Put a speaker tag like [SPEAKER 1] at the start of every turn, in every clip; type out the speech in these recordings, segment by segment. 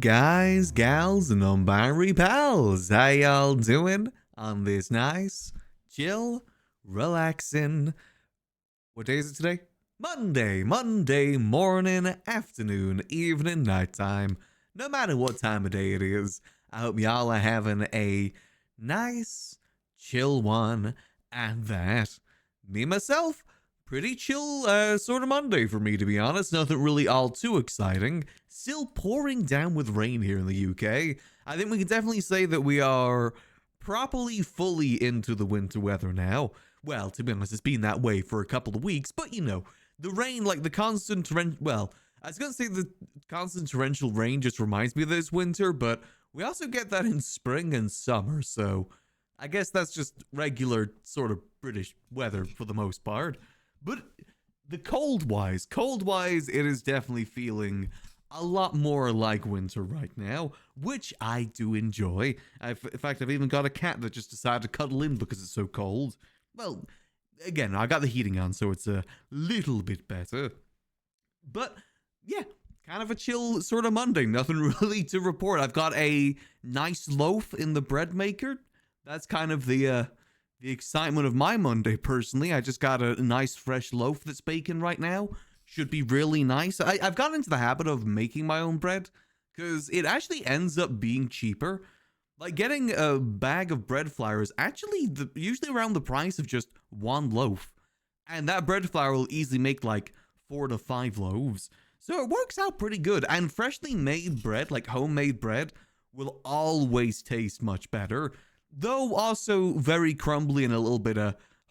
[SPEAKER 1] guys, gals, and non-binary pals. How y'all doing on this nice, chill, relaxing, what day is it today? Monday morning, afternoon, evening, nighttime. No matter what time of day it is, I hope y'all are having a nice, chill one at that. Me, myself, pretty chill sort of Monday for me, to be honest. Nothing really all too exciting. Still pouring down with rain here in the UK. I think we can definitely say that we are properly fully into the winter weather now. Well, to be honest, it's been that way for a couple of weeks, but you know, the rain, like the constant well, I was gonna say the constant torrential rain just reminds me of this winter, but we also get that in spring and summer, so I guess that's just regular sort of British weather for the most part. But the cold-wise, it is definitely feeling a lot more like winter right now, which I do enjoy. In fact, I've even got a cat that just decided to cuddle in because it's so cold. Well, again, I got the heating on, so it's a little bit better. But, yeah, kind of a chill sort of Monday. Nothing really to report. I've got a nice loaf in the bread maker. That's kind of the excitement of my Monday, personally. I just got a nice fresh loaf that's baking right now. Should be really nice. I've gotten into the habit of making my own bread because it actually ends up being cheaper. Like, getting a bag of bread flour is actually usually around the price of just one loaf. And that bread flour will easily make like 4 to 5 loaves. So it works out pretty good. And freshly made bread, like homemade bread, will always taste much better. Though also very crumbly and a little bit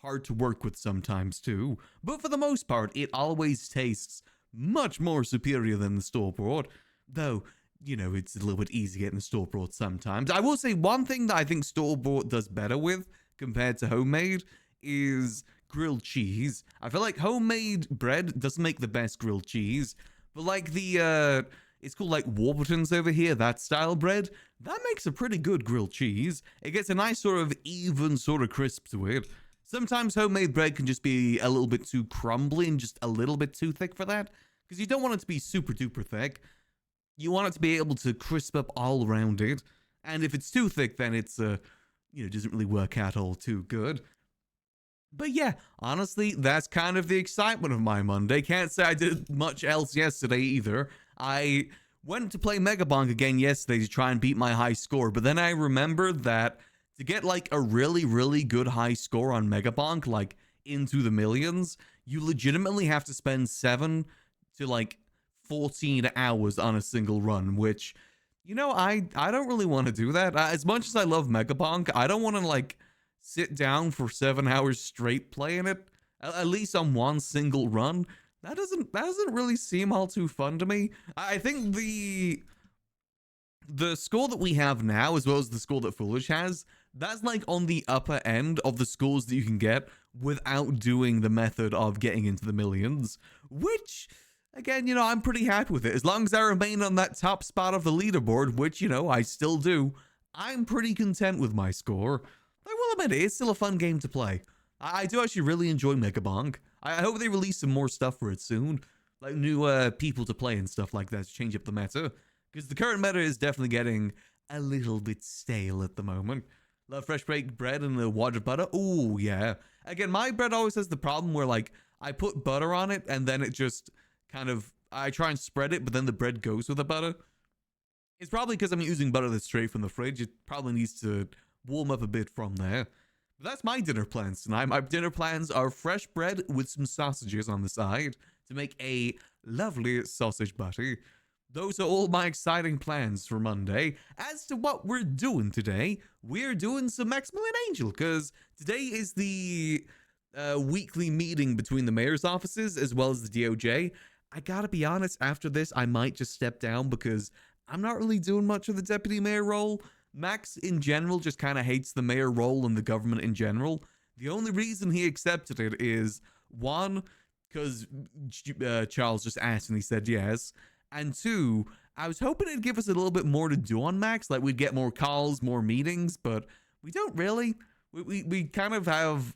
[SPEAKER 1] hard to work with sometimes too. But for the most part, it always tastes much more superior than the store-bought. Though, you know, it's a little bit easy getting the store-bought sometimes. I will say one thing that I think store-bought does better with compared to homemade is grilled cheese. I feel like homemade bread doesn't make the best grilled cheese, but like the it's called like Warburton's over here, that style bread, that makes a pretty good grilled cheese. It gets a nice sort of even sort of crisp to it. Sometimes homemade bread can just be a little bit too crumbly and just a little bit too thick for that, because you don't want it to be super duper thick. You want it to be able to crisp up all around it, and if it's too thick, then it's doesn't really work out all too good. But yeah, honestly, that's kind of the excitement of my Monday. Can't say I did much else yesterday either. I went to play Megabonk again yesterday to try and beat my high score, but then I remembered that to get like a really, really good high score on Megabonk, like into the millions, you legitimately have to spend 7 to like 14 hours on a single run, which, you know, I don't really want to do that. As much as I love Megabonk, I don't want to like sit down for 7 hours straight playing it, at least on one single run. That doesn't really seem all too fun to me. I think the score that we have now, as well as the score that Foolish has, that's like on the upper end of the scores that you can get without doing the method of getting into the millions, which, again, you know, I'm pretty happy with it. As long as I remain on that top spot of the leaderboard, which, you know, I still do, I'm pretty content with my score. I will admit, it's still a fun game to play. I do actually really enjoy Megabonk. I hope they release some more stuff for it soon. Like new people to play and stuff like that to change up the meta. Because the current meta is definitely getting a little bit stale at the moment. Love fresh baked bread and the water butter. Oh, yeah. Again, my bread always has the problem where, like, I put butter on it and then it just kind of, I try and spread it, but then the bread goes with the butter. It's probably because I'm using butter that's straight from the fridge. It probably needs to warm up a bit from there. But that's my dinner plans tonight. My dinner plans are fresh bread with some sausages on the side to make a lovely sausage butty. Those are all my exciting plans for Monday. As to what we're doing today, we're doing some Maximillian Angel, because today is the weekly meeting between the mayor's offices as well as the DOJ. I gotta be honest, after this, I might just step down because I'm not really doing much of the deputy mayor role. Max, in general, just kind of hates the mayor role and the government in general. The only reason he accepted it is, one, because Charles just asked and he said yes. And two, I was hoping it'd give us a little bit more to do on Max. Like, we'd get more calls, more meetings, but we don't really. We kind of have,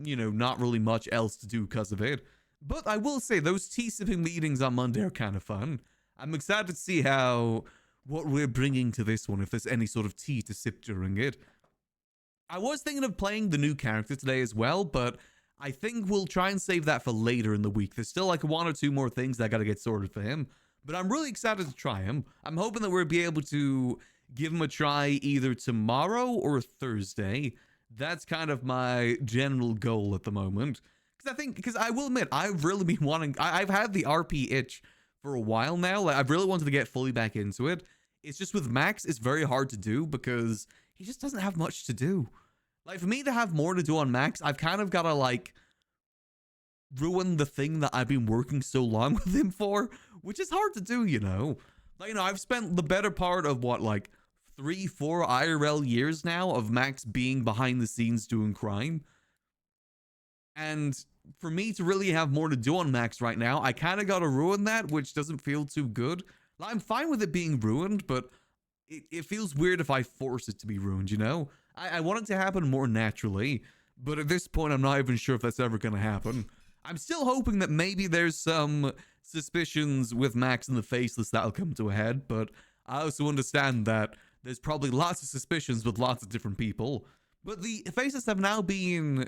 [SPEAKER 1] you know, not really much else to do because of it. But I will say, those tea-sipping meetings on Monday are kind of fun. I'm excited to see how what we're bringing to this one, if there's any sort of tea to sip during it. I was thinking of playing the new character today as well, but I think we'll try and save that for later in the week. There's still like 1 or 2 more things that I gotta get sorted for him, but I'm really excited to try him. I'm hoping that we'll be able to give him a try either tomorrow or Thursday. That's kind of my general goal at the moment. Because I will admit, I've really been wanting, I've had the RP itch for a while now. Like, I've really wanted to get fully back into it. It's just with Max, it's very hard to do because he just doesn't have much to do. Like, for me to have more to do on Max, I've kind of got to, like, ruin the thing that I've been working so long with him for, which is hard to do, you know? Like, you know, I've spent the better part of, what, like, 3-4 IRL years now of Max being behind the scenes doing crime. And for me to really have more to do on Max right now, I kind of got to ruin that, which doesn't feel too good. Like, I'm fine with it being ruined, but it feels weird if I force it to be ruined, you know? I want it to happen more naturally, but at this point, I'm not even sure if that's ever going to happen. I'm still hoping that maybe there's some suspicions with Max and the Faceless that'll come to a head, but I also understand that there's probably lots of suspicions with lots of different people. But the Faceless have now been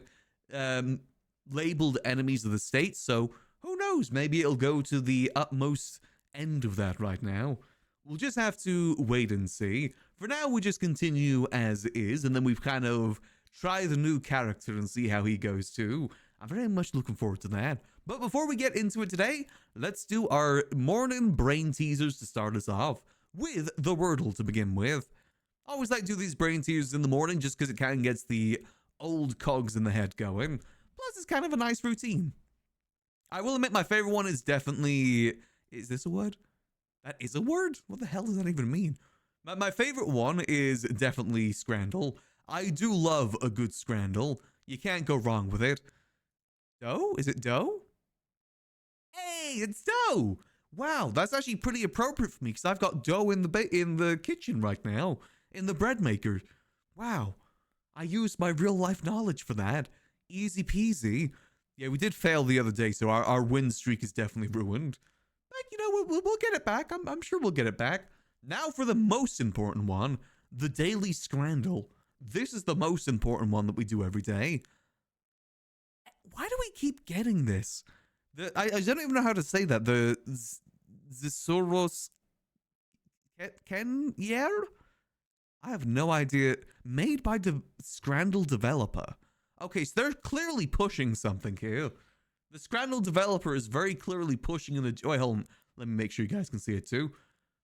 [SPEAKER 1] labeled enemies of the state, so who knows? Maybe it'll go to the utmost end of that right now. We'll just have to wait and see. For now, we just continue as is, and then we've kind of tried the new character and see how he goes too. I'm very much looking forward to that. But before we get into it today, let's do our morning brain teasers to start us off, with the Wordle to begin with. I always like to do these brain teasers in the morning just because it kind of gets the old cogs in the head going. Plus, it's kind of a nice routine. I will admit my favorite one is definitely... Is this a word? That is a word? What the hell does that even mean? My favorite one is definitely Scrandle. I do love a good Scrandle. You can't go wrong with it. Dough? Is it dough? Hey, it's dough! Wow, that's actually pretty appropriate for me because I've got dough in the kitchen right now, in the bread maker. Wow, I used my real life knowledge for that. Easy peasy. Yeah, we did fail the other day, so our win streak is definitely ruined. But, you know, we'll get it back. I'm sure we'll get it back. Now for the most important one, the Daily Scrandle. This is the most important one that we do every day. Why do we keep getting this? I don't even know how to say that. The Zisoros Kenyer? I have no idea. Made by the Scrandle developer. Okay, so they're clearly pushing something here. The Scrandle developer is very clearly pushing an agenda. Wait, hold on. Let me make sure you guys can see it too.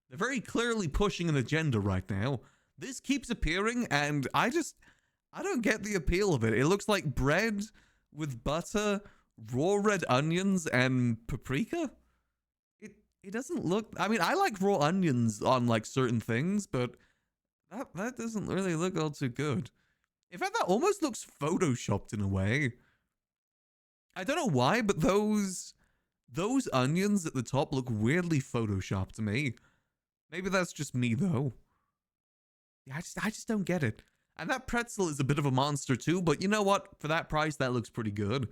[SPEAKER 1] They're very clearly pushing an agenda right now. This keeps appearing, and I don't get the appeal of it. It looks like bread with butter, raw red onions, and paprika. It doesn't look... I mean, I like raw onions on, like, certain things, but that doesn't really look all too good. In fact, that almost looks photoshopped in a way. I don't know why, but those onions at the top look weirdly photoshopped to me. Maybe that's just me, though. Yeah, I just don't get it. And that pretzel is a bit of a monster, too, but you know what? For that price, that looks pretty good.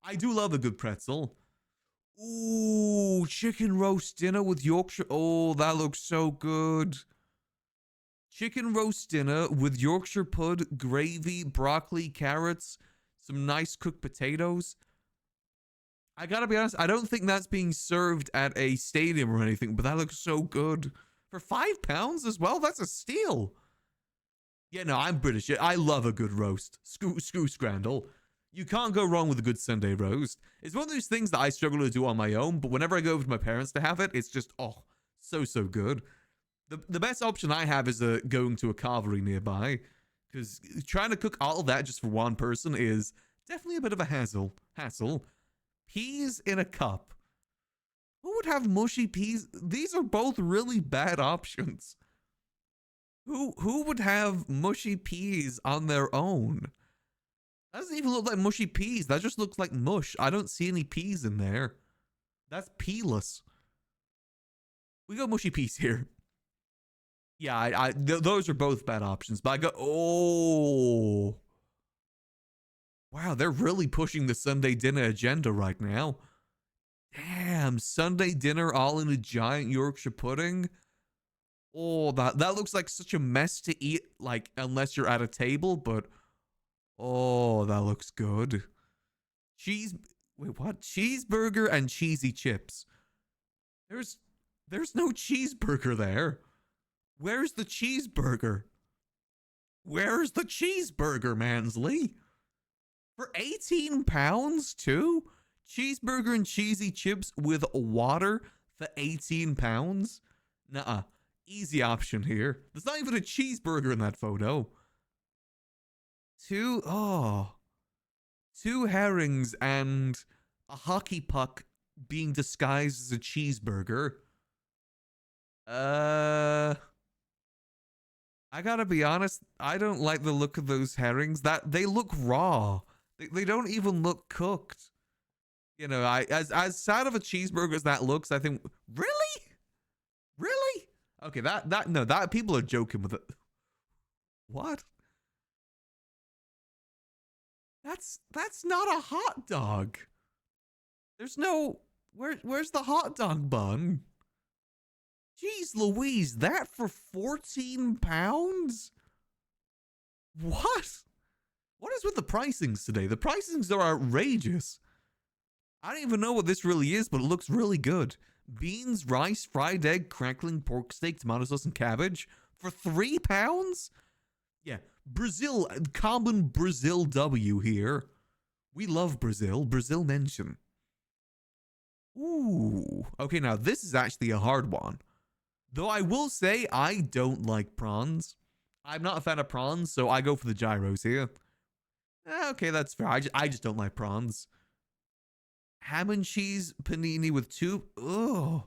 [SPEAKER 1] I do love a good pretzel. Ooh, chicken roast dinner with Yorkshire. Oh, that looks so good. Chicken roast dinner with Yorkshire pud, gravy, broccoli, carrots, some nice cooked potatoes. I gotta be honest, I don't think that's being served at a stadium or anything, but that looks so good. For £5 as well? That's a steal. Yeah, no, I'm British. I love a good roast. Screw Scrandle. You can't go wrong with a good Sunday roast. It's one of those things that I struggle to do on my own, but whenever I go over to my parents to have it, it's just, oh, so good. The best option I have is going to a carvery nearby, because trying to cook all that just for one person is definitely a bit of a hassle. Peas in a cup. Who would have mushy peas? These are both really bad options. Who would have mushy peas on their own? That doesn't even look like mushy peas. That just looks like mush. I don't see any peas in there. That's pealess. We go mushy peas here. Yeah, those are both bad options. But I go, oh. Wow, they're really pushing the Sunday dinner agenda right now. Damn, Sunday dinner all in a giant Yorkshire pudding. Oh, that looks like such a mess to eat, like, unless you're at a table, but oh, that looks good. Cheese, wait, what? Cheeseburger and cheesy chips. There's there's no cheeseburger there. Where's the cheeseburger? Where's the cheeseburger, Mansley? For 18 pounds, too? Cheeseburger and cheesy chips with water for 18 pounds? Nuh-uh. Easy option here. There's not even a cheeseburger in that photo. Two herrings and a hockey puck being disguised as a cheeseburger. I gotta be honest, I don't like the look of those herrings. That they look raw. They don't even look cooked. You know, as sad of a cheeseburger as that looks, I think, really? Really? Okay, that people are joking with it. What? That's not a hot dog. There's no where's the hot dog bun? Jeez Louise, that for 14 pounds? What? What is with the pricings today? The pricings are outrageous. I don't even know what this really is, but it looks really good. Beans, rice, fried egg, crackling pork steak, tomato sauce, and cabbage for 3 pounds? Yeah, Brazil, common Brazil W here. We love Brazil. Brazil mention. Ooh. Okay, now this is actually a hard one. Though I will say I don't like prawns. I'm not a fan of prawns, so I go for the gyros here. Okay, that's fair. I just don't like prawns. Ham and cheese panini with two. Ugh.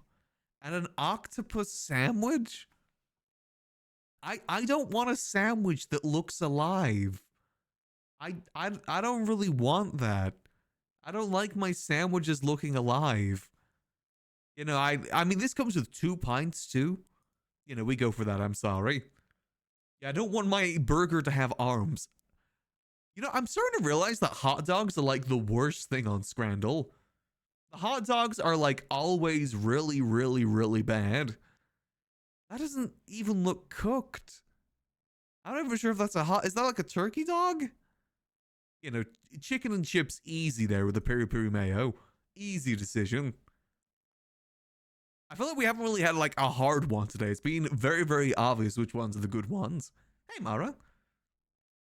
[SPEAKER 1] And an octopus sandwich? I don't want a sandwich that looks alive. I don't really want that. I don't like my sandwiches looking alive. You know, I mean, this comes with 2 pints too. You know, we go for that. I'm sorry. Yeah, I don't want my burger to have arms. You know, I'm starting to realize that hot dogs are like the worst thing on Scrandle. The hot dogs are like always really, really, really bad. That doesn't even look cooked. I'm not even sure if that's is that like a turkey dog? You know, chicken and chips easy there with the peri-peri mayo. Easy decision. I feel like we haven't really had like a hard one today. It's been very, very obvious which ones are the good ones. Hey, Mara.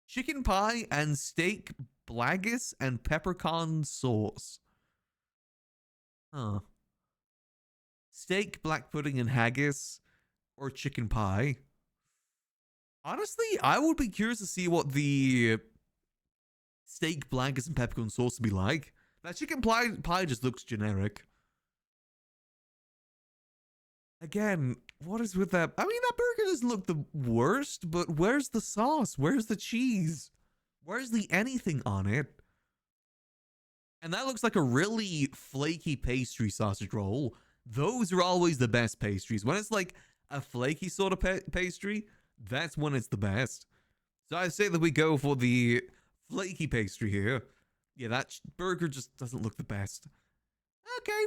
[SPEAKER 1] Chicken pie and steak blaggis and peppercorn sauce. Huh. Steak, black pudding, and haggis. Or chicken pie. Honestly, I would be curious to see what the steak, blankets, and peppercorn sauce would be like. That chicken pie just looks generic. Again, what is with that? I mean, that burger doesn't look the worst, but where's the sauce? Where's the cheese? Where's the anything on it? And that looks like a really flaky pastry sausage roll. Those are always the best pastries. When it's like a flaky sort of pastry, that's when it's the best. So I say that we go for the flaky pastry here. Yeah, that burger just doesn't look the best. Okay.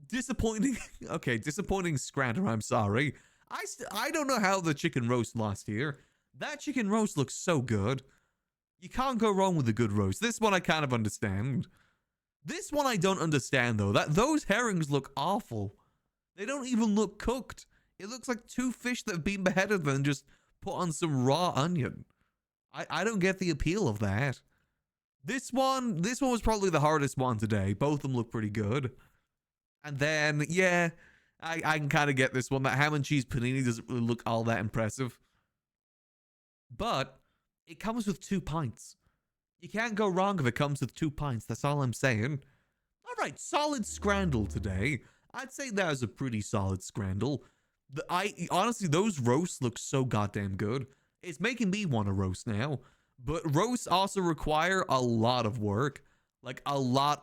[SPEAKER 1] Disappointing. Okay, disappointing Scranton, I'm sorry. I don't know how the chicken roast lost here. That chicken roast looks so good. You can't go wrong with a good roast. This one I kind of understand. This one I don't understand, though. Those herrings look awful. They don't even look cooked. It looks like 2 fish that have been beheaded and just put on some raw onion. I don't get the appeal of that. This one was probably the hardest one today. Both of them look pretty good. And then, yeah, I can kind of get this one. That ham and cheese panini doesn't really look all that impressive. But it comes with 2 pints. You can't go wrong if it comes with 2 pints. That's all I'm saying. All right, solid Scrandle today. I'd say that was a pretty solid Scrandle. Honestly, those roasts look so goddamn good. It's making me want to roast now. But roasts also require a lot of work. Like a lot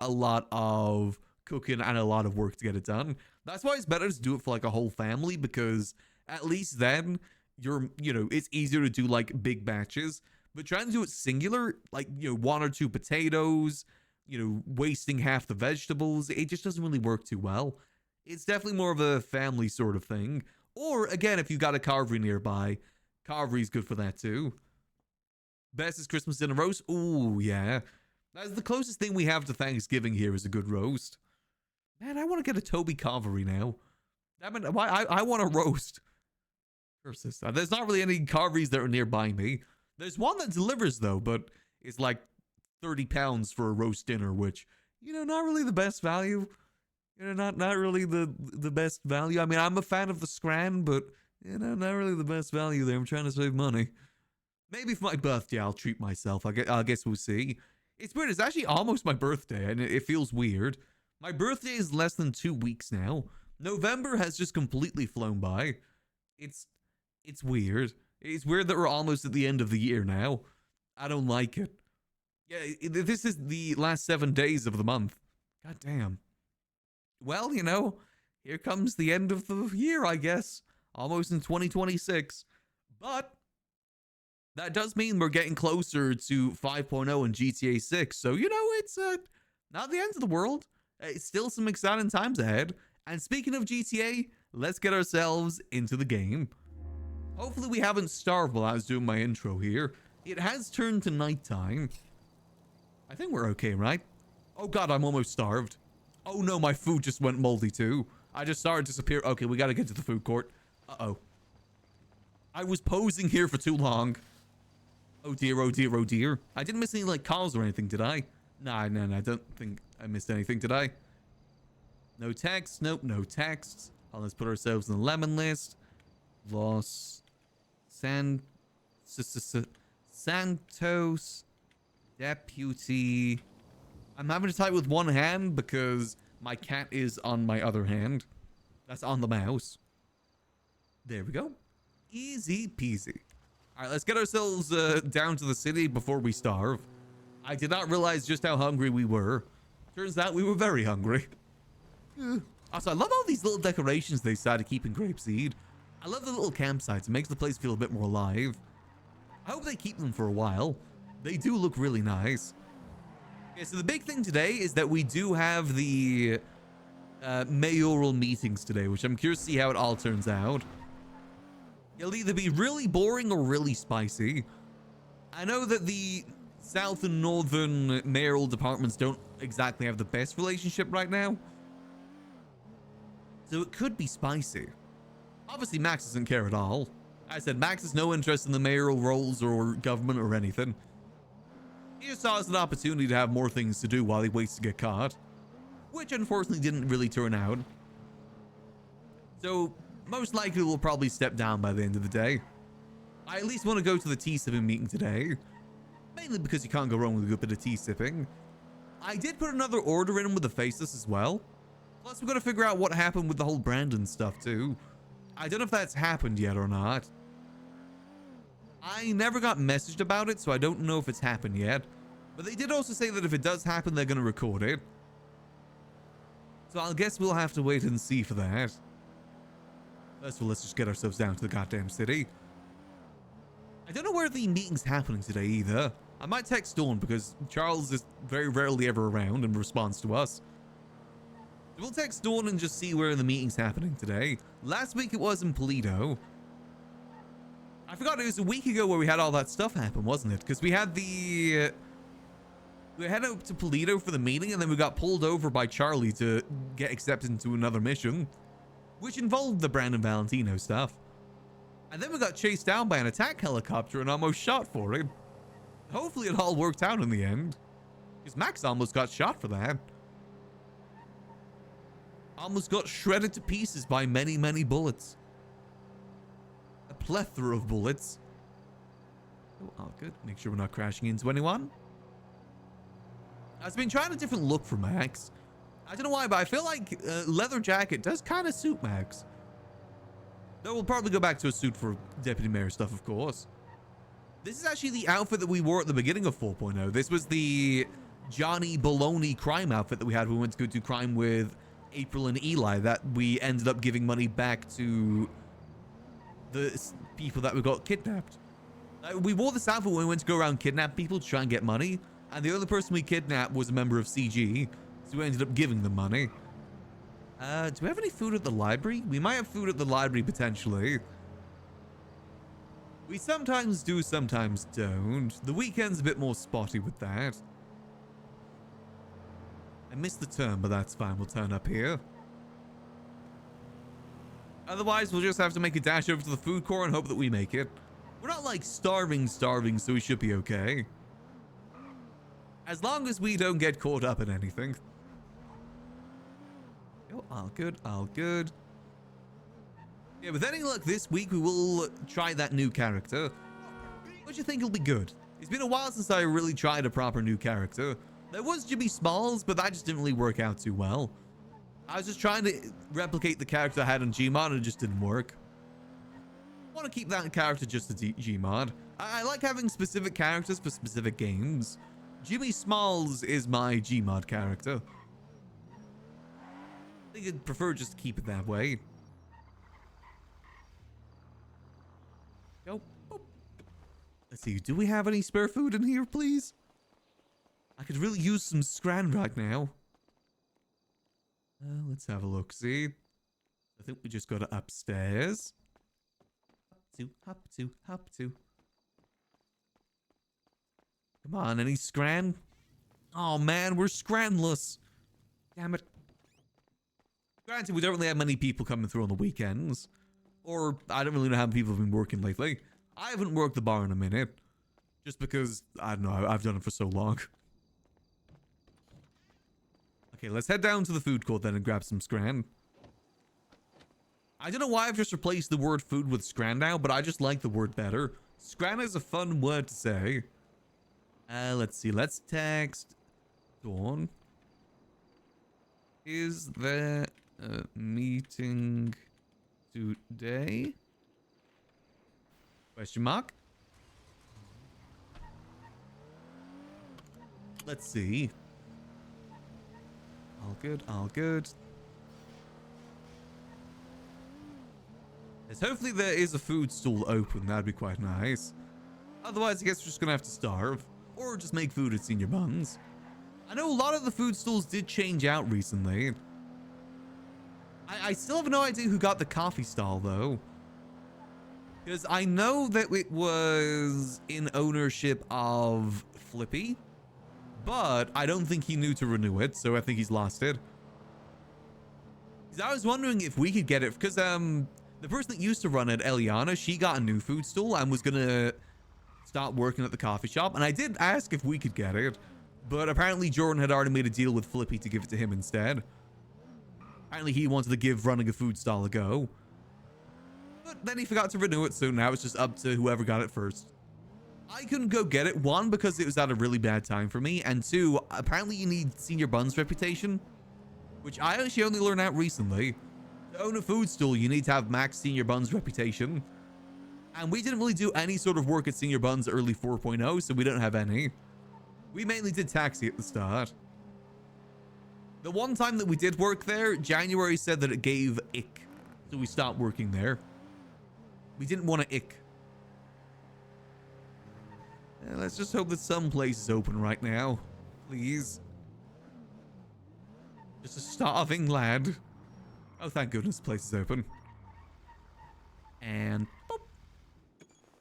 [SPEAKER 1] of cooking and a lot of work to get it done. That's why it's better to do it for like a whole family, because at least then it's easier to do like big batches. But trying to do it singular, like, 1 or 2 potatoes, wasting half the vegetables, it just doesn't really work too well. It's definitely more of a family sort of thing. Or, again, if you got a carvery nearby, carvery's good for that too. Best is Christmas dinner roast. Ooh, yeah. That's the closest thing we have to Thanksgiving here is a good roast. Man, I want to get a Toby carvery now. I mean, I want a roast. Curses. There's not really any carveries that are nearby me. There's one that delivers, though, but it's like £30 for a roast dinner, which, you know, not really the best value. You know, not really the best value. I mean, I'm a fan of the Scran, but, you know, not really the best value there. I'm trying to save money. Maybe for my birthday, I'll treat myself. I guess we'll see. It's weird. It's actually almost my birthday, and it feels weird. My birthday is less than 2 weeks now. November has just completely flown by. It's weird. It's weird that we're almost at the end of the year now. I don't like it. Yeah, this is the last 7 days of the month. God damn. Well, you know, here comes the end of the year, I guess. Almost in 2026. But that does mean we're getting closer to 5.0 and GTA 6. So, you know, it's not the end of the world. It's still some exciting times ahead. And speaking of GTA, let's get ourselves into the game. Hopefully we haven't starved while I was doing my intro here. It has turned to nighttime. I think we're okay, right? Oh god, I'm almost starved. Oh no, my food just went moldy too. I just saw it disappear. Okay, we gotta get to the food court. Uh-oh. I was posing here for too long. Oh dear, oh dear, oh dear. I didn't miss any, like, calls or anything, did I? Nah, no, I don't think I missed anything, did I? No text. Nope, no texts. Let's put ourselves in the lemon list. Los Santos Deputy. I'm having to type with one hand because my cat is on my other hand. That's on the mouse. There we go. Easy peasy. All right, let's get ourselves down to the city before we starve. I did not realize just how hungry we were. Turns out we were very hungry. Also, I love all these little decorations they decided to keep in Grapeseed. I love the little campsites. It makes the place feel a bit more alive. I hope they keep them for a while. They do look really nice. Okay, so the big thing today is that we do have the mayoral meetings today, which I'm curious to see how it all turns out. It'll either be really boring or really spicy. I know that the South and Northern mayoral departments don't exactly have the best relationship right now. So it could be spicy. Obviously, Max doesn't care at all. I said Max has no interest in the mayoral roles or government or anything. He just saw it as an opportunity to have more things to do while he waits to get caught. Which unfortunately didn't really turn out. So, most likely we'll probably step down by the end of the day. I at least want to go to the tea sipping meeting today. Mainly because you can't go wrong with a good bit of tea sipping. I did put another order in with the faceless as well. Plus, we've got to figure out what happened with the whole Brandon stuff too. I don't know if that's happened yet or not. I never got messaged about it, so I don't know if it's happened yet. But they did also say that if it does happen, they're going to record it. So I guess we'll have to wait and see for that. First of all, let's just get ourselves down to the goddamn city. I don't know where the meeting's happening today either. I might text Dawn because Charles is very rarely ever around and responds to us. So we'll text Dawn and just see where the meeting's happening today. Last week it was in Polito. I forgot it was a week ago where we had all that stuff happen, wasn't it? Because we had the... we headed up to Polito for the meeting and then we got pulled over by Charlie to get accepted into another mission. Which involved the Brandon Valentino stuff. And then we got chased down by an attack helicopter and almost shot for it. Hopefully it all worked out in the end. Because Max almost got shot for that. Almost got shredded to pieces by many, many bullets. A plethora of bullets. Oh, good. Make sure we're not crashing into anyone. I've been trying a different look for Max. I don't know why, but I feel like leather jacket does kind of suit Max. Though we'll probably go back to a suit for Deputy Mayor stuff, of course. This is actually the outfit that we wore at the beginning of 4.0. This was the Johnny Baloney crime outfit that we had when we went to go do crime with April and Eli, that we ended up giving money back to the people that we got kidnapped. We wore this outfit when we went to go around kidnap people to try and get money. And the other person we kidnapped was a member of CG. So we ended up giving them money. Do we have any food at the library? We might have food at the library, potentially. We sometimes do, sometimes don't. The weekend's a bit more spotty with that. I missed the turn, but that's fine. We'll turn up here. Otherwise, we'll just have to make a dash over to the food court and hope that we make it. We're not, like, starving, so we should be okay. As long as we don't get caught up in anything. Oh, all good, all good. Yeah, with any luck this week, we will try that new character. What do you think will be good? It's been a while since I really tried a proper new character. There was Jimmy Smalls, but that just didn't really work out too well. I was just trying to replicate the character I had on Gmod and it just didn't work. I want to keep that character just a Gmod. I like having specific characters for specific games. Jimmy Smalls is my Gmod character. I think I'd prefer just to keep it that way. Go. Oh. Let's see, do we have any spare food in here, please? I could really use some scran right now. Let's have a look, see. I think we just go to upstairs. Hop to. Come on, any scran? Oh man, we're scranless. Damn it. Granted, we don't really have many people coming through on the weekends. Or, I don't really know how many people have been working lately. I haven't worked the bar in a minute. Just because, I don't know, I've done it for so long. Okay, let's head down to the food court then and grab some scran. I don't know why I've just replaced the word food with scran now, but I just like the word better. Scran is a fun word to say. Let's see, let's text Dawn. Is there a meeting today? Question mark. Let's see. All good, all good. Yes, hopefully there is a food stall open. That'd be quite nice. Otherwise, I guess we're just gonna have to starve. Or just make food at Senior Buns. I know a lot of the food stalls did change out recently. I still have no idea who got the coffee stall, though. Because I know that it was in ownership of Flippy. But I don't think he knew to renew it, so I think he's lost it. Because I was wondering if we could get it, because the person that used to run it, Eliana, she got a new food stall and was going to start working at the coffee shop. And I did ask if we could get it, but apparently Jordan had already made a deal with Flippy to give it to him instead. Apparently he wanted to give running a food stall a go. But then he forgot to renew it, so now it's just up to whoever got it first. I couldn't go get it, one, because it was at a really bad time for me, and two, apparently you need Senior Buns reputation, which I actually only learned out recently. To own a food stall, you need to have max Senior Buns reputation. And we didn't really do any sort of work at Senior Buns early 4.0, so we don't have any. We mainly did taxi at the start. The one time that we did work there, January said that it gave ick, so we stopped working there. We didn't want to ick. Let's just hope that some place is open right now. Please. Just a starving lad. Oh, thank goodness the place is open. And boop.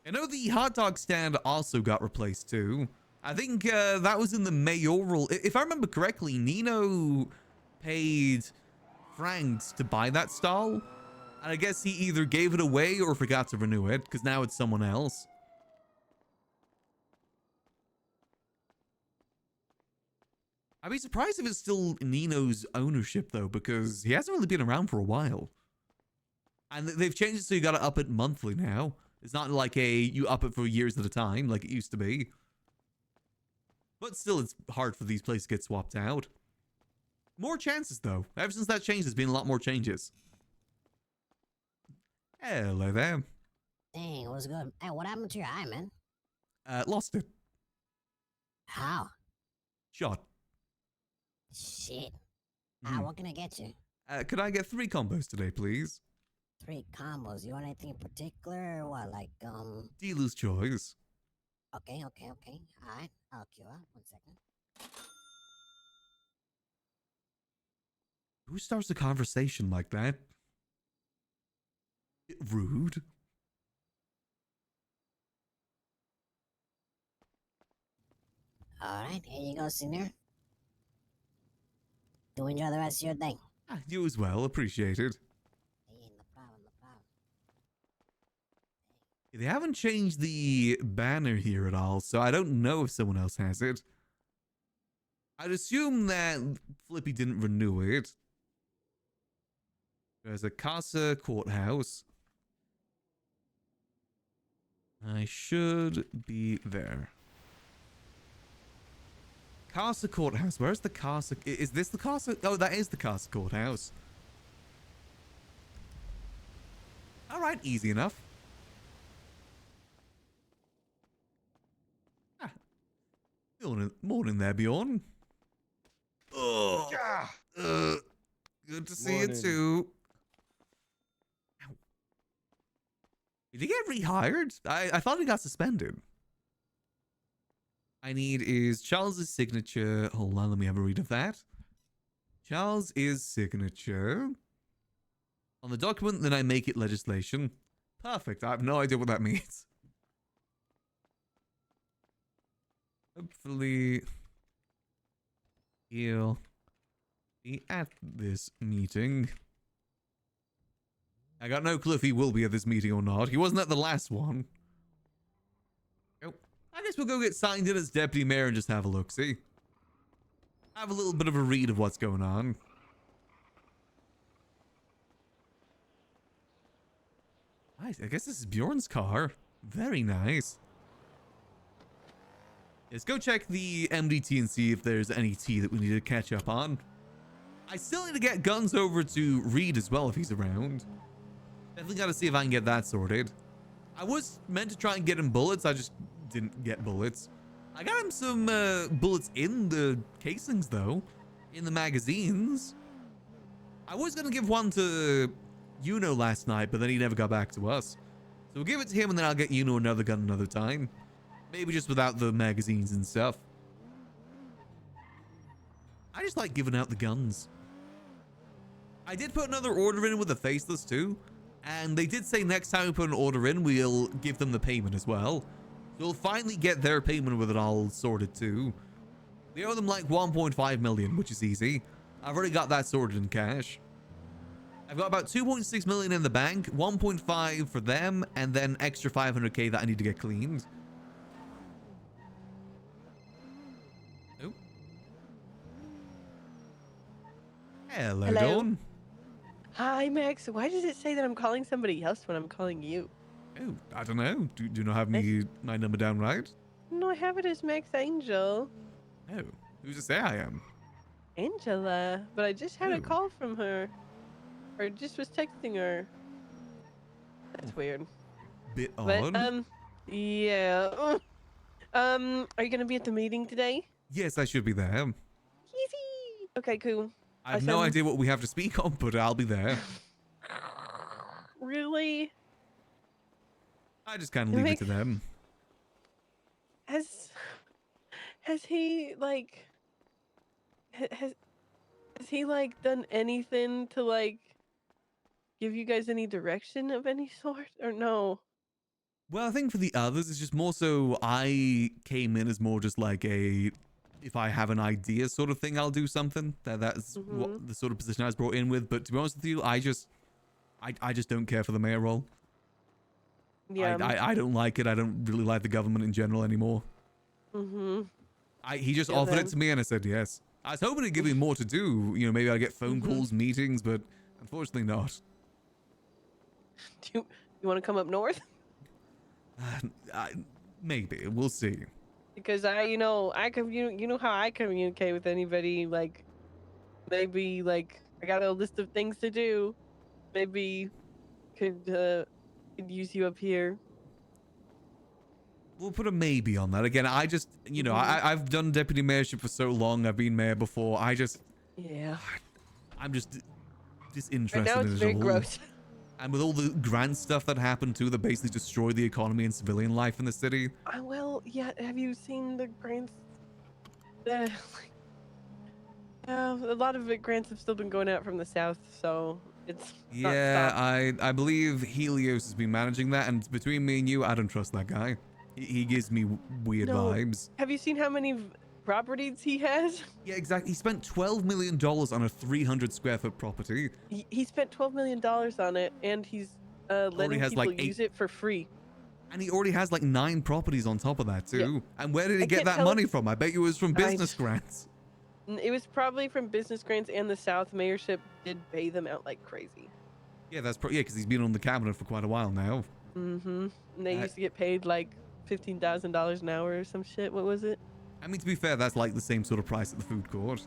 [SPEAKER 1] I know the hot dog stand also got replaced too. I think that was in the mayoral. If I remember correctly, Nino paid francs to buy that stall. And I guess he either gave it away or forgot to renew it, because now it's someone else. I'd be surprised if it's still Nino's ownership, though, because he hasn't really been around for a while. And they've changed it so you gotta up it monthly now. It's not like you up it for years at a time, like it used to be. But still, it's hard for these places to get swapped out. More chances, though. Ever since that change, there's been a lot more changes. Hello there.
[SPEAKER 2] Dang, what's good? Hey, what happened to your eye, man?
[SPEAKER 1] Lost it.
[SPEAKER 2] How?
[SPEAKER 1] Shot.
[SPEAKER 2] Shit.
[SPEAKER 1] Mm.
[SPEAKER 2] What can I get you?
[SPEAKER 1] Could I get 3 combos today, please?
[SPEAKER 2] 3 combos. You want anything in particular or what? Like,
[SPEAKER 1] Dealer's choice.
[SPEAKER 2] Okay. Alright, I'll queue up. 1 second.
[SPEAKER 1] Who starts a conversation like that? Rude.
[SPEAKER 2] Alright, here you go, senor. Do enjoy the rest of your day.
[SPEAKER 1] Ah, you as well. Appreciated.
[SPEAKER 2] Hey, no problem, no problem.
[SPEAKER 1] They haven't changed the banner here at all, so I don't know if someone else has it. I'd assume that Flippy didn't renew it. There's a Casa Courthouse. I should be there. Casa Courthouse. Where's the Casa? Is this the Casa? Oh, that is the Casa Courthouse. All right, easy enough. Ah. Morning there, Bjorn. Oh, good to see you too. Ow. Did he get rehired? I thought he got suspended. I need is Charles's signature. Hold on, let me have a read of that. Charles is signature. On the document, then I make it legislation. Perfect. I have no idea what that means. Hopefully, he'll be at this meeting. I got no clue if he will be at this meeting or not. He wasn't at the last one. Oh, I guess we'll go get signed in as deputy mayor and just have a look, see? Have a little bit of a read of what's going on. Nice. I guess this is Bjorn's car. Very nice. Let's go check the MDT and see if there's any T that we need to catch up on. I still need to get guns over to Reed as well if he's around. Definitely got to see if I can get that sorted. I was meant to try and get him bullets. I just didn't get bullets. I got him some bullets in the casings, though. In the magazines. I was going to give one to Yuno last night, but then he never got back to us. So we'll give it to him, and then I'll get Yuno another gun another time. Maybe just without the magazines and stuff. I just like giving out the guns. I did put another order in with the faceless too. And they did say next time we put an order in, we'll give them the payment as well. So we'll finally get their payment with it all sorted too. We owe them like 1.5 million, which is easy. I've already got that sorted in cash. I've got about 2.6 million in the bank, 1.5 for them, and then extra 500k that I need to get cleaned. Oh. Hello, Dawn.
[SPEAKER 3] Hi, Max. Why does it say that I'm calling somebody else when I'm calling you?
[SPEAKER 1] Oh, I don't know. Do you not have my number down right?
[SPEAKER 3] No, I have it as Max Angel.
[SPEAKER 1] Oh, who's to say I am?
[SPEAKER 3] Angela. But I just had
[SPEAKER 1] Oh.
[SPEAKER 3] a call from her. Or just was texting her. That's weird.
[SPEAKER 1] Bit
[SPEAKER 3] But,
[SPEAKER 1] odd.
[SPEAKER 3] yeah. Are you gonna be at the meeting today?
[SPEAKER 1] Yes, I should be there.
[SPEAKER 3] Easy. Okay, cool.
[SPEAKER 1] I have no
[SPEAKER 3] Awesome.
[SPEAKER 1] idea what we have to speak on, but I'll be there.
[SPEAKER 3] Really?
[SPEAKER 1] I just kind of leave it to them.
[SPEAKER 3] Has he like has he like done anything to like give you guys any direction of any sort or no?
[SPEAKER 1] Well, I think for the others, it's just more so I came in as more just like a, if I have an idea sort of thing, I'll do something. That's what the sort of position I was brought in with. But to be honest with you, I just don't care for the mayor role.
[SPEAKER 3] Yeah.
[SPEAKER 1] I don't like it. I don't really like the government in general anymore. He just offered it to me and I said yes. I was hoping to give me more to do. You know, maybe I'd get phone calls, meetings, but unfortunately not.
[SPEAKER 3] Do you want to come up north?
[SPEAKER 1] Maybe. We'll see.
[SPEAKER 3] Because you know how I communicate with anybody. Like, maybe like I got a list of things to do. Maybe could use you up here.
[SPEAKER 1] We'll put a maybe on that. Again, I just, you know, I've done deputy mayorship for so long. I've been mayor before.
[SPEAKER 3] Yeah.
[SPEAKER 1] I'm just disinterested
[SPEAKER 3] Right now
[SPEAKER 1] in
[SPEAKER 3] it's
[SPEAKER 1] it
[SPEAKER 3] very
[SPEAKER 1] all.
[SPEAKER 3] gross.
[SPEAKER 1] And with all the grant stuff that happened too, that basically destroyed the economy and civilian life in the city.
[SPEAKER 3] Well, yeah. Have you seen the grants? The A lot of it grants have still been going out from the south, so it's not
[SPEAKER 1] Yeah,
[SPEAKER 3] stopped.
[SPEAKER 1] I believe Helios has been managing that, and between me and you, I don't trust that guy. He gives me weird
[SPEAKER 3] No,
[SPEAKER 1] vibes.
[SPEAKER 3] have you seen how many properties he has?
[SPEAKER 1] Yeah, exactly. He spent $12 million on a 300 square foot property.
[SPEAKER 3] He spent $12 million on it, and he's
[SPEAKER 1] Already
[SPEAKER 3] letting
[SPEAKER 1] has
[SPEAKER 3] people
[SPEAKER 1] like
[SPEAKER 3] use
[SPEAKER 1] eight,
[SPEAKER 3] it for free.
[SPEAKER 1] and he already has like 9 properties on top of that
[SPEAKER 3] Yeah,
[SPEAKER 1] too. And where did he
[SPEAKER 3] I
[SPEAKER 1] get
[SPEAKER 3] can't
[SPEAKER 1] that
[SPEAKER 3] tell
[SPEAKER 1] money
[SPEAKER 3] if
[SPEAKER 1] from? I bet you it was from
[SPEAKER 3] I.
[SPEAKER 1] business grants.
[SPEAKER 3] It was probably from business grants, and the South mayorship did pay them out like crazy.
[SPEAKER 1] Yeah, yeah, because he's been on the cabinet for quite a while now.
[SPEAKER 3] Mm-hmm. And they
[SPEAKER 1] Uh,
[SPEAKER 3] used to get paid like $15,000 an hour or some shit. What was it?
[SPEAKER 1] I mean, to be fair, that's like the same sort of price at the food court.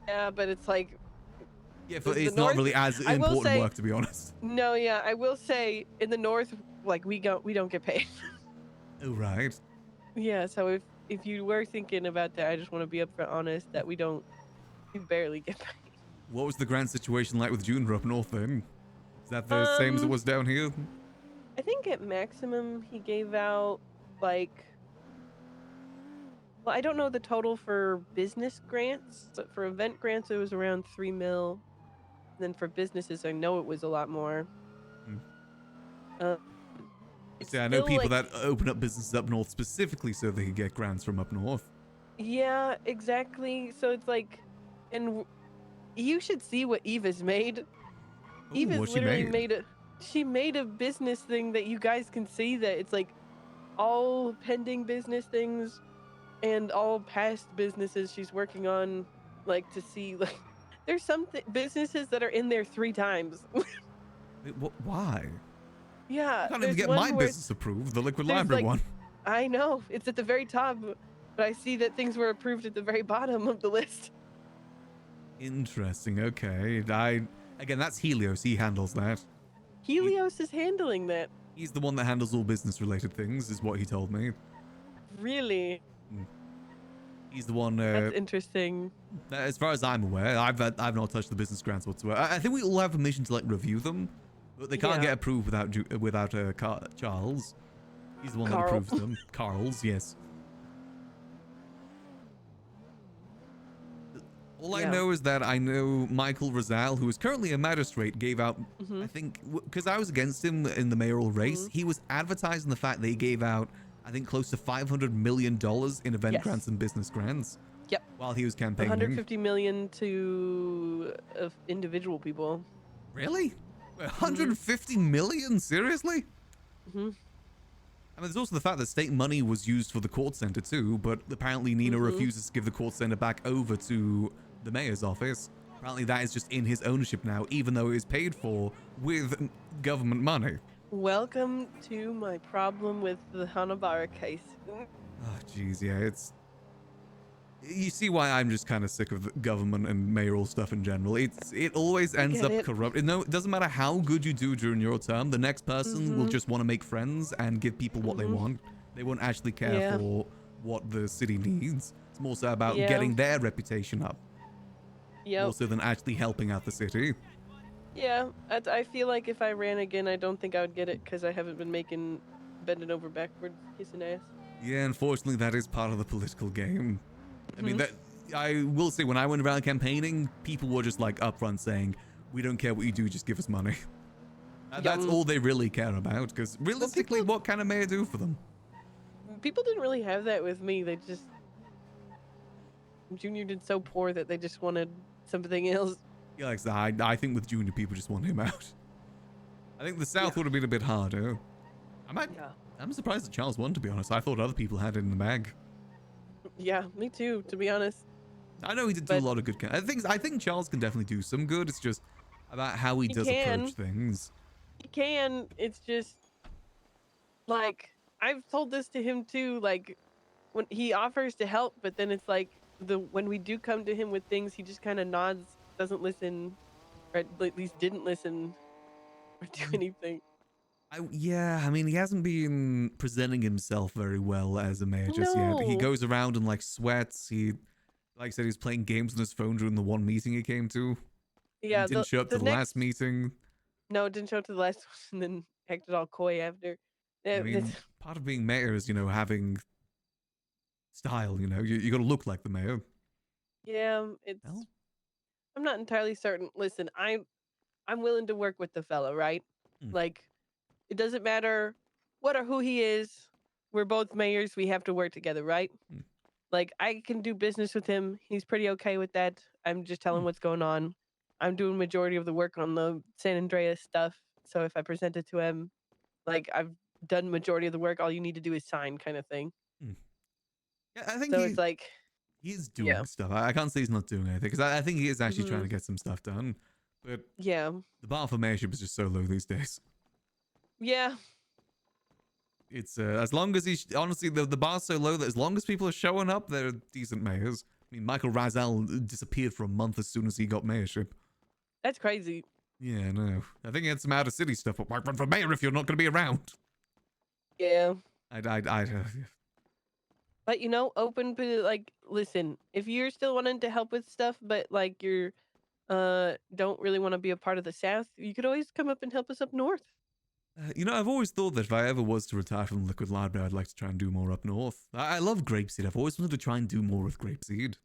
[SPEAKER 3] Yeah, but it's like
[SPEAKER 1] Yeah,
[SPEAKER 3] the
[SPEAKER 1] it's not
[SPEAKER 3] North.
[SPEAKER 1] really as
[SPEAKER 3] I will
[SPEAKER 1] important
[SPEAKER 3] say
[SPEAKER 1] work, to be honest.
[SPEAKER 3] no. Yeah, I will say in the North, like we don't get paid.
[SPEAKER 1] Oh, right.
[SPEAKER 3] Yeah. So if you were thinking about that, I just want to be upfront honest that we barely get paid.
[SPEAKER 1] What was the grant situation like with Junior up north then? Is that the same as it
[SPEAKER 3] Um,
[SPEAKER 1] was down here?
[SPEAKER 3] I think at maximum he gave out like. Well, I don't know the total for business grants, but for event grants it was around 3 mil. And then for businesses, I know it was a lot more.
[SPEAKER 1] Hmm.
[SPEAKER 3] Uh, it's
[SPEAKER 1] See, I know
[SPEAKER 3] still
[SPEAKER 1] people
[SPEAKER 3] like,
[SPEAKER 1] that open up businesses up north specifically so they can get grants from up north.
[SPEAKER 3] yeah, exactly. So it's like, and you should see what Eva's made.
[SPEAKER 1] Ooh,
[SPEAKER 3] Eva's
[SPEAKER 1] what she
[SPEAKER 3] literally
[SPEAKER 1] made?
[SPEAKER 3] she made a business thing that you guys can see that it's like all pending business things and all past businesses she's working on, like to see like there's some businesses that are in there 3 times.
[SPEAKER 1] Wait, why? I
[SPEAKER 3] Yeah,
[SPEAKER 1] can't even
[SPEAKER 3] there's
[SPEAKER 1] get my
[SPEAKER 3] one where
[SPEAKER 1] business approved, the liquid
[SPEAKER 3] there's
[SPEAKER 1] library
[SPEAKER 3] like
[SPEAKER 1] one.
[SPEAKER 3] I know it's at the very top, but I see that things were approved at the very bottom of the list.
[SPEAKER 1] Interesting, okay. Again, that's Helios, he handles that. He,
[SPEAKER 3] Helios is handling that.
[SPEAKER 1] he's the one that handles all business related things, is what he told me.
[SPEAKER 3] Really?
[SPEAKER 1] Hmm. He's the one,
[SPEAKER 3] That's interesting.
[SPEAKER 1] as far as I'm aware, I've not touched the business grants whatsoever. I think we all have permission to like review them, but they can't
[SPEAKER 3] Yeah.
[SPEAKER 1] get approved without Charles. He's the one that
[SPEAKER 3] Carl.
[SPEAKER 1] approves them. Carl's, yes. All I
[SPEAKER 3] Yeah.
[SPEAKER 1] know is that I know Michael Rizal, who is currently a magistrate, gave out,
[SPEAKER 3] Mm-hmm.
[SPEAKER 1] I think, because I was against him in the mayoral race,
[SPEAKER 3] Mm-hmm.
[SPEAKER 1] he was advertising the fact that he gave out, I think, close to $500 million in event
[SPEAKER 3] Yes.
[SPEAKER 1] grants and business grants
[SPEAKER 3] Yep.
[SPEAKER 1] while he was campaigning.
[SPEAKER 3] 150 million to individual people.
[SPEAKER 1] Really? 150 million? Seriously?
[SPEAKER 3] Mm-hmm.
[SPEAKER 1] I mean, there's also the fact that state money was used for the court center too, but apparently Nina
[SPEAKER 3] Mm-hmm.
[SPEAKER 1] refuses to give the court center back over to the mayor's office. Apparently that is just in his ownership now, even though it is paid for with government money.
[SPEAKER 3] Welcome to my problem with the Hanabara case.
[SPEAKER 1] Oh, jeez, yeah, it's... You see why I'm just kind of sick of the government and mayoral stuff in general. It always ends
[SPEAKER 3] get
[SPEAKER 1] up
[SPEAKER 3] it.
[SPEAKER 1] corrupt. No, it doesn't matter how good you do during your term. The next person will
[SPEAKER 3] Mhm.
[SPEAKER 1] just want to make friends and give people what they
[SPEAKER 3] Mhm.
[SPEAKER 1] want. They won't actually care
[SPEAKER 3] Yeah.
[SPEAKER 1] for what the city needs. It's more so about
[SPEAKER 3] Yeah.
[SPEAKER 1] getting their reputation up, more
[SPEAKER 3] Yep.
[SPEAKER 1] so than actually helping out the city.
[SPEAKER 3] Yeah. I feel like if I ran again, I don't think I would get it because I haven't been bending over backwards, kissing ass.
[SPEAKER 1] Yeah, unfortunately, that is part of the political game. I mean,
[SPEAKER 3] Mhm.
[SPEAKER 1] that I will say, when I went around campaigning, people were just like upfront saying, "We don't care what you do, just give us money." That's all they really care about. Because realistically,
[SPEAKER 3] people-
[SPEAKER 1] what can a mayor do for them?
[SPEAKER 3] People didn't really have that with me. They just Junior did so poor that they just wanted something else.
[SPEAKER 1] Yeah, like I said, I think with Junior, people just want him out. I think the South
[SPEAKER 3] Yeah.
[SPEAKER 1] would have been a bit harder.
[SPEAKER 3] Yeah.
[SPEAKER 1] I'm surprised that Charles won, to be honest. I thought other people had it in the bag.
[SPEAKER 3] Yeah, me too, to be honest.
[SPEAKER 1] I know he did do a
[SPEAKER 3] But-
[SPEAKER 1] lot of good. I think Charles can definitely do some good. It's just about how he does approach things.
[SPEAKER 3] He can. It's just like I've told this to him too. Like when he offers to help, but then it's like when we do come to him with things, he just kind of nods, doesn't listen, or at least didn't listen or do anything.
[SPEAKER 1] Yeah, I mean, he hasn't been presenting himself very well as a mayor just yet. He
[SPEAKER 3] No.
[SPEAKER 1] goes around and like sweats. Like I said, he's playing games on his phone during the one meeting he came to.
[SPEAKER 3] Yeah,
[SPEAKER 1] He didn't show up to the last meeting.
[SPEAKER 3] No, didn't show up to the last one, and then acted all coy after.
[SPEAKER 1] I mean, part of being mayor is, having style, you got to look like the mayor.
[SPEAKER 3] Yeah,
[SPEAKER 1] Well,
[SPEAKER 3] I'm not entirely certain. Listen, I'm willing to work with the fellow, right?
[SPEAKER 1] hmm,
[SPEAKER 3] Like, it doesn't matter what or who he is. We're both mayors. We have to work together, right?
[SPEAKER 1] hmm,
[SPEAKER 3] Like, I can do business with him. He's pretty okay with that. I'm just telling
[SPEAKER 1] hmm.
[SPEAKER 3] what's going on. I'm doing majority of the work on the San Andreas stuff. So if I present it to him, like I've done majority of the work, all you need to do is sign, kind of thing.
[SPEAKER 1] Hmm. Yeah, I think
[SPEAKER 3] So it's like,
[SPEAKER 1] he's
[SPEAKER 3] yeah,
[SPEAKER 1] doing stuff. I can't say he's not doing anything because I think he is actually trying
[SPEAKER 3] hmm
[SPEAKER 1] to get some stuff done. But
[SPEAKER 3] yeah,
[SPEAKER 1] the bar for mayorship is just so low these days.
[SPEAKER 3] yeah,
[SPEAKER 1] It's as long as he's honestly the bar's so low that as long as people are showing up, they're decent mayors. I mean, Michael Razal disappeared for a month as soon as he got mayorship.
[SPEAKER 3] that's crazy.
[SPEAKER 1] Yeah, no. I think he had some out of city stuff, but why run for mayor if you're not going to be around?
[SPEAKER 3] Yeah.
[SPEAKER 1] I
[SPEAKER 3] But open to like, listen, if you're still wanting to help with stuff, but like you're don't really want to be a part of the South, you could always come up and help us up north.
[SPEAKER 1] I've always thought that if I ever was to retire from the Liquid Library, I'd like to try and do more up north. I love grapeseed. I've always wanted to try and do more with grapeseed.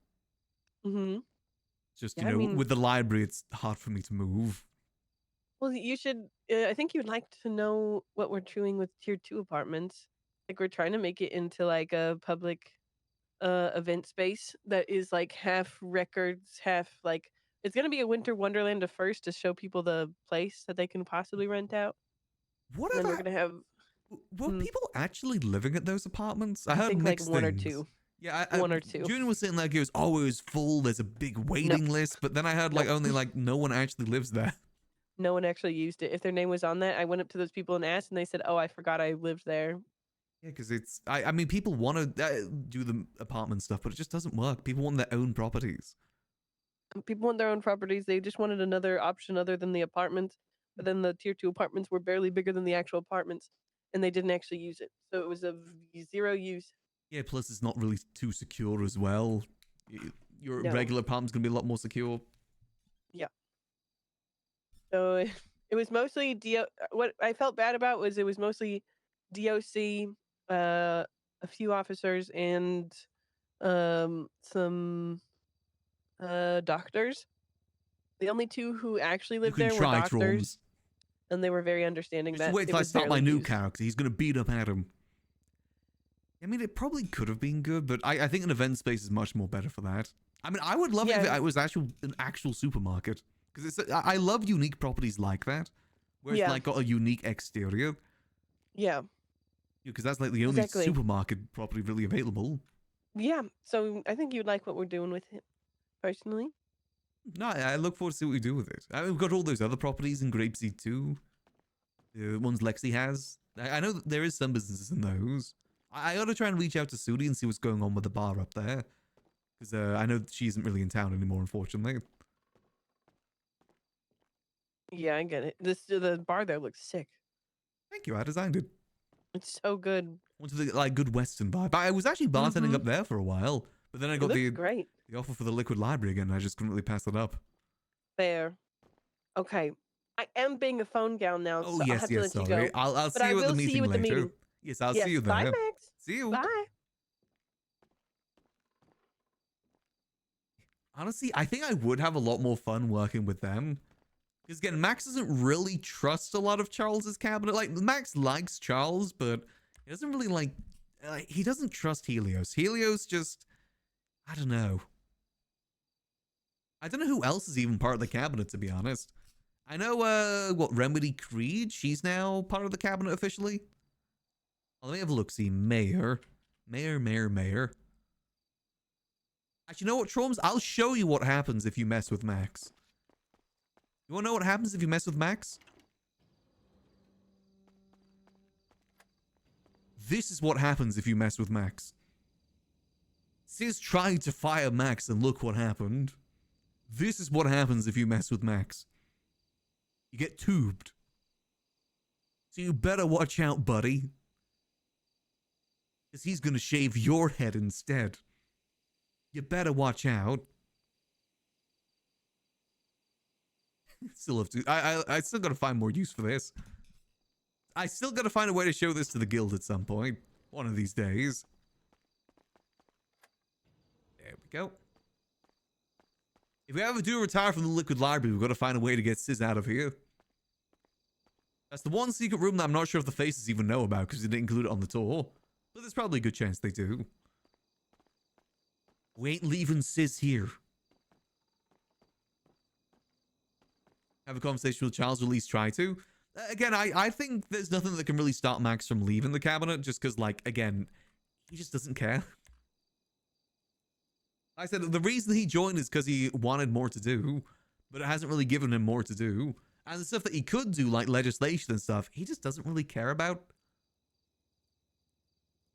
[SPEAKER 3] Mm-hmm.
[SPEAKER 1] Just,
[SPEAKER 3] Yeah, I mean,
[SPEAKER 1] with the library, it's hard for me to move.
[SPEAKER 3] well, you should. I think you'd like to know what we're doing with tier 2 apartments. Like we're trying to make it into like a public event space that is like half records, half like it's gonna be a winter wonderland at first to show people the place that they can possibly rent out. And then we're
[SPEAKER 1] Whatever.
[SPEAKER 3] gonna have
[SPEAKER 1] Were
[SPEAKER 3] mm,
[SPEAKER 1] people actually living at those apartments? I
[SPEAKER 3] I
[SPEAKER 1] heard
[SPEAKER 3] think like
[SPEAKER 1] mixed
[SPEAKER 3] one or
[SPEAKER 1] things.
[SPEAKER 3] two.
[SPEAKER 1] Yeah,
[SPEAKER 3] One or two.
[SPEAKER 1] Junior was saying like it was always full. There's a big
[SPEAKER 3] No,
[SPEAKER 1] waiting list, but then I heard like
[SPEAKER 3] no.
[SPEAKER 1] only like no one actually lives there.
[SPEAKER 3] No one actually used it. If their name was on that, I went up to those people and asked, and they said, "Oh, I forgot I lived there."
[SPEAKER 1] Yeah, because it's I mean people want to do the apartment stuff, but it just doesn't work. People want their own properties.
[SPEAKER 3] People want their own properties. They just wanted another option other than the apartments. But then the tier 2 apartments were barely bigger than the actual apartments, and they didn't actually use it. So it was zero use.
[SPEAKER 1] Yeah, plus it's not really too secure as well. Your
[SPEAKER 3] No.
[SPEAKER 1] regular apartment's gonna be a lot more secure.
[SPEAKER 3] Yeah. So it was mostly what I felt bad about was it was mostly DOC, a few officers, and some doctors. The only two who actually
[SPEAKER 1] You
[SPEAKER 3] lived
[SPEAKER 1] can
[SPEAKER 3] there were
[SPEAKER 1] try
[SPEAKER 3] doctors,
[SPEAKER 1] Troms.
[SPEAKER 3] and they were very understanding
[SPEAKER 1] Just
[SPEAKER 3] that
[SPEAKER 1] wait
[SPEAKER 3] it
[SPEAKER 1] till I
[SPEAKER 3] was
[SPEAKER 1] start my
[SPEAKER 3] barely
[SPEAKER 1] new
[SPEAKER 3] used.
[SPEAKER 1] character. He's gonna beat up Adam. I mean, it probably could have been good, but I think an event space is much more better for that. I mean, I would love it if
[SPEAKER 3] Yeah,
[SPEAKER 1] it was an actual supermarket because I love unique properties like that, where it's
[SPEAKER 3] yeah,
[SPEAKER 1] like got a unique exterior.
[SPEAKER 3] yeah,
[SPEAKER 1] Because that's like the only
[SPEAKER 3] exactly.
[SPEAKER 1] supermarket property really available.
[SPEAKER 3] Yeah, so I think you'd like what we're doing with it, personally.
[SPEAKER 1] No, I look forward to see what we do with it. We've got all those other properties in Grapeseed too. The ones Lexi has. I know that there is some businesses in those. I ought to try and reach out to Sudi and see what's going on with the bar up there. Because I know that she isn't really in town anymore, unfortunately.
[SPEAKER 3] Yeah, I get it. The bar there looks sick.
[SPEAKER 1] Thank you, I designed it.
[SPEAKER 3] It's so good.
[SPEAKER 1] Wanted the like good Western vibe. I was actually bartending
[SPEAKER 3] Mm-hmm.
[SPEAKER 1] up there for a while, but then I
[SPEAKER 3] It
[SPEAKER 1] got
[SPEAKER 3] looks great.
[SPEAKER 1] the offer for the Liquid Library again, and I just couldn't really pass it up.
[SPEAKER 3] Fair. Okay. I am being a phone gal now,
[SPEAKER 1] Oh
[SPEAKER 3] so I'll
[SPEAKER 1] yes,
[SPEAKER 3] have to
[SPEAKER 1] yes,
[SPEAKER 3] let you
[SPEAKER 1] sorry.
[SPEAKER 3] go.
[SPEAKER 1] I'll
[SPEAKER 3] But
[SPEAKER 1] see
[SPEAKER 3] I
[SPEAKER 1] you at the
[SPEAKER 3] will see
[SPEAKER 1] meeting
[SPEAKER 3] you at the
[SPEAKER 1] later.
[SPEAKER 3] meeting.
[SPEAKER 1] Yes, I'll see
[SPEAKER 3] Yes.
[SPEAKER 1] you
[SPEAKER 3] Bye,
[SPEAKER 1] there.
[SPEAKER 3] Max.
[SPEAKER 1] See you.
[SPEAKER 3] Bye.
[SPEAKER 1] Honestly, I think I would have a lot more fun working with them. Because again, Max doesn't really trust a lot of Charles's cabinet. Like, Max likes Charles, but he doesn't really he doesn't trust Helios. Helios just, I don't know. I don't know who else is even part of the cabinet, to be honest. I know, Remedy Creed? She's now part of the cabinet officially. Oh, let me have a look. See, Mayor. Mayor. Actually, you know what, Troms? I'll show you what happens if you mess with Max. You wanna know what happens if you mess with Max? This is what happens if you mess with Max. Sis tried to fire Max and look what happened. This is what happens if you mess with Max. You get tubed. So you better watch out, buddy. Because he's gonna shave your head instead. You better watch out. Still have to. I still gotta find more use for this. I still gotta find a way to show this to the guild at some point. One of these days. There we go. If we ever do retire from the Liquid Library, we've got to find a way to get Sis out of here. That's the one secret room that I'm not sure if the faces even know about because they didn't include it on the tour. But there's probably a good chance they do. We ain't leaving Sis here. Have a conversation with Charles, or at least try to. Again, I think there's nothing that can really stop Max from leaving the cabinet just because, like, again, he just doesn't care. I said the reason he joined is because he wanted more to do, but it hasn't really given him more to do. And the stuff that he could do, like legislation and stuff, he just doesn't really care about.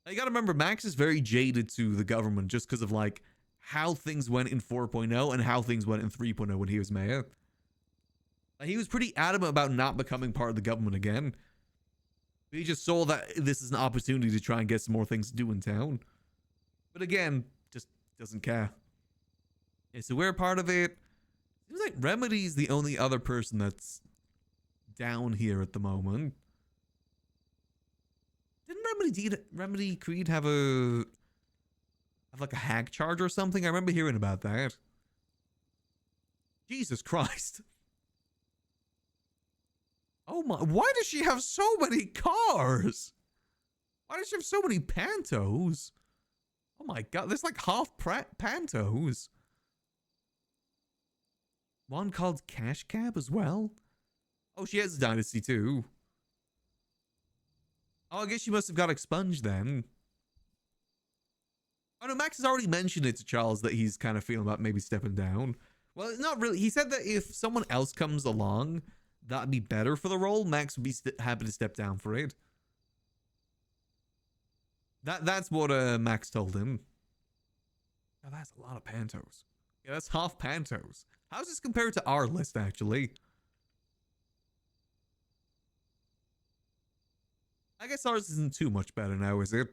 [SPEAKER 1] You gotta remember, Max is very jaded to the government just because of, like, how things went in 4.0 and how things went in 3.0 when he was mayor. He was pretty adamant about not becoming part of the government again. He just saw that this is an opportunity to try and get some more things to do in town. But again, just doesn't care. Okay, so we're part of it. Seems like Remedy's the only other person that's down here at the moment. Didn't Remedy Creed have like a hack charge or something? I remember hearing about that. Jesus Christ. Oh my, why does she have so many cars? Why does she have so many Pantos? Oh my god, there's like half Pantos. One called Cash Cab as well. Oh, she has a Dynasty too. Oh, I guess she must have got expunged then. Oh no, Max has already mentioned it to Charles that he's kind of feeling about maybe stepping down. Well, not really. He said that if someone else comes along, that'd be better for the role. Max would be happy to step down for it. That's what Max told him. Oh, that's a lot of Pantos. Yeah, that's half Pantos. How's this compared to our list, actually? I guess ours isn't too much better now, is it?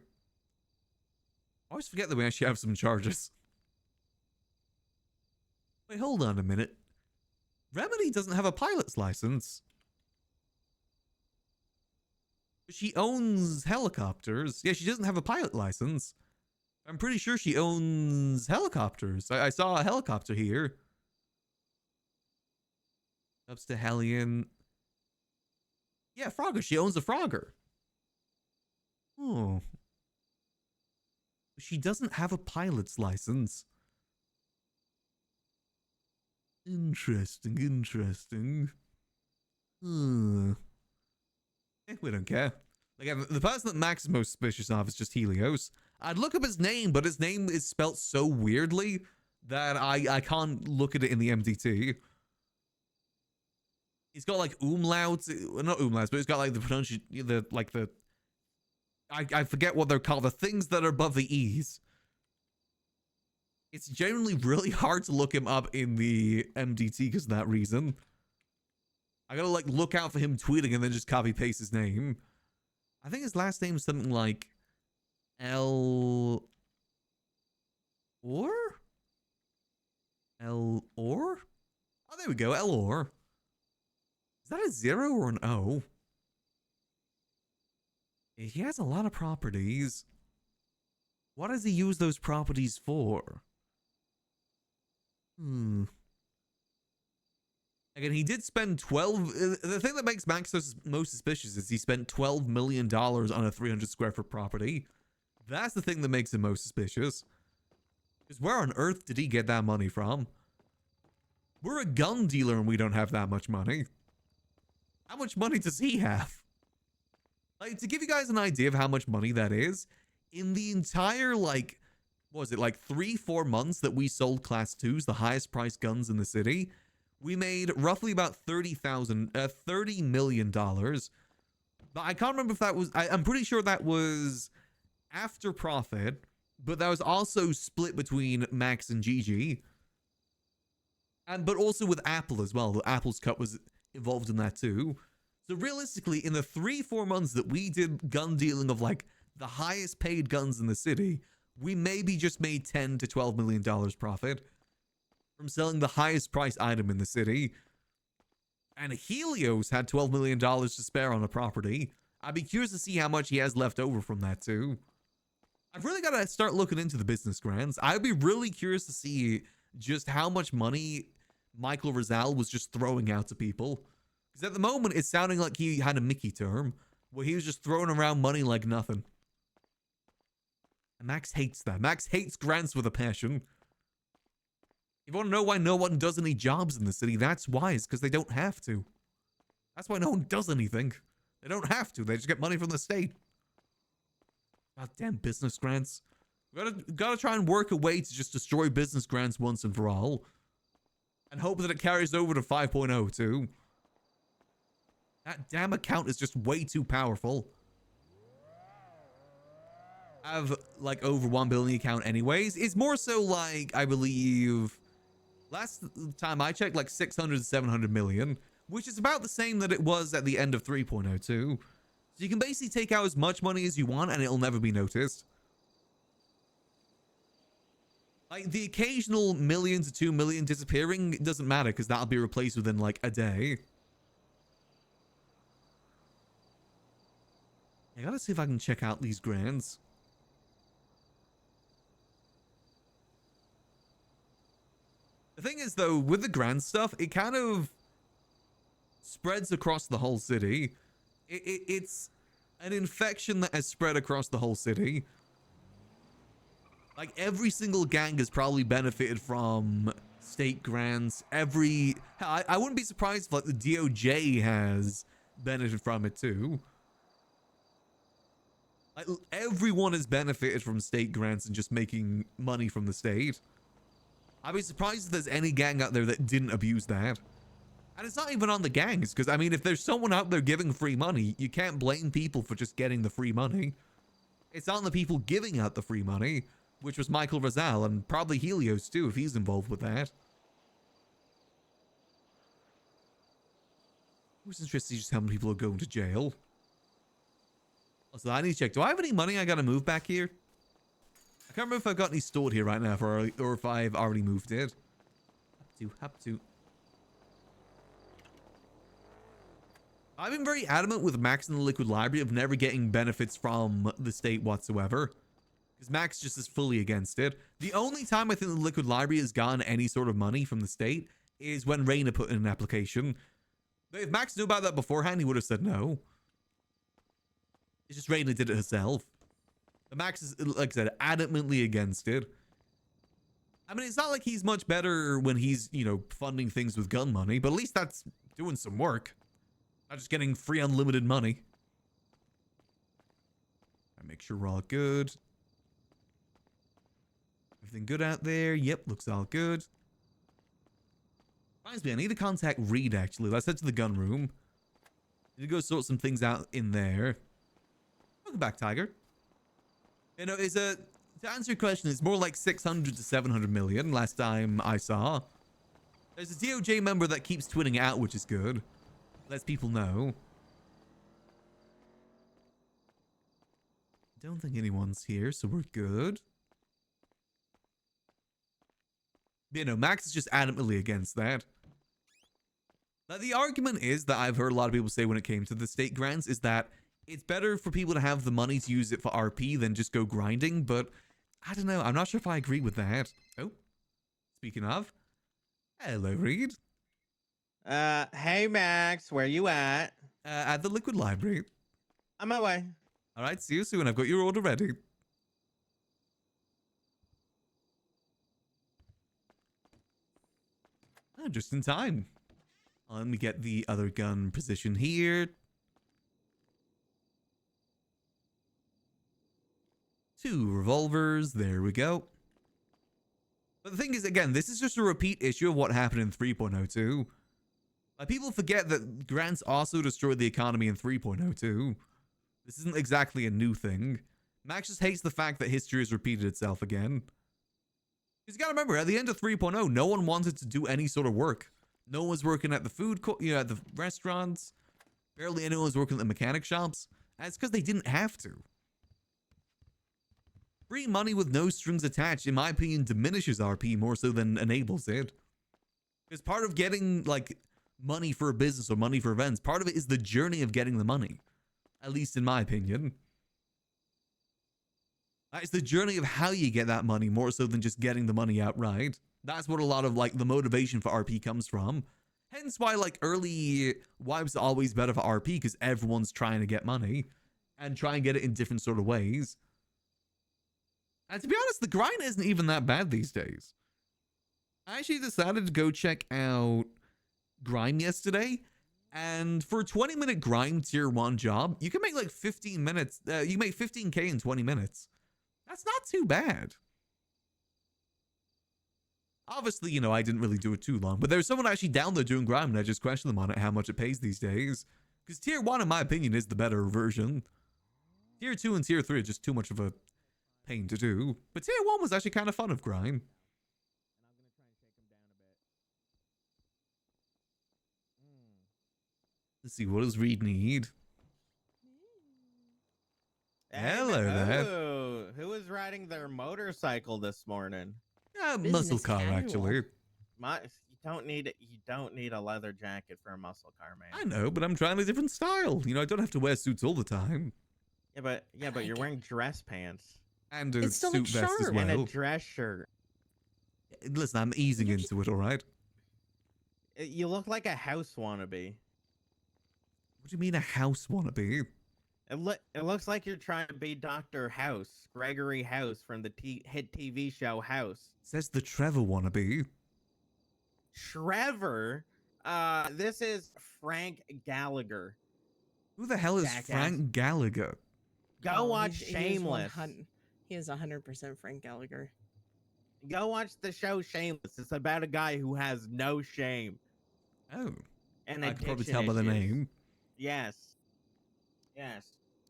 [SPEAKER 1] I always forget that we actually have some charges. Wait, hold on a minute. Remedy doesn't have a pilot's license. She owns helicopters. Yeah, she doesn't have a pilot license. I'm pretty sure she owns helicopters. I saw a helicopter here. Ups to Hellion. Yeah, Frogger. She owns a Frogger. Oh. She doesn't have a pilot's license. Interesting, interesting. We don't care. Like, the person that Max is most suspicious of is just Helios. I'd look up his name, but his name is spelt so weirdly that I can't look at it in the MDT. He's got like umlauts, not umlauts, but he's got like the pronunciation, I forget what they're called, the things that are above the E's. It's generally really hard to look him up in the MDT because of that reason. I gotta like look out for him tweeting and then just copy paste his name. I think his last name is something like L or? L or? Oh, there we go, L or. Is that a 0 or an O? He has a lot of properties. What does he use those properties for? Again, he did spend 12... The thing that makes Max most suspicious is he spent $12 million on a 300 square foot property. That's the thing that makes him most suspicious. Because where on earth did he get that money from? We're a gun dealer and we don't have that much money. How much money does he have? Like, to give you guys an idea of how much money that is, in the entire, like, what was it, like 3-4 months that we sold Class 2s, the highest priced guns in the city, we made roughly about $30 million. But I can't remember if that was, I'm pretty sure that was after profit, but that was also split between Max and Gigi. But also with Apple as well. Apple's cut was involved in that too. So realistically, in the 3-4 months that we did gun dealing of like the highest paid guns in the city, we maybe just made $10 to $12 million profit from selling the highest price item in the city. And Helios had $12 million to spare on a property. I'd be curious to see how much he has left over from that too. I've really got to start looking into the business grants. I'd be really curious to see just how much money Michael Rizal was just throwing out to people. Because at the moment, it's sounding like he had a Mickey term where he was just throwing around money like nothing. And Max hates that. Max hates grants with a passion. If you want to know why no one does any jobs in the city, that's why. It's because they don't have to. That's why no one does anything. They don't have to. They just get money from the state. Goddamn business grants. We gotta try and work a way to just destroy business grants once and for all. And hope that it carries over to 5.0 too. That damn account is just way too powerful. I have like over 1 billion account anyways. It's more so like, I believe, last time I checked, like 600 to 700 million, which is about the same that it was at the end of 3.02. So you can basically take out as much money as you want and it'll never be noticed. Like the occasional million to 2 million disappearing doesn't matter because that'll be replaced within like a day. I gotta see if I can check out these grants. The thing is though, with the grant stuff, it kind of spreads across the whole city. It's an infection that has spread across the whole city. Like every single gang has probably benefited from state grants. I wouldn't be surprised if like the DOJ has benefited from it too. Like everyone has benefited from state grants and just making money from the state. I'd be surprised if there's any gang out there that didn't abuse that. And it's not even on the gangs, because I mean, if there's someone out there giving free money, you can't blame people for just getting the free money. It's on the people giving out the free money, which was Michael Rizal and probably Helios too, if he's involved with that. Who's interested in just how many people are going to jail? Also, I need to check. Do I have any money I gotta move back here? I can't remember if I've got any stored here right now or if I've already moved it. Have to. I've been very adamant with Max in the Liquid Library of never getting benefits from the state whatsoever. Because Max just is fully against it. The only time I think the Liquid Library has gotten any sort of money from the state is when Raina put in an application. But if Max knew about that beforehand, he would have said no. It's just Raina did it herself. But Max is, like I said, adamantly against it. I mean, it's not like he's much better when he's, you know, funding things with gun money, but at least that's doing some work. Not just getting free unlimited money. I make sure we're all good. Everything good out there? Yep, looks all good. Reminds me, I need to contact Reed, actually. Let's head to the gun room. Need to go sort some things out in there. Welcome back, Tiger. You know, to answer your question, it's more like 600 to 700 million last time I saw. There's a DOJ member that keeps twitting out, which is good. Lets people know. Don't think anyone's here, so we're good. You know, Max is just adamantly against that. Now, the argument is that I've heard a lot of people say when it came to the state grants is that it's better for people to have the money to use it for RP than just go grinding, but I don't know. I'm not sure if I agree with that. Oh, speaking of, hello, Reed.
[SPEAKER 4] Hey Max, where you at?
[SPEAKER 1] At the Liquid Library.
[SPEAKER 4] On my way.
[SPEAKER 1] All right, see you soon. I've got your order ready. Oh, just in time. Let me get the other gun position here. 2 revolvers. There we go. But the thing is, again, this is just a repeat issue of what happened in 3.02. Like, people forget that grants also destroyed the economy in 3.02. This isn't exactly a new thing. Max just hates the fact that history has repeated itself again. Because you gotta remember, at the end of 3.0, no one wanted to do any sort of work. No one was working at the food court, you know, at the restaurants. Barely anyone was working at the mechanic shops. And it's because they didn't have to. Free money with no strings attached, in my opinion, diminishes RP more so than enables it. Because part of getting, like, money for a business or money for events, part of it is the journey of getting the money. At least in my opinion. It's the journey of how you get that money more so than just getting the money outright. That's what a lot of like the motivation for RP comes from. Hence why like early wipes are always better for RP because everyone's trying to get money and try and get it in different sort of ways. And to be honest, the grind isn't even that bad these days. I actually decided to go check out Grime yesterday, and for a 20-minute Grime tier 1 job, you can make like 15 minutes. You can make 15k in 20 minutes. That's not too bad. Obviously, you know, I didn't really do it too long, but there's someone actually down there doing Grime, and I just questioned them on it, how much it pays these days. Because tier 1, in my opinion, is the better version. Tier 2 and tier 3 are just too much of a pain to do. But tier 1 was actually kind of fun of Grime. Let's see, what does Reed need? Hello there.
[SPEAKER 4] Who was riding their motorcycle this morning?
[SPEAKER 1] Muscle
[SPEAKER 5] Business
[SPEAKER 1] car,
[SPEAKER 5] casual.
[SPEAKER 1] actually.
[SPEAKER 4] You don't need a leather jacket for a muscle car, man.
[SPEAKER 1] I know, but I'm trying a different style. You know, I don't have to wear suits all the time.
[SPEAKER 4] Yeah, but you're
[SPEAKER 5] like
[SPEAKER 4] wearing dress pants
[SPEAKER 1] And a
[SPEAKER 5] It still
[SPEAKER 1] suit
[SPEAKER 5] looks
[SPEAKER 1] vest as
[SPEAKER 5] sharp.
[SPEAKER 1] well.
[SPEAKER 4] and a dress shirt.
[SPEAKER 1] Listen, I'm easing
[SPEAKER 5] You're
[SPEAKER 1] into it, all right?
[SPEAKER 4] You look like a house wannabe.
[SPEAKER 1] What do you mean a house wannabe?
[SPEAKER 4] It looks like you're trying to be Dr. House, Gregory House from the hit TV show House.
[SPEAKER 1] Says the Trevor wannabe.
[SPEAKER 4] Trevor, this is Frank Gallagher.
[SPEAKER 1] Who the hell is
[SPEAKER 4] Jackass.
[SPEAKER 1] Frank Gallagher?
[SPEAKER 4] Go
[SPEAKER 5] Oh,
[SPEAKER 4] watch
[SPEAKER 5] he is
[SPEAKER 4] Shameless.
[SPEAKER 5] He is 100% Frank Gallagher.
[SPEAKER 4] Go watch the show Shameless. It's about a guy who has no shame.
[SPEAKER 1] Oh,
[SPEAKER 4] And
[SPEAKER 1] I can probably
[SPEAKER 4] addiction
[SPEAKER 1] tell by the
[SPEAKER 4] issues.
[SPEAKER 1] name.
[SPEAKER 4] Yes.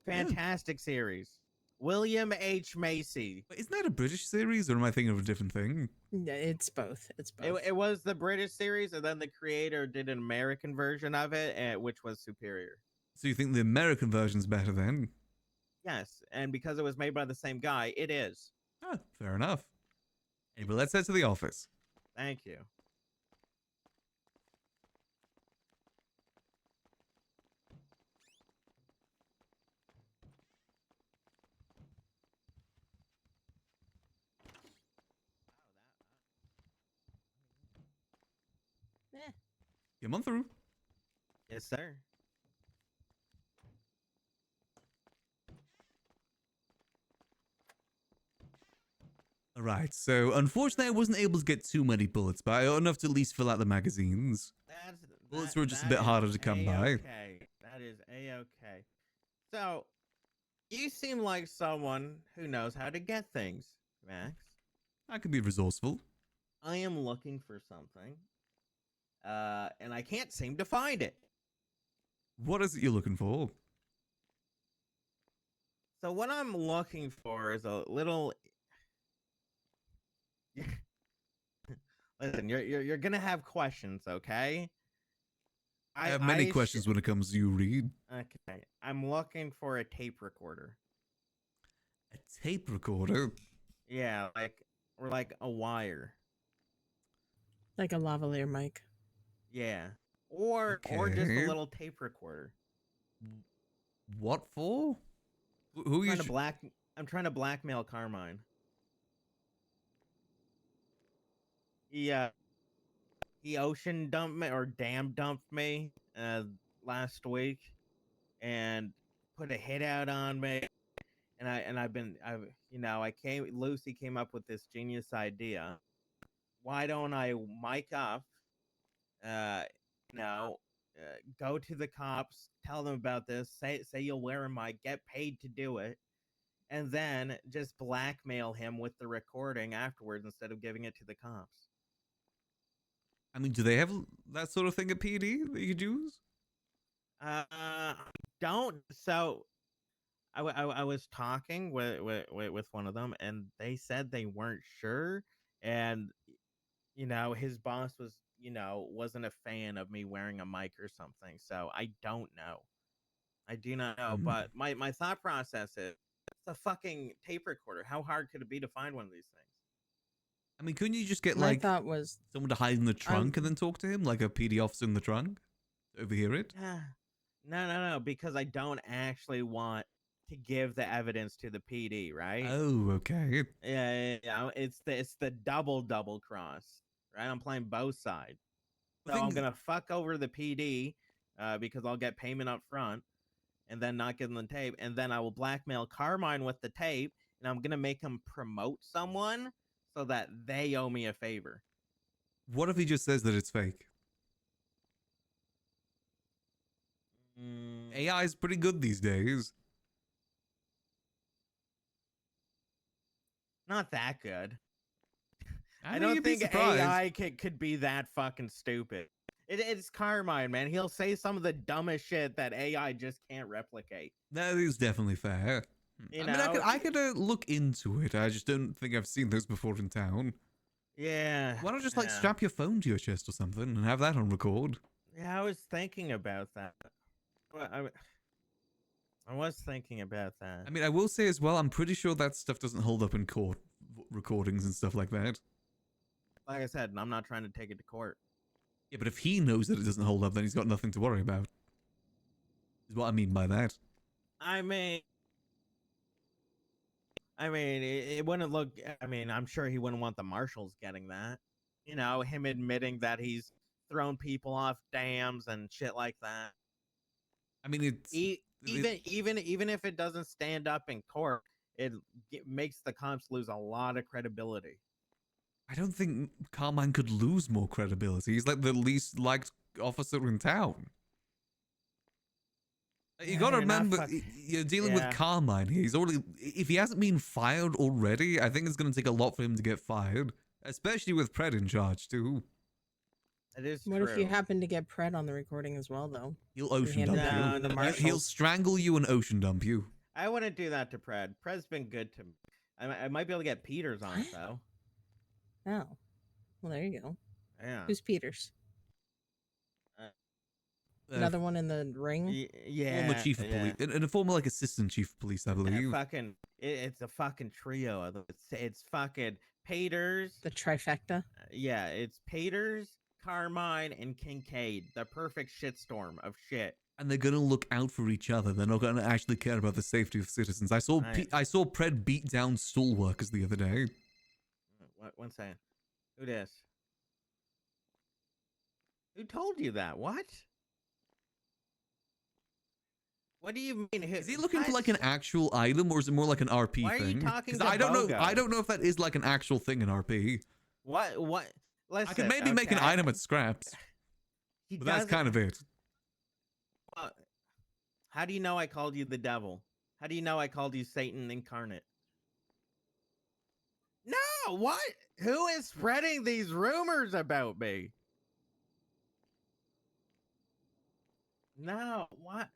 [SPEAKER 4] Fantastic series. William H. Macy.
[SPEAKER 1] But isn't that a British series, or am I thinking of a different thing?
[SPEAKER 5] Yeah, it's both. It's both.
[SPEAKER 4] It was the British series, and then the creator did an American version of it, which was superior.
[SPEAKER 1] So you think the American version's better then?
[SPEAKER 4] Yes, and because it was made by the same guy, it is.
[SPEAKER 1] Ah, fair enough. Anyway, let's head to the office.
[SPEAKER 4] Thank you.
[SPEAKER 1] Come on through.
[SPEAKER 4] Yes, sir.
[SPEAKER 1] All right, so unfortunately I wasn't able to get too many bullets, but I got enough to at least fill out the magazines. Bullets were just a bit harder to come by.
[SPEAKER 4] Okay, that is a-okay. So, you seem like someone who knows how to get things, Max.
[SPEAKER 1] I could be resourceful.
[SPEAKER 4] I am looking for something, and I can't seem to find it.
[SPEAKER 1] What is it you're looking for?
[SPEAKER 4] So what I'm looking for is a little. Listen, you're gonna have questions, okay?
[SPEAKER 1] I have many questions when it comes to you, Reed.
[SPEAKER 4] Okay, I'm looking for a tape recorder.
[SPEAKER 1] A tape recorder?
[SPEAKER 4] Yeah, or like a wire.
[SPEAKER 5] Like a lavalier mic.
[SPEAKER 4] Yeah, or just
[SPEAKER 1] Okay.
[SPEAKER 4] a little tape recorder.
[SPEAKER 1] What for? Who you?
[SPEAKER 4] I'm trying to blackmail Carmine. He ocean dumped me or dam dumped me last week, and put a hit out on me. Lucy came up with this genius idea. Why don't I mic up? Go to the cops, tell them about this, say you'll wear a mic, get paid to do it, and then just blackmail him with the recording afterwards instead of giving it to the cops.
[SPEAKER 1] I mean, do they have that sort of thing at PD that you could use?
[SPEAKER 4] Don't. So, I was talking with one of them, and they said they weren't sure, and his boss was wasn't a fan of me wearing a mic or something. So I don't know. I do not know. But my thought process is, it's a fucking tape recorder. How hard could it be to find one of these things?
[SPEAKER 1] I mean, couldn't you just get
[SPEAKER 5] My
[SPEAKER 1] like
[SPEAKER 5] thought was
[SPEAKER 1] someone to hide in the trunk and then talk to him, like a PD officer in the trunk, to overhear it?
[SPEAKER 4] No, because I don't actually want to give the evidence to the PD, right?
[SPEAKER 1] Oh, okay.
[SPEAKER 4] Yeah. It's the double cross. right? I'm playing both sides.
[SPEAKER 1] The
[SPEAKER 4] So I'm
[SPEAKER 1] thing-
[SPEAKER 4] gonna fuck over the PD because I'll get payment up front and then not give them the tape, and then I will blackmail Carmine with the tape, and I'm gonna make him promote someone so that they owe me a favor.
[SPEAKER 1] What if he just says that it's fake? AI is pretty good these days.
[SPEAKER 4] Not that good. I
[SPEAKER 1] mean,
[SPEAKER 4] don't
[SPEAKER 1] you'd be
[SPEAKER 4] think
[SPEAKER 1] surprised.
[SPEAKER 4] AI could be that fucking stupid. It's Carmine, man. He'll say some of the dumbest shit that AI just can't replicate.
[SPEAKER 1] That is definitely fair.
[SPEAKER 4] You
[SPEAKER 1] I mean,
[SPEAKER 4] know?
[SPEAKER 1] I could look into it. I just don't think I've seen those before in town.
[SPEAKER 4] Yeah.
[SPEAKER 1] Why not just like
[SPEAKER 4] yeah.
[SPEAKER 1] strap your phone to your chest or something and have that on record?
[SPEAKER 4] Yeah, I was thinking about that. I was thinking about that.
[SPEAKER 1] I mean, I will say as well, I'm pretty sure that stuff doesn't hold up in court recordings and stuff like that.
[SPEAKER 4] Like I said, I'm not trying to take it to court.
[SPEAKER 1] Yeah, but if he knows that it doesn't hold up, then he's got nothing to worry about. Is what I mean by that.
[SPEAKER 4] I mean, it wouldn't look. I mean, I'm sure he wouldn't want the marshals getting that. You know, him admitting that he's thrown people off dams and shit like that.
[SPEAKER 1] I mean, it's
[SPEAKER 4] Even if it doesn't stand up in court, it makes the cops lose a lot of credibility.
[SPEAKER 1] I don't think Carmine could lose more credibility. He's like the least liked officer in town. You
[SPEAKER 4] Yeah,
[SPEAKER 1] gotta
[SPEAKER 4] you're not
[SPEAKER 1] remember, you're dealing with
[SPEAKER 4] yeah.
[SPEAKER 1] Carmine here. He's already, if he hasn't been fired already, I think it's gonna take a lot for him to get fired. Especially with Pred in charge, too.
[SPEAKER 4] It is
[SPEAKER 5] What
[SPEAKER 4] true.
[SPEAKER 5] if you happen to get Pred on the recording as well, though?
[SPEAKER 1] He'll ocean dump
[SPEAKER 5] handed
[SPEAKER 4] down
[SPEAKER 1] you.
[SPEAKER 4] the
[SPEAKER 1] He'll
[SPEAKER 4] marshals.
[SPEAKER 1] strangle you and ocean dump you.
[SPEAKER 4] I wouldn't do that to Pred. Pred's been good to me. I might be able to get Peters on it,
[SPEAKER 5] What?
[SPEAKER 4] though.
[SPEAKER 5] Oh. Well, there you go.
[SPEAKER 4] Yeah.
[SPEAKER 5] Who's Peters? Another one in the ring?
[SPEAKER 4] Yeah.
[SPEAKER 1] Former chief of police. And a former, like, assistant chief of police, I believe.
[SPEAKER 4] It's a fucking trio of them. It's fucking Peters.
[SPEAKER 5] The trifecta?
[SPEAKER 4] Yeah, it's Peters, Carmine, and Kincaid. The perfect shitstorm of shit.
[SPEAKER 1] And they're gonna look out for each other. They're not gonna actually care about the safety of citizens. I saw
[SPEAKER 4] Right.
[SPEAKER 1] I saw Pred beat down stall workers the other day.
[SPEAKER 4] One second. Who this? Who told you that? What? What do you mean?
[SPEAKER 1] Is he looking for
[SPEAKER 4] what?
[SPEAKER 1] like an actual item, or is it more like an RP
[SPEAKER 4] Why are you
[SPEAKER 1] thing?
[SPEAKER 4] talking
[SPEAKER 1] 'Cause
[SPEAKER 4] to
[SPEAKER 1] I don't know.
[SPEAKER 4] Bogo?
[SPEAKER 1] I don't know if that is like an actual thing in RP.
[SPEAKER 4] What? Listen,
[SPEAKER 1] I could maybe make an
[SPEAKER 4] okay,
[SPEAKER 1] item at scraps,
[SPEAKER 4] He
[SPEAKER 1] but that's
[SPEAKER 4] doesn't-
[SPEAKER 1] kind of it.
[SPEAKER 4] Well, how do you know I called you the devil? How do you know I called you Satan incarnate? No, what? Who is spreading these rumors about me? No, what?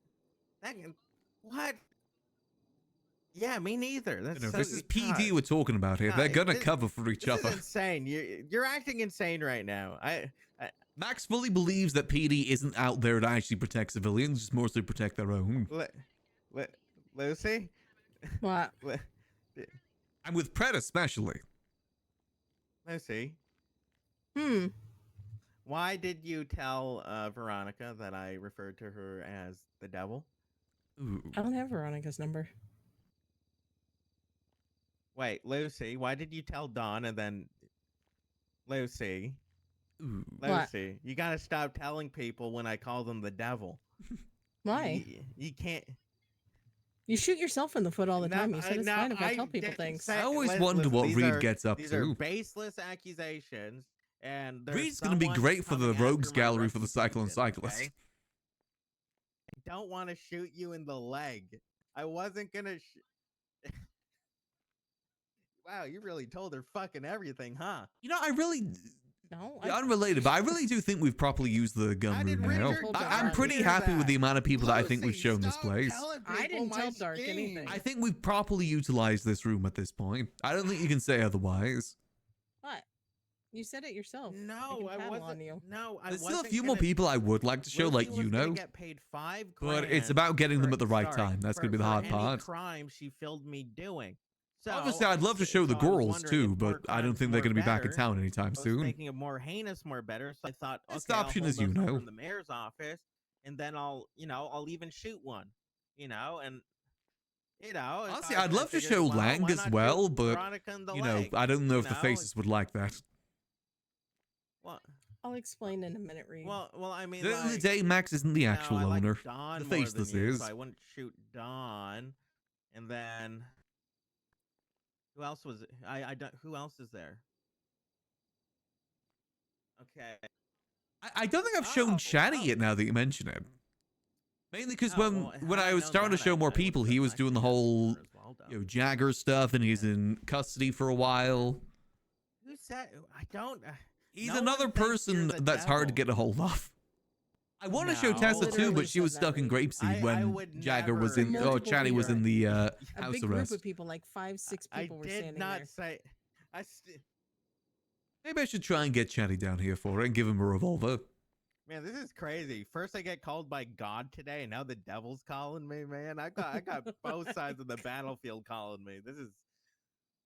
[SPEAKER 4] What? Yeah, me neither.
[SPEAKER 1] You
[SPEAKER 4] That's
[SPEAKER 1] know,
[SPEAKER 4] so,
[SPEAKER 1] this is PD
[SPEAKER 4] God,
[SPEAKER 1] we're talking about here. They're
[SPEAKER 4] God,
[SPEAKER 1] gonna
[SPEAKER 4] this-
[SPEAKER 1] cover for each
[SPEAKER 4] this
[SPEAKER 1] other.
[SPEAKER 4] is insane. You're acting insane right now.
[SPEAKER 1] Max fully believes that PD isn't out there to actually protect civilians, just mostly protect their own.
[SPEAKER 4] Lucy.
[SPEAKER 5] What?
[SPEAKER 1] And with Pred especially.
[SPEAKER 4] Lucy.
[SPEAKER 5] Hmm.
[SPEAKER 4] Why did you tell Veronica that I referred to her as the devil?
[SPEAKER 1] Ooh.
[SPEAKER 5] I don't have Veronica's number.
[SPEAKER 4] Wait, Lucy, why did you tell Dawn and then Lucy?
[SPEAKER 1] Ooh.
[SPEAKER 5] What?
[SPEAKER 4] Lucy, you gotta stop telling people when I call them the devil.
[SPEAKER 5] Why?
[SPEAKER 4] You can't.
[SPEAKER 5] You shoot yourself in the foot all the
[SPEAKER 4] No,
[SPEAKER 5] time. You said it's
[SPEAKER 4] no,
[SPEAKER 5] fine if I
[SPEAKER 4] I
[SPEAKER 5] tell people
[SPEAKER 4] didn't
[SPEAKER 5] things.
[SPEAKER 4] say-
[SPEAKER 1] I always
[SPEAKER 4] listen,
[SPEAKER 1] wonder what
[SPEAKER 4] these
[SPEAKER 1] Reed
[SPEAKER 4] are-
[SPEAKER 1] gets up
[SPEAKER 4] These
[SPEAKER 1] to.
[SPEAKER 4] are baseless accusations, and there's
[SPEAKER 1] Reed's gonna be
[SPEAKER 4] someone
[SPEAKER 1] great for the
[SPEAKER 4] coming after
[SPEAKER 1] Rogues
[SPEAKER 4] my
[SPEAKER 1] Gallery for the Cyclone
[SPEAKER 4] reputation,
[SPEAKER 1] Cyclist.
[SPEAKER 4] okay? I don't want to shoot you in the leg. I wasn't gonna. Wow, you really told her fucking everything, huh?
[SPEAKER 1] You know, I really,
[SPEAKER 5] No,
[SPEAKER 1] unrelated, but I really do think we've properly used the
[SPEAKER 4] I
[SPEAKER 1] gun room
[SPEAKER 4] didn't
[SPEAKER 1] now.
[SPEAKER 5] Richard
[SPEAKER 1] I'm
[SPEAKER 5] Dark
[SPEAKER 1] pretty
[SPEAKER 4] hear
[SPEAKER 1] happy with
[SPEAKER 4] that.
[SPEAKER 1] the amount of people that I think we've
[SPEAKER 4] Lucy,
[SPEAKER 1] shown this
[SPEAKER 4] stop
[SPEAKER 1] place.
[SPEAKER 4] telling
[SPEAKER 5] I
[SPEAKER 4] people
[SPEAKER 5] didn't
[SPEAKER 4] my
[SPEAKER 5] tell Dark
[SPEAKER 4] schemes.
[SPEAKER 5] anything.
[SPEAKER 1] I think we've properly utilized this room at this point. I don't think you can say otherwise.
[SPEAKER 5] What? You said it yourself.
[SPEAKER 4] No,
[SPEAKER 5] can
[SPEAKER 4] I
[SPEAKER 5] tattle
[SPEAKER 4] wasn't.
[SPEAKER 5] on you.
[SPEAKER 4] No, I
[SPEAKER 1] There's
[SPEAKER 4] wasn't.
[SPEAKER 1] still a few more
[SPEAKER 4] gonna-
[SPEAKER 1] people I would like to show,
[SPEAKER 4] Lucy
[SPEAKER 1] like
[SPEAKER 4] was
[SPEAKER 1] you
[SPEAKER 4] gonna
[SPEAKER 1] know.
[SPEAKER 4] get paid $5
[SPEAKER 1] But it's
[SPEAKER 4] grand
[SPEAKER 1] about getting them
[SPEAKER 4] for-
[SPEAKER 1] at the right
[SPEAKER 4] sorry,
[SPEAKER 1] time. That's gonna be the
[SPEAKER 4] for
[SPEAKER 1] hard
[SPEAKER 4] any
[SPEAKER 1] part.
[SPEAKER 4] crime she filmed me doing. So
[SPEAKER 1] Obviously, I'd love to show the
[SPEAKER 4] so I was
[SPEAKER 1] girls
[SPEAKER 4] wondering
[SPEAKER 1] too,
[SPEAKER 4] if more
[SPEAKER 1] but I don't
[SPEAKER 4] crimes
[SPEAKER 1] think they're
[SPEAKER 4] were
[SPEAKER 1] going to be back in
[SPEAKER 4] better.
[SPEAKER 1] town anytime
[SPEAKER 4] I was
[SPEAKER 1] soon.
[SPEAKER 4] thinking of more heinous, more better. So I thought,
[SPEAKER 1] Best
[SPEAKER 4] okay,
[SPEAKER 1] option
[SPEAKER 4] I'll
[SPEAKER 1] is,
[SPEAKER 4] hold
[SPEAKER 1] you
[SPEAKER 4] this over
[SPEAKER 1] know.
[SPEAKER 4] in the mayor's office, and then I'll even shoot one, and
[SPEAKER 1] Honestly, I'd love to show Lang
[SPEAKER 4] why
[SPEAKER 1] as
[SPEAKER 4] not shoot
[SPEAKER 1] well, but
[SPEAKER 4] Veronica in the
[SPEAKER 1] you know,
[SPEAKER 4] leg?
[SPEAKER 1] I don't know if the
[SPEAKER 4] know,
[SPEAKER 1] faces would like that.
[SPEAKER 4] Well,
[SPEAKER 5] I'll explain in a minute, Reed.
[SPEAKER 4] well, I mean,
[SPEAKER 1] At the end of the
[SPEAKER 4] like,
[SPEAKER 1] day, Max isn't the
[SPEAKER 4] you know,
[SPEAKER 1] actual
[SPEAKER 4] I like
[SPEAKER 1] owner.
[SPEAKER 4] Dawn
[SPEAKER 1] The
[SPEAKER 4] more than
[SPEAKER 1] faceless
[SPEAKER 4] you,
[SPEAKER 1] is.
[SPEAKER 4] so I wouldn't shoot Dawn. And then who else was? I don't. Who else is there? Okay.
[SPEAKER 1] I don't think I've shown
[SPEAKER 4] Oh,
[SPEAKER 1] Chatty
[SPEAKER 4] oh.
[SPEAKER 1] yet. Now that you mention it, mainly because
[SPEAKER 4] Oh, well,
[SPEAKER 1] when
[SPEAKER 4] had
[SPEAKER 1] I
[SPEAKER 4] I
[SPEAKER 1] was
[SPEAKER 4] known
[SPEAKER 1] starting to
[SPEAKER 4] that,
[SPEAKER 1] show more
[SPEAKER 4] I would've
[SPEAKER 1] people, he
[SPEAKER 4] been
[SPEAKER 1] was doing the
[SPEAKER 4] actually asking
[SPEAKER 1] whole
[SPEAKER 4] her as well, though.
[SPEAKER 1] Jagger stuff, and he's
[SPEAKER 4] Yeah.
[SPEAKER 1] in custody for a while.
[SPEAKER 4] Who said? I don't.
[SPEAKER 1] He's
[SPEAKER 4] no one
[SPEAKER 1] another
[SPEAKER 4] thinks you're
[SPEAKER 1] person
[SPEAKER 4] the
[SPEAKER 1] that's hard to
[SPEAKER 4] devil.
[SPEAKER 1] get a hold of. I want to show
[SPEAKER 4] No.
[SPEAKER 1] Tessa too,
[SPEAKER 5] Literally
[SPEAKER 1] but she was
[SPEAKER 5] said that,
[SPEAKER 1] stuck in
[SPEAKER 5] Reed.
[SPEAKER 1] Grapeseed
[SPEAKER 4] I
[SPEAKER 1] when
[SPEAKER 4] would
[SPEAKER 1] Jagger was
[SPEAKER 4] never-
[SPEAKER 1] in.
[SPEAKER 5] Multiple
[SPEAKER 1] Oh, Chatty was
[SPEAKER 5] people.
[SPEAKER 1] in the
[SPEAKER 5] A
[SPEAKER 1] house
[SPEAKER 5] big
[SPEAKER 1] arrest.
[SPEAKER 5] group of people, like 5, 6 people, were
[SPEAKER 4] I
[SPEAKER 5] standing
[SPEAKER 4] did not
[SPEAKER 5] there.
[SPEAKER 4] say.
[SPEAKER 1] Maybe I should try and get Chatty down here for it and give him a revolver.
[SPEAKER 4] Man, this is crazy. First, I get called by God today, and now the devil's calling me. Man, I got both sides of the battlefield calling me. This is.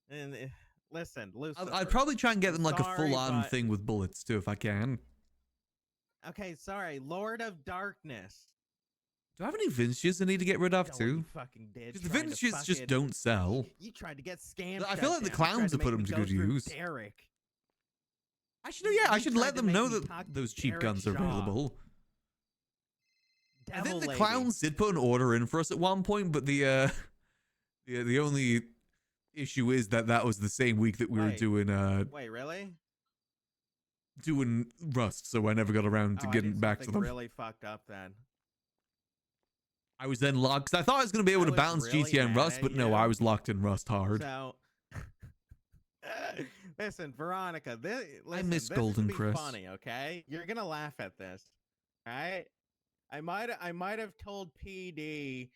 [SPEAKER 4] And listen, Lucifer.
[SPEAKER 1] I'd probably try and get
[SPEAKER 4] I'm
[SPEAKER 1] them like a
[SPEAKER 4] sorry,
[SPEAKER 1] full-on
[SPEAKER 4] but-
[SPEAKER 1] thing with bullets too, if I can.
[SPEAKER 4] Okay, sorry, Lord of Darkness.
[SPEAKER 1] Do I have any vintages I need to get rid of
[SPEAKER 4] Know what you
[SPEAKER 1] too?
[SPEAKER 4] fucking did.
[SPEAKER 1] Because the
[SPEAKER 4] trying to
[SPEAKER 1] vintages just
[SPEAKER 4] fucking-
[SPEAKER 1] don't sell.
[SPEAKER 4] You tried to get scammed.
[SPEAKER 1] I feel like the
[SPEAKER 4] shut down. You
[SPEAKER 1] clowns
[SPEAKER 4] tried
[SPEAKER 1] have put
[SPEAKER 4] make
[SPEAKER 1] them
[SPEAKER 4] me
[SPEAKER 1] to
[SPEAKER 4] go
[SPEAKER 1] good
[SPEAKER 4] through
[SPEAKER 1] use.
[SPEAKER 4] Derek.
[SPEAKER 1] I should, yeah, I
[SPEAKER 4] You
[SPEAKER 1] should
[SPEAKER 4] tried
[SPEAKER 1] let
[SPEAKER 4] to
[SPEAKER 1] them
[SPEAKER 4] make
[SPEAKER 1] know
[SPEAKER 4] me
[SPEAKER 1] that
[SPEAKER 4] talk to
[SPEAKER 1] those cheap
[SPEAKER 4] Derek
[SPEAKER 1] guns are
[SPEAKER 4] Shaw.
[SPEAKER 1] available. I think
[SPEAKER 4] Devil
[SPEAKER 1] the
[SPEAKER 4] lady.
[SPEAKER 1] clowns did put an order in for us at one point, but the only issue is that was the same week that we were
[SPEAKER 4] Wait.
[SPEAKER 1] doing
[SPEAKER 4] Wait, really?
[SPEAKER 1] doing Rust, so I never got around to
[SPEAKER 4] Oh, I
[SPEAKER 1] getting
[SPEAKER 4] did
[SPEAKER 1] back to
[SPEAKER 4] something
[SPEAKER 1] them.
[SPEAKER 4] really fucked up then.
[SPEAKER 1] I was then locked, 'cause I thought I was going to be able
[SPEAKER 4] I
[SPEAKER 1] to
[SPEAKER 4] was
[SPEAKER 1] balance
[SPEAKER 4] really
[SPEAKER 1] GTA and
[SPEAKER 4] mad
[SPEAKER 1] Rust,
[SPEAKER 4] at
[SPEAKER 1] but no,
[SPEAKER 4] you.
[SPEAKER 1] I was locked in Rust hard.
[SPEAKER 4] So, listen, Veronica. Listen,
[SPEAKER 1] miss
[SPEAKER 4] this
[SPEAKER 1] Golden
[SPEAKER 4] is gonna be
[SPEAKER 1] Chris.
[SPEAKER 4] funny, okay? You're gonna laugh at this, all right? I might have told PD.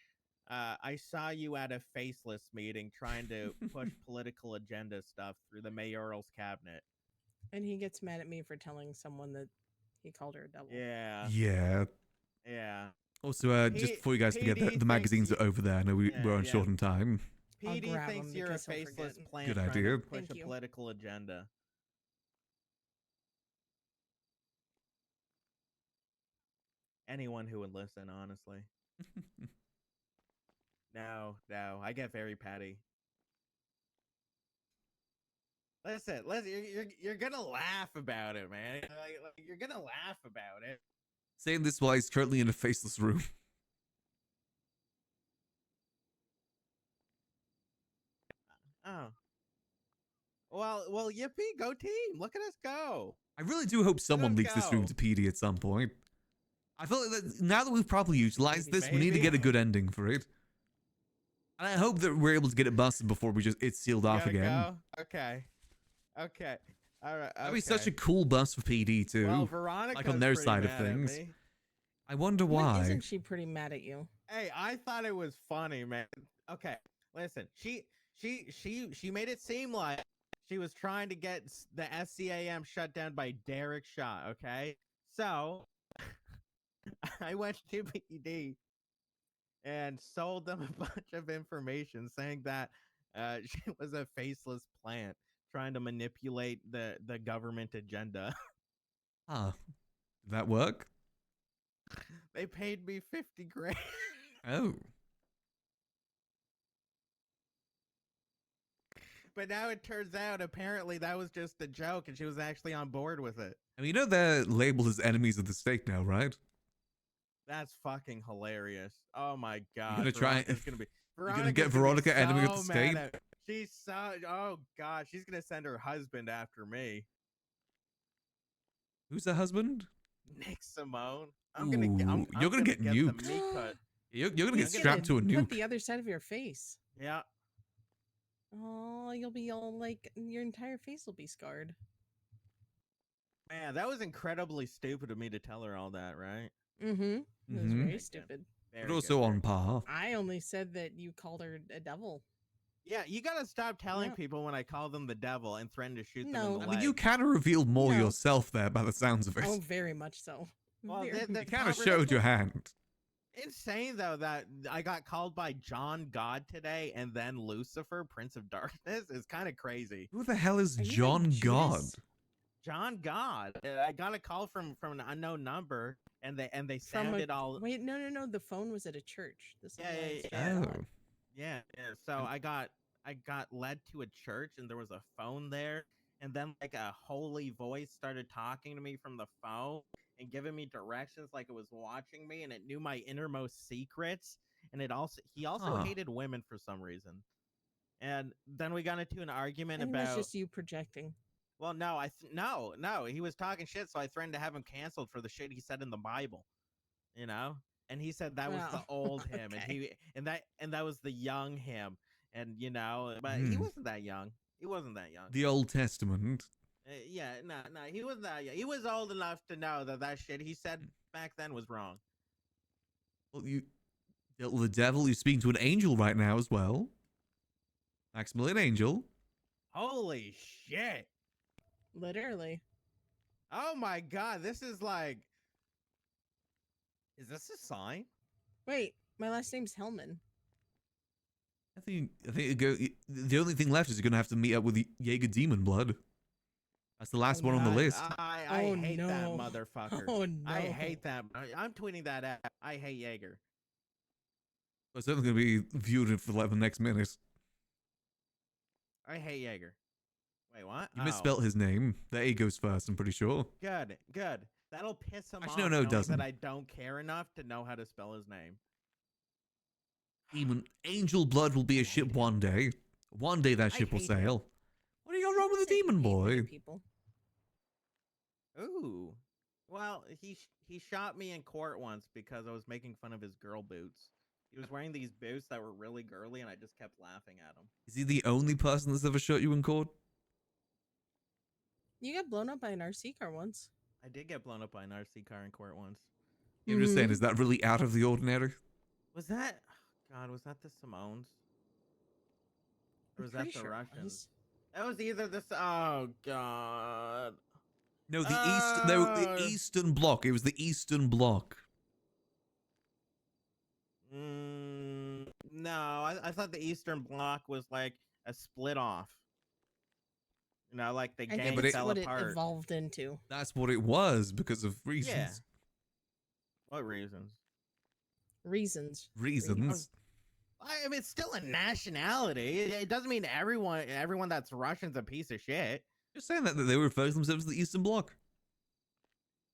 [SPEAKER 4] I saw you at a faceless meeting trying to push political agenda stuff through the mayoral's cabinet.
[SPEAKER 5] And he gets mad at me for telling someone that he called her a devil.
[SPEAKER 4] Yeah,
[SPEAKER 1] Yeah.
[SPEAKER 4] yeah.
[SPEAKER 1] Also, just before you guys forget,
[SPEAKER 4] PD
[SPEAKER 1] the magazines
[SPEAKER 4] thinks
[SPEAKER 1] are over there. I know we're on
[SPEAKER 4] yeah.
[SPEAKER 1] short on time.
[SPEAKER 5] I'll
[SPEAKER 4] PD
[SPEAKER 5] grab
[SPEAKER 4] thinks
[SPEAKER 5] him
[SPEAKER 4] you're a
[SPEAKER 5] because he'll
[SPEAKER 4] faceless
[SPEAKER 5] forget.
[SPEAKER 4] plant
[SPEAKER 1] Good
[SPEAKER 4] trying
[SPEAKER 1] idea.
[SPEAKER 4] to push
[SPEAKER 5] Thank
[SPEAKER 4] a
[SPEAKER 5] you.
[SPEAKER 4] political agenda. Anyone who would listen, honestly. No, I get very petty. Listen, you're gonna laugh about it, man. Like, you're gonna laugh about it.
[SPEAKER 1] Saying this while he's currently in a faceless room.
[SPEAKER 4] Oh. Well, yippee, go team! Look at us go.
[SPEAKER 1] I really do hope someone
[SPEAKER 4] us
[SPEAKER 1] leaks this room
[SPEAKER 4] go.
[SPEAKER 1] to PD at some point. I feel like that now that we've properly utilized this, we need to
[SPEAKER 4] Maybe.
[SPEAKER 1] get a good ending for it. And I hope that we're able to get it busted before it's sealed off
[SPEAKER 4] Gotta
[SPEAKER 1] again.
[SPEAKER 4] go? Okay. All right.
[SPEAKER 1] That'd be such a cool bust for PD too.
[SPEAKER 4] Well, Veronica's
[SPEAKER 1] on their
[SPEAKER 4] pretty
[SPEAKER 1] side of
[SPEAKER 4] mad at
[SPEAKER 1] things.
[SPEAKER 4] me.
[SPEAKER 1] I wonder
[SPEAKER 5] Why
[SPEAKER 1] why.
[SPEAKER 5] isn't she pretty mad at you?
[SPEAKER 4] Hey, I thought it was funny, man. Okay, listen. She made it seem like she was trying to get the SCAM shut down by Derek Shaw. Okay, so I went to PD and sold them a bunch of information saying that she was a faceless plant trying to manipulate the government agenda.
[SPEAKER 1] Huh. Did that work?
[SPEAKER 4] They paid me 50 grand.
[SPEAKER 1] Oh.
[SPEAKER 4] But now it turns out apparently that was just a joke and she was actually on board with it.
[SPEAKER 1] I mean, you know they're labeled as enemies of the state now, right?
[SPEAKER 4] That's fucking hilarious. Oh my god.
[SPEAKER 1] gonna try-
[SPEAKER 4] Veronica's gonna be
[SPEAKER 1] You're gonna
[SPEAKER 4] Veronica's
[SPEAKER 1] get
[SPEAKER 4] gonna be
[SPEAKER 1] Veronica enemy of the
[SPEAKER 4] so mad
[SPEAKER 1] state?
[SPEAKER 4] at- She's so oh god, she's gonna send her husband after me.
[SPEAKER 1] Who's the husband?
[SPEAKER 4] Nick Simone.
[SPEAKER 1] Ooh, you're gonna get
[SPEAKER 4] the
[SPEAKER 1] nuked.
[SPEAKER 4] meat cut.
[SPEAKER 1] You're gonna
[SPEAKER 5] You
[SPEAKER 1] get
[SPEAKER 5] get
[SPEAKER 1] strapped to a
[SPEAKER 5] Put
[SPEAKER 1] nuke.
[SPEAKER 5] the other side of your face.
[SPEAKER 4] Yeah.
[SPEAKER 5] Oh, you'll be all like your entire face will be scarred.
[SPEAKER 4] Man, that was incredibly stupid of me to tell her all that, right?
[SPEAKER 5] Mm-hmm. It was
[SPEAKER 1] Mhm.
[SPEAKER 5] very stupid.
[SPEAKER 4] Very
[SPEAKER 1] But also
[SPEAKER 4] good,
[SPEAKER 1] on
[SPEAKER 4] very-
[SPEAKER 1] par.
[SPEAKER 5] I only said that you called her a devil.
[SPEAKER 4] Yeah, you gotta stop telling
[SPEAKER 5] Yeah.
[SPEAKER 4] people when I call them the devil and threaten to shoot them
[SPEAKER 5] No.
[SPEAKER 4] in the
[SPEAKER 1] I
[SPEAKER 4] leg.
[SPEAKER 1] mean, you kind of revealed more
[SPEAKER 5] No.
[SPEAKER 1] yourself there by the sounds of it.
[SPEAKER 5] Oh, very much so.
[SPEAKER 4] Well,
[SPEAKER 5] Very-
[SPEAKER 4] the
[SPEAKER 1] You kind of
[SPEAKER 4] cover-
[SPEAKER 1] showed
[SPEAKER 4] that's
[SPEAKER 1] your
[SPEAKER 4] what-
[SPEAKER 1] hand.
[SPEAKER 4] Insane though that I got called by John God today and then Lucifer, Prince of Darkness, is kind of crazy.
[SPEAKER 1] Who the hell is
[SPEAKER 5] Are you like
[SPEAKER 1] John God?
[SPEAKER 5] Judas?
[SPEAKER 4] John God. I got a call from an unknown number and they
[SPEAKER 5] From
[SPEAKER 4] sounded
[SPEAKER 5] a,
[SPEAKER 4] all
[SPEAKER 5] wait, no. The phone was at a church. This is
[SPEAKER 4] Yeah,
[SPEAKER 5] why
[SPEAKER 4] yeah,
[SPEAKER 5] it's
[SPEAKER 4] yeah.
[SPEAKER 5] very
[SPEAKER 1] Oh.
[SPEAKER 5] odd.
[SPEAKER 4] yeah. So I got led to a church and there was a phone there and then like a holy voice started talking to me from the phone and giving me directions like it was watching me, and it knew my innermost secrets. And he also
[SPEAKER 1] Huh.
[SPEAKER 4] hated women for some reason. And then we got into an argument
[SPEAKER 5] I think that's
[SPEAKER 4] about.
[SPEAKER 5] just you projecting.
[SPEAKER 4] Well, no, no, he was talking shit, so I threatened to have him canceled for the shit he said in the Bible. You know, and he said that was the
[SPEAKER 5] Wow.
[SPEAKER 4] old him,
[SPEAKER 5] Okay.
[SPEAKER 4] and that was the young him, and but he
[SPEAKER 1] Hmm.
[SPEAKER 4] wasn't that young. He wasn't that young.
[SPEAKER 1] The Old Testament.
[SPEAKER 4] Yeah, no, he wasn't that young. He was old enough to know that shit he said back then was wrong.
[SPEAKER 1] Well, the devil, you're speaking to an angel right now as well. Maximillian Angel.
[SPEAKER 4] Holy shit!
[SPEAKER 5] Literally.
[SPEAKER 4] Oh my god, this is like. Is this a sign?
[SPEAKER 5] Wait, my last name's Hellman.
[SPEAKER 1] I think the only thing left is you're gonna have to meet up with Jaeger Demon Blood. That's the last one on the list.
[SPEAKER 4] I
[SPEAKER 5] Oh,
[SPEAKER 4] hate that
[SPEAKER 5] no.
[SPEAKER 4] motherfucker.
[SPEAKER 5] Oh no.
[SPEAKER 4] I hate that. I'm tweeting that out. I hate Jaeger.
[SPEAKER 1] It's only gonna be viewed for like the next minute.
[SPEAKER 4] I hate Jaeger. Wait, what?
[SPEAKER 1] You misspelt his name. The A goes first, I'm pretty sure.
[SPEAKER 4] Good, good. That'll piss him
[SPEAKER 1] Actually,
[SPEAKER 4] off.
[SPEAKER 1] no, it
[SPEAKER 4] knowing
[SPEAKER 1] doesn't.
[SPEAKER 4] That I don't care enough to know how to spell his name.
[SPEAKER 1] Demon Angel Blood will be a ship one day. One day that
[SPEAKER 4] I
[SPEAKER 1] ship will
[SPEAKER 4] hate him.
[SPEAKER 1] sail. What are you wrong with the
[SPEAKER 5] Say you
[SPEAKER 1] demon
[SPEAKER 5] hate
[SPEAKER 1] boy?
[SPEAKER 5] other people.
[SPEAKER 4] Ooh. Well, he shot me in court once because I was making fun of his girl boots. He was wearing these boots that were really girly, and I just kept laughing at him.
[SPEAKER 1] Is he the only person that's ever shot you in court?
[SPEAKER 5] You got blown up by an RC car once.
[SPEAKER 4] I did get blown up by an RC car in court once.
[SPEAKER 1] I'm just saying,
[SPEAKER 5] Mhm.
[SPEAKER 1] is that really out of the ordinary?
[SPEAKER 4] Was that? God, was that the Simones? Or was that
[SPEAKER 5] Pretty
[SPEAKER 4] the
[SPEAKER 5] sure it
[SPEAKER 4] Russians?
[SPEAKER 5] was.
[SPEAKER 4] That was either this. Oh God.
[SPEAKER 1] No, the Eastern Bloc. It was the Eastern Bloc.
[SPEAKER 4] No, I thought the Eastern Bloc was like a split off. You know, like the
[SPEAKER 5] I
[SPEAKER 4] gang
[SPEAKER 5] think it's
[SPEAKER 4] fell
[SPEAKER 5] what
[SPEAKER 4] apart.
[SPEAKER 5] it evolved into.
[SPEAKER 1] That's what it was because of reasons.
[SPEAKER 4] Yeah. What reasons?
[SPEAKER 5] Reasons.
[SPEAKER 1] Reasons.
[SPEAKER 4] I mean, it's still a nationality. It doesn't mean everyone that's Russian's a piece of shit.
[SPEAKER 1] Just saying that they refer to themselves as the Eastern Bloc.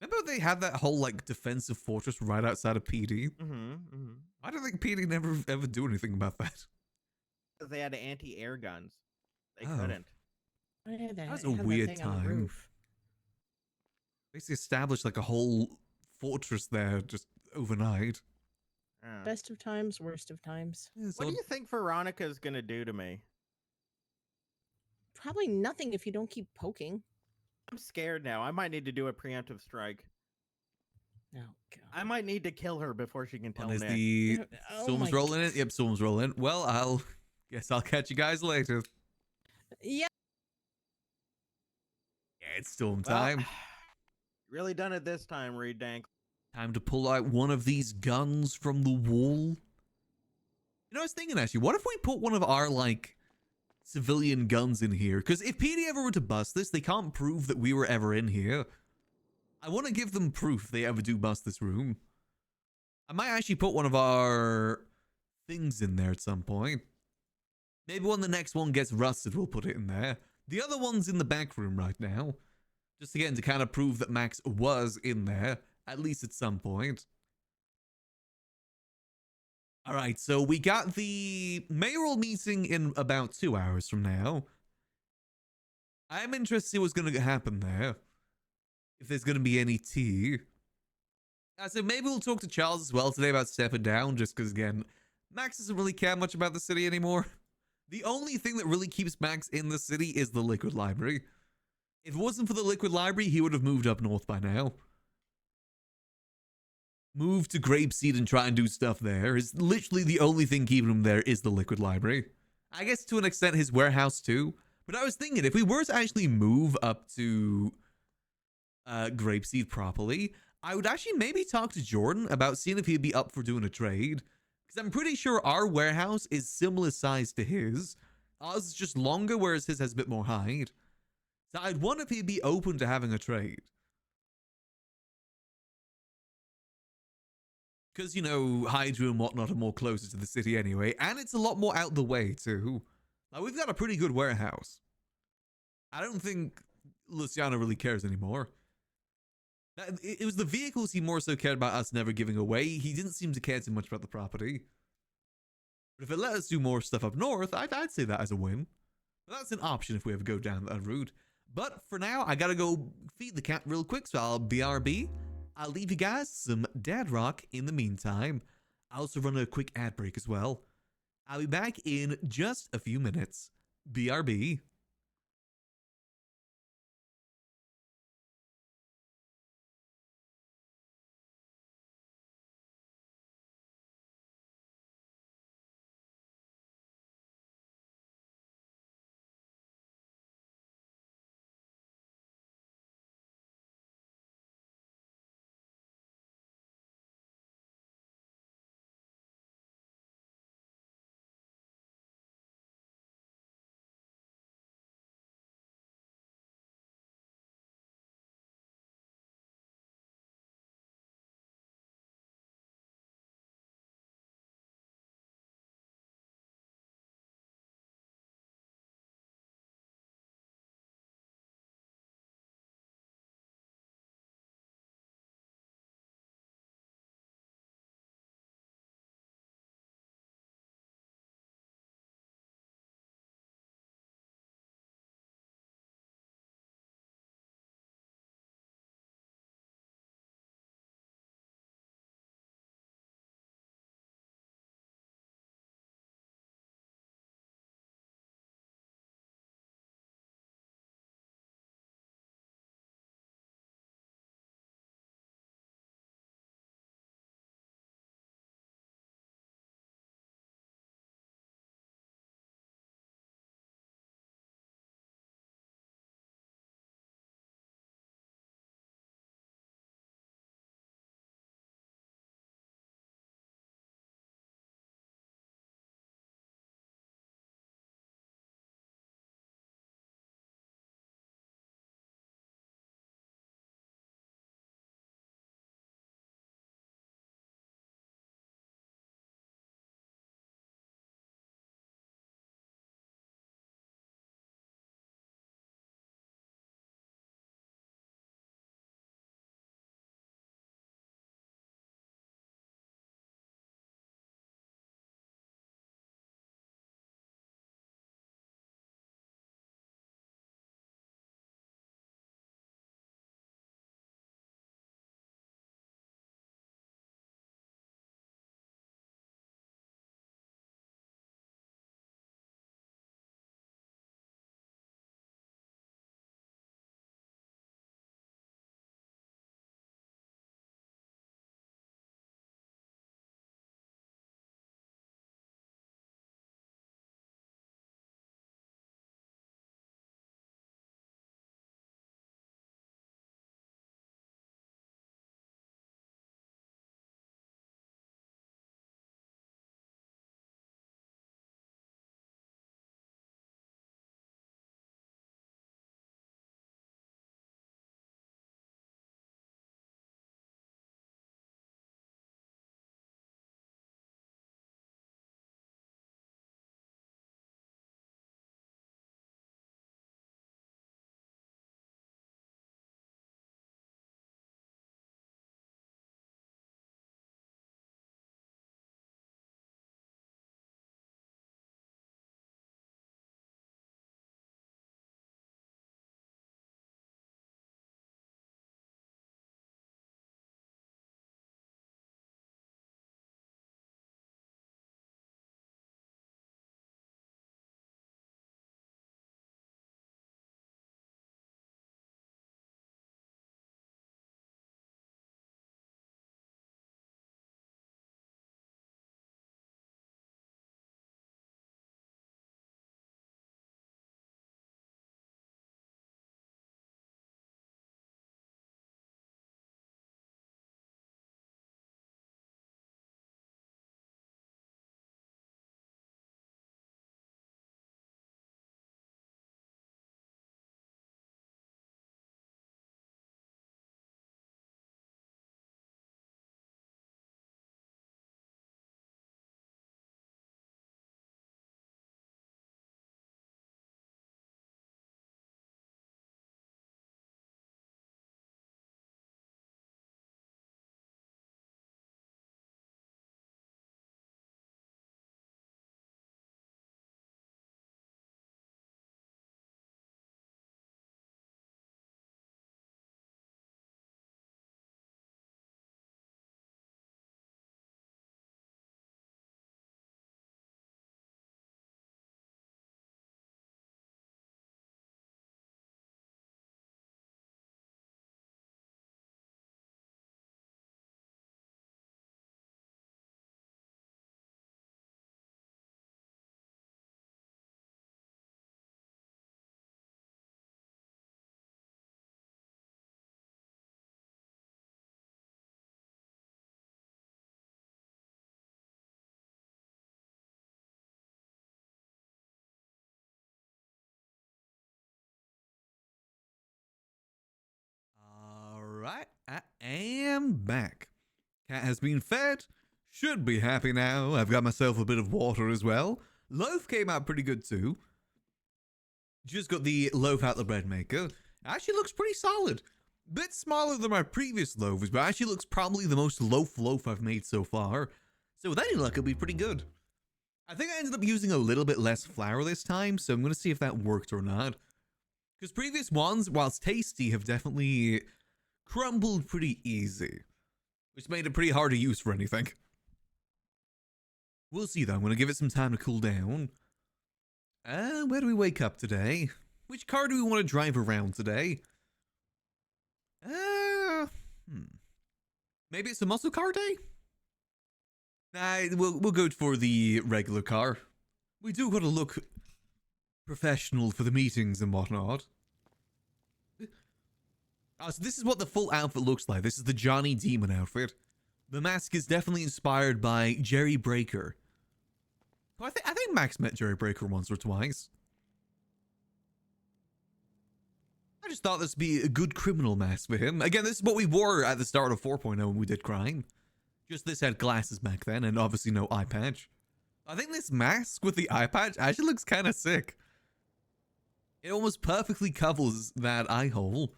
[SPEAKER 1] Remember they had that whole like defensive fortress right outside of PD?
[SPEAKER 4] Mm-hmm.
[SPEAKER 1] I don't think PD never ever do anything about that.
[SPEAKER 4] Because they had anti-air guns. They
[SPEAKER 1] Oh.
[SPEAKER 4] couldn't.
[SPEAKER 5] Oh, yeah,
[SPEAKER 1] That was
[SPEAKER 5] they
[SPEAKER 1] a
[SPEAKER 5] had
[SPEAKER 1] weird
[SPEAKER 5] thing on the
[SPEAKER 1] time.
[SPEAKER 5] roof.
[SPEAKER 1] Basically established like a whole fortress there just overnight.
[SPEAKER 4] Yeah.
[SPEAKER 5] Best of times, worst of times.
[SPEAKER 1] Yeah, it's
[SPEAKER 4] What do
[SPEAKER 1] odd.
[SPEAKER 4] you think Veronica's gonna do to me?
[SPEAKER 5] Probably nothing if you don't keep poking.
[SPEAKER 4] I'm scared now. I might need to do a preemptive strike.
[SPEAKER 5] Oh god.
[SPEAKER 4] I might need to kill her before she can tell
[SPEAKER 1] One is
[SPEAKER 4] Nick.
[SPEAKER 1] the
[SPEAKER 5] Oh
[SPEAKER 1] storm's
[SPEAKER 5] my
[SPEAKER 1] rolling in. Yep, storm's rolling. Well, I'll catch you guys later.
[SPEAKER 5] Yeah.
[SPEAKER 1] Yeah, it's storm
[SPEAKER 4] Well,
[SPEAKER 1] time.
[SPEAKER 4] really done it this time, Reed Dank.
[SPEAKER 1] Time to pull out one of these guns from the wall. You know, I was thinking actually, what if we put one of our like civilian guns in here? Because if PD ever were to bust this, they can't prove that we were ever in here. I want to give them proof they ever do bust this room. I might actually put one of our things in there at some point. Maybe when the next one gets rusted, we'll put it in there. The other one's in the back room right now. Just again to kind of prove that Max was in there, at least at some point. Alright, so we got the mayoral meeting in about 2 hours from now. I'm interested to see what's going to happen there. If there's going to be any tea. So maybe we'll talk to Charles as well today about stepping down, just because, again, Max doesn't really care much about the city anymore. The only thing that really keeps Max in the city is the Liquid Library. If it wasn't for the Liquid Library, he would have moved up north by now. Move to Grapeseed and try and do stuff there. Is literally the only thing keeping him there is the Liquid Library. I guess to an extent his warehouse too. But I was thinking, if we were to actually move up to Grapeseed properly, I would actually maybe talk to Jordan about seeing if he'd be up for doing a trade. Because I'm pretty sure our warehouse is similar size to his. Ours is just longer, whereas his has a bit more height. So I'd wonder if he'd be open to having a trade. Because, you know, Hydra and whatnot are more closer to the city anyway. And it's a lot more out the way, too. Like, we've got a pretty good warehouse. I don't think Luciano really cares anymore. It was the vehicles he more so cared about us never giving away. He didn't seem to care too much about the property. But if it let us do more stuff up north, I'd say that as a win. But that's an option if we ever go down that route. But for now, I gotta go feed the cat real quick, so I'll BRB. I'll leave you guys some dad rock in the meantime. I'll also run a quick ad break as well. I'll be back in just a few minutes. BRB. am back. Cat has been fed. Should be happy now. I've got myself a bit of water as well. Loaf came out pretty good too. Just got the loaf out the bread maker. Actually looks pretty solid. Bit smaller than my previous loaves, but actually looks probably the most loaf I've made so far. So with any luck, it'll be pretty good. I think I ended up using a little bit less flour this time, so I'm going to see if that worked or not. Because previous ones, whilst tasty, have definitely crumbled pretty easy, which made it pretty hard to use for anything. We'll see though. I'm going to give it some time to cool down. Where do we wake up today? Which car do we want to drive around today? Maybe it's a muscle car day? Nah, we'll go for the regular car. We do got to look professional for the meetings and whatnot. So this is what the full outfit looks like. This is the Johnny Demon outfit. The mask is definitely inspired by Jerry Breaker. I think Max met Jerry Breaker once or twice. I just thought this would be a good criminal mask for him. Again, this is what we wore at the start of 4.0 when we did crime. Just this had glasses back then and obviously no eye patch. I think this mask with the eye patch actually looks kind of sick. It almost perfectly covers that eye hole.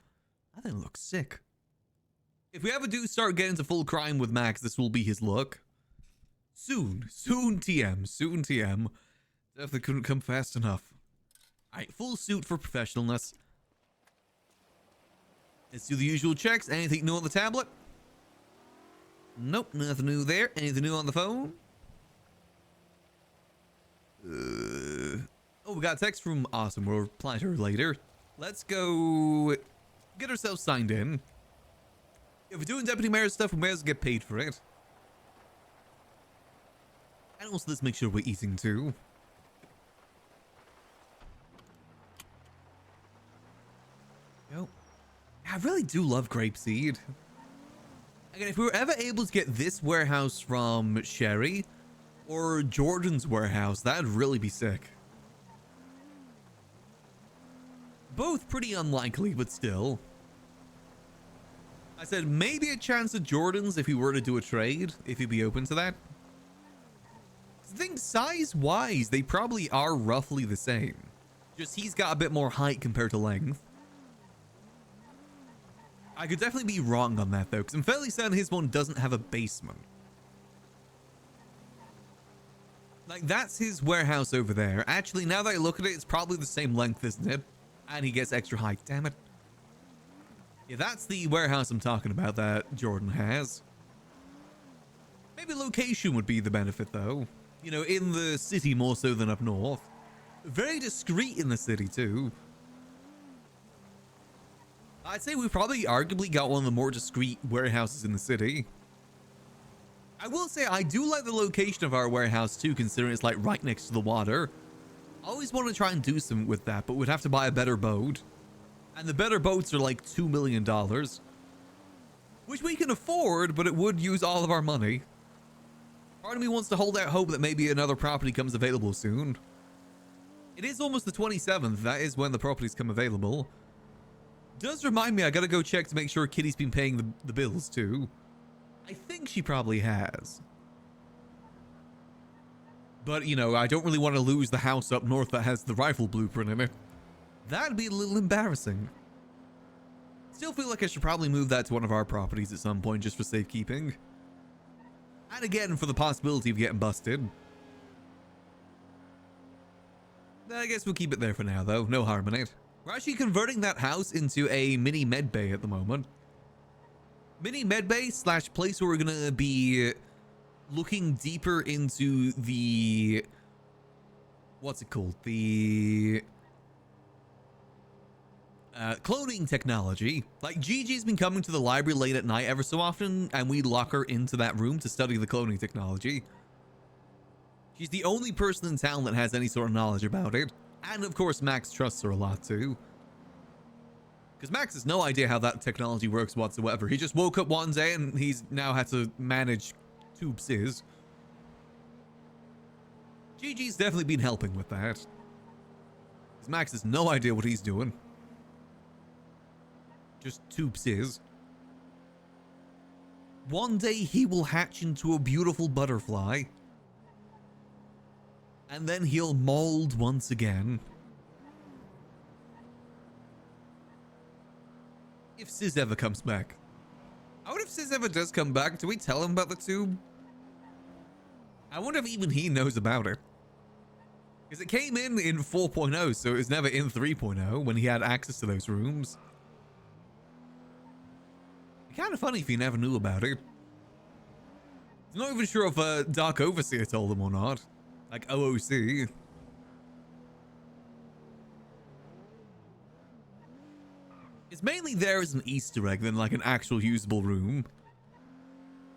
[SPEAKER 1] I think it looks sick. If we ever do start getting to full crime with Max, this will be his look. Soon TM. Definitely couldn't come fast enough. Alright, full suit for professionalness. Let's do the usual checks. Anything new on the tablet? Nope, nothing new there. Anything new on the phone? Oh, we got a text from Awesome. We'll reply to her later. Let's go get ourselves signed in. If we're doing Deputy Mayor stuff, we may as well get paid for it. And also, let's make sure we're eating too. Yo. I really do love grapeseed. Again, if we were ever able to get this warehouse from Sherry or Jordan's warehouse, that'd really be sick. Both pretty unlikely, but still. I said maybe a chance at Jordan's if we were to do a trade, if he'd be open to that. I think size-wise, they probably are roughly the same. Just he's got a bit more height compared to length. I could definitely be wrong on that though, because I'm fairly certain his one doesn't have a basement. Like, that's his warehouse over there. Actually, now that I look at it, it's probably the same length, isn't it? And he gets extra height, damn it. Yeah, that's the warehouse I'm talking about that Jordan has. Maybe location would be the benefit though. You know, in the city more so than up north. Very discreet in the city too. I'd say we've probably arguably got one of the more discreet warehouses in the city. I will say I do like the location of our warehouse too, considering it's like right next to the water. I always want to try and do something with that, but we'd have to buy a better boat. And the better boats are like $2 million. Which we can afford, but it would use all of our money. Part of me wants to hold out hope that maybe another property comes available soon. It is almost the 27th. That is when the properties come available. Does remind me I gotta go check to make sure Kitty's been paying the bills too. I think she probably has. But, you know, I don't really want to lose the house up north that has the rifle blueprint in it. That'd be a little embarrassing. Still feel like I should probably move that to one of our properties at some point just for safekeeping. And again, for the possibility of getting busted. I guess we'll keep it there for now, though. No harm in it. We're actually converting that house into a mini med bay at the moment. Mini med bay slash place where we're going to be looking deeper into the... What's it called? The... cloning technology. Like, Gigi's been coming to the library late at night ever so often, and we lock her into that room to study the cloning technology. She's the only person in town that has any sort of knowledge about it. And of course, Max trusts her a lot too. Because Max has no idea how that technology works whatsoever. He just woke up one day and he's now had to manage tube Sis. Gigi's definitely been helping with that. Because Max has no idea what he's doing. Just tube Sis. One day he will hatch into a beautiful butterfly. And then he'll mold once again. If Sis ever comes back. I wonder if Sis ever does come back. Do we tell him about the tube? I wonder if even he knows about it. Because it came in 4.0, so it was never in 3.0 when he had access to those rooms. It'd be kind of funny if he never knew about it. I'm not even sure if Dark Overseer told him or not. Like OOC. It's mainly there as an Easter egg than like an actual usable room.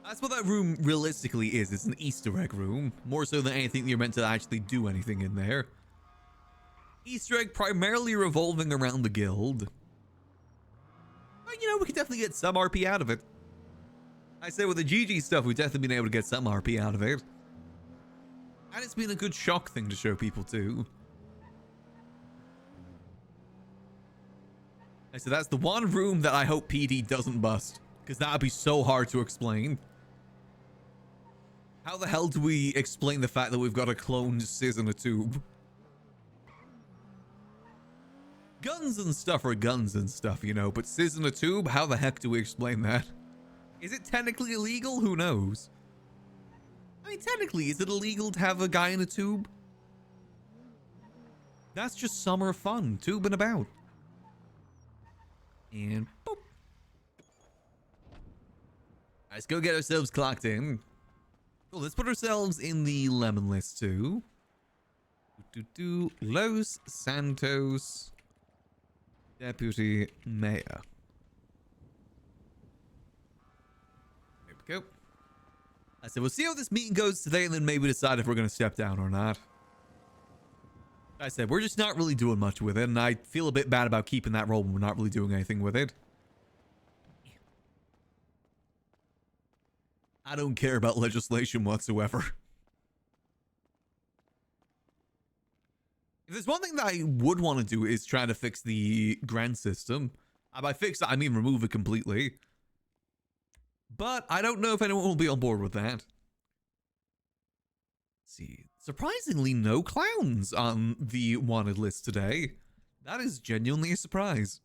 [SPEAKER 1] That's what that room realistically is. It's an Easter egg room. More so than anything you're meant to actually do anything in there. Easter egg primarily revolving around the guild. But, you know, we could definitely get some RP out of it. I say with the GG stuff, we've definitely been able to get some RP out of it. And it's been a good shock thing to show people too. So that's the one room that I hope PD doesn't bust. Because that would be so hard to explain. How the hell do we explain the fact that we've got a cloned Sis in a tube? Guns and stuff are guns and stuff, you know, but Sis in a tube? How the heck do we explain that? Is it technically illegal? Who knows? I mean, technically, is it illegal to have a guy in a tube? That's just summer fun, tubing about. And boop. Let's go get ourselves clocked in. Cool, let's put ourselves in the lemon list too. Los Santos Deputy Mayor. There we go. I said we'll see how this meeting goes today and then maybe decide if we're going to step down or not. I said we're just not really doing much with it, and I feel a bit bad about keeping that role when we're not really doing anything with it. I don't care about legislation whatsoever. If there's one thing that I would want to do is try to fix the grant system. By fix it, I mean remove it completely. But I don't know if anyone will be on board with that. Let's see. Surprisingly, no clowns on the wanted list today. That is genuinely a surprise.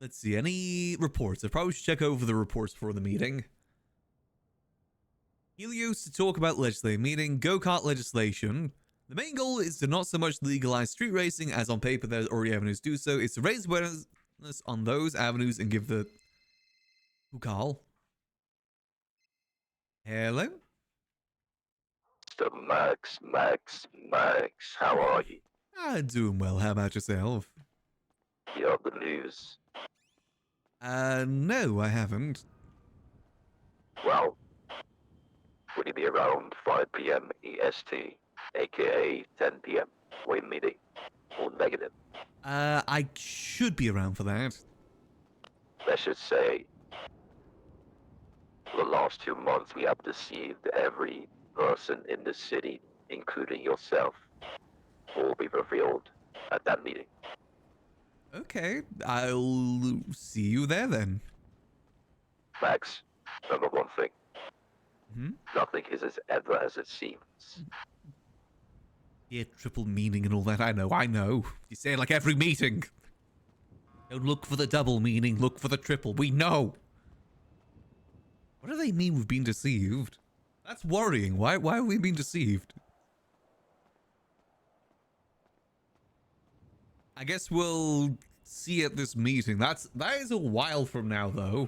[SPEAKER 1] Let's see, any reports? I probably should check over the reports for the meeting. Helios to talk about legislative meeting, go-kart legislation. The main goal is to not so much legalize street racing as on paper there's already avenues to do so. It's to raise awareness on those avenues and give the... Who call? Hello?
[SPEAKER 6] Mr. Max, how are you?
[SPEAKER 1] Doing well. How about yourself?
[SPEAKER 6] You have the news.
[SPEAKER 1] No, I haven't.
[SPEAKER 6] Well, will you be around 5 p.m. EST, aka 10 p.m. Wait meeting, or negative?
[SPEAKER 1] I should be around for that.
[SPEAKER 6] Let's just say, for the last 2 months we have deceived every person in the city, including yourself, will be revealed at that meeting.
[SPEAKER 1] Okay, I'll see you there then.
[SPEAKER 6] Max, remember one thing.
[SPEAKER 1] Hmm?
[SPEAKER 6] Nothing is as ever as it seems.
[SPEAKER 1] Yeah, triple meaning and all that. I know. You say it like every meeting. Don't look for the double meaning, look for the triple. We know. What do they mean we've been deceived? That's worrying. Why have we been deceived? I guess we'll see at this meeting. That is a while from now, though.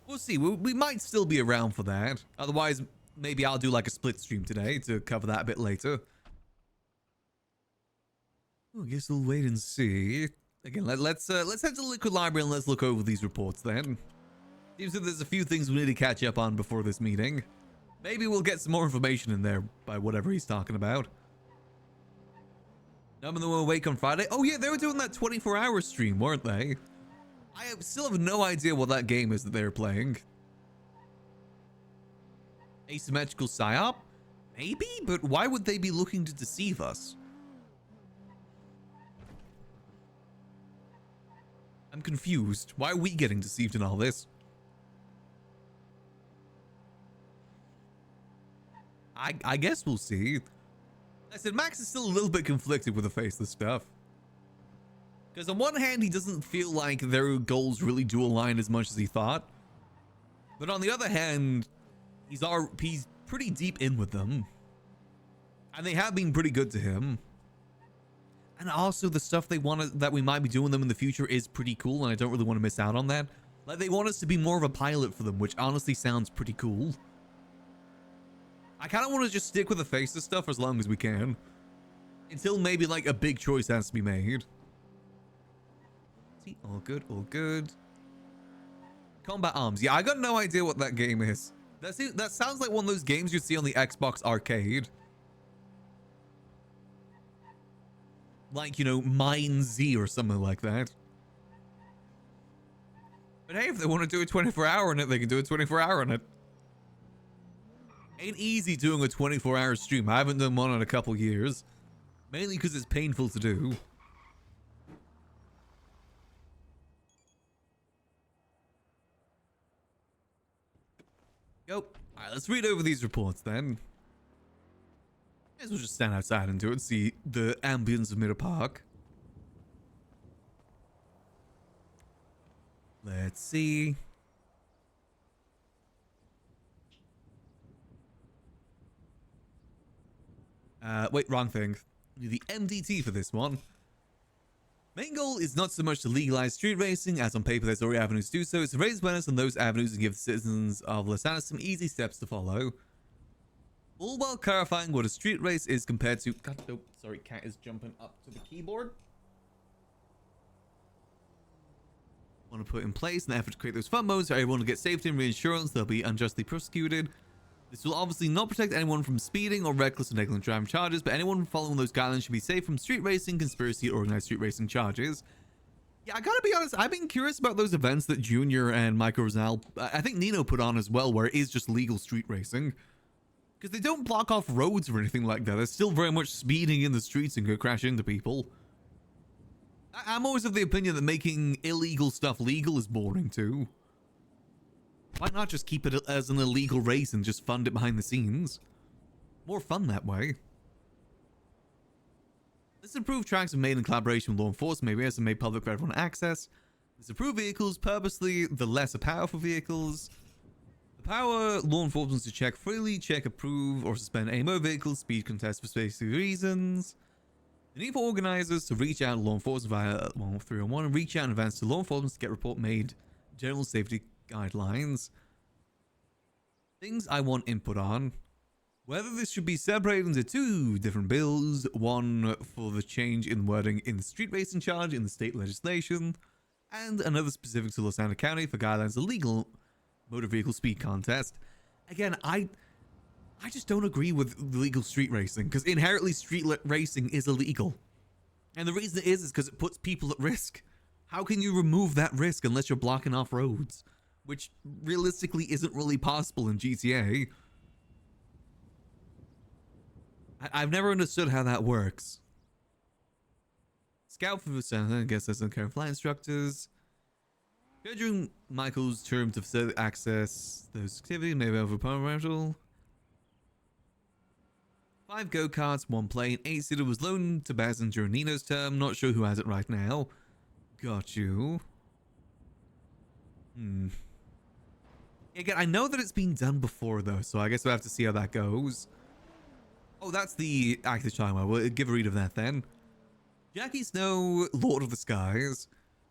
[SPEAKER 1] We'll see. We might still be around for that. Otherwise, maybe I'll do like a split stream today to cover that a bit later. Well, I guess we'll wait and see. Again, let's head to the Liquid Library and let's look over these reports then. Seems that there's a few things we need to catch up on before this meeting. Maybe we'll get some more information in there by whatever he's talking about. None of them were awake on Friday. Oh yeah, they were doing that 24-hour stream, weren't they? I still have no idea what that game is that they're playing. Asymmetrical psyop? Maybe, but why would they be looking to deceive us? I'm confused. Why are we getting deceived in all this? I guess we'll see. I said Max is still a little bit conflicted with the faceless stuff. Because on one hand, he doesn't feel like their goals really do align as much as he thought. But on the other hand, he's pretty deep in with them. And they have been pretty good to him. And also the stuff that we might be doing them in the future is pretty cool, and I don't really want to miss out on that. Like, they want us to be more of a pilot for them, which honestly sounds pretty cool. I kind of want to just stick with the faceless stuff as long as we can. Until maybe like a big choice has to be made. See, all good, all good. Combat Arms. Yeah, I got no idea what that game is. That sounds like one of those games you see on the Xbox arcade. Like, you know, Mine Z or something like that. But hey, if they want to do a 24-hour on it, they can do a 24-hour on it. Ain't easy doing a 24-hour stream. I haven't done one in a couple years. Mainly because it's painful to do. Yo. Alright, let's read over these reports then. May as well just stand outside and do it, see the ambience of Mirror Park. Let's see. Wait, wrong thing. The MDT for this one. Main goal is not so much to legalize street racing, as on paper there's already avenues to do so. It's to raise awareness on those avenues and give the citizens of Los Angeles some easy steps to follow. All while clarifying what a street race is compared to... God, oh, sorry, cat is jumping up to the keyboard. Want to put in place an effort to create those fun modes for everyone to get safety and reinsurance. They'll be unjustly prosecuted. This will obviously not protect anyone from speeding or reckless or negligent driving charges, but anyone following those guidelines should be safe from street racing, conspiracy, or organized street racing charges. Yeah, I gotta be honest, I've been curious about those events that Junior and Michael Rosal, I think Nino put on as well, where it is just legal street racing. Because they don't block off roads or anything like that. They're still very much speeding in the streets and go crash into people. I'm always of the opinion that making illegal stuff legal is boring too. Why not just keep it as an illegal race and just fund it behind the scenes? More fun that way. This improved tracks are made in collaboration with law enforcement areas and made public for everyone to access. This approved vehicles, purposely the lesser powerful vehicles. The power law enforcement to check freely, check, approve, or suspend any motor vehicles, speed contests for specific reasons. The need for organizers to reach out to law enforcement via 301 and reach out in advance to law enforcement to get report made. General safety guidelines. Things I want input on. Whether this should be separated into two different bills, one for the change in wording in the street racing charge in the state legislation, and another specific to Los Angeles County for guidelines of legal motor vehicle speed contest. Again, I just don't agree with legal street racing, because inherently street racing is illegal. And the reason it is because it puts people at risk. How can you remove that risk unless you're blocking off roads? Which realistically isn't really possible in GTA. I've never understood how that works. Scout for the center, I guess that's on current flight instructors. During Michael's term to facilitate access those activities, maybe over rental. 5 go-karts, 1 plane, 8-seater was loaned to Basin during Nino's term. Not sure who has it right now. Got you. Again, I know that it's been done before though, so I guess we'll have to see how that goes. Oh, that's the active child. We'll give a read of that then. Jackie Snow, Lord of the Skies.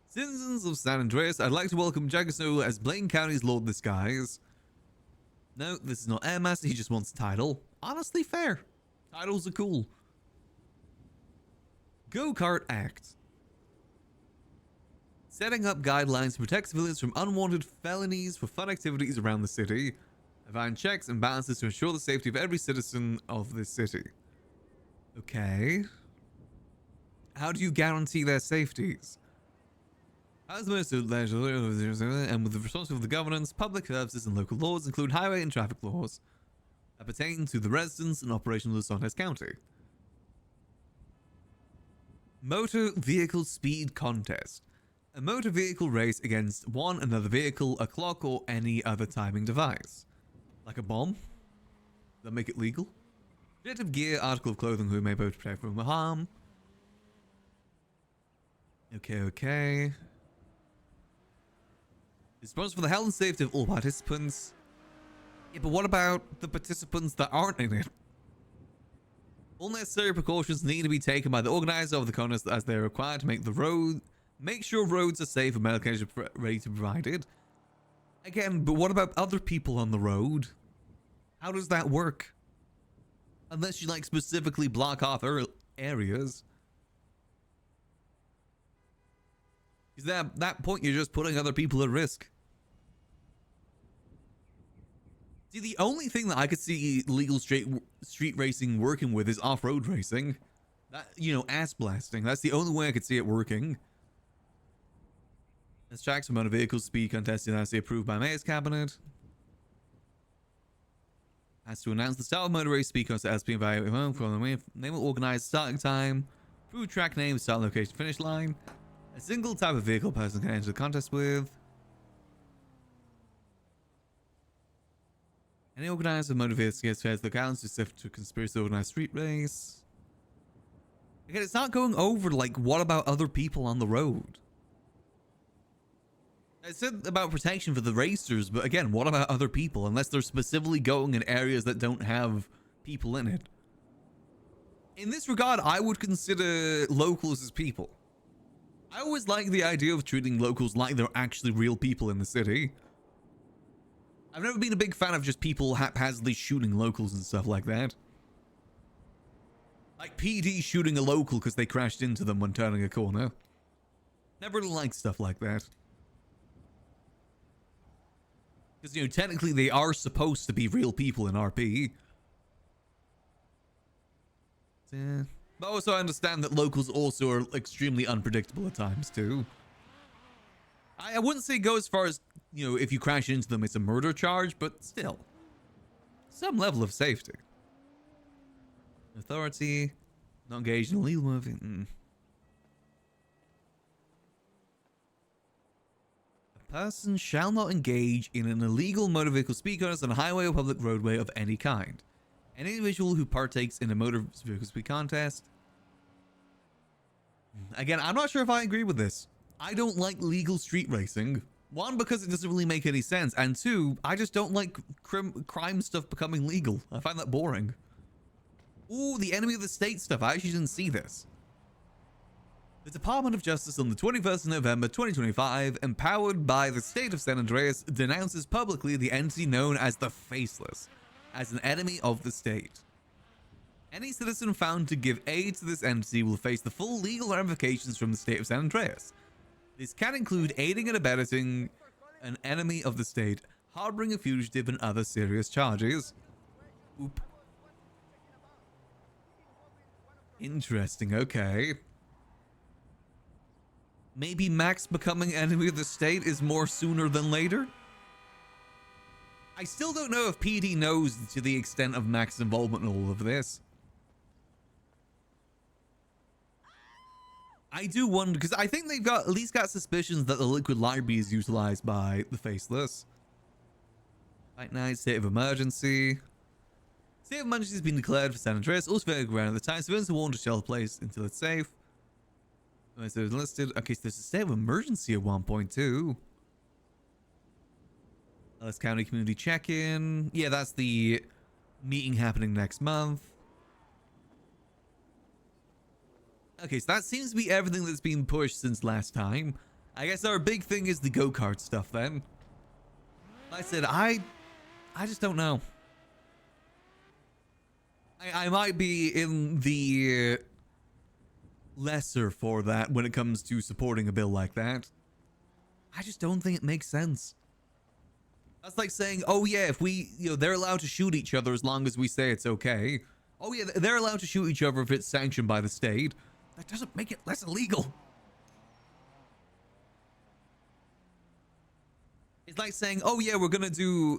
[SPEAKER 1] Citizens of San Andreas, I'd like to welcome Jackie Snow as Blaine County's Lord of the Skies. No, this is not Airmaster, he just wants a title. Honestly, fair. Titles are cool. Go-Kart Act. Setting up guidelines to protect civilians from unwanted felonies for fun activities around the city. Divine checks and balances to ensure the safety of every citizen of this city. Okay. How do you guarantee their safeties? As most of leisure and with the responsibility of the governance, public services and local laws include highway and traffic laws that pertain to the residents and operation of Los Angeles County. Motor vehicle speed contest. A motor vehicle race against another vehicle, a clock, or any other timing device. Like a bomb? That make it legal? Bit of gear, article of clothing who may both protect from harm. Okay. Responsible for the health and safety of all participants. Yeah, but what about the participants that aren't in it? All necessary precautions need to be taken by the organizer of the contest as they are required to make sure roads are safe and medical care is ready to be provided. Again, but what about other people on the road? How does that work? Unless you like specifically block off areas. Because at that point you're just putting other people at risk. See, the only thing that I could see legal street racing working with is off-road racing. That, you know, ass blasting. That's the only way I could see it working. Let's track some motor vehicles speed contest that's approved by Mayor's Cabinet. Has to announce the start of motor race speed contest as being evaluated from the name will organize starting time, food track name, start location, finish line. A single type of vehicle person can enter the contest with. Any organizer of motor vehicles gets fairs localities to sift to conspiracy to organize street race. Again, it's not going over like what about other people on the road? I said about protection for the racers, but again, what about other people? Unless they're specifically going in areas that don't have people in it. In this regard, I would consider locals as people. I always like the idea of treating locals like they're actually real people in the city. I've never been a big fan of just people haphazardly shooting locals and stuff like that. Like PD shooting a local because they crashed into them when turning a corner. Never really liked stuff like that. Because, you know, technically they are supposed to be real people in RP. Yeah. But also I understand that locals also are extremely unpredictable at times too. I wouldn't say go as far as, you know, if you crash into them it's a murder charge, but still. Some level of safety. Authority. Not engaged in illegal moving. A person shall not engage in an illegal motor vehicle speed contest on a highway or public roadway of any kind. An individual who partakes in a motor vehicle speed contest. Again, I'm not sure if I agree with this. I don't like legal street racing. One, because it doesn't really make any sense. And two, I just don't like crime stuff becoming legal. I find that boring. Ooh, the enemy of the state stuff. I actually didn't see this. The Department of Justice on the 21st of November 2025, empowered by the state of San Andreas, denounces publicly the entity known as the Faceless as an enemy of the state. Any citizen found to give aid to this entity will face the full legal ramifications from the state of San Andreas. This can include aiding and abetting an enemy of the state, harboring a fugitive, and other serious charges. Oop. Interesting, okay. Maybe Max becoming enemy of the state is more sooner than later? I still don't know if PD knows to the extent of Max's involvement in all of this. I do wonder, because I think they've got at least got suspicions that the liquid library is utilized by the Faceless. Right now, state of emergency. State of emergency has been declared for San Andreas. Also very ground at the time. Civilians are warned to shelter place until it's safe. So it's listed. Okay, so there's a state of emergency at 1.2. Ellis County Community Check-in. Yeah, that's the meeting happening next month. Okay, so that seems to be everything that's been pushed since last time. I guess our big thing is the go-kart stuff then. Like I said, I just don't know. I might be in the lesser for that when it comes to supporting a bill like that. I just don't think it makes sense. That's like saying, oh yeah, if we, you know, they're allowed to shoot each other as long as we say it's okay. Oh yeah, they're allowed to shoot each other if it's sanctioned by the state. That doesn't make it less illegal. It's like saying, oh yeah, we're gonna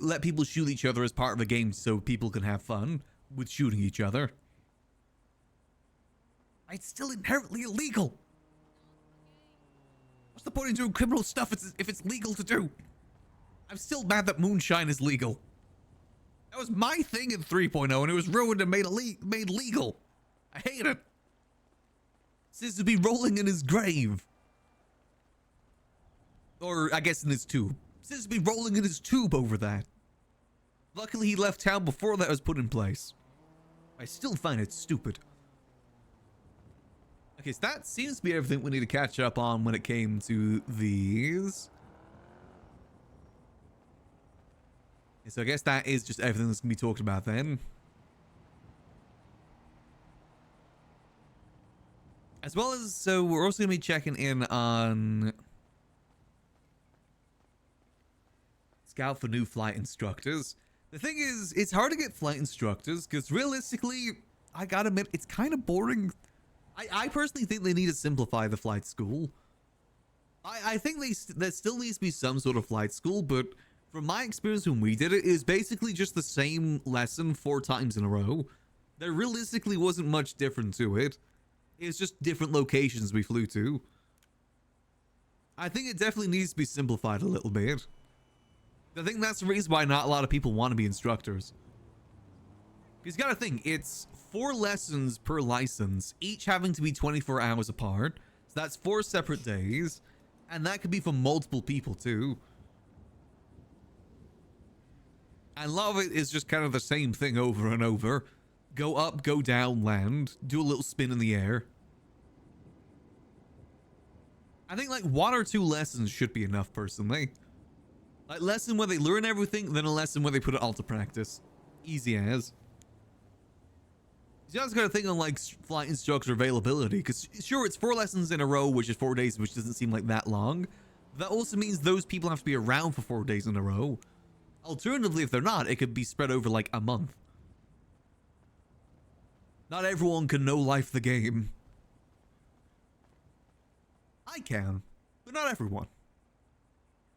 [SPEAKER 1] let people shoot each other as part of a game so people can have fun with shooting each other. It's still inherently illegal. What's the point in doing criminal stuff if it's legal to do? I'm still mad that moonshine is legal. That was my thing in 3.0, and it was ruined and made legal. I hate it. Seems to be rolling in his grave. Or, I guess in his tube. Seems to be rolling in his tube over that. Luckily, he left town before that was put in place. I still find it stupid. Okay, so that seems to be everything we need to catch up on when it came to these. So I guess that is just everything that's going to be talked about then. As well as, so we're also going to be checking in on Scout for new flight instructors. The thing is, it's hard to get flight instructors because realistically, I gotta admit, it's kind of boring. I personally think they need to simplify the flight school. I think there still needs to be some sort of flight school, but from my experience when we did it, is basically just the same lesson 4 times in a row. There realistically wasn't much different to it. It's just different locations we flew to. I think it definitely needs to be simplified a little bit. I think that's the reason why not a lot of people want to be instructors. Because you gotta think, it's 4 lessons per license, each having to be 24 hours apart. So that's 4 separate days. And that could be for multiple people too. And a lot of it is just kind of the same thing over and over. Go up, go down, land, do a little spin in the air. I think like 1 or 2 lessons should be enough personally. Like lesson where they learn everything, then a lesson where they put it all to practice. Easy as. You just gotta think on like flight instructor availability, because sure, it's 4 lessons in a row, which is 4 days, which doesn't seem like that long. That also means those people have to be around for 4 days in a row. Alternatively, if they're not, it could be spread over like a month. Not everyone can know life the game. I can, but not everyone.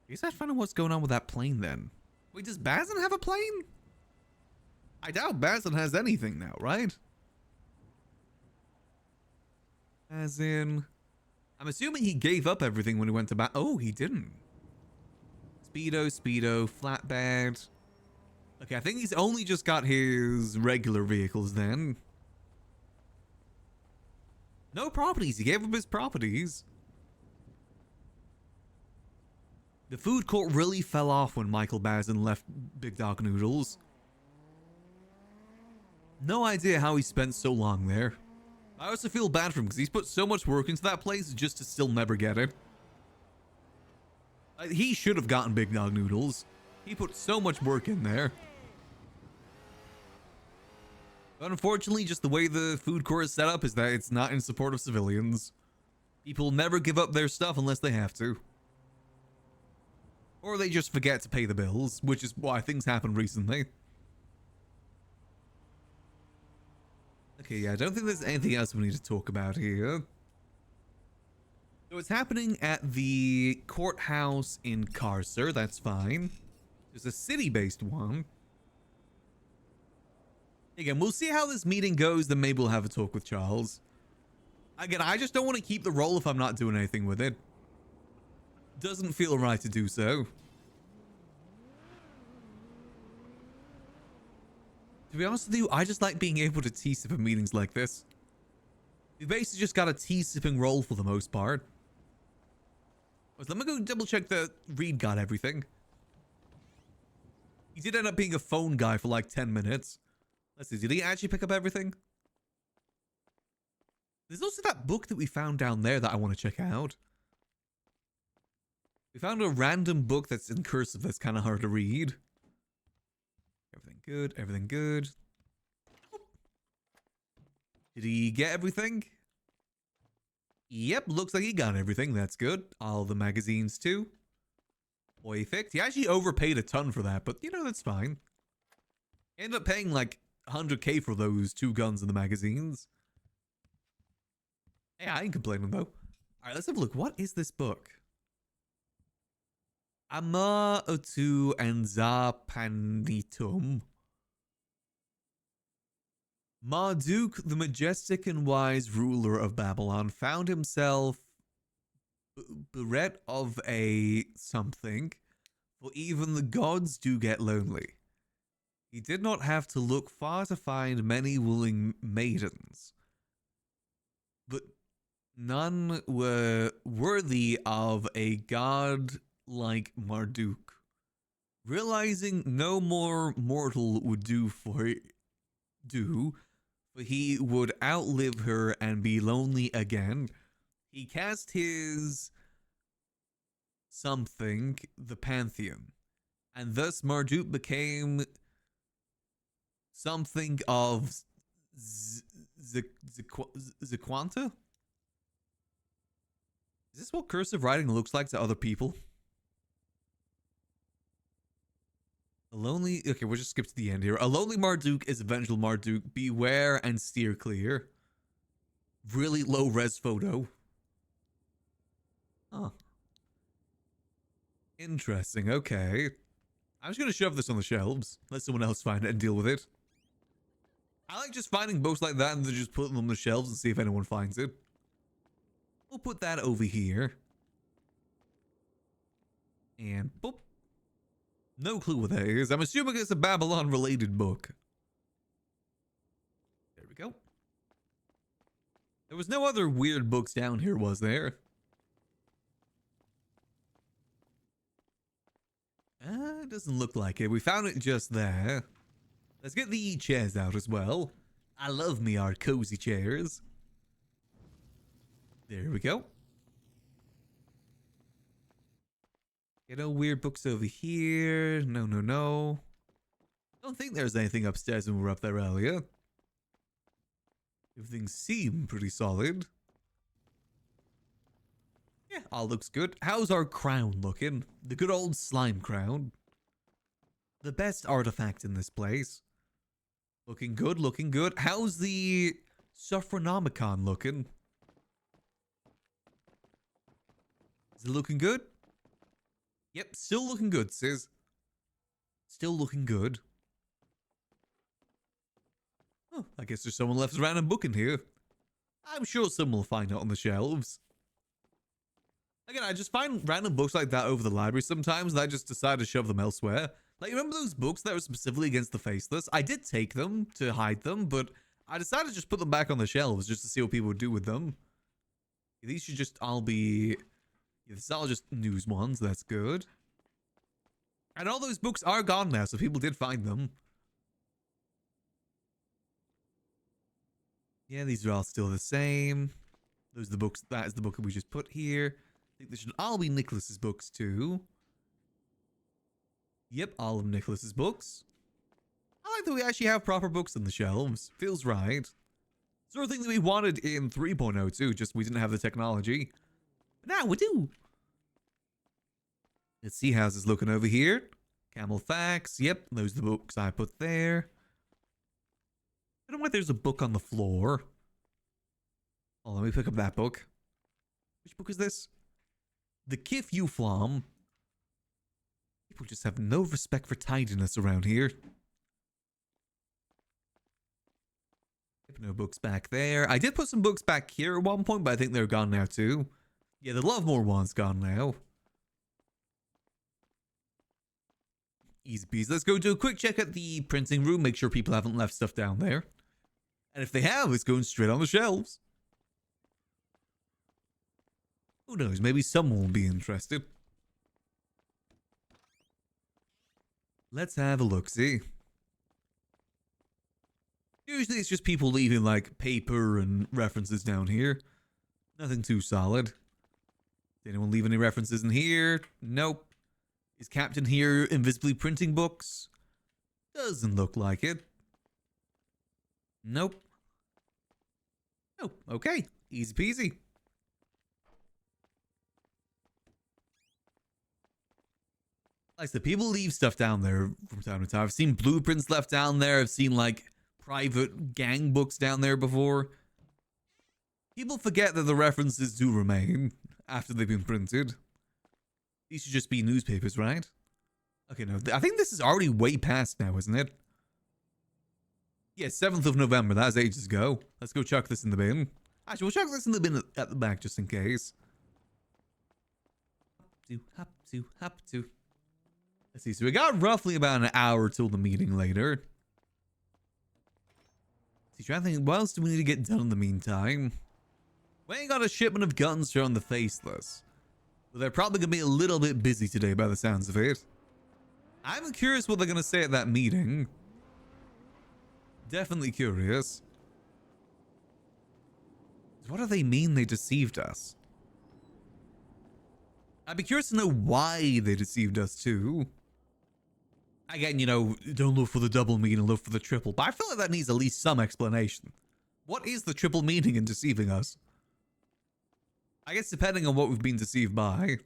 [SPEAKER 1] I guess I find out what's going on with that plane then. Wait, does Bazin have a plane? I doubt Bazin has anything now, right? As in, I'm assuming he gave up everything when he went to oh, he didn't. Speedo, flatbed. Okay, I think he's only just got his regular vehicles then. No properties, he gave up his properties. The food court really fell off when Michael Bazin left Big Dog Noodles. No idea how he spent so long there. I also feel bad for him because he's put so much work into that place just to still never get it. He should have gotten Big Dog Noodles. He put so much work in there. But unfortunately, just the way the food court is set up is that it's not in support of civilians. People never give up their stuff unless they have to. Or they just forget to pay the bills, which is why things happened recently. Okay, yeah, I don't think there's anything else we need to talk about here. So it's happening at the courthouse in Carcer, that's fine. There's a city-based one. Again, we'll see how this meeting goes, then maybe we'll have a talk with Charles. Again, I just don't want to keep the role if I'm not doing anything with it. Doesn't feel right to do so. To be honest with you, I just like being able to T-sip in meetings like this. We've basically just got a T-sipping role for the most part. So let me go double check that Reed got everything. He did end up being a phone guy for like 10 minutes. Let's see, did he actually pick up everything? There's also that book that we found down there that I want to check out. We found a random book that's in cursive that's kind of hard to read. Everything good, everything good. Did he get everything? Yep, looks like he got everything. That's good. All the magazines too. Perfect. He actually overpaid a ton for that, but you know, that's fine. He ended up paying like 100k for those 2 guns in the magazines. Hey, I ain't complaining though. Alright, let's have a look. What is this book? Ama Otu Enza Panitum. Marduk, the majestic and wise ruler of Babylon, found himself Bereft of a something, for even the gods do get lonely. He did not have to look far to find many willing maidens, but none were worthy of a god like Marduk. Realizing no more mortal would for he would outlive her and be lonely again, he cast his something, the Pantheon, and thus Marduk became something of Zequanta? Is this what cursive writing looks like to other people? A lonely... Okay, we'll just skip to the end here. A lonely Marduk is a vengeful Marduk. Beware and steer clear. Really low res photo. Huh. Interesting, okay. I'm just gonna shove this on the shelves. Let someone else find it and deal with it. I like just finding books like that and then just putting them on the shelves and see if anyone finds it. We'll put that over here. And boop. No clue what that is. I'm assuming it's a Babylon-related book. There we go. There was no other weird books down here, was there? It doesn't look like it. We found it just there. Let's get the chairs out as well. I love me our cozy chairs. There we go. Get no weird books over here. No, no, no. Don't think there's anything upstairs when we were up there earlier. Everything seemed pretty solid. Yeah, all looks good. How's our crown looking? The good old slime crown. The best artifact in this place. Looking good, looking good. How's the Suffranomicon looking? Is it looking good? Yep, still looking good, sis. Still looking good. Oh, I guess there's someone left a random book in here. I'm sure someone will find it on the shelves. Again, I just find random books like that over the library sometimes, and I just decide to shove them elsewhere. Like, remember those books that were specifically against the faceless? I did take them to hide them, but I decided to just put them back on the shelves just to see what people would do with them. These should just all be... Yeah, this is all just news ones. That's good. And all those books are gone now, so people did find them. Yeah, these are all still the same. Those are the books. That is the book that we just put here. I think this should all be Nicholas's books too. Yep, all of Nicholas's books. I like that we actually have proper books on the shelves. Feels right. Sort of thing that we wanted in 3.0 too, just we didn't have the technology. But now we do. Let's see how's this looking over here. Camel Facts. Yep, those are the books I put there. I don't know why there's a book on the floor. Oh, let me pick up that book. Which book is this? The Kif Uflam. People just have no respect for tidiness around here. No books back there. I did put some books back here at one point, but I think they're gone now too. Yeah, the Lovemore one's gone now. Easy peasy. Let's go do a quick check at the printing room. Make sure people haven't left stuff down there. And if they have, it's going straight on the shelves. Who knows? Maybe someone will be interested. Let's have a look-see. Usually it's just people leaving like paper and references down here. Nothing too solid. Did anyone leave any references in here? Nope. Is Captain here invisibly printing books? Doesn't look like it. Nope. Oh, okay. Easy peasy. Like I said, people leave stuff down there from time to time. I've seen blueprints left down there. I've seen like private gang books down there before. People forget that the references do remain after they've been printed. These should just be newspapers, right? Okay, no, I think this is already way past now, isn't it? Yeah, 7th of November. That was ages ago. Let's go chuck this in the bin. Actually, we'll chuck this in the bin at the back just in case. Hop to. Let's see. So we got roughly about an hour till the meeting later. See, trying to think, what else do we need to get done in the meantime? We ain't got a shipment of guns here on the Faceless. But they're probably gonna be a little bit busy today by the sounds of it. I'm curious what they're gonna say at that meeting. Definitely curious. What do they mean they deceived us? I'd be curious to know why they deceived us too. Again, you know, don't look for the double meaning, look for the triple. But I feel like that needs at least some explanation. What is the triple meaning in deceiving us? I guess depending on what we've been deceived by.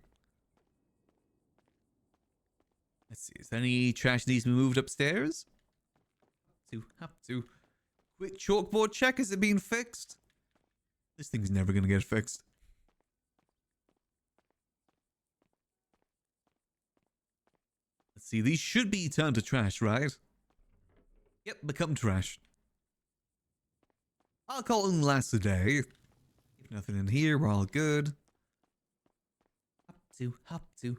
[SPEAKER 1] Let's see, is there any trash that needs to be moved upstairs? Up to. Quick chalkboard check, is it being fixed? This thing's never gonna get fixed. Let's see, these should be turned to trash, right? Yep, become trash. I'll call it last a day. If nothing in here, we're all good. Up to.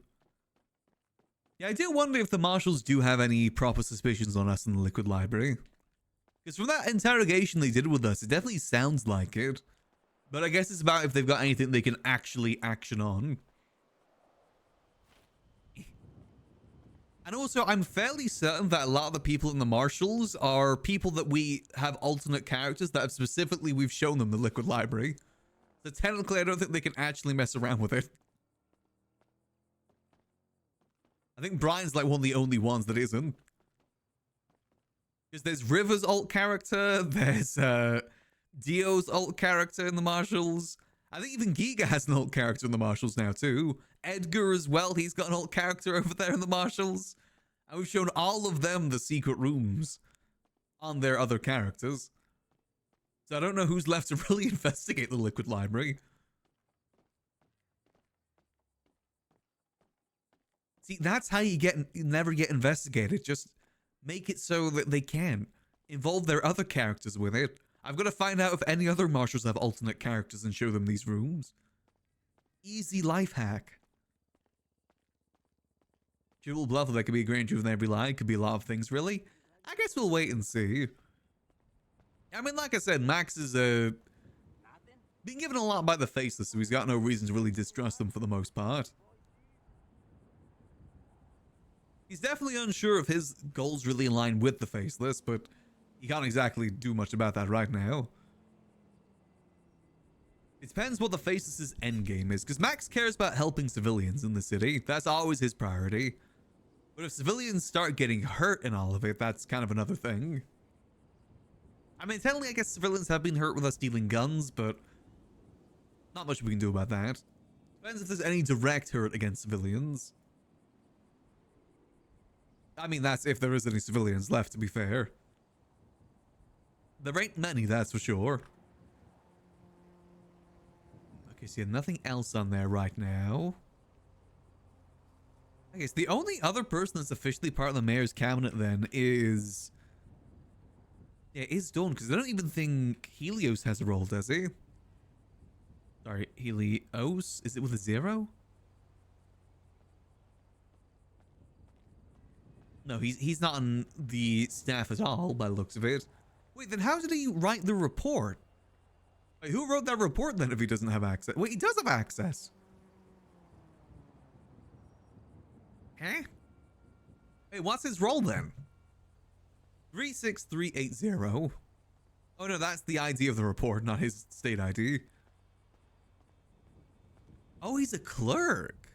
[SPEAKER 1] Yeah, I do wonder if the marshals do have any proper suspicions on us in the Liquid Library. Because from that interrogation they did with us, it definitely sounds like it. But I guess it's about if they've got anything they can actually action on. And also, I'm fairly certain that a lot of the people in the marshals are people that we have alternate characters that have specifically we've shown them the Liquid Library. So technically, I don't think they can actually mess around with it. I think Brian's like one of the only ones that isn't. Because there's River's alt character, there's Dio's alt character in the marshals. I think even Giga has an alt character in the marshals now too. Edgar as well, he's got an alt character over there in the marshals. And we've shown all of them the secret rooms on their other characters. So I don't know who's left to really investigate the Liquid Library. See, that's how you never get investigated. Just make it so that they can involve their other characters with it. I've got to find out if any other marshals have alternate characters and show them these rooms. Easy life hack. Jewel Bluff, that could be a Granger in every line. Could be a lot of things, really. I guess we'll wait and see. I mean, like I said, Max is being given a lot by the Faceless, so he's got no reason to really distrust them for the most part. He's definitely unsure if his goals really align with the Faceless, but he can't exactly do much about that right now. It depends what the Faceless' endgame is, because Max cares about helping civilians in the city. That's always his priority. But if civilians start getting hurt in all of it, that's kind of another thing. I mean, technically, I guess civilians have been hurt with us stealing guns, but not much we can do about that. Depends if there's any direct hurt against civilians. I mean, that's if there is any civilians left, to be fair. There ain't many, that's for sure. Okay, so yeah, nothing else on there right now. I guess the only other person that's officially part of the mayor's cabinet then is... Yeah, is Dawn, because I don't even think Helios has a role, does he? Sorry, Helios? Is it with a 0? No, he's not on the staff at all, by the looks of it. Wait, then how did he write the report? Wait, who wrote that report then if he doesn't have access? Wait, he does have access. Huh? Wait, what's his role then? 36380. Oh no, that's the ID of the report, not his state ID. Oh, he's a clerk.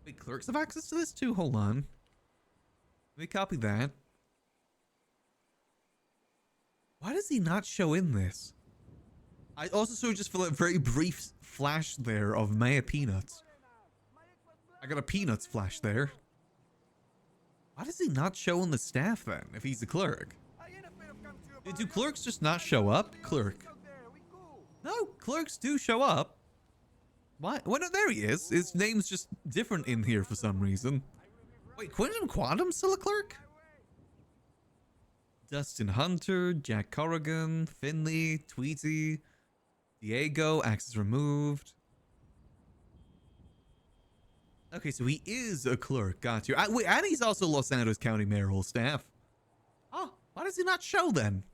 [SPEAKER 1] Wait, clerks have access to this too? Hold on. Let me copy that. Why does he not show in this? I also saw just for a very brief flash there of Maya Peanuts. I got a Peanuts flash there. Why does he not show in the staff then, if he's a clerk? Do clerks just not show up? Clerk. No, clerks do show up. Why? Well, no, there he is. His name's just different in here for some reason. Wait, Quantum's still a clerk? Dustin Hunter, Jack Corrigan, Finley, Tweety, Diego, access removed. Okay, so he is a clerk. Got you. Wait, and he's also Los Santos County mayoral staff. Oh, why does he not show then?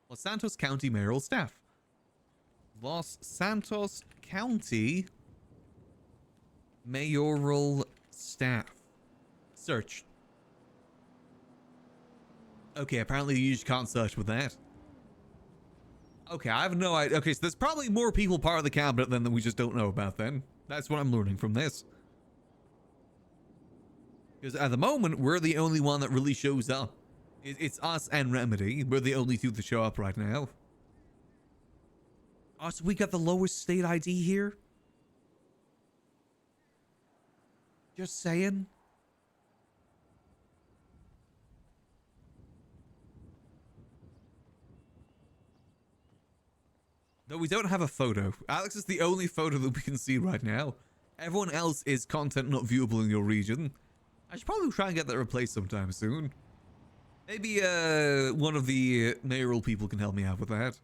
[SPEAKER 1] Los Santos County mayoral staff. Los Santos County mayoral staff. Search. Okay, apparently you just can't search with that. Okay, I have no idea. Okay, so there's probably more people part of the cabinet than we just don't know about then. That's what I'm learning from this. Because at the moment, we're the only one that really shows up. It's us and Remedy. We're the only two that show up right now. Oh, so we got the lowest state ID here? Just saying. No, we don't have a photo. Alex is the only photo that we can see right now. Everyone else is content not viewable in your region. I should probably try and get that replaced sometime soon. Maybe one of the mayoral people can help me out with that.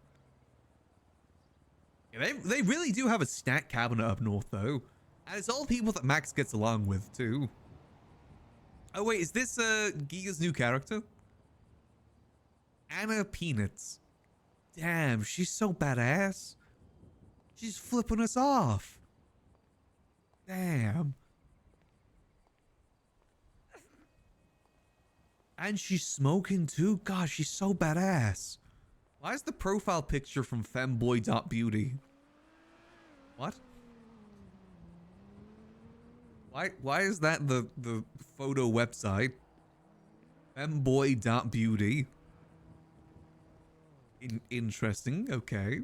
[SPEAKER 1] Yeah, they really do have a stacked cabinet up north though. And it's all people that Max gets along with too. Oh wait, is this Giga's new character? Anna Peanuts. Damn, she's so badass. She's flipping us off. Damn. And she's smoking too? Gosh, she's so badass. Why is the profile picture from femboy.beauty? What? Why is that the photo website? Femboy.beauty. Interesting, okay.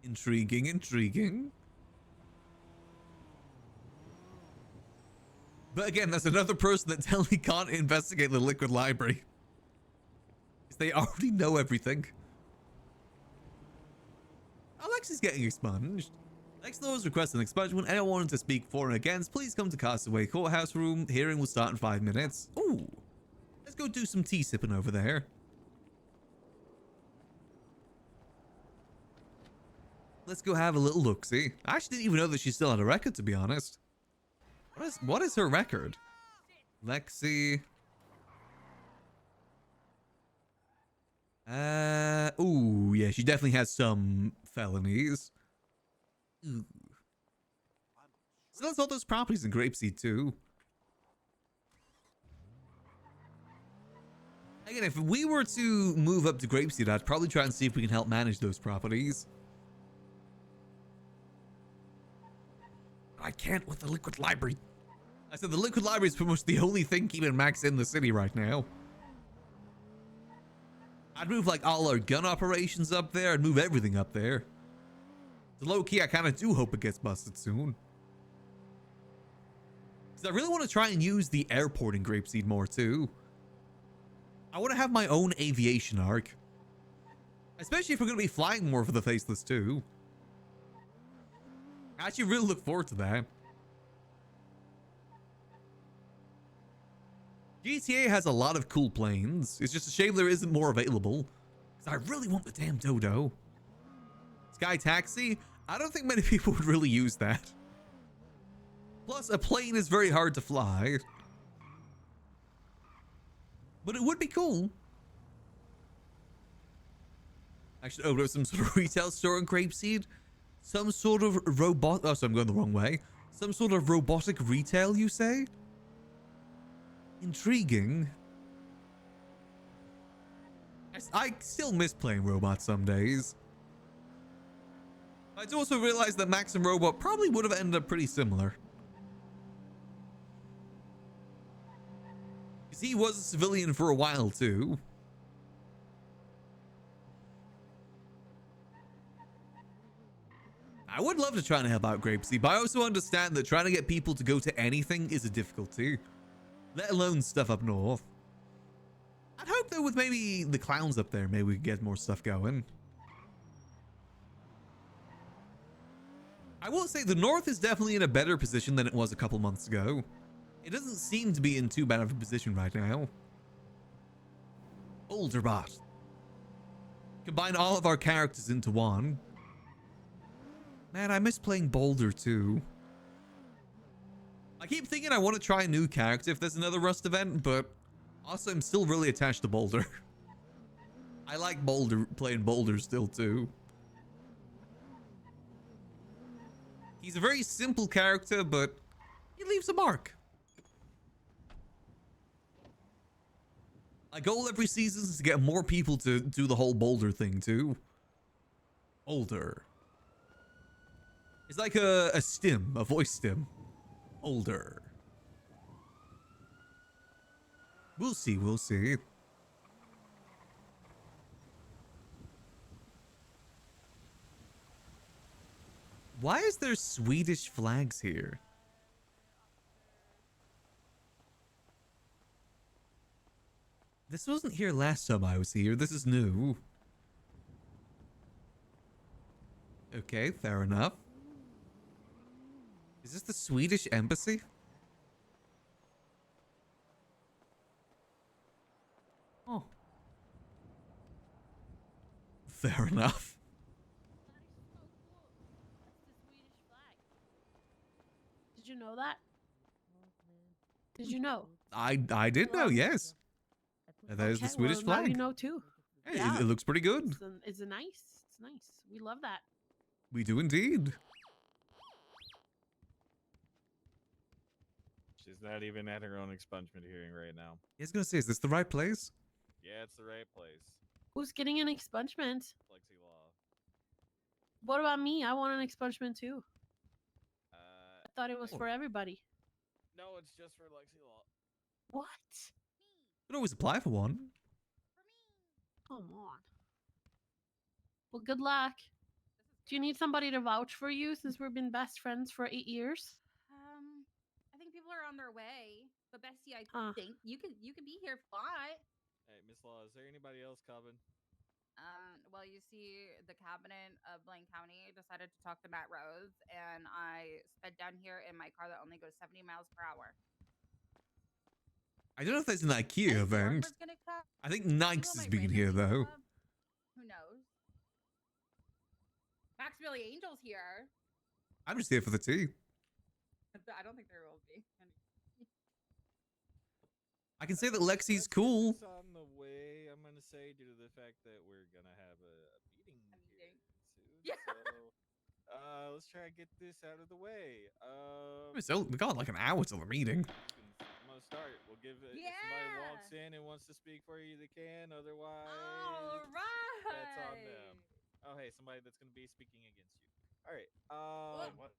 [SPEAKER 1] Intriguing. But again, there's another person that totally can't investigate the liquid library. Because they already know everything. Alex is getting expunged. Next law is requesting expungement. Anyone wanting to speak for and against, please come to Castaway Courthouse Room. Hearing will start in 5 minutes. Ooh. Let's go do some tea sipping over there. Let's go have a little look-see. I actually didn't even know that she still had a record, to be honest. What is her record? Lexi. Ooh, yeah, she definitely has some felonies. Ooh. So that's all those properties in Grapeseed too. Again, if we were to move up to Grapeseed, I'd probably try and see if we can help manage those properties. I can't with the liquid library. I said the liquid library is pretty much the only thing keeping Max in the city right now. I'd move like all our gun operations up there. I'd move everything up there. So low key, I kind of do hope it gets busted soon. Because I really want to try and use the airport in Grapeseed more too. I want to have my own aviation arc. Especially if we're going to be flying more for the Faceless too. I actually really look forward to that. GTA has a lot of cool planes. It's just a shame there isn't more available. Because I really want the damn Dodo. Sky Taxi? I don't think many people would really use that. Plus, a plane is very hard to fly. But it would be cool. I should open up some sort of retail store in Grapeseed. Some sort of robot... Oh, so I'm going the wrong way. Some sort of robotic retail, you say? Intriguing. I still miss playing robots some days. I do also realize that Max and Robot probably would have ended up pretty similar. Because he was a civilian for a while too. I would love to try and help out Grapeseed, but I also understand that trying to get people to go to anything is a difficulty. Let alone stuff up north. I'd hope though with maybe the clowns up there, maybe we could get more stuff going. I will say the north is definitely in a better position than it was a couple months ago. It doesn't seem to be in too bad of a position right now. Boulderbot. Combine all of our characters into one. Man, I miss playing Boulder too. thinking I want to try a new character if there's another Rust event, but also I'm still really attached to Boulder. I like playing Boulder still too. He's a very simple character, but he leaves a mark. My goal every season is to get more people to do the whole Boulder thing too. Boulder. It's like a stim, a voice stim. Boulder. We'll see, we'll see. Why is there Swedish flags here? This wasn't here last time I was here. This is new. Okay, fair enough. Is this the Swedish embassy? Oh. Fair enough.
[SPEAKER 7] Did you know that? Did you know?
[SPEAKER 1] I did know, yes. That is the Swedish
[SPEAKER 7] well, now
[SPEAKER 1] flag.
[SPEAKER 7] you know too.
[SPEAKER 1] Hey,
[SPEAKER 7] Yeah.
[SPEAKER 1] it looks pretty good.
[SPEAKER 7] It's nice. It's nice. We love that.
[SPEAKER 1] We do indeed.
[SPEAKER 8] She's not even at her own expungement hearing right now.
[SPEAKER 1] I was gonna say, is this the right place?
[SPEAKER 8] Yeah, it's the right place.
[SPEAKER 7] Who's getting an expungement?
[SPEAKER 8] Flexi Law.
[SPEAKER 7] What about me? I want an expungement too.
[SPEAKER 8] Uh,
[SPEAKER 7] I thought it was for everybody.
[SPEAKER 8] no, it's just for Lexi Law.
[SPEAKER 7] What?
[SPEAKER 1] You could always apply for one.
[SPEAKER 7] Come on. Well, good luck. Do you need somebody to vouch for you since we've been best friends for 8 years?
[SPEAKER 9] I think people are on their way. But Bessie, I
[SPEAKER 7] Huh.
[SPEAKER 9] think you can be here if you want.
[SPEAKER 8] Hey, Miss Law, is there anybody else coming?
[SPEAKER 9] Well, you see, the cabinet of Blaine County decided to talk to Matt Rose, and I sped down here in my car that only goes 70 miles per hour.
[SPEAKER 1] I don't know if there's an IKEA
[SPEAKER 9] And
[SPEAKER 1] event.
[SPEAKER 9] Zorn was gonna come.
[SPEAKER 1] I think
[SPEAKER 9] People
[SPEAKER 1] Nikes has
[SPEAKER 9] might
[SPEAKER 1] been here
[SPEAKER 9] randomly
[SPEAKER 1] though.
[SPEAKER 9] show up. Who knows? Maximillian Angel's here.
[SPEAKER 1] I'm just here for the tea.
[SPEAKER 9] I don't think there will be.
[SPEAKER 1] I can say that Lexi's cool.
[SPEAKER 8] It's on the way, I'm gonna say, due to the fact that we're gonna have a meeting here soon.
[SPEAKER 9] Yeah.
[SPEAKER 8] So, let's try and get this out of the way.
[SPEAKER 1] So we got like an hour till the meeting.
[SPEAKER 8] I'm gonna start. We'll give it. If somebody walks in and wants to speak for you, they can. Otherwise,
[SPEAKER 9] All right.
[SPEAKER 8] that's on them. Oh, hey, somebody that's gonna be speaking against you. All right.
[SPEAKER 6] What?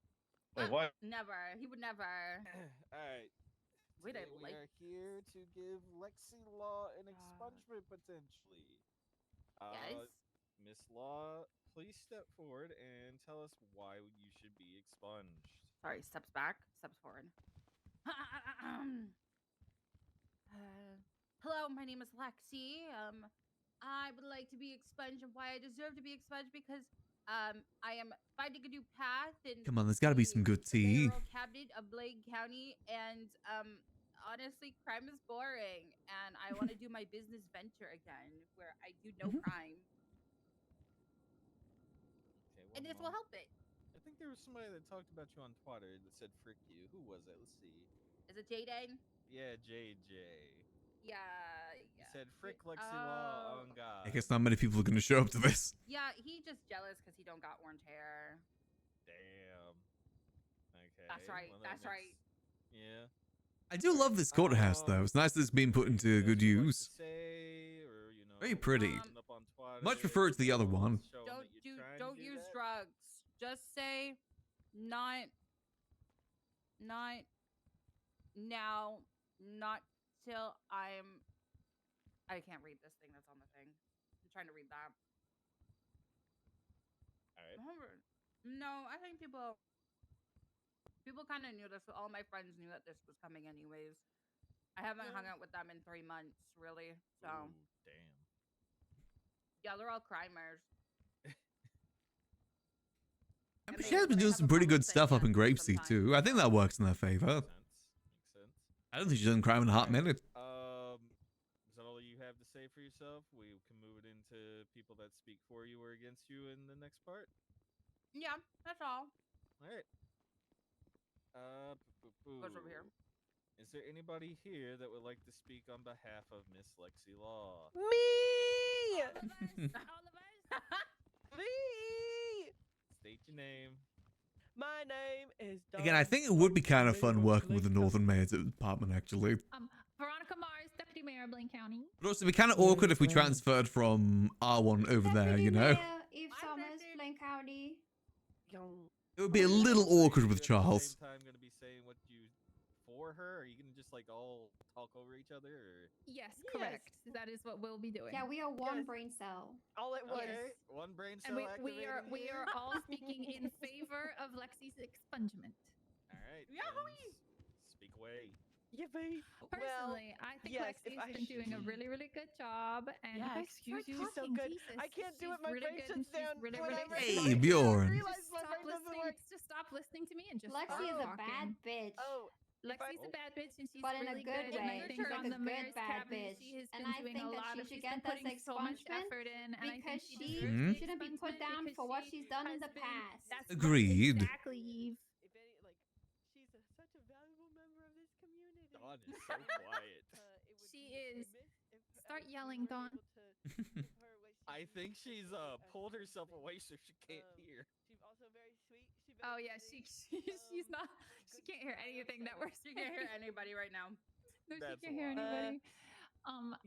[SPEAKER 6] Wait, what?
[SPEAKER 9] Never. He would never.
[SPEAKER 8] All right.
[SPEAKER 9] Wait, I
[SPEAKER 8] Today we
[SPEAKER 9] like.
[SPEAKER 8] are here to give Lexi Law an expungement potentially.
[SPEAKER 9] Yes.
[SPEAKER 8] Miss Law, please step forward and tell us why you should be expunged.
[SPEAKER 9] Sorry, steps back, steps forward. Hello, my name is Lexi. I would like to be expunged, and why I deserve to be expunged because I am finding a new path in
[SPEAKER 1] Come on, there's got to be some good tea.
[SPEAKER 9] mayoral cabinet of Blaine County, and honestly, crime is boring, and I want to do my business venture again, where I do no crime,
[SPEAKER 8] Okay,
[SPEAKER 9] and
[SPEAKER 8] one
[SPEAKER 9] this will
[SPEAKER 8] moment.
[SPEAKER 9] help it.
[SPEAKER 8] I think there was somebody that talked about you on Twitter that said frick you. Who was it? Let's see.
[SPEAKER 9] Is it Jaden?
[SPEAKER 8] Yeah, JJ.
[SPEAKER 9] Yeah.
[SPEAKER 8] He said frick Lexi Law on God.
[SPEAKER 1] I guess not many people are going to show up to this.
[SPEAKER 9] Yeah, he just jealous because he don't got orange hair.
[SPEAKER 8] Damn. Okay.
[SPEAKER 9] That's right.
[SPEAKER 8] well, that
[SPEAKER 9] That's right.
[SPEAKER 8] makes- Yeah.
[SPEAKER 1] I do love this courthouse though. It's nice that it's being put into good use.
[SPEAKER 8] Say, or, you know,
[SPEAKER 1] Very pretty.
[SPEAKER 8] up on Twitter,
[SPEAKER 1] Much prefer it to the other one.
[SPEAKER 8] showing
[SPEAKER 9] Don't
[SPEAKER 8] that you're trying to
[SPEAKER 9] don't
[SPEAKER 8] do
[SPEAKER 9] use
[SPEAKER 8] that.
[SPEAKER 9] drugs. Just say not now, not till I can't read this thing that's on the thing. I'm trying to read that.
[SPEAKER 8] All right.
[SPEAKER 9] No, I think people kind of knew this. All my friends knew that this was coming anyways. I haven't hung out with them in 3 months, really. So
[SPEAKER 8] Ooh, damn.
[SPEAKER 9] yeah, they're all crimers.
[SPEAKER 1] I'm
[SPEAKER 9] And
[SPEAKER 1] sure
[SPEAKER 9] they-
[SPEAKER 1] she's been
[SPEAKER 9] they
[SPEAKER 1] doing
[SPEAKER 9] have
[SPEAKER 1] some
[SPEAKER 9] a
[SPEAKER 1] pretty
[SPEAKER 9] problem
[SPEAKER 1] good
[SPEAKER 9] saying
[SPEAKER 1] stuff up
[SPEAKER 9] yes
[SPEAKER 1] in Grapeseed
[SPEAKER 9] sometimes,
[SPEAKER 1] too. I think that
[SPEAKER 9] so-
[SPEAKER 1] works in their favor.
[SPEAKER 8] Makes sense. Makes sense.
[SPEAKER 1] I don't think she's done crime in a hot minute.
[SPEAKER 8] Is that all you have to say for yourself? We can move it into people that speak for you or against you in the next part.
[SPEAKER 9] Yeah, that's all.
[SPEAKER 8] All right.
[SPEAKER 9] Goes over here.
[SPEAKER 8] Is there anybody here that would like to speak on behalf of Miss Lexi Law?
[SPEAKER 3] Me!
[SPEAKER 9] All of us.
[SPEAKER 3] Me!
[SPEAKER 8] State your name.
[SPEAKER 3] My name is
[SPEAKER 1] Again, I
[SPEAKER 3] Don
[SPEAKER 1] think it would be kind of fun
[SPEAKER 3] Mayor
[SPEAKER 1] working with the
[SPEAKER 3] Blank
[SPEAKER 1] Northern Mayor's Department, actually.
[SPEAKER 10] Veronica Mars, Deputy Mayor, Blaine County.
[SPEAKER 1] But also, it'd be kind of awkward if we transferred from R1 over there, you know?
[SPEAKER 11] Eve Summers, Blaine County.
[SPEAKER 3] Young.
[SPEAKER 1] It would be a little awkward with
[SPEAKER 8] At the
[SPEAKER 1] Charles.
[SPEAKER 8] same time, gonna be saying what you for her? Or are you gonna just like all talk over each other? Or?
[SPEAKER 10] Yes, correct. That is what we'll be doing.
[SPEAKER 11] Yeah, we are one brain cell.
[SPEAKER 3] All at once.
[SPEAKER 8] Okay, one brain cell
[SPEAKER 10] And we
[SPEAKER 8] activated
[SPEAKER 10] are
[SPEAKER 8] here.
[SPEAKER 10] all speaking in favor of Lexi's expungement.
[SPEAKER 8] All right.
[SPEAKER 9] Yahoo!
[SPEAKER 8] then speak away.
[SPEAKER 3] Yippee.
[SPEAKER 10] Personally, I think
[SPEAKER 3] yes, if
[SPEAKER 10] Lexi's
[SPEAKER 3] I
[SPEAKER 10] been doing a really, really good job. And
[SPEAKER 3] Yeah,
[SPEAKER 10] you guys
[SPEAKER 3] excuse
[SPEAKER 10] start
[SPEAKER 3] you. She's so
[SPEAKER 10] talking,
[SPEAKER 3] good.
[SPEAKER 10] Jesus.
[SPEAKER 3] I can't do
[SPEAKER 10] She's
[SPEAKER 3] it. My
[SPEAKER 10] really
[SPEAKER 3] brain
[SPEAKER 10] good
[SPEAKER 3] shuts
[SPEAKER 10] and she's
[SPEAKER 3] down
[SPEAKER 10] really,
[SPEAKER 3] when
[SPEAKER 10] really
[SPEAKER 3] I'm
[SPEAKER 10] good.
[SPEAKER 1] Hey,
[SPEAKER 3] I
[SPEAKER 1] Bjorn.
[SPEAKER 3] realize
[SPEAKER 10] Just
[SPEAKER 3] my
[SPEAKER 10] stop
[SPEAKER 3] brain doesn't
[SPEAKER 10] listening.
[SPEAKER 3] work.
[SPEAKER 10] Just stop listening to me and just
[SPEAKER 11] Lexi
[SPEAKER 10] start
[SPEAKER 11] is a
[SPEAKER 10] talking.
[SPEAKER 11] bad bitch.
[SPEAKER 3] Oh,
[SPEAKER 10] Lexi's
[SPEAKER 8] I-
[SPEAKER 10] a bad bitch and she's
[SPEAKER 11] But in a
[SPEAKER 10] really
[SPEAKER 11] good
[SPEAKER 10] good. And
[SPEAKER 11] way.
[SPEAKER 10] I think
[SPEAKER 11] She's like
[SPEAKER 10] on
[SPEAKER 11] a
[SPEAKER 10] the
[SPEAKER 11] good
[SPEAKER 10] mayor's
[SPEAKER 11] bad
[SPEAKER 10] cabinet,
[SPEAKER 11] bitch.
[SPEAKER 10] she has
[SPEAKER 11] And
[SPEAKER 10] been
[SPEAKER 11] I
[SPEAKER 10] doing
[SPEAKER 11] think
[SPEAKER 10] a
[SPEAKER 11] that
[SPEAKER 10] lot
[SPEAKER 11] she
[SPEAKER 10] of.
[SPEAKER 11] should
[SPEAKER 10] She's
[SPEAKER 11] get
[SPEAKER 10] been
[SPEAKER 11] this
[SPEAKER 10] putting so much
[SPEAKER 11] expungement
[SPEAKER 10] effort in, and I think
[SPEAKER 11] because
[SPEAKER 10] she
[SPEAKER 11] she
[SPEAKER 10] deserves
[SPEAKER 11] shouldn't be put
[SPEAKER 10] expungement
[SPEAKER 11] down
[SPEAKER 10] because
[SPEAKER 11] for what
[SPEAKER 10] she
[SPEAKER 11] she's done in
[SPEAKER 10] has
[SPEAKER 11] the
[SPEAKER 10] been-
[SPEAKER 11] past.
[SPEAKER 10] That's
[SPEAKER 1] Agreed.
[SPEAKER 10] Exactly, Eve.
[SPEAKER 3] if any, like, she's such a valuable member of this community.
[SPEAKER 8] Dawn is so quiet.
[SPEAKER 3] It would
[SPEAKER 10] She
[SPEAKER 3] be
[SPEAKER 10] is.
[SPEAKER 3] remiss if,
[SPEAKER 10] Start
[SPEAKER 3] we
[SPEAKER 10] yelling,
[SPEAKER 3] weren't
[SPEAKER 10] Dawn.
[SPEAKER 3] able to give her what she
[SPEAKER 8] I
[SPEAKER 3] needs
[SPEAKER 8] think
[SPEAKER 3] to
[SPEAKER 8] she's
[SPEAKER 3] get a
[SPEAKER 8] pulled herself
[SPEAKER 3] expungement.
[SPEAKER 8] away so she can't hear.
[SPEAKER 3] She's also very sweet. She's
[SPEAKER 10] Oh
[SPEAKER 3] very
[SPEAKER 10] yeah,
[SPEAKER 3] funny.
[SPEAKER 10] she's not. She can't hear anything that we're
[SPEAKER 9] She can't hear
[SPEAKER 10] saying.
[SPEAKER 9] anybody right now.
[SPEAKER 10] No,
[SPEAKER 8] That's
[SPEAKER 10] she can't hear
[SPEAKER 8] wild.
[SPEAKER 10] anybody.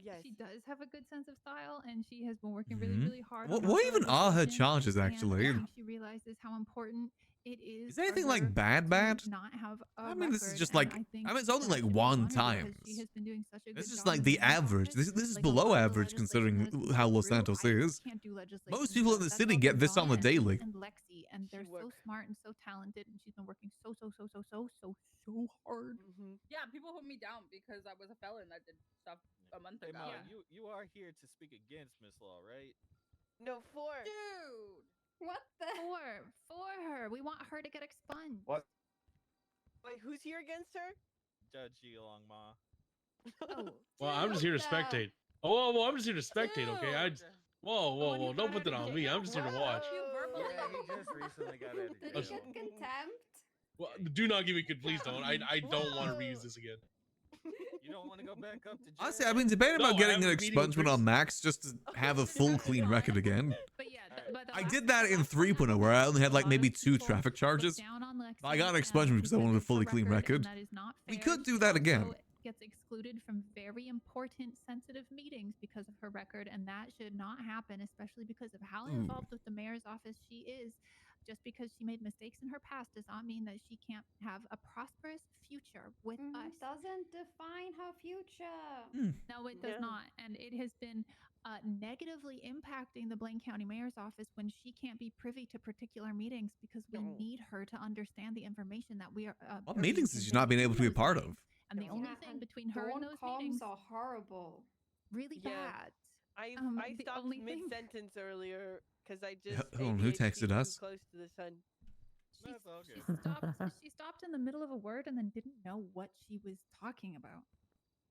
[SPEAKER 3] Yes.
[SPEAKER 10] She does have a good sense of style, and she has been working really,
[SPEAKER 1] Mhm.
[SPEAKER 10] really hard.
[SPEAKER 1] What-
[SPEAKER 10] on
[SPEAKER 1] what
[SPEAKER 10] her
[SPEAKER 1] even are her
[SPEAKER 10] revision,
[SPEAKER 1] charges,
[SPEAKER 10] and
[SPEAKER 1] actually?
[SPEAKER 10] I think she realizes how important it is.
[SPEAKER 1] Is there
[SPEAKER 10] for
[SPEAKER 1] anything, like,
[SPEAKER 10] her
[SPEAKER 1] bad?
[SPEAKER 10] to not have a
[SPEAKER 1] I mean, this is
[SPEAKER 10] record,
[SPEAKER 1] just
[SPEAKER 10] and
[SPEAKER 1] like-
[SPEAKER 10] I think
[SPEAKER 1] I mean, it's only
[SPEAKER 10] that
[SPEAKER 1] like
[SPEAKER 10] should be
[SPEAKER 1] one
[SPEAKER 10] honored
[SPEAKER 1] time.
[SPEAKER 10] because she has been doing such a
[SPEAKER 1] This
[SPEAKER 10] good
[SPEAKER 1] is
[SPEAKER 10] job
[SPEAKER 1] like
[SPEAKER 10] in
[SPEAKER 1] the
[SPEAKER 10] mayor's
[SPEAKER 1] average.
[SPEAKER 10] office.
[SPEAKER 1] This is
[SPEAKER 10] Like, a
[SPEAKER 1] below
[SPEAKER 10] lot of the
[SPEAKER 1] average
[SPEAKER 10] legislation
[SPEAKER 1] considering
[SPEAKER 10] that has been
[SPEAKER 1] how Los
[SPEAKER 10] through,
[SPEAKER 1] Santos
[SPEAKER 10] I
[SPEAKER 1] is.
[SPEAKER 10] can't do legislation,
[SPEAKER 1] Most people in
[SPEAKER 10] so
[SPEAKER 1] the
[SPEAKER 10] that's
[SPEAKER 1] city
[SPEAKER 10] all
[SPEAKER 1] get
[SPEAKER 10] for
[SPEAKER 1] this on
[SPEAKER 10] Dawn
[SPEAKER 1] the
[SPEAKER 10] and
[SPEAKER 1] daily.
[SPEAKER 10] And Lexi, and they're so
[SPEAKER 3] work.
[SPEAKER 10] smart and so talented, and she's been working so hard.
[SPEAKER 3] Mm-hmm.
[SPEAKER 9] Yeah, people put me down because I was a felon that did stuff a month
[SPEAKER 8] Hey,
[SPEAKER 9] ago.
[SPEAKER 8] Ma, you are here to speak against Miss Law, right?
[SPEAKER 3] No, 4.
[SPEAKER 9] Dude.
[SPEAKER 11] What the?
[SPEAKER 10] For her, we want her to get expunged.
[SPEAKER 6] What?
[SPEAKER 3] Wait, who's here against her?
[SPEAKER 8] Judge Geelong, Ma.
[SPEAKER 10] Oh,
[SPEAKER 12] Well, I'm just here to
[SPEAKER 11] No.
[SPEAKER 12] spectate. Oh, well, I'm just here to spectate, okay?
[SPEAKER 9] Dude.
[SPEAKER 12] Whoa, don't put that on me. I'm just here to watch.
[SPEAKER 9] You verbally.
[SPEAKER 8] Yeah, he just recently got out of
[SPEAKER 11] Did
[SPEAKER 8] jail.
[SPEAKER 11] he get contempt?
[SPEAKER 12] Well, do not give me good. Please don't. I don't want to
[SPEAKER 9] Whoa.
[SPEAKER 12] reuse this again.
[SPEAKER 8] You don't want to go back up to jail?
[SPEAKER 1] Honestly, I've been debating
[SPEAKER 12] No,
[SPEAKER 1] about
[SPEAKER 12] I
[SPEAKER 1] getting
[SPEAKER 12] have
[SPEAKER 1] an
[SPEAKER 12] a meeting with
[SPEAKER 1] expungement on
[SPEAKER 12] Chris.
[SPEAKER 1] Max just to have a full clean record again.
[SPEAKER 10] But yeah,
[SPEAKER 8] Alright.
[SPEAKER 10] but the
[SPEAKER 1] I
[SPEAKER 10] last-
[SPEAKER 1] did that
[SPEAKER 10] the
[SPEAKER 1] in
[SPEAKER 10] last
[SPEAKER 1] 3.0
[SPEAKER 10] time
[SPEAKER 1] where I only had
[SPEAKER 10] a
[SPEAKER 1] like
[SPEAKER 10] lot
[SPEAKER 1] maybe
[SPEAKER 10] of
[SPEAKER 1] 2
[SPEAKER 10] people
[SPEAKER 1] traffic
[SPEAKER 10] looked
[SPEAKER 1] charges.
[SPEAKER 10] down on Lexi,
[SPEAKER 1] I got an expungement because I wanted a
[SPEAKER 10] it's her
[SPEAKER 1] fully clean record.
[SPEAKER 10] and that is not
[SPEAKER 1] We
[SPEAKER 10] fair.
[SPEAKER 1] could do
[SPEAKER 10] She
[SPEAKER 1] that again.
[SPEAKER 10] also gets excluded from very important, sensitive meetings because of her record, and that should not happen, especially because of how
[SPEAKER 1] Ooh.
[SPEAKER 10] involved with the mayor's office she is. Just because she made mistakes in her past does not mean that she can't have a prosperous future with us.
[SPEAKER 11] Doesn't define her future.
[SPEAKER 10] No, it does
[SPEAKER 3] Yeah.
[SPEAKER 10] not. And it has been negatively impacting the Blaine County Mayor's office when she can't be privy to particular meetings because we
[SPEAKER 3] No.
[SPEAKER 10] need her to understand the information that we are.
[SPEAKER 1] What
[SPEAKER 10] are
[SPEAKER 1] meetings
[SPEAKER 10] being
[SPEAKER 1] has she not been
[SPEAKER 10] conveyed
[SPEAKER 1] able
[SPEAKER 10] in
[SPEAKER 1] to be a
[SPEAKER 10] those
[SPEAKER 1] part
[SPEAKER 10] meetings.
[SPEAKER 1] of?
[SPEAKER 10] And the
[SPEAKER 3] Yeah,
[SPEAKER 10] only
[SPEAKER 11] Yeah,
[SPEAKER 10] thing
[SPEAKER 11] and
[SPEAKER 10] between her and
[SPEAKER 11] dawn
[SPEAKER 10] those
[SPEAKER 11] comms
[SPEAKER 10] meetings
[SPEAKER 11] are horrible.
[SPEAKER 10] really
[SPEAKER 3] Yeah.
[SPEAKER 10] bad.
[SPEAKER 3] I
[SPEAKER 10] The
[SPEAKER 3] stopped
[SPEAKER 10] only thing-
[SPEAKER 3] mid-sentence earlier because I just
[SPEAKER 1] hold on, who
[SPEAKER 3] ADHD
[SPEAKER 1] texted
[SPEAKER 3] too
[SPEAKER 1] us?
[SPEAKER 3] close to the sun.
[SPEAKER 8] That's all
[SPEAKER 10] She
[SPEAKER 8] good.
[SPEAKER 10] stopped. She stopped in the middle of a word and then didn't know what she was talking about.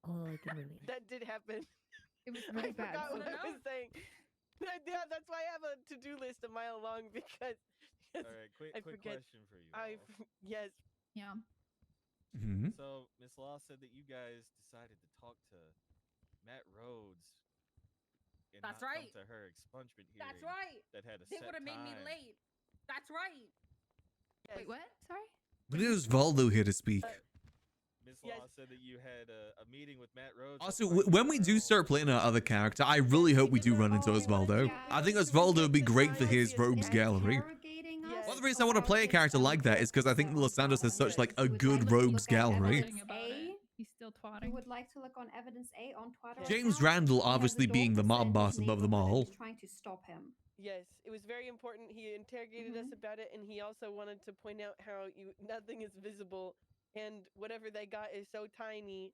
[SPEAKER 2] Oh, I can relate.
[SPEAKER 3] That did happen.
[SPEAKER 10] It was
[SPEAKER 3] I
[SPEAKER 10] really bad.
[SPEAKER 3] forgot
[SPEAKER 10] So
[SPEAKER 3] what I was saying. Yeah, that's why I have a to-do list a mile long because
[SPEAKER 8] All right, quick
[SPEAKER 3] I
[SPEAKER 8] quick
[SPEAKER 3] forget.
[SPEAKER 8] question for you. all.
[SPEAKER 3] Yes.
[SPEAKER 10] yeah.
[SPEAKER 1] Mhm.
[SPEAKER 8] So Miss Law said that you guys decided to talk to Matt Rhodes. And
[SPEAKER 9] That's
[SPEAKER 8] not
[SPEAKER 9] right.
[SPEAKER 8] Come to her expungement hearing.
[SPEAKER 9] That's right.
[SPEAKER 8] That had a
[SPEAKER 9] They
[SPEAKER 8] set
[SPEAKER 9] would have made me
[SPEAKER 8] time.
[SPEAKER 9] late. That's right.
[SPEAKER 3] Yes.
[SPEAKER 10] Wait, what? Sorry.
[SPEAKER 1] But it was Valdo here to speak.
[SPEAKER 8] Miss
[SPEAKER 3] Yes.
[SPEAKER 8] Law said that you had a meeting with Matt Rhodes.
[SPEAKER 1] Also,
[SPEAKER 8] before you
[SPEAKER 1] when we do
[SPEAKER 8] were
[SPEAKER 1] start playing our other character, I really hope we do run into Osvaldo. I think Osvaldo would be great for his rogues gallery.
[SPEAKER 11] Interrogating us
[SPEAKER 3] Yes.
[SPEAKER 1] One of the reasons I want to
[SPEAKER 11] about
[SPEAKER 1] play a
[SPEAKER 11] this
[SPEAKER 1] character like that is because I think
[SPEAKER 11] episode.
[SPEAKER 1] Los Santos has such like a
[SPEAKER 11] You would
[SPEAKER 1] good
[SPEAKER 11] like to
[SPEAKER 1] rogues
[SPEAKER 11] look at
[SPEAKER 1] gallery.
[SPEAKER 11] evidence
[SPEAKER 10] About
[SPEAKER 11] A?
[SPEAKER 10] it. He's still
[SPEAKER 11] You
[SPEAKER 10] twatting.
[SPEAKER 11] would like to look on evidence A on Twitter.
[SPEAKER 1] James
[SPEAKER 11] account?
[SPEAKER 1] Randall
[SPEAKER 11] He has a
[SPEAKER 1] obviously being the mob
[SPEAKER 11] daughter
[SPEAKER 1] boss
[SPEAKER 11] in his
[SPEAKER 1] above them
[SPEAKER 11] neighborhood
[SPEAKER 1] all.
[SPEAKER 11] and is trying to stop him.
[SPEAKER 3] Yes, it was very important. He interrogated us about it, and he also wanted to point out how nothing is visible, and whatever they got is so tiny.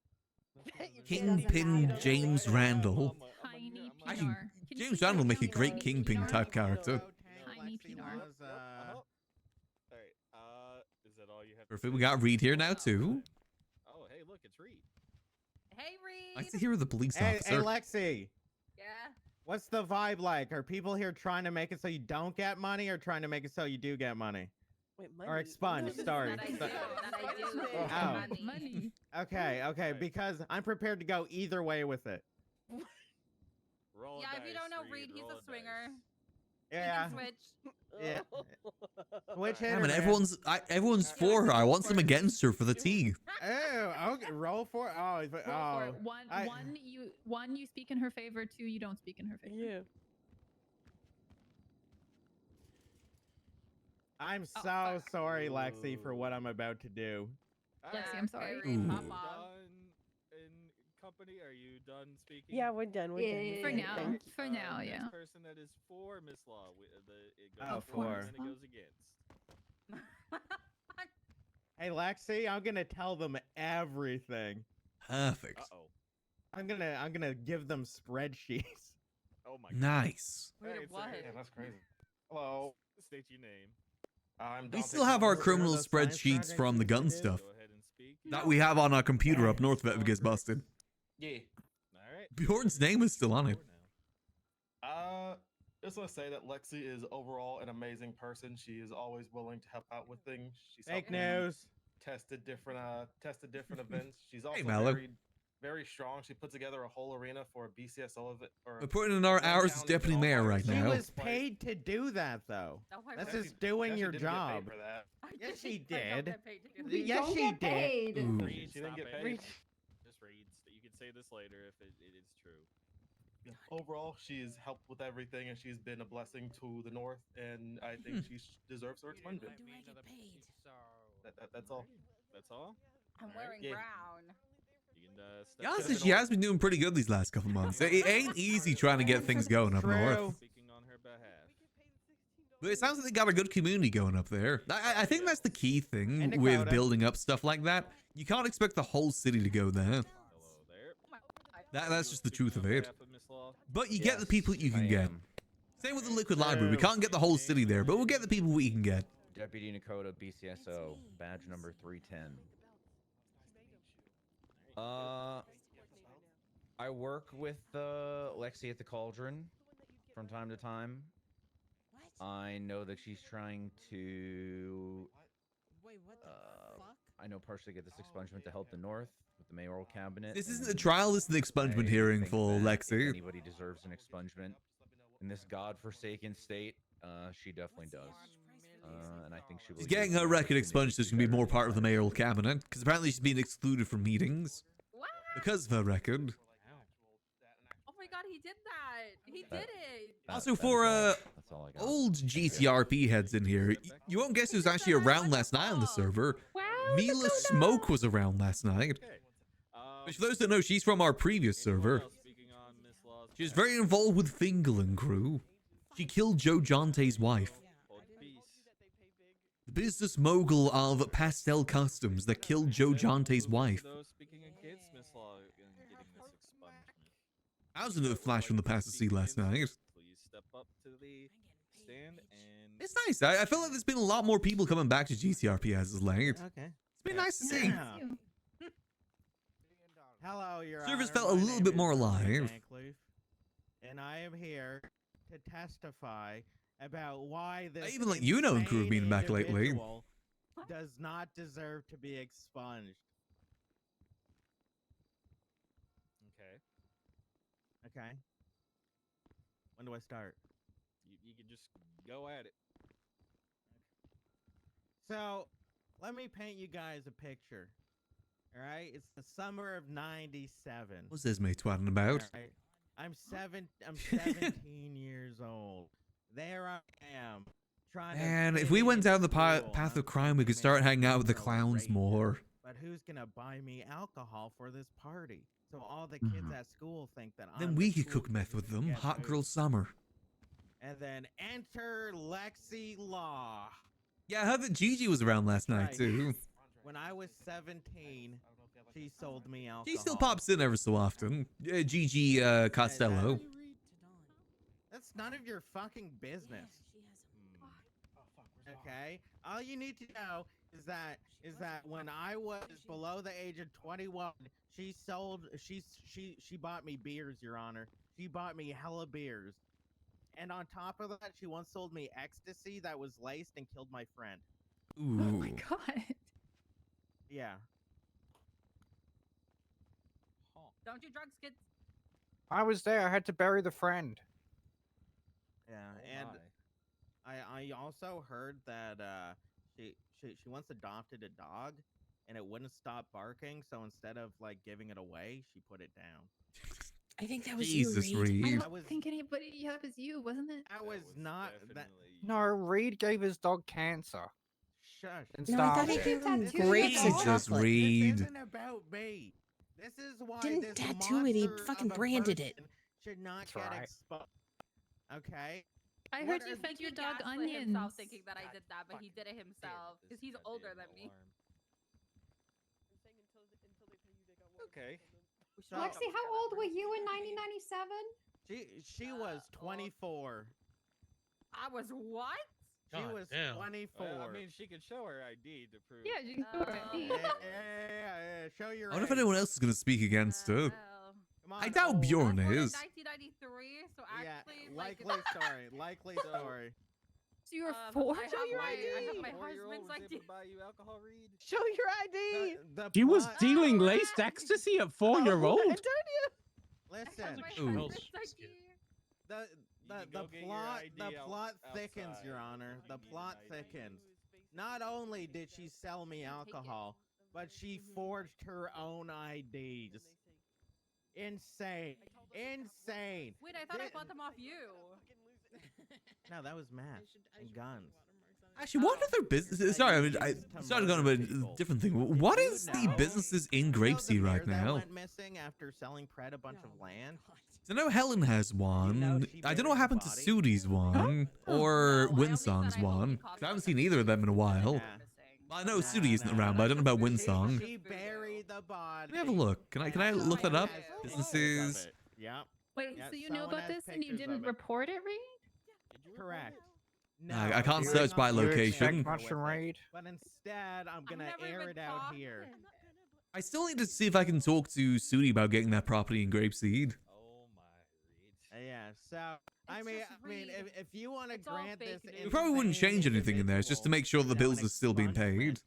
[SPEAKER 3] that you can't even
[SPEAKER 1] Kingpin
[SPEAKER 3] see it on the
[SPEAKER 1] James
[SPEAKER 3] radar.
[SPEAKER 1] Randall.
[SPEAKER 10] Tiny
[SPEAKER 1] Actually,
[SPEAKER 10] PR. Can you
[SPEAKER 1] James
[SPEAKER 10] please
[SPEAKER 1] Randall
[SPEAKER 10] write
[SPEAKER 1] make a
[SPEAKER 10] down
[SPEAKER 1] great
[SPEAKER 10] the
[SPEAKER 1] Kingpin
[SPEAKER 10] PR?
[SPEAKER 1] type character.
[SPEAKER 10] Tiny
[SPEAKER 4] Lexi
[SPEAKER 10] PR.
[SPEAKER 4] was,
[SPEAKER 8] Alright, is that all you have to
[SPEAKER 1] Perfect. We
[SPEAKER 8] say?
[SPEAKER 1] got Reed here now too.
[SPEAKER 8] Oh, hey, look, it's Reed.
[SPEAKER 9] Hey, Reed.
[SPEAKER 1] Nice to hear the police
[SPEAKER 4] Hey,
[SPEAKER 1] officer.
[SPEAKER 4] Lexi.
[SPEAKER 9] Yeah.
[SPEAKER 4] What's the vibe like? Are people here trying to make it so you don't get money or trying to make it so you do get money?
[SPEAKER 3] Wait, money.
[SPEAKER 4] Or expunge, sorry.
[SPEAKER 9] That I do. That I do.
[SPEAKER 4] Oh.
[SPEAKER 9] Money.
[SPEAKER 4] Okay,
[SPEAKER 8] Right.
[SPEAKER 4] because I'm prepared to go either way with it.
[SPEAKER 8] Roll a
[SPEAKER 9] Yeah, if you don't know
[SPEAKER 8] Reed,
[SPEAKER 9] Reed, he's
[SPEAKER 8] roll
[SPEAKER 9] a swinger.
[SPEAKER 8] dice.
[SPEAKER 4] Yeah.
[SPEAKER 9] He can switch.
[SPEAKER 4] Yeah. Switch
[SPEAKER 1] Yeah,
[SPEAKER 4] hitter,
[SPEAKER 1] man,
[SPEAKER 4] man.
[SPEAKER 1] everyone's for her. I want some against her for the tea.
[SPEAKER 4] Oh, okay. Roll for it. Oh,
[SPEAKER 10] Roll for
[SPEAKER 4] oh.
[SPEAKER 10] it. One you speak in her favor. Two you don't speak in her favor.
[SPEAKER 3] Yeah.
[SPEAKER 4] I'm
[SPEAKER 10] Oh,
[SPEAKER 4] so
[SPEAKER 10] fuck.
[SPEAKER 4] sorry, Lexi, for what I'm about to do.
[SPEAKER 10] Lexi, I'm sorry.
[SPEAKER 9] Very
[SPEAKER 1] Ooh.
[SPEAKER 9] pop
[SPEAKER 8] Done
[SPEAKER 9] off.
[SPEAKER 8] in company? Are you done speaking?
[SPEAKER 3] Yeah, we're done. We're
[SPEAKER 11] Yeah,
[SPEAKER 3] done.
[SPEAKER 11] yeah,
[SPEAKER 10] For
[SPEAKER 11] yeah.
[SPEAKER 10] now.
[SPEAKER 8] Alright,
[SPEAKER 10] For now,
[SPEAKER 8] next
[SPEAKER 10] yeah.
[SPEAKER 8] person that is for Miss Law, it
[SPEAKER 4] Oh,
[SPEAKER 8] goes
[SPEAKER 4] for.
[SPEAKER 8] and it goes against.
[SPEAKER 4] Hey, Lexi, I'm gonna tell them everything.
[SPEAKER 1] Perfect.
[SPEAKER 8] Uh-oh.
[SPEAKER 4] I'm gonna give them spreadsheets.
[SPEAKER 8] Oh my god.
[SPEAKER 1] Nice.
[SPEAKER 9] Wait,
[SPEAKER 8] Alright,
[SPEAKER 9] what?
[SPEAKER 8] sir.
[SPEAKER 13] Yeah, that's crazy. Hello.
[SPEAKER 8] State your name.
[SPEAKER 13] I'm
[SPEAKER 1] We
[SPEAKER 13] Dante
[SPEAKER 1] still have our
[SPEAKER 13] Thomas.
[SPEAKER 1] criminal
[SPEAKER 4] those science
[SPEAKER 1] spreadsheets
[SPEAKER 4] projects
[SPEAKER 1] from the
[SPEAKER 4] that you
[SPEAKER 1] gun
[SPEAKER 4] did?
[SPEAKER 1] stuff
[SPEAKER 8] Go ahead and speak.
[SPEAKER 1] that we have on our computer up north if it gets busted.
[SPEAKER 13] Yeah.
[SPEAKER 8] Alright.
[SPEAKER 1] Bjorn's name is still on it.
[SPEAKER 13] Just want to say that Lexi is overall an amazing person. She is always willing to help out with things. She's
[SPEAKER 4] Fake
[SPEAKER 13] helped me
[SPEAKER 4] news.
[SPEAKER 13] tested different events. She's also
[SPEAKER 1] Mallow.
[SPEAKER 13] very strong. She put together a whole arena for a BCSO event.
[SPEAKER 1] We're putting in our
[SPEAKER 13] one
[SPEAKER 1] hours
[SPEAKER 13] town
[SPEAKER 1] as
[SPEAKER 13] in
[SPEAKER 1] deputy mayor
[SPEAKER 13] Belfast.
[SPEAKER 1] right
[SPEAKER 4] She
[SPEAKER 1] now.
[SPEAKER 4] was paid to do that, though.
[SPEAKER 9] Oh, I
[SPEAKER 4] That's
[SPEAKER 9] wish.
[SPEAKER 4] just doing
[SPEAKER 13] She
[SPEAKER 4] your
[SPEAKER 13] didn't get paid
[SPEAKER 4] job.
[SPEAKER 13] for that.
[SPEAKER 4] Yes, she
[SPEAKER 9] I don't
[SPEAKER 4] did.
[SPEAKER 9] get paid to do
[SPEAKER 11] We
[SPEAKER 9] that.
[SPEAKER 4] Yes,
[SPEAKER 11] don't
[SPEAKER 4] she
[SPEAKER 11] get
[SPEAKER 4] did.
[SPEAKER 11] paid.
[SPEAKER 1] Ooh.
[SPEAKER 8] Reed,
[SPEAKER 13] She didn't
[SPEAKER 8] stop
[SPEAKER 13] get
[SPEAKER 8] it.
[SPEAKER 13] paid.
[SPEAKER 8] Just read. You can say this later if it is true.
[SPEAKER 13] Yeah, overall, she's helped with everything, and she's been a blessing to the North, and I think she deserves her expungement. That's all.
[SPEAKER 8] That's all?
[SPEAKER 9] I'm
[SPEAKER 8] Alright.
[SPEAKER 9] wearing
[SPEAKER 13] Yeah.
[SPEAKER 9] brown.
[SPEAKER 8] You can step
[SPEAKER 1] Yeah,
[SPEAKER 8] to
[SPEAKER 1] honestly,
[SPEAKER 8] the
[SPEAKER 1] she
[SPEAKER 8] north.
[SPEAKER 1] has been doing pretty good these last couple months. It ain't easy trying to get things going up north.
[SPEAKER 4] True.
[SPEAKER 8] Speaking on her behalf.
[SPEAKER 1] But it sounds like they got a good community going up there. I think that's the key thing
[SPEAKER 4] And
[SPEAKER 1] with
[SPEAKER 4] Dakota.
[SPEAKER 1] building up stuff like that. You can't expect the whole city to go there.
[SPEAKER 8] Hello there.
[SPEAKER 1] That's just the truth of
[SPEAKER 8] On
[SPEAKER 1] it.
[SPEAKER 8] behalf of Miss Law.
[SPEAKER 1] But you get the people you can
[SPEAKER 14] I
[SPEAKER 1] get.
[SPEAKER 14] am
[SPEAKER 1] Same with the Liquid Library. We
[SPEAKER 4] True.
[SPEAKER 1] can't get the whole city there, but we'll get the people we can get.
[SPEAKER 14] Deputy Nakota BCSO, badge number 310. I work with Lexi at the Cauldron from time to time. I know that she's trying to.
[SPEAKER 5] Wait, what the fuck?
[SPEAKER 14] I know partially get this expungement to help the North with the mayoral cabinet.
[SPEAKER 1] This isn't
[SPEAKER 14] and
[SPEAKER 1] a trial, this is the expungement
[SPEAKER 14] I
[SPEAKER 1] hearing
[SPEAKER 14] think
[SPEAKER 1] for
[SPEAKER 14] that
[SPEAKER 1] Lexi.
[SPEAKER 14] If anybody deserves an expungement in this godforsaken state, she definitely does. And I think she will.
[SPEAKER 1] She's
[SPEAKER 14] use
[SPEAKER 1] getting
[SPEAKER 14] the
[SPEAKER 1] her record
[SPEAKER 14] opportunity
[SPEAKER 1] expunged so
[SPEAKER 14] to
[SPEAKER 1] she can be
[SPEAKER 14] better
[SPEAKER 1] more part of the
[SPEAKER 14] utilize
[SPEAKER 1] mayoral
[SPEAKER 14] it.
[SPEAKER 1] cabinet, because apparently she's been excluded from meetings
[SPEAKER 9] What?
[SPEAKER 1] because of her record.
[SPEAKER 9] Oh my god, he did that. He did it.
[SPEAKER 1] Also, for
[SPEAKER 14] That's all I got.
[SPEAKER 1] old GCRP heads in here, you won't guess who's actually around last night on the server. Mila Smoke was around last night.
[SPEAKER 8] Okay.
[SPEAKER 1] Which, for those that know, she's from our previous server.
[SPEAKER 8] Anyone else speaking on Miss Law's
[SPEAKER 1] She was
[SPEAKER 8] behalf?
[SPEAKER 1] very involved with Fingal and crew. She killed Joe Jonte's wife.
[SPEAKER 8] Hold peace.
[SPEAKER 1] The business mogul of Pastel Customs that killed Joe Jonte's wife.
[SPEAKER 8] Those speaking against Miss Law getting this expungement.
[SPEAKER 1] I was in a flash from the past to see last night.
[SPEAKER 8] Please step up to the stand and.
[SPEAKER 1] It's nice. I feel like there's been a lot more people coming back to GCRP as of late.
[SPEAKER 4] Okay.
[SPEAKER 1] It's been nice to see.
[SPEAKER 4] Yeah. Hello, Your
[SPEAKER 1] Servers
[SPEAKER 4] Honor.
[SPEAKER 1] felt a
[SPEAKER 4] My
[SPEAKER 1] little
[SPEAKER 4] name
[SPEAKER 1] bit
[SPEAKER 4] is
[SPEAKER 1] more
[SPEAKER 4] Ron
[SPEAKER 1] alive.
[SPEAKER 4] Van Cleef, and I am here to testify about why this.
[SPEAKER 1] I even let you know and crew have been
[SPEAKER 4] insane
[SPEAKER 1] back lately.
[SPEAKER 4] individual does not deserve to be expunged.
[SPEAKER 8] Okay.
[SPEAKER 4] Okay. When do I start?
[SPEAKER 8] You can just go at it.
[SPEAKER 4] So, let me paint you guys a picture. All right, it's the summer of '97.
[SPEAKER 1] What's Esme twatting about?
[SPEAKER 4] All right. I'm 17 years old. There I am. Trying
[SPEAKER 1] Man,
[SPEAKER 4] to
[SPEAKER 1] if
[SPEAKER 4] fit
[SPEAKER 1] we
[SPEAKER 4] in
[SPEAKER 1] went down the
[SPEAKER 4] school.
[SPEAKER 1] path
[SPEAKER 4] I'm
[SPEAKER 1] of crime, we could
[SPEAKER 4] thinking
[SPEAKER 1] start
[SPEAKER 4] maybe
[SPEAKER 1] hanging out with the
[SPEAKER 4] girls
[SPEAKER 1] clowns
[SPEAKER 4] raging,
[SPEAKER 1] more.
[SPEAKER 4] But who's gonna buy me alcohol for this party? So all the kids
[SPEAKER 1] Mhm.
[SPEAKER 4] at school think that
[SPEAKER 1] Then
[SPEAKER 4] I'm
[SPEAKER 1] we
[SPEAKER 4] the
[SPEAKER 1] could
[SPEAKER 4] cool
[SPEAKER 1] cook
[SPEAKER 4] kid
[SPEAKER 1] meth
[SPEAKER 4] who
[SPEAKER 1] with
[SPEAKER 4] can
[SPEAKER 1] them.
[SPEAKER 4] get
[SPEAKER 1] Hot
[SPEAKER 4] booze.
[SPEAKER 1] girl summer.
[SPEAKER 4] And then enter Lexi Law.
[SPEAKER 1] Yeah, I heard that Gigi was around last night
[SPEAKER 4] Right.
[SPEAKER 1] too.
[SPEAKER 4] When I was 17, she sold me alcohol.
[SPEAKER 1] She still pops in every so often. Gigi Costello.
[SPEAKER 4] That's none of your fucking business. Okay? All you need to know is that when I was below the age of 21, she bought me beers, Your Honor. She bought me hella beers. And on top of that, she once sold me ecstasy that was laced and killed my friend.
[SPEAKER 10] Oh my
[SPEAKER 1] Ooh.
[SPEAKER 10] god.
[SPEAKER 4] Yeah.
[SPEAKER 9] Don't do drugs, kids.
[SPEAKER 15] I was there. I had to bury the friend.
[SPEAKER 4] Yeah,
[SPEAKER 14] Oh
[SPEAKER 4] and
[SPEAKER 14] my.
[SPEAKER 4] I also heard that she once adopted a dog, and it wouldn't stop barking. So instead of like giving it away, she put it down.
[SPEAKER 5] I think that was
[SPEAKER 1] Jesus,
[SPEAKER 5] you, Reed.
[SPEAKER 10] I
[SPEAKER 1] Reed.
[SPEAKER 10] don't think anybody. Yeah, it was you, wasn't it?
[SPEAKER 4] That was not that.
[SPEAKER 15] No, Reed gave his dog cancer.
[SPEAKER 4] Shush.
[SPEAKER 15] And
[SPEAKER 5] No, I thought he
[SPEAKER 15] starved
[SPEAKER 5] gave
[SPEAKER 15] it.
[SPEAKER 5] him
[SPEAKER 11] Tattoo
[SPEAKER 5] grapes and
[SPEAKER 11] your dog?
[SPEAKER 1] Jesus,
[SPEAKER 5] chocolate.
[SPEAKER 1] Reed.
[SPEAKER 4] This isn't about me. This is why
[SPEAKER 5] Didn't
[SPEAKER 4] this
[SPEAKER 5] tattoo it, he
[SPEAKER 4] monster
[SPEAKER 5] fucking
[SPEAKER 4] of a
[SPEAKER 5] branded it.
[SPEAKER 4] person should not
[SPEAKER 15] That's
[SPEAKER 4] get
[SPEAKER 15] right.
[SPEAKER 4] exposed. Okay.
[SPEAKER 10] I
[SPEAKER 4] What
[SPEAKER 10] heard
[SPEAKER 4] are-
[SPEAKER 10] you fed your
[SPEAKER 9] He
[SPEAKER 10] dog
[SPEAKER 9] gaslit
[SPEAKER 10] onions.
[SPEAKER 9] himself thinking that I
[SPEAKER 14] God
[SPEAKER 9] did that, but he did it himself because he's older than me.
[SPEAKER 8] Okay.
[SPEAKER 4] So,
[SPEAKER 11] Lexi, how old were you in 1997?
[SPEAKER 4] She was 24.
[SPEAKER 9] I was what?
[SPEAKER 4] She
[SPEAKER 12] God
[SPEAKER 4] was
[SPEAKER 12] damn.
[SPEAKER 4] 24.
[SPEAKER 8] Well, I mean, she can show her ID to prove.
[SPEAKER 10] Yeah, you can do it.
[SPEAKER 4] Yeah, show your.
[SPEAKER 1] I wonder if
[SPEAKER 4] age.
[SPEAKER 1] anyone else is gonna speak against her.
[SPEAKER 9] Well,
[SPEAKER 4] Come
[SPEAKER 1] I
[SPEAKER 4] on,
[SPEAKER 1] doubt
[SPEAKER 4] old.
[SPEAKER 1] Bjorn
[SPEAKER 9] I was born in
[SPEAKER 1] is.
[SPEAKER 9] 1993, so
[SPEAKER 4] Yeah,
[SPEAKER 9] actually, like,
[SPEAKER 4] likely story. Likely story.
[SPEAKER 10] So you were
[SPEAKER 9] I
[SPEAKER 10] 4?
[SPEAKER 9] have
[SPEAKER 3] Show your
[SPEAKER 9] my- I
[SPEAKER 3] ID.
[SPEAKER 9] have my
[SPEAKER 8] 4-year-old
[SPEAKER 9] husband's
[SPEAKER 8] was able
[SPEAKER 9] ID.
[SPEAKER 8] to buy you alcohol, Reed.
[SPEAKER 3] Show your ID.
[SPEAKER 4] The
[SPEAKER 15] He was
[SPEAKER 4] plot-
[SPEAKER 15] dealing laced ecstasy at 4-year-old.
[SPEAKER 3] Antonio.
[SPEAKER 4] Listen,
[SPEAKER 9] I have my
[SPEAKER 1] Ooh.
[SPEAKER 9] husband's ID.
[SPEAKER 4] the
[SPEAKER 8] can
[SPEAKER 4] the
[SPEAKER 8] go get your
[SPEAKER 4] plot
[SPEAKER 8] ID
[SPEAKER 4] the plot thickens,
[SPEAKER 8] outside.
[SPEAKER 4] Your Honor. The plot thickens. Not only did she sell me alcohol, but she forged her own IDs. Insane. Insane.
[SPEAKER 9] Wait, I thought I
[SPEAKER 4] Thi-
[SPEAKER 9] bought them off you.
[SPEAKER 4] No, that was meth and guns.
[SPEAKER 1] Actually, what other businesses? Sorry, I mean, I started going about a different thing. What is the businesses in Grapeseed right
[SPEAKER 4] That
[SPEAKER 1] now?
[SPEAKER 4] went missing after selling Pred a bunch of land.
[SPEAKER 1] So I know Helen has one. I don't know what happened to Sudi's one or Winsong's one. I haven't seen either of them in a while. I know Sudi isn't around, but I don't know about Winsong.
[SPEAKER 4] She buried the body.
[SPEAKER 1] Let me have a look. Can I look that up? Businesses.
[SPEAKER 4] Yep.
[SPEAKER 10] Wait,
[SPEAKER 4] Yeah,
[SPEAKER 10] so you know
[SPEAKER 4] someone
[SPEAKER 10] about
[SPEAKER 4] has
[SPEAKER 10] this and you
[SPEAKER 4] pictures
[SPEAKER 10] didn't
[SPEAKER 4] of it.
[SPEAKER 10] report it, Reed?
[SPEAKER 4] Correct.
[SPEAKER 1] I can't
[SPEAKER 4] do
[SPEAKER 1] search
[SPEAKER 4] not
[SPEAKER 1] by
[SPEAKER 4] want to
[SPEAKER 1] location.
[SPEAKER 4] connect
[SPEAKER 15] Much from
[SPEAKER 4] with it,
[SPEAKER 15] Raid.
[SPEAKER 4] But instead, I'm gonna
[SPEAKER 9] never
[SPEAKER 4] air
[SPEAKER 9] even
[SPEAKER 4] it out
[SPEAKER 9] talked
[SPEAKER 4] here.
[SPEAKER 9] to him.
[SPEAKER 1] I still need to see if I can talk to Sudi about getting that property in Grapeseed.
[SPEAKER 8] Oh my, Reed.
[SPEAKER 4] Yeah. So I mean,
[SPEAKER 9] just Reed.
[SPEAKER 4] if you want to
[SPEAKER 9] It's all
[SPEAKER 4] grant
[SPEAKER 9] fake
[SPEAKER 4] this,
[SPEAKER 9] news.
[SPEAKER 1] We probably wouldn't
[SPEAKER 4] insane
[SPEAKER 1] change anything in there. It's just to make sure the
[SPEAKER 4] individual,
[SPEAKER 1] bills are still being paid.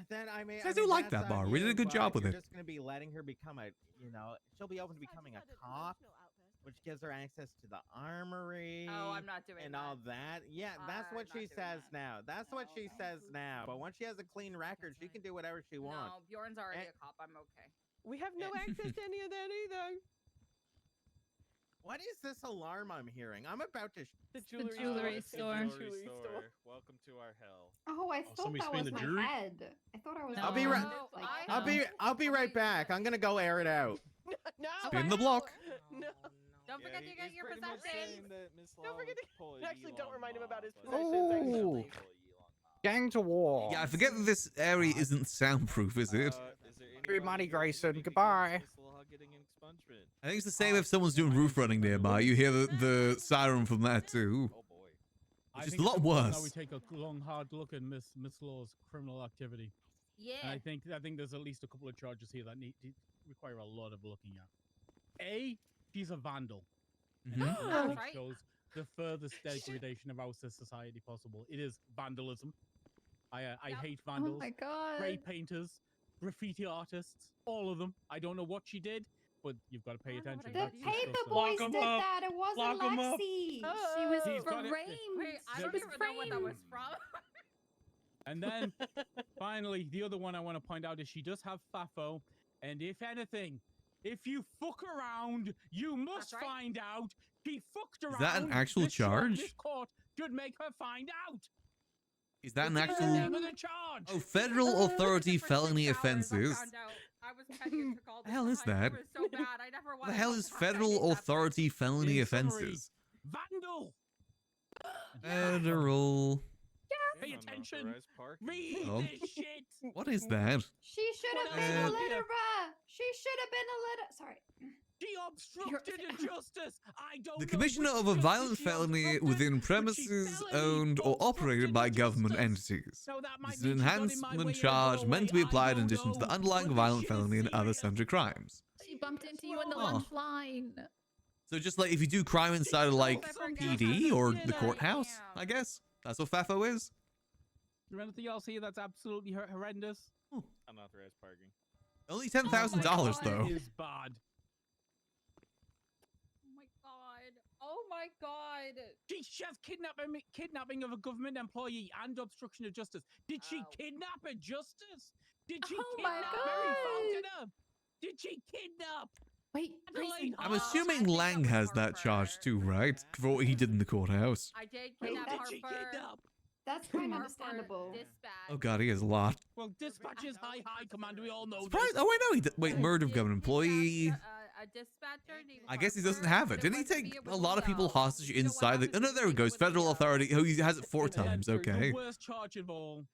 [SPEAKER 4] Then I mean,
[SPEAKER 1] I do like
[SPEAKER 4] that's
[SPEAKER 1] that bar.
[SPEAKER 4] on
[SPEAKER 1] We did a
[SPEAKER 4] you,
[SPEAKER 1] good
[SPEAKER 4] but
[SPEAKER 1] job with
[SPEAKER 4] you're
[SPEAKER 1] it.
[SPEAKER 4] just gonna be letting her become a, she'll be open to becoming a cop, which gives her access to the armory.
[SPEAKER 9] Oh, I'm not doing
[SPEAKER 4] and
[SPEAKER 9] that.
[SPEAKER 4] all that. Yeah, that's what
[SPEAKER 9] I'm
[SPEAKER 4] she
[SPEAKER 9] not doing
[SPEAKER 4] says
[SPEAKER 9] that.
[SPEAKER 4] now. That's what she says now. But once she has a clean record, she can do whatever she wants.
[SPEAKER 9] No, Bjorn's already
[SPEAKER 4] And-
[SPEAKER 9] a cop. I'm okay.
[SPEAKER 3] We have no access to any of that either.
[SPEAKER 4] What is this alarm I'm hearing? I'm about to.
[SPEAKER 3] The
[SPEAKER 10] jewelry
[SPEAKER 8] It's the
[SPEAKER 10] store.
[SPEAKER 8] jewelry store. Welcome to our hell.
[SPEAKER 11] Oh, I thought
[SPEAKER 12] somebody's
[SPEAKER 11] that
[SPEAKER 12] paying
[SPEAKER 11] was
[SPEAKER 12] the
[SPEAKER 11] my
[SPEAKER 12] jury?
[SPEAKER 11] head. I thought I was.
[SPEAKER 10] I'll
[SPEAKER 11] the
[SPEAKER 10] be
[SPEAKER 11] one
[SPEAKER 10] right-
[SPEAKER 11] that's, like,
[SPEAKER 4] I'll be right back. I'm gonna go air it out.
[SPEAKER 3] No.
[SPEAKER 1] Spin the block.
[SPEAKER 3] No.
[SPEAKER 9] Don't forget to get your possessions.
[SPEAKER 3] Don't forget to. Actually, don't remind him about his
[SPEAKER 11] Oh.
[SPEAKER 3] possessions.
[SPEAKER 15] Ooh.
[SPEAKER 3] Actually.
[SPEAKER 15] Gang to war.
[SPEAKER 1] Yeah, I forget that this area isn't soundproof, is it?
[SPEAKER 15] Free money, Grayson. Goodbye.
[SPEAKER 1] I think it's the same if someone's doing roof running nearby. You hear the siren from that too.
[SPEAKER 16] I
[SPEAKER 1] Which is
[SPEAKER 16] think
[SPEAKER 1] a lot
[SPEAKER 16] it's important that
[SPEAKER 1] worse.
[SPEAKER 16] we take a long, hard look at Miss Law's criminal activity.
[SPEAKER 9] Yeah.
[SPEAKER 16] And I think there's at least a couple of charges here that need to require a lot of looking at. A, she's a vandal.
[SPEAKER 1] Mhm.
[SPEAKER 16] And
[SPEAKER 9] Oh,
[SPEAKER 16] I think
[SPEAKER 9] that's right.
[SPEAKER 16] shows the furthest degradation of our society possible. It is vandalism. I hate
[SPEAKER 10] Oh
[SPEAKER 16] vandals.
[SPEAKER 10] my god.
[SPEAKER 16] Spray painters, graffiti artists, all of them. I don't know what she did, but you've got to pay attention.
[SPEAKER 11] The
[SPEAKER 16] That's
[SPEAKER 11] paper
[SPEAKER 16] disgusting.
[SPEAKER 11] boys did that. It wasn't Lexi.
[SPEAKER 10] She was
[SPEAKER 16] He's got it.
[SPEAKER 10] framed.
[SPEAKER 9] Wait, I
[SPEAKER 10] She
[SPEAKER 9] don't
[SPEAKER 10] was
[SPEAKER 9] even know what that was
[SPEAKER 10] framed.
[SPEAKER 9] from.
[SPEAKER 16] And then, finally, the other one I want to point out is she does have FAFO, and if anything, if you fuck around, you must
[SPEAKER 9] That's right.
[SPEAKER 16] find out. She fucked around.
[SPEAKER 1] Is that an actual
[SPEAKER 16] This
[SPEAKER 1] charge?
[SPEAKER 16] court should make her find out.
[SPEAKER 1] Is that an
[SPEAKER 16] It's the
[SPEAKER 1] actual?
[SPEAKER 16] name of the charge.
[SPEAKER 1] Oh, federal authority
[SPEAKER 9] For 6
[SPEAKER 1] felony
[SPEAKER 9] hours, I
[SPEAKER 1] offenses.
[SPEAKER 9] found out I was petty and took all
[SPEAKER 1] The hell
[SPEAKER 9] the
[SPEAKER 1] is
[SPEAKER 9] time.
[SPEAKER 1] that?
[SPEAKER 9] It was so bad. I never
[SPEAKER 1] What
[SPEAKER 9] wanted
[SPEAKER 1] the hell
[SPEAKER 9] to
[SPEAKER 1] is
[SPEAKER 9] talk. I hate
[SPEAKER 1] federal
[SPEAKER 9] that
[SPEAKER 1] authority felony
[SPEAKER 16] In summary,
[SPEAKER 1] offenses?
[SPEAKER 16] Vandal.
[SPEAKER 1] Federal.
[SPEAKER 16] Pay attention. Read
[SPEAKER 1] Oh.
[SPEAKER 16] this shit.
[SPEAKER 1] What is that?
[SPEAKER 11] She should have
[SPEAKER 16] What
[SPEAKER 11] been
[SPEAKER 16] else?
[SPEAKER 11] a litterer. She should have been a litter. Sorry.
[SPEAKER 16] She obstructed justice. I don't
[SPEAKER 1] The
[SPEAKER 16] know
[SPEAKER 1] commissioner
[SPEAKER 16] which
[SPEAKER 1] of a
[SPEAKER 16] justice
[SPEAKER 1] violent
[SPEAKER 16] she
[SPEAKER 1] felony
[SPEAKER 16] obstructed,
[SPEAKER 1] within
[SPEAKER 16] but she
[SPEAKER 1] premises
[SPEAKER 16] felony
[SPEAKER 1] owned or operated by
[SPEAKER 16] obstructed
[SPEAKER 1] government
[SPEAKER 16] justice.
[SPEAKER 1] entities.
[SPEAKER 16] So that might
[SPEAKER 1] This is an
[SPEAKER 16] mean she got in my way
[SPEAKER 1] enhancement
[SPEAKER 16] in a
[SPEAKER 1] charge meant to be
[SPEAKER 16] doorway.
[SPEAKER 1] applied
[SPEAKER 16] I
[SPEAKER 1] in
[SPEAKER 16] don't
[SPEAKER 1] addition to the
[SPEAKER 16] know,
[SPEAKER 1] underlying
[SPEAKER 16] but this
[SPEAKER 1] violent
[SPEAKER 16] shit is
[SPEAKER 1] felony and other
[SPEAKER 16] serious.
[SPEAKER 1] sundry crimes.
[SPEAKER 10] She bumped into you in the
[SPEAKER 1] Oh.
[SPEAKER 10] lunch line.
[SPEAKER 1] So just like if you do crime inside of like
[SPEAKER 9] Don't ever
[SPEAKER 1] PD
[SPEAKER 9] get
[SPEAKER 1] or
[SPEAKER 9] that
[SPEAKER 1] the
[SPEAKER 9] shit.
[SPEAKER 1] courthouse,
[SPEAKER 9] Damn.
[SPEAKER 1] I guess. That's what FAFO is?
[SPEAKER 16] Is there anything else here that's absolutely horrendous?
[SPEAKER 8] Unauthorized parking.
[SPEAKER 1] Only $10,000 though.
[SPEAKER 16] It is bad.
[SPEAKER 9] Oh my god. Oh my god.
[SPEAKER 16] She has kidnapping of a government employee and obstruction of justice. Did she kidnap a justice? Did she kidnap Mary Falconer? Did she kidnap?
[SPEAKER 10] Wait, Grayson.
[SPEAKER 1] I'm assuming Lang has that charge too, right? For what he did in the courthouse.
[SPEAKER 9] I did
[SPEAKER 10] Wait,
[SPEAKER 9] kidnap
[SPEAKER 10] did
[SPEAKER 9] Harper.
[SPEAKER 10] she kidnap?
[SPEAKER 11] That's kind of
[SPEAKER 9] Harper,
[SPEAKER 11] understandable.
[SPEAKER 9] Dispatch.
[SPEAKER 1] Oh god, he has a lot.
[SPEAKER 16] Well, dispatch is high command. We all know
[SPEAKER 1] Surprise!
[SPEAKER 16] this.
[SPEAKER 1] Oh wait, no, he did. Wait, murder of government employee.
[SPEAKER 9] A dispatcher named
[SPEAKER 1] I guess he doesn't
[SPEAKER 9] Harper,
[SPEAKER 1] have
[SPEAKER 9] but
[SPEAKER 1] it. Didn't he
[SPEAKER 9] wasn't
[SPEAKER 1] take
[SPEAKER 9] via
[SPEAKER 1] a lot of
[SPEAKER 9] Rio.
[SPEAKER 1] people hostage inside the? Oh no, there he goes. Federal authority. Oh, he has it 4 times.
[SPEAKER 16] The
[SPEAKER 1] Okay.
[SPEAKER 16] worst charge of all: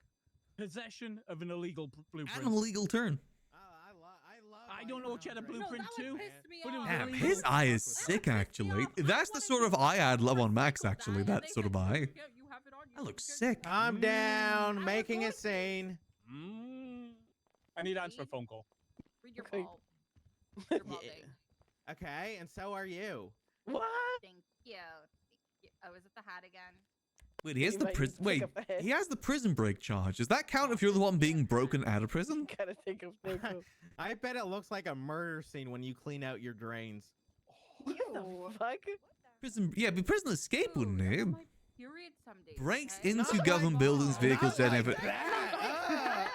[SPEAKER 16] possession of an illegal blueprint.
[SPEAKER 1] And a legal turn.
[SPEAKER 16] I don't know what you had a blueprint to. But it was
[SPEAKER 1] Damn,
[SPEAKER 16] illegal.
[SPEAKER 1] his eye is sick. Actually, that's the sort of eye I'd love on Max. Actually, that sort of eye. That looks sick.
[SPEAKER 4] Calm down, making a scene.
[SPEAKER 16] I need to answer a phone call.
[SPEAKER 9] Read your ball. Your ball
[SPEAKER 4] Yeah.
[SPEAKER 9] thing.
[SPEAKER 4] Okay, and so are you.
[SPEAKER 3] What?
[SPEAKER 9] Thank you. Oh, is it the hat again?
[SPEAKER 1] Wait, he has
[SPEAKER 3] You
[SPEAKER 1] the
[SPEAKER 3] might
[SPEAKER 1] prison.
[SPEAKER 3] take
[SPEAKER 1] Wait,
[SPEAKER 3] up a head.
[SPEAKER 1] he has the prison break charge. Does that count if you're the one being broken out of prison?
[SPEAKER 3] Gotta take a photo.
[SPEAKER 4] I bet it looks like a murder scene when you clean out your drains.
[SPEAKER 3] What the fuck?
[SPEAKER 1] Prison, yeah, be prison escape, wouldn't it?
[SPEAKER 9] Period some days.
[SPEAKER 1] Breaks
[SPEAKER 9] okay?
[SPEAKER 1] into government buildings, vehicles,
[SPEAKER 4] Not
[SPEAKER 1] and
[SPEAKER 4] like
[SPEAKER 1] everything.
[SPEAKER 4] that.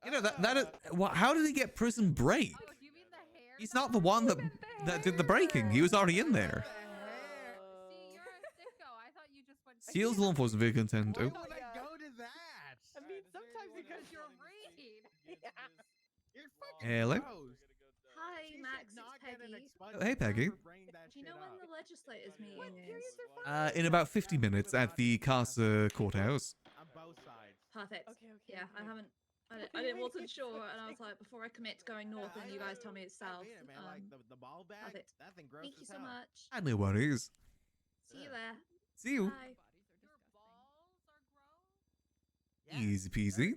[SPEAKER 1] You know that is. How did he get prison break?
[SPEAKER 9] Oh, do you mean the hair?
[SPEAKER 1] He's not the one that did the breaking. He was already in there.
[SPEAKER 9] See, you're a sicko. I thought you just went.
[SPEAKER 1] Seals law enforcement vehicle intent.
[SPEAKER 4] Why
[SPEAKER 1] Oh.
[SPEAKER 4] would I go to that?
[SPEAKER 3] I mean, sometimes because
[SPEAKER 9] Because you're read.
[SPEAKER 4] You're fucking
[SPEAKER 1] Hello.
[SPEAKER 4] gross.
[SPEAKER 17] Hi,
[SPEAKER 4] She should
[SPEAKER 17] Max.
[SPEAKER 4] not
[SPEAKER 17] It's
[SPEAKER 4] get an
[SPEAKER 17] Peggy.
[SPEAKER 4] expungement
[SPEAKER 1] Oh, hey, Peggy.
[SPEAKER 4] for bringing that
[SPEAKER 17] Do you
[SPEAKER 4] shit
[SPEAKER 17] know when
[SPEAKER 4] up.
[SPEAKER 17] the legislators meeting is?
[SPEAKER 1] In about 50 minutes at the Casa courthouse.
[SPEAKER 4] On both sides.
[SPEAKER 17] Perfect.
[SPEAKER 3] Okay, okay,
[SPEAKER 17] Yeah,
[SPEAKER 3] okay.
[SPEAKER 17] I haven't. I wasn't sure, and I was like, before I commit to going north, and you guys tell me it's south.
[SPEAKER 4] Wait a minute, like the ball bag.
[SPEAKER 17] Perfect.
[SPEAKER 4] That thing gross
[SPEAKER 17] Thank you
[SPEAKER 4] as
[SPEAKER 17] so
[SPEAKER 4] hell.
[SPEAKER 17] much.
[SPEAKER 1] Ah, no worries.
[SPEAKER 17] See you there.
[SPEAKER 1] See you.
[SPEAKER 17] Bye.
[SPEAKER 9] Your balls are gross.
[SPEAKER 1] Easy peasy.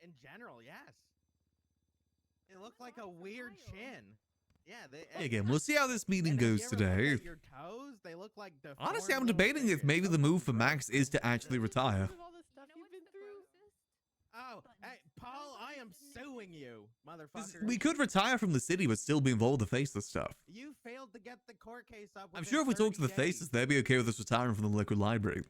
[SPEAKER 4] In general, yes. They look like a weird chin. Yeah.
[SPEAKER 1] Again, we'll see how this meeting
[SPEAKER 4] and if
[SPEAKER 1] goes
[SPEAKER 4] you ever look
[SPEAKER 1] today.
[SPEAKER 4] at your toes, they look like
[SPEAKER 1] Honestly, I'm
[SPEAKER 4] deformed little
[SPEAKER 1] debating if
[SPEAKER 4] fingers.
[SPEAKER 1] maybe the
[SPEAKER 4] Those
[SPEAKER 1] move
[SPEAKER 4] are
[SPEAKER 1] for Max
[SPEAKER 4] gross.
[SPEAKER 1] is to actually retire.
[SPEAKER 3] All the stuff you've been through.
[SPEAKER 4] Oh, hey, Paul, I am suing you,
[SPEAKER 1] 'Cause
[SPEAKER 4] motherfucker.
[SPEAKER 1] we could retire from the city but still be involved with the faceless stuff.
[SPEAKER 4] You failed to get the court case up.
[SPEAKER 1] I'm
[SPEAKER 4] within
[SPEAKER 1] sure if we talk to the
[SPEAKER 4] 30 days.
[SPEAKER 1] faces, they'd be okay with us retiring from the liquid library.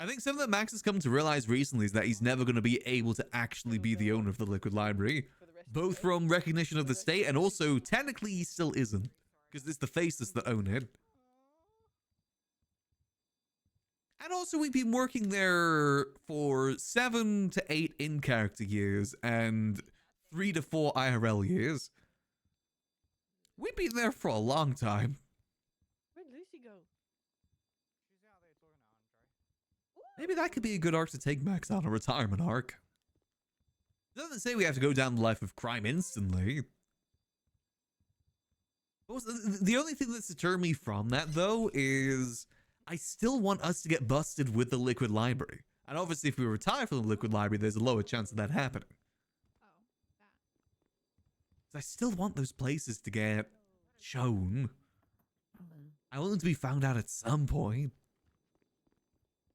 [SPEAKER 1] I think something that Max has come to realize recently is that he's never going to be able to actually be the owner of the liquid library, both from recognition of the state and also technically he still isn't, because it's the faces that own it. And also we've been working there for 7 to 8 in-character years and 3 to 4 IRL years. We've been there for a long time.
[SPEAKER 3] Where'd Lucy go?
[SPEAKER 1] Maybe that could be a good arc to take Max on, a retirement arc. It doesn't say we have to go down the life of crime instantly. Also, the only thing that's deterred me from that, though, is I still want us to get busted with the liquid library. And obviously, if we retire from the liquid library, there's a lower chance of that happening. I still want those places to get shown. I want them to be found out at some point.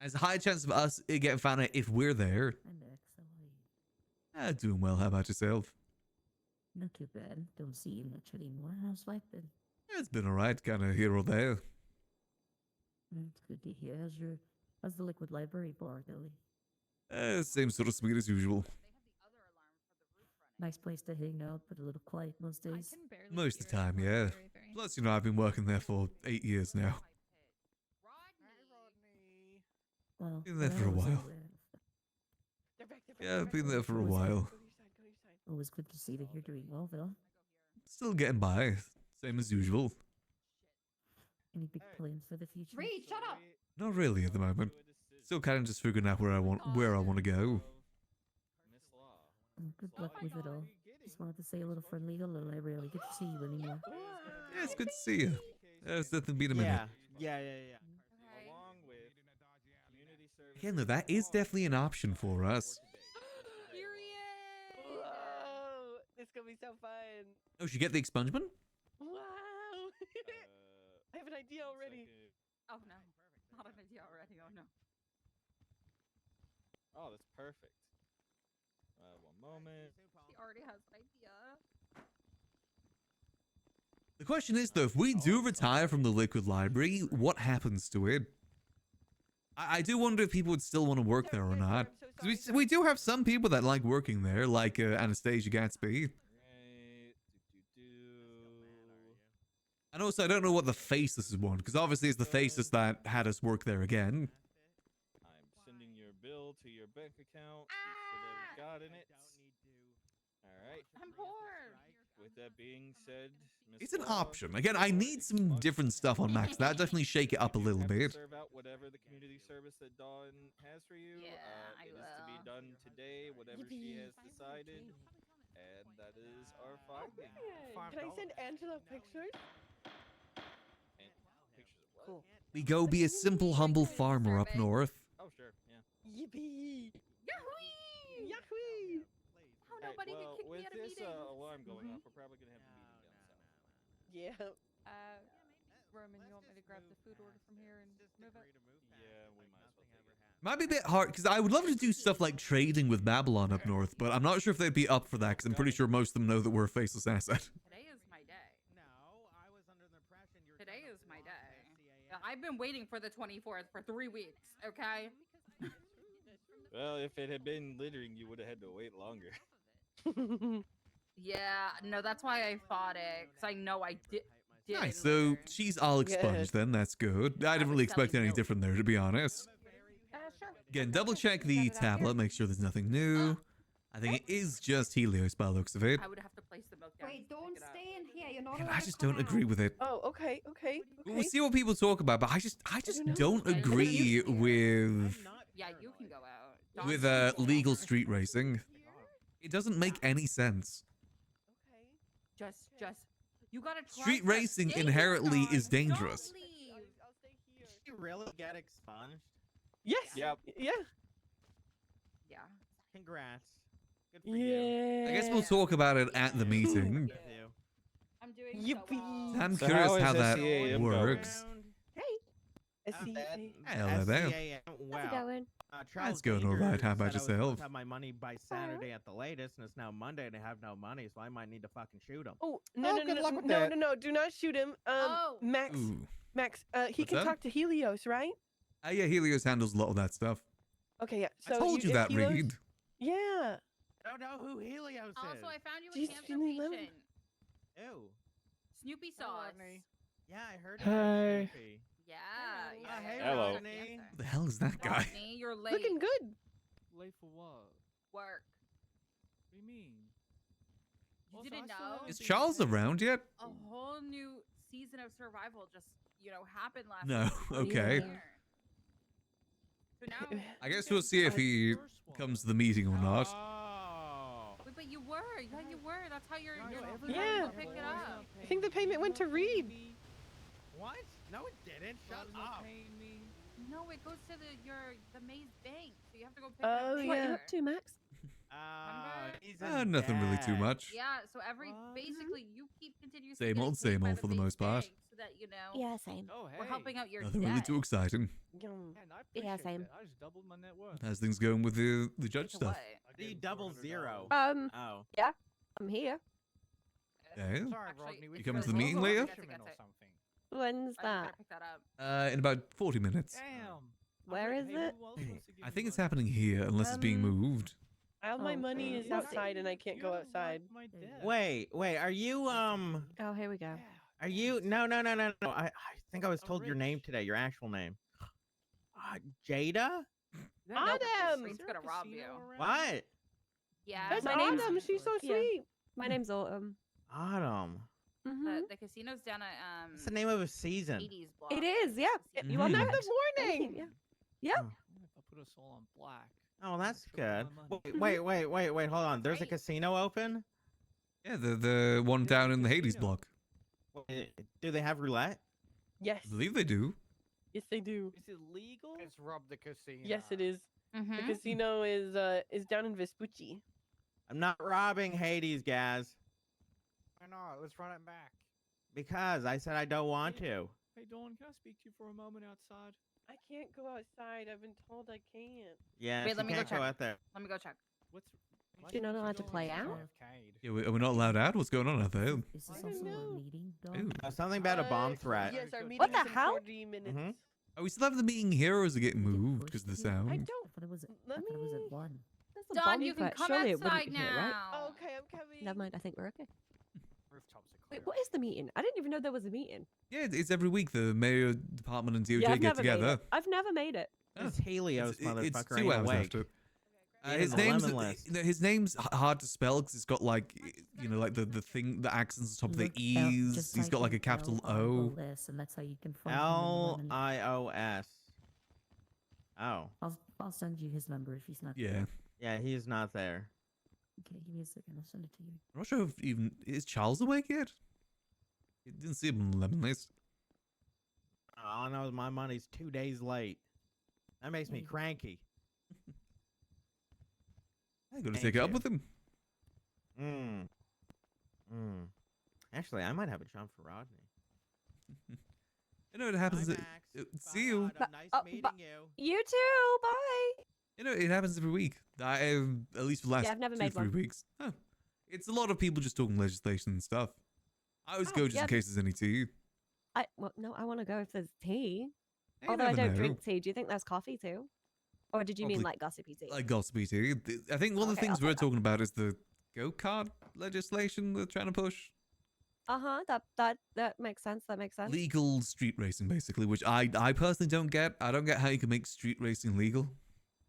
[SPEAKER 1] There's a high chance of us getting found out if we're there.
[SPEAKER 18] I'm Max. How are you?
[SPEAKER 1] Doing well. How about yourself?
[SPEAKER 18] Not too bad. Don't see you much anymore. How's life been?
[SPEAKER 1] It's been alright, kind of here or there.
[SPEAKER 18] It's good to hear. How's the liquid library bar going?
[SPEAKER 1] Same sort of speed as usual.
[SPEAKER 18] Nice place to hang out, but a little quiet most days.
[SPEAKER 1] Most of the time, yeah. Plus, I've been working there for 8 years now.
[SPEAKER 18] Well,
[SPEAKER 1] Been there for a while. Yeah, I've been there for a while.
[SPEAKER 18] Always good to see that you're doing well, though.
[SPEAKER 1] Still getting by, same as usual.
[SPEAKER 18] Any big plans for the future?
[SPEAKER 11] Reed, shut up.
[SPEAKER 1] Not really at the moment. Still kind of just figuring out where I want to go.
[SPEAKER 18] Good luck with it all. Just wanted to say a little friendly hello. I rarely get to see you anymore.
[SPEAKER 1] Yeah, it's good to see you. It's nothing been a minute.
[SPEAKER 4] Yeah.
[SPEAKER 8] Along with community service.
[SPEAKER 1] Again, though, that is definitely an option for us.
[SPEAKER 3] Whoa! This gonna be so fun.
[SPEAKER 1] Oh, should you get the expungement?
[SPEAKER 3] Wow! I have an idea already.
[SPEAKER 9] Oh no, not an idea already. Oh no.
[SPEAKER 8] Oh, that's perfect. One moment.
[SPEAKER 9] He already has an idea.
[SPEAKER 1] The question is, though, if we do retire from the Liquid Library, what happens to it? I do wonder if people would still want to work there or not. Because we do have some people that like working there, like Anastasia Gatsby. And also, I don't know what the Faceless one, because obviously it's the Faceless that had us work there again.
[SPEAKER 8] I'm sending your bill to your bank account. You should have gotten it. All right.
[SPEAKER 9] I'm poor.
[SPEAKER 8] With that being said,
[SPEAKER 1] It's an option. Again, I need some different stuff on Max. That definitely shake it up a little bit.
[SPEAKER 8] Serve out whatever the community service that Dawn has for you.
[SPEAKER 9] Yeah,
[SPEAKER 8] it is to be done today, whatever she has decided. And that is our finding.
[SPEAKER 3] Can I send Angela pictures?
[SPEAKER 8] And pictures of what?
[SPEAKER 3] Cool.
[SPEAKER 1] We go be a simple, humble farmer up north.
[SPEAKER 8] Oh, sure, yeah.
[SPEAKER 3] Yippee!
[SPEAKER 9] Yahoo!
[SPEAKER 3] Yahoo!
[SPEAKER 9] Oh, nobody can kick me
[SPEAKER 8] with
[SPEAKER 9] out of
[SPEAKER 8] this
[SPEAKER 9] meetings.
[SPEAKER 8] alarm going off, we're probably going to have the meeting down south.
[SPEAKER 3] Yeah.
[SPEAKER 9] Roman, you want me to grab the food order from here and move it?
[SPEAKER 8] Yeah, we might as well take it.
[SPEAKER 1] Might be a bit hard, because I would love to do stuff like trading with Babylon up north, but I'm not sure if they'd be up for that, because I'm pretty sure most of them know that we're a faceless asset.
[SPEAKER 9] Today is my day. No, I was under the impression you were. Today is my day. I've been waiting for the 24th for 3 weeks. Okay.
[SPEAKER 8] Well, if it had been littering, you would have had to wait longer.
[SPEAKER 9] Yeah, no, that's why I fought it, because I know I did.
[SPEAKER 1] Nice, so she's all expunged then, that's good. I didn't really expect any different there, to be honest.
[SPEAKER 9] Sure.
[SPEAKER 1] Again, double check the tablet, make sure there's nothing new. I think it is just Helios by the looks of it.
[SPEAKER 9] I would have to place the milk down.
[SPEAKER 11] Wait, don't stay in here. You're not
[SPEAKER 1] Again,
[SPEAKER 11] allowed
[SPEAKER 1] I
[SPEAKER 11] to
[SPEAKER 1] just
[SPEAKER 11] come
[SPEAKER 1] don't agree
[SPEAKER 11] out.
[SPEAKER 1] with it.
[SPEAKER 3] Oh, okay.
[SPEAKER 1] We'll see what people talk about, but I just don't agree with
[SPEAKER 9] Yeah, you can go out.
[SPEAKER 1] with legal street racing. It doesn't make any sense.
[SPEAKER 9] Just, you gotta trust
[SPEAKER 1] Street
[SPEAKER 9] us.
[SPEAKER 1] racing
[SPEAKER 9] Stay
[SPEAKER 1] inherently
[SPEAKER 9] here,
[SPEAKER 1] is
[SPEAKER 9] Dawn.
[SPEAKER 1] dangerous.
[SPEAKER 9] Don't leave.
[SPEAKER 4] Did she really get expunged?
[SPEAKER 3] Yes.
[SPEAKER 8] Yep.
[SPEAKER 3] Yeah.
[SPEAKER 9] Yeah.
[SPEAKER 4] Congrats. Good for
[SPEAKER 3] Yeah.
[SPEAKER 1] I guess we'll talk about it at the meeting.
[SPEAKER 4] you.
[SPEAKER 9] I'm doing
[SPEAKER 3] Yippee.
[SPEAKER 1] I'm
[SPEAKER 8] So
[SPEAKER 1] curious
[SPEAKER 8] how is
[SPEAKER 1] how that
[SPEAKER 8] SCAM
[SPEAKER 1] works.
[SPEAKER 3] Hey.
[SPEAKER 1] Hello there.
[SPEAKER 9] Well,
[SPEAKER 1] That's going all right. How about
[SPEAKER 4] said I was supposed
[SPEAKER 1] yourself?
[SPEAKER 4] to have my money by Saturday at the latest, and it's now Monday, and I have no money, so I might need to fucking shoot him.
[SPEAKER 3] Oh, no, no, do not shoot him. Max,
[SPEAKER 1] Ooh.
[SPEAKER 3] Max, he
[SPEAKER 1] What's
[SPEAKER 3] can
[SPEAKER 1] that?
[SPEAKER 3] talk to Helios, right?
[SPEAKER 1] Yeah, Helios handles a lot of that stuff.
[SPEAKER 3] Okay, yeah. So
[SPEAKER 1] I told you
[SPEAKER 3] if
[SPEAKER 1] that,
[SPEAKER 3] Helios-
[SPEAKER 1] Reed.
[SPEAKER 3] Yeah.
[SPEAKER 4] I don't know who Helios is.
[SPEAKER 9] Also, I found you a
[SPEAKER 3] Jeez,
[SPEAKER 9] cancer
[SPEAKER 3] Finley Lemon.
[SPEAKER 9] patient.
[SPEAKER 4] Ew.
[SPEAKER 9] Snoopy sauce.
[SPEAKER 4] Yeah, I heard
[SPEAKER 3] Hey.
[SPEAKER 4] about Snoopy.
[SPEAKER 9] Yeah.
[SPEAKER 4] Hey,
[SPEAKER 8] Hello.
[SPEAKER 4] Rodney.
[SPEAKER 1] Who the hell is that guy?
[SPEAKER 9] Rodney, you're late.
[SPEAKER 3] Looking good.
[SPEAKER 16] Late for what?
[SPEAKER 9] Work.
[SPEAKER 16] What do you mean?
[SPEAKER 9] You
[SPEAKER 16] Also,
[SPEAKER 9] didn't
[SPEAKER 16] I still
[SPEAKER 9] know?
[SPEAKER 16] haven't
[SPEAKER 1] Is
[SPEAKER 16] been
[SPEAKER 1] Charles
[SPEAKER 16] paid.
[SPEAKER 1] around yet?
[SPEAKER 9] A whole new season of survival just, happened last
[SPEAKER 1] No,
[SPEAKER 9] week.
[SPEAKER 1] okay.
[SPEAKER 9] Yeah. So now,
[SPEAKER 1] I guess we'll see if he comes to the meeting or not.
[SPEAKER 4] Oh.
[SPEAKER 9] wait, but you were. Yeah, you were. That's how you're
[SPEAKER 3] Yeah.
[SPEAKER 9] gonna pick it up.
[SPEAKER 3] I think the payment went to Reed.
[SPEAKER 4] What? No, it didn't. Shut up.
[SPEAKER 9] No, it goes to the maze bank. So you have to go pick
[SPEAKER 3] Oh,
[SPEAKER 9] it up.
[SPEAKER 3] What you
[SPEAKER 9] later.
[SPEAKER 3] up to, Max?
[SPEAKER 4] He's
[SPEAKER 1] Nothing really too much.
[SPEAKER 9] Yeah, so basically you keep continuously
[SPEAKER 1] Same
[SPEAKER 9] getting
[SPEAKER 1] old,
[SPEAKER 9] paid
[SPEAKER 1] same
[SPEAKER 9] by
[SPEAKER 1] old
[SPEAKER 9] the
[SPEAKER 1] for the
[SPEAKER 9] maze
[SPEAKER 1] most part.
[SPEAKER 9] bank so that,
[SPEAKER 2] Yeah, same.
[SPEAKER 16] Oh, hey.
[SPEAKER 9] we're helping out your
[SPEAKER 1] Nothing really
[SPEAKER 9] debt.
[SPEAKER 1] too exciting.
[SPEAKER 3] Yum.
[SPEAKER 16] Man, I
[SPEAKER 2] Yeah,
[SPEAKER 16] appreciate
[SPEAKER 2] same.
[SPEAKER 16] that. I just doubled my net worth.
[SPEAKER 1] How's things going with the judge
[SPEAKER 9] To
[SPEAKER 1] stuff?
[SPEAKER 9] what?
[SPEAKER 4] The double zero. Oh.
[SPEAKER 2] Yeah, I'm here.
[SPEAKER 1] Yeah.
[SPEAKER 15] Sorry,
[SPEAKER 9] Actually,
[SPEAKER 15] Rodney. We
[SPEAKER 1] You coming to
[SPEAKER 15] forgot
[SPEAKER 1] the meeting,
[SPEAKER 15] logo
[SPEAKER 1] Leah?
[SPEAKER 15] fisherman or something.
[SPEAKER 2] When's
[SPEAKER 9] I just gotta
[SPEAKER 2] that?
[SPEAKER 9] pick that up.
[SPEAKER 1] In about 40 minutes.
[SPEAKER 16] Damn.
[SPEAKER 2] Where is it?
[SPEAKER 1] I think it's happening here, unless it's being moved.
[SPEAKER 3] All my
[SPEAKER 2] Oh,
[SPEAKER 3] money is
[SPEAKER 2] we'll see.
[SPEAKER 3] outside and I can't go outside.
[SPEAKER 4] Wait, are you
[SPEAKER 2] Oh, here we go.
[SPEAKER 4] Are you no. I think I was told your name today, your actual name. Jada?
[SPEAKER 3] Adam!
[SPEAKER 9] Reed's gonna rob you.
[SPEAKER 4] What?
[SPEAKER 9] Yeah.
[SPEAKER 3] That's
[SPEAKER 2] My name's-
[SPEAKER 3] Autumn. She's so
[SPEAKER 2] Yeah.
[SPEAKER 3] sweet.
[SPEAKER 2] My name's Autumn.
[SPEAKER 4] Autumn.
[SPEAKER 2] Mm-hmm.
[SPEAKER 9] The casino's down at
[SPEAKER 4] What's the name of a season?
[SPEAKER 9] 80s block.
[SPEAKER 2] It is, yeah. You
[SPEAKER 1] Mhm.
[SPEAKER 2] on
[SPEAKER 3] Of
[SPEAKER 2] that?
[SPEAKER 3] the morning.
[SPEAKER 2] Yeah. Yeah.
[SPEAKER 16] If I put us all on black.
[SPEAKER 4] Oh, that's good.
[SPEAKER 16] Triple
[SPEAKER 4] Wait, hold on. There's a casino open?
[SPEAKER 1] Yeah, the one down in the Hades block.
[SPEAKER 4] Do they have roulette?
[SPEAKER 3] Yes.
[SPEAKER 1] I believe they do.
[SPEAKER 3] Yes, they do.
[SPEAKER 16] Is it legal?
[SPEAKER 15] It's rob the casino.
[SPEAKER 3] Yes, it is. The
[SPEAKER 9] Mm-hmm.
[SPEAKER 3] casino is down in Vespucci.
[SPEAKER 4] I'm not robbing Hades, guys.
[SPEAKER 15] Why not? Let's run it back.
[SPEAKER 4] Because I said I don't want to.
[SPEAKER 19] Hey, Dawn, can I speak to you for a moment outside?
[SPEAKER 3] I can't go outside. I've been told I can't.
[SPEAKER 4] Yeah,
[SPEAKER 9] Wait,
[SPEAKER 4] she
[SPEAKER 9] let me go
[SPEAKER 4] can't
[SPEAKER 9] check.
[SPEAKER 4] go out there.
[SPEAKER 9] Let me go check.
[SPEAKER 19] What's
[SPEAKER 5] Do you not know how to play out?
[SPEAKER 1] Yeah, are we not allowed out? What's going on out there?
[SPEAKER 18] Is this also a meeting, Dawn?
[SPEAKER 4] Something about a bomb threat.
[SPEAKER 3] Yes, our meeting
[SPEAKER 5] What the
[SPEAKER 3] is in
[SPEAKER 5] hell?
[SPEAKER 3] 40 minutes.
[SPEAKER 4] Mhm.
[SPEAKER 1] Are we still having the meeting here, or is it getting moved because of the sound?
[SPEAKER 5] I don't.
[SPEAKER 18] I thought it was.
[SPEAKER 3] Let
[SPEAKER 18] I thought it was
[SPEAKER 3] me-
[SPEAKER 18] at 1.
[SPEAKER 5] That's a
[SPEAKER 9] Dawn,
[SPEAKER 5] bomb
[SPEAKER 9] you can
[SPEAKER 5] threat.
[SPEAKER 9] come
[SPEAKER 5] Surely it
[SPEAKER 9] outside
[SPEAKER 5] wouldn't be here, right?
[SPEAKER 9] now.
[SPEAKER 3] Okay, I'm coming.
[SPEAKER 5] Never mind. I think we're okay.
[SPEAKER 15] Rooftops are
[SPEAKER 5] Wait, what is the meeting? I didn't even know there was a meeting.
[SPEAKER 1] Yeah, it's every week. The mayor, department, and DOJ
[SPEAKER 5] Yeah, I've
[SPEAKER 1] get
[SPEAKER 5] never made
[SPEAKER 1] together.
[SPEAKER 5] it. I've never made it.
[SPEAKER 4] It's Helios, motherfucker.
[SPEAKER 1] It's
[SPEAKER 4] ain't
[SPEAKER 1] 2 hours
[SPEAKER 4] awake.
[SPEAKER 1] after.
[SPEAKER 4] Being
[SPEAKER 1] His
[SPEAKER 4] in the
[SPEAKER 1] name's
[SPEAKER 4] lemon list.
[SPEAKER 1] his name's hard to spell because it's got like like the thing, the accents on top of the E's.
[SPEAKER 18] Just
[SPEAKER 1] He's got
[SPEAKER 18] type
[SPEAKER 1] like a
[SPEAKER 18] in
[SPEAKER 1] capital O.
[SPEAKER 18] LIOS, and that's how you can find him in the lemon.
[SPEAKER 4] Lios. Oh.
[SPEAKER 18] I'll send you his number if he's not
[SPEAKER 1] Yeah.
[SPEAKER 18] there.
[SPEAKER 4] Yeah, he's not there.
[SPEAKER 18] Okay, give me a second. I'll send it to you.
[SPEAKER 1] I'm not sure if even is Charles awake yet. He didn't see him on the lemon list.
[SPEAKER 4] All I know is my money's 2 days late. That makes me cranky.
[SPEAKER 1] I gotta take it up with him.
[SPEAKER 4] Actually, I might have a job for Rodney.
[SPEAKER 1] You know, it happens. See you.
[SPEAKER 4] Nice meeting you.
[SPEAKER 5] You too. Bye.
[SPEAKER 1] You know, it happens every week. At least for the last
[SPEAKER 5] Yeah, I've never
[SPEAKER 1] 2,
[SPEAKER 5] made
[SPEAKER 1] 3
[SPEAKER 5] one.
[SPEAKER 1] weeks. Oh. It's a lot of people just talking legislation and stuff. I always
[SPEAKER 5] Oh,
[SPEAKER 1] go just
[SPEAKER 5] yeah.
[SPEAKER 1] in case there's any tea.
[SPEAKER 5] I want to go if there's tea.
[SPEAKER 1] You
[SPEAKER 5] Although I
[SPEAKER 1] never
[SPEAKER 5] don't
[SPEAKER 1] know.
[SPEAKER 5] drink tea. Do you think there's coffee too? Or did you mean
[SPEAKER 1] Probably-
[SPEAKER 5] like gossipy tea?
[SPEAKER 1] Like gossipy tea. I think one of the
[SPEAKER 5] Okay,
[SPEAKER 1] things
[SPEAKER 5] I'll
[SPEAKER 1] we're
[SPEAKER 5] take that.
[SPEAKER 1] talking about is the go-kart legislation they're trying to push.
[SPEAKER 5] That makes sense. That makes sense.
[SPEAKER 1] Legal street racing, basically, which I personally don't get. I don't get how you can make street racing legal.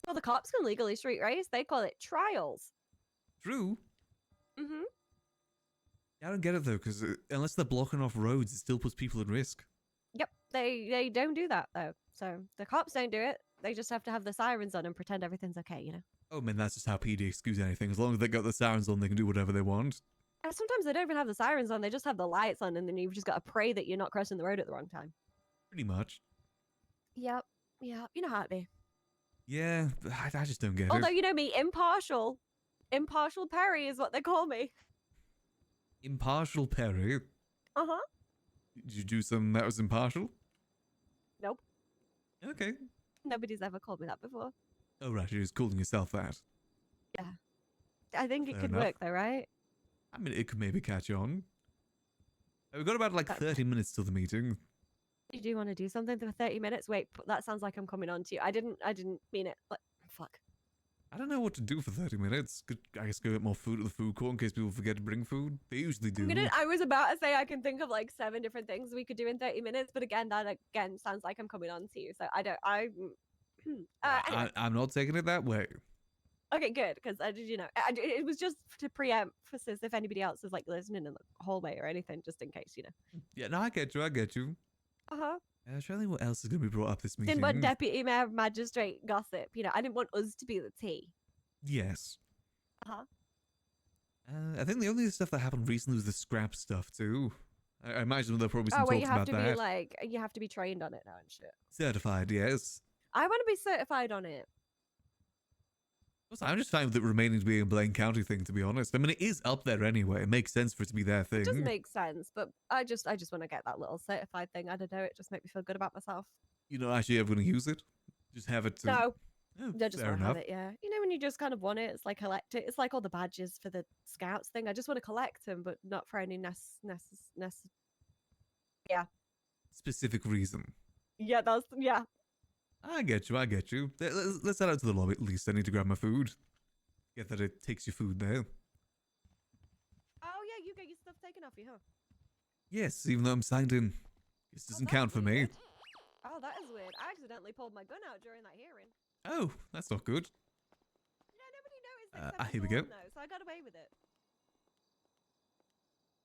[SPEAKER 5] Well, the cops can legally street race. They call it trials.
[SPEAKER 1] True.
[SPEAKER 5] Mm-hmm.
[SPEAKER 1] I don't get it, though, because unless they're blocking off roads, it still puts people at risk.
[SPEAKER 5] Yep. They don't do that though. So the cops don't do it. They just have to have the sirens on and pretend everything's okay. You know.
[SPEAKER 1] Oh, man, that's just how PD excuse anything. As long as they got the sirens on, they can do whatever they want.
[SPEAKER 5] And sometimes they don't even have the sirens on. They just have the lights on, and then you've just got to pray that you're not crossing the road at the wrong time.
[SPEAKER 1] Pretty much.
[SPEAKER 5] Yep. Yeah. You know how it be.
[SPEAKER 1] Yeah, but I just don't get
[SPEAKER 5] Although
[SPEAKER 1] it.
[SPEAKER 5] you know me, impartial Perry is what they call me.
[SPEAKER 1] Impartial Perry.
[SPEAKER 5] Uh-huh.
[SPEAKER 1] Did you do something that was impartial?
[SPEAKER 5] Nope.
[SPEAKER 1] Okay.
[SPEAKER 5] Nobody's ever called me that before.
[SPEAKER 1] Oh, right, you're just calling yourself that.
[SPEAKER 5] Yeah. I think it
[SPEAKER 1] Fair
[SPEAKER 5] could
[SPEAKER 1] enough.
[SPEAKER 5] work though, right?
[SPEAKER 1] I mean, it could maybe catch on. We've got about like 30 minutes till the meeting.
[SPEAKER 5] You do want to do something for 30 minutes? Wait, that sounds like I'm coming on to you. I didn't mean it. But fuck.
[SPEAKER 1] I don't know what to do for 30 minutes. Could, I guess go get more food at the food court in case people forget to bring food. They usually do.
[SPEAKER 5] I was about to say I can think of like 7 different things we could do in 30 minutes, but again, that sounds like I'm coming on to you. So anyway.
[SPEAKER 1] I'm not taking it that way.
[SPEAKER 5] Okay, good, because it was just to pre-emphasis if anybody else is like listening in the hallway or anything, just in case, you know.
[SPEAKER 1] Yeah, no, I get you.
[SPEAKER 5] Uh-huh.
[SPEAKER 1] I'm trying to think what else is going to be brought up this meeting.
[SPEAKER 5] Didn't want deputy mayor magistrate gossip, you know. I didn't want us to be the tea.
[SPEAKER 1] Yes.
[SPEAKER 5] Uh-huh.
[SPEAKER 1] I think the only stuff that happened recently was the scrap stuff too. I imagine there'll probably be some
[SPEAKER 5] Oh, wait,
[SPEAKER 1] talks
[SPEAKER 5] you have
[SPEAKER 1] about
[SPEAKER 5] to
[SPEAKER 1] that.
[SPEAKER 5] be like, you have to be trained on it now and shit.
[SPEAKER 1] Certified, yes.
[SPEAKER 5] I want to be certified on it.
[SPEAKER 1] I'm just fine with it remaining to be a Blaine County thing, to be honest. I mean, it is up there anyway. It makes sense for it to be their thing.
[SPEAKER 5] It does make sense, but I just want to get that little certified thing. I don't know. It just makes me feel good about myself.
[SPEAKER 1] You know, actually ever going to use it? Just have it.
[SPEAKER 5] No.
[SPEAKER 1] Oh,
[SPEAKER 5] I just
[SPEAKER 1] fair
[SPEAKER 5] want to have
[SPEAKER 1] enough.
[SPEAKER 5] it, yeah. You know, when you just kind of want it, it's like collect it. It's like all the badges for the scouts thing. I just want to collect them, but not for any yeah.
[SPEAKER 1] Specific reason.
[SPEAKER 5] Yeah, yeah.
[SPEAKER 1] I get you. Let's head out to the lobby at least. I need to grab my food. Get that it takes your food there.
[SPEAKER 5] Oh, yeah, you get your stuff taken off you, huh?
[SPEAKER 1] Yes, even though I'm signed in. This doesn't count for me.
[SPEAKER 5] Oh, that is weird. I accidentally pulled my gun out during that hearing.
[SPEAKER 1] Oh, that's not good.
[SPEAKER 5] No, nobody noticed except
[SPEAKER 1] Here we
[SPEAKER 5] Dawn,
[SPEAKER 1] go.
[SPEAKER 5] though, so I got away with it.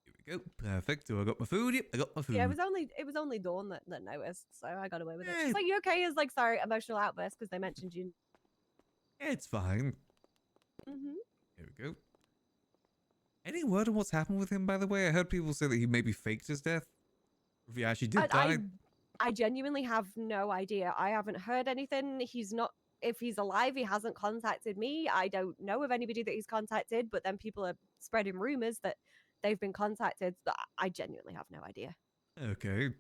[SPEAKER 1] Here we go. Perfect. So I got my food. Yep, I got my food.
[SPEAKER 5] Yeah, it was only Dawn that noticed, so I got away with it. She's like, you okay? Is like, sorry, emotional outburst because they mentioned you.
[SPEAKER 1] Yeah, it's fine.
[SPEAKER 5] Mm-hmm.
[SPEAKER 1] Here we go. Any word on what's happened with him, by the way? I heard people say that he maybe faked his death. If he actually did die.
[SPEAKER 5] I genuinely have no idea. I haven't heard anything. He's not. If he's alive, he hasn't contacted me. I don't know of anybody that he's contacted, but then people are spreading rumors that they've been contacted. But I genuinely have no idea.
[SPEAKER 1] Okay.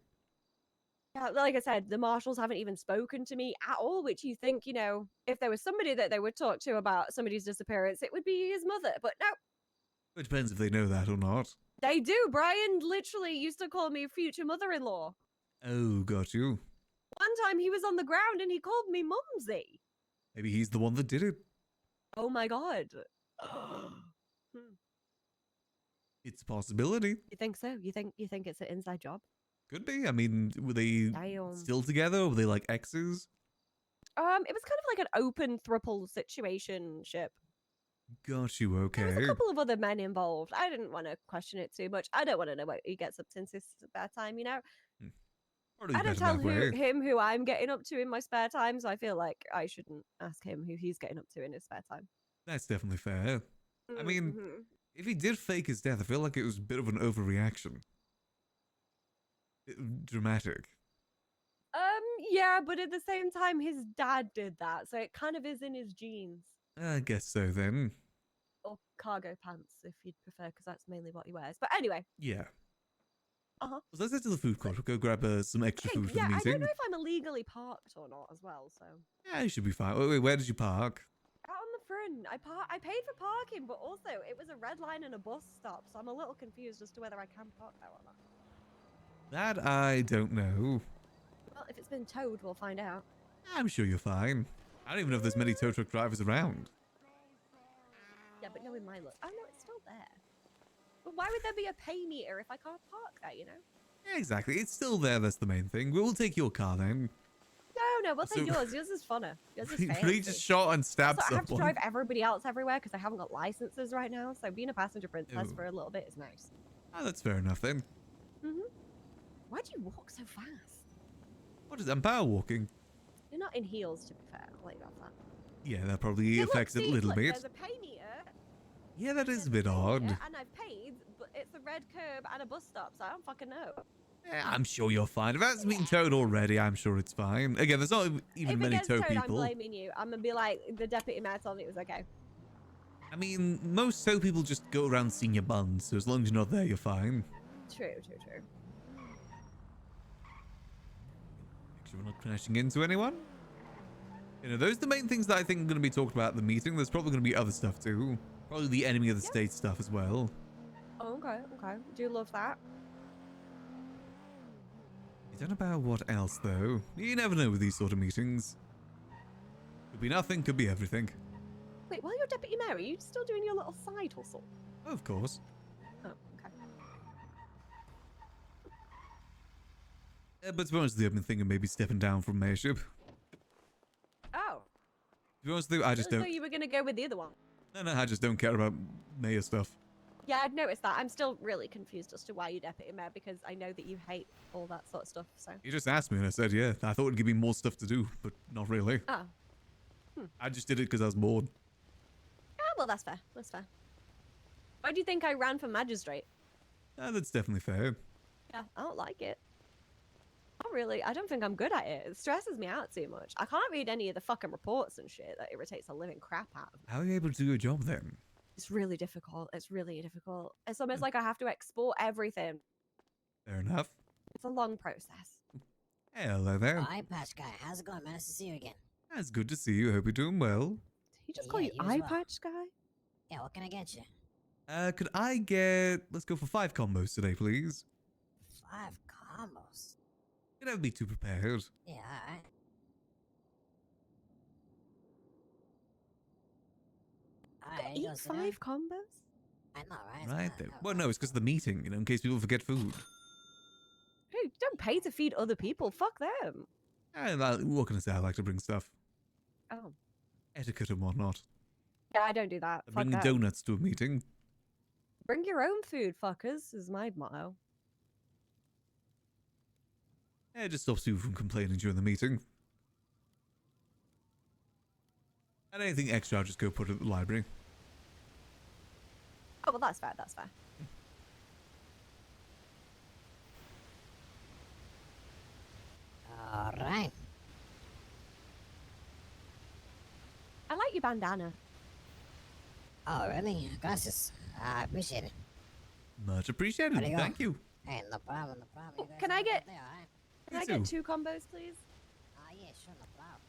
[SPEAKER 5] Yeah, like I said, the marshals haven't even spoken to me at all, which you think, you know, if there was somebody that they would talk to about somebody's disappearance, it would be his mother. But no,
[SPEAKER 1] It depends if they know that or not.
[SPEAKER 5] they do. Brian literally used to call me future mother-in-law.
[SPEAKER 1] Oh, got you.
[SPEAKER 5] One time he was on the ground and he called me mumsy.
[SPEAKER 1] Maybe he's the one that did it.
[SPEAKER 5] Oh my god.
[SPEAKER 1] It's a possibility.
[SPEAKER 5] You think so? You think it's an inside job?
[SPEAKER 1] Could be. I mean, were they
[SPEAKER 5] Damn.
[SPEAKER 1] still together? Were they like exes?
[SPEAKER 5] It was kind of like an open throuple situationship.
[SPEAKER 1] Got you. Okay.
[SPEAKER 5] There was a couple of other men involved. I didn't want to question it too much. I don't want to know what he gets up to in his spare time, you know?
[SPEAKER 1] Probably
[SPEAKER 5] I don't
[SPEAKER 1] better
[SPEAKER 5] tell
[SPEAKER 1] that way.
[SPEAKER 5] him who I'm getting up to in my spare time, so I feel like I shouldn't ask him who he's getting up to in his spare time.
[SPEAKER 1] That's definitely fair. I mean,
[SPEAKER 5] Mhm.
[SPEAKER 1] if he did fake his death, I feel like it was a bit of an overreaction. Dramatic.
[SPEAKER 5] Yeah, but at the same time, his dad did that, so it kind of is in his genes.
[SPEAKER 1] I guess so then.
[SPEAKER 5] Or cargo pants, if you'd prefer, because that's mainly what he wears. But anyway.
[SPEAKER 1] Yeah.
[SPEAKER 5] Uh-huh.
[SPEAKER 1] So let's head to the food court. We'll go grab some extra food for
[SPEAKER 5] Yeah,
[SPEAKER 1] the
[SPEAKER 5] I don't
[SPEAKER 1] meeting.
[SPEAKER 5] know if I'm illegally parked or not as well, so.
[SPEAKER 1] Yeah, you should be fine. Wait, where did you park?
[SPEAKER 5] Out on the front. I paid for parking, but also it was a red line and a bus stop, so I'm a little confused as to whether I can park there or not.
[SPEAKER 1] That I don't know.
[SPEAKER 5] Well, if it's been towed, we'll find out.
[SPEAKER 1] I'm sure you're fine. I don't even know if there's many tow truck drivers around.
[SPEAKER 5] Yeah, but knowing my luck. Oh, no, it's still there. But why would there be a pay meter if I can't park there, you know?
[SPEAKER 1] Yeah, exactly. It's still there. That's the main thing. We'll take your car then.
[SPEAKER 5] No, we'll take
[SPEAKER 1] So-
[SPEAKER 5] yours. Yours is funner. Yours is
[SPEAKER 1] Really
[SPEAKER 5] fancy.
[SPEAKER 1] just shot and stabbed
[SPEAKER 5] Also, I have to
[SPEAKER 1] someone.
[SPEAKER 5] drive everybody else everywhere because I haven't got licenses right now, so being a passenger princess
[SPEAKER 1] Ooh.
[SPEAKER 5] for a little bit is nice.
[SPEAKER 1] Oh, that's fair enough then.
[SPEAKER 5] Why do you walk so fast?
[SPEAKER 1] What is that? I'm power walking.
[SPEAKER 5] You're not in heels, to be fair. I'll let you have that.
[SPEAKER 1] Yeah, that probably
[SPEAKER 5] Yeah, look,
[SPEAKER 1] affects it a
[SPEAKER 5] see,
[SPEAKER 1] little
[SPEAKER 5] look,
[SPEAKER 1] bit.
[SPEAKER 5] There's a pay meter,
[SPEAKER 1] Yeah, that is a bit odd.
[SPEAKER 5] and I've paid, but it's a red curb and a bus stop, so I don't fucking know.
[SPEAKER 1] Yeah, I'm sure you're fine. If that's been towed already, I'm sure it's fine. Again, there's not even
[SPEAKER 5] If
[SPEAKER 1] many
[SPEAKER 5] it gets
[SPEAKER 1] tow
[SPEAKER 5] towed, I'm
[SPEAKER 1] people.
[SPEAKER 5] blaming you. I'm gonna be like, the deputy mayor told me it was okay.
[SPEAKER 1] I mean, most tow people just go around seeing your buns, so as long as you're not there, you're fine.
[SPEAKER 5] True.
[SPEAKER 1] Make sure we're not crashing into anyone. You know, those are the main things that I think are going to be talked about at the meeting. There's probably going to be other stuff too. Probably the enemy of the state stuff as well.
[SPEAKER 5] Oh, okay. Do love that.
[SPEAKER 1] I don't know about what else, though. You never know with these sort of meetings. Could be nothing, could be everything.
[SPEAKER 5] Wait, while you're deputy mayor, are you still doing your little side hustle?
[SPEAKER 1] Of course.
[SPEAKER 5] Oh, okay.
[SPEAKER 1] But to be honest with you, I've been thinking maybe stepping down from mayorship.
[SPEAKER 5] Oh.
[SPEAKER 1] To be honest with you, I just
[SPEAKER 5] thought
[SPEAKER 1] don't...
[SPEAKER 5] you were gonna go with the other one.
[SPEAKER 1] No, I just don't care about mayor stuff.
[SPEAKER 5] Yeah, I'd noticed that. I'm still really confused as to why you're deputy mayor because I know that you hate all that sort of stuff. So.
[SPEAKER 1] You just asked me and I said, yeah, I thought it'd give me more stuff to do, but not really.
[SPEAKER 5] Oh.
[SPEAKER 1] I just did it because I was bored.
[SPEAKER 5] Ah, well, that's fair. Why do you think I ran for magistrate?
[SPEAKER 1] That's definitely fair.
[SPEAKER 5] Yeah, I don't like it. Not really. I don't think I'm good at it. It stresses me out too much. I can't read any of the fucking reports and shit. That irritates the living crap out of me.
[SPEAKER 1] How are you able to do your job then?
[SPEAKER 5] It's really difficult. It's almost like I have to export everything.
[SPEAKER 1] Fair enough.
[SPEAKER 5] It's a long process.
[SPEAKER 1] Hello there.
[SPEAKER 2] Eye patch guy, how's it going? Nice to see you again.
[SPEAKER 1] That's good to see you. Hope you're doing well.
[SPEAKER 5] He just call you eye patch guy?
[SPEAKER 2] Yeah, what can I get you?
[SPEAKER 1] Could I get... Let's go for 5 combos today, please.
[SPEAKER 2] 5 combos.
[SPEAKER 1] You don't be too prepared.
[SPEAKER 2] Yeah, alright. Alright,
[SPEAKER 5] Eat
[SPEAKER 2] go sit
[SPEAKER 5] 5 combos?
[SPEAKER 2] I know, right?
[SPEAKER 1] Right there. Well, no, it's because of the meeting, you know, in case people forget food.
[SPEAKER 5] Hey, don't pay to feed other people. Fuck them.
[SPEAKER 1] What can I say? I like to bring stuff.
[SPEAKER 5] Oh.
[SPEAKER 1] Etiquette and whatnot.
[SPEAKER 5] Yeah, I don't do that. Fuck
[SPEAKER 1] Bringing
[SPEAKER 5] them.
[SPEAKER 1] donuts to a meeting.
[SPEAKER 5] Bring your own food, fuckers, is my motto.
[SPEAKER 1] Yeah, it just stops people from complaining during the meeting. And anything extra, I'll just go put it at the library.
[SPEAKER 5] Oh, well, that's fair.
[SPEAKER 2] Alright.
[SPEAKER 5] I like your bandana.
[SPEAKER 2] Oh, really? Gracias. I appreciate it.
[SPEAKER 1] Much appreciated.
[SPEAKER 2] There you go.
[SPEAKER 1] Thank you.
[SPEAKER 2] Hey, no problem. You guys
[SPEAKER 5] Can I
[SPEAKER 2] have a
[SPEAKER 5] get...
[SPEAKER 2] good day, alright?
[SPEAKER 5] Can I get 2 combos, please?
[SPEAKER 2] Yeah, sure, no problem.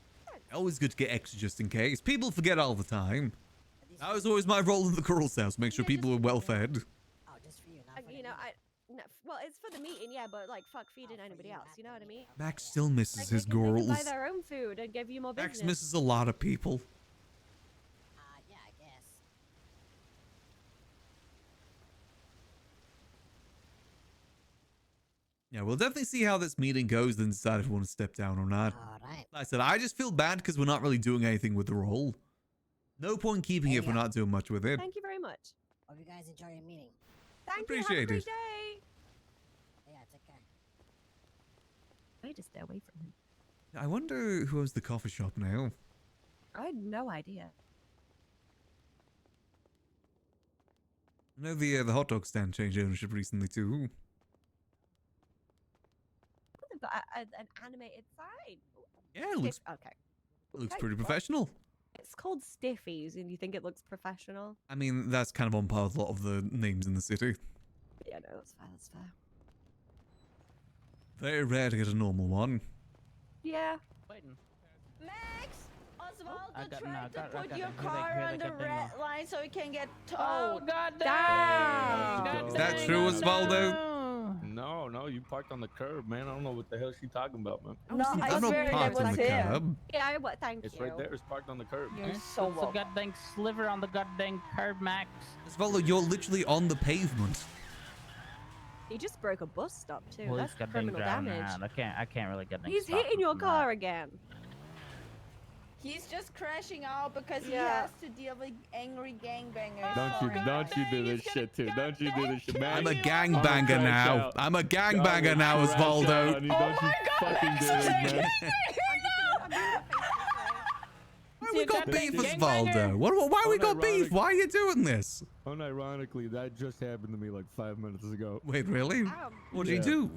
[SPEAKER 1] Always good to get extra just in case. People forget all the time. That was always my role in the Coral House, make sure people were well fed.
[SPEAKER 2] Oh, just for you, not for
[SPEAKER 5] You know, no, well, it's for the meeting, yeah, but like, fuck feeding anybody else. You know what I mean?
[SPEAKER 1] Max still misses
[SPEAKER 5] Like,
[SPEAKER 1] his
[SPEAKER 5] they can buy
[SPEAKER 1] girls.
[SPEAKER 5] their own food and give you more business.
[SPEAKER 1] Max misses a lot of people.
[SPEAKER 2] Yeah, I guess.
[SPEAKER 1] Yeah, we'll definitely see how this meeting goes, then decide if we want to step down or not.
[SPEAKER 2] Alright.
[SPEAKER 1] Like I said, I just feel bad because we're not really doing anything with the role. No point keeping it if we're not doing much with it.
[SPEAKER 5] Thank you very much.
[SPEAKER 2] Hope you guys enjoy your meeting.
[SPEAKER 5] Thank
[SPEAKER 1] Appreciate
[SPEAKER 5] you. Have a great
[SPEAKER 1] it.
[SPEAKER 5] day.
[SPEAKER 2] Yeah, take care.
[SPEAKER 5] I just stay away from him.
[SPEAKER 1] I wonder who owns the coffee shop now.
[SPEAKER 5] I had no idea.
[SPEAKER 1] I know the hot dog stand changed ownership recently too.
[SPEAKER 5] They've got an animated side.
[SPEAKER 1] Yeah, it looks
[SPEAKER 5] Okay.
[SPEAKER 1] looks pretty professional.
[SPEAKER 5] It's called Stiffies, and you think it looks professional?
[SPEAKER 1] I mean, that's kind of on par with a lot of the names in the city.
[SPEAKER 5] Yeah, no, that's fair. That's fair.
[SPEAKER 1] Very rare to get a normal one.
[SPEAKER 5] Yeah.
[SPEAKER 20] Waiting.
[SPEAKER 21] Max,
[SPEAKER 20] I
[SPEAKER 21] Osvaldo
[SPEAKER 20] got-
[SPEAKER 21] tried
[SPEAKER 20] no, I
[SPEAKER 21] to
[SPEAKER 20] got-
[SPEAKER 21] put
[SPEAKER 20] I got-
[SPEAKER 21] your
[SPEAKER 20] here they-
[SPEAKER 21] car
[SPEAKER 20] here
[SPEAKER 21] on
[SPEAKER 20] they
[SPEAKER 21] the
[SPEAKER 20] got them
[SPEAKER 21] red
[SPEAKER 20] all.
[SPEAKER 21] line so it can get towed.
[SPEAKER 20] Oh, God
[SPEAKER 21] damn!
[SPEAKER 1] Is that true, Osvaldo?
[SPEAKER 22] No, no, you parked on the curb, man. I don't know what the hell she's talking about, man.
[SPEAKER 21] No, I
[SPEAKER 1] I'm not
[SPEAKER 21] swear that
[SPEAKER 1] parked on
[SPEAKER 21] was
[SPEAKER 1] the
[SPEAKER 21] him.
[SPEAKER 1] curb.
[SPEAKER 5] Yeah, thank
[SPEAKER 22] It's
[SPEAKER 5] you.
[SPEAKER 22] right there. It's parked on the curb.
[SPEAKER 21] You're
[SPEAKER 20] It's
[SPEAKER 21] so
[SPEAKER 20] a
[SPEAKER 21] welcome.
[SPEAKER 20] goddamn sliver on the goddamn curb, Max.
[SPEAKER 1] Osvaldo, you're literally on the pavement.
[SPEAKER 5] He just broke a bus stop too.
[SPEAKER 20] Well,
[SPEAKER 5] That's
[SPEAKER 20] he's goddamn
[SPEAKER 5] criminal
[SPEAKER 20] driving
[SPEAKER 5] damage.
[SPEAKER 20] around. I can't really get.
[SPEAKER 5] He's hitting your car again.
[SPEAKER 21] He's just crashing out because he
[SPEAKER 5] Yeah.
[SPEAKER 21] has to deal with angry gangbangers.
[SPEAKER 22] Don't you do this shit too? Don't you do this shit, man?
[SPEAKER 1] I'm a gangbanger now. I'm a gangbanger now, Osvaldo.
[SPEAKER 22] Don't you fucking do this, man?
[SPEAKER 1] Why we got beef, Osvaldo? Why we got beef? Why are you doing this?
[SPEAKER 22] Unironically, that just happened to me like 5 minutes ago.
[SPEAKER 1] Wait, really? What did he do?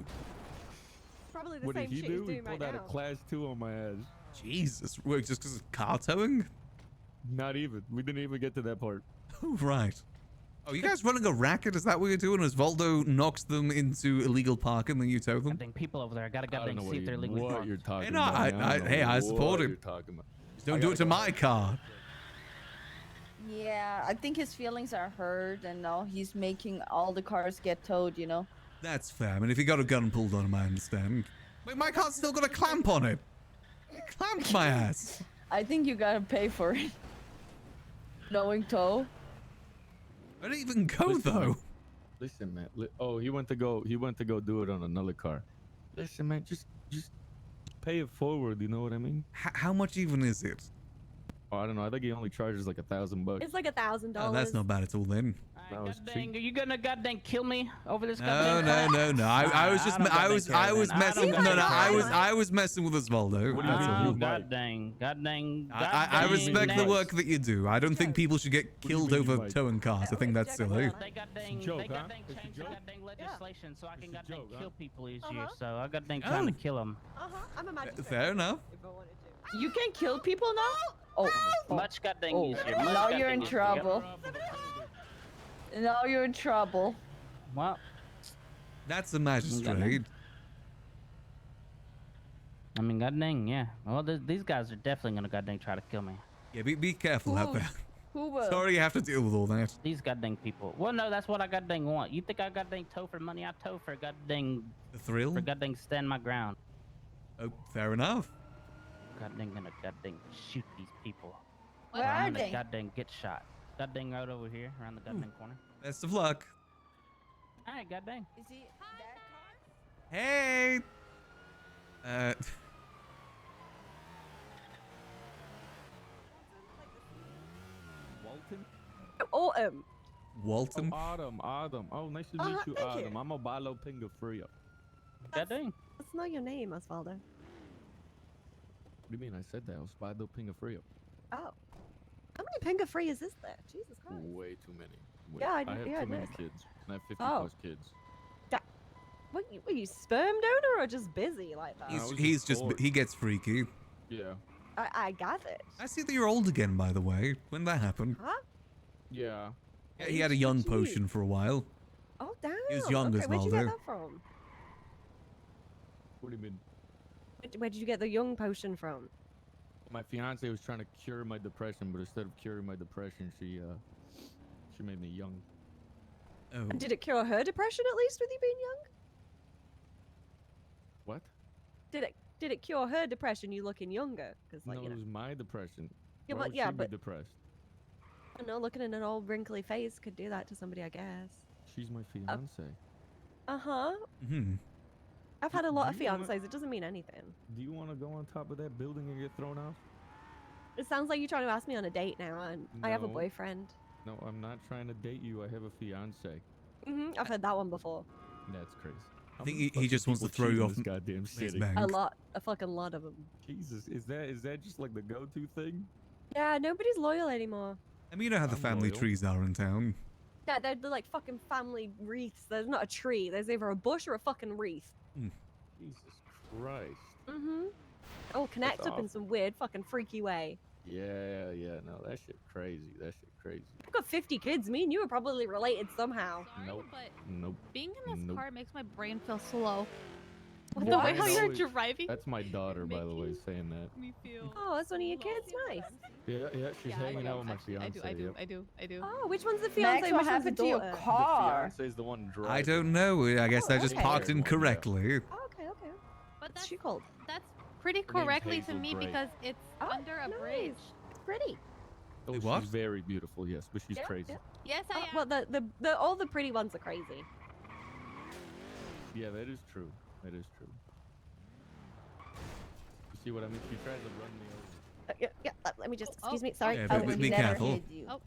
[SPEAKER 5] Probably the
[SPEAKER 22] What
[SPEAKER 5] same
[SPEAKER 22] did he
[SPEAKER 5] shit he's
[SPEAKER 22] do? He
[SPEAKER 5] doing right
[SPEAKER 22] pulled out
[SPEAKER 5] now.
[SPEAKER 22] a class 2 on my ass.
[SPEAKER 1] Jesus, wait, just because of car towing?
[SPEAKER 22] Not even. We didn't even get to that part.
[SPEAKER 1] Oh, right. Oh, you guys running a racket? Is that what you're doing? Osvaldo knocks them into illegal parking, then you tow them?
[SPEAKER 20] Goddamn people over there. I gotta
[SPEAKER 22] I don't
[SPEAKER 20] goddamn
[SPEAKER 22] know
[SPEAKER 20] see if they're legally
[SPEAKER 22] what
[SPEAKER 20] parked.
[SPEAKER 22] you're talking
[SPEAKER 1] Hey, no,
[SPEAKER 22] about.
[SPEAKER 1] I support him.
[SPEAKER 22] You're talking about.
[SPEAKER 1] Just don't do it to my car.
[SPEAKER 21] Yeah, I think his feelings are hurt, and now he's making all the cars get towed. You know.
[SPEAKER 1] That's fair. I mean, if you got a gun pulled on him, I understand. Wait, my car's still got a clamp on it. It clamped my ass.
[SPEAKER 21] I think you gotta pay for it. Knowing tow.
[SPEAKER 1] I didn't even go
[SPEAKER 22] Listen,
[SPEAKER 1] though.
[SPEAKER 22] man. Listen, man. Oh, he went to go do it on another car. Listen, man. Just pay it forward. You know what I mean?
[SPEAKER 1] How much even is it?
[SPEAKER 22] Oh, I don't know. I think he only charges like $1,000.
[SPEAKER 5] It's like $1,000.
[SPEAKER 1] Oh, that's not bad at all then.
[SPEAKER 22] That was
[SPEAKER 20] Dang,
[SPEAKER 22] cheap.
[SPEAKER 20] are you gonna goddamn kill me over this?
[SPEAKER 1] No,
[SPEAKER 20] goddamn
[SPEAKER 1] no, no, no. I was just, I was messing. No, no, I was messing with Osvaldo.
[SPEAKER 22] What do you
[SPEAKER 1] That's
[SPEAKER 22] mean?
[SPEAKER 1] all.
[SPEAKER 22] You might.
[SPEAKER 20] Goddamn.
[SPEAKER 1] I respect the work that you do. I don't think people should get killed
[SPEAKER 22] mean you
[SPEAKER 1] over
[SPEAKER 22] might?
[SPEAKER 1] towing cars. I think that's silly.
[SPEAKER 20] They goddamn,
[SPEAKER 22] It's a joke,
[SPEAKER 20] they
[SPEAKER 22] huh?
[SPEAKER 20] goddamn
[SPEAKER 22] It's a
[SPEAKER 20] changed the
[SPEAKER 22] joke?
[SPEAKER 20] goddamn legislation so I can goddamn
[SPEAKER 22] joke, huh?
[SPEAKER 20] kill people easier.
[SPEAKER 5] Uh-huh.
[SPEAKER 20] So I goddamn trying to kill them.
[SPEAKER 5] I'm a magistrate.
[SPEAKER 1] Fair enough.
[SPEAKER 5] If I wanted to.
[SPEAKER 21] You can kill people now. Oh.
[SPEAKER 20] Much goddamn
[SPEAKER 21] Oh.
[SPEAKER 20] easier. Much
[SPEAKER 21] Now you're
[SPEAKER 20] goddamn
[SPEAKER 21] in
[SPEAKER 20] easier.
[SPEAKER 21] trouble. Now you're in trouble.
[SPEAKER 20] Well,
[SPEAKER 1] That's a magistrate.
[SPEAKER 20] I mean, goddamn, yeah. Well, these guys are definitely gonna goddamn try to kill me.
[SPEAKER 1] Yeah, be careful out there.
[SPEAKER 21] Who will?
[SPEAKER 1] Sorry you have to deal with all that.
[SPEAKER 20] These goddamn people. Well, no, that's what I goddamn want. You think I goddamn tow for money? I tow for goddamn.
[SPEAKER 1] The thrill?
[SPEAKER 20] For goddamn stand my ground.
[SPEAKER 1] Oh, fair enough.
[SPEAKER 20] Goddamn gonna goddamn shoot these people.
[SPEAKER 21] Where
[SPEAKER 20] Or I'm
[SPEAKER 21] are
[SPEAKER 20] gonna
[SPEAKER 21] they?
[SPEAKER 20] goddamn get shot. Goddamn right over here, around the goddamn corner.
[SPEAKER 1] Best of luck.
[SPEAKER 20] Alright, goddamn.
[SPEAKER 21] Is he that car?
[SPEAKER 1] Hey.
[SPEAKER 22] Walton?
[SPEAKER 5] Autumn.
[SPEAKER 1] Walton.
[SPEAKER 22] Oh, Autumn. Oh, nice to meet you,
[SPEAKER 5] thank you.
[SPEAKER 22] Autumn. I'm Obalo Pinga Frio.
[SPEAKER 20] Goddamn.
[SPEAKER 5] That's not your name, Osvaldo.
[SPEAKER 22] What do you mean? I said that. Osvaldo Pinga Frio.
[SPEAKER 5] Oh. How many Pinga free is this there? Jesus Christ.
[SPEAKER 22] Way too many.
[SPEAKER 5] Yeah, I
[SPEAKER 22] have
[SPEAKER 5] yeah, I
[SPEAKER 22] too many
[SPEAKER 5] noticed that.
[SPEAKER 22] kids. I have 50
[SPEAKER 5] Oh.
[SPEAKER 22] plus kids.
[SPEAKER 5] Were you sperm donor or just busy like that?
[SPEAKER 1] He gets freaky.
[SPEAKER 22] Yeah.
[SPEAKER 5] I gathered.
[SPEAKER 1] I see that you're old again, by the way. When that happened?
[SPEAKER 5] Huh?
[SPEAKER 22] Yeah.
[SPEAKER 1] Yeah, he had a young potion for a while.
[SPEAKER 5] Oh damn.
[SPEAKER 1] He was young
[SPEAKER 5] okay,
[SPEAKER 1] as
[SPEAKER 5] where'd
[SPEAKER 1] well,
[SPEAKER 5] you get
[SPEAKER 1] though.
[SPEAKER 5] that from?
[SPEAKER 22] What do you mean?
[SPEAKER 5] Where did you get the young potion from?
[SPEAKER 22] My fiance was trying to cure my depression, but instead of curing my depression, she made me young.
[SPEAKER 1] Oh.
[SPEAKER 5] And did it cure her depression at least with you being young?
[SPEAKER 22] What?
[SPEAKER 5] Did it cure her depression? You looking younger? Because like
[SPEAKER 22] No,
[SPEAKER 5] you
[SPEAKER 22] it
[SPEAKER 5] know.
[SPEAKER 22] was my depression.
[SPEAKER 5] Yeah,
[SPEAKER 22] Why
[SPEAKER 5] but
[SPEAKER 22] would
[SPEAKER 5] yeah,
[SPEAKER 22] she
[SPEAKER 5] but
[SPEAKER 22] be depressed?
[SPEAKER 5] I don't know. Looking at an old wrinkly face could do that to somebody, I guess.
[SPEAKER 22] She's my fiance.
[SPEAKER 5] Uh-huh.
[SPEAKER 1] Hmm.
[SPEAKER 5] I've had a lot of
[SPEAKER 22] Do you wanna-
[SPEAKER 5] fiancés. It doesn't mean anything.
[SPEAKER 22] Do you want to go on top of that building and get thrown off?
[SPEAKER 5] It sounds like you're trying to ask me on a date now, and I have a
[SPEAKER 22] No.
[SPEAKER 5] boyfriend.
[SPEAKER 22] No, I'm not trying to date you. I have a fiance.
[SPEAKER 5] I've heard that one before.
[SPEAKER 22] That's crazy.
[SPEAKER 1] I think he just wants to throw you off
[SPEAKER 22] this goddamn
[SPEAKER 1] his
[SPEAKER 22] city.
[SPEAKER 1] bank.
[SPEAKER 5] A fucking lot of them.
[SPEAKER 22] Jesus, is that just like the go-to thing?
[SPEAKER 5] Yeah, nobody's loyal anymore.
[SPEAKER 1] I mean, you know how the
[SPEAKER 22] I'm
[SPEAKER 1] family
[SPEAKER 22] loyal.
[SPEAKER 1] trees are in town.
[SPEAKER 5] Yeah, they're like fucking family wreaths. There's not a tree. There's either a bush or a fucking wreath.
[SPEAKER 22] Jesus Christ.
[SPEAKER 5] Oh, connect
[SPEAKER 22] That's
[SPEAKER 5] up in
[SPEAKER 22] awful.
[SPEAKER 5] some weird fucking freaky way.
[SPEAKER 22] Yeah, no, that shit crazy. That shit crazy.
[SPEAKER 5] I've got 50 kids. Me and you are probably related somehow.
[SPEAKER 22] Nope.
[SPEAKER 10] but
[SPEAKER 22] Nope.
[SPEAKER 10] being in this
[SPEAKER 22] Nope.
[SPEAKER 10] car makes my brain feel slow.
[SPEAKER 5] What
[SPEAKER 10] The
[SPEAKER 5] the
[SPEAKER 10] way
[SPEAKER 5] fuck?
[SPEAKER 10] how you're
[SPEAKER 22] No,
[SPEAKER 10] driving
[SPEAKER 22] That's my daughter, by the way, saying that.
[SPEAKER 10] me feel.
[SPEAKER 5] Oh, that's one of your kids. Nice.
[SPEAKER 22] Yeah, she's
[SPEAKER 10] Yeah,
[SPEAKER 22] hanging
[SPEAKER 10] I
[SPEAKER 22] out with my
[SPEAKER 10] actually,
[SPEAKER 22] fiance.
[SPEAKER 10] I do.
[SPEAKER 5] Oh, which one's the
[SPEAKER 21] Max,
[SPEAKER 5] fiance?
[SPEAKER 21] what
[SPEAKER 5] Which one's the
[SPEAKER 21] happened to your
[SPEAKER 5] daughter?
[SPEAKER 21] car?
[SPEAKER 22] The fiance's the one driving.
[SPEAKER 1] I don't know. I guess I just
[SPEAKER 5] okay.
[SPEAKER 1] parked
[SPEAKER 22] Yeah.
[SPEAKER 1] incorrectly.
[SPEAKER 5] Oh, okay.
[SPEAKER 10] But
[SPEAKER 5] What's she called?
[SPEAKER 10] that's pretty
[SPEAKER 22] Her name's
[SPEAKER 10] correctly to
[SPEAKER 22] Hazel
[SPEAKER 10] me
[SPEAKER 22] Gray.
[SPEAKER 10] because it's
[SPEAKER 5] Oh,
[SPEAKER 10] under a
[SPEAKER 5] nice.
[SPEAKER 10] bridge.
[SPEAKER 5] It's pretty.
[SPEAKER 22] Oh,
[SPEAKER 1] Wait, what?
[SPEAKER 22] she's very beautiful, yes, but she's
[SPEAKER 5] Yeah,
[SPEAKER 22] crazy.
[SPEAKER 5] yeah.
[SPEAKER 10] Yes, I am.
[SPEAKER 5] Well, the all the pretty ones are crazy.
[SPEAKER 22] Yeah, that is true. That is true. You see what I mean? She tried to run me over.
[SPEAKER 5] Yeah. Let me just. Excuse me. Sorry.
[SPEAKER 1] Yeah,
[SPEAKER 5] Oh,
[SPEAKER 1] but
[SPEAKER 21] he
[SPEAKER 1] be
[SPEAKER 21] never
[SPEAKER 1] careful.
[SPEAKER 21] hit you.
[SPEAKER 10] Oh.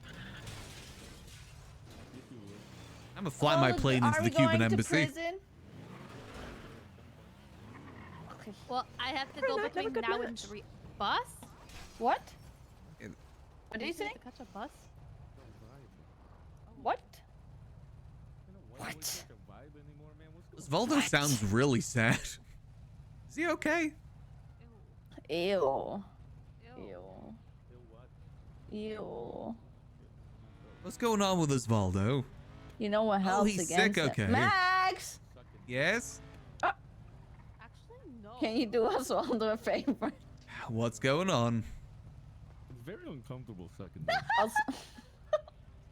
[SPEAKER 1] I'm gonna fly my plane into the Cuban embassy.
[SPEAKER 5] Okay.
[SPEAKER 10] Well, I have to
[SPEAKER 5] Very
[SPEAKER 10] go
[SPEAKER 5] nice, have a
[SPEAKER 10] between
[SPEAKER 5] good
[SPEAKER 10] now and
[SPEAKER 5] match.
[SPEAKER 10] 3. Bus?
[SPEAKER 21] What?
[SPEAKER 1] Yeah.
[SPEAKER 21] What do you
[SPEAKER 10] Did have
[SPEAKER 21] say?
[SPEAKER 10] to catch a bus?
[SPEAKER 21] What?
[SPEAKER 22] What?
[SPEAKER 1] Osvaldo sounds really sad. Is he okay?
[SPEAKER 21] Ew. Ew.
[SPEAKER 1] What's going on with Osvaldo?
[SPEAKER 21] You know what helps
[SPEAKER 1] Oh, he's
[SPEAKER 21] against
[SPEAKER 1] sick.
[SPEAKER 21] it?
[SPEAKER 1] Okay.
[SPEAKER 21] Max,
[SPEAKER 1] Yes.
[SPEAKER 10] Actually, no.
[SPEAKER 21] can you do us all a favor?
[SPEAKER 1] What's going on?
[SPEAKER 22] It's very uncomfortable sucking.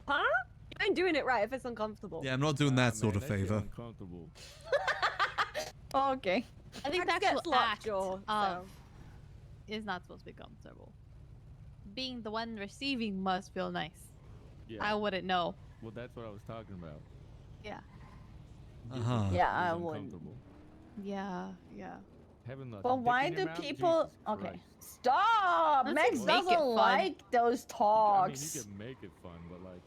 [SPEAKER 5] Huh? You ain't doing it right if it's uncomfortable.
[SPEAKER 1] Yeah, I'm not doing that sort
[SPEAKER 22] Man,
[SPEAKER 1] of
[SPEAKER 22] that shit
[SPEAKER 1] favor.
[SPEAKER 22] Uncomfortable.
[SPEAKER 21] Okay.
[SPEAKER 10] I think the
[SPEAKER 5] Max gets
[SPEAKER 10] actual
[SPEAKER 5] lockjaw,
[SPEAKER 10] act
[SPEAKER 5] so.
[SPEAKER 10] is not supposed to be comfortable. Being the one receiving must feel nice.
[SPEAKER 22] Yeah.
[SPEAKER 10] I wouldn't know.
[SPEAKER 22] Well, that's what I was talking about.
[SPEAKER 10] Yeah.
[SPEAKER 1] Uh-huh.
[SPEAKER 21] Yeah,
[SPEAKER 22] It
[SPEAKER 21] I
[SPEAKER 22] was
[SPEAKER 21] would.
[SPEAKER 22] uncomfortable.
[SPEAKER 10] Yeah.
[SPEAKER 22] Having the
[SPEAKER 21] But
[SPEAKER 22] dick
[SPEAKER 21] why
[SPEAKER 22] in your
[SPEAKER 21] do
[SPEAKER 22] mouth?
[SPEAKER 21] people?
[SPEAKER 22] Jesus
[SPEAKER 21] Okay,
[SPEAKER 22] Christ.
[SPEAKER 21] stop.
[SPEAKER 10] Let's
[SPEAKER 21] Max
[SPEAKER 10] make it
[SPEAKER 21] doesn't
[SPEAKER 10] fun.
[SPEAKER 21] like those
[SPEAKER 22] I mean,
[SPEAKER 21] talks.
[SPEAKER 22] you can make it fun, but like,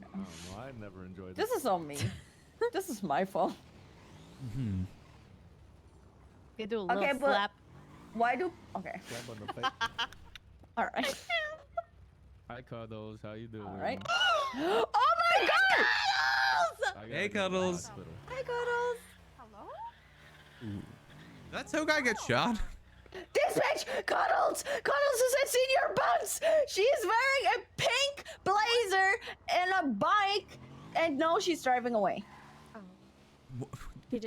[SPEAKER 22] I don't know. I never enjoyed
[SPEAKER 21] This
[SPEAKER 22] it.
[SPEAKER 21] is on me. This is my fault.
[SPEAKER 1] Hmm.
[SPEAKER 10] You do a little
[SPEAKER 21] Okay, but
[SPEAKER 10] slap.
[SPEAKER 21] why do? Okay.
[SPEAKER 22] Slap on the face.
[SPEAKER 21] All right.
[SPEAKER 22] Hi, Cuddles. How you doing?
[SPEAKER 21] All right. Oh my God!
[SPEAKER 22] I gotta
[SPEAKER 1] Hey,
[SPEAKER 22] go to the
[SPEAKER 1] Cuddles.
[SPEAKER 22] hospital.
[SPEAKER 5] Hi, Cuddles.
[SPEAKER 10] Hello?
[SPEAKER 1] That's how guy gets shot.
[SPEAKER 21] Dispatch! Cuddles! Cuddles has seen your buns! She is wearing a pink blazer and a bike, and no, she's driving away.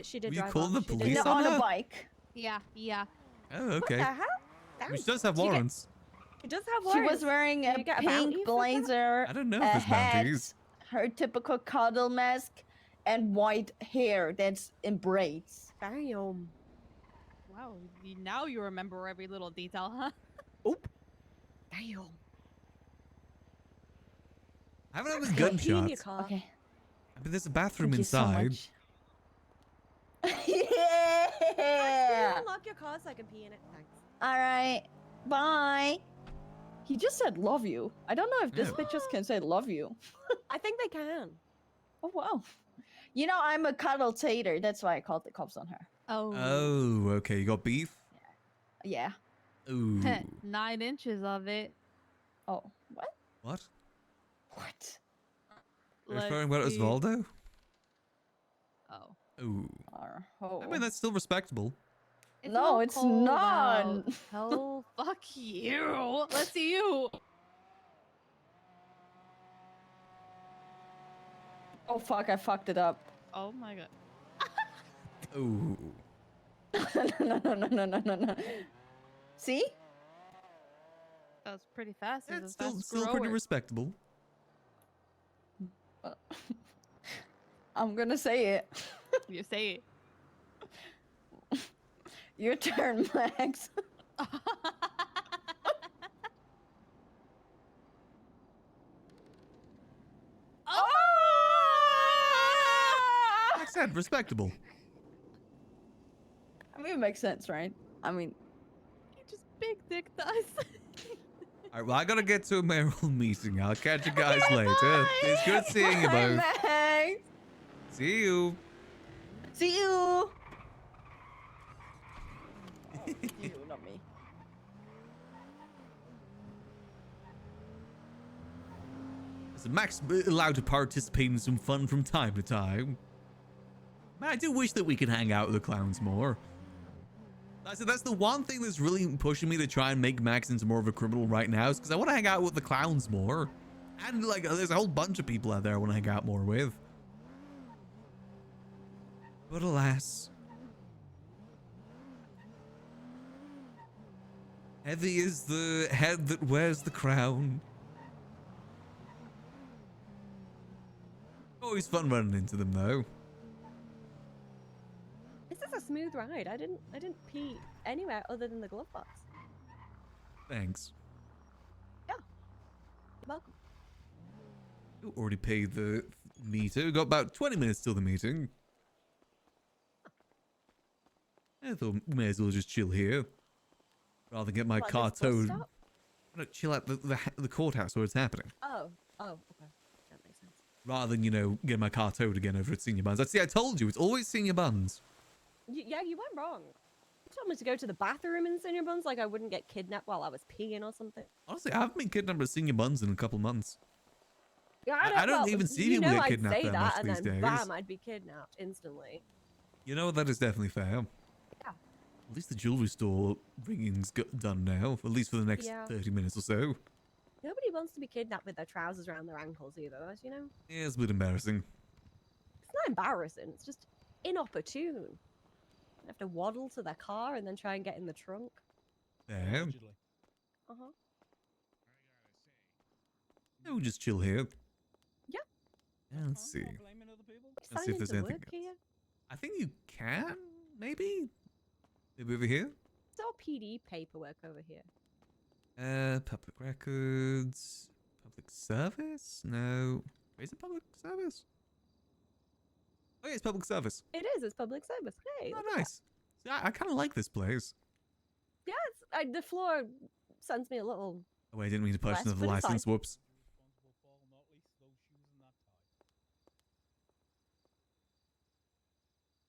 [SPEAKER 5] She did
[SPEAKER 1] Will you
[SPEAKER 5] drive
[SPEAKER 1] call
[SPEAKER 5] off.
[SPEAKER 1] the
[SPEAKER 5] She did
[SPEAKER 1] police
[SPEAKER 5] drive
[SPEAKER 1] on
[SPEAKER 21] On
[SPEAKER 1] her?
[SPEAKER 21] a bike.
[SPEAKER 10] Yeah.
[SPEAKER 1] Oh, okay.
[SPEAKER 5] What the hell?
[SPEAKER 1] I mean, she does have warrants.
[SPEAKER 5] She does have
[SPEAKER 21] She
[SPEAKER 5] warrants.
[SPEAKER 21] was wearing
[SPEAKER 5] Did
[SPEAKER 21] a
[SPEAKER 5] you get a bounty
[SPEAKER 21] pink
[SPEAKER 5] for that?
[SPEAKER 21] blazer,
[SPEAKER 1] I don't know
[SPEAKER 21] a
[SPEAKER 1] if there's
[SPEAKER 21] hat,
[SPEAKER 1] bounties.
[SPEAKER 21] her typical cuddle mask, and white hair that's in braids.
[SPEAKER 5] Damn.
[SPEAKER 10] Wow. Now you remember every little detail, huh?
[SPEAKER 5] Damn.
[SPEAKER 1] I haven't had
[SPEAKER 5] Pee in
[SPEAKER 1] gunshots.
[SPEAKER 5] your car.
[SPEAKER 21] Okay.
[SPEAKER 1] But there's a bathroom
[SPEAKER 21] Thank you so
[SPEAKER 1] inside.
[SPEAKER 21] much.
[SPEAKER 5] Can
[SPEAKER 21] Yeah.
[SPEAKER 5] you unlock your car so I can pee in it? Thanks.
[SPEAKER 21] All right. Bye. He just said love you. I don't know if this
[SPEAKER 1] Yeah.
[SPEAKER 21] bitches can say love you.
[SPEAKER 5] I think they can.
[SPEAKER 21] Oh wow. You know I'm a cuddle tater. That's why I called the cops on her.
[SPEAKER 10] Oh.
[SPEAKER 1] Oh, okay. You got beef?
[SPEAKER 21] Yeah.
[SPEAKER 1] Ooh.
[SPEAKER 10] 9 inches of it.
[SPEAKER 21] Oh what?
[SPEAKER 1] What?
[SPEAKER 21] What?
[SPEAKER 1] You're referring about
[SPEAKER 10] see.
[SPEAKER 1] Osvaldo?
[SPEAKER 10] Oh.
[SPEAKER 1] Ooh.
[SPEAKER 21] Oh.
[SPEAKER 1] I mean, that's still respectable.
[SPEAKER 10] It's a
[SPEAKER 21] No,
[SPEAKER 10] little
[SPEAKER 21] it's
[SPEAKER 10] cold
[SPEAKER 21] not.
[SPEAKER 10] out. Oh, fuck you. Let's see you.
[SPEAKER 21] Oh fuck! I fucked it up.
[SPEAKER 10] Oh my god.
[SPEAKER 1] Ooh.
[SPEAKER 21] No. See?
[SPEAKER 5] That was pretty fast. He's a
[SPEAKER 1] It's still
[SPEAKER 5] fast
[SPEAKER 1] pretty
[SPEAKER 5] grower.
[SPEAKER 1] respectable.
[SPEAKER 21] I'm gonna say it.
[SPEAKER 5] You say it.
[SPEAKER 21] Your turn, Max.
[SPEAKER 1] Like I said, respectable.
[SPEAKER 21] I mean, it makes sense, right? I mean,
[SPEAKER 5] Just big dick thighs.
[SPEAKER 1] All right, well, I gotta get to a mayoral meeting. I'll catch you guys later. It's good seeing you
[SPEAKER 21] bye,
[SPEAKER 1] both.
[SPEAKER 21] Max.
[SPEAKER 1] See you.
[SPEAKER 21] See you. You, not me.
[SPEAKER 1] Is Max allowed to participate in some fun from time to time? Man, I do wish that we could hang out with the clowns more. That's the one thing that's really pushing me to try and make Max into more of a criminal right now, is because I want to hang out with the clowns more. And like, there's a whole bunch of people out there I want to hang out more with. But alas, heavy is the head that wears the crown. Always fun running into them though.
[SPEAKER 5] This is a smooth ride. I didn't pee anywhere other than the glove box.
[SPEAKER 1] Thanks.
[SPEAKER 5] Yeah. You're welcome.
[SPEAKER 1] You already paid the meter. We've got about 20 minutes till the meeting. I thought we may as well just chill here. Rather than get my
[SPEAKER 5] Like
[SPEAKER 1] car
[SPEAKER 5] this bus
[SPEAKER 1] towed.
[SPEAKER 5] stop?
[SPEAKER 1] No, chill at the courthouse where it's happening.
[SPEAKER 5] Oh, okay. That makes sense.
[SPEAKER 1] Rather than, you know, get my car towed again over at Senior Buns. See, I told you, it's always Senior Buns.
[SPEAKER 5] Yeah, you went wrong. You told me to go to the bathroom in Senior Buns like I wouldn't get kidnapped while I was peeing or something.
[SPEAKER 1] Honestly, I haven't been kidnapped at Senior Buns in a couple months.
[SPEAKER 5] Yeah,
[SPEAKER 1] I don't
[SPEAKER 5] well,
[SPEAKER 1] even see
[SPEAKER 5] you
[SPEAKER 1] people
[SPEAKER 5] know
[SPEAKER 1] get
[SPEAKER 5] I'd
[SPEAKER 1] kidnapped
[SPEAKER 5] say
[SPEAKER 1] that
[SPEAKER 5] that,
[SPEAKER 1] much
[SPEAKER 5] and
[SPEAKER 1] these
[SPEAKER 5] then
[SPEAKER 1] days.
[SPEAKER 5] bam, I'd be kidnapped instantly.
[SPEAKER 1] You know, that is definitely fair.
[SPEAKER 5] Yeah.
[SPEAKER 1] At least the jewelry store ringing's done now, at least for the next
[SPEAKER 5] Yeah.
[SPEAKER 1] 30 minutes or so.
[SPEAKER 5] Nobody wants to be kidnapped with their trousers around their ankles either, you know?
[SPEAKER 1] Yeah, it's a bit embarrassing.
[SPEAKER 5] It's not embarrassing, it's just inopportune. They have to waddle to their car and then try and get in the trunk.
[SPEAKER 1] Damn.
[SPEAKER 5] Uh-huh.
[SPEAKER 1] Yeah, we'll just chill here.
[SPEAKER 5] Yeah.
[SPEAKER 1] Let's see.
[SPEAKER 5] It's
[SPEAKER 1] Let's see if there's anything else.
[SPEAKER 5] here.
[SPEAKER 1] I think you can, maybe? Maybe over here?
[SPEAKER 5] It's all PD paperwork over here.
[SPEAKER 1] Public records. Public service? No. Is it public service? Oh yeah, it's public service.
[SPEAKER 5] It is, it's public service. Hey.
[SPEAKER 1] Oh,
[SPEAKER 5] look at
[SPEAKER 1] nice. See, I kind of like this place.
[SPEAKER 5] that. Yeah, the floor sends me a little...
[SPEAKER 1] Oh wait, I didn't mean to push
[SPEAKER 5] Less,
[SPEAKER 1] another
[SPEAKER 5] but it's fine.
[SPEAKER 1] license. Whoops.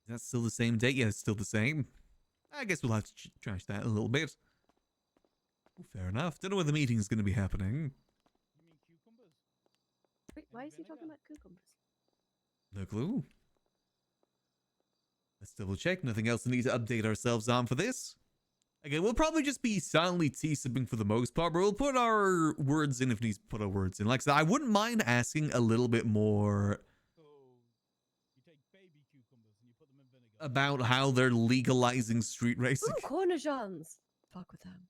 [SPEAKER 1] Is that still the same date? Yeah, it's still the same. I guess we'll have to trash that a little bit. Oh, fair enough. Don't know where the meeting is going to be happening.
[SPEAKER 5] Wait, why is he talking about cucumbers?
[SPEAKER 1] No clue. Let's double check. Nothing else we need to update ourselves on for this. Again, we'll probably just be silently T-sipping for the most part, but we'll put our words in if we need to put our words in. Like I said, I wouldn't mind asking a little bit more about how they're legalizing street racing.
[SPEAKER 5] Ooh, cornichons! Fuck with them.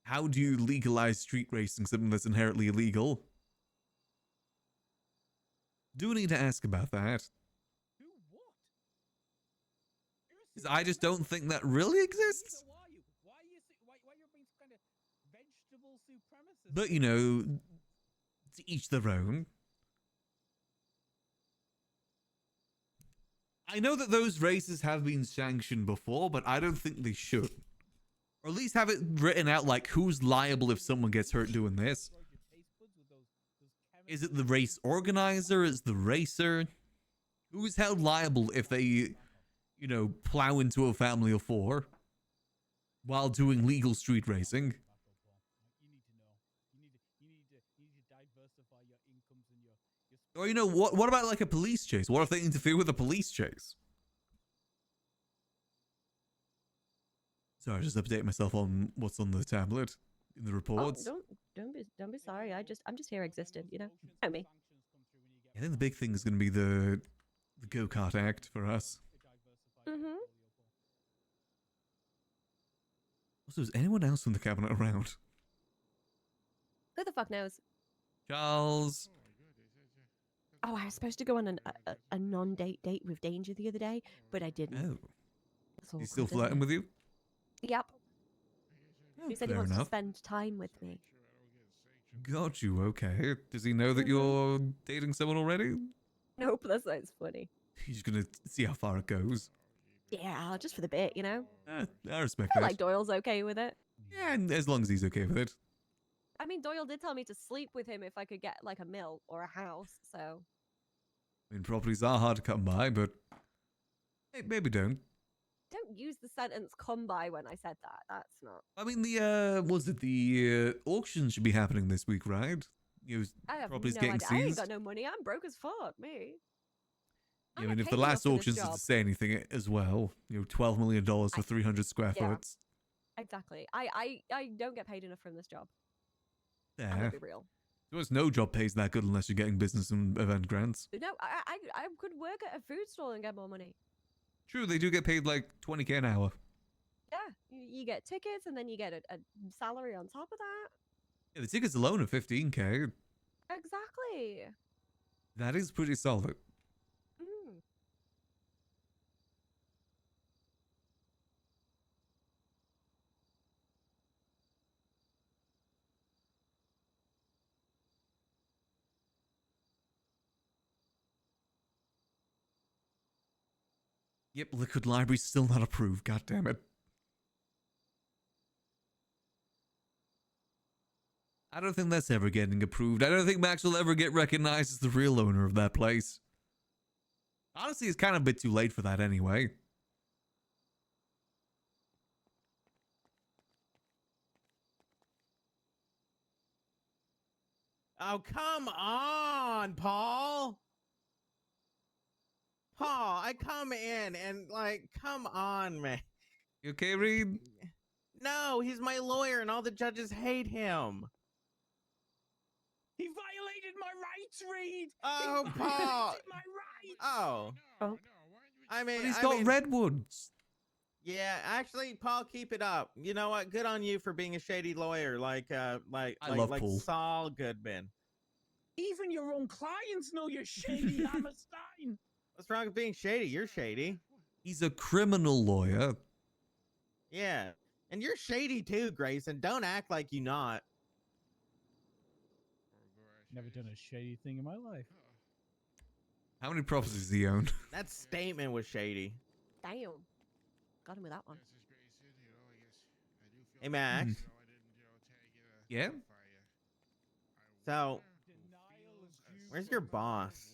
[SPEAKER 1] How do you legalize street racing, something that's inherently illegal? Do need to ask about that. 'Cause I just don't think that really exists. But, you know, to each their own. I know that those races have been sanctioned before, but I don't think they should. Or at least have it written out like who's liable if someone gets hurt doing this. Is it the race organizer? Is it the racer? Who's held liable if they, you know, plow into a family of four while doing legal street racing? Or, you know, what about like a police chase? What if they interfere with a police chase? Sorry, I just update myself on what's on the tablet in the reports.
[SPEAKER 5] Oh, don't be sorry. I'm just here existing, you know? Know me.
[SPEAKER 1] I think the big thing is going to be the go-kart act for us.
[SPEAKER 5] Mm-hmm.
[SPEAKER 1] Also, is anyone else from the cabinet around?
[SPEAKER 5] Who the fuck knows?
[SPEAKER 1] Charles.
[SPEAKER 5] Oh, I was supposed to go on a non-date date with Danger the other day, but I didn't.
[SPEAKER 1] Oh.
[SPEAKER 5] That's
[SPEAKER 1] He's still
[SPEAKER 5] awkward, isn't
[SPEAKER 1] flirting
[SPEAKER 5] it?
[SPEAKER 1] with you?
[SPEAKER 5] Yep.
[SPEAKER 1] Oh,
[SPEAKER 5] He said he
[SPEAKER 1] fair
[SPEAKER 5] wants
[SPEAKER 1] enough.
[SPEAKER 5] to spend time with me.
[SPEAKER 1] Got you, okay. Does he know that you're dating someone already?
[SPEAKER 5] Nope, that sounds funny.
[SPEAKER 1] He's gonna see how far it goes.
[SPEAKER 5] Yeah, just for the bit, you know?
[SPEAKER 1] I respect
[SPEAKER 5] I feel
[SPEAKER 1] that.
[SPEAKER 5] like Doyle's okay with it.
[SPEAKER 1] Yeah, and as long as he's okay with it.
[SPEAKER 5] I mean, Doyle did tell me to sleep with him if I could get like a mill or a house, so.
[SPEAKER 1] I mean, properties are hard to come by, but hey, maybe don't.
[SPEAKER 5] Don't use the sentence come by when I said that. That's not.
[SPEAKER 1] I mean, the auction should be happening this week, right? You know,
[SPEAKER 5] I have no
[SPEAKER 1] properties
[SPEAKER 5] idea.
[SPEAKER 1] getting
[SPEAKER 5] I ain't
[SPEAKER 1] seized.
[SPEAKER 5] got no money. I'm broke as fuck, me.
[SPEAKER 1] Yeah, I mean, if the last auctions is to say anything as well, you know, $12 million for 300 square
[SPEAKER 5] Yeah.
[SPEAKER 1] foot.
[SPEAKER 5] Exactly. I don't get paid enough from this job. I'm
[SPEAKER 1] Yeah.
[SPEAKER 5] gonna be real.
[SPEAKER 1] So it's no job pays that good unless you're getting business and event grants.
[SPEAKER 5] No, I could work at a food stall and get more money.
[SPEAKER 1] True, they do get paid like 20K an hour.
[SPEAKER 5] Yeah, you get tickets and then you get a salary on top of that.
[SPEAKER 1] Yeah, the tickets alone are 15K.
[SPEAKER 5] Exactly.
[SPEAKER 1] That is pretty solid.
[SPEAKER 5] Mm.
[SPEAKER 1] Yep, Liquid Library's still not approved, god damn it. I don't think that's ever getting approved. I don't think Max will ever get recognized as the real owner of that place. Honestly, it's kind of a bit too late for that anyway.
[SPEAKER 4] Oh, come on, Paul. Paul, I come in and like, come on, man.
[SPEAKER 1] You okay, Reed?
[SPEAKER 4] No, he's my lawyer and all the judges hate him.
[SPEAKER 16] He violated my rights, Reed.
[SPEAKER 4] Oh,
[SPEAKER 16] He
[SPEAKER 4] Paul.
[SPEAKER 16] violated my rights.
[SPEAKER 4] Oh. I mean,
[SPEAKER 1] But he's got redwoods.
[SPEAKER 4] Yeah, actually, Paul, keep it up. You know what? Good on you for being a shady lawyer, like
[SPEAKER 1] love Paul.
[SPEAKER 4] Saul Goodman.
[SPEAKER 16] Even your own clients know you're shady, Hammerstein.
[SPEAKER 4] What's wrong with being shady? You're shady.
[SPEAKER 1] He's a criminal lawyer.
[SPEAKER 4] Yeah, and you're shady too, Grayson. Don't act like you not.
[SPEAKER 6] Never done a shady thing in my life.
[SPEAKER 1] How many properties does he own?
[SPEAKER 4] That statement was shady.
[SPEAKER 5] Damn. Got him with that one.
[SPEAKER 4] Hey, Max.
[SPEAKER 1] Yeah?
[SPEAKER 4] So, where's your boss?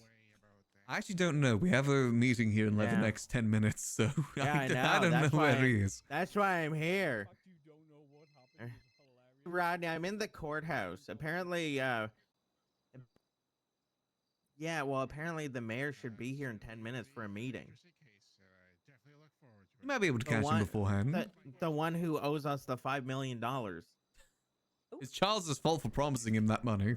[SPEAKER 1] I actually don't know. We have a meeting here in like the
[SPEAKER 4] Yeah.
[SPEAKER 1] next 10 minutes, so
[SPEAKER 4] Yeah, I know.
[SPEAKER 1] I don't
[SPEAKER 4] That's
[SPEAKER 1] know where
[SPEAKER 4] why
[SPEAKER 1] he is.
[SPEAKER 4] That's why I'm here. Rodney, I'm in the courthouse. Apparently, yeah, well, apparently the mayor should be here in 10 minutes for a meeting.
[SPEAKER 1] You might be able to catch him beforehand.
[SPEAKER 4] The one who owes us the $5 million.
[SPEAKER 1] It's Charles's fault for promising him that money.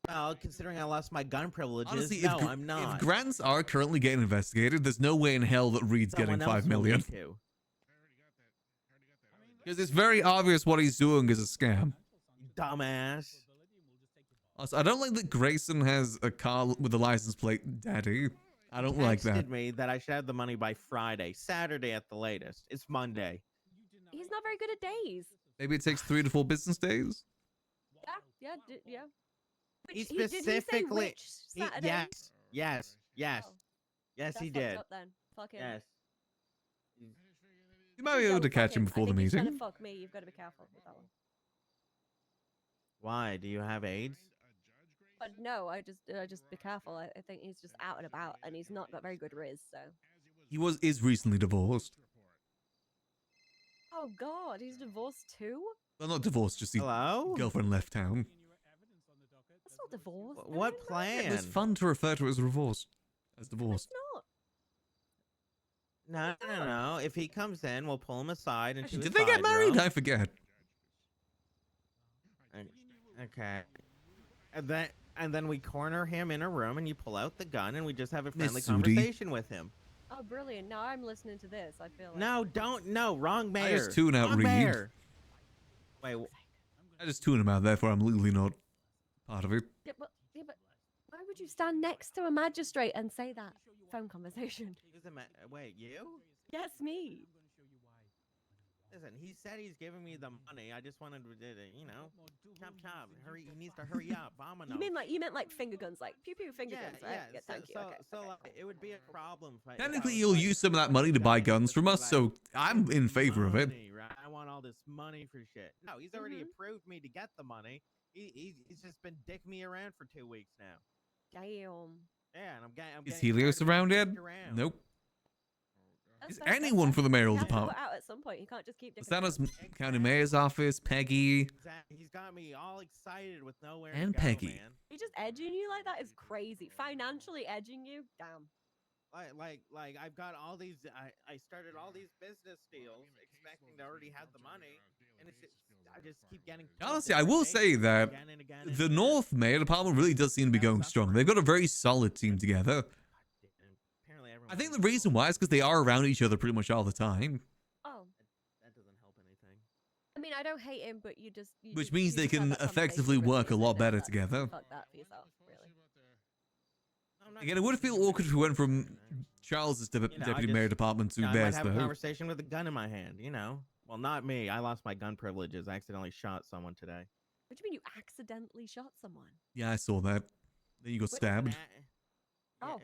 [SPEAKER 4] Well, considering I lost my gun privileges,
[SPEAKER 1] Honestly,
[SPEAKER 4] no,
[SPEAKER 1] if,
[SPEAKER 4] I'm not.
[SPEAKER 1] if grants are currently getting investigated, there's no way in hell that Reed's
[SPEAKER 4] Someone
[SPEAKER 1] getting
[SPEAKER 4] else
[SPEAKER 1] 5
[SPEAKER 4] will
[SPEAKER 1] million.
[SPEAKER 4] need to.
[SPEAKER 1] Because it's very obvious what he's doing is a scam.
[SPEAKER 4] Dumbass.
[SPEAKER 1] Also, I don't like that Grayson has a car with a license plate Daddy. I don't like that.
[SPEAKER 4] Texted me that I should have the money by Friday, Saturday at the latest. It's Monday.
[SPEAKER 5] He's not very good at days.
[SPEAKER 1] Maybe it takes 3 to 4 business days.
[SPEAKER 5] Yeah.
[SPEAKER 4] He
[SPEAKER 5] Which- did he say
[SPEAKER 4] specifically.
[SPEAKER 5] which Saturday?
[SPEAKER 4] Yes. Yes, he
[SPEAKER 5] That's fucked
[SPEAKER 4] did.
[SPEAKER 5] up then. Fuck him.
[SPEAKER 4] Yes.
[SPEAKER 1] You might be able to catch him before the
[SPEAKER 5] He's trying
[SPEAKER 1] meeting.
[SPEAKER 5] to fuck me. You've got to be careful with that one.
[SPEAKER 4] Why? Do you have AIDS?
[SPEAKER 5] But no, I just be careful. I think he's just out and about, and he's not got very good riz. So.
[SPEAKER 1] He is recently divorced.
[SPEAKER 5] Oh God, he's divorced too.
[SPEAKER 1] Well, not divorced, just his girlfriend left town.
[SPEAKER 5] That's not divorce.
[SPEAKER 4] What plan?
[SPEAKER 1] It's fun to refer to it as divorced. As divorced.
[SPEAKER 4] No. If he comes in, we'll pull him aside and.
[SPEAKER 1] Did they get married? I forget.
[SPEAKER 4] Okay. And then we corner him in a room, and you pull out the gun, and we just have a friendly
[SPEAKER 1] Sudi.
[SPEAKER 4] conversation with him.
[SPEAKER 5] Oh, brilliant! Now I'm listening to this. I feel like
[SPEAKER 4] No, don't. No, wrong mayor.
[SPEAKER 1] just tune out
[SPEAKER 4] wrong
[SPEAKER 1] Reed.
[SPEAKER 4] mayor. Wait.
[SPEAKER 1] I just tune him out, therefore I'm legally not part of it.
[SPEAKER 5] Yeah, but why would you stand next to a magistrate and say that phone conversation?
[SPEAKER 4] Wait, you?
[SPEAKER 5] Yes, me.
[SPEAKER 4] Listen, he said he's giving me the money. I just wanted to, you know, chop chop. Hurry, he needs to hurry up.
[SPEAKER 5] You meant like finger guns, like pew pew finger guns, right? Yeah, thank you. Okay.
[SPEAKER 4] Like, it would be a problem. If
[SPEAKER 1] Technically, you'll use some of that money to buy guns from us, so I'm in favor of it.
[SPEAKER 4] money, right? I want all this money for shit. No, he's already approved me to get the money. He's just been dicking me around for 2 weeks now.
[SPEAKER 5] Damn.
[SPEAKER 4] Yeah, and I'm
[SPEAKER 1] Is
[SPEAKER 4] getting
[SPEAKER 1] Helios
[SPEAKER 4] tired of
[SPEAKER 1] around
[SPEAKER 4] being
[SPEAKER 1] yet?
[SPEAKER 4] dicked around.
[SPEAKER 1] Nope.
[SPEAKER 5] That's
[SPEAKER 1] Is anyone for the mayoral
[SPEAKER 5] He has to
[SPEAKER 1] department?
[SPEAKER 5] put out at some point. He can't just keep.
[SPEAKER 1] Santa's county mayor's office, Peggy,
[SPEAKER 4] He's got me all excited with nowhere
[SPEAKER 1] and
[SPEAKER 4] to go,
[SPEAKER 1] Peggy.
[SPEAKER 4] man.
[SPEAKER 5] He just edging you like that is crazy. Financially edging you, damn.
[SPEAKER 4] Like I've got all these. I started all these business deals expecting to already have the money, and I just keep getting.
[SPEAKER 1] Honestly, I will say that the North Mayor Department really does seem to be going strong. They've got a very solid team together. I think the reason why is because they are around each other pretty much all the time,
[SPEAKER 5] Oh,
[SPEAKER 4] That doesn't help anything.
[SPEAKER 5] I mean, I don't hate him, but you just.
[SPEAKER 1] which means they can effectively work a lot better together.
[SPEAKER 5] Fuck that for yourself, really.
[SPEAKER 1] Again, it would feel awkward if we went from Charles's deputy mayor department to
[SPEAKER 4] I might
[SPEAKER 1] theirs,
[SPEAKER 4] have a
[SPEAKER 1] though.
[SPEAKER 4] conversation with a gun in my hand. You know. Well, not me. I lost my gun privileges. I accidentally shot someone today.
[SPEAKER 5] What do you mean you accidentally shot someone?
[SPEAKER 1] Yeah, I saw that. Then you got stabbed.
[SPEAKER 5] Oh.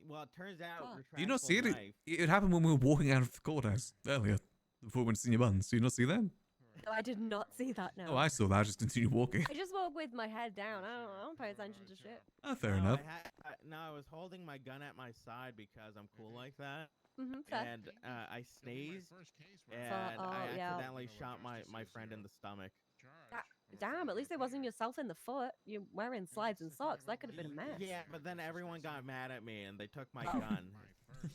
[SPEAKER 4] Well, it turns out.
[SPEAKER 1] Do you not see it?
[SPEAKER 4] Knife.
[SPEAKER 1] It happened when we were walking out of the courthouse earlier, before we went to Senior Buns. Do you not see that?
[SPEAKER 5] No, I did not see that. No.
[SPEAKER 1] Oh, I saw that. I just continued walking.
[SPEAKER 5] I just walk with my head down. I don't pay attention to shit.
[SPEAKER 1] Oh, fair enough.
[SPEAKER 4] I was holding my gun at my side because I'm cool like that.
[SPEAKER 5] Fair.
[SPEAKER 4] And I sneezed, and
[SPEAKER 5] oh,
[SPEAKER 4] I
[SPEAKER 5] yeah.
[SPEAKER 4] accidentally shot my friend in the stomach.
[SPEAKER 5] Damn, at least it wasn't yourself in the foot. You're wearing slides and socks. That could have been a mess.
[SPEAKER 4] Yeah, but then everyone got mad at me and they took my gun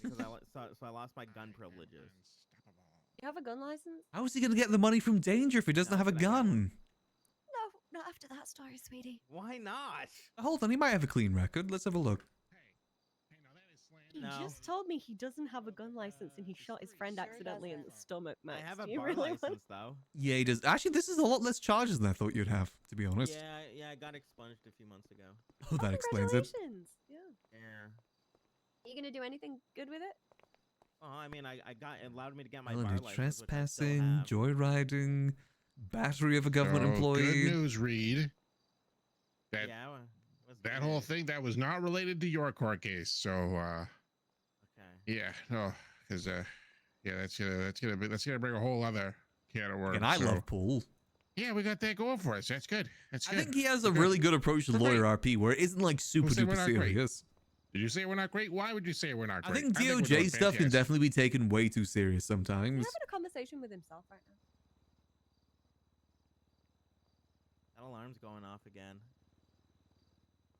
[SPEAKER 4] because so I lost my gun privileges.
[SPEAKER 5] You have a gun license?
[SPEAKER 1] How is he going to get the money from Danger if he doesn't have a gun?
[SPEAKER 5] No, not after that story, sweetie.
[SPEAKER 4] Why not?
[SPEAKER 1] Hold on, he might have a clean record. Let's have a look.
[SPEAKER 5] He just told me he doesn't have a gun license and he shot his friend accidentally in the stomach, Max.
[SPEAKER 4] I have a
[SPEAKER 5] Do you
[SPEAKER 4] bar
[SPEAKER 5] really
[SPEAKER 4] license though.
[SPEAKER 1] Yeah, he does. Actually, this is a lot less charges than I thought you'd have, to be honest.
[SPEAKER 4] Yeah, I got expunged a few months ago.
[SPEAKER 1] Oh, that explains it.
[SPEAKER 5] Congratulations. Yeah.
[SPEAKER 4] Yeah.
[SPEAKER 5] Are you gonna do anything good with it?
[SPEAKER 4] Oh, I mean, I got it allowed me to get my
[SPEAKER 1] Felony
[SPEAKER 4] bar license, which I still
[SPEAKER 1] trespassing,
[SPEAKER 4] have.
[SPEAKER 1] joyriding, battery of a government
[SPEAKER 7] So,
[SPEAKER 1] employee.
[SPEAKER 7] Good news, Reed. That
[SPEAKER 4] Yeah,
[SPEAKER 7] that whole thing that was not related to your court case. So, yeah, no, because yeah, that's gonna bring a whole other can of worms.
[SPEAKER 1] And I
[SPEAKER 7] so-
[SPEAKER 1] love Paul.
[SPEAKER 7] Yeah, we got that going for us. That's good. That's
[SPEAKER 1] I
[SPEAKER 7] good.
[SPEAKER 1] think he has a really good approach to lawyer RP where it isn't like super
[SPEAKER 7] Who said we're
[SPEAKER 1] duper
[SPEAKER 7] not great?
[SPEAKER 1] serious.
[SPEAKER 7] Did you say we're not great? Why would you say we're not
[SPEAKER 1] I
[SPEAKER 7] great?
[SPEAKER 1] think
[SPEAKER 7] we're
[SPEAKER 1] DOJ
[SPEAKER 7] doing
[SPEAKER 1] stuff can
[SPEAKER 7] fantastic.
[SPEAKER 1] definitely be taken way too serious
[SPEAKER 5] He's
[SPEAKER 1] sometimes.
[SPEAKER 5] having a conversation with himself right now.
[SPEAKER 4] That alarm's going off again.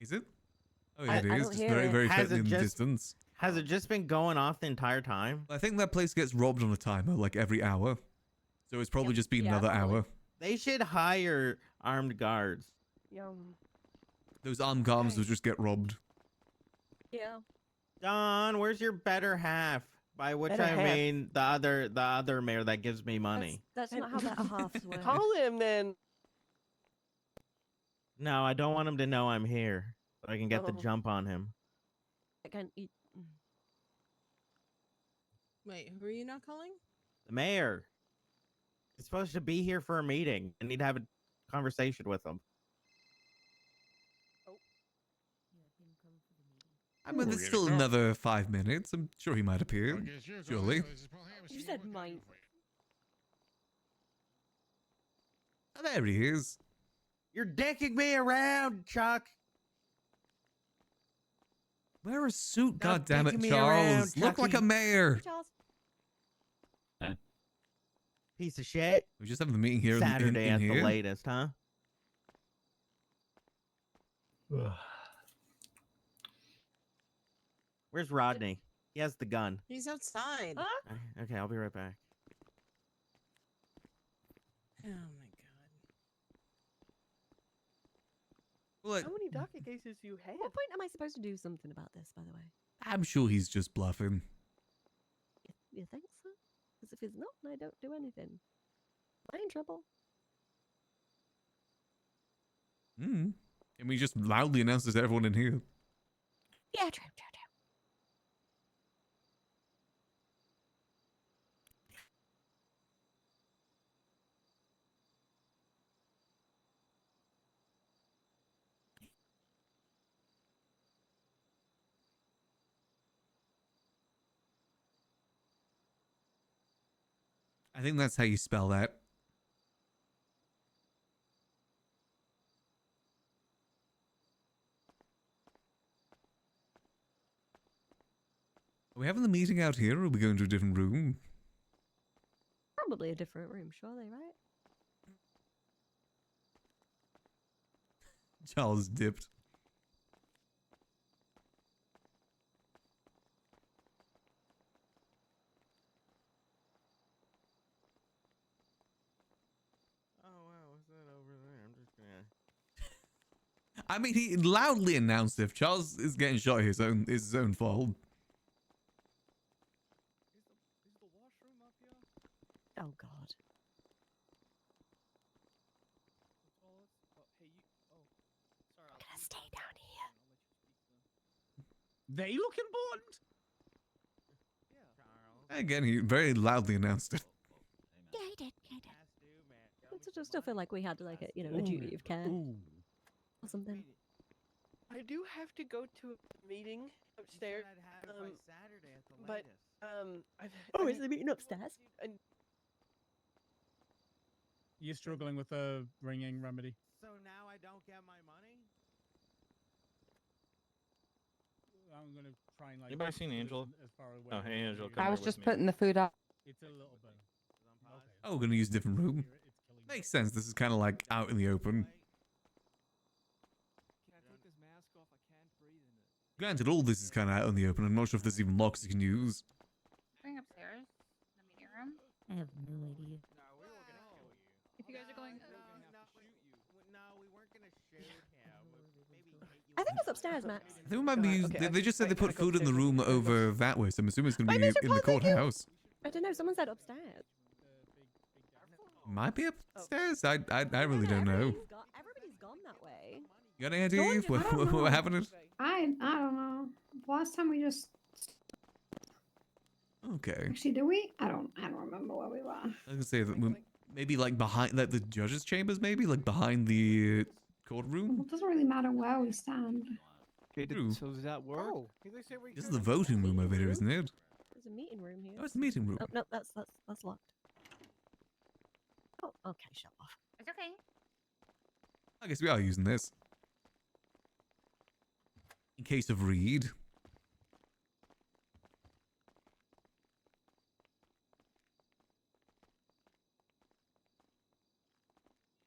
[SPEAKER 1] Is it? Oh yeah, it
[SPEAKER 4] I
[SPEAKER 1] is.
[SPEAKER 4] don't
[SPEAKER 1] Just
[SPEAKER 4] hear
[SPEAKER 1] very,
[SPEAKER 4] it.
[SPEAKER 1] very
[SPEAKER 4] Has
[SPEAKER 1] faintly
[SPEAKER 4] it
[SPEAKER 1] in the
[SPEAKER 4] just-
[SPEAKER 1] distance.
[SPEAKER 4] Has it just been going off the entire time?
[SPEAKER 1] I think that place gets robbed on a timer, like every hour. So it's probably just been another hour.
[SPEAKER 4] They should hire armed guards.
[SPEAKER 5] Yum.
[SPEAKER 1] Those armed guards will just get robbed.
[SPEAKER 5] Yeah.
[SPEAKER 4] Don, where's your better half? By which
[SPEAKER 3] Better
[SPEAKER 4] I
[SPEAKER 3] half.
[SPEAKER 4] mean the other mayor that gives me money.
[SPEAKER 5] That's not how that halves work.
[SPEAKER 3] Call him then.
[SPEAKER 4] No, I don't want him to know I'm here. So I can get the
[SPEAKER 5] Oh.
[SPEAKER 4] jump on him.
[SPEAKER 5] I can't eat.
[SPEAKER 13] Wait, who are you not calling?
[SPEAKER 4] The mayor. He's supposed to be here for a meeting. I need to have a conversation with him.
[SPEAKER 1] I mean,
[SPEAKER 7] We're
[SPEAKER 1] there's
[SPEAKER 7] gonna
[SPEAKER 1] still
[SPEAKER 7] go.
[SPEAKER 1] another 5 minutes. I'm sure he might appear. Surely.
[SPEAKER 5] You said mine.
[SPEAKER 1] Oh, there he is.
[SPEAKER 4] You're dicking me around, Chuck.
[SPEAKER 1] Wear a suit,
[SPEAKER 4] Stop
[SPEAKER 1] goddammit,
[SPEAKER 4] dicking me
[SPEAKER 1] Charles.
[SPEAKER 4] around,
[SPEAKER 1] Look like a
[SPEAKER 4] Chucky.
[SPEAKER 1] mayor.
[SPEAKER 5] Charles.
[SPEAKER 4] Piece of shit.
[SPEAKER 1] We just have the meeting here
[SPEAKER 4] Saturday
[SPEAKER 1] in
[SPEAKER 4] at the
[SPEAKER 1] here.
[SPEAKER 4] latest, huh? Where's Rodney? He has the gun.
[SPEAKER 13] He's outside.
[SPEAKER 4] Okay, I'll be right back.
[SPEAKER 13] Oh my god.
[SPEAKER 1] Look,
[SPEAKER 3] How many docket cases you have?
[SPEAKER 5] At what point am I supposed to do something about this, by the way?
[SPEAKER 1] I'm sure he's just bluffing.
[SPEAKER 5] You think so? Because if he's not, I don't do anything. Am I in trouble?
[SPEAKER 1] And we just loudly announced it to everyone in here.
[SPEAKER 5] Yeah, true.
[SPEAKER 1] I think that's how you spell that. Are we having the meeting out here, or are we going to a different room?
[SPEAKER 5] Probably a different room, surely, right?
[SPEAKER 1] Charles dipped.
[SPEAKER 4] Oh wow, what's that over there? I'm just gonna.
[SPEAKER 1] I mean, he loudly announced if Charles is getting shot, it's his own fault.
[SPEAKER 19] Is the washroom up here?
[SPEAKER 5] Oh God.
[SPEAKER 19] The toilets? Oh, hey, you. Oh, sorry.
[SPEAKER 5] I'm gonna stay down here.
[SPEAKER 19] I'll let you speak to them.
[SPEAKER 16] They look important.
[SPEAKER 1] Again, he very loudly announced it.
[SPEAKER 5] Yeah, he did. I still feel like we had like a a duty of care or something.
[SPEAKER 3] I do have to go to a meeting upstairs. But
[SPEAKER 5] Is the meeting upstairs?
[SPEAKER 6] You're struggling with a ringing remedy.
[SPEAKER 4] So now I don't get my money?
[SPEAKER 6] I'm gonna try and like.
[SPEAKER 12] Anybody seen Angel?
[SPEAKER 6] As far away
[SPEAKER 12] Oh, hey,
[SPEAKER 6] as
[SPEAKER 12] Angel,
[SPEAKER 6] you-
[SPEAKER 12] come
[SPEAKER 15] I
[SPEAKER 12] here
[SPEAKER 15] was
[SPEAKER 12] with
[SPEAKER 15] just
[SPEAKER 12] me.
[SPEAKER 15] putting the food up.
[SPEAKER 6] It's a little bit.
[SPEAKER 1] Oh, we're going to use a different room. Makes sense. This is kind of like out in the open.
[SPEAKER 19] Can I take this mask off? I can't breathe in it.
[SPEAKER 1] Granted, all this is kind of out in the open. I'm not sure if there's even locks you can use.
[SPEAKER 9] Going upstairs, the meeting room.
[SPEAKER 18] I have no idea.
[SPEAKER 17] If you guys are going,
[SPEAKER 4] No, we weren't gonna shoot him. Maybe hit you.
[SPEAKER 5] I think it's upstairs, Max.
[SPEAKER 1] I think we might be using,
[SPEAKER 3] okay,
[SPEAKER 1] they just said they
[SPEAKER 3] okay,
[SPEAKER 1] put
[SPEAKER 3] gotta go
[SPEAKER 1] food in the
[SPEAKER 3] upstairs,
[SPEAKER 1] room
[SPEAKER 3] gotta go
[SPEAKER 1] over that way, so I'm assuming it's going to
[SPEAKER 5] Wait,
[SPEAKER 1] be
[SPEAKER 5] Mr.
[SPEAKER 1] in the
[SPEAKER 5] Paul, thank you.
[SPEAKER 1] courthouse.
[SPEAKER 5] I don't know. Someone said upstairs.
[SPEAKER 1] Might be upstairs. I really don't know.
[SPEAKER 5] Everybody's gone that way.
[SPEAKER 1] You got any idea Eve, where we're having it?
[SPEAKER 11] I don't know. Last time we just
[SPEAKER 1] Okay.
[SPEAKER 11] actually did we? I don't remember where we were.
[SPEAKER 1] I was gonna say that maybe like behind like the judges' chambers, maybe like behind the courtroom.
[SPEAKER 11] Well, it doesn't really matter where we stand.
[SPEAKER 1] True.
[SPEAKER 19] So does that work?
[SPEAKER 15] Oh, they say we
[SPEAKER 1] This is the voting room over here, isn't it?
[SPEAKER 5] There's a meeting room here.
[SPEAKER 1] Oh, it's the meeting room.
[SPEAKER 5] Oh no, that's locked. Oh, okay, shut off.
[SPEAKER 9] It's okay.
[SPEAKER 1] I guess we are using this in case of Reed.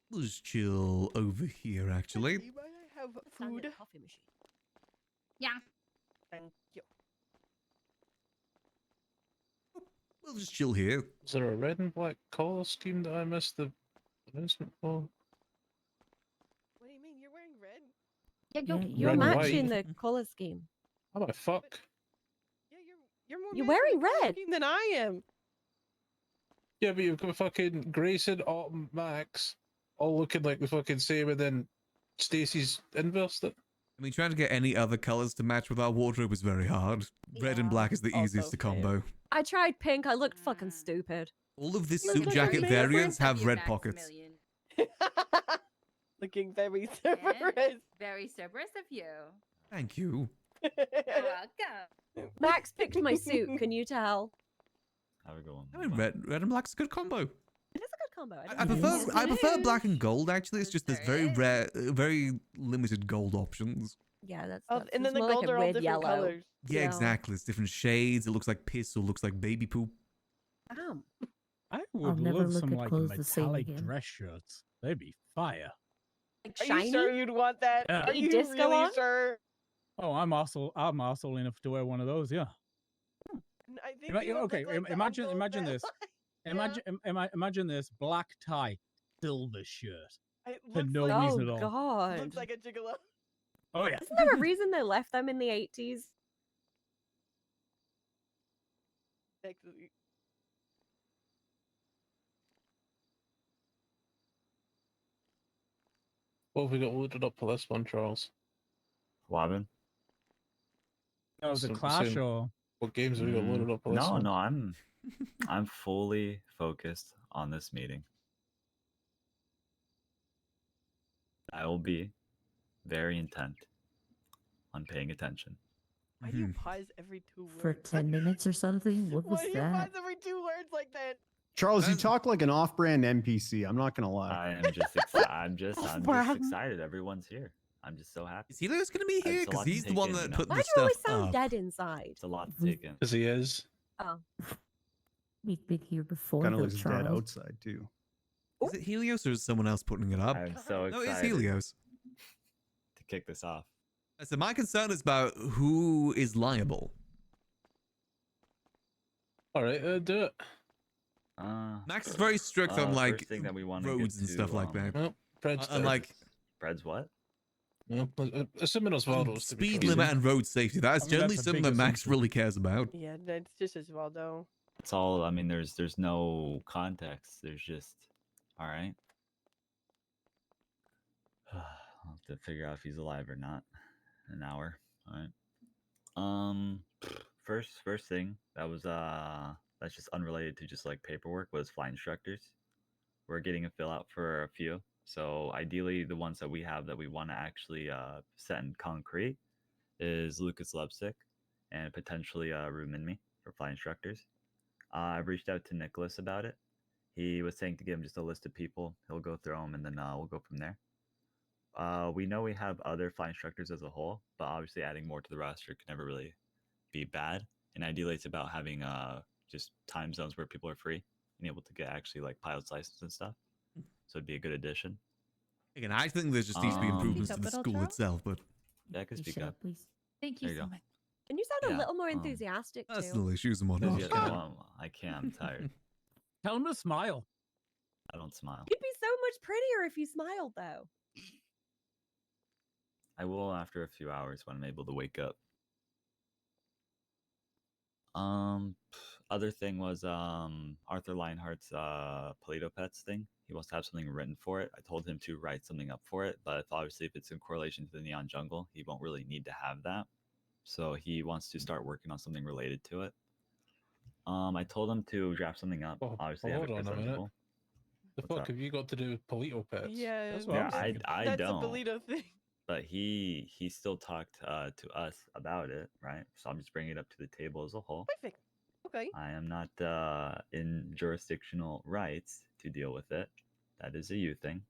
[SPEAKER 1] We'll just chill over here, actually.
[SPEAKER 3] Might I have
[SPEAKER 5] Food.
[SPEAKER 3] food?
[SPEAKER 5] Coffee machine.
[SPEAKER 9] Yeah.
[SPEAKER 3] Thank you.
[SPEAKER 1] We'll just chill here.
[SPEAKER 12] Is there a red and black color scheme that I missed the announcement for?
[SPEAKER 3] What do you mean? You're wearing red?
[SPEAKER 5] Yeah,
[SPEAKER 18] Yeah,
[SPEAKER 5] you're
[SPEAKER 12] red and
[SPEAKER 5] matching
[SPEAKER 12] white.
[SPEAKER 5] the color scheme.
[SPEAKER 12] How the fuck?
[SPEAKER 3] Yeah, you're more.
[SPEAKER 5] You're
[SPEAKER 3] matching
[SPEAKER 5] wearing
[SPEAKER 3] the color
[SPEAKER 5] red.
[SPEAKER 3] scheme than I am.
[SPEAKER 12] Yeah, but you've got fucking Grayson, Autumn, Max, all looking like the fucking same, and then Stacy's inverse. That
[SPEAKER 1] I mean, trying to get any other colors to match with our wardrobe is very hard. Red and black is the
[SPEAKER 3] Also
[SPEAKER 1] easiest to
[SPEAKER 3] fair.
[SPEAKER 1] combo.
[SPEAKER 5] I tried pink. I looked fucking stupid.
[SPEAKER 1] All of this
[SPEAKER 5] Look
[SPEAKER 1] suit
[SPEAKER 5] at
[SPEAKER 1] jacket
[SPEAKER 5] your
[SPEAKER 1] variants
[SPEAKER 5] makeup.
[SPEAKER 1] have red pockets.
[SPEAKER 3] Looking very
[SPEAKER 9] Yeah,
[SPEAKER 3] Cerberus.
[SPEAKER 9] very Cerberus of you.
[SPEAKER 1] Thank you.
[SPEAKER 9] You're welcome.
[SPEAKER 5] Max picked my suit. Can you tell?
[SPEAKER 12] have a go on.
[SPEAKER 1] I mean, red and black's a good combo.
[SPEAKER 5] It is a good combo.
[SPEAKER 1] I prefer black and gold. Actually, it's just there's very rare, very limited gold options.
[SPEAKER 5] Yeah, that's.
[SPEAKER 3] Oh, and then the gold are all different
[SPEAKER 5] yellow.
[SPEAKER 3] colors.
[SPEAKER 1] Yeah, exactly. It's different shades. It looks like piss or looks like baby poop.
[SPEAKER 5] Damn.
[SPEAKER 6] I would
[SPEAKER 18] never
[SPEAKER 6] love
[SPEAKER 18] look
[SPEAKER 6] some
[SPEAKER 18] at
[SPEAKER 6] like
[SPEAKER 18] clothes the same
[SPEAKER 6] metallic
[SPEAKER 18] again.
[SPEAKER 6] dress shirts. They'd be fire.
[SPEAKER 5] Like
[SPEAKER 3] Are
[SPEAKER 5] shiny.
[SPEAKER 3] you sure you'd want that?
[SPEAKER 6] Yeah.
[SPEAKER 3] Are you
[SPEAKER 5] Disco
[SPEAKER 3] really
[SPEAKER 5] on?
[SPEAKER 3] sure?
[SPEAKER 6] Oh, I'm arsehole enough to wear one of those. Yeah.
[SPEAKER 3] I think you would
[SPEAKER 6] Okay,
[SPEAKER 3] look like the
[SPEAKER 6] imagine
[SPEAKER 3] uncle
[SPEAKER 6] imagine
[SPEAKER 3] that-
[SPEAKER 6] this. Imagine this black tie, silver shirt.
[SPEAKER 3] It
[SPEAKER 6] For
[SPEAKER 3] looks
[SPEAKER 6] no
[SPEAKER 3] like,
[SPEAKER 6] reason at all.
[SPEAKER 5] God.
[SPEAKER 3] looks like a gigolo.
[SPEAKER 6] Oh yeah.
[SPEAKER 5] Isn't there a reason they left them in the 80s?
[SPEAKER 12] What have we got loaded up for this one, Charles?
[SPEAKER 8] Robin?
[SPEAKER 6] Oh, the
[SPEAKER 12] So-
[SPEAKER 6] Clash
[SPEAKER 12] so
[SPEAKER 6] or
[SPEAKER 12] what games have we got loaded up for this
[SPEAKER 8] No,
[SPEAKER 12] one?
[SPEAKER 8] no, I'm fully focused on this meeting. I will be very intent on paying attention.
[SPEAKER 3] Why do you pause every 2 words?
[SPEAKER 18] For 10 minutes or something? What was
[SPEAKER 3] Why do you pause
[SPEAKER 18] that?
[SPEAKER 3] every 2 words like that?
[SPEAKER 14] Charles, you talk like an off-brand NPC. I'm not gonna lie.
[SPEAKER 8] I am just excited. I'm just
[SPEAKER 14] Off-brand.
[SPEAKER 8] excited. Everyone's here. I'm just so happy.
[SPEAKER 1] Is Helios gonna be here?
[SPEAKER 8] It's a
[SPEAKER 1] Because
[SPEAKER 8] lot to
[SPEAKER 1] he's the
[SPEAKER 8] take
[SPEAKER 1] one
[SPEAKER 8] in,
[SPEAKER 1] that
[SPEAKER 8] you know?
[SPEAKER 1] put
[SPEAKER 5] Why
[SPEAKER 1] the
[SPEAKER 5] do you always
[SPEAKER 1] stuff
[SPEAKER 5] sound
[SPEAKER 1] up.
[SPEAKER 5] dead inside?
[SPEAKER 8] It's a lot to take in.
[SPEAKER 12] Because he is.
[SPEAKER 5] Oh.
[SPEAKER 18] We've been here before,
[SPEAKER 14] Kind of
[SPEAKER 18] though,
[SPEAKER 14] looks
[SPEAKER 18] Charles.
[SPEAKER 14] dead outside too.
[SPEAKER 1] Is it Helios or is someone else putting it up?
[SPEAKER 8] I'm so
[SPEAKER 1] No,
[SPEAKER 8] excited.
[SPEAKER 1] it's Helios.
[SPEAKER 8] To kick this off.
[SPEAKER 1] So my concern is about who is liable.
[SPEAKER 12] All right, do it.
[SPEAKER 1] Max is very strict on like
[SPEAKER 8] first thing that we want
[SPEAKER 1] roads and stuff like that.
[SPEAKER 12] Well, Fred's
[SPEAKER 1] And like
[SPEAKER 8] Fred's what?
[SPEAKER 12] Well, assuming Osvaldo's to be
[SPEAKER 1] speed
[SPEAKER 12] clear.
[SPEAKER 1] limit and road safety. That's
[SPEAKER 12] I mean,
[SPEAKER 1] generally
[SPEAKER 12] that's a
[SPEAKER 1] something
[SPEAKER 12] big
[SPEAKER 1] that Max
[SPEAKER 12] assumption.
[SPEAKER 1] really cares about.
[SPEAKER 3] Yeah, that's just as well though.
[SPEAKER 8] It's all. I mean, there's no context. There's just. All right. I'll have to figure out if he's alive or not. An hour. All right. First thing that was that's just unrelated to just like paperwork was flight instructors. We're getting a fill out for a few. So ideally, the ones that we have that we want to actually set in concrete is Lucas Lepsick and potentially Rue Minmi for flight instructors. I've reached out to Nicholas about it. He was saying to give him just a list of people. He'll go through them and then we'll go from there. We know we have other flight instructors as a whole, but obviously adding more to the roster could never really be bad. And ideally, it's about having just time zones where people are free and able to get actually like pilot's license and stuff. So it'd be a good addition.
[SPEAKER 1] Again, I think there just needs to be improvements to the school itself, but
[SPEAKER 8] Yeah, I can speak up.
[SPEAKER 18] please.
[SPEAKER 10] Thank
[SPEAKER 8] There
[SPEAKER 10] you
[SPEAKER 8] you
[SPEAKER 10] so
[SPEAKER 8] go.
[SPEAKER 10] much.
[SPEAKER 5] And you sound a
[SPEAKER 8] Yeah,
[SPEAKER 5] little more enthusiastic too.
[SPEAKER 1] personal issues and whatnot.
[SPEAKER 8] Yeah, well, I can't. I'm tired.
[SPEAKER 6] Tell him to smile.
[SPEAKER 8] I don't smile.
[SPEAKER 5] You'd be so much prettier if you smiled, though.
[SPEAKER 8] I will after a few hours when I'm able to wake up. Other thing was Arthur Lionheart's Polito Pets thing. He wants to have something written for it. I told him to write something up for it, but obviously if it's in correlation to the Neon Jungle, he won't really need to have that. So he wants to start working on something related to it. I told him to draft something up. Obviously, have
[SPEAKER 12] hold
[SPEAKER 8] it
[SPEAKER 12] on a minute.
[SPEAKER 8] presentable.
[SPEAKER 12] The
[SPEAKER 8] What's
[SPEAKER 12] fuck
[SPEAKER 8] up?
[SPEAKER 12] have you got to do with Polito Pets?
[SPEAKER 3] Yeah,
[SPEAKER 8] Yeah, I
[SPEAKER 3] that's
[SPEAKER 8] don't.
[SPEAKER 3] a Belito thing.
[SPEAKER 8] But he still talked to us about it, right? So I'm just bringing it up to the table as a whole.
[SPEAKER 3] Perfect. Okay.
[SPEAKER 8] I am not in jurisdictional rights to deal with it. That is a you thing.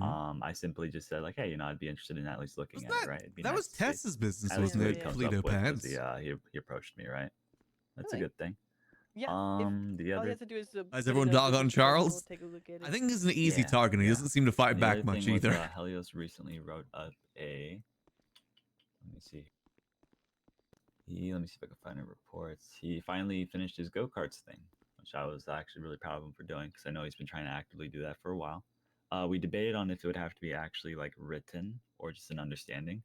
[SPEAKER 8] I simply just said like, hey, you know, I'd be interested in at least looking at it, right? It'd be
[SPEAKER 1] that
[SPEAKER 8] nice
[SPEAKER 1] was
[SPEAKER 8] to see
[SPEAKER 1] Tess's business,
[SPEAKER 8] at least
[SPEAKER 1] wasn't
[SPEAKER 8] what
[SPEAKER 1] it?
[SPEAKER 8] he comes
[SPEAKER 1] Polito
[SPEAKER 8] up with, 'cause
[SPEAKER 1] Pets.
[SPEAKER 8] he approached me, right? That's
[SPEAKER 3] Alright.
[SPEAKER 8] a good thing.
[SPEAKER 3] Yeah.
[SPEAKER 8] The
[SPEAKER 3] all you
[SPEAKER 8] other
[SPEAKER 3] have to do is
[SPEAKER 1] Has everyone dog on Charles?
[SPEAKER 3] Take a look at it.
[SPEAKER 1] I think he's an easy
[SPEAKER 8] Yeah,
[SPEAKER 1] target. He
[SPEAKER 8] yeah.
[SPEAKER 1] doesn't seem to fight
[SPEAKER 8] The
[SPEAKER 1] back
[SPEAKER 8] other
[SPEAKER 1] much
[SPEAKER 8] thing was,
[SPEAKER 1] either.
[SPEAKER 8] Helios recently wrote up a. Let me see. Let me see if I can find the reports. He finally finished his go-karts thing, which I was actually really proud of him for doing because I know he's been trying to actively do that for a while. We debated on if it would have to be actually like written or just an understanding,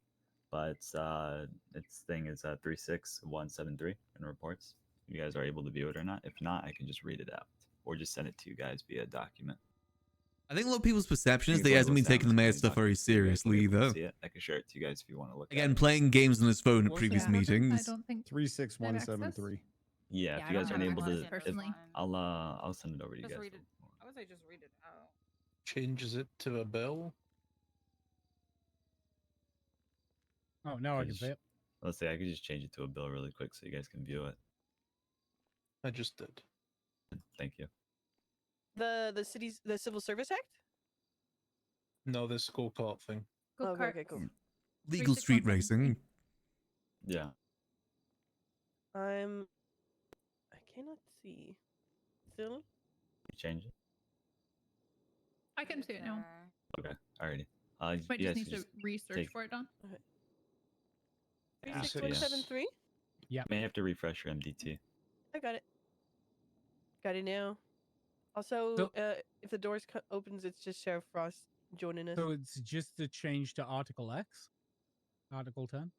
[SPEAKER 8] but its thing is 36173 in reports. If you guys are able to view it or not. If not, I can just read it out or just send it to you guys via document.
[SPEAKER 1] I think a lot of people's perception is
[SPEAKER 8] It's
[SPEAKER 1] that he
[SPEAKER 8] one of
[SPEAKER 1] hasn't been
[SPEAKER 8] those
[SPEAKER 1] taking the mayor
[SPEAKER 8] sounds
[SPEAKER 1] stuff very
[SPEAKER 8] if you guys were
[SPEAKER 1] seriously
[SPEAKER 8] able to
[SPEAKER 1] either.
[SPEAKER 8] see it, I can share it to you guys if you want to look
[SPEAKER 1] Again,
[SPEAKER 8] at it.
[SPEAKER 1] playing games on his phone at
[SPEAKER 10] What's
[SPEAKER 1] previous
[SPEAKER 10] that? I
[SPEAKER 1] meetings.
[SPEAKER 10] don't think
[SPEAKER 14] 36173.
[SPEAKER 8] Yeah,
[SPEAKER 10] Yeah,
[SPEAKER 8] if you
[SPEAKER 10] I
[SPEAKER 8] guys
[SPEAKER 10] don't
[SPEAKER 8] aren't
[SPEAKER 10] have
[SPEAKER 8] able
[SPEAKER 10] access
[SPEAKER 8] to,
[SPEAKER 10] personally.
[SPEAKER 8] I'll send it over to you
[SPEAKER 9] Just
[SPEAKER 8] guys.
[SPEAKER 9] read it. I would say just read it out.
[SPEAKER 12] Changes it to a bill.
[SPEAKER 6] Oh, now I can say it.
[SPEAKER 8] Let's say I could just change it to a bill really quick so you guys can view it.
[SPEAKER 12] I just did.
[SPEAKER 8] Thank you.
[SPEAKER 3] The Civil Service Act.
[SPEAKER 12] No, this go-kart thing.
[SPEAKER 3] Oh, okay, cool.
[SPEAKER 1] Legal street racing.
[SPEAKER 8] Yeah.
[SPEAKER 3] I cannot see. Still.
[SPEAKER 8] You change it?
[SPEAKER 10] I can see it now.
[SPEAKER 8] Okay. Alrighty.
[SPEAKER 10] Might
[SPEAKER 8] you
[SPEAKER 10] just
[SPEAKER 8] guys
[SPEAKER 10] need
[SPEAKER 8] can
[SPEAKER 10] to
[SPEAKER 8] just
[SPEAKER 10] research
[SPEAKER 8] take-
[SPEAKER 10] for it, Don.
[SPEAKER 8] Yeah,
[SPEAKER 3] 36173.
[SPEAKER 6] Yeah.
[SPEAKER 8] May have to refresh your MDT.
[SPEAKER 3] I got it. Got it now. Also,
[SPEAKER 6] So-
[SPEAKER 3] if the doors opens, it's just Sheriff Frost joining us.
[SPEAKER 6] So it's just the change to Article X? Article 10?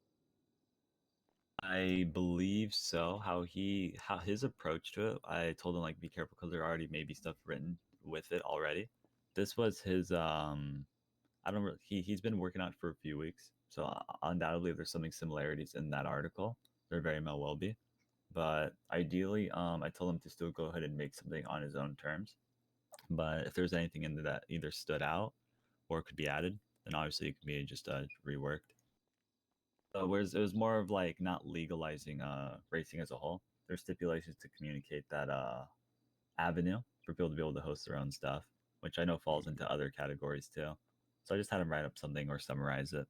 [SPEAKER 8] I believe so. How his approach to it, I told him like be careful because there already may be stuff written with it already. This was his I don't. He's been working on it for a few weeks, so undoubtedly there's something similarities in that article. There very well be, but ideally, I told him to still go ahead and make something on his own terms. But if there's anything in there that either stood out or could be added, then obviously it could be just reworked. So whereas it was more of like not legalizing racing as a whole. There's stipulations to communicate that avenue for people to be able to host their own stuff, which I know falls into other categories too. So I just had him write up something or summarize it.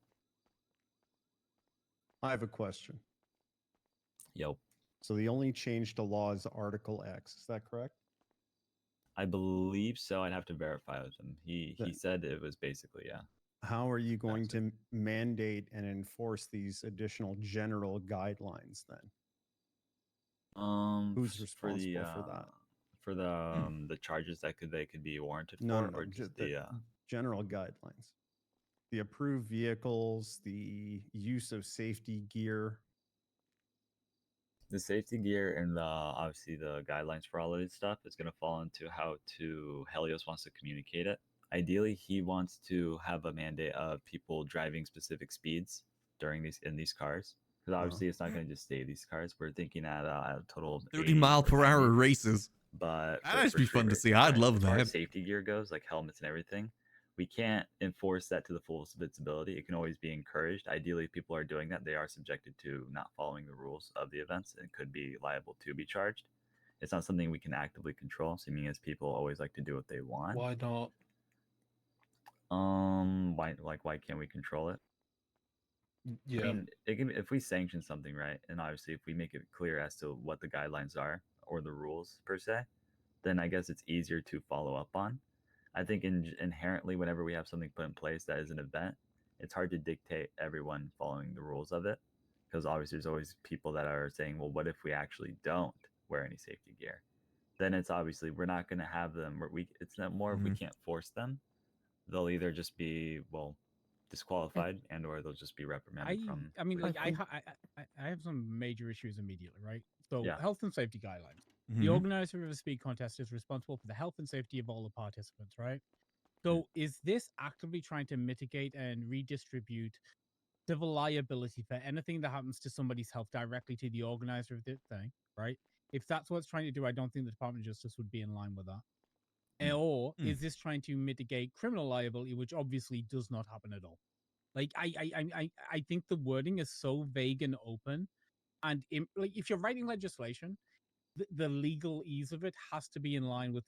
[SPEAKER 14] I have a question.
[SPEAKER 8] Yep.
[SPEAKER 14] So the only change to law is Article X. Is that correct?
[SPEAKER 8] I believe so. I'd have to verify with him. He said it was basically, yeah.
[SPEAKER 14] How are you going to mandate and enforce these additional general guidelines then? Who's responsible for that?
[SPEAKER 8] For the charges that they could be warranted
[SPEAKER 14] No,
[SPEAKER 8] for, or just the
[SPEAKER 14] general guidelines. The approved vehicles, the use of safety gear.
[SPEAKER 8] the safety gear and obviously the guidelines for all of this stuff is going to fall into how Helios wants to communicate it. Ideally, he wants to have a mandate of people driving specific speeds during in these cars. Because obviously, it's not going to just stay these cars. We're thinking at a total of
[SPEAKER 1] 30 mile per hour races.
[SPEAKER 8] But
[SPEAKER 1] that'd actually be fun to see. I'd love
[SPEAKER 8] as far
[SPEAKER 1] that.
[SPEAKER 8] as safety gear goes, like helmets and everything, we can't enforce that to the fullest of its ability. It can always be encouraged. Ideally, if people are doing that, they are subjected to not following the rules of the events and could be liable to be charged. It's not something we can actively control, seeming as people always like to do what they want.
[SPEAKER 12] Why not?
[SPEAKER 8] Why can't we control it?
[SPEAKER 12] Yeah.
[SPEAKER 8] I mean, if we sanction something, right, and obviously if we make it clear as to what the guidelines are or the rules per se, then I guess it's easier to follow up on. I think inherently, whenever we have something put in place that is an event, it's hard to dictate everyone following the rules of it, because obviously there's always people that are saying, well, what if we actually don't wear any safety gear? Then it's obviously we're not going to have them. It's not more if we can't force them. They'll either just be disqualified and or they'll just be reprimanded from.
[SPEAKER 6] I mean, like I have some major issues immediately, right? So
[SPEAKER 8] Yeah.
[SPEAKER 6] health and safety guidelines. The organizer of a speed contest is responsible for the health and safety of all the participants, right? So is this actively trying to mitigate and redistribute civil liability for anything that happens to somebody's health directly to the organizer of the thing, right? If that's what it's trying to do, I don't think the Department of Justice would be in line with that. Or is this trying to mitigate criminal liability, which obviously does not happen at all? Like I think the wording is so vague and open, and like if you're writing legislation, the legal ease of it has to be in line with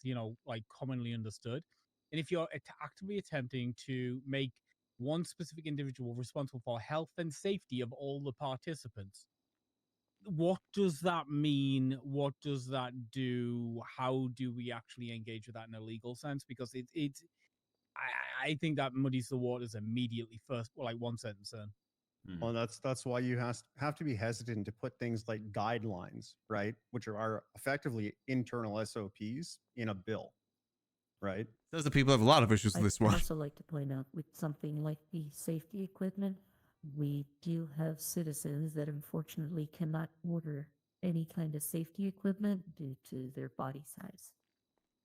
[SPEAKER 6] like commonly understood. And if you're actively attempting to make one specific individual responsible for health and safety of all the participants, what does that mean? What does that do? How do we actually engage with that in a legal sense? Because I think that muddies the waters immediately first, well, like one sentence in.
[SPEAKER 14] Well, that's why you have to be hesitant to put things like guidelines, right, which are effectively internal SOPs in a bill, right?
[SPEAKER 1] Says that people have a lot of issues with this one.
[SPEAKER 18] I'd also like to point out with something like the safety equipment, we do have citizens that unfortunately cannot order any kind of safety equipment due to their body size.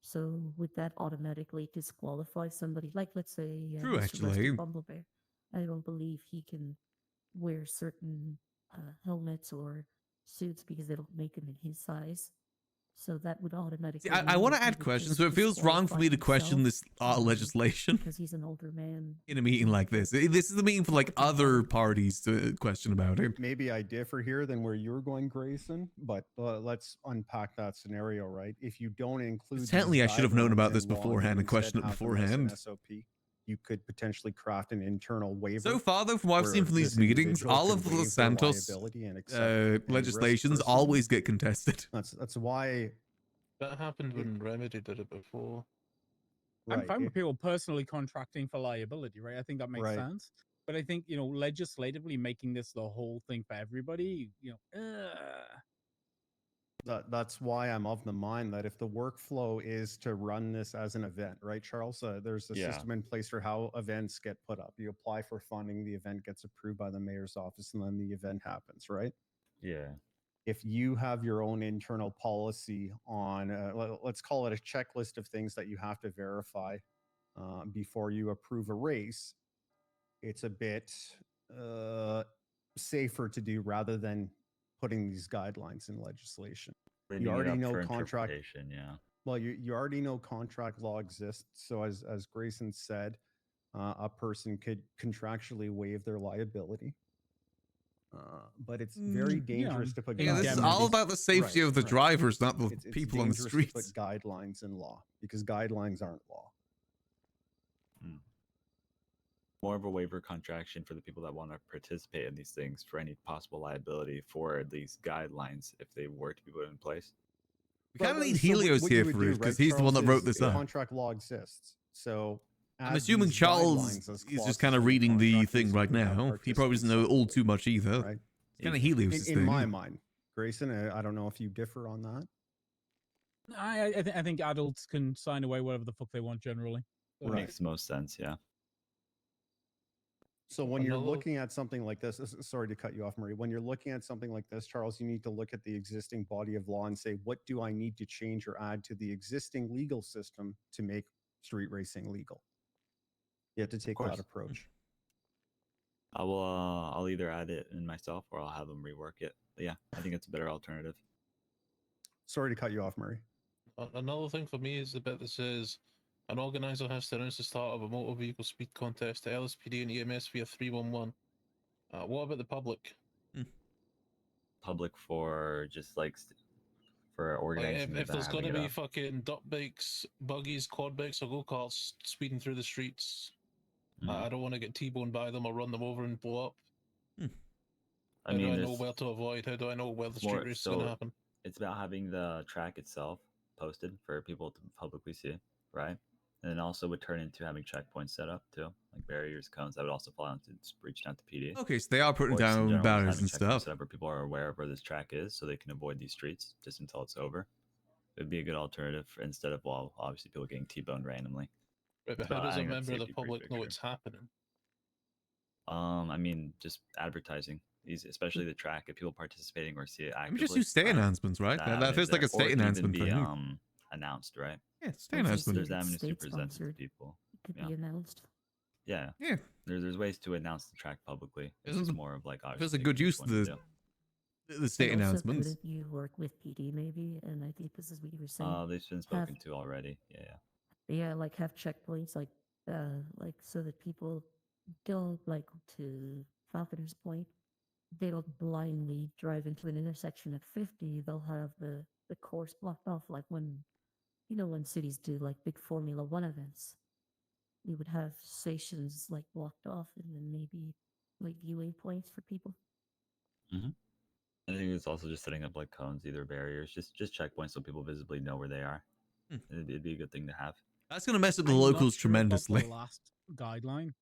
[SPEAKER 18] So would that automatically disqualify somebody? Like, let's say,
[SPEAKER 1] True,
[SPEAKER 18] Mr.
[SPEAKER 1] actually.
[SPEAKER 18] Rusty Bumblebear. I don't believe he can wear certain helmets or suits because they don't make him in his size. So that would automatically.
[SPEAKER 1] See, I want to add questions, but it feels wrong for me to question this legislation
[SPEAKER 18] because he's an older man
[SPEAKER 1] in a meeting like this. This is the meeting for like other parties to question about it.
[SPEAKER 14] Maybe I differ here than where you're going, Grayson, but let's unpack that scenario, right? If you don't include
[SPEAKER 1] Technically, I should have known about this
[SPEAKER 14] guidelines in law,
[SPEAKER 1] beforehand
[SPEAKER 14] you
[SPEAKER 1] and questioned it
[SPEAKER 14] instead have them as an
[SPEAKER 1] beforehand.
[SPEAKER 14] SOP, you could potentially craft an internal waiver.
[SPEAKER 1] So far, though, from what I've seen from these meetings, all of the Los Santos legislations always get contested.
[SPEAKER 14] That's why
[SPEAKER 12] that happened when Remedy did it before.
[SPEAKER 6] I'm fine with people personally contracting for liability, right? I think that makes
[SPEAKER 14] Right.
[SPEAKER 6] sense. But I think, legislatively making this the whole thing for everybody,
[SPEAKER 14] That's why I'm of the mind that if the workflow is to run this as an event, right, Charles? There's a system in place for how events get put up. You apply for funding, the event gets approved by the mayor's office, and then the event happens, right?
[SPEAKER 8] Yeah.
[SPEAKER 14] If you have your own internal policy on, let's call it a checklist of things that you have to verify before you approve a race, it's a bit safer to do rather than putting these guidelines in legislation.
[SPEAKER 8] Leaving
[SPEAKER 14] You
[SPEAKER 8] it
[SPEAKER 14] already
[SPEAKER 8] up
[SPEAKER 14] know
[SPEAKER 8] for
[SPEAKER 14] contract.
[SPEAKER 8] interpretation, yeah.
[SPEAKER 14] Well, you already know contract law exists. So as Grayson said, a person could contractually waive their liability. But it's very dangerous to put.
[SPEAKER 1] Yeah, this is all about the safety of the drivers, not the people on the streets.
[SPEAKER 14] To put guidelines in law because guidelines aren't law.
[SPEAKER 8] More of a waiver contraction for the people that want to participate in these things for any possible liability for these guidelines if they were to be put in place.
[SPEAKER 1] We kind of need Helios here for it because he's the one that wrote this up.
[SPEAKER 14] Contract law exists, so
[SPEAKER 1] I'm assuming Charles is just kind of reading the thing right now. He probably doesn't know all too much either.
[SPEAKER 14] Right?
[SPEAKER 1] It's kind of Helios' thing.
[SPEAKER 14] In my mind, Grayson, I don't know if you differ on that.
[SPEAKER 6] I think adults can sign away whatever the fuck they want generally.
[SPEAKER 8] Makes most sense, yeah.
[SPEAKER 14] So when you're looking at something like this, sorry to cut you off, Marie. When you're looking at something like this, Charles, you need to look at the existing body of law and say, what do I need to change or add to the existing legal system to make street racing legal? You have to take that approach.
[SPEAKER 8] I'll either add it in myself or I'll have them rework it. But yeah, I think it's a better alternative.
[SPEAKER 14] Sorry to cut you off, Murray.
[SPEAKER 12] Another thing for me is the bit that says an organizer has to announce the start of a motor vehicle speed contest to LSPD and EMS via 311. What about the public?
[SPEAKER 8] Public for just like for organizing.
[SPEAKER 12] If there's going to be fucking dirt bikes, buggies, quad bikes, or go-karts speeding through the streets, I don't want to get T-boned by them or run them over and blow up. How do I know where to avoid? How do I know where the street race is going to happen?
[SPEAKER 8] It's about having the track itself posted for people to publicly see, right? And then also would turn into having checkpoints set up too, like barriers, cones. That would also fall into reaching out to PD.
[SPEAKER 1] Okay, so they are putting down barriers and stuff.
[SPEAKER 8] Set up where people are aware of where this track is, so they can avoid these streets just until it's over. It would be a good alternative instead of obviously people getting T-boned randomly.
[SPEAKER 12] Right, but how does a member of the public know it's happening?
[SPEAKER 8] I mean, just advertising. Especially the track, if people participating or see it actively.
[SPEAKER 1] I mean, just do state announcements, right? That feels like a state announcement thing.
[SPEAKER 8] Announced, right?
[SPEAKER 1] Yeah, state announcement.
[SPEAKER 8] There's avenues to present it to people.
[SPEAKER 18] It could be announced.
[SPEAKER 8] Yeah.
[SPEAKER 1] Yeah.
[SPEAKER 8] There's ways to announce the track publicly. It's just more of like
[SPEAKER 1] there's a good use of the state announcements.
[SPEAKER 18] Couldn't you work with PD maybe? And I think this is what you were saying.
[SPEAKER 8] They've been spoken to already. Yeah.
[SPEAKER 18] Yeah, like have checkpoints, like so that people don't, like, to Falconer's point, they don't blindly drive into an intersection at 50. They'll have the course blocked off, like when cities do like big Formula One events. You would have stations like blocked off and then maybe like viewing points for people.
[SPEAKER 8] I think it's also just setting up like cones, either barriers, just checkpoints so people visibly know where they are. It'd be a good thing to have.
[SPEAKER 1] That's going to mess up the locals tremendously.
[SPEAKER 6] The last guideline,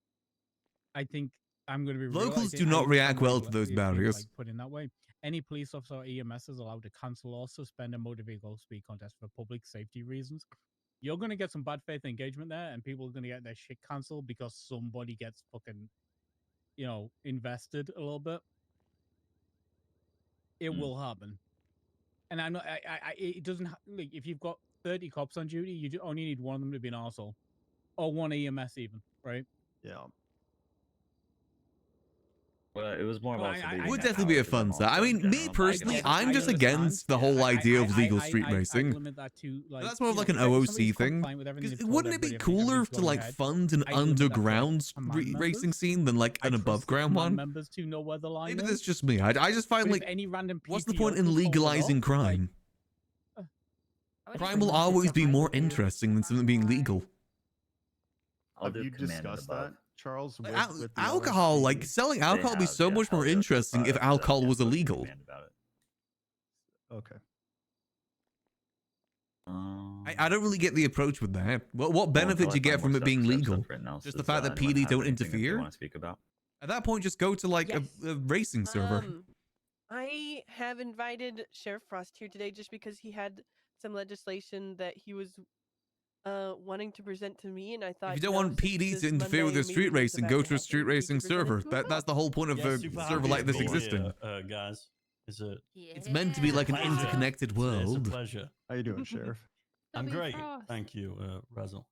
[SPEAKER 6] I think I'm going to be
[SPEAKER 1] locals do not react well to those barriers.
[SPEAKER 6] Like put in that way, any police officer or EMS is allowed to cancel or suspend a motor vehicle speed contest for public safety reasons. You're going to get some bad faith engagement there, and people are going to get their shit cancelled because somebody gets fucking, invested a little bit. It will happen, and I know it doesn't. Like, if you've got 30 cops on duty, you only need one of them to be an arsehole, or one EMS even, right?
[SPEAKER 14] Yeah.
[SPEAKER 8] Well, it was more about.
[SPEAKER 1] It would definitely be a fun set. I mean, me personally, I'm just against the whole idea of legal street racing. That's more of like an OOC thing. Wouldn't it be cooler to like fund an underground racing scene than like an above ground one? Maybe that's just me. I just find like, what's the point in legalizing crime? Crime will always be more interesting than something being legal.
[SPEAKER 14] Have you discussed that, Charles? With
[SPEAKER 1] alcohol, like selling alcohol would be so much more interesting if alcohol was illegal.
[SPEAKER 14] Okay.
[SPEAKER 1] I don't really get the approach with that. What benefit do you get from it being legal? Just the fact that PD don't interfere? At that point, just go to like a racing server.
[SPEAKER 3] I have invited Sheriff Frost here today just because he had some legislation that he was wanting to present to me, and I thought,
[SPEAKER 1] if you don't want PD to interfere with your street racing, go to a street racing server. That's the whole point of a server like this existing.
[SPEAKER 2] Guys, is it?
[SPEAKER 1] It's meant to be like an interconnected world.
[SPEAKER 2] It's a pleasure.
[SPEAKER 14] How you doing, Sheriff?
[SPEAKER 2] I'm great. Thank you, Razzle.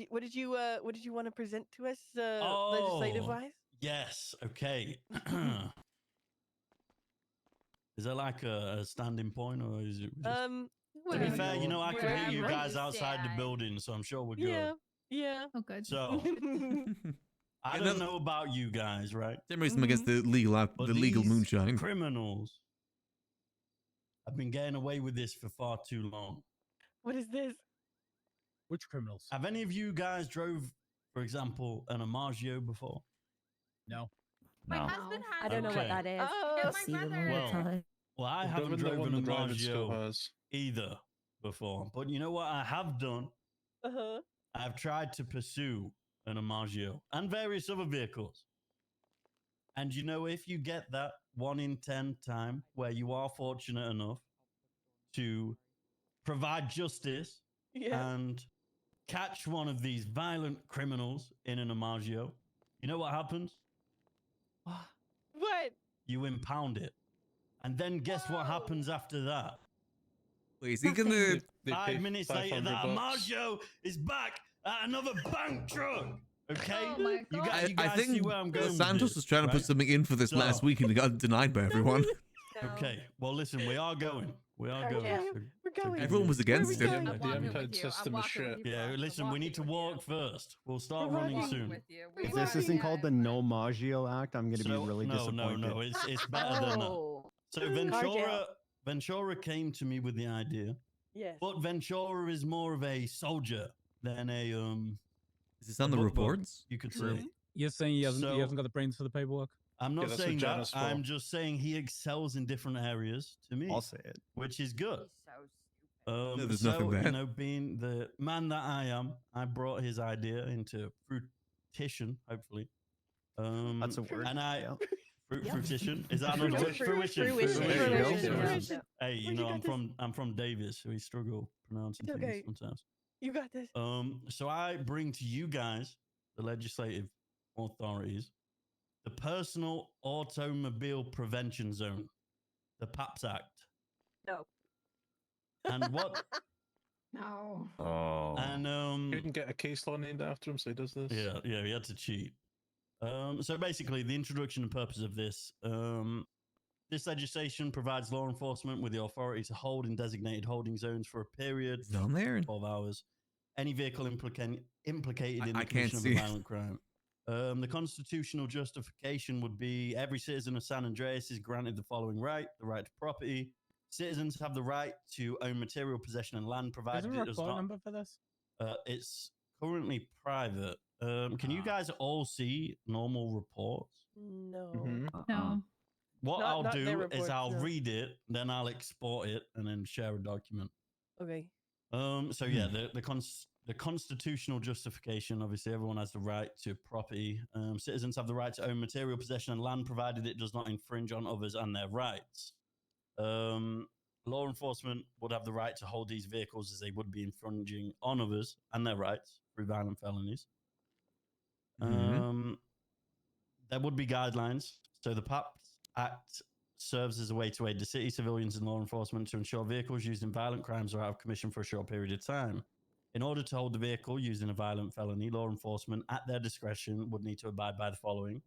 [SPEAKER 3] What did you want to present to us, legislative wise?
[SPEAKER 2] Yes. Okay. Is there like a standing point, or is it? Just... To be fair, you know, I can hear you guys outside the building, so I'm sure we're good.
[SPEAKER 3] Yeah.
[SPEAKER 10] Oh, good.
[SPEAKER 2] So I don't know about you guys, right?
[SPEAKER 1] Same reason against the legal
[SPEAKER 2] these
[SPEAKER 1] moonshine.
[SPEAKER 2] Criminals have been getting away with this for far too long.
[SPEAKER 3] What is this?
[SPEAKER 6] Which criminals?
[SPEAKER 2] Have any of you guys drove, for example, an Amaggio before?
[SPEAKER 6] No.
[SPEAKER 9] My husband has.
[SPEAKER 5] I don't know what that is.
[SPEAKER 3] Oh,
[SPEAKER 2] Well, I
[SPEAKER 12] I've
[SPEAKER 2] haven't
[SPEAKER 12] driven the one
[SPEAKER 2] driven an
[SPEAKER 12] the driving school
[SPEAKER 2] Amaggio
[SPEAKER 12] has.
[SPEAKER 2] either before. But you know what I have done?
[SPEAKER 3] Uh-huh.
[SPEAKER 2] I've tried to pursue an Amaggio and various other vehicles. And you know, if you get that 1 in 10 time where you are fortunate enough to provide justice and catch one of these violent criminals in an Amaggio, you know what happens?
[SPEAKER 3] What?
[SPEAKER 2] You impound it. And then guess what happens after that?
[SPEAKER 1] Wait, is he gonna...
[SPEAKER 2] 5 minutes later, that
[SPEAKER 12] $500.
[SPEAKER 2] Amaggio is back at another bank truck. Okay?
[SPEAKER 10] Oh my
[SPEAKER 2] You
[SPEAKER 10] God.
[SPEAKER 2] guys,
[SPEAKER 1] I
[SPEAKER 2] see
[SPEAKER 1] think
[SPEAKER 2] where I'm going with
[SPEAKER 1] Santos
[SPEAKER 2] this,
[SPEAKER 1] was trying to put
[SPEAKER 2] right?
[SPEAKER 1] something in for this
[SPEAKER 2] So-
[SPEAKER 1] last week and it got denied by everyone.
[SPEAKER 2] Okay. Well, listen, we are going. We are going.
[SPEAKER 3] Yeah,
[SPEAKER 2] So-
[SPEAKER 3] we're going.
[SPEAKER 1] Everyone was against
[SPEAKER 3] Where are
[SPEAKER 1] it.
[SPEAKER 3] we
[SPEAKER 12] The
[SPEAKER 3] going?
[SPEAKER 12] MPEG system is shit.
[SPEAKER 2] Yeah, listen, we need to walk first. We'll start
[SPEAKER 3] We're
[SPEAKER 2] running
[SPEAKER 3] walking
[SPEAKER 2] soon.
[SPEAKER 14] If this isn't called the No Maggio Act, I'm going to be really disappointed.
[SPEAKER 2] No, it's better than that. So Ventura came to me with the idea.
[SPEAKER 3] Yes.
[SPEAKER 2] But Ventura is more of a soldier than a
[SPEAKER 1] Is this on the
[SPEAKER 2] book bug,
[SPEAKER 1] reports?
[SPEAKER 2] you could say.
[SPEAKER 6] You're saying he hasn't got the brains for the paperwork?
[SPEAKER 2] I'm not
[SPEAKER 12] that's
[SPEAKER 2] saying
[SPEAKER 12] what
[SPEAKER 2] that.
[SPEAKER 12] Janice for.
[SPEAKER 2] I'm just saying he excels in different areas to me.
[SPEAKER 14] I'll say it.
[SPEAKER 2] Which is good.
[SPEAKER 1] No, there's nothing there.
[SPEAKER 2] You know, being the man that I am, I brought his idea into fruition, hopefully.
[SPEAKER 14] That's a word.
[SPEAKER 2] And I...
[SPEAKER 14] Yeah.
[SPEAKER 2] Fruition? Is that a word? Fruition. Hey, you know, I'm from Davis, so we struggle pronouncing things sometimes.
[SPEAKER 3] You got this.
[SPEAKER 2] So I bring to you guys, the legislative authorities, the Personal Automobile Prevention Zone, the PAPS Act.
[SPEAKER 3] No.
[SPEAKER 2] And what?
[SPEAKER 11] No.
[SPEAKER 8] Oh.
[SPEAKER 2] And
[SPEAKER 12] Couldn't get a case law named after him, so he does this.
[SPEAKER 2] yeah, he had to cheat. So basically, the introduction and purpose of this, this legislation provides law enforcement with the authority to hold in designated holding zones for a period
[SPEAKER 1] down there
[SPEAKER 2] 12 hours any vehicle implicated in the
[SPEAKER 1] I can't
[SPEAKER 2] commission of
[SPEAKER 1] see
[SPEAKER 2] a
[SPEAKER 1] it.
[SPEAKER 2] violent crime. The constitutional justification would be every citizen of San Andreas is granted the following right: the right to property. Citizens have the right to own material possession and land,
[SPEAKER 6] Is
[SPEAKER 2] provided
[SPEAKER 6] there a
[SPEAKER 2] it does
[SPEAKER 6] report
[SPEAKER 2] not.
[SPEAKER 6] number for this?
[SPEAKER 2] It's currently private. Can you guys all see normal reports?
[SPEAKER 3] No.
[SPEAKER 10] No.
[SPEAKER 2] What
[SPEAKER 3] Not-
[SPEAKER 2] I'll
[SPEAKER 3] not their
[SPEAKER 2] do is
[SPEAKER 3] reports,
[SPEAKER 2] I'll
[SPEAKER 3] no.
[SPEAKER 2] read it, then I'll export it, and then share a document.
[SPEAKER 3] Okay.
[SPEAKER 2] So yeah, the constitutional justification. Obviously, everyone has the right to property. Citizens have the right to own material possession and land, provided it does not infringe on others and their rights. Law enforcement would have the right to hold these vehicles as they would be infringing on others and their rights through violent felonies. There would be guidelines. So the PAPS Act serves as a way to aid the city, civilians, and law enforcement to ensure vehicles used in violent crimes are out of commission for a short period of time. In order to hold the vehicle used in a violent felony, law enforcement, at their discretion, would need to abide by the following.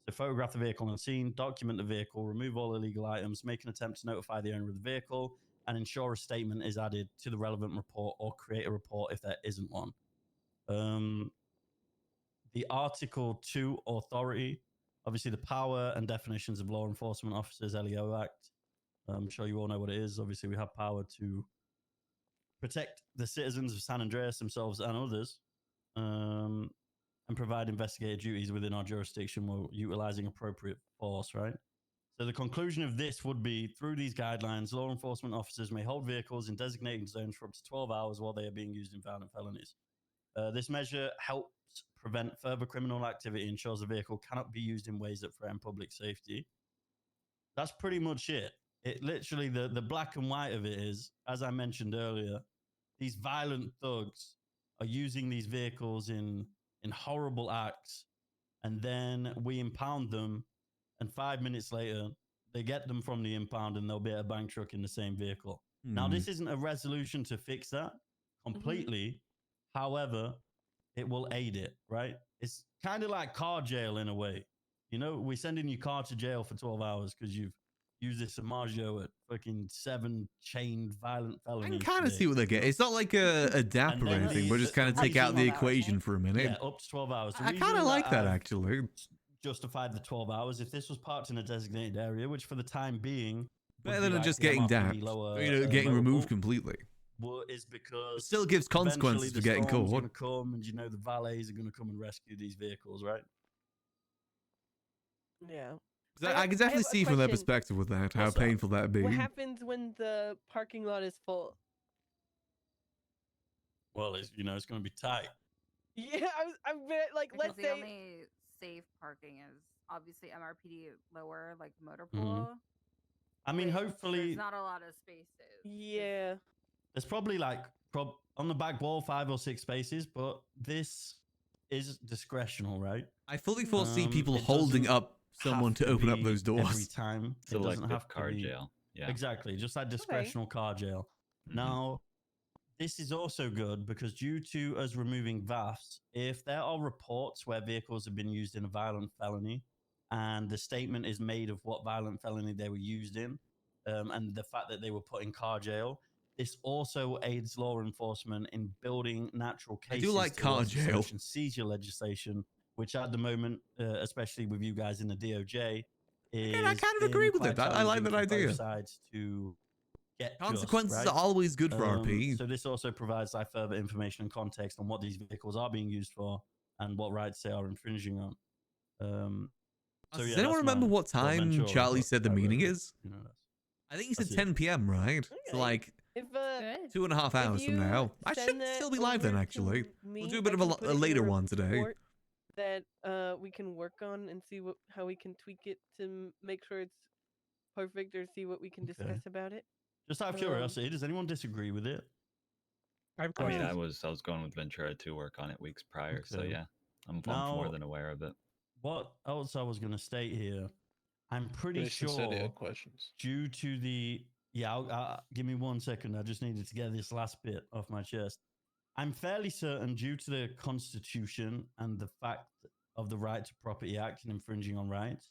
[SPEAKER 2] So photograph the vehicle on scene, document the vehicle, remove all illegal items, make an attempt to notify the owner of the vehicle, and ensure a statement is added to the relevant report or create a report if there isn't one. The Article 2 authority, obviously the power and definitions of law enforcement officers, LEO Act. I'm sure you all know what it is. Obviously, we have power to protect the citizens of San Andreas themselves and others, and provide investigative duties within our jurisdiction while utilizing appropriate force, right? So the conclusion of this would be, through these guidelines, law enforcement officers may hold vehicles in designated zones for up to 12 hours while they are being used in violent felonies. This measure helps prevent further criminal activity and ensures the vehicle cannot be used in ways that threaten public safety. That's pretty much it. It literally, the black and white of it is, as I mentioned earlier, these violent thugs are using these vehicles in horrible acts, and then we impound them, and 5 minutes later, they get them from the impound and they'll be at a bank truck in the same vehicle. Now, this isn't a resolution to fix that completely. However, it will aid it, right? It's kind of like car jail in a way. You know, we're sending your car to jail for 12 hours because you've used this Samajo at fucking 7 chained violent felonies.
[SPEAKER 1] I can kind of
[SPEAKER 2] today,
[SPEAKER 1] see what they get. It's not like a DAP
[SPEAKER 2] And
[SPEAKER 1] or
[SPEAKER 2] then
[SPEAKER 1] anything,
[SPEAKER 2] the-
[SPEAKER 1] but just kind of
[SPEAKER 2] the
[SPEAKER 1] take out the
[SPEAKER 2] reason-
[SPEAKER 1] equation for a minute.
[SPEAKER 2] Yeah, up to 12 hours. The
[SPEAKER 1] I kind of
[SPEAKER 2] reason
[SPEAKER 1] like that
[SPEAKER 2] I've
[SPEAKER 1] actually.
[SPEAKER 2] Justified the 12 hours. If this was parked in a designated area, which for the time being,
[SPEAKER 1] Better
[SPEAKER 2] would be
[SPEAKER 1] than
[SPEAKER 2] like
[SPEAKER 1] just
[SPEAKER 2] the
[SPEAKER 1] getting
[SPEAKER 2] MRPD
[SPEAKER 1] dapped,
[SPEAKER 2] lower,
[SPEAKER 1] getting
[SPEAKER 2] motor
[SPEAKER 1] removed
[SPEAKER 2] pool,
[SPEAKER 1] completely.
[SPEAKER 2] is because
[SPEAKER 1] It still gives consequences for getting caught.
[SPEAKER 2] Going to come, and you know the valets are going to come and rescue these vehicles, right?
[SPEAKER 3] Yeah.
[SPEAKER 1] I can definitely
[SPEAKER 3] have a
[SPEAKER 1] see from their
[SPEAKER 3] question.
[SPEAKER 1] perspective with that how
[SPEAKER 2] What's up?
[SPEAKER 1] painful that'd be.
[SPEAKER 3] What happens when the parking lot is full?
[SPEAKER 2] Well, it's it's going to be tight.
[SPEAKER 3] Yeah, I'm like,
[SPEAKER 9] Because
[SPEAKER 3] let's
[SPEAKER 9] the
[SPEAKER 3] say
[SPEAKER 9] only safe parking is obviously MRPD lower, like motor
[SPEAKER 2] Mhm.
[SPEAKER 9] pool.
[SPEAKER 2] I mean,
[SPEAKER 9] which
[SPEAKER 2] hopefully,
[SPEAKER 9] there's not a lot of spaces.
[SPEAKER 3] Yeah.
[SPEAKER 2] there's probably like on the back wall 5 or 6 spaces, but this is discretional, right?
[SPEAKER 1] I fully foresee people
[SPEAKER 2] it
[SPEAKER 1] holding
[SPEAKER 2] doesn't
[SPEAKER 1] up someone
[SPEAKER 2] have
[SPEAKER 1] to open up
[SPEAKER 2] be
[SPEAKER 1] those doors.
[SPEAKER 2] every time. It doesn't
[SPEAKER 8] Selective
[SPEAKER 2] have to
[SPEAKER 8] car
[SPEAKER 2] be
[SPEAKER 8] jail. Yeah.
[SPEAKER 2] exactly, just like discretional car jail. Now, this is also good because due to us removing VAFs, if there are reports where vehicles have been used in a violent felony, and the statement is made of what violent felony they were used in, and the fact that they were put in car jail, this also aids law enforcement in building natural cases.
[SPEAKER 1] I do like car
[SPEAKER 2] towards the
[SPEAKER 1] jail.
[SPEAKER 2] search and seizure legislation, which at the moment, especially with you guys in the DOJ, is
[SPEAKER 1] I kind of agree with
[SPEAKER 2] quite
[SPEAKER 1] it. I like
[SPEAKER 2] challenging
[SPEAKER 1] that
[SPEAKER 2] for both
[SPEAKER 1] idea.
[SPEAKER 2] sides to get
[SPEAKER 1] Consequences
[SPEAKER 2] just, right?
[SPEAKER 1] are always good for RP.
[SPEAKER 2] So this also provides like further information and context on what these vehicles are being used for and what rights they are infringing on. So
[SPEAKER 1] Does
[SPEAKER 2] yeah,
[SPEAKER 1] anyone
[SPEAKER 2] that's
[SPEAKER 1] remember
[SPEAKER 2] mine.
[SPEAKER 1] what
[SPEAKER 2] Well,
[SPEAKER 1] time
[SPEAKER 2] Ventura,
[SPEAKER 1] Charlie
[SPEAKER 2] but
[SPEAKER 1] said the
[SPEAKER 2] I
[SPEAKER 1] meeting
[SPEAKER 2] reckon,
[SPEAKER 1] is?
[SPEAKER 2] that's-
[SPEAKER 1] I think he said
[SPEAKER 2] that's it.
[SPEAKER 1] 10 p.m., right? So like
[SPEAKER 3] if
[SPEAKER 1] 2.5 hours from now. I should still be live then, actually. We'll do a bit of a later one today.
[SPEAKER 3] That we can work on and see how we can tweak it to make sure it's perfect, or see what we can discuss about it.
[SPEAKER 2] Just out of curiosity, does anyone disagree with it?
[SPEAKER 8] I mean, I was going with Ventura to work on it weeks prior, so
[SPEAKER 2] Okay.
[SPEAKER 8] yeah, I'm
[SPEAKER 2] Now-
[SPEAKER 8] more than aware of it.
[SPEAKER 2] What else I was going to state here? I'm pretty
[SPEAKER 12] Jason said he
[SPEAKER 2] sure
[SPEAKER 12] had questions.
[SPEAKER 2] due to the give me 1 second. I just needed to get this last bit off my chest. I'm fairly certain due to the Constitution and the fact of the Right to Property Act and infringing on rights,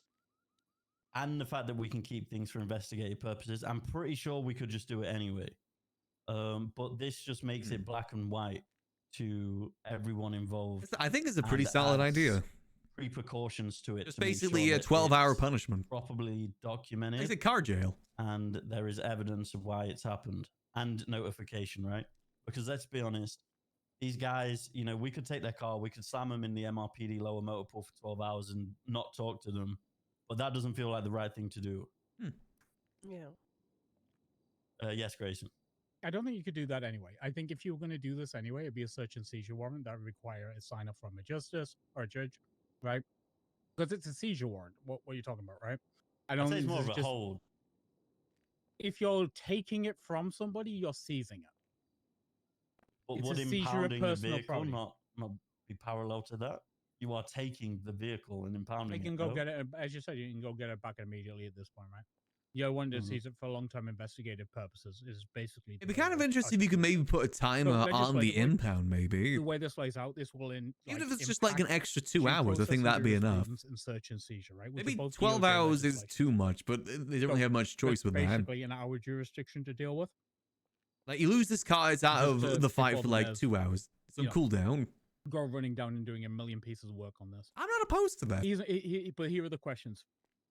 [SPEAKER 2] and the fact that we can keep things for investigative purposes, I'm pretty sure we could just do it anyway. But this just makes it black and white to everyone involved.
[SPEAKER 1] I think it's a pretty
[SPEAKER 2] and
[SPEAKER 1] solid
[SPEAKER 2] adds
[SPEAKER 1] idea.
[SPEAKER 2] Precautions to it.
[SPEAKER 1] Just
[SPEAKER 2] to make
[SPEAKER 1] basically
[SPEAKER 2] sure
[SPEAKER 1] a
[SPEAKER 2] that
[SPEAKER 1] 12-hour
[SPEAKER 2] it's
[SPEAKER 1] punishment.
[SPEAKER 2] properly documented.
[SPEAKER 1] It's a car jail.
[SPEAKER 2] And there is evidence of why it's happened and notification, right? Because let's be honest, these guys, we could take their car, we could slam them in the MRPD lower motor pool for 12 hours and not talk to them. But that doesn't feel like the right thing to do.
[SPEAKER 3] Yeah.
[SPEAKER 2] Yes, Grayson.
[SPEAKER 6] I don't think you could do that anyway. I think if you were going to do this anyway, it'd be a search and seizure warrant that would require a sign off from a justice or a judge, right? Because it's a seizure warrant. What are you talking about, right? I don't
[SPEAKER 2] I'd say it's
[SPEAKER 6] think
[SPEAKER 2] more
[SPEAKER 6] this
[SPEAKER 2] of
[SPEAKER 6] is
[SPEAKER 2] a
[SPEAKER 6] just-
[SPEAKER 2] hold.
[SPEAKER 6] If you're taking it from somebody, you're seizing it.
[SPEAKER 2] But
[SPEAKER 6] It's
[SPEAKER 2] would
[SPEAKER 6] a seizure of
[SPEAKER 2] impounding the
[SPEAKER 6] personal
[SPEAKER 2] vehicle
[SPEAKER 6] property.
[SPEAKER 2] not be parallel to that? You are taking the vehicle and impounding
[SPEAKER 6] You
[SPEAKER 2] it.
[SPEAKER 6] can go
[SPEAKER 2] no?
[SPEAKER 6] get it, as you said, you can go get it back immediately at this point, right? You wanted to
[SPEAKER 2] Mhm.
[SPEAKER 6] seize it for long-term investigative purposes is basically...
[SPEAKER 1] It'd be kind of interesting if you could maybe put a timer on the impound, maybe.
[SPEAKER 6] The way this lays out, this will
[SPEAKER 1] Even if it's just like an
[SPEAKER 6] impact
[SPEAKER 1] extra 2
[SPEAKER 6] due
[SPEAKER 1] hours, I think
[SPEAKER 6] process
[SPEAKER 1] that'd be enough.
[SPEAKER 6] jurisprudence and search and seizure, right? which are
[SPEAKER 1] Maybe
[SPEAKER 6] both
[SPEAKER 1] 12
[SPEAKER 6] DOJ
[SPEAKER 1] hours is
[SPEAKER 6] legislation.
[SPEAKER 1] too much, but they don't really have much choice with that.
[SPEAKER 6] Basically an hour jurisdiction to deal with.
[SPEAKER 1] Like, you lose this car, it's out
[SPEAKER 6] Just
[SPEAKER 1] of the fight
[SPEAKER 6] before
[SPEAKER 1] for
[SPEAKER 6] the
[SPEAKER 1] like
[SPEAKER 6] mayor's,
[SPEAKER 1] 2 hours. Some
[SPEAKER 6] you know,
[SPEAKER 1] cooldown.
[SPEAKER 6] Go running down and doing a million pieces of work on this.
[SPEAKER 1] I'm not opposed to that.
[SPEAKER 6] But here are the questions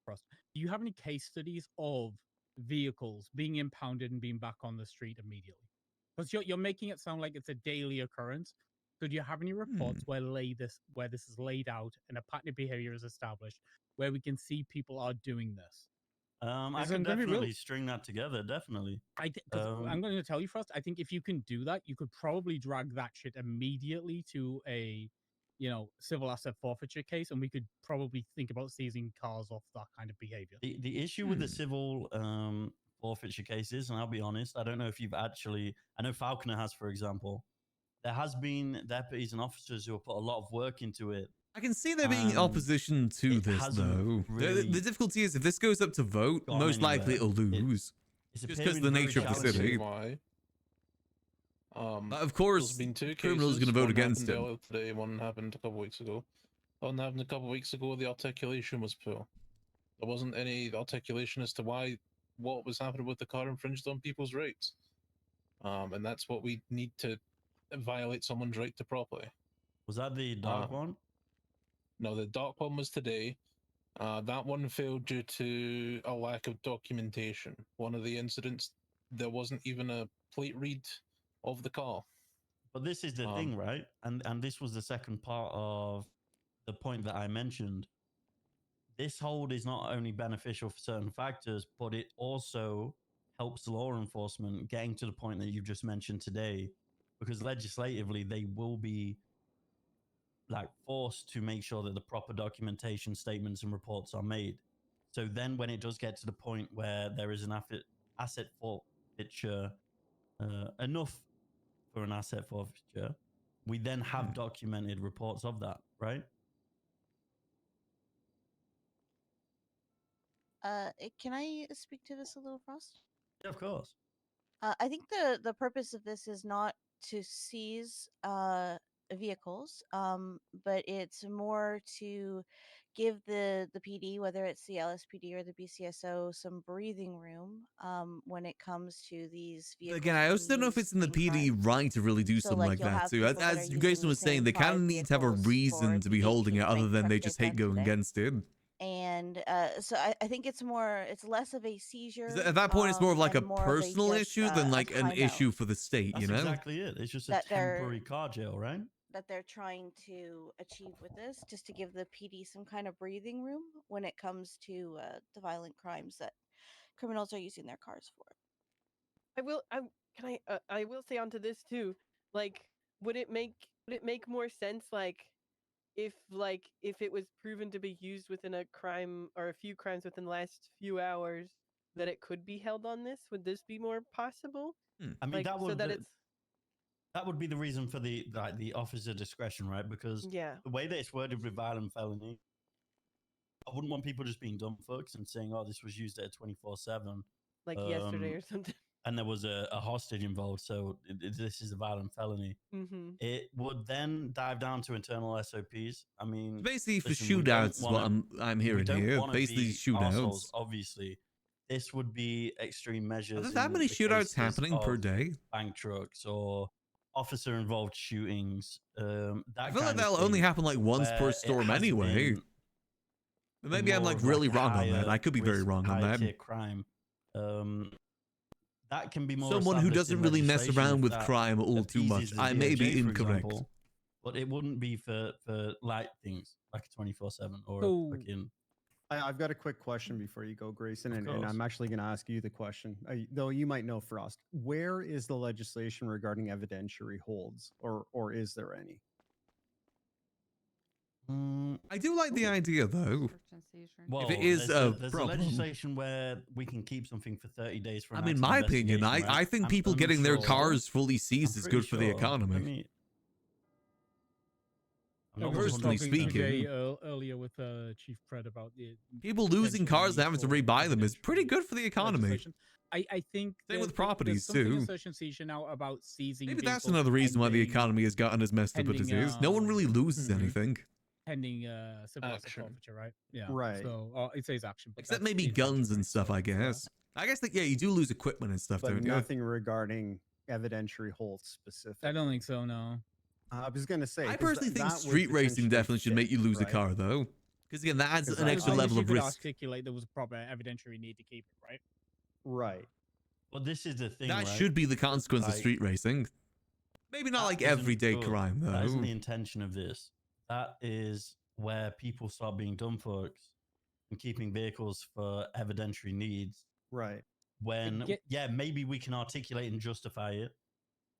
[SPEAKER 6] for us. Do you have any case studies of vehicles being impounded and being back on the street immediately? Because you're making it sound like it's a daily occurrence. So do you have any reports where this is laid out and a pattern of behavior is established where we can see people are doing this?
[SPEAKER 2] I
[SPEAKER 6] Because
[SPEAKER 2] can
[SPEAKER 6] I'm gonna be real-
[SPEAKER 2] definitely string that together. Definitely.
[SPEAKER 6] I'm going to tell you first. I think if you can do that, you could probably drag that shit immediately to a, civil asset forfeiture case, and we could probably think about seizing cars off that kind of behavior.
[SPEAKER 2] The issue with the civil forfeiture cases, and I'll be honest, I don't know if you've actually. I know Falconer has, for example. There has been deputies and officers who have put a lot of work into it.
[SPEAKER 1] I can see there being opposition to this, though.
[SPEAKER 2] really
[SPEAKER 1] The difficulty is if this goes up to vote,
[SPEAKER 2] gone
[SPEAKER 1] most likely
[SPEAKER 2] anywhere.
[SPEAKER 1] it'll lose.
[SPEAKER 2] It's
[SPEAKER 1] just because
[SPEAKER 2] appearing
[SPEAKER 1] of the
[SPEAKER 2] very
[SPEAKER 1] nature of the
[SPEAKER 2] challenging.
[SPEAKER 1] city.
[SPEAKER 12] Why?
[SPEAKER 1] Of course,
[SPEAKER 12] there's been two
[SPEAKER 1] criminals
[SPEAKER 12] cases.
[SPEAKER 1] going to vote
[SPEAKER 12] One
[SPEAKER 1] against
[SPEAKER 12] happened
[SPEAKER 1] him.
[SPEAKER 12] earlier today, one happened a couple weeks ago. One happened a couple weeks ago, the articulation was poor. There wasn't any articulation as to why what was happening with the car infringed on people's rights. And that's what we need to violate someone's right to property.
[SPEAKER 2] Was that the dark one?
[SPEAKER 12] No, the dark one was today. That one failed due to a lack of documentation. One of the incidents, there wasn't even a plate read of the car.
[SPEAKER 2] But this is the thing, right? And this was the second part of the point that I mentioned. This hold is not only beneficial for certain factors, but it also helps law enforcement getting to the point that you've just mentioned today, because legislatively they will be like forced to make sure that the proper documentation, statements, and reports are made. So then when it does get to the point where there is an asset forfeiture, enough for an asset forfeiture, we then have documented reports of that, right?
[SPEAKER 20] Can I speak to this a little, Frost?
[SPEAKER 2] Yeah, of course.
[SPEAKER 20] I think the purpose of this is not to seize vehicles, but it's more to give the PD, whether it's the LSPD or the BCSO, some breathing room when it comes to these vehicles.
[SPEAKER 1] Again, I also don't know if it's in the PD right to really do something like
[SPEAKER 20] you'll
[SPEAKER 1] that
[SPEAKER 20] have
[SPEAKER 1] too.
[SPEAKER 20] people that are
[SPEAKER 1] As
[SPEAKER 20] using
[SPEAKER 1] Grayson
[SPEAKER 20] the
[SPEAKER 1] was saying,
[SPEAKER 20] same
[SPEAKER 1] they kind of
[SPEAKER 20] 5
[SPEAKER 1] need to have a
[SPEAKER 20] vehicles
[SPEAKER 1] reason
[SPEAKER 20] for
[SPEAKER 1] to be
[SPEAKER 20] PD
[SPEAKER 1] holding it, other
[SPEAKER 20] treatment
[SPEAKER 1] than
[SPEAKER 20] truck
[SPEAKER 1] they just hate
[SPEAKER 20] done
[SPEAKER 1] going
[SPEAKER 20] today.
[SPEAKER 1] against it.
[SPEAKER 20] And so I think it's less of a seizure.
[SPEAKER 1] 'Cause at that point, it's more of like a
[SPEAKER 20] and more of
[SPEAKER 1] personal
[SPEAKER 20] just,
[SPEAKER 1] issue than like an
[SPEAKER 20] timeout
[SPEAKER 1] issue for the state,
[SPEAKER 2] That's
[SPEAKER 1] you know?
[SPEAKER 2] exactly it. It's just a
[SPEAKER 20] that they're-
[SPEAKER 2] temporary car jail, right?
[SPEAKER 20] that they're trying to achieve with this, just to give the PD some kind of breathing room when it comes to the violent crimes that criminals are using their cars for.
[SPEAKER 3] I will say onto this too. Like, would it make more sense if it was proven to be used within a crime or a few crimes within the last few hours, that it could be held on this? Would this be more possible?
[SPEAKER 2] I mean, that would
[SPEAKER 3] so that it's
[SPEAKER 2] that would be the reason for the officer discretion, right? Because
[SPEAKER 3] Yeah.
[SPEAKER 2] the way that it's worded with violent felony, I wouldn't want people just being dumb fucks and saying, "Oh, this was used at 24/7,"
[SPEAKER 3] like yesterday or something.
[SPEAKER 2] and there was a hostage involved, so this is a violent felony.
[SPEAKER 3] Mm-hmm.
[SPEAKER 2] It would then dive down to internal SOPs. I mean,
[SPEAKER 1] Basically, for
[SPEAKER 2] listen, we don't
[SPEAKER 1] shootouts, is what
[SPEAKER 2] wanna-
[SPEAKER 1] I'm
[SPEAKER 2] we
[SPEAKER 1] hearing
[SPEAKER 2] don't
[SPEAKER 1] here.
[SPEAKER 2] wanna
[SPEAKER 1] Basically,
[SPEAKER 2] be
[SPEAKER 1] shootouts.
[SPEAKER 2] arseholes, obviously. This would be extreme measures.
[SPEAKER 1] Are there that
[SPEAKER 2] in
[SPEAKER 1] many
[SPEAKER 2] the
[SPEAKER 1] shootouts
[SPEAKER 2] cases
[SPEAKER 1] happening per
[SPEAKER 2] of
[SPEAKER 1] day?
[SPEAKER 2] Bank trucks or officer-involved shootings. That
[SPEAKER 1] I feel like
[SPEAKER 2] kind of
[SPEAKER 1] that'll only
[SPEAKER 2] thing,
[SPEAKER 1] happen like once
[SPEAKER 2] where
[SPEAKER 1] per
[SPEAKER 2] it
[SPEAKER 1] storm
[SPEAKER 2] has
[SPEAKER 1] anyway.
[SPEAKER 2] been
[SPEAKER 1] But maybe I'm
[SPEAKER 2] more
[SPEAKER 1] like
[SPEAKER 2] of
[SPEAKER 1] really
[SPEAKER 2] a
[SPEAKER 1] wrong on that.
[SPEAKER 2] higher
[SPEAKER 1] I could be very
[SPEAKER 2] risk,
[SPEAKER 1] wrong on
[SPEAKER 2] higher
[SPEAKER 1] that.
[SPEAKER 2] tier crime. That can be more
[SPEAKER 1] Someone who
[SPEAKER 2] established
[SPEAKER 1] doesn't
[SPEAKER 2] in
[SPEAKER 1] really mess
[SPEAKER 2] legislation
[SPEAKER 1] around
[SPEAKER 2] if
[SPEAKER 1] with
[SPEAKER 2] that
[SPEAKER 1] crime all too much.
[SPEAKER 2] appeases the
[SPEAKER 1] I may be
[SPEAKER 2] DOJ, for
[SPEAKER 1] incorrect.
[SPEAKER 2] example, but it wouldn't be for light things like a 24/7 or
[SPEAKER 14] So-
[SPEAKER 2] a fucking.
[SPEAKER 14] I've got a quick question before you go, Grayson,
[SPEAKER 2] Of
[SPEAKER 14] and
[SPEAKER 2] course.
[SPEAKER 14] I'm actually going to ask you the question, though you might know, Frost. Where is the legislation regarding evidentiary holds, or is there any?
[SPEAKER 1] I do like the idea though.
[SPEAKER 2] Well,
[SPEAKER 1] If it is
[SPEAKER 2] there's
[SPEAKER 1] a
[SPEAKER 2] a
[SPEAKER 1] problem,
[SPEAKER 2] legislation where we can keep something for 30 days for.
[SPEAKER 1] I
[SPEAKER 2] an
[SPEAKER 1] mean,
[SPEAKER 2] active
[SPEAKER 1] my opinion,
[SPEAKER 2] investigation,
[SPEAKER 1] I
[SPEAKER 2] right?
[SPEAKER 1] think
[SPEAKER 2] I'm
[SPEAKER 1] people getting their
[SPEAKER 2] unsure.
[SPEAKER 1] cars fully seized
[SPEAKER 2] I'm
[SPEAKER 1] is
[SPEAKER 2] pretty
[SPEAKER 1] good for the
[SPEAKER 2] sure.
[SPEAKER 1] economy.
[SPEAKER 2] Let me- I'm not
[SPEAKER 1] Personally
[SPEAKER 2] 100%
[SPEAKER 1] speaking,
[SPEAKER 6] Today, earlier with Chief Pred about the
[SPEAKER 1] people losing
[SPEAKER 6] potential
[SPEAKER 1] cars and
[SPEAKER 6] need
[SPEAKER 1] having to
[SPEAKER 6] for
[SPEAKER 1] rebuy them is pretty good for the economy.
[SPEAKER 6] legislation. I think
[SPEAKER 1] Same with
[SPEAKER 6] there's
[SPEAKER 1] properties
[SPEAKER 6] something
[SPEAKER 1] too.
[SPEAKER 6] in Search and Seizure now about seizing.
[SPEAKER 1] Maybe that's
[SPEAKER 6] vehicles
[SPEAKER 1] another reason why the
[SPEAKER 6] pending-
[SPEAKER 1] economy has gotten as messed up as it is. No one really loses anything.
[SPEAKER 6] pending civil asset forfeiture, right? Yeah.
[SPEAKER 14] Right.
[SPEAKER 6] So it says action, but
[SPEAKER 1] Except
[SPEAKER 6] that's
[SPEAKER 1] maybe
[SPEAKER 6] the intention,
[SPEAKER 1] guns and
[SPEAKER 6] right?
[SPEAKER 1] stuff, I guess. I guess that, yeah, you do lose equipment and stuff,
[SPEAKER 14] But
[SPEAKER 1] don't you?
[SPEAKER 14] nothing regarding evidentiary holds specific.
[SPEAKER 6] I don't think so. No.
[SPEAKER 14] I was going to say.
[SPEAKER 1] I
[SPEAKER 14] 'cause
[SPEAKER 1] personally think
[SPEAKER 14] that would
[SPEAKER 1] street racing
[SPEAKER 14] potentially
[SPEAKER 1] definitely should make you
[SPEAKER 14] fit,
[SPEAKER 1] lose a
[SPEAKER 14] right?
[SPEAKER 1] car, though. Because again, that adds
[SPEAKER 14] 'Cause
[SPEAKER 1] an
[SPEAKER 14] I-
[SPEAKER 1] extra
[SPEAKER 14] I
[SPEAKER 1] level
[SPEAKER 6] you
[SPEAKER 1] of
[SPEAKER 6] could
[SPEAKER 1] risk.
[SPEAKER 6] articulate there was a proper evidentiary need to keep it, right?
[SPEAKER 14] Right.
[SPEAKER 2] Well, this is the thing.
[SPEAKER 1] That
[SPEAKER 2] right?
[SPEAKER 1] should be the consequence of
[SPEAKER 2] Like,
[SPEAKER 1] street racing. Maybe not
[SPEAKER 2] that
[SPEAKER 1] like
[SPEAKER 2] isn't
[SPEAKER 1] everyday
[SPEAKER 2] good.
[SPEAKER 1] crime,
[SPEAKER 2] That isn't
[SPEAKER 1] though.
[SPEAKER 2] the intention of this. That is where people start being dumb fucks and keeping vehicles for evidentiary needs.
[SPEAKER 14] Right.
[SPEAKER 2] When,
[SPEAKER 6] get-
[SPEAKER 2] yeah, maybe we can articulate and justify it.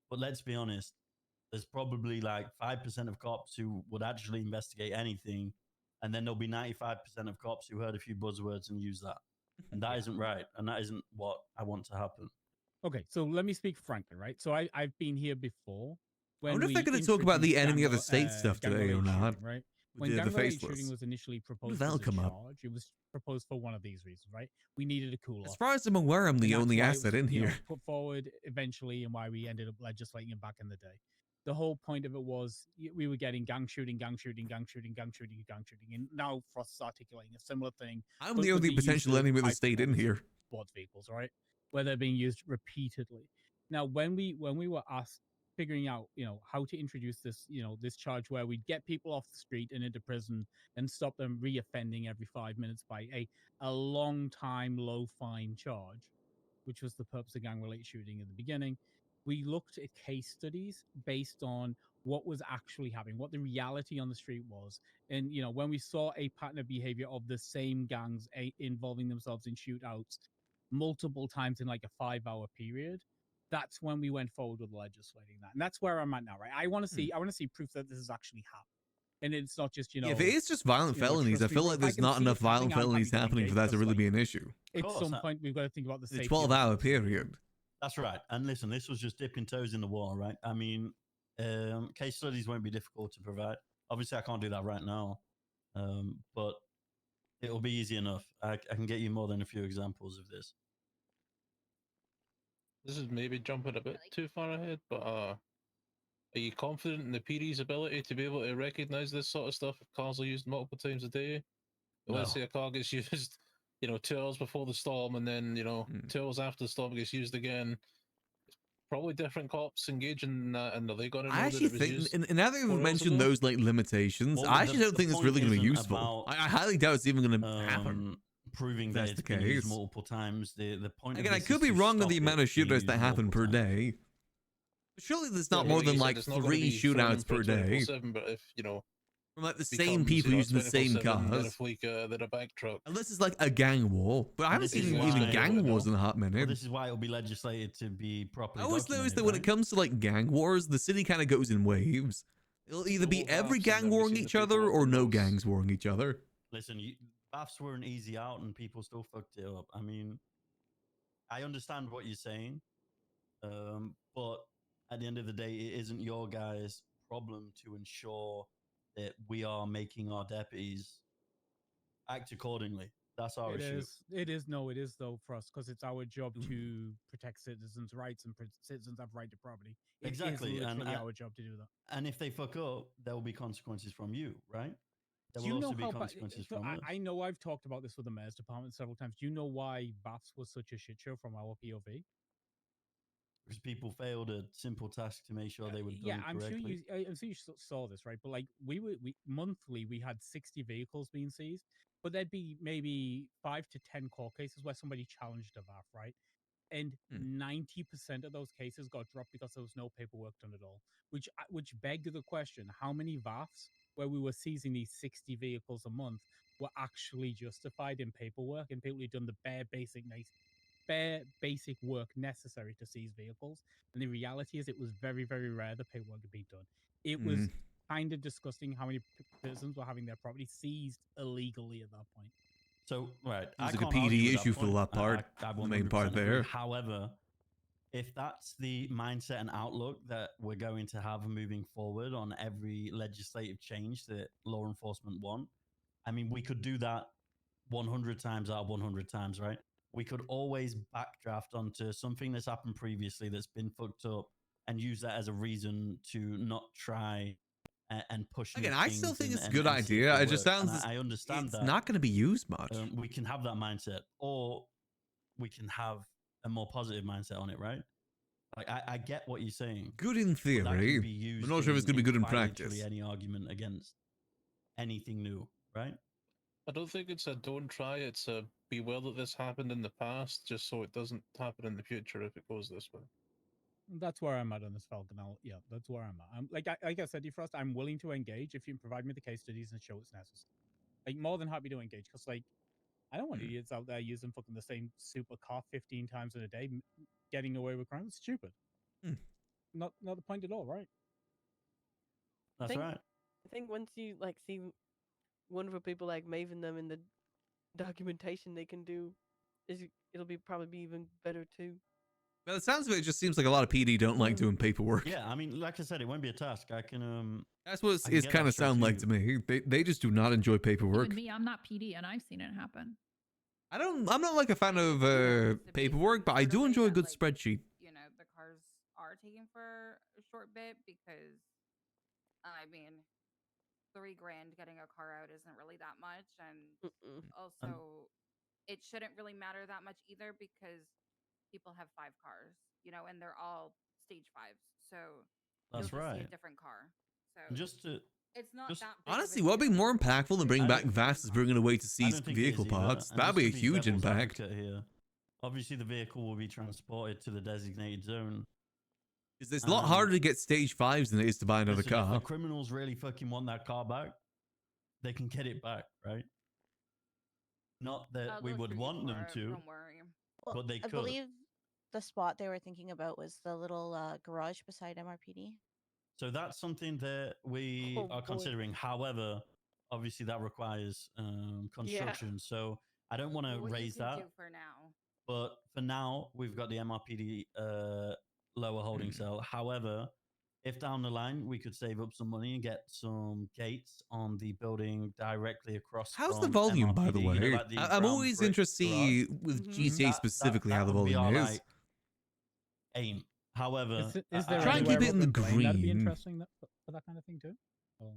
[SPEAKER 2] But let's be honest, there's probably like 5% of cops who would actually investigate anything. And then there'll be 95% of cops who heard a few buzzwords and use that. And that isn't right. And that isn't what I want to happen.
[SPEAKER 6] Okay, so let me speak frankly, right? So I've been here before.
[SPEAKER 1] I wonder if they're going to talk about the enemy of the state stuff today or not.
[SPEAKER 6] Right? When
[SPEAKER 1] The
[SPEAKER 6] gang-related shooting
[SPEAKER 1] faceless.
[SPEAKER 6] was initially proposed
[SPEAKER 1] That'll
[SPEAKER 6] as a
[SPEAKER 1] come up.
[SPEAKER 6] charge, it was proposed for one of these reasons, right? We needed a cool
[SPEAKER 1] As
[SPEAKER 6] off.
[SPEAKER 1] far as I'm aware, I'm the
[SPEAKER 6] And that's
[SPEAKER 1] only
[SPEAKER 6] why it
[SPEAKER 1] asset
[SPEAKER 6] was,
[SPEAKER 1] in
[SPEAKER 6] you know,
[SPEAKER 1] here.
[SPEAKER 6] put forward eventually, and why we ended up legislating it back in the day. The whole point of it was we were getting gang shooting, and now Frost is articulating a similar thing.
[SPEAKER 1] I'm
[SPEAKER 6] but
[SPEAKER 1] the
[SPEAKER 6] with
[SPEAKER 1] only
[SPEAKER 6] use
[SPEAKER 1] potential
[SPEAKER 6] of
[SPEAKER 1] enemy of the
[SPEAKER 6] high
[SPEAKER 1] state in
[SPEAKER 6] performance
[SPEAKER 1] here.
[SPEAKER 6] sports vehicles, right? Where they're being used repeatedly. Now, when we were asked, figuring out, you know, how to introduce this, you know, this charge where we'd get people off the street and into prison and stop them reoffending every 5 minutes by a long time low fine charge, which was the purpose of gang-related shooting in the beginning, we looked at case studies based on what was actually happening, what the reality on the street was. And, you know, when we saw a pattern of behavior of the same gangs involving themselves in shootouts multiple times in like a 5-hour period, that's when we went forward with legislating that. And that's where I'm at now, right? I want to see proof that this is actually happening. And it's not just, you know,
[SPEAKER 1] If it is just violent felonies, I feel like there's not enough violent felonies happening for that to really be an issue.
[SPEAKER 6] At some point, we've got to think about the
[SPEAKER 1] The
[SPEAKER 6] safety.
[SPEAKER 1] 12-hour period.
[SPEAKER 2] That's right. And listen, this was just dipping toes in the water, right? I mean, case studies won't be difficult to provide. Obviously, I can't do that right now, but it'll be easy enough. I can get you more than a few examples of this.
[SPEAKER 12] This is maybe jumping a bit too far ahead, but are you confident in the PD's ability to be able to recognize this sort of stuff if cars are used multiple times a day? Let's say a car gets used, you know, 2 hours before the storm, and then, you know, 2 hours after the storm gets used again. Probably different cops engaging in that, and are they going to know
[SPEAKER 1] I actually
[SPEAKER 12] that it was used?
[SPEAKER 1] think, and now that you've mentioned
[SPEAKER 12] ago?
[SPEAKER 1] those like limitations,
[SPEAKER 2] Well,
[SPEAKER 1] I actually don't think it's really going to be
[SPEAKER 2] isn't
[SPEAKER 1] useful.
[SPEAKER 2] about,
[SPEAKER 1] I highly doubt it's even going to happen.
[SPEAKER 2] Proving
[SPEAKER 1] if
[SPEAKER 2] that
[SPEAKER 1] that's
[SPEAKER 2] it's
[SPEAKER 1] the
[SPEAKER 2] been used
[SPEAKER 1] case.
[SPEAKER 2] multiple times. The point.
[SPEAKER 1] Again,
[SPEAKER 2] of
[SPEAKER 1] I
[SPEAKER 2] this
[SPEAKER 1] could
[SPEAKER 2] is
[SPEAKER 1] be
[SPEAKER 2] to
[SPEAKER 1] wrong on
[SPEAKER 2] stop
[SPEAKER 1] the amount
[SPEAKER 2] it
[SPEAKER 1] of
[SPEAKER 2] being
[SPEAKER 1] shootouts
[SPEAKER 2] used
[SPEAKER 1] that happen
[SPEAKER 2] multiple
[SPEAKER 1] per
[SPEAKER 2] times.
[SPEAKER 1] day. Surely there's
[SPEAKER 12] Yeah,
[SPEAKER 1] not
[SPEAKER 12] but
[SPEAKER 1] more
[SPEAKER 12] like
[SPEAKER 1] than
[SPEAKER 12] you said,
[SPEAKER 1] like
[SPEAKER 12] it's not gonna
[SPEAKER 1] 3
[SPEAKER 12] be thrown in
[SPEAKER 1] shootouts
[SPEAKER 12] for
[SPEAKER 1] per day.
[SPEAKER 12] 24/7, but if, you know,
[SPEAKER 1] From like the same
[SPEAKER 12] becomes,
[SPEAKER 1] people
[SPEAKER 12] you know,
[SPEAKER 1] using the same
[SPEAKER 12] 24/7, then
[SPEAKER 1] cars.
[SPEAKER 12] if we then a bank truck.
[SPEAKER 1] Unless it's like a gang war. But I haven't
[SPEAKER 2] This is
[SPEAKER 1] seen
[SPEAKER 2] why-
[SPEAKER 1] even gang wars in a hot
[SPEAKER 2] Well,
[SPEAKER 1] minute.
[SPEAKER 2] this is why it'll be legislated to be properly
[SPEAKER 1] I always
[SPEAKER 2] documented,
[SPEAKER 1] noticed that when
[SPEAKER 2] right?
[SPEAKER 1] it comes to like gang wars, the city kind of goes in waves. It'll either be every gang warring each other or no gangs warring each other.
[SPEAKER 2] Listen, BAFs were an easy out and people still fucked it up. I mean, I understand what you're saying, but at the end of the day, it isn't your guys' problem to ensure that we are making our deputies act accordingly. That's our issue.
[SPEAKER 6] It is though for us, because it's our job to protect citizens' rights, and citizens have right to property. It
[SPEAKER 2] Exactly,
[SPEAKER 6] is
[SPEAKER 2] and
[SPEAKER 6] literally our job to do that.
[SPEAKER 2] And if they fuck up, there will be consequences from you, right? There
[SPEAKER 6] Do you
[SPEAKER 2] will
[SPEAKER 6] know
[SPEAKER 2] also be
[SPEAKER 6] how
[SPEAKER 2] consequences
[SPEAKER 6] so
[SPEAKER 2] from us.
[SPEAKER 6] I know I've talked about this with the mayor's department several times. Do you know why BAFs was such a shit show from our POV?
[SPEAKER 2] Because people failed a simple task to make sure they were done
[SPEAKER 6] Yeah, I'm sure
[SPEAKER 2] correctly.
[SPEAKER 6] I'm sure you saw this, right? But like we monthly we had 60 vehicles being seized, but there'd be maybe 5 to 10 court cases where somebody challenged a VAF, right? And 90% of those cases got dropped because there was no paperwork done at all. Which begged the question: how many VAFs where we were seizing these 60 vehicles a month were actually justified in paperwork, and people who'd done the bare basic work necessary to seize vehicles? And the reality is, it was very, very rare the paperwork had been done. It was kind of disgusting how many citizens were having their property seized illegally at that point.
[SPEAKER 2] So, right,
[SPEAKER 1] It's like a
[SPEAKER 2] can't argue
[SPEAKER 1] PD
[SPEAKER 2] with that
[SPEAKER 1] issue for
[SPEAKER 2] point.
[SPEAKER 1] that part.
[SPEAKER 2] I
[SPEAKER 1] The main
[SPEAKER 2] 100%
[SPEAKER 1] part
[SPEAKER 2] agree.
[SPEAKER 1] there.
[SPEAKER 2] However, if that's the mindset and outlook that we're going to have moving forward on every legislative change that law enforcement want, I mean, we could do that 100 times out of 100 times, right? We could always backdraft onto something that's happened previously that's been fucked up and use that as a reason to not try and push.
[SPEAKER 1] Again,
[SPEAKER 2] new
[SPEAKER 1] I still
[SPEAKER 2] things
[SPEAKER 1] think it's a
[SPEAKER 2] and
[SPEAKER 1] good
[SPEAKER 2] see if
[SPEAKER 1] idea.
[SPEAKER 2] they
[SPEAKER 1] It just
[SPEAKER 2] work. And
[SPEAKER 1] sounds
[SPEAKER 2] I understand
[SPEAKER 1] it's
[SPEAKER 2] that
[SPEAKER 1] not going to be used much.
[SPEAKER 2] we can have that mindset, or we can have a more positive mindset on it, right? Like I get what you're saying.
[SPEAKER 1] Good in
[SPEAKER 2] but that can
[SPEAKER 1] theory.
[SPEAKER 2] be used
[SPEAKER 1] I'm not sure if it's going to be good in
[SPEAKER 2] quite literally
[SPEAKER 1] practice.
[SPEAKER 2] any argument against anything new, right?
[SPEAKER 12] I don't think it's a don't try. It's a be aware that this happened in the past, just so it doesn't happen in the future if it goes this way.
[SPEAKER 6] That's where I'm at on this, Falcon. Yeah, that's where I'm at. Like I said, Defrost, I'm willing to engage if you can provide me the case studies and show it's necessary. Like, more than happy to engage, because like I don't want idiots out there using fucking the same super car 15 times in a day, getting away with crime. It's stupid. Not the point at all, right?
[SPEAKER 2] That's right.
[SPEAKER 3] I think once you like see wonderful people like Maeve and them in the documentation they can do, it'll be probably be even better too.
[SPEAKER 1] By the sounds of it, it just seems like a lot of PD don't like doing paperwork.
[SPEAKER 2] Yeah, I mean, like I said, it won't be a task. I can.
[SPEAKER 1] That's what
[SPEAKER 2] I can
[SPEAKER 1] it's
[SPEAKER 2] get
[SPEAKER 1] kind
[SPEAKER 2] that
[SPEAKER 1] of
[SPEAKER 2] straight
[SPEAKER 1] sound
[SPEAKER 2] to
[SPEAKER 1] like
[SPEAKER 2] you.
[SPEAKER 1] to me. They just do not enjoy paperwork.
[SPEAKER 10] Even me, I'm not PD, and I've seen it happen.
[SPEAKER 1] I'm not like a fan of paperwork, but I do enjoy a good spreadsheet.
[SPEAKER 9] You know, the cars are taking for a short bit because, I mean, $3,000 getting a car out isn't really that much, and also it shouldn't really matter that much either because people have 5 cars, you know, and they're all stage 5s, so you'll
[SPEAKER 2] That's
[SPEAKER 9] just see a
[SPEAKER 2] right.
[SPEAKER 9] different car. So
[SPEAKER 2] Just to
[SPEAKER 9] it's not
[SPEAKER 2] just-
[SPEAKER 9] that big of a
[SPEAKER 1] Honestly, what would be more impactful than bringing
[SPEAKER 2] I
[SPEAKER 1] back
[SPEAKER 2] don't-
[SPEAKER 1] VAS is bringing away to
[SPEAKER 2] I
[SPEAKER 1] seize
[SPEAKER 2] don't think
[SPEAKER 1] vehicle
[SPEAKER 2] it is either.
[SPEAKER 1] parts.
[SPEAKER 2] And
[SPEAKER 1] That'd
[SPEAKER 2] just
[SPEAKER 1] be a
[SPEAKER 2] to
[SPEAKER 1] huge
[SPEAKER 2] devil's
[SPEAKER 1] impact.
[SPEAKER 2] advocate here, obviously, the vehicle will be transported to the designated zone.
[SPEAKER 1] Because it's a lot harder to get stage 5s than it is to buy another
[SPEAKER 2] Listen,
[SPEAKER 1] car.
[SPEAKER 2] if the criminals really fucking want that car back, they can get it back, right? Not that we
[SPEAKER 9] they'll
[SPEAKER 2] would
[SPEAKER 9] shoot you
[SPEAKER 2] want
[SPEAKER 9] for
[SPEAKER 2] them
[SPEAKER 9] it,
[SPEAKER 2] to,
[SPEAKER 9] don't worry.
[SPEAKER 2] but they
[SPEAKER 20] I
[SPEAKER 2] could.
[SPEAKER 20] believe the spot they were thinking about was the little garage beside MRPD.
[SPEAKER 2] So that's something that we
[SPEAKER 20] Oh,
[SPEAKER 2] are
[SPEAKER 20] boy.
[SPEAKER 2] considering. However, obviously that requires construction. So I don't want to
[SPEAKER 9] What you
[SPEAKER 2] raise
[SPEAKER 9] can
[SPEAKER 2] that.
[SPEAKER 9] do for now.
[SPEAKER 2] But for now, we've got the MRPD lower holding cell. However, if down the line we could save up some money and get some gates on the building directly across
[SPEAKER 1] How's the
[SPEAKER 2] from
[SPEAKER 1] volume, by the
[SPEAKER 2] MRPD, you know,
[SPEAKER 1] way?
[SPEAKER 2] like the
[SPEAKER 1] I'm
[SPEAKER 2] brown
[SPEAKER 1] always
[SPEAKER 2] brick
[SPEAKER 1] interested to see with GTA specifically how the
[SPEAKER 2] would be
[SPEAKER 1] volume
[SPEAKER 2] our,
[SPEAKER 1] is.
[SPEAKER 2] like, aim. However,
[SPEAKER 6] Is there
[SPEAKER 1] Try and keep it in the
[SPEAKER 6] Blaine that'd be
[SPEAKER 1] green.
[SPEAKER 6] interesting for that kind of thing too? Oh.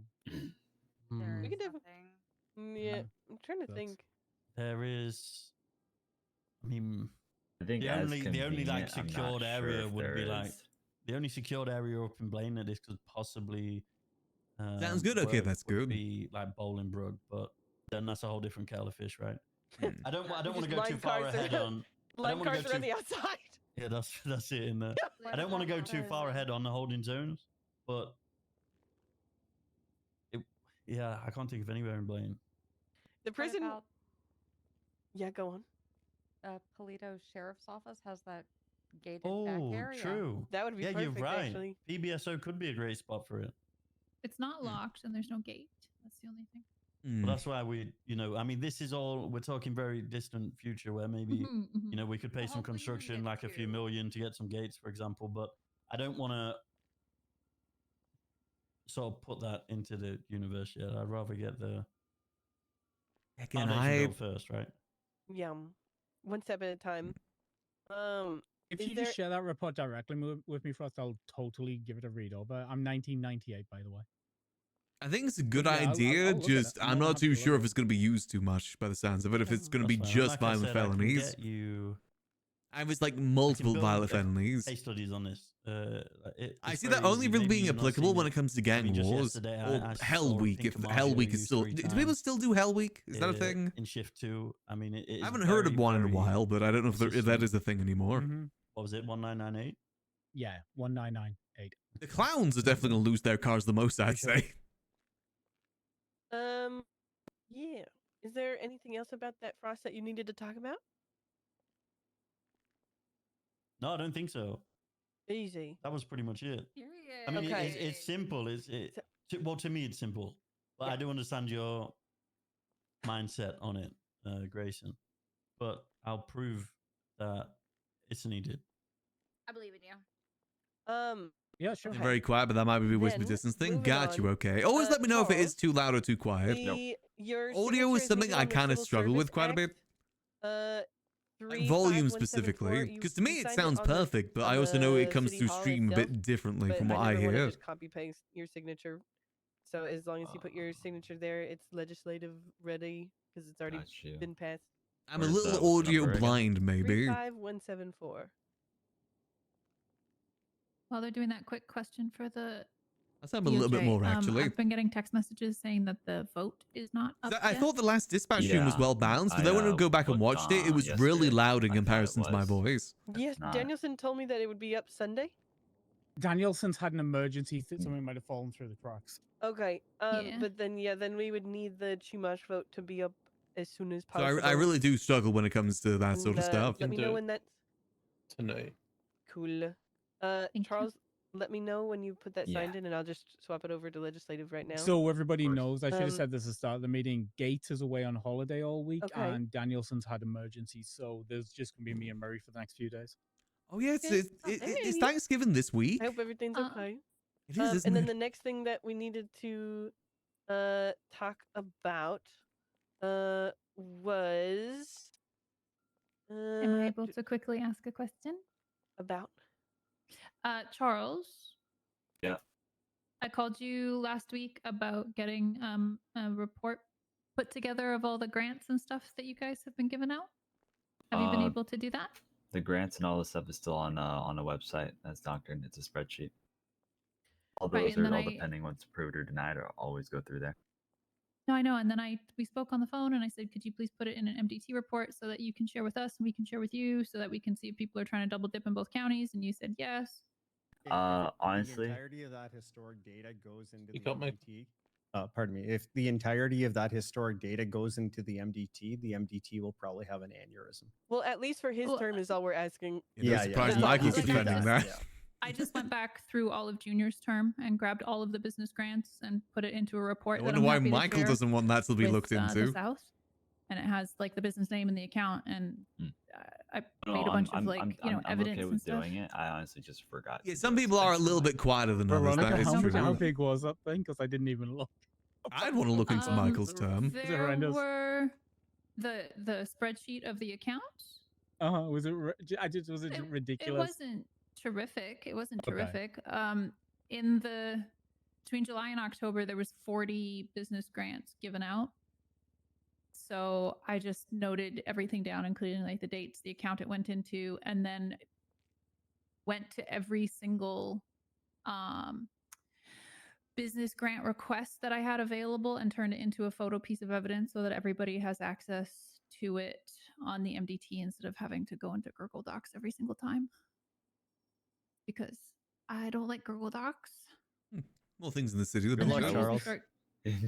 [SPEAKER 3] We could do. Yeah, I'm trying to think.
[SPEAKER 2] There is. I mean,
[SPEAKER 8] I think
[SPEAKER 2] the
[SPEAKER 8] as
[SPEAKER 2] only like
[SPEAKER 8] convenient, I'm not
[SPEAKER 2] secured
[SPEAKER 8] sure
[SPEAKER 2] area
[SPEAKER 8] if
[SPEAKER 2] would
[SPEAKER 8] there
[SPEAKER 2] be like
[SPEAKER 8] is.
[SPEAKER 2] the only secured area up in Blaine that this could possibly.
[SPEAKER 1] Sounds good. Okay,
[SPEAKER 2] work
[SPEAKER 1] that's
[SPEAKER 2] would
[SPEAKER 1] good.
[SPEAKER 2] Be like Bolingbrook, but then that's a whole different kettle of fish, right? I don't want to
[SPEAKER 3] Just
[SPEAKER 2] go too
[SPEAKER 3] line
[SPEAKER 2] far
[SPEAKER 3] cars
[SPEAKER 2] ahead
[SPEAKER 3] around-
[SPEAKER 2] on. I
[SPEAKER 3] Line
[SPEAKER 2] don't want to
[SPEAKER 3] cars
[SPEAKER 2] go
[SPEAKER 3] around
[SPEAKER 2] too.
[SPEAKER 3] the outside.
[SPEAKER 2] Yeah, that's it. In there. I don't want to go too far ahead on the holding zones, but yeah, I can't think of anywhere in Blaine.
[SPEAKER 3] The prison.
[SPEAKER 5] about
[SPEAKER 3] Yeah, go on.
[SPEAKER 5] Polito Sheriff's Office has that gated back
[SPEAKER 2] Oh,
[SPEAKER 5] area.
[SPEAKER 2] true.
[SPEAKER 3] That would be
[SPEAKER 2] yeah, you're
[SPEAKER 3] perfect,
[SPEAKER 2] right.
[SPEAKER 3] actually.
[SPEAKER 2] PBSO could be a great spot for it.
[SPEAKER 10] It's not locked and there's no gate. That's the only thing.
[SPEAKER 2] Well, that's why we, I mean, this is all, we're talking very distant future where maybe, we could pay some construction, like a few million to get some gates, for example, but I don't want to sort of put that into the universe yet. I'd rather get the
[SPEAKER 1] Again,
[SPEAKER 2] foundation built first, right?
[SPEAKER 3] Yeah, one step at a time.
[SPEAKER 6] If
[SPEAKER 3] is
[SPEAKER 6] you
[SPEAKER 3] there-
[SPEAKER 6] just share that report directly with me first, I'll totally give it a read over. I'm 1998, by the way.
[SPEAKER 1] I think it's a good
[SPEAKER 6] Yeah, I'll
[SPEAKER 1] idea.
[SPEAKER 6] look at it.
[SPEAKER 1] Just
[SPEAKER 6] I'm
[SPEAKER 1] I'm
[SPEAKER 6] more
[SPEAKER 1] not
[SPEAKER 6] happy
[SPEAKER 1] too
[SPEAKER 6] to
[SPEAKER 1] sure
[SPEAKER 6] look
[SPEAKER 1] if
[SPEAKER 6] at
[SPEAKER 1] it's going to be used too much by the sounds of it. If it's going to be
[SPEAKER 2] That's fine.
[SPEAKER 1] just
[SPEAKER 2] Like I
[SPEAKER 1] violent
[SPEAKER 2] said, I can
[SPEAKER 1] felonies.
[SPEAKER 2] get you.
[SPEAKER 1] I was like multiple
[SPEAKER 2] build
[SPEAKER 1] violent
[SPEAKER 2] a-
[SPEAKER 1] felonies.
[SPEAKER 2] Case studies on this.
[SPEAKER 1] I
[SPEAKER 2] it's
[SPEAKER 1] see that
[SPEAKER 2] very
[SPEAKER 1] only
[SPEAKER 2] easy.
[SPEAKER 1] really
[SPEAKER 2] Maybe
[SPEAKER 1] being
[SPEAKER 2] you've not
[SPEAKER 1] applicable
[SPEAKER 2] seen
[SPEAKER 1] when
[SPEAKER 2] it.
[SPEAKER 1] it comes to
[SPEAKER 2] I
[SPEAKER 1] gang
[SPEAKER 2] mean, just
[SPEAKER 1] wars
[SPEAKER 2] yesterday,
[SPEAKER 1] or
[SPEAKER 2] I
[SPEAKER 1] Hell
[SPEAKER 2] saw
[SPEAKER 1] Week. If
[SPEAKER 2] Tinker
[SPEAKER 1] Hell
[SPEAKER 2] Marshall
[SPEAKER 1] Week is
[SPEAKER 2] used
[SPEAKER 1] still,
[SPEAKER 2] 3
[SPEAKER 1] do people
[SPEAKER 2] times,
[SPEAKER 1] still do Hell Week? Is that a thing?
[SPEAKER 2] In shift 2. I mean, it is.
[SPEAKER 1] I haven't heard of one in a
[SPEAKER 2] very
[SPEAKER 1] while, but I don't know if, if that
[SPEAKER 2] consistent.
[SPEAKER 1] is a thing anymore.
[SPEAKER 2] What was it? 1998.
[SPEAKER 6] Yeah, 1998.
[SPEAKER 1] The clowns are definitely going to lose their cars the most, I'd say.
[SPEAKER 3] Yeah. Is there anything else about that frost that you needed to talk about?
[SPEAKER 2] No, I don't think so.
[SPEAKER 3] Easy.
[SPEAKER 2] That was pretty much it.
[SPEAKER 9] Period.
[SPEAKER 2] I mean,
[SPEAKER 3] Okay.
[SPEAKER 2] it's simple. Well, to me, it's simple. But I do understand your mindset on it, Grayson. But I'll prove that it's needed.
[SPEAKER 9] I believe in you.
[SPEAKER 6] Yeah, sure.
[SPEAKER 1] Very quiet, but that might be a whisper
[SPEAKER 3] Then,
[SPEAKER 1] distance thing.
[SPEAKER 3] moving
[SPEAKER 1] Got you.
[SPEAKER 3] on,
[SPEAKER 1] Okay. Always let me know if it
[SPEAKER 3] Charles,
[SPEAKER 1] is too loud or too quiet.
[SPEAKER 3] Your
[SPEAKER 1] Audio
[SPEAKER 3] signature
[SPEAKER 1] is something
[SPEAKER 3] needed
[SPEAKER 1] I
[SPEAKER 3] on the
[SPEAKER 1] kind of
[SPEAKER 3] Civil
[SPEAKER 1] struggle with
[SPEAKER 3] Service
[SPEAKER 1] quite a bit.
[SPEAKER 3] Act,
[SPEAKER 1] Like volume
[SPEAKER 3] 35174,
[SPEAKER 1] specifically, because to me
[SPEAKER 3] you
[SPEAKER 1] it
[SPEAKER 3] signed
[SPEAKER 1] sounds
[SPEAKER 3] on the-
[SPEAKER 1] perfect, but
[SPEAKER 3] on
[SPEAKER 1] I also know it
[SPEAKER 3] the
[SPEAKER 1] comes
[SPEAKER 3] City
[SPEAKER 1] through
[SPEAKER 3] Hall
[SPEAKER 1] stream a
[SPEAKER 3] itself,
[SPEAKER 1] bit differently
[SPEAKER 3] but
[SPEAKER 1] from what I
[SPEAKER 3] never wanna
[SPEAKER 1] hear.
[SPEAKER 3] just copy paste your signature. So as long as you put your signature there, it's legislative ready because it's already
[SPEAKER 8] Got you.
[SPEAKER 3] been passed.
[SPEAKER 1] I'm a
[SPEAKER 8] Where's
[SPEAKER 1] little
[SPEAKER 8] what's the
[SPEAKER 1] audio
[SPEAKER 8] number again?
[SPEAKER 1] blind, maybe.
[SPEAKER 3] 35174.
[SPEAKER 10] While they're doing that, quick question for the.
[SPEAKER 1] Let's have a little bit
[SPEAKER 10] DOJ.
[SPEAKER 1] more, actually.
[SPEAKER 10] I've been getting text messages saying that the vote is not up
[SPEAKER 1] I
[SPEAKER 10] yet.
[SPEAKER 1] thought the last dispatch stream was
[SPEAKER 8] Yeah,
[SPEAKER 1] well balanced, but then when I go back and watched it, it was really loud in comparison to my voice.
[SPEAKER 3] Yes,
[SPEAKER 8] not.
[SPEAKER 3] Danielson told me that it would be up Sunday.
[SPEAKER 6] Danielson's had an emergency. Something might have fallen through the cracks.
[SPEAKER 3] Okay.
[SPEAKER 10] Yeah.
[SPEAKER 3] But then then we would need the Chumash vote to be up as soon as
[SPEAKER 1] So
[SPEAKER 3] possible.
[SPEAKER 1] I really do struggle when it comes to that
[SPEAKER 3] And,
[SPEAKER 1] sort of stuff.
[SPEAKER 3] Let me know when that's
[SPEAKER 12] Tonight.
[SPEAKER 3] cool. Charles, let me know when you put that signed in, and I'll just swap it over to legislative right now.
[SPEAKER 6] So everybody knows, I should have
[SPEAKER 3] Um,
[SPEAKER 6] said this at the start of the meeting. Gates is away on holiday all week,
[SPEAKER 3] Okay.
[SPEAKER 6] and Danielson's had emergencies, so there's just gonna be me and Murray for the next few days.
[SPEAKER 1] Oh yeah,
[SPEAKER 3] Okay.
[SPEAKER 1] it's Thanksgiving this week.
[SPEAKER 3] I hope everything's okay.
[SPEAKER 1] It is, isn't
[SPEAKER 3] and then
[SPEAKER 1] it?
[SPEAKER 3] the next thing that we needed to talk about was
[SPEAKER 21] Am I able to quickly ask a question?
[SPEAKER 3] About?
[SPEAKER 21] Charles,
[SPEAKER 8] Yeah.
[SPEAKER 21] I called you last week about getting a report put together of all the grants and stuff that you guys have been giving out. Have you been able to do that?
[SPEAKER 8] The grants and all this stuff is still on the website. That's doctored. It's a spreadsheet. All those
[SPEAKER 21] Right, and
[SPEAKER 8] are
[SPEAKER 21] then
[SPEAKER 8] all depending what's approved or denied. Or always go through there.
[SPEAKER 21] No, I know. And then we spoke on the phone, and I said, could you please put it in an MDT report so that you can share with us and we can share with you, so that we can see if people are trying to double dip in both counties. And you said yes.
[SPEAKER 8] Honestly,
[SPEAKER 14] the entirety of that historic data goes into the MDT. Pardon me. If the entirety of that historic data goes into the MDT will probably have an aneurysm.
[SPEAKER 3] Well, at least for his term is all we're asking.
[SPEAKER 1] Yeah, surprised Michael's defending that.
[SPEAKER 21] I just went back through all of Junior's term and grabbed all of the business grants and put it into a report.
[SPEAKER 1] I wonder why Michael doesn't want that to be looked
[SPEAKER 21] The
[SPEAKER 1] into.
[SPEAKER 21] South, and it has like the business name and the account, and I
[SPEAKER 8] No,
[SPEAKER 21] made a bunch of
[SPEAKER 8] I'm
[SPEAKER 21] evidence
[SPEAKER 8] okay
[SPEAKER 21] and
[SPEAKER 8] with
[SPEAKER 21] stuff.
[SPEAKER 8] doing it. I honestly just forgot.
[SPEAKER 1] Yeah, some people are a little bit quieter than others. That is true.
[SPEAKER 6] How big was that thing? Because I didn't even look.
[SPEAKER 1] I'd want to look into Michael's term.
[SPEAKER 21] There were the spreadsheet of the account.
[SPEAKER 6] Was it? Was it ridiculous?
[SPEAKER 21] It wasn't terrific. It wasn't
[SPEAKER 6] Okay.
[SPEAKER 21] terrific. Between July and October, there was 40 business grants given out. So I just noted everything down, including like the dates, the account it went into, and then went to every single business grant request that I had available and turned it into a photo piece of evidence so that everybody has access to it on the MDT instead of having to go into Google Docs every single time. Because I don't like Google Docs.
[SPEAKER 1] More things in the city. The
[SPEAKER 14] Good luck,
[SPEAKER 1] better.
[SPEAKER 14] Charles.
[SPEAKER 21] start-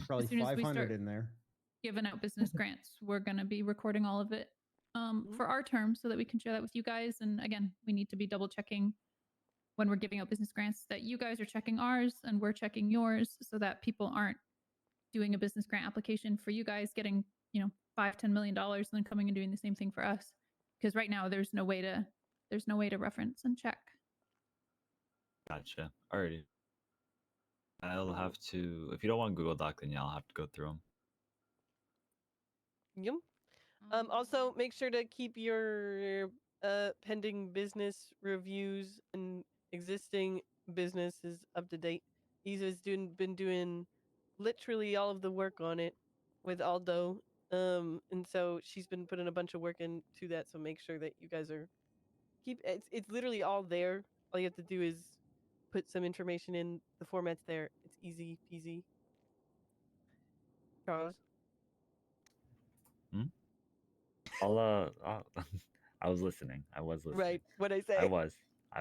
[SPEAKER 14] Probably
[SPEAKER 21] as soon as we
[SPEAKER 14] 500
[SPEAKER 21] start
[SPEAKER 14] in there.
[SPEAKER 21] giving out business grants, we're going to be recording all of it for our term so that we can share that with you guys. And again, we need to be double checking when we're giving out business grants that you guys are checking ours and we're checking yours, so that people aren't doing a business grant application for you guys, getting, $5-10 million and then coming and doing the same thing for us. Because right now there's no way to reference and check.
[SPEAKER 8] Gotcha. Alrighty. I'll have to. If you don't want Google Doc, then yeah, I'll have to go through them.
[SPEAKER 3] Yep. Also, make sure to keep your pending business reviews and existing businesses up to date. Eva's been doing literally all of the work on it with Aldo, and so she's been putting a bunch of work into that. So make sure that you guys are it's literally all there. All you have to do is put some information in. The format's there. It's easy peasy. Charles.
[SPEAKER 8] I was listening. I was listening.
[SPEAKER 3] Right. What'd I say?
[SPEAKER 8] I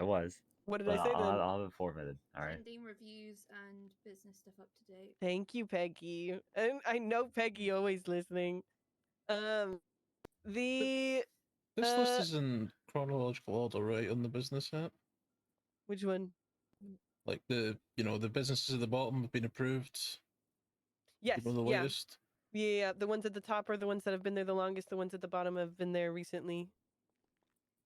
[SPEAKER 8] was.
[SPEAKER 3] What did
[SPEAKER 8] But
[SPEAKER 3] I say then?
[SPEAKER 8] I'll have it formatted. All right.
[SPEAKER 17] Sending reviews and business stuff up to date.
[SPEAKER 3] Thank you, Peggy. And I know Peggy always listening. The
[SPEAKER 12] This list is in chronological order, right, on the business app?
[SPEAKER 3] Which one?
[SPEAKER 12] Like the businesses at the bottom have been approved.
[SPEAKER 3] Yes.
[SPEAKER 12] The latest.
[SPEAKER 3] Yeah, the ones at the top are the ones that have been there the longest. The ones at the bottom have been there recently.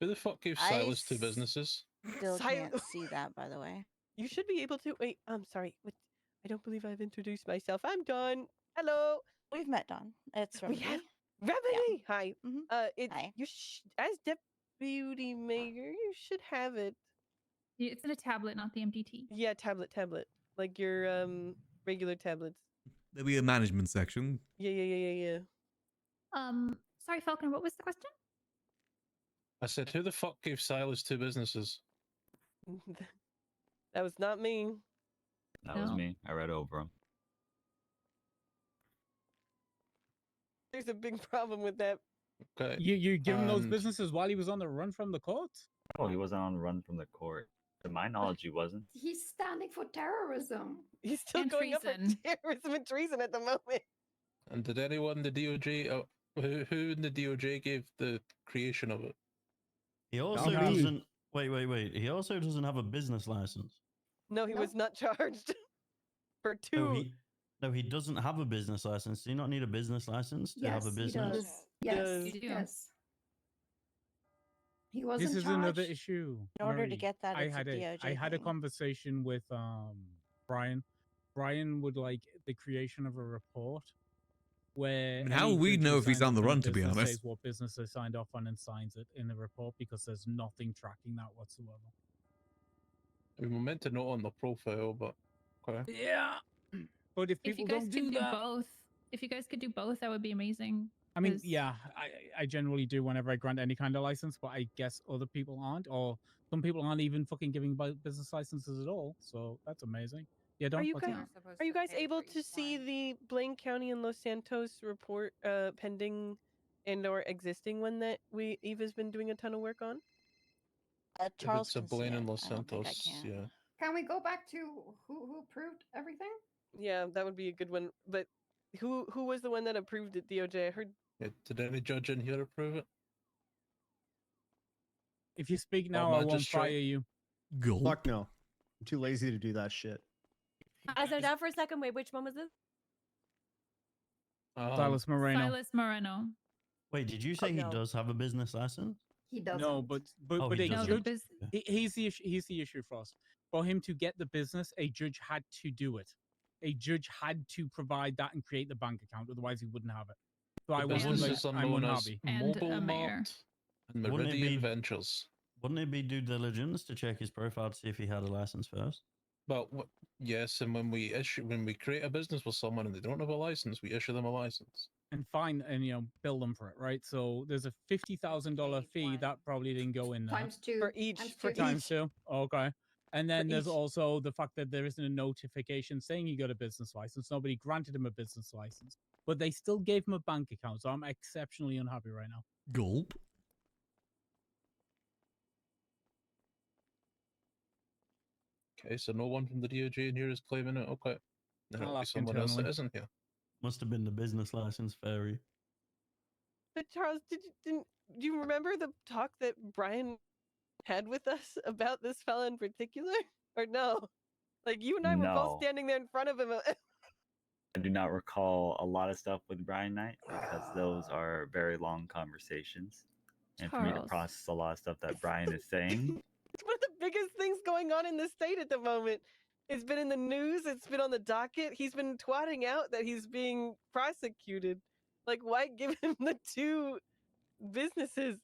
[SPEAKER 12] Who the fuck gave Silas two businesses?
[SPEAKER 20] Still can't see that, by the way.
[SPEAKER 3] You should be able to. Wait, I'm sorry. I don't believe I've introduced myself. I'm Dawn. Hello.
[SPEAKER 20] We've met Dawn. It's
[SPEAKER 3] We
[SPEAKER 20] Remedy.
[SPEAKER 3] have Remedy.
[SPEAKER 20] Yeah.
[SPEAKER 3] Hi. It's
[SPEAKER 20] Hi.
[SPEAKER 3] you. As deputy mayor, you should have it.
[SPEAKER 21] It's in a tablet, not the MDT.
[SPEAKER 3] Yeah, tablet, like your regular tablets.
[SPEAKER 1] There'll be a management section.
[SPEAKER 3] Yeah.
[SPEAKER 21] Sorry, Falcon. What was the question?
[SPEAKER 12] I said, who the fuck gave Silas two businesses?
[SPEAKER 3] That was not me.
[SPEAKER 8] That was me. I read over them.
[SPEAKER 3] There's a big problem with that.
[SPEAKER 12] Okay.
[SPEAKER 6] You give him those businesses while he was on the run from the court?
[SPEAKER 8] Oh, he wasn't on the run from the court. To my knowledge, he wasn't.
[SPEAKER 11] He's standing for terrorism.
[SPEAKER 3] He's still
[SPEAKER 21] And
[SPEAKER 3] going up for
[SPEAKER 21] treason.
[SPEAKER 3] terrorism and treason at the moment.
[SPEAKER 12] And did anyone in the DOJ, who in the DOJ gave the creation of it?
[SPEAKER 2] He also doesn't. Wait. He also doesn't have a business license.
[SPEAKER 3] No, he was not charged for two.
[SPEAKER 2] No, he doesn't have a business license. Do you not need a business license to have a business?
[SPEAKER 11] Yes, he does. He was
[SPEAKER 6] This
[SPEAKER 11] in
[SPEAKER 6] is
[SPEAKER 11] charge.
[SPEAKER 6] another issue.
[SPEAKER 20] In order to
[SPEAKER 6] Marie.
[SPEAKER 20] get that,
[SPEAKER 6] I
[SPEAKER 20] it's a
[SPEAKER 6] had
[SPEAKER 20] DOJ
[SPEAKER 6] I had a
[SPEAKER 20] thing.
[SPEAKER 6] conversation with Brian. Brian would like the creation of a report where
[SPEAKER 1] mean, how
[SPEAKER 6] any
[SPEAKER 1] would we
[SPEAKER 6] judge who
[SPEAKER 1] know if he's
[SPEAKER 6] signed
[SPEAKER 1] on
[SPEAKER 6] off
[SPEAKER 1] the
[SPEAKER 6] on a
[SPEAKER 1] run, to be
[SPEAKER 6] business
[SPEAKER 1] honest?
[SPEAKER 6] says what business they signed off on and signs it in the report, because there's nothing tracking that whatsoever.
[SPEAKER 12] We were meant to know on the profile, but okay.
[SPEAKER 6] Yeah. But if
[SPEAKER 21] If you
[SPEAKER 6] people
[SPEAKER 21] guys
[SPEAKER 6] don't
[SPEAKER 21] could
[SPEAKER 6] do
[SPEAKER 21] do
[SPEAKER 6] that,
[SPEAKER 21] both, if you guys could do both, that would be amazing.
[SPEAKER 6] I mean,
[SPEAKER 21] 'cause-
[SPEAKER 6] yeah, I generally do whenever I grant any kind of license, but I guess other people aren't, or some people aren't even fucking giving business licenses at all. So that's amazing. Yeah,
[SPEAKER 3] Are
[SPEAKER 6] don't.
[SPEAKER 3] you
[SPEAKER 6] What's
[SPEAKER 3] guys
[SPEAKER 6] up?
[SPEAKER 3] are you guys able to see the Blaine County and Los Santos report pending and or existing one that Eva's been doing a ton of work on?
[SPEAKER 12] Charles can see it. I don't think I can. Yeah.
[SPEAKER 11] Can we go back to who approved everything?
[SPEAKER 3] Yeah, that would be a good one. But who was the one that approved it, DOJ? I heard.
[SPEAKER 12] Yeah, did any judge in here approve it?
[SPEAKER 6] If you speak
[SPEAKER 12] Or
[SPEAKER 6] now, I won't
[SPEAKER 12] magistrate?
[SPEAKER 6] fire you.
[SPEAKER 1] Go.
[SPEAKER 14] Fuck no. I'm too lazy to do that shit.
[SPEAKER 5] I zoned out for a second. Wait, which one was this?
[SPEAKER 6] Silas Moreno.
[SPEAKER 21] Silas Moreno.
[SPEAKER 2] Wait, did you say he does have a business license?
[SPEAKER 11] He doesn't.
[SPEAKER 6] No, but
[SPEAKER 2] Oh,
[SPEAKER 6] but
[SPEAKER 2] he
[SPEAKER 6] a
[SPEAKER 2] doesn't.
[SPEAKER 6] judge, he's the issue. He's the issue for us. For him to get the business, a judge had to do it. A judge had to provide that and create the bank account, otherwise he wouldn't have it. So I
[SPEAKER 12] The
[SPEAKER 6] wasn't
[SPEAKER 12] businesses
[SPEAKER 6] like,
[SPEAKER 12] are
[SPEAKER 6] I'm
[SPEAKER 12] known as
[SPEAKER 6] unhappy.
[SPEAKER 12] Mobile Mart and
[SPEAKER 2] Wouldn't it
[SPEAKER 12] Meridian
[SPEAKER 2] be-
[SPEAKER 12] Ventures.
[SPEAKER 2] Wouldn't it be due diligence to check his profile to see if he had a license first?
[SPEAKER 12] But yes, and when we create a business with someone and they don't have a license, we issue them a license.
[SPEAKER 6] And fine, and bill them for it, right? So there's a $50,000 fee that probably didn't go in there.
[SPEAKER 11] Times two.
[SPEAKER 3] For each. For
[SPEAKER 6] Times
[SPEAKER 3] each.
[SPEAKER 6] two. Okay. And then there's
[SPEAKER 3] each.
[SPEAKER 6] also the fact that there isn't a notification saying he got a business license. Nobody granted him a business license, but they still gave him a bank account. So I'm exceptionally unhappy right now.
[SPEAKER 1] Gulp.
[SPEAKER 12] Okay, so no one from the DOJ in here is claiming it. Okay, then
[SPEAKER 6] I'll
[SPEAKER 12] it'll be
[SPEAKER 6] ask
[SPEAKER 12] someone else that
[SPEAKER 6] internally.
[SPEAKER 12] isn't here.
[SPEAKER 2] Must have been the business license fairy.
[SPEAKER 3] But Charles, do you remember the talk that Brian had with us about this fella in particular, or no? Like you and I were
[SPEAKER 8] No.
[SPEAKER 3] both standing there in front of him.
[SPEAKER 8] I do not recall a lot of stuff with Brian Knight because those are very long conversations. And for me to
[SPEAKER 3] Charles.
[SPEAKER 8] process a lot of stuff that Brian is saying,
[SPEAKER 3] It's one of the biggest things going on in the state at the moment. It's been in the news. It's been on the docket. He's been twatting out that he's being prosecuted. Like, why give him the two businesses?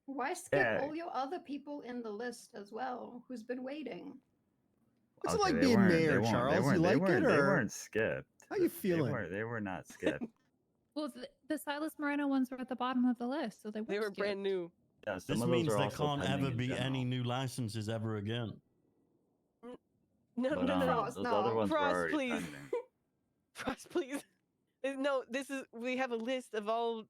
[SPEAKER 11] Why skip
[SPEAKER 8] Yeah.
[SPEAKER 11] all your other people in the list as well who's been waiting?
[SPEAKER 14] What's it
[SPEAKER 8] okay,
[SPEAKER 14] like
[SPEAKER 8] they
[SPEAKER 14] being
[SPEAKER 8] weren't-
[SPEAKER 14] mayor,
[SPEAKER 8] they weren't-
[SPEAKER 14] Charles?
[SPEAKER 8] They weren't,
[SPEAKER 14] You
[SPEAKER 8] they
[SPEAKER 14] like
[SPEAKER 8] weren't,
[SPEAKER 14] it,
[SPEAKER 8] they
[SPEAKER 14] or
[SPEAKER 8] weren't skipped.
[SPEAKER 14] how you feeling?
[SPEAKER 8] They were not skipped.
[SPEAKER 21] Well, the Silas Moreno ones were at the bottom of the list, so they
[SPEAKER 3] They were
[SPEAKER 21] skipped.
[SPEAKER 3] brand new.
[SPEAKER 8] Yeah, some
[SPEAKER 2] This
[SPEAKER 8] of those
[SPEAKER 2] means
[SPEAKER 8] are
[SPEAKER 2] there
[SPEAKER 8] also
[SPEAKER 2] can't
[SPEAKER 8] pending
[SPEAKER 2] ever
[SPEAKER 8] in
[SPEAKER 2] be
[SPEAKER 8] general.
[SPEAKER 2] any new licenses ever again.
[SPEAKER 3] No,
[SPEAKER 8] But,
[SPEAKER 3] no, no, no.
[SPEAKER 8] those other ones were
[SPEAKER 3] Frost,
[SPEAKER 8] already
[SPEAKER 3] please.
[SPEAKER 8] pending.
[SPEAKER 3] Frost, please. No, we have a list of all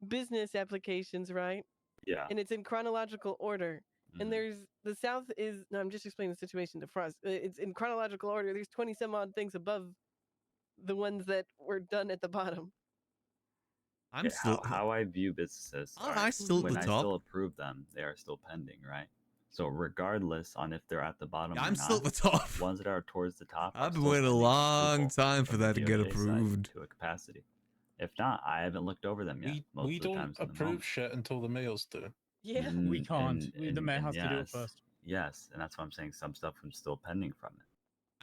[SPEAKER 3] business applications, right?
[SPEAKER 8] Yeah.
[SPEAKER 3] And it's in chronological order. And there's the South is no, I'm just explaining the situation to Frost. It's in chronological order. There's 20 some odd things above the ones that were done at the bottom.
[SPEAKER 1] I'm
[SPEAKER 8] Yeah,
[SPEAKER 1] still.
[SPEAKER 8] how I view businesses.
[SPEAKER 1] Oh,
[SPEAKER 8] are,
[SPEAKER 1] I still at
[SPEAKER 8] when
[SPEAKER 1] the
[SPEAKER 8] I
[SPEAKER 1] top.
[SPEAKER 8] still approve them, they are still pending, right? So regardless on if they're at the bottom,
[SPEAKER 1] Yeah,
[SPEAKER 8] or
[SPEAKER 1] I'm still
[SPEAKER 8] not,
[SPEAKER 1] at the top.
[SPEAKER 8] Ones that are towards the top. are
[SPEAKER 1] I've been
[SPEAKER 8] still
[SPEAKER 1] waiting a
[SPEAKER 8] pending
[SPEAKER 1] long
[SPEAKER 8] approval
[SPEAKER 1] time for
[SPEAKER 8] from the
[SPEAKER 1] that to get
[SPEAKER 8] DOJ side
[SPEAKER 1] approved.
[SPEAKER 8] to a capacity. If not, I haven't looked over them yet. Most
[SPEAKER 12] We
[SPEAKER 8] of the
[SPEAKER 12] don't
[SPEAKER 8] times in the
[SPEAKER 12] approve
[SPEAKER 8] moment.
[SPEAKER 12] shit until the mails do.
[SPEAKER 3] Yeah.
[SPEAKER 6] We can't. The mayor has to do it
[SPEAKER 8] yes,
[SPEAKER 6] first.
[SPEAKER 8] Yes, and that's why I'm saying some stuff is still pending from it.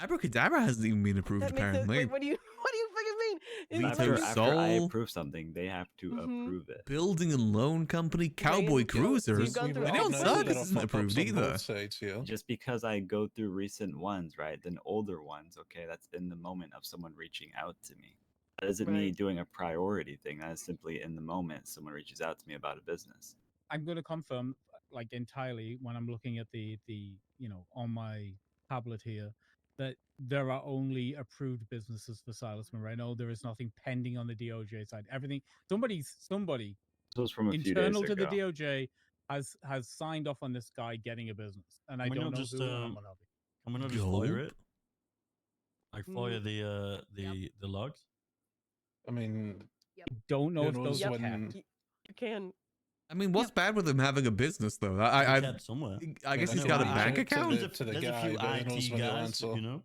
[SPEAKER 1] Abracadabra hasn't even been approved,
[SPEAKER 3] That makes sense.
[SPEAKER 1] apparently.
[SPEAKER 3] Wait, what do you fucking mean? It's
[SPEAKER 1] Veto
[SPEAKER 3] like-
[SPEAKER 8] After I
[SPEAKER 1] Soul.
[SPEAKER 8] approve something, they have to approve it.
[SPEAKER 1] Building and Loan Company, Cowboy Cruisers.
[SPEAKER 3] gone through
[SPEAKER 1] And
[SPEAKER 3] all
[SPEAKER 1] on
[SPEAKER 3] the
[SPEAKER 1] Sud
[SPEAKER 3] ones.
[SPEAKER 1] isn't approved either.
[SPEAKER 8] Just because I go through recent ones, right, then older ones, okay, that's in the moment of someone reaching out to me. That isn't me
[SPEAKER 3] Right.
[SPEAKER 8] doing a priority thing. That is simply in the moment someone reaches out to me about a business.
[SPEAKER 6] I'm going to confirm, like entirely, when I'm looking at the on my tablet here, that there are only approved businesses for Silas Moreno. There is nothing pending on the DOJ side. Everything, somebody
[SPEAKER 8] This was from a few days
[SPEAKER 6] internal to the
[SPEAKER 8] ago.
[SPEAKER 6] DOJ has signed off on this guy getting a business, and I
[SPEAKER 2] Can we
[SPEAKER 6] don't
[SPEAKER 2] not
[SPEAKER 6] know
[SPEAKER 2] just,
[SPEAKER 6] who. And I'm unhappy.
[SPEAKER 2] Can we not just
[SPEAKER 1] Go.
[SPEAKER 2] fire it? Like fire the logs?
[SPEAKER 12] I mean,
[SPEAKER 6] Don't know
[SPEAKER 12] who
[SPEAKER 6] if
[SPEAKER 12] knows
[SPEAKER 6] those are
[SPEAKER 12] when-
[SPEAKER 3] You can.
[SPEAKER 1] I mean, what's bad with him having a business, though?
[SPEAKER 2] It's kept somewhere.
[SPEAKER 1] I guess
[SPEAKER 2] I
[SPEAKER 1] he's
[SPEAKER 2] know,
[SPEAKER 1] got a
[SPEAKER 2] but
[SPEAKER 1] bank
[SPEAKER 2] I-
[SPEAKER 1] account?
[SPEAKER 2] There's a,
[SPEAKER 12] to the
[SPEAKER 2] there's a
[SPEAKER 12] guy,
[SPEAKER 2] few
[SPEAKER 12] but he knows
[SPEAKER 2] IT
[SPEAKER 12] when he'll
[SPEAKER 2] guys,
[SPEAKER 12] answer.
[SPEAKER 2] you know?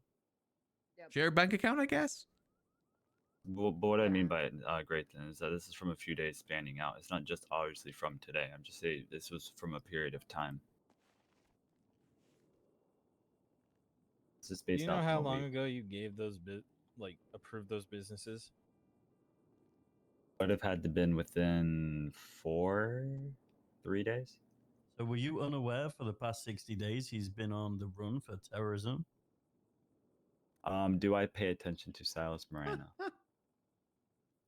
[SPEAKER 1] Share bank account, I guess?
[SPEAKER 8] But what I mean by Grayton is that this is from a few days spanning out. It's not just obviously from today. I'm just saying this was from a period of time. This is
[SPEAKER 7] Do
[SPEAKER 8] based
[SPEAKER 7] you know
[SPEAKER 8] out
[SPEAKER 7] how
[SPEAKER 8] from a
[SPEAKER 7] long
[SPEAKER 8] week.
[SPEAKER 7] ago you gave those approved those businesses?
[SPEAKER 8] Would have had to been within 3 days.
[SPEAKER 2] So were you unaware for the past 60 days he's been on the run for terrorism?
[SPEAKER 8] Do I pay attention to Silas Moreno?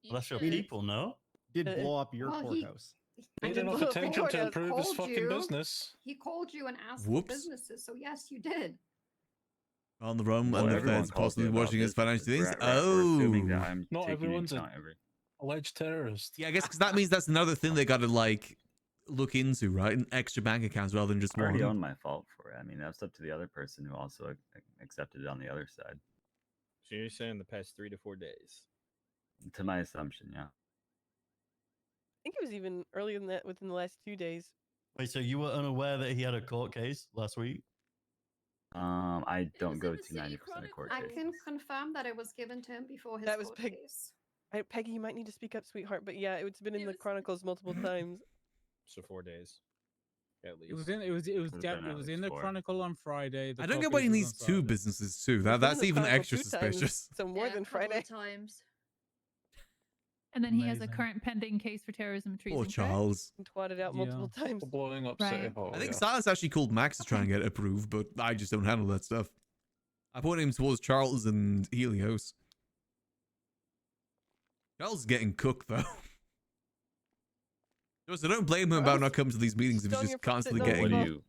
[SPEAKER 2] Well, that's your people, no?
[SPEAKER 14] Did blow up your
[SPEAKER 11] Well,
[SPEAKER 14] courthouse.
[SPEAKER 12] Paid
[SPEAKER 11] did
[SPEAKER 12] enough
[SPEAKER 11] blow up the
[SPEAKER 12] attention to
[SPEAKER 11] courthouse,
[SPEAKER 12] improve his
[SPEAKER 11] called
[SPEAKER 12] fucking
[SPEAKER 11] you.
[SPEAKER 12] business.
[SPEAKER 11] He called you and asked
[SPEAKER 1] Whoops.
[SPEAKER 11] for businesses, so yes, you did.
[SPEAKER 1] On the run,
[SPEAKER 8] Well,
[SPEAKER 1] and the
[SPEAKER 8] everyone
[SPEAKER 1] feds
[SPEAKER 8] calls me
[SPEAKER 1] possibly
[SPEAKER 8] about
[SPEAKER 1] watching his financial
[SPEAKER 8] businesses.
[SPEAKER 1] things.
[SPEAKER 8] We're assuming that
[SPEAKER 1] Oh.
[SPEAKER 8] I'm
[SPEAKER 12] Not
[SPEAKER 8] taking
[SPEAKER 12] everyone's
[SPEAKER 8] into
[SPEAKER 12] a
[SPEAKER 8] account every.
[SPEAKER 12] alleged terrorist.
[SPEAKER 1] Yeah, I guess because that means that's another thing they got to like look into, right? An extra bank accounts rather than just
[SPEAKER 8] I already
[SPEAKER 1] one.
[SPEAKER 8] own my fault for it. I mean, that's up to the other person who also accepted it on the other side.
[SPEAKER 7] So you're saying the past 3 to 4 days?
[SPEAKER 8] To my assumption, yeah.
[SPEAKER 3] I think it was even earlier than that, within the last 2 days.
[SPEAKER 2] Wait, so you were unaware that he had a court case last week?
[SPEAKER 8] I don't go to 90% of court
[SPEAKER 11] I
[SPEAKER 8] cases.
[SPEAKER 11] can confirm that it was given to him before his
[SPEAKER 3] That was
[SPEAKER 11] court
[SPEAKER 3] Peg.
[SPEAKER 11] case.
[SPEAKER 3] Peggy, you might need to speak up, sweetheart. But yeah, it's been in the Chronicles multiple times.
[SPEAKER 7] So 4 days, at least.
[SPEAKER 6] It was in the Chronicle on Friday.
[SPEAKER 1] I don't get why he needs two businesses too. That's even extra suspicious.
[SPEAKER 3] So more than Friday.
[SPEAKER 17] Times.
[SPEAKER 21] And then he has a
[SPEAKER 1] Amazing.
[SPEAKER 21] current pending case for terrorism and treason.
[SPEAKER 1] Poor
[SPEAKER 21] correct?
[SPEAKER 1] Charles.
[SPEAKER 3] Twatted out multiple times.
[SPEAKER 12] Blowing up
[SPEAKER 21] Right.
[SPEAKER 12] City Hall.
[SPEAKER 1] I think
[SPEAKER 12] yeah.
[SPEAKER 1] Silas actually called Max to try and get it approved, but I just don't handle that stuff. I point him towards Charles and Helios. Charles is getting cooked though. So don't blame him about not coming to these meetings if he's just constantly getting.
[SPEAKER 8] What do you?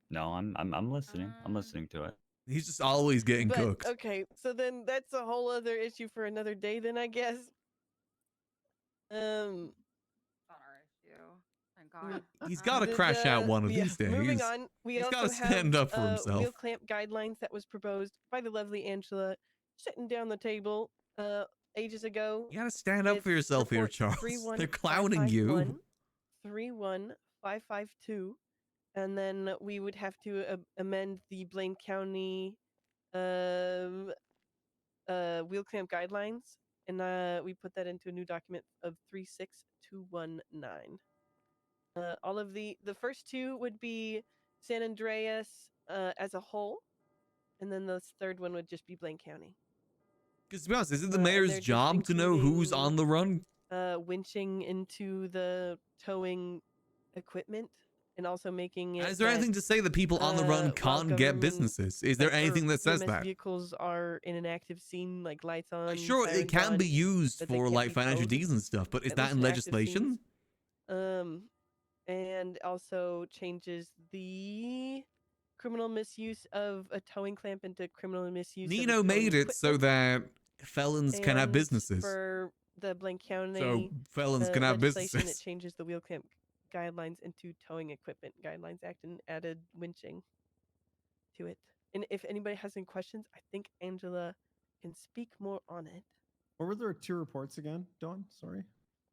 [SPEAKER 8] No, I'm listening. I'm listening to it.
[SPEAKER 1] He's just always getting
[SPEAKER 3] But,
[SPEAKER 1] cooked.
[SPEAKER 3] okay, so then that's a whole other issue for another day. Then I guess.
[SPEAKER 9] Not our issue. Thank God.
[SPEAKER 1] He's got to crash out one of these days.
[SPEAKER 3] Moving on, we
[SPEAKER 1] He's
[SPEAKER 3] also
[SPEAKER 1] got to stand
[SPEAKER 3] have,
[SPEAKER 1] up for himself.
[SPEAKER 3] Wheel clamp guidelines that was proposed by the lovely Angela, sitting down the table ages ago.
[SPEAKER 1] You got to stand up for yourself here, Charles. They're clowning you.
[SPEAKER 3] 31552, and then we would have to amend the Blaine County wheel clamp guidelines, and we put that into a new document of 36219. All of the first two would be San Andreas as a whole, and then the third one would just be Blaine County.
[SPEAKER 1] Because to be honest, is it the
[SPEAKER 3] And
[SPEAKER 1] mayor's
[SPEAKER 3] they're just
[SPEAKER 1] job to know who's on the run?
[SPEAKER 3] Winching into the towing equipment, and also making it.
[SPEAKER 1] Is there anything to say that people on the run can't get businesses? Is there anything that says
[SPEAKER 3] EMS
[SPEAKER 1] that?
[SPEAKER 3] Vehicles are in an active scene, like lights on.
[SPEAKER 1] Sure, it
[SPEAKER 3] sirens
[SPEAKER 1] can be
[SPEAKER 3] on,
[SPEAKER 1] used
[SPEAKER 3] but they
[SPEAKER 1] for
[SPEAKER 3] can't
[SPEAKER 1] like
[SPEAKER 3] be
[SPEAKER 1] financial
[SPEAKER 3] towed,
[SPEAKER 1] deals and stuff, but is
[SPEAKER 3] at
[SPEAKER 1] that
[SPEAKER 3] least
[SPEAKER 1] in
[SPEAKER 3] in active
[SPEAKER 1] legislation?
[SPEAKER 3] scenes. And also changes the criminal misuse of a towing clamp into criminal misuse. of a
[SPEAKER 1] Nino
[SPEAKER 3] towing
[SPEAKER 1] made it so
[SPEAKER 3] equipment.
[SPEAKER 1] that felons can have
[SPEAKER 3] And
[SPEAKER 1] businesses.
[SPEAKER 3] For the Blaine County,
[SPEAKER 1] So felons can have
[SPEAKER 3] legislation,
[SPEAKER 1] businesses.
[SPEAKER 3] It changes the wheel clamp guidelines into Towing Equipment Guidelines Act and added winching to it. And if anybody has any questions, I think Angela can speak more on it.
[SPEAKER 14] What were there 2 reports again, Dawn? Sorry.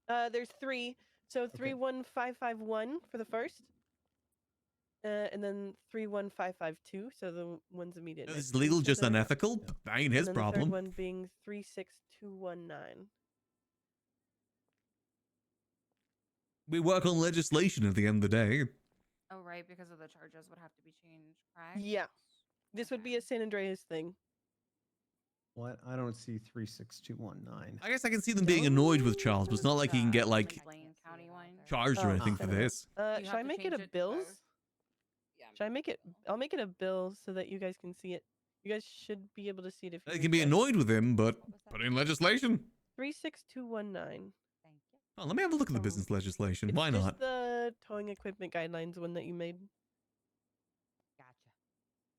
[SPEAKER 3] There's 3. So 31551 for the first, and then 31552. So the ones immediate.
[SPEAKER 1] Is
[SPEAKER 3] next to
[SPEAKER 1] legal
[SPEAKER 3] each
[SPEAKER 1] just
[SPEAKER 3] other.
[SPEAKER 1] unethical? That ain't his
[SPEAKER 3] And then the
[SPEAKER 1] problem.
[SPEAKER 3] third one being 36219.
[SPEAKER 1] We work on legislation at the end of the day.
[SPEAKER 9] Oh, right, because of the charges would have to be changed, correct?
[SPEAKER 3] Yeah, this would be a San Andreas thing.
[SPEAKER 14] What? I don't see 36219.
[SPEAKER 1] I guess I can see them being annoyed with Charles, but it's not like he can get like
[SPEAKER 9] Blaine County one.
[SPEAKER 1] charged or anything for this.
[SPEAKER 3] Should I make it a bills? Should I make it? I'll make it a bill so that you guys can see it. You guys should be able to see it if you.
[SPEAKER 1] They can be annoyed with him, but put in legislation.
[SPEAKER 3] 36219.
[SPEAKER 1] Oh, let me have a look at the business legislation. Why
[SPEAKER 3] Just
[SPEAKER 1] not?
[SPEAKER 3] the towing equipment guidelines one that you made. Gotcha.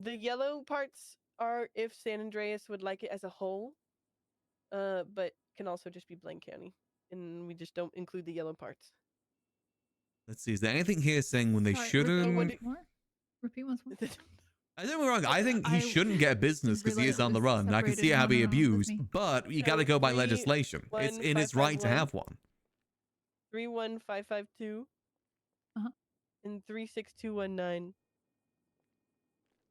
[SPEAKER 3] The yellow parts are if San Andreas would like it as a whole, but can also just be Blaine County, and we just don't include the yellow parts.
[SPEAKER 1] Let's see. Is there anything here saying when they
[SPEAKER 21] Sorry,
[SPEAKER 1] shouldn't?
[SPEAKER 21] Repeat once more.
[SPEAKER 1] I don't get me wrong. I think he shouldn't get business because he is on the run. I can see how he abused, but you got to go by legislation. It's in his right to have one.
[SPEAKER 3] 31552 and 36219.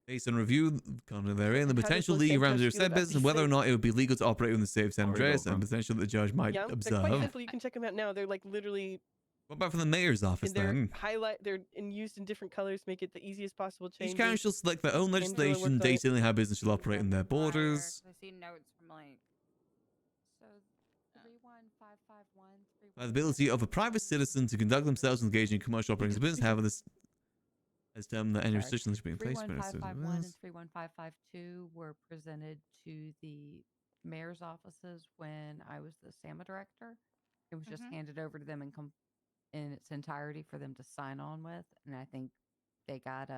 [SPEAKER 1] Based on review, content therein, the
[SPEAKER 3] How does
[SPEAKER 1] potential
[SPEAKER 3] Los
[SPEAKER 1] legal
[SPEAKER 3] Santos
[SPEAKER 1] remedies of
[SPEAKER 3] feel
[SPEAKER 1] said
[SPEAKER 3] about
[SPEAKER 1] business and
[SPEAKER 3] these
[SPEAKER 1] whether or
[SPEAKER 3] things?
[SPEAKER 1] not it would be legal to operate in the state of San
[SPEAKER 8] Where we go
[SPEAKER 1] Andreas and
[SPEAKER 8] from?
[SPEAKER 1] potential that the judge might
[SPEAKER 3] Yeah, they're quite
[SPEAKER 1] observe.
[SPEAKER 3] simple. You can check them out now. They're like literally,
[SPEAKER 1] What about from the mayor's office
[SPEAKER 3] and they're
[SPEAKER 1] then?
[SPEAKER 3] they're used in different colors, make it the easiest possible
[SPEAKER 1] Each
[SPEAKER 3] changes.
[SPEAKER 1] county shall select their own
[SPEAKER 3] Angela
[SPEAKER 1] legislation
[SPEAKER 3] worked on it.
[SPEAKER 1] detailing how business shall operate in their borders.
[SPEAKER 9] I see notes from like. So 31551.
[SPEAKER 1] By the ability of a private citizen to conduct themselves and engage in commercial operations of business, however, this has termed that any restrictions should be in place.
[SPEAKER 13] 31551 and 31552 were presented to the mayor's offices when I was the SAMA director. It was just handed over to them in its entirety for them to sign on with, and I think they got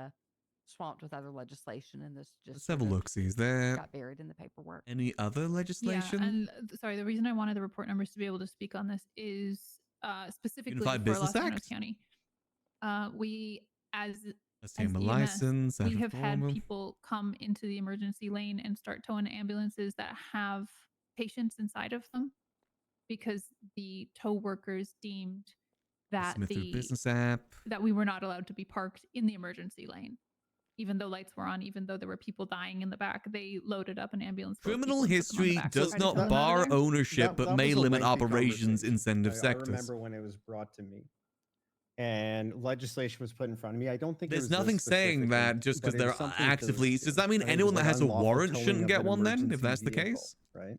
[SPEAKER 13] swamped with other legislation, and this just
[SPEAKER 1] Let's have a look. See, is there
[SPEAKER 13] got buried in the paperwork.
[SPEAKER 1] any other legislation?
[SPEAKER 21] Yeah, and sorry, the reason I wanted the report numbers to be able to speak on this is specifically
[SPEAKER 1] Unified
[SPEAKER 21] for
[SPEAKER 1] Business
[SPEAKER 21] Los Angeles
[SPEAKER 1] Act?
[SPEAKER 21] County. We as
[SPEAKER 1] Let's a
[SPEAKER 21] EMS,
[SPEAKER 1] license.
[SPEAKER 21] we
[SPEAKER 1] add
[SPEAKER 21] have had
[SPEAKER 1] reform.
[SPEAKER 21] people come into the emergency lane and start towing ambulances that have patients inside of them because the tow workers deemed that
[SPEAKER 1] Submit through business app.
[SPEAKER 21] that we were not allowed to be parked in the emergency lane. Even though lights were on, even though there were people dying in the back, they loaded up an ambulance. full of
[SPEAKER 1] Criminal
[SPEAKER 21] people and put them on the
[SPEAKER 1] history
[SPEAKER 21] back to
[SPEAKER 1] does
[SPEAKER 21] try to
[SPEAKER 1] not
[SPEAKER 21] tow them out of
[SPEAKER 1] bar
[SPEAKER 21] there.
[SPEAKER 1] ownership, but
[SPEAKER 14] That
[SPEAKER 1] may
[SPEAKER 14] was a
[SPEAKER 1] limit
[SPEAKER 14] lengthy
[SPEAKER 1] operations in
[SPEAKER 14] conversation.
[SPEAKER 1] sensitive
[SPEAKER 14] I
[SPEAKER 1] sectors.
[SPEAKER 14] remember when it was brought to me, and legislation was put in front of me. I don't think
[SPEAKER 1] There's
[SPEAKER 14] it was
[SPEAKER 1] nothing
[SPEAKER 14] this
[SPEAKER 1] saying
[SPEAKER 14] specific,
[SPEAKER 1] that just because
[SPEAKER 14] but it was
[SPEAKER 1] they're
[SPEAKER 14] something to
[SPEAKER 1] actively.
[SPEAKER 14] this
[SPEAKER 1] Does
[SPEAKER 14] tune.
[SPEAKER 1] that mean
[SPEAKER 14] I think it
[SPEAKER 1] anyone
[SPEAKER 14] was
[SPEAKER 1] that
[SPEAKER 14] like
[SPEAKER 1] has a
[SPEAKER 14] unlawful
[SPEAKER 1] warrant
[SPEAKER 14] towing
[SPEAKER 1] shouldn't
[SPEAKER 14] of
[SPEAKER 1] get
[SPEAKER 14] an
[SPEAKER 1] one then? If
[SPEAKER 14] emergency
[SPEAKER 1] that's the
[SPEAKER 14] vehicle,
[SPEAKER 1] case.
[SPEAKER 14] right?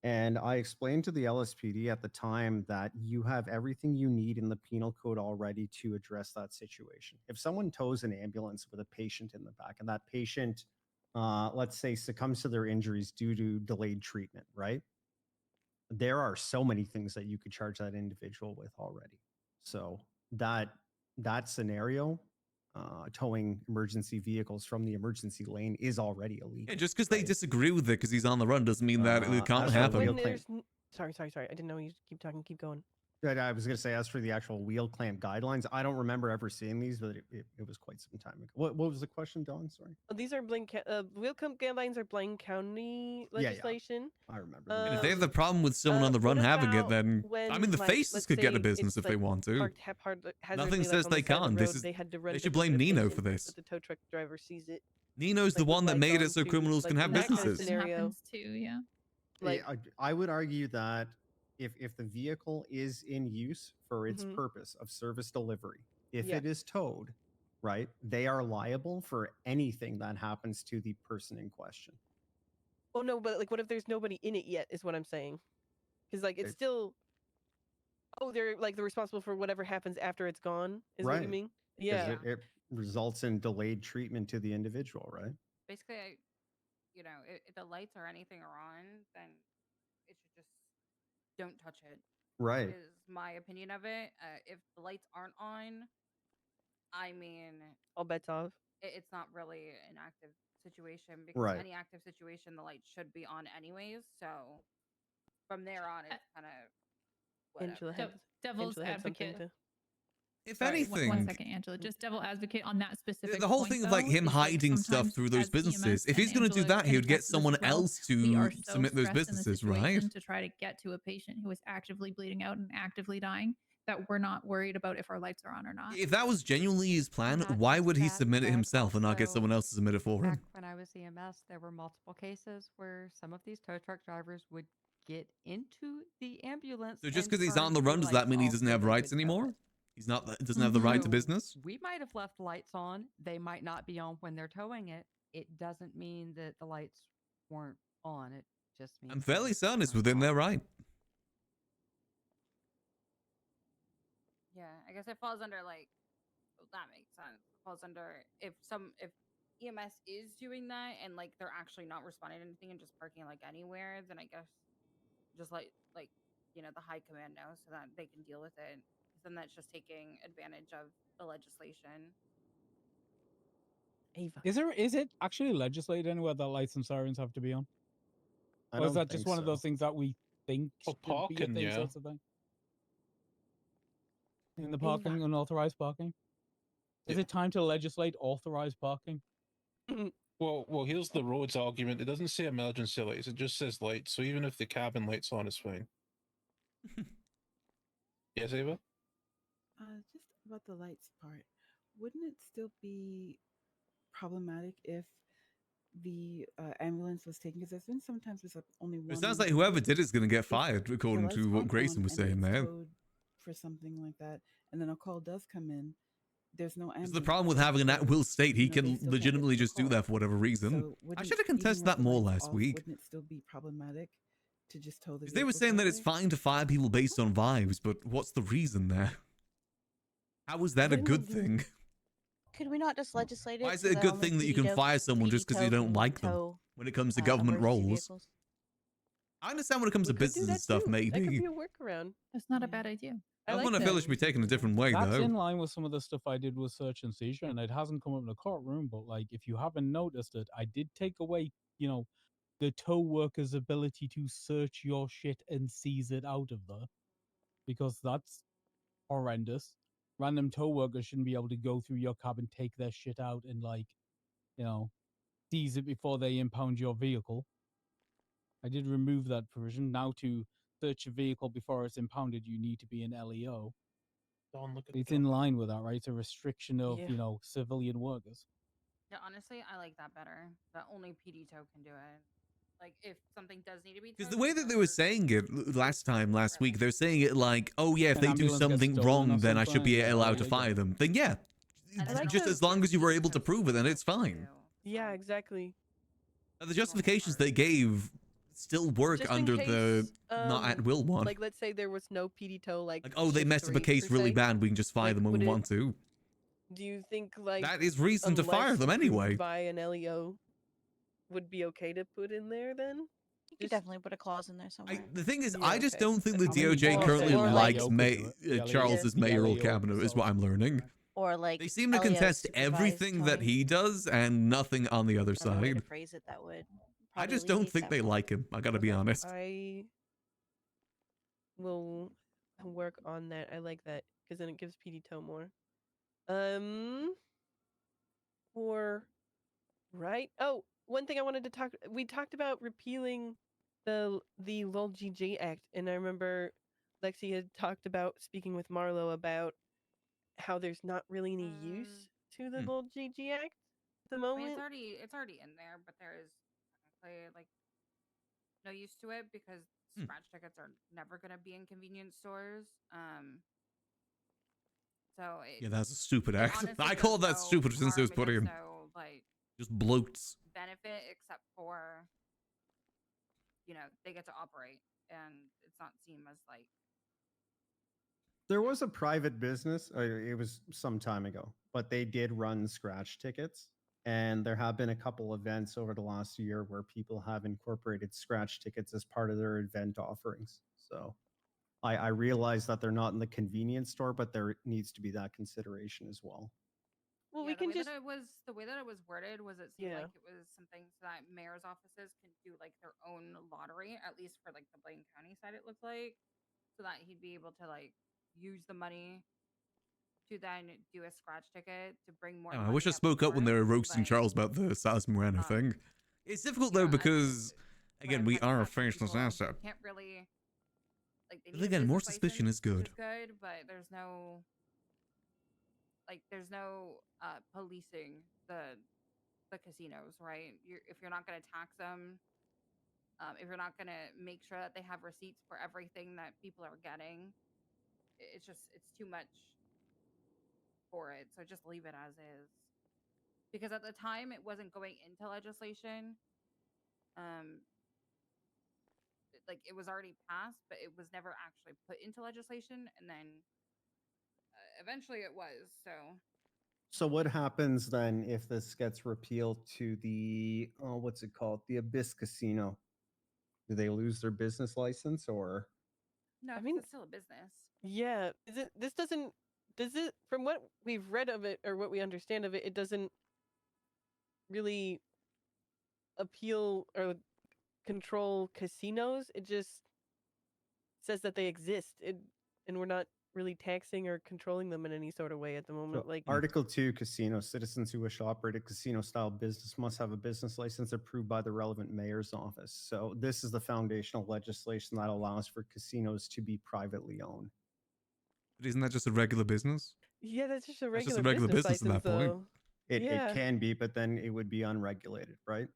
[SPEAKER 14] And I explained to the LSPD at the time that you have everything you need in the penal code already to address that situation. If someone tows an ambulance with a patient in the back and that patient, let's say, succumbs to their injuries due to delayed treatment, right? There are so many things that you could charge that individual with already. So that scenario, towing emergency vehicles from the emergency lane is already illegal.
[SPEAKER 1] Yeah, just because they disagree with it because he's on the run doesn't mean that it can't
[SPEAKER 14] as for
[SPEAKER 1] happen.
[SPEAKER 14] wheel
[SPEAKER 3] When
[SPEAKER 14] clamp-
[SPEAKER 3] there's sorry. I didn't know you keep talking. Keep going.
[SPEAKER 14] I was going to say, as for the actual wheel clamp guidelines, I don't remember ever seeing these, but it was quite some time ago. What was the question, Dawn? Sorry.
[SPEAKER 3] These are wheel clamp guidelines are Blaine County
[SPEAKER 14] Yeah, yeah.
[SPEAKER 3] legislation.
[SPEAKER 14] I remember.
[SPEAKER 1] And if they have the problem with someone on the run
[SPEAKER 3] what
[SPEAKER 1] having it,
[SPEAKER 3] about
[SPEAKER 1] then
[SPEAKER 3] when,
[SPEAKER 1] I mean, the
[SPEAKER 3] like,
[SPEAKER 1] faces
[SPEAKER 3] let's
[SPEAKER 1] could get a
[SPEAKER 3] say
[SPEAKER 1] business
[SPEAKER 3] it's,
[SPEAKER 1] if they
[SPEAKER 3] like,
[SPEAKER 1] want to.
[SPEAKER 3] parked hazardly,
[SPEAKER 1] Nothing
[SPEAKER 3] like,
[SPEAKER 1] says
[SPEAKER 3] on the
[SPEAKER 1] they
[SPEAKER 3] side of the
[SPEAKER 1] can't. This
[SPEAKER 3] road,
[SPEAKER 1] is
[SPEAKER 3] they had to run
[SPEAKER 1] they
[SPEAKER 3] to
[SPEAKER 1] should
[SPEAKER 3] pick up
[SPEAKER 1] blame
[SPEAKER 3] a
[SPEAKER 1] Nino
[SPEAKER 3] patient,
[SPEAKER 1] for this.
[SPEAKER 3] But the tow truck driver sees it.
[SPEAKER 1] Nino's the
[SPEAKER 3] like, with
[SPEAKER 1] one that
[SPEAKER 3] lights
[SPEAKER 1] made
[SPEAKER 3] on
[SPEAKER 1] it so
[SPEAKER 3] too,
[SPEAKER 1] criminals
[SPEAKER 3] like,
[SPEAKER 1] can have
[SPEAKER 3] in that kind of
[SPEAKER 1] businesses.
[SPEAKER 3] scenario,
[SPEAKER 21] Happens too, yeah.
[SPEAKER 3] Like,
[SPEAKER 14] I would argue that if the vehicle is in use for its
[SPEAKER 3] Mhm.
[SPEAKER 14] purpose of service delivery, if
[SPEAKER 3] Yeah.
[SPEAKER 14] it is towed, right, they are liable for anything that happens to the person in question.
[SPEAKER 3] Oh no, but like, what if there's nobody in it yet? Is what I'm saying. Because like, it's still. Oh, they're responsible for whatever happens after it's gone. Is what you
[SPEAKER 14] Right.
[SPEAKER 3] mean?
[SPEAKER 14] 'Cause
[SPEAKER 3] Yeah.
[SPEAKER 14] it results in delayed treatment to the individual, right?
[SPEAKER 9] Basically, if the lights or anything are on, then it should just don't touch it.
[SPEAKER 14] Right.
[SPEAKER 9] Is my opinion of it. If the lights aren't on, I mean,
[SPEAKER 3] all bets off.
[SPEAKER 9] It's not really an active situation because
[SPEAKER 14] Right.
[SPEAKER 9] any active situation, the lights should be on anyways. So from there on, it's kind of
[SPEAKER 3] Angela had
[SPEAKER 21] Devil's
[SPEAKER 3] Angela had something
[SPEAKER 21] advocate.
[SPEAKER 3] to.
[SPEAKER 1] If
[SPEAKER 21] Sorry, one
[SPEAKER 1] anything,
[SPEAKER 21] second, Angela. Just devil advocate on that specific.
[SPEAKER 1] the whole
[SPEAKER 21] point,
[SPEAKER 1] thing of like
[SPEAKER 21] though,
[SPEAKER 1] him
[SPEAKER 21] is, like,
[SPEAKER 1] hiding stuff
[SPEAKER 21] sometimes
[SPEAKER 1] through those
[SPEAKER 21] as
[SPEAKER 1] businesses.
[SPEAKER 21] EMS
[SPEAKER 1] If he's
[SPEAKER 21] and
[SPEAKER 1] going to do
[SPEAKER 21] Angela
[SPEAKER 1] that, he
[SPEAKER 21] can
[SPEAKER 1] would get
[SPEAKER 21] attest to this
[SPEAKER 1] someone
[SPEAKER 21] as well,
[SPEAKER 1] else
[SPEAKER 21] we
[SPEAKER 1] to
[SPEAKER 21] are so
[SPEAKER 1] submit those
[SPEAKER 21] stressed in the
[SPEAKER 1] businesses, right?
[SPEAKER 21] situation to try to get to a patient who is actively bleeding out and actively dying that we're not worried about if our lights are on or not.
[SPEAKER 1] If that was genuinely his plan,
[SPEAKER 13] Not
[SPEAKER 1] why
[SPEAKER 13] just
[SPEAKER 1] would he
[SPEAKER 13] that,
[SPEAKER 1] submit it
[SPEAKER 13] but
[SPEAKER 1] himself and not get
[SPEAKER 13] also
[SPEAKER 1] someone else to submit it for him?
[SPEAKER 13] Back when I was EMS, there were multiple cases where some of these tow truck drivers would get into the ambulance.
[SPEAKER 1] So just
[SPEAKER 13] and
[SPEAKER 1] because he's
[SPEAKER 13] turn
[SPEAKER 1] on the
[SPEAKER 13] the
[SPEAKER 1] run, does that
[SPEAKER 13] lights
[SPEAKER 1] mean he
[SPEAKER 13] off
[SPEAKER 1] doesn't
[SPEAKER 13] so
[SPEAKER 1] have
[SPEAKER 13] they
[SPEAKER 1] rights
[SPEAKER 13] could tow
[SPEAKER 1] anymore?
[SPEAKER 13] it.
[SPEAKER 1] He's not doesn't have the right to
[SPEAKER 13] So
[SPEAKER 1] business.
[SPEAKER 13] we might have left lights on. They might not be on when they're towing it. It doesn't mean that the lights weren't on. It just means
[SPEAKER 1] I'm
[SPEAKER 13] the
[SPEAKER 1] fairly
[SPEAKER 13] lights
[SPEAKER 1] certain it's
[SPEAKER 13] weren't
[SPEAKER 1] within
[SPEAKER 13] on.
[SPEAKER 1] their right.
[SPEAKER 9] Yeah, I guess it falls under that makes sense. It falls under if EMS is doing that and like they're actually not responding to anything and just parking like anywhere, then I guess just like the high command knows so that they can deal with it. 'Cause then that's just taking advantage of the legislation.
[SPEAKER 3] Ava.
[SPEAKER 6] Is it actually legislated anywhere that lights and sirens have to be on?
[SPEAKER 14] I
[SPEAKER 6] Or is
[SPEAKER 14] don't
[SPEAKER 6] that just
[SPEAKER 14] think
[SPEAKER 6] one of those
[SPEAKER 14] so.
[SPEAKER 6] things that we think
[SPEAKER 12] For
[SPEAKER 6] should be a
[SPEAKER 12] parking,
[SPEAKER 6] thing,
[SPEAKER 12] yeah.
[SPEAKER 6] sorts of thing? In the parking, unauthorized parking? Is it time to legislate authorized parking?
[SPEAKER 12] Well, here's the roads argument. It doesn't say emergency lights. It just says lights. So even if the cabin light's on, it's fine. Yes, Ava?
[SPEAKER 22] Just about the lights part, wouldn't it still be
[SPEAKER 16] problematic if the ambulance was taken? Because there's been sometimes there's only one.
[SPEAKER 1] It sounds
[SPEAKER 16] on
[SPEAKER 1] like
[SPEAKER 16] the
[SPEAKER 1] whoever
[SPEAKER 16] road.
[SPEAKER 1] did it's going to get
[SPEAKER 16] If
[SPEAKER 1] fired,
[SPEAKER 16] the
[SPEAKER 1] according
[SPEAKER 16] lights
[SPEAKER 1] to what
[SPEAKER 16] aren't
[SPEAKER 1] Grayson
[SPEAKER 16] on
[SPEAKER 1] was
[SPEAKER 16] and it
[SPEAKER 1] saying
[SPEAKER 16] gets
[SPEAKER 1] there.
[SPEAKER 16] towed for something like that, and then a call does come in, there's no ambulance.
[SPEAKER 1] Because the problem with
[SPEAKER 16] so-
[SPEAKER 1] having an
[SPEAKER 16] so,
[SPEAKER 1] at-will state, he
[SPEAKER 16] you know, they
[SPEAKER 1] can
[SPEAKER 16] still can't get
[SPEAKER 1] legitimately
[SPEAKER 16] to the
[SPEAKER 1] just do
[SPEAKER 16] call.
[SPEAKER 1] that for whatever reason.
[SPEAKER 16] So
[SPEAKER 1] I
[SPEAKER 16] wouldn't-
[SPEAKER 1] should have
[SPEAKER 16] even
[SPEAKER 1] contested
[SPEAKER 16] with
[SPEAKER 1] that
[SPEAKER 16] the
[SPEAKER 1] more
[SPEAKER 16] lights
[SPEAKER 1] last
[SPEAKER 16] off,
[SPEAKER 1] week.
[SPEAKER 16] Wouldn't it still be problematic to just tow the
[SPEAKER 1] Because they were
[SPEAKER 16] vehicles
[SPEAKER 1] saying that
[SPEAKER 16] that
[SPEAKER 1] it's
[SPEAKER 16] way?
[SPEAKER 1] fine to fire people based on vibes, but what's the reason there? How is that a good thing?
[SPEAKER 20] Could we not just legislate it?
[SPEAKER 1] Why is
[SPEAKER 20] so
[SPEAKER 1] it a
[SPEAKER 20] that
[SPEAKER 1] good
[SPEAKER 20] only
[SPEAKER 1] thing that you can
[SPEAKER 20] PD
[SPEAKER 1] fire someone just because you
[SPEAKER 20] tow
[SPEAKER 1] don't
[SPEAKER 20] can
[SPEAKER 1] like them
[SPEAKER 20] tow,
[SPEAKER 1] when it comes to government
[SPEAKER 20] emergency
[SPEAKER 1] roles?
[SPEAKER 20] vehicles?
[SPEAKER 1] I understand when it comes
[SPEAKER 3] We
[SPEAKER 1] to
[SPEAKER 3] could do
[SPEAKER 1] business and
[SPEAKER 3] that
[SPEAKER 1] stuff,
[SPEAKER 3] too. That could
[SPEAKER 1] maybe.
[SPEAKER 3] be a workaround.
[SPEAKER 21] That's not a bad idea.
[SPEAKER 3] I like
[SPEAKER 1] Government
[SPEAKER 3] that.
[SPEAKER 1] officials should be taken a different way,
[SPEAKER 6] That's
[SPEAKER 1] though.
[SPEAKER 6] in line with some of the stuff I did with search and seizure, and it hasn't come up in the courtroom. But like, if you haven't noticed it, I did take away, the tow worker's ability to search your shit and seize it out of there, because that's horrendous. Random tow workers shouldn't be able to go through your cab and take their shit out and seize it before they impound your vehicle. I did remove that provision. Now to search a vehicle before it's impounded, you need to be an LEO.
[SPEAKER 12] Don't look at
[SPEAKER 6] It's in line with that, right? It's a restriction of,
[SPEAKER 9] Yeah.
[SPEAKER 6] civilian workers.
[SPEAKER 9] Yeah, honestly, I like that better. That only PD tow can do it. Like, if something does need to be
[SPEAKER 1] Because
[SPEAKER 9] towed,
[SPEAKER 1] the way that they were saying it last week, they're saying it like, oh yeah, if
[SPEAKER 6] An
[SPEAKER 1] they do
[SPEAKER 6] ambulance gets
[SPEAKER 1] something
[SPEAKER 6] stolen
[SPEAKER 1] wrong,
[SPEAKER 6] or
[SPEAKER 1] then I should
[SPEAKER 6] something,
[SPEAKER 1] be
[SPEAKER 6] it's like,
[SPEAKER 1] allowed
[SPEAKER 6] oh,
[SPEAKER 1] to
[SPEAKER 6] yeah,
[SPEAKER 1] fire
[SPEAKER 6] yeah.
[SPEAKER 1] them. Then yeah, just as long as you were able to prove it, then it's fine.
[SPEAKER 3] Yeah, exactly.
[SPEAKER 1] The justifications they gave still work
[SPEAKER 3] Just in
[SPEAKER 1] under the
[SPEAKER 3] case,
[SPEAKER 1] not at will one.
[SPEAKER 3] Like, let's say there was no PD tow, like
[SPEAKER 1] Oh, they
[SPEAKER 3] shift
[SPEAKER 1] messed up a
[SPEAKER 3] 3,
[SPEAKER 1] case
[SPEAKER 3] per
[SPEAKER 1] really
[SPEAKER 3] se.
[SPEAKER 1] bad, we can just fire
[SPEAKER 3] Like,
[SPEAKER 1] them when
[SPEAKER 3] would
[SPEAKER 1] we
[SPEAKER 3] it-
[SPEAKER 1] want to.
[SPEAKER 3] Do you think like
[SPEAKER 1] That is reason to fire
[SPEAKER 3] unless
[SPEAKER 1] them
[SPEAKER 3] approved
[SPEAKER 1] anyway.
[SPEAKER 3] by an LEO would be okay to put in there then?
[SPEAKER 20] You could definitely put a clause in there somewhere.
[SPEAKER 1] The thing is,
[SPEAKER 3] Yeah,
[SPEAKER 1] I just
[SPEAKER 3] okay.
[SPEAKER 1] don't think the
[SPEAKER 6] I mean,
[SPEAKER 1] DOJ
[SPEAKER 6] or
[SPEAKER 1] currently
[SPEAKER 6] say an
[SPEAKER 1] likes
[SPEAKER 6] LEO could do it. The
[SPEAKER 1] Charles's
[SPEAKER 6] LEO
[SPEAKER 1] mayoral
[SPEAKER 6] could
[SPEAKER 1] cabinet, is
[SPEAKER 6] solve
[SPEAKER 1] what I'm learning.
[SPEAKER 20] Or like
[SPEAKER 1] They seem to
[SPEAKER 20] LEO
[SPEAKER 1] contest
[SPEAKER 20] supervised
[SPEAKER 1] everything that
[SPEAKER 20] towing.
[SPEAKER 1] he does and nothing on the other
[SPEAKER 20] I don't know a way to
[SPEAKER 1] side.
[SPEAKER 20] phrase it that would
[SPEAKER 1] I
[SPEAKER 20] probably
[SPEAKER 1] just don't
[SPEAKER 20] alleviate
[SPEAKER 1] think
[SPEAKER 20] that
[SPEAKER 1] they
[SPEAKER 20] more.
[SPEAKER 1] like him. I gotta be honest.
[SPEAKER 3] I will work on that. I like that because then it gives PD tow more. Or right? Oh, one thing I wanted to talk. We talked about repealing the LOL-GG Act, and I remember Lexi had talked about speaking with Marlo about how there's not really any use to the LOL-GG Act at the
[SPEAKER 9] I mean,
[SPEAKER 3] moment.
[SPEAKER 9] it's already in there, but there is technically like no use to it because scratch tickets are never going to be in convenience stores. So
[SPEAKER 1] Yeah, that's a stupid
[SPEAKER 9] it
[SPEAKER 1] act.
[SPEAKER 9] honestly
[SPEAKER 1] I
[SPEAKER 9] does
[SPEAKER 1] called that
[SPEAKER 9] no
[SPEAKER 1] stupid since it was
[SPEAKER 9] harm,
[SPEAKER 1] put
[SPEAKER 9] does
[SPEAKER 1] in.
[SPEAKER 9] no like
[SPEAKER 1] Just bloats.
[SPEAKER 9] benefit except for they get to operate and it's not seen as like
[SPEAKER 14] There was a private business. It was some time ago, but they did run scratch tickets. And there have been a couple events over the last year where people have incorporated scratch tickets as part of their event offerings. So I realize that they're not in the convenience store, but there needs to be that consideration as well.
[SPEAKER 3] Well,
[SPEAKER 9] yeah,
[SPEAKER 3] we can
[SPEAKER 9] the way
[SPEAKER 3] just
[SPEAKER 9] that it was worded was it seemed
[SPEAKER 3] Yeah.
[SPEAKER 9] like it was something so that mayor's offices can do like their own lottery, at least for like the Blaine County side it looked like, so that he'd be able to like use the money to then do a scratch ticket to bring more
[SPEAKER 1] I
[SPEAKER 9] money
[SPEAKER 1] wish I
[SPEAKER 9] up
[SPEAKER 1] spoke up when they were
[SPEAKER 9] front,
[SPEAKER 1] roasting
[SPEAKER 9] but,
[SPEAKER 1] Charles about the Salas Moreno thing. It's difficult though because, again, we are a faceless asset.
[SPEAKER 9] can't really like they
[SPEAKER 1] But
[SPEAKER 9] need a
[SPEAKER 1] again, more
[SPEAKER 9] business
[SPEAKER 1] suspicion is
[SPEAKER 9] license, which
[SPEAKER 1] good.
[SPEAKER 9] good, but there's no policing the casinos, right? If you're not going to tax them, if you're not going to make sure that they have receipts for everything that people are getting, it's too much for it. So just leave it as is. Because at the time it wasn't going into legislation. Like it was already passed, but it was never actually put into legislation, and then eventually it was.
[SPEAKER 14] So what happens then if this gets repealed to the, what's it called? The Abyss Casino? Do they lose their business license or?
[SPEAKER 9] No,
[SPEAKER 3] I mean,
[SPEAKER 9] it's still a business.
[SPEAKER 3] Yeah, does it from what we've read of it or what we understand of it, it doesn't really appeal or control casinos. It just says that they exist. And we're not really taxing or controlling them in any sort of way at the moment.
[SPEAKER 14] So
[SPEAKER 3] Like
[SPEAKER 14] Article 2, casino. Citizens who wish to operate a casino-style business must have a business license approved by the relevant mayor's office. So this is the foundational legislation that allows for casinos to be privately owned.
[SPEAKER 1] But isn't that just a regular business?
[SPEAKER 3] Yeah, that's just a
[SPEAKER 1] That's just
[SPEAKER 3] regular,
[SPEAKER 1] a regular business at
[SPEAKER 3] license,
[SPEAKER 1] that point.
[SPEAKER 3] though.
[SPEAKER 14] It can be, but then it would be unregulated, right?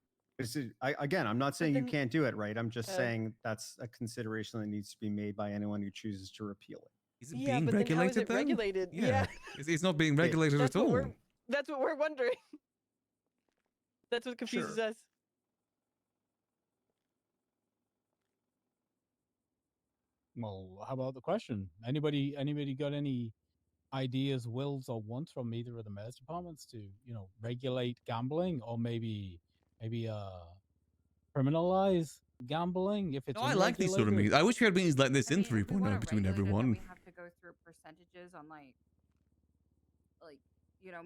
[SPEAKER 14] Again, I'm not saying you can't do it, right? I'm just saying that's a consideration that needs to be made by anyone who chooses to repeal it.
[SPEAKER 1] Is it being regulated then?
[SPEAKER 3] regulated?
[SPEAKER 1] Yeah. It's not being regulated at all.
[SPEAKER 3] That's what we're wondering. That's what confuses us.
[SPEAKER 6] Well, how about the question? Anybody got any ideas, wills, or wants from either of the mayor's departments to, regulate gambling, or maybe criminalize gambling if it's
[SPEAKER 1] No, I like these sort of
[SPEAKER 6] unregulated?
[SPEAKER 1] meetings. I wish we had meetings like this in
[SPEAKER 9] if we
[SPEAKER 1] 3.0
[SPEAKER 9] wanna
[SPEAKER 1] between
[SPEAKER 9] regulate it, then
[SPEAKER 1] everyone.
[SPEAKER 9] we have to go through percentages on like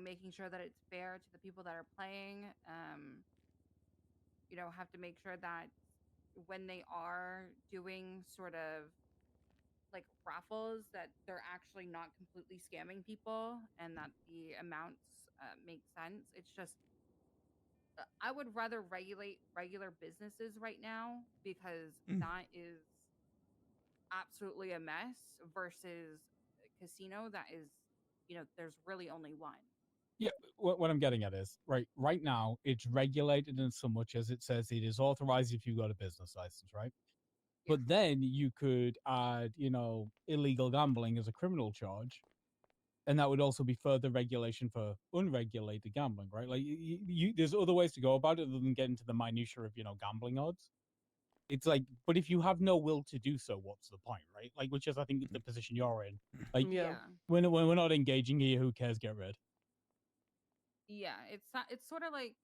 [SPEAKER 9] making sure that it's fair to the people that are playing. Have to make sure that when they are doing sort of like raffles, that they're actually not completely scamming people and that the amounts make sense. It's just I would rather regulate regular businesses right now because that is absolutely a mess versus a casino that is, there's really only one.
[SPEAKER 6] Yeah, what I'm getting at is right now it's regulated in so much as it says it is authorized if you got a business license, right? But then you could add, illegal gambling as a criminal charge, and that would also be further regulation for unregulated gambling, right? Like there's other ways to go about it other than getting to the minutia of gambling odds. It's like, but if you have no will to do so, what's the point, right? Like, which is I think the position you're in. Like, when we're not engaging here, who cares? Get rid.
[SPEAKER 9] Yeah, it's sort of like,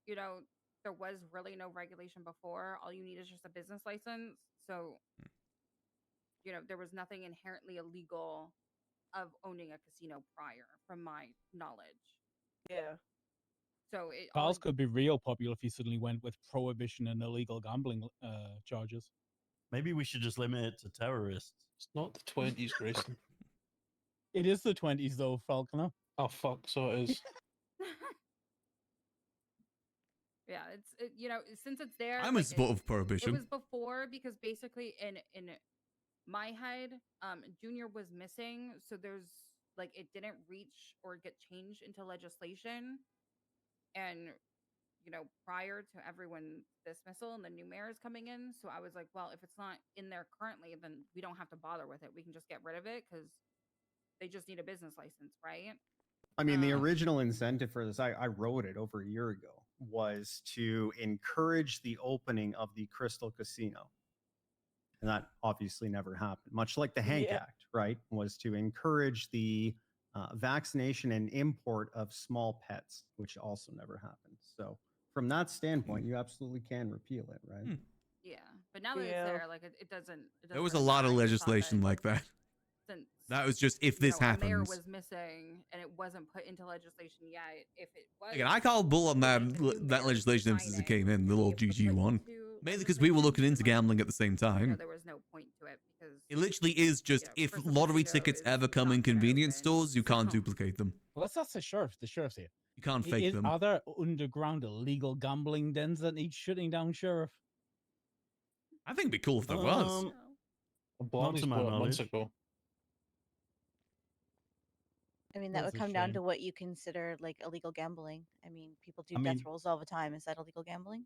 [SPEAKER 9] there was really no regulation before. All you need is just a business license. So, there was nothing inherently illegal of owning a casino prior, from my knowledge.
[SPEAKER 3] Yeah.
[SPEAKER 9] So
[SPEAKER 6] Cars could be real popular if you suddenly went with prohibition and illegal gambling charges.
[SPEAKER 2] Maybe we should just limit it to terrorists.
[SPEAKER 12] It's not the 20s, Grayson.
[SPEAKER 6] It is the 20s, though, Falconer.
[SPEAKER 12] Oh, fuck, so it is.
[SPEAKER 9] Yeah, since it's there.
[SPEAKER 1] I'm in support of prohibition.
[SPEAKER 9] It was before because basically in my head, Junior was missing, so there's it didn't reach or get changed into legislation, and prior to everyone's dismissal and the new mayor is coming in, so I was like, well, if it's not in there currently, then we don't have to bother with it. We can just get rid of it because they just need a business license, right?
[SPEAKER 14] I mean, the original incentive for this, I wrote it over a year ago, was to encourage the opening of the Crystal Casino. And that obviously never happened, much like the Hank Act, right? Was to encourage the vaccination and import of small pets, which also never happened. So from that standpoint, you absolutely can repeal it, right?
[SPEAKER 9] Yeah, but now that it's there, it doesn't
[SPEAKER 1] There was a lot of legislation like that.
[SPEAKER 9] Since
[SPEAKER 1] That was just if this
[SPEAKER 9] a mayor
[SPEAKER 1] happens.
[SPEAKER 9] was missing and it wasn't put into legislation yet. If it was,
[SPEAKER 1] Again, I called bull on that legislation since it came in, the little GG one. Mainly because we were looking into gambling at the same time.
[SPEAKER 9] there was no point to it because
[SPEAKER 1] It literally is just if lottery tickets ever come in convenience stores, you can't duplicate them.
[SPEAKER 6] Well, that's the sheriff. The sheriff's here.
[SPEAKER 1] You can't fake them.
[SPEAKER 6] Are there underground illegal gambling dens that need shutting down, Sheriff?
[SPEAKER 1] I think it'd be cool if there was.
[SPEAKER 2] Not to my knowledge.
[SPEAKER 20] I mean, that
[SPEAKER 6] That's
[SPEAKER 20] would
[SPEAKER 6] a
[SPEAKER 20] come down
[SPEAKER 6] shame.
[SPEAKER 20] to what you consider like illegal gambling. I mean, people do
[SPEAKER 2] I
[SPEAKER 20] death
[SPEAKER 2] mean-
[SPEAKER 20] rolls all the time. Is that illegal gambling?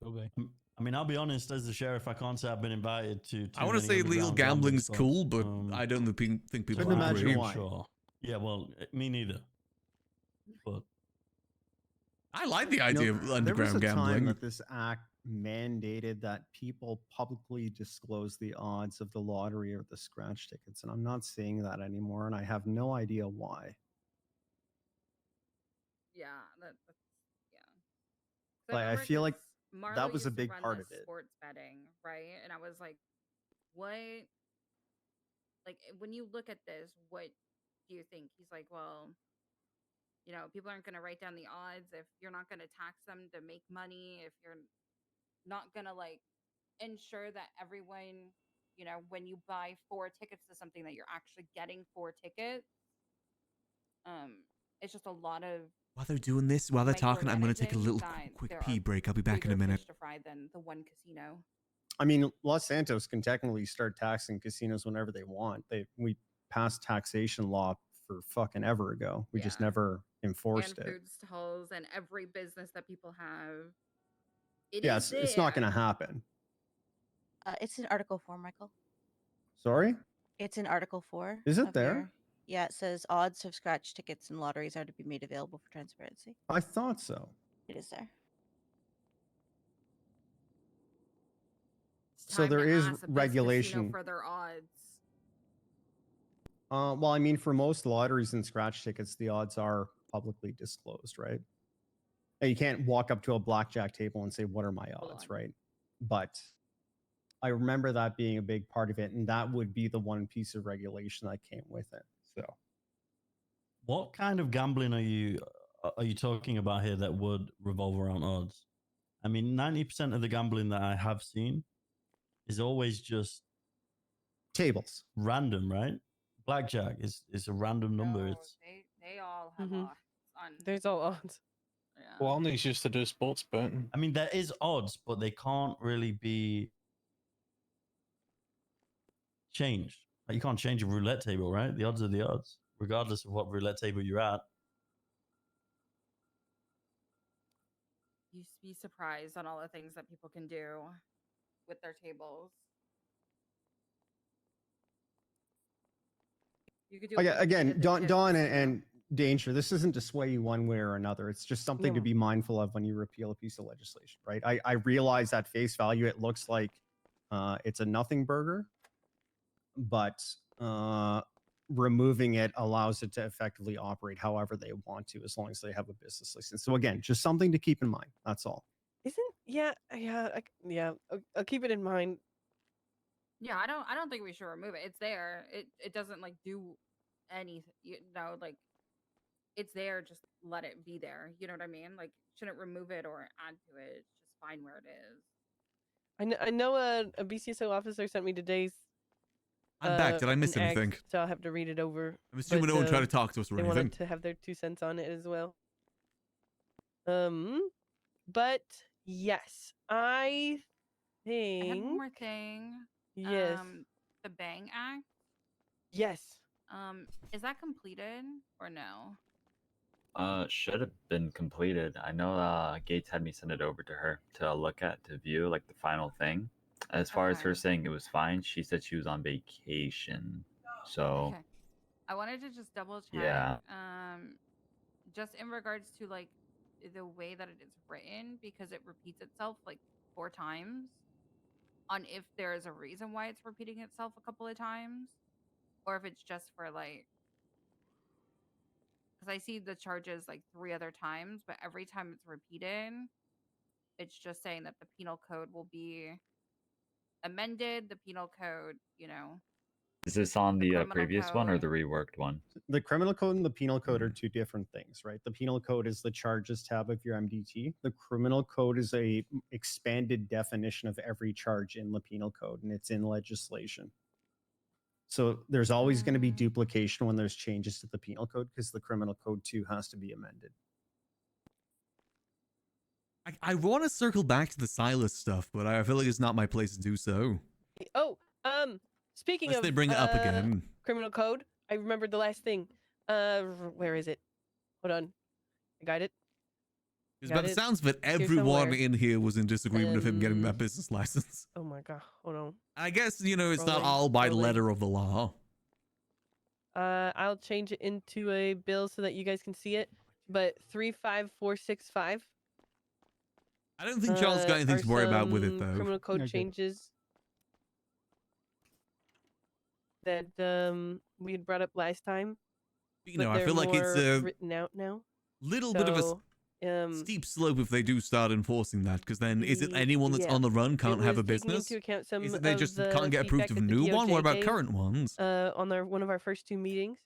[SPEAKER 2] I mean, I'll be honest, as the sheriff, I can't say I've been invited to.
[SPEAKER 1] I want to say illegal gambling's cool, but I don't think people
[SPEAKER 14] Couldn't
[SPEAKER 1] would
[SPEAKER 14] imagine
[SPEAKER 1] agree.
[SPEAKER 14] why.
[SPEAKER 2] Sure. Yeah, well, me neither. But
[SPEAKER 1] I like the idea of
[SPEAKER 14] there
[SPEAKER 1] underground
[SPEAKER 14] was a time
[SPEAKER 1] gambling.
[SPEAKER 14] that this act mandated that people publicly disclose the odds of the lottery or the scratch tickets, and I'm not seeing that anymore, and I have no idea why.
[SPEAKER 9] yeah, that's
[SPEAKER 14] Like, I
[SPEAKER 9] remember
[SPEAKER 14] feel like
[SPEAKER 9] 'cause Marley
[SPEAKER 14] that was a
[SPEAKER 9] used to
[SPEAKER 14] big
[SPEAKER 9] run
[SPEAKER 14] part
[SPEAKER 9] the
[SPEAKER 14] of it.
[SPEAKER 9] Sports betting, right? And I was like, what? Like, when you look at this, what do you think? He's like, well, people aren't going to write down the odds if you're not going to tax them to make money, if you're not going to ensure that everyone, when you buy 4 tickets to something that you're actually getting 4 tickets. It's just a lot of
[SPEAKER 1] While they're doing this, while they're talking, I'm going to take a little quick pee break. I'll be back in a minute.
[SPEAKER 9] fish to fry than the one casino.
[SPEAKER 14] I mean, Los Santos can technically start taxing casinos whenever they want. We passed taxation law for fucking ever ago. We just never enforced
[SPEAKER 9] And
[SPEAKER 14] it.
[SPEAKER 9] food stalls and every business that people have. It
[SPEAKER 14] Yeah,
[SPEAKER 9] is
[SPEAKER 14] it's not going to
[SPEAKER 9] there.
[SPEAKER 14] happen.
[SPEAKER 20] It's in Article 4, Michael.
[SPEAKER 14] Sorry?
[SPEAKER 20] It's in Article 4.
[SPEAKER 14] Is it
[SPEAKER 20] of
[SPEAKER 14] there?
[SPEAKER 20] your- Yeah, it says odds of scratch tickets and lotteries are to be made available for transparency.
[SPEAKER 14] I thought so.
[SPEAKER 20] It is there.
[SPEAKER 9] It's
[SPEAKER 14] So
[SPEAKER 9] time
[SPEAKER 14] there
[SPEAKER 9] to
[SPEAKER 14] is
[SPEAKER 9] ask the Biz
[SPEAKER 14] regulation.
[SPEAKER 9] Casino for their odds.
[SPEAKER 14] Well, I mean, for most lotteries and scratch tickets, the odds are publicly disclosed, right? And you can't walk up to a blackjack table and say, "What are my odds?" Right? But I remember that being a big part of it, and that would be the one piece of regulation that came with it. So,
[SPEAKER 2] What kind of gambling are you talking about here that would revolve around odds? I mean, 90% of the gambling that I have seen is always just
[SPEAKER 14] tables,
[SPEAKER 2] random, right? Blackjack is a random number. It's
[SPEAKER 9] They all have
[SPEAKER 3] Mhm.
[SPEAKER 9] odds on.
[SPEAKER 3] There's all odds.
[SPEAKER 12] Well, Omni's used to do sports betting.
[SPEAKER 2] I mean, there is odds, but they can't really be changed. Like, you can't change a roulette table, right? The odds are the odds, regardless of what roulette table you're at.
[SPEAKER 9] You'd be surprised on all the things that people can do with their tables. You could do
[SPEAKER 14] again, Dawn and Danger, this isn't to sway you one way or another. It's just something to
[SPEAKER 3] No.
[SPEAKER 14] be mindful of when you repeal a piece of legislation, right? I realize at face value, it looks like it's a nothing burger, but removing it allows it to effectively operate however they want to, as long as they have a business license. So again, just something to keep in mind. That's all.
[SPEAKER 3] I'll keep it in mind.
[SPEAKER 9] Yeah, I don't think we should remove it. It's there. It doesn't like do anything. You know, like it's there. Just let it be there. You know what I mean? Like shouldn't remove it or add to it. It's just fine where it is.
[SPEAKER 3] I know a BCSO officer sent me today's.
[SPEAKER 1] I'm back. Did I miss
[SPEAKER 3] an act,
[SPEAKER 1] anything?
[SPEAKER 3] so I'll have to read it over.
[SPEAKER 1] I'm assuming no one tried to talk to us or
[SPEAKER 3] they
[SPEAKER 1] anything.
[SPEAKER 3] wanted to have their 2 cents on it as well. But yes, I think.
[SPEAKER 9] I have one more thing.
[SPEAKER 3] Yes.
[SPEAKER 9] The Bang Act.
[SPEAKER 3] Yes.
[SPEAKER 9] Is that completed or no?
[SPEAKER 8] Should have been completed. I know Gates had me send it over to her to look at, to view like the final thing. As far as her saying it was fine, she said she was on vacation. So
[SPEAKER 9] Okay. I wanted to just double check.
[SPEAKER 8] Yeah.
[SPEAKER 9] Just in regards to like the way that it is written, because it repeats itself like 4 times. On if there is a reason why it's repeating itself a couple of times, or if it's just for like. Because I see the charges like 3 other times, but every time it's repeated, it's just saying that the penal code will be amended. The penal code, you know.
[SPEAKER 8] is this on the
[SPEAKER 9] criminal
[SPEAKER 8] previous one or
[SPEAKER 9] code.
[SPEAKER 8] the reworked one?
[SPEAKER 14] The criminal code and the penal code are two different things, right? The penal code is the charges tab of your MDT. The criminal code is a expanded definition of every charge in the penal code, and it's in legislation. So there's always going to be duplication when there's changes to the penal code, because the criminal code too has to be amended.
[SPEAKER 1] I want to circle back to the Silas stuff, but I feel like it's not my place to do so.
[SPEAKER 3] Oh, speaking
[SPEAKER 1] Unless
[SPEAKER 3] of
[SPEAKER 1] they bring it up again.
[SPEAKER 3] criminal code, I remembered the last thing. Where is it? Hold on, I got it.
[SPEAKER 1] Because by the sounds of it, everyone in here was in disagreement of him getting that business license.
[SPEAKER 3] Oh my god, hold on.
[SPEAKER 1] I guess, you know, it's not
[SPEAKER 3] Scrolling,
[SPEAKER 1] all by
[SPEAKER 3] scrolling.
[SPEAKER 1] letter of the law.
[SPEAKER 3] I'll change it into a bill so that you guys can see it. But 35465.
[SPEAKER 1] I don't think Charles got anything
[SPEAKER 3] are
[SPEAKER 1] to worry about with it,
[SPEAKER 3] some
[SPEAKER 1] though.
[SPEAKER 3] Criminal code
[SPEAKER 1] Okay.
[SPEAKER 3] changes that we had brought up last time.
[SPEAKER 1] You know,
[SPEAKER 3] but
[SPEAKER 1] I feel
[SPEAKER 3] they're
[SPEAKER 1] like it's
[SPEAKER 3] more
[SPEAKER 1] a
[SPEAKER 3] written out now.
[SPEAKER 1] little bit of a steep slope if they do start enforcing that, because then is it anyone that's on the run can't have a business?
[SPEAKER 3] Taking into account some
[SPEAKER 1] Is it they
[SPEAKER 3] of
[SPEAKER 1] just
[SPEAKER 3] the
[SPEAKER 1] can't get approved
[SPEAKER 3] feedback
[SPEAKER 1] of a
[SPEAKER 3] that the
[SPEAKER 1] new one? What
[SPEAKER 3] DOJ
[SPEAKER 1] about
[SPEAKER 3] gave,
[SPEAKER 1] current ones?
[SPEAKER 3] on one of our first 2 meetings.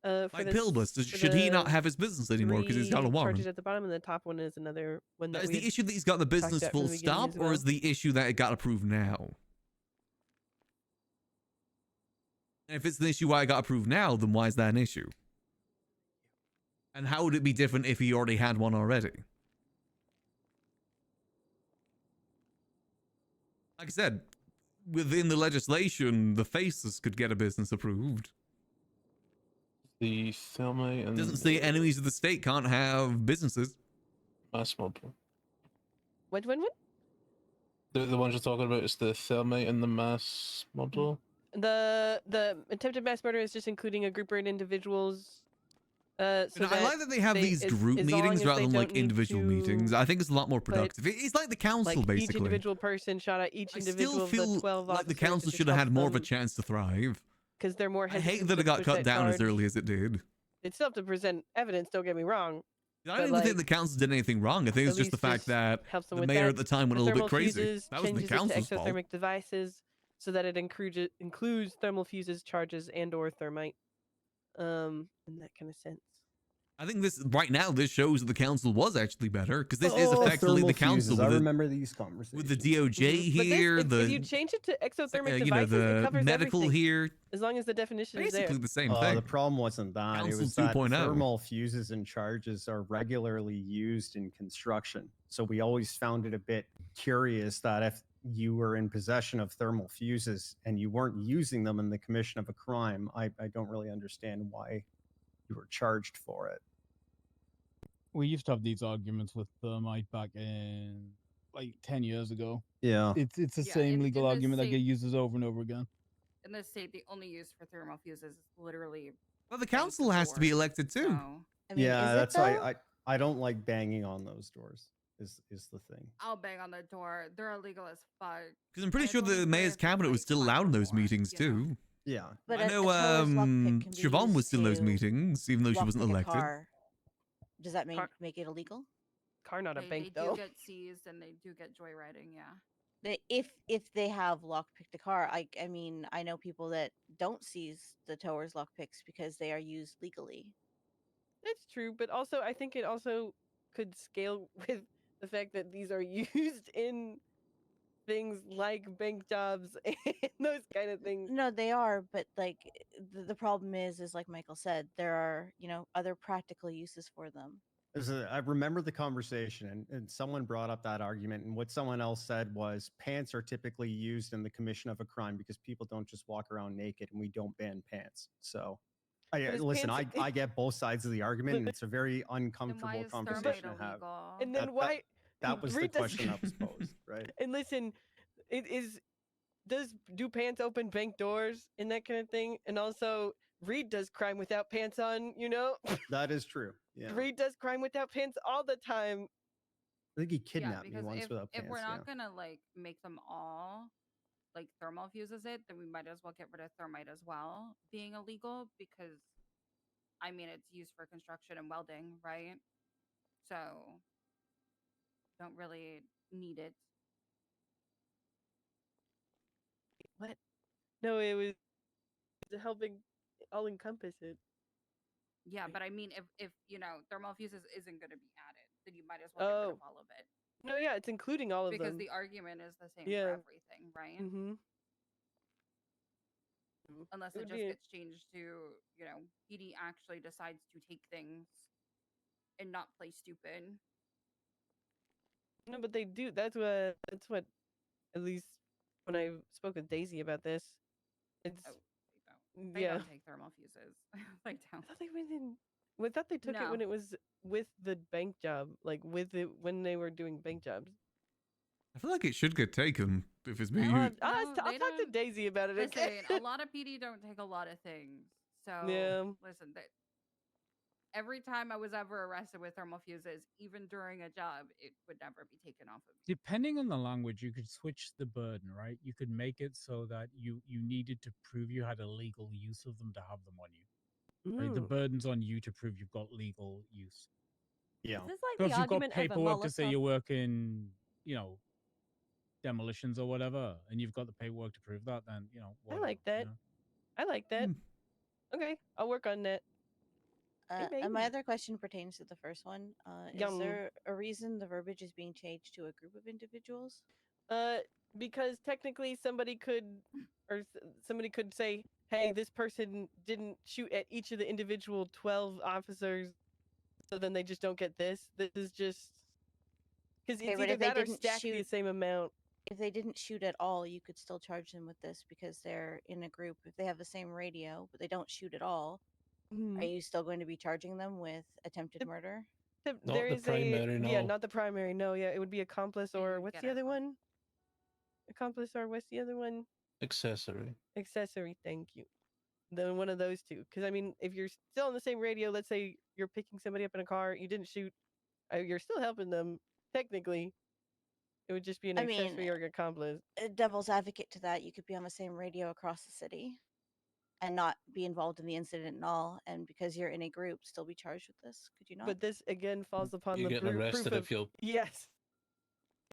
[SPEAKER 3] For
[SPEAKER 1] Like
[SPEAKER 3] this-
[SPEAKER 1] Pilbus,
[SPEAKER 3] for
[SPEAKER 1] should he not
[SPEAKER 3] the
[SPEAKER 1] have his business anymore because he's got a
[SPEAKER 3] 3
[SPEAKER 1] warrant?
[SPEAKER 3] charges at the bottom, and the top one is another one
[SPEAKER 1] Now,
[SPEAKER 3] that
[SPEAKER 1] is
[SPEAKER 3] we
[SPEAKER 1] the
[SPEAKER 3] had
[SPEAKER 1] issue that he's got the
[SPEAKER 3] talked
[SPEAKER 1] business
[SPEAKER 3] about from
[SPEAKER 1] full
[SPEAKER 3] the beginning
[SPEAKER 1] stop,
[SPEAKER 3] as
[SPEAKER 1] or
[SPEAKER 3] well.
[SPEAKER 1] is the issue that it got approved now? And if it's an issue why it got approved now, then why is that an issue? And how would it be different if he already had one already? Like I said, within the legislation, the faces could get a business approved.
[SPEAKER 12] The thermite and
[SPEAKER 1] Doesn't say enemies of the state can't have businesses.
[SPEAKER 12] mass model.
[SPEAKER 3] What?
[SPEAKER 12] The ones you're talking about is the thermite and the mass model.
[SPEAKER 3] The attempted mass murder is just including a group or an individuals. So
[SPEAKER 1] I like that they have these group meetings rather than like individual meetings. I think it's a lot more productive. It's like the council,
[SPEAKER 3] like
[SPEAKER 1] basically.
[SPEAKER 3] Each individual person shot at each individual of the 12
[SPEAKER 1] like the
[SPEAKER 3] officers.
[SPEAKER 1] council should have had more of a chance to thrive.
[SPEAKER 3] Because they're more
[SPEAKER 1] I hate
[SPEAKER 3] hesitant
[SPEAKER 1] that
[SPEAKER 3] to
[SPEAKER 1] it got
[SPEAKER 3] push
[SPEAKER 1] cut
[SPEAKER 3] that
[SPEAKER 1] down as
[SPEAKER 3] charge.
[SPEAKER 1] early as it did.
[SPEAKER 3] They still have to present evidence. Don't get me wrong.
[SPEAKER 1] I don't even think the council did anything wrong. I think it's just the fact that the mayor at the time went a little bit crazy. That was the council's fault.
[SPEAKER 3] Exothermic devices so that it includes thermal fuses, charges, and/or thermite. In that kind of sense.
[SPEAKER 1] I think right now this shows that the council was actually better because this is effectively the council.
[SPEAKER 14] I remember these conversations
[SPEAKER 1] with the DOJ here.
[SPEAKER 3] If you change it to exothermic devices,
[SPEAKER 1] the
[SPEAKER 3] it covers
[SPEAKER 1] medical
[SPEAKER 3] everything,
[SPEAKER 1] here.
[SPEAKER 3] as long as the definition is
[SPEAKER 1] Basically
[SPEAKER 3] there.
[SPEAKER 1] the same thing.
[SPEAKER 14] The problem wasn't that.
[SPEAKER 1] Council
[SPEAKER 14] it was that
[SPEAKER 1] 2.0.
[SPEAKER 14] thermal fuses and charges are regularly used in construction. So we always found it a bit curious that if you were in possession of thermal fuses and you weren't using them in the commission of a crime, I don't really understand why you were charged for it.
[SPEAKER 6] We used to have these arguments with thermite back in like 10 years ago.
[SPEAKER 14] Yeah.
[SPEAKER 6] It's the same legal argument that get used over and over again.
[SPEAKER 9] In this state, the only use for thermal fuses is literally.
[SPEAKER 1] Well, the council has to be elected too.
[SPEAKER 14] That's why I don't like banging on those doors. Is the thing.
[SPEAKER 9] I'll bang on the door. They're illegal as fuck.
[SPEAKER 1] Because I'm pretty sure the mayor's cabinet was still allowed in those meetings too.
[SPEAKER 14] Yeah.
[SPEAKER 20] But
[SPEAKER 1] I know Siobhan was still in those meetings, even though she wasn't elected.
[SPEAKER 20] Does that make it illegal?
[SPEAKER 3] Car not a bank
[SPEAKER 9] they
[SPEAKER 3] though.
[SPEAKER 9] do get seized and they do get joyriding. Yeah.
[SPEAKER 20] If they have lockpicked a car, I mean, I know people that don't seize the towers lockpicks because they are used legally.
[SPEAKER 3] It's true, but also I think it also could scale with the fact that these are used in things like bank jobs and those kind of things.
[SPEAKER 20] No, they are, but like the problem is like Michael said, there are other practical uses for them.
[SPEAKER 14] I remember the conversation, and someone brought up that argument, and what someone else said was pants are typically used in the commission of a crime because people don't just walk around naked, and we don't ban pants. So, listen, I get both sides of the argument, and it's a very uncomfortable conversation to have.
[SPEAKER 3] And then why?
[SPEAKER 14] That was the question that was posed, right?
[SPEAKER 3] And listen, do pants open bank doors and that kind of thing? And also, Reed does crime without pants on,
[SPEAKER 14] That is true. Yeah.
[SPEAKER 3] Reed does crime without pants all the time.
[SPEAKER 14] I think he kidnapped me once
[SPEAKER 9] if,
[SPEAKER 14] without pants.
[SPEAKER 9] If we're not gonna like make them all like thermal fuses then we might as well get rid of thermite as well being illegal because I mean it's used for construction and welding, right? So don't really need it.
[SPEAKER 3] What? No, it was helping all encompass it.
[SPEAKER 9] Yeah, but I mean, if thermal fuses isn't going to be added, then you might as well get rid of all of it.
[SPEAKER 3] No, yeah, it's including all of them.
[SPEAKER 9] Because the argument is the same for everything, right?
[SPEAKER 3] Mm-hmm.
[SPEAKER 9] Unless it just gets changed to, PD actually decides to take things and not play stupid.
[SPEAKER 3] No, but they do. That's what. At least when I spoke with Daisy about this, it's.
[SPEAKER 9] They don't take thermal fuses. They don't.
[SPEAKER 3] I thought they went in. I thought they took it when it was with the bank job, like when they were doing bank jobs.
[SPEAKER 1] I feel like it should get taken if it's being
[SPEAKER 3] I'll
[SPEAKER 1] used.
[SPEAKER 3] talk to Daisy about it.
[SPEAKER 9] Listen,
[SPEAKER 3] Okay?
[SPEAKER 9] a lot of PD don't take a lot of things. So listen, every time I was ever arrested with thermal fuses, even during a job, it would never be taken off of me.
[SPEAKER 6] Depending on the language, you could switch the burden, right? You could make it so that you needed to prove you had a legal use of them to have them on you. Right? The burden's on you to prove you've got legal use.
[SPEAKER 14] Yeah.
[SPEAKER 5] This is like
[SPEAKER 6] So
[SPEAKER 5] the
[SPEAKER 6] if you've got
[SPEAKER 5] argument of a
[SPEAKER 6] paperwork to say
[SPEAKER 5] Molotov.
[SPEAKER 6] you work in, demolitions or whatever, and you've got the paperwork to prove that, then,
[SPEAKER 3] I like that. I like that. Okay, I'll work on that.
[SPEAKER 20] And my other question pertains to the first one. Is
[SPEAKER 3] Yum.
[SPEAKER 20] there a reason the verbiage is being changed to a group of individuals?
[SPEAKER 3] Because technically somebody could say, hey, this person didn't shoot at each of the individual 12 officers, so then they just don't get this. This is just because it's either that or stack the same amount.
[SPEAKER 20] If they didn't shoot at all, you could still charge them with this because they're in a group. If they have the same radio, but they don't shoot at all, Are you still going to be charging them with attempted murder?
[SPEAKER 3] There is not the primary. No, yeah, it would be accomplice or what's the other one? Accomplice or what's the other one?
[SPEAKER 12] Accessory.
[SPEAKER 3] Accessory. Thank you. Then one of those two. Because I mean, if you're still on the same radio, let's say you're picking somebody up in a car, you didn't shoot, you're still helping them technically. It would just be an accessory or an accomplice.
[SPEAKER 20] Devil's advocate to that, you could be on the same radio across the city and not be involved in the incident at all, and because you're in a group, still be charged with this. Could you not?
[SPEAKER 3] But this again falls upon
[SPEAKER 12] You're
[SPEAKER 3] the
[SPEAKER 12] getting arrested
[SPEAKER 3] proof of
[SPEAKER 12] if you're.
[SPEAKER 3] yes.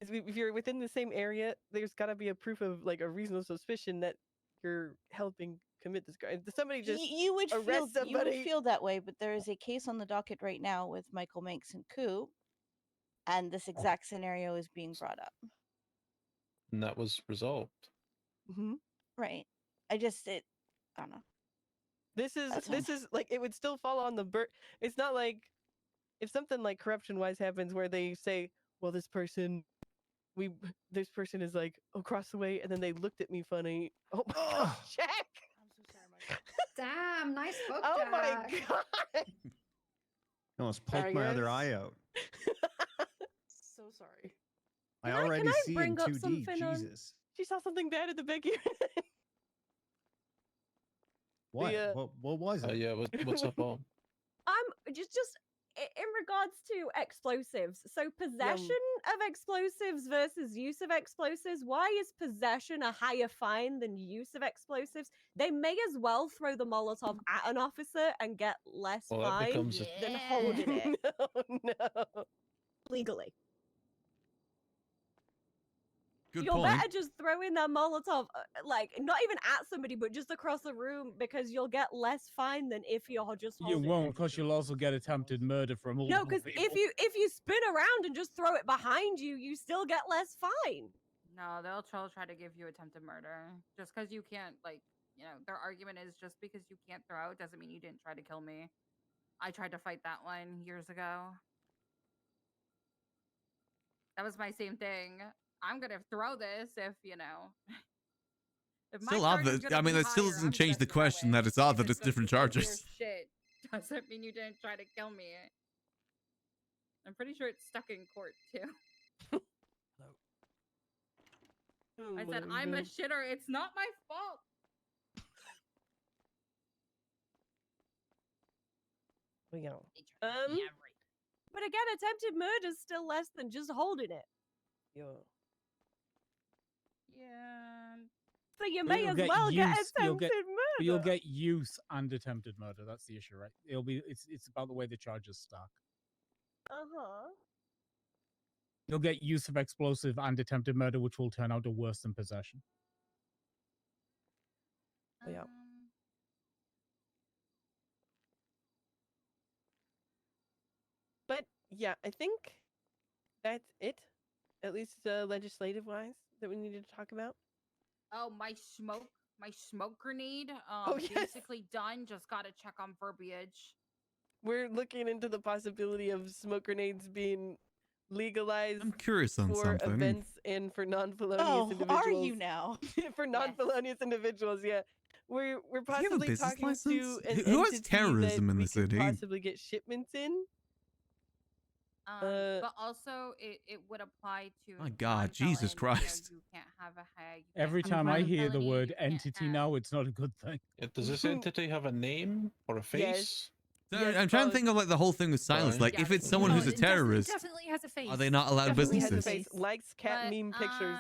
[SPEAKER 3] If you're within the same area, there's got to be a proof of like a reasonable suspicion that you're helping commit this crime. If somebody just
[SPEAKER 20] you would
[SPEAKER 3] arrest
[SPEAKER 20] feel you would
[SPEAKER 3] somebody.
[SPEAKER 20] feel that way, but there is a case on the docket right now with Michael Manx and Coup, and this exact scenario is being brought up.
[SPEAKER 12] And that was resolved.
[SPEAKER 20] Right. I don't know.
[SPEAKER 3] This is like it would still fall on the It's not like if something like corruption wise happens where they say, well, this person is like across the way, and then they looked at me funny. Oh my god, Jack!
[SPEAKER 11] I'm so sorry, Mike. Damn, nice book,
[SPEAKER 3] Oh
[SPEAKER 11] Jack.
[SPEAKER 3] my god!
[SPEAKER 14] Almost poked my other eye out.
[SPEAKER 3] So sorry.
[SPEAKER 14] I already see in 2D. Jesus.
[SPEAKER 3] She saw something bad at the Becky.
[SPEAKER 14] What? What was it?
[SPEAKER 12] Yeah, what's up, Mom?
[SPEAKER 5] Just in regards to explosives. So possession of explosives versus use of explosives. Why is possession a higher fine than use of explosives? They may as well throw the Molotov at an officer and get less fine than holding it.
[SPEAKER 3] No.
[SPEAKER 5] Legally.
[SPEAKER 1] Good
[SPEAKER 5] You're
[SPEAKER 1] point.
[SPEAKER 5] better just throwing that Molotov, like, not even at somebody, but just across the room, because you'll get less fine than if you're just
[SPEAKER 6] You
[SPEAKER 5] holding
[SPEAKER 6] won't, because you'll also get attempted murder from all.
[SPEAKER 5] No, because if you spin around and just throw it behind you, you still get less fine.
[SPEAKER 9] No, they'll try to give you attempted murder. Just because you can't, like, their argument is just because you can't throw out doesn't mean you didn't try to kill me. I tried to fight that one years ago. That was my same thing. I'm gonna throw this if If my
[SPEAKER 1] Still odd
[SPEAKER 9] charge is
[SPEAKER 1] that,
[SPEAKER 9] gonna
[SPEAKER 1] I mean,
[SPEAKER 9] be
[SPEAKER 1] that still
[SPEAKER 9] higher,
[SPEAKER 1] doesn't
[SPEAKER 9] I'm
[SPEAKER 1] change
[SPEAKER 9] gonna
[SPEAKER 1] the
[SPEAKER 9] throw
[SPEAKER 1] question
[SPEAKER 9] it.
[SPEAKER 1] that it's odd that
[SPEAKER 9] If
[SPEAKER 1] it's different
[SPEAKER 9] because your
[SPEAKER 1] charges.
[SPEAKER 9] Shit doesn't mean you didn't try to kill me. I'm pretty sure it's stuck in court too. I said I'm a shitter. It's not my fault.
[SPEAKER 5] But again, attempted murder is still less than just holding it.
[SPEAKER 3] Yeah.
[SPEAKER 5] So you
[SPEAKER 6] But
[SPEAKER 5] may
[SPEAKER 6] you'll
[SPEAKER 5] as
[SPEAKER 6] get
[SPEAKER 5] well get
[SPEAKER 6] use- you'll
[SPEAKER 5] attempted
[SPEAKER 6] get-
[SPEAKER 5] murder.
[SPEAKER 6] But you'll get use and attempted murder. That's the issue, right? It's about the way the charges stack. You'll get use of explosive and attempted murder, which will turn out to worse than possession.
[SPEAKER 3] Yeah. But yeah, I think that's it, at least legislative wise, that we needed to talk about.
[SPEAKER 9] Oh, my smoke grenade.
[SPEAKER 3] Oh, yes.
[SPEAKER 9] Basically done. Just gotta check on verbiage.
[SPEAKER 3] We're looking into the possibility of smoke grenades being legalized.
[SPEAKER 1] I'm curious on
[SPEAKER 3] for
[SPEAKER 1] something.
[SPEAKER 3] events and for non-felonious individuals.
[SPEAKER 20] Are you now?
[SPEAKER 3] For non-felonious individuals, yeah. We're
[SPEAKER 1] you have a
[SPEAKER 3] possibly
[SPEAKER 1] business
[SPEAKER 3] talking
[SPEAKER 1] license?
[SPEAKER 3] to an
[SPEAKER 1] Who has
[SPEAKER 3] entity
[SPEAKER 1] terrorism
[SPEAKER 3] that
[SPEAKER 1] in
[SPEAKER 3] we
[SPEAKER 1] the
[SPEAKER 3] could
[SPEAKER 1] city?
[SPEAKER 3] possibly get shipments in.
[SPEAKER 9] But also it would apply to.
[SPEAKER 1] My God, Jesus Christ.
[SPEAKER 9] You can't have a high.
[SPEAKER 6] Every time I hear the word entity now, it's not a good thing.
[SPEAKER 12] Does this entity have a name or a face?
[SPEAKER 1] So I'm trying to think of like the whole thing with silence. Like, if it's someone who's a terrorist,
[SPEAKER 17] Definitely has a face.
[SPEAKER 1] are they not allowed
[SPEAKER 3] Definitely has a
[SPEAKER 1] businesses?
[SPEAKER 3] face. Likes cat meme pictures.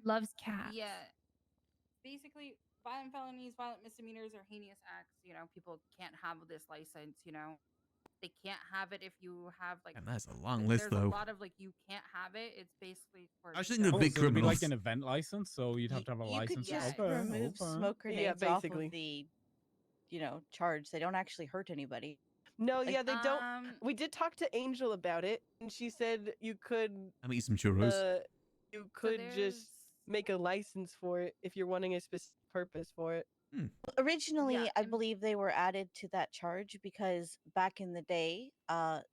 [SPEAKER 17] Loves cats.
[SPEAKER 9] Yeah. Basically, violent felonies, violent misdemeanors, or heinous acts. People can't have this license. They can't have it if you have like.
[SPEAKER 1] And that's a long list,
[SPEAKER 9] there's
[SPEAKER 1] though.
[SPEAKER 9] a lot of like you can't have it. It's basically for.
[SPEAKER 1] I think they're big
[SPEAKER 6] so it'd be like
[SPEAKER 1] criminals.
[SPEAKER 6] an event license, so you'd have to have a
[SPEAKER 20] You
[SPEAKER 6] license.
[SPEAKER 20] could just
[SPEAKER 6] Okay,
[SPEAKER 20] remove
[SPEAKER 6] okay.
[SPEAKER 20] smoke grenades off
[SPEAKER 3] basically.
[SPEAKER 20] of the, charge. They don't actually hurt anybody.
[SPEAKER 3] No,
[SPEAKER 20] Like,
[SPEAKER 3] yeah, they don't. We did talk to Angel about it, and she said you could.
[SPEAKER 1] I'm eat some churros.
[SPEAKER 3] You could just make a license for it if you're wanting a specific purpose for it.
[SPEAKER 20] Originally, I believe they were added to that charge because back in the day,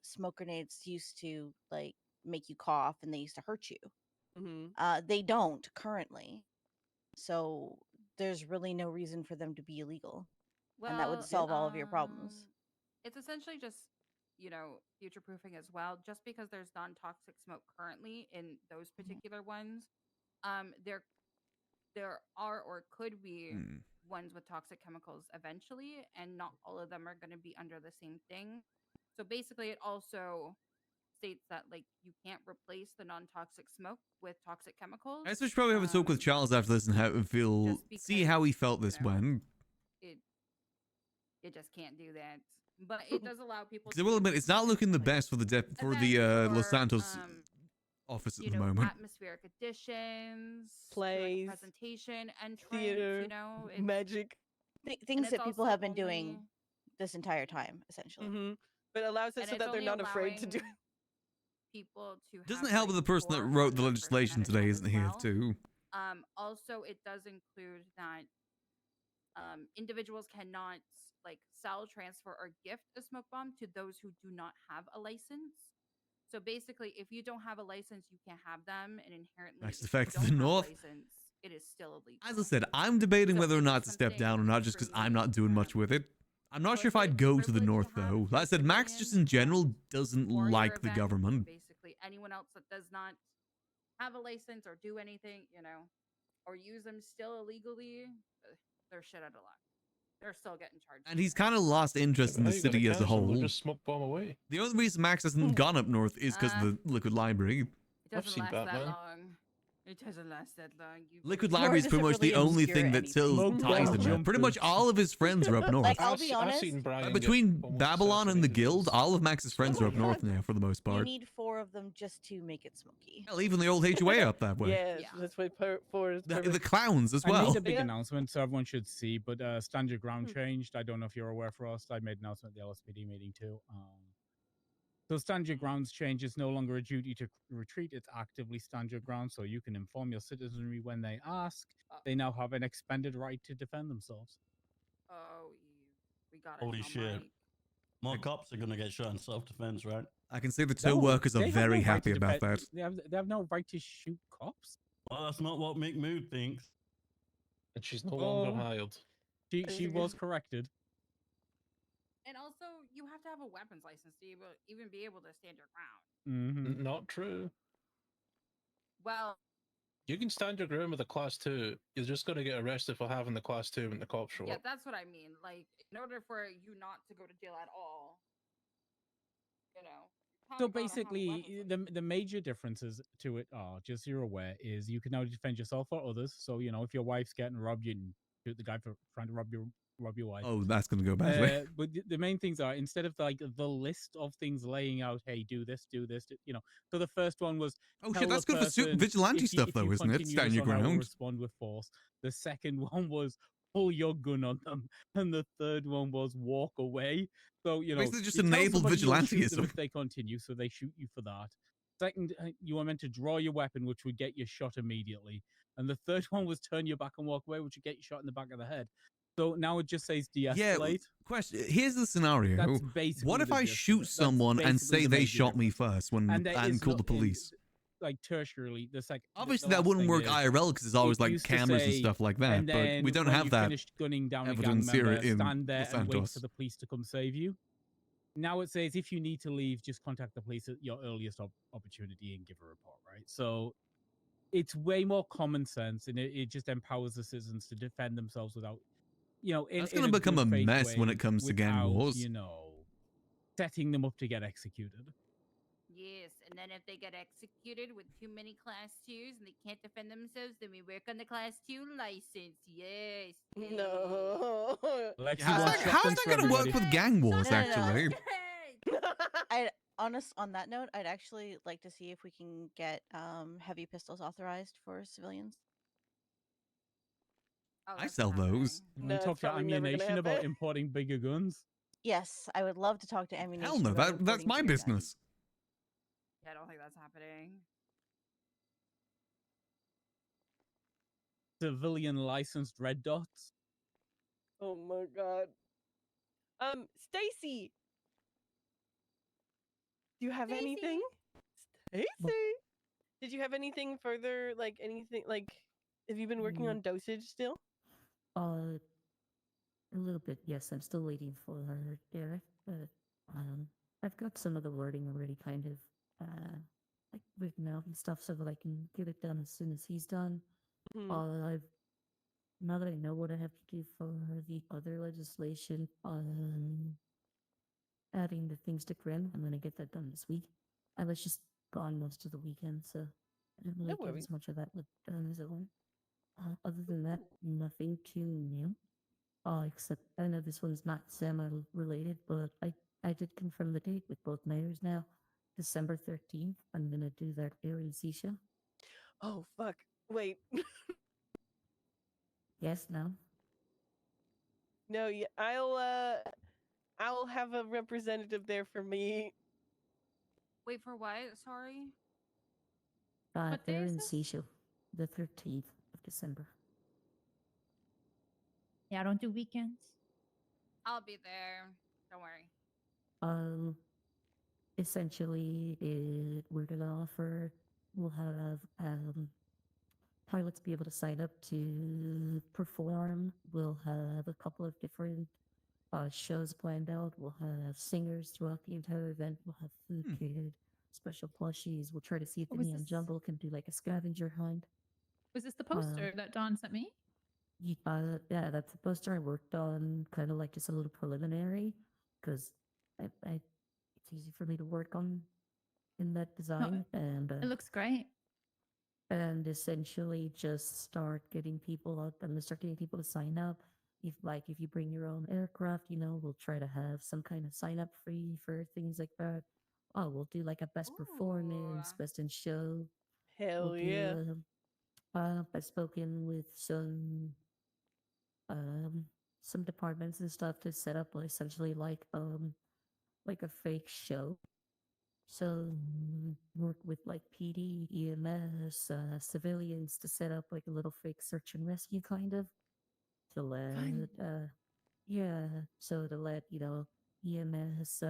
[SPEAKER 20] smoke grenades used to like make you cough and they used to hurt you. They don't currently, so there's really no reason for them to be illegal, and that would solve all of your problems.
[SPEAKER 9] it's essentially just, future proofing as well. Just because there's non-toxic smoke currently in those particular ones, there are or could be ones with toxic chemicals eventually, and not all of them are going to be under the same thing. So basically, it also states that like you can't replace the non-toxic smoke with toxic chemicals.
[SPEAKER 1] I should probably have a talk with Charles after this and how it feel. See how he felt this went.
[SPEAKER 9] It just can't do that. But it does allow people.
[SPEAKER 1] Because I will admit, it's not looking the best for the Los Santos office at the moment.
[SPEAKER 9] Atmospheric additions,
[SPEAKER 3] plays,
[SPEAKER 9] presentation, entrance,
[SPEAKER 3] theater, magic.
[SPEAKER 20] Things that people have been doing this entire time, essentially.
[SPEAKER 3] But allows it so that they're not afraid to do it.
[SPEAKER 9] People to
[SPEAKER 1] Doesn't help with the person that wrote the legislation today isn't here too.
[SPEAKER 9] Also, it does include that individuals cannot like sell, transfer, or gift a smoke bomb to those who do not have a license. So basically, if you don't have a license, you can't have them, and inherently,
[SPEAKER 1] Next
[SPEAKER 9] if
[SPEAKER 1] effect
[SPEAKER 9] you
[SPEAKER 1] of the
[SPEAKER 9] don't have a
[SPEAKER 1] North.
[SPEAKER 9] license, it is still illegal.
[SPEAKER 1] As I said, I'm debating whether or not to step down or not, just because I'm not doing much with it. I'm not sure if I'd go to the North though. Like I said, Max just in general doesn't like the government.
[SPEAKER 9] Basically, anyone else that does not have a license or do anything, or use them still illegally, they're shit out of luck. They're still getting charged.
[SPEAKER 1] And he's kind of lost interest in the city as a whole.
[SPEAKER 12] Just smoke bomb away.
[SPEAKER 1] The only reason Max hasn't gone up north is because of the Liquid Library.
[SPEAKER 9] It doesn't last that long. It doesn't last that long.
[SPEAKER 1] Liquid Library is pretty much the only thing that still ties him there. Pretty much all of his friends are up north.
[SPEAKER 20] Like, I'll be honest.
[SPEAKER 1] Between Babylon and the Guild, all of Max's friends are up north now for the most
[SPEAKER 20] You
[SPEAKER 1] part.
[SPEAKER 20] need 4 of them just to make it smoky.
[SPEAKER 1] Hell, even the old HOA up that way.
[SPEAKER 3] Yes, that's why 4 is
[SPEAKER 1] The clowns as
[SPEAKER 6] I
[SPEAKER 1] well.
[SPEAKER 6] made a big announcement, so everyone should see. But stand your ground changed. I don't know if you're aware, Frost. I made an announcement at the LSPD meeting too. So stand your grounds change is no longer a duty to retreat. It's actively stand your ground, so you can inform your citizenry when they ask. They now have an expanded right to defend themselves.
[SPEAKER 9] Oh, we got it.
[SPEAKER 2] Holy shit. More cops are going to get shot in self-defense, right?
[SPEAKER 1] I can say the tow workers are very happy about that.
[SPEAKER 6] They have no right to shoot cops.
[SPEAKER 2] Well, that's not what Mick Mood thinks.
[SPEAKER 12] And she's no longer hired.
[SPEAKER 6] She was corrected.
[SPEAKER 9] And also, you have to have a weapons license to even be able to stand your ground.
[SPEAKER 12] Not true.
[SPEAKER 9] Well,
[SPEAKER 12] you can stand your ground with a class 2. You're just going to get arrested for having the class 2 when the cops show
[SPEAKER 9] yeah,
[SPEAKER 12] up.
[SPEAKER 9] that's what I mean. Like, in order for you not to go to jail at all,
[SPEAKER 6] So basically, the major differences to it are, just so you're aware, is you can now defend yourself or others. So, if your wife's getting robbed, you can shoot the guy for trying to rob your wife.
[SPEAKER 1] Oh, that's going to go badly.
[SPEAKER 6] But the main things are, instead of like the list of things laying out, hey, do this, so the first one was,
[SPEAKER 1] oh shit, that's good for vigilante stuff though, isn't it? Stand your ground.
[SPEAKER 6] Respond with force. The second one was pull your gun on them, and the third one was walk away. So
[SPEAKER 1] basically just
[SPEAKER 6] you tell
[SPEAKER 1] enabled
[SPEAKER 6] somebody you'll shoot them
[SPEAKER 1] vigilantism.
[SPEAKER 6] if they continue, so they shoot you for that. Second, you were meant to draw your weapon, which would get you shot immediately. And the third one was turn your back and walk away, which would get you shot in the back of the head. So now it just says de-escalate.
[SPEAKER 1] Yeah, question. Here's the scenario.
[SPEAKER 6] That's basically
[SPEAKER 1] What if
[SPEAKER 6] the
[SPEAKER 1] I
[SPEAKER 6] gist of
[SPEAKER 1] shoot
[SPEAKER 6] it. That's
[SPEAKER 1] someone and
[SPEAKER 6] basically
[SPEAKER 1] say
[SPEAKER 6] the
[SPEAKER 1] they
[SPEAKER 6] major
[SPEAKER 1] shot me first
[SPEAKER 6] there
[SPEAKER 1] and
[SPEAKER 6] is
[SPEAKER 1] call
[SPEAKER 6] no-
[SPEAKER 1] the police?
[SPEAKER 6] Like tertiarily, the second.
[SPEAKER 1] Obviously, that wouldn't work IRL because there's always like cameras and stuff like that.
[SPEAKER 6] And
[SPEAKER 1] But
[SPEAKER 6] then
[SPEAKER 1] we don't
[SPEAKER 6] when
[SPEAKER 1] have
[SPEAKER 6] you
[SPEAKER 1] that
[SPEAKER 6] finished gunning down a gang
[SPEAKER 1] evidence here
[SPEAKER 6] member,
[SPEAKER 1] in
[SPEAKER 6] stand there
[SPEAKER 1] Los
[SPEAKER 6] and wait
[SPEAKER 1] Santos.
[SPEAKER 6] for the police to come save you. Now it says if you need to leave, just contact the police at your earliest opportunity and give a report. Right. So it's way more common sense, and it just empowers the citizens to defend themselves without,
[SPEAKER 1] That's going to become a mess when it comes to gang wars.
[SPEAKER 6] Setting them up to get executed.
[SPEAKER 9] yes, and then if they get executed with too many class 2s and they can't defend themselves, then we work on the class 2 license. Yes.
[SPEAKER 3] No.
[SPEAKER 1] How's that going to work with gang wars, actually?
[SPEAKER 20] On that note, I'd actually like to see if we can get heavy pistols authorized for civilians.
[SPEAKER 1] I sell those.
[SPEAKER 6] When we talk to ammunition about importing bigger guns.
[SPEAKER 20] Yes, I would love to talk to ammunition.
[SPEAKER 1] Hell no,
[SPEAKER 20] about
[SPEAKER 1] that's
[SPEAKER 20] importing
[SPEAKER 1] my
[SPEAKER 20] bigger
[SPEAKER 1] business.
[SPEAKER 9] Yeah, I don't think that's happening.
[SPEAKER 6] Civilian licensed red dots.
[SPEAKER 3] Oh my god. Stacy. Do you have anything? Stacy. Did you have anything further? Like anything? Like, have you been working on dosage still?
[SPEAKER 18] A little bit, yes. I'm still waiting for Derek, but I've got some of the wording already kind of like written out and stuff so that I can get it done as soon as he's done. I've now that I know what I have to do for the other legislation, adding the things to Grim, I'm gonna get that done this week. I was just gone most of the weekend, so I didn't really get as much of that done as I wanted. Other than that, nothing too new. Except I know this one's not semi-related, but I did confirm the date with both mayors now. December 13th, I'm gonna do that air and sea show.
[SPEAKER 3] Oh, fuck. Wait.
[SPEAKER 18] Yes, no?
[SPEAKER 3] No, yeah, I'll have a representative there for me.
[SPEAKER 9] Wait for what? Sorry.
[SPEAKER 18] Air and sea show. The 13th of December.
[SPEAKER 21] Yeah, I don't do weekends.
[SPEAKER 9] I'll be there. Don't worry.
[SPEAKER 18] Essentially, we're gonna offer, we'll have, pilots be able to sign up to perform. We'll have a couple of different shows planned out. We'll have singers throughout the entire event. We'll have food catered, special plushies. We'll try to see if the
[SPEAKER 21] What was
[SPEAKER 18] Neon
[SPEAKER 21] this?
[SPEAKER 18] Jumble can do like a scavenger hunt.
[SPEAKER 21] Was this the poster that Dawn sent me?
[SPEAKER 18] Yeah, that's the poster I worked on, kind of like just a little preliminary, because it's easy for me to work on in that design, and
[SPEAKER 21] It looks great.
[SPEAKER 18] and essentially just start getting people up. I'm gonna start getting people to sign up. If you bring your own aircraft, we'll try to have some kind of sign up free for things like that. Oh, we'll do like a best performance, best in show.
[SPEAKER 3] Hell
[SPEAKER 18] We'll
[SPEAKER 3] yeah.
[SPEAKER 18] do I've spoken with some departments and stuff to set up essentially like a fake show. So work with like PD, EMS, civilians to set up like a little fake search and rescue kind of to let yeah, so to let EMS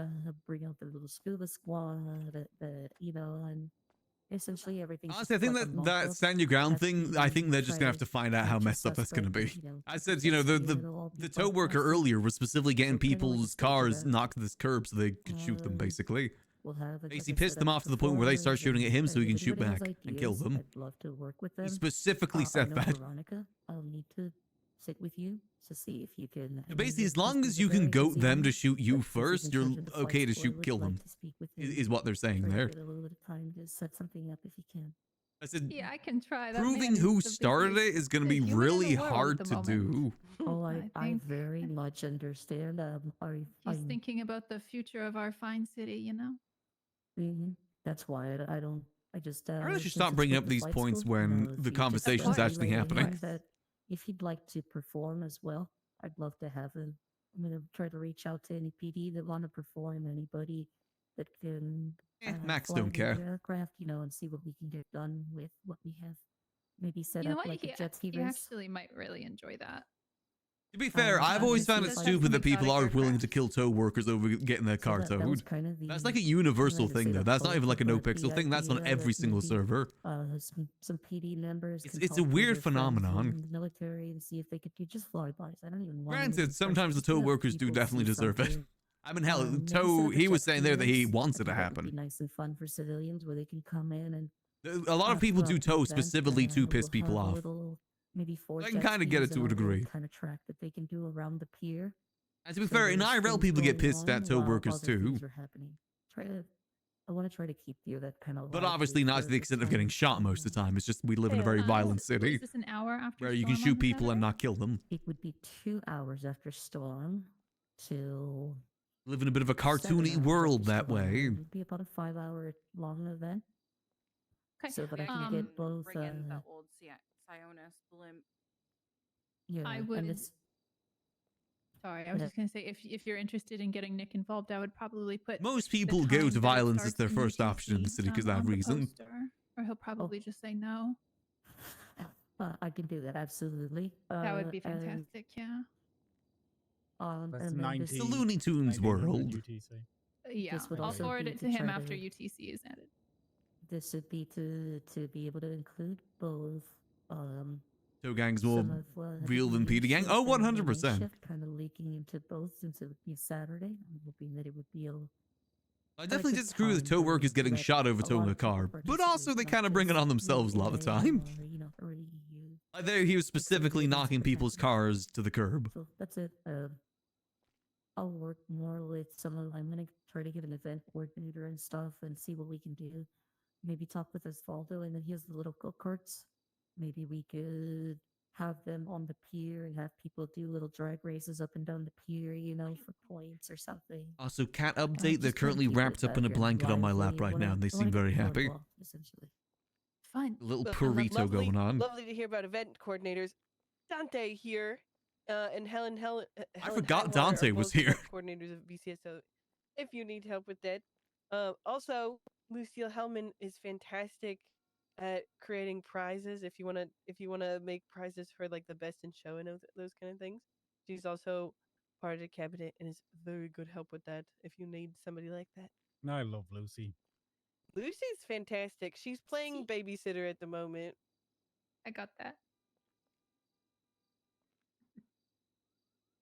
[SPEAKER 18] bring out the little scuba squad, and essentially everything's
[SPEAKER 1] Honestly, I
[SPEAKER 18] just
[SPEAKER 1] think
[SPEAKER 18] like a
[SPEAKER 1] that that
[SPEAKER 18] mock-up.
[SPEAKER 1] stand your ground
[SPEAKER 18] That's
[SPEAKER 1] thing, I think they're just gonna have to find out how messed up that's gonna be. I said, the tow worker earlier was specifically getting people's cars knocked to this curb so they could shoot them, basically.
[SPEAKER 18] We'll have
[SPEAKER 1] Basically pissed them off to the point where they start shooting at him so he can shoot back and kill them.
[SPEAKER 18] I'd love to work with them.
[SPEAKER 1] He specifically
[SPEAKER 18] I
[SPEAKER 1] said
[SPEAKER 18] know
[SPEAKER 1] that.
[SPEAKER 18] Veronica, I'll need to sit with you to see if you can.
[SPEAKER 1] Basically, as long as you can goat them to shoot you first, you're okay to kill them. Is what they're saying there.
[SPEAKER 18] Get a little bit of time to set something up if you can.
[SPEAKER 1] I said,
[SPEAKER 21] Yeah, I can try. That
[SPEAKER 1] proving
[SPEAKER 21] man
[SPEAKER 1] who
[SPEAKER 21] is the
[SPEAKER 1] started
[SPEAKER 21] biggest-
[SPEAKER 1] it is going to
[SPEAKER 21] the
[SPEAKER 1] be
[SPEAKER 21] human in the
[SPEAKER 1] really
[SPEAKER 21] world
[SPEAKER 1] hard
[SPEAKER 21] at the
[SPEAKER 1] to
[SPEAKER 21] moment.
[SPEAKER 1] do.
[SPEAKER 18] Oh,
[SPEAKER 21] I
[SPEAKER 18] I
[SPEAKER 21] think
[SPEAKER 18] very much understand.
[SPEAKER 21] He's thinking about the future of our fine city,
[SPEAKER 18] That's why I don't. I just.
[SPEAKER 1] I really should
[SPEAKER 18] since
[SPEAKER 1] stop
[SPEAKER 18] it's
[SPEAKER 1] bringing
[SPEAKER 18] with
[SPEAKER 1] up
[SPEAKER 18] the
[SPEAKER 1] these
[SPEAKER 18] flight
[SPEAKER 1] points
[SPEAKER 18] school,
[SPEAKER 1] when
[SPEAKER 18] if
[SPEAKER 1] the
[SPEAKER 18] you just
[SPEAKER 1] conversation's
[SPEAKER 18] let me
[SPEAKER 1] actually
[SPEAKER 18] know
[SPEAKER 1] happening.
[SPEAKER 18] that if he'd like to perform as well, I'd love to have him. I'm gonna try to reach out to any PD that want to perform, anybody that can.
[SPEAKER 1] Max
[SPEAKER 18] fly
[SPEAKER 1] don't
[SPEAKER 18] the
[SPEAKER 1] care.
[SPEAKER 18] aircraft, and see what we can get done with what we have. Maybe set
[SPEAKER 21] You know
[SPEAKER 18] up
[SPEAKER 21] what?
[SPEAKER 18] like
[SPEAKER 21] He,
[SPEAKER 18] a jet ski
[SPEAKER 21] he
[SPEAKER 18] race.
[SPEAKER 21] actually might really enjoy that.
[SPEAKER 1] To be fair, I've always found it
[SPEAKER 21] Just
[SPEAKER 1] stupid that
[SPEAKER 21] some
[SPEAKER 1] people
[SPEAKER 21] exotic
[SPEAKER 1] are willing to
[SPEAKER 21] aircraft.
[SPEAKER 1] kill tow workers over getting their car
[SPEAKER 18] that was
[SPEAKER 1] towed.
[SPEAKER 18] kind of
[SPEAKER 1] That's like a universal
[SPEAKER 18] trying to
[SPEAKER 1] thing,
[SPEAKER 18] say
[SPEAKER 1] though.
[SPEAKER 18] the
[SPEAKER 1] That's not even like a
[SPEAKER 18] hope, but
[SPEAKER 1] Nopixel
[SPEAKER 18] the
[SPEAKER 1] thing. That's on
[SPEAKER 18] idea
[SPEAKER 1] every
[SPEAKER 18] that
[SPEAKER 1] single
[SPEAKER 18] maybe,
[SPEAKER 1] server.
[SPEAKER 18] some PD members. can
[SPEAKER 1] It's a
[SPEAKER 18] talk to
[SPEAKER 1] weird
[SPEAKER 18] their friends
[SPEAKER 1] phenomenon.
[SPEAKER 18] in the military and see if they could do just flybys. I don't even want
[SPEAKER 1] Granted, sometimes the tow workers do definitely deserve it. I mean, hell, tow. He was saying there that he wants it to
[SPEAKER 18] It would be
[SPEAKER 1] happen.
[SPEAKER 18] nice and fun for civilians where they can come in and.
[SPEAKER 1] A lot of people do
[SPEAKER 18] throughout the
[SPEAKER 1] tow
[SPEAKER 18] event,
[SPEAKER 1] specifically to piss
[SPEAKER 18] we'll
[SPEAKER 1] people
[SPEAKER 18] have a
[SPEAKER 1] off.
[SPEAKER 18] little, maybe 4
[SPEAKER 1] I can
[SPEAKER 18] jet
[SPEAKER 1] kind of get it
[SPEAKER 18] skis
[SPEAKER 1] to a
[SPEAKER 18] and little
[SPEAKER 1] degree.
[SPEAKER 18] kind of track that they can do around the pier.
[SPEAKER 1] And to be
[SPEAKER 18] So
[SPEAKER 1] fair, in
[SPEAKER 18] there's
[SPEAKER 1] IRL,
[SPEAKER 18] things
[SPEAKER 1] people get
[SPEAKER 18] going
[SPEAKER 1] pissed
[SPEAKER 18] on
[SPEAKER 1] at tow
[SPEAKER 18] while
[SPEAKER 1] workers
[SPEAKER 18] other
[SPEAKER 1] too.
[SPEAKER 18] things are happening. I want to try to keep the event kind of.
[SPEAKER 1] But obviously not to the extent of getting shot most of the time. It's just we live in a very violent city
[SPEAKER 21] Is this an hour after
[SPEAKER 1] where you can
[SPEAKER 21] storm
[SPEAKER 1] shoot
[SPEAKER 21] on the
[SPEAKER 1] people and
[SPEAKER 21] Saturday?
[SPEAKER 1] not kill them.
[SPEAKER 18] It would be 2 hours after storm till.
[SPEAKER 1] Live in a bit of a
[SPEAKER 18] 7
[SPEAKER 1] cartoony
[SPEAKER 18] hours
[SPEAKER 1] world
[SPEAKER 18] after
[SPEAKER 1] that
[SPEAKER 18] storm.
[SPEAKER 1] way.
[SPEAKER 18] It would be about a 5-hour long event.
[SPEAKER 21] Okay.
[SPEAKER 18] So that I
[SPEAKER 9] Maybe
[SPEAKER 18] can
[SPEAKER 9] I
[SPEAKER 18] get both.
[SPEAKER 9] bring in the old Sionis blimp.
[SPEAKER 18] Yeah,
[SPEAKER 21] I
[SPEAKER 18] and
[SPEAKER 21] would.
[SPEAKER 18] it's-
[SPEAKER 21] Sorry, I was
[SPEAKER 18] Yeah.
[SPEAKER 21] just gonna say if you're interested in getting Nick involved, I would probably put
[SPEAKER 1] Most
[SPEAKER 21] the
[SPEAKER 1] people
[SPEAKER 21] time
[SPEAKER 1] go
[SPEAKER 21] that
[SPEAKER 1] to
[SPEAKER 21] it
[SPEAKER 1] violence as
[SPEAKER 21] starts
[SPEAKER 1] their
[SPEAKER 21] in
[SPEAKER 1] first option in the
[SPEAKER 21] UTC,
[SPEAKER 1] city because of that
[SPEAKER 21] on the
[SPEAKER 1] reason.
[SPEAKER 21] poster, or he'll probably just say no.
[SPEAKER 18] I can do that absolutely.
[SPEAKER 21] That would be
[SPEAKER 18] and,
[SPEAKER 21] fantastic. Yeah.
[SPEAKER 6] That's
[SPEAKER 18] and then this-
[SPEAKER 1] It's the Looney Tunes
[SPEAKER 6] 1900
[SPEAKER 1] world.
[SPEAKER 6] UTC.
[SPEAKER 21] Yeah.
[SPEAKER 18] This would
[SPEAKER 21] I'll
[SPEAKER 18] also
[SPEAKER 21] forward
[SPEAKER 18] be
[SPEAKER 21] it
[SPEAKER 18] to
[SPEAKER 21] to him
[SPEAKER 18] try
[SPEAKER 21] after
[SPEAKER 18] to-
[SPEAKER 21] UTC is added.
[SPEAKER 18] This would be to be able to include both
[SPEAKER 1] Tow Tow gang's more
[SPEAKER 18] Some of
[SPEAKER 1] real than
[SPEAKER 18] the
[SPEAKER 1] PD gang.
[SPEAKER 18] shift
[SPEAKER 1] Oh,
[SPEAKER 18] and the night
[SPEAKER 1] 100%.
[SPEAKER 18] shift kind of leaking into both since it would be Saturday. I'm hoping that it would be a
[SPEAKER 1] I definitely disagree with the tow workers getting shot over towing a car, but also they kind of bring it on themselves a lot of the time. There he was specifically knocking people's cars to the curb.
[SPEAKER 18] So that's it. I'll work more with some of. I'm gonna try to get an event coordinator and stuff and see what we can do. Maybe talk with Osvaldo, and then he has the little go karts. Maybe we could have them on the pier and have people do little drag races up and down the pier, you know, for points or something.
[SPEAKER 1] Also, cat update, they're
[SPEAKER 18] Just trying to
[SPEAKER 1] currently
[SPEAKER 18] keep it
[SPEAKER 1] wrapped up in a
[SPEAKER 18] here
[SPEAKER 1] blanket on my
[SPEAKER 18] lively
[SPEAKER 1] lap
[SPEAKER 18] and
[SPEAKER 1] right
[SPEAKER 18] wanna-
[SPEAKER 1] now, and they
[SPEAKER 18] I wanna
[SPEAKER 1] seem
[SPEAKER 18] get
[SPEAKER 1] very
[SPEAKER 18] the road
[SPEAKER 1] happy.
[SPEAKER 18] well, essentially.
[SPEAKER 21] Fun.
[SPEAKER 1] A little
[SPEAKER 3] Well,
[SPEAKER 1] burrito
[SPEAKER 3] lovely,
[SPEAKER 1] going on.
[SPEAKER 3] Lovely to hear about event coordinators. Dante here, and Helen.
[SPEAKER 1] I forgot
[SPEAKER 3] Highwater
[SPEAKER 1] Dante
[SPEAKER 3] are
[SPEAKER 1] was
[SPEAKER 3] both
[SPEAKER 1] here.
[SPEAKER 3] event coordinators of BCS. So, if you need help with that, also Lucille Hellman is fantastic at creating prizes. If you wanna make prizes for like the best in show and those kind of things, she's also part of the cabinet and is very good help with that. If you need somebody like that,
[SPEAKER 6] I love Lucy.
[SPEAKER 3] Lucy's fantastic. She's playing babysitter at the moment.
[SPEAKER 21] I got that.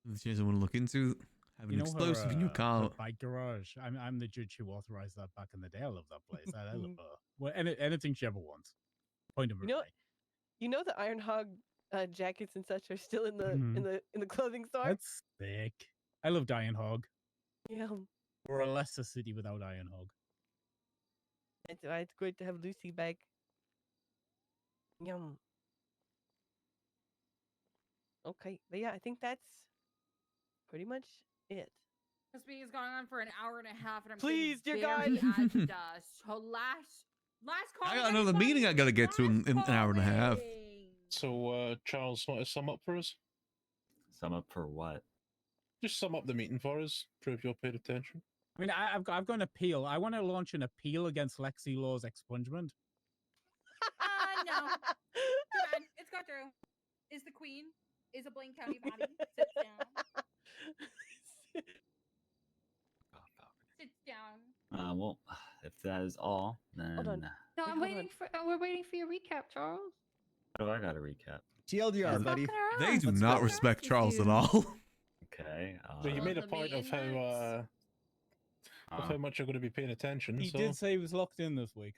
[SPEAKER 1] The chance I want to look into. Have an
[SPEAKER 6] You know
[SPEAKER 1] explosive
[SPEAKER 6] her,
[SPEAKER 1] in your car.
[SPEAKER 6] her bike garage. I'm the judge who authorized that back in the day. I love that place. I love her. Well, anything she ever wants. Point of
[SPEAKER 3] You know the Iron Hog jackets and such are still in the
[SPEAKER 6] Mhm.
[SPEAKER 3] in the clothing store.
[SPEAKER 6] That's sick. I love Iron Hog.
[SPEAKER 3] Yeah,
[SPEAKER 6] We're a lesser city without Iron Hog.
[SPEAKER 3] it's great to have Lucy back. Yum. Okay, but yeah, I think that's pretty much it.
[SPEAKER 9] This meeting has gone on for an hour and a half, and I'm
[SPEAKER 3] Please, dear
[SPEAKER 9] getting
[SPEAKER 3] God.
[SPEAKER 9] very agita. So last call.
[SPEAKER 1] I got another meeting I gotta get to in an hour and a half.
[SPEAKER 12] So, Charles, want to sum up for us?
[SPEAKER 8] Sum up for what?
[SPEAKER 12] Just sum up the meeting for us. Prove you're paid attention.
[SPEAKER 6] I mean, I've got an appeal. I want to launch an appeal against Lexi Law's expungement.
[SPEAKER 9] No. Too bad. It's got through. Is the queen? Is a Blaine County body? Sits down. Sits down.
[SPEAKER 8] Well, if that is all, then
[SPEAKER 3] Hold on.
[SPEAKER 21] No,
[SPEAKER 3] Wait,
[SPEAKER 21] I'm
[SPEAKER 3] hold
[SPEAKER 21] waiting for. We're waiting for your recap, Charles.
[SPEAKER 8] how do I got to recap?
[SPEAKER 14] TLDR, buddy.
[SPEAKER 1] They do
[SPEAKER 14] Let's
[SPEAKER 1] not
[SPEAKER 14] go.
[SPEAKER 1] respect Charles at all.
[SPEAKER 8] Okay.
[SPEAKER 12] So you made a
[SPEAKER 9] the
[SPEAKER 12] point of
[SPEAKER 9] meeting
[SPEAKER 12] how much you're going to be paying attention.
[SPEAKER 6] He
[SPEAKER 12] so.
[SPEAKER 6] did say he was locked in this week.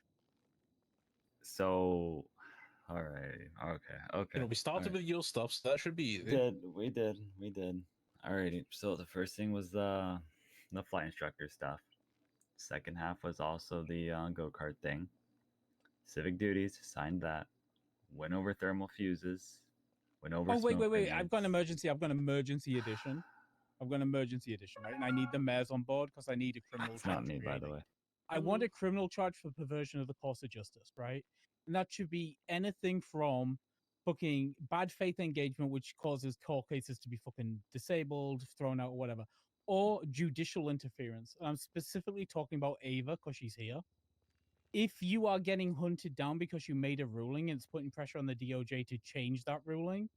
[SPEAKER 8] So, all right. Okay.
[SPEAKER 12] You know, we started with your stuff, so that should be easy.
[SPEAKER 8] We did. Alrighty. So the first thing was the flight instructor stuff. Second half was also the go-kart thing. Civic duties, signed that. Went over thermal fuses. Went over.
[SPEAKER 6] Oh wait!
[SPEAKER 8] smoke
[SPEAKER 6] I've got an emergency. I've got an emergency edition. Right? And I need the mayors on board because I need a criminal
[SPEAKER 8] It's
[SPEAKER 6] charge.
[SPEAKER 8] not me, by the
[SPEAKER 6] created.
[SPEAKER 8] way.
[SPEAKER 6] I want a criminal charge for perversion of the course of justice, right? And that should be anything from fucking bad faith engagement, which causes court cases to be fucking disabled, thrown out, or whatever, or judicial interference. And I'm specifically talking about Ava because she's here. If you are getting hunted down because you made a ruling and it's putting pressure on the DOJ to change that ruling,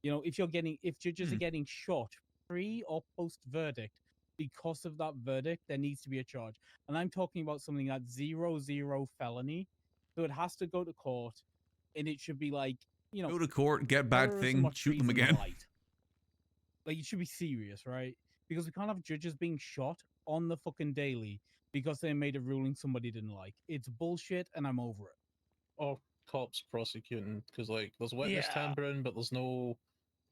[SPEAKER 6] you know, if judges are getting shot pre or post verdict because of that verdict, there needs to be a charge. And I'm talking about something that's 0-0 felony. So it has to go to court and it should be like, you know,
[SPEAKER 1] Go to court, get bad
[SPEAKER 6] terrorism
[SPEAKER 1] thing,
[SPEAKER 6] or
[SPEAKER 1] shoot them
[SPEAKER 6] treason
[SPEAKER 1] again.
[SPEAKER 6] light. Like it should be serious, right? Because we can't have judges being shot on the fucking daily because they made a ruling somebody didn't like. It's bullshit and I'm over it.
[SPEAKER 12] Or cops prosecuting, because like there's witness
[SPEAKER 6] Yeah.
[SPEAKER 12] tampering, but there's no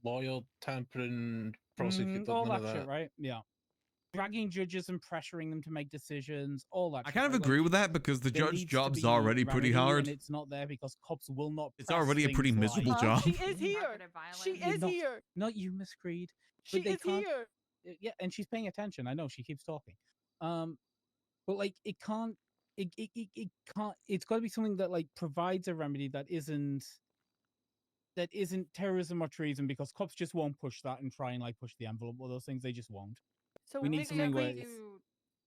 [SPEAKER 12] lawyer tampering, prosecuted,
[SPEAKER 6] all
[SPEAKER 12] none
[SPEAKER 6] that
[SPEAKER 12] of that.
[SPEAKER 6] shit, right? Yeah. Dragging judges and pressuring them to make decisions, all that
[SPEAKER 1] I
[SPEAKER 6] shit,
[SPEAKER 1] kind of
[SPEAKER 6] right?
[SPEAKER 1] agree
[SPEAKER 6] Like,
[SPEAKER 1] with that because the
[SPEAKER 6] there
[SPEAKER 1] judge
[SPEAKER 6] needs to
[SPEAKER 1] job's
[SPEAKER 6] be
[SPEAKER 1] already pretty
[SPEAKER 6] remedy,
[SPEAKER 1] hard.
[SPEAKER 6] And it's not there because cops will not.
[SPEAKER 1] It's
[SPEAKER 6] press
[SPEAKER 1] already a pretty
[SPEAKER 6] things
[SPEAKER 1] miserable
[SPEAKER 6] like-
[SPEAKER 1] job.
[SPEAKER 3] She is here. She
[SPEAKER 6] You're
[SPEAKER 3] is
[SPEAKER 6] not-
[SPEAKER 3] here.
[SPEAKER 6] Not you, Miss Creed.
[SPEAKER 3] She
[SPEAKER 6] But they
[SPEAKER 3] is
[SPEAKER 6] can't-
[SPEAKER 3] here.
[SPEAKER 6] Yeah, and she's paying attention. I know she keeps talking. But like it can't. It can't. It's got to be something that like provides a remedy that isn't terrorism or treason, because cops just won't push that and try and like push the envelope or those things. They just won't.
[SPEAKER 3] So
[SPEAKER 6] we need something where
[SPEAKER 3] exactly-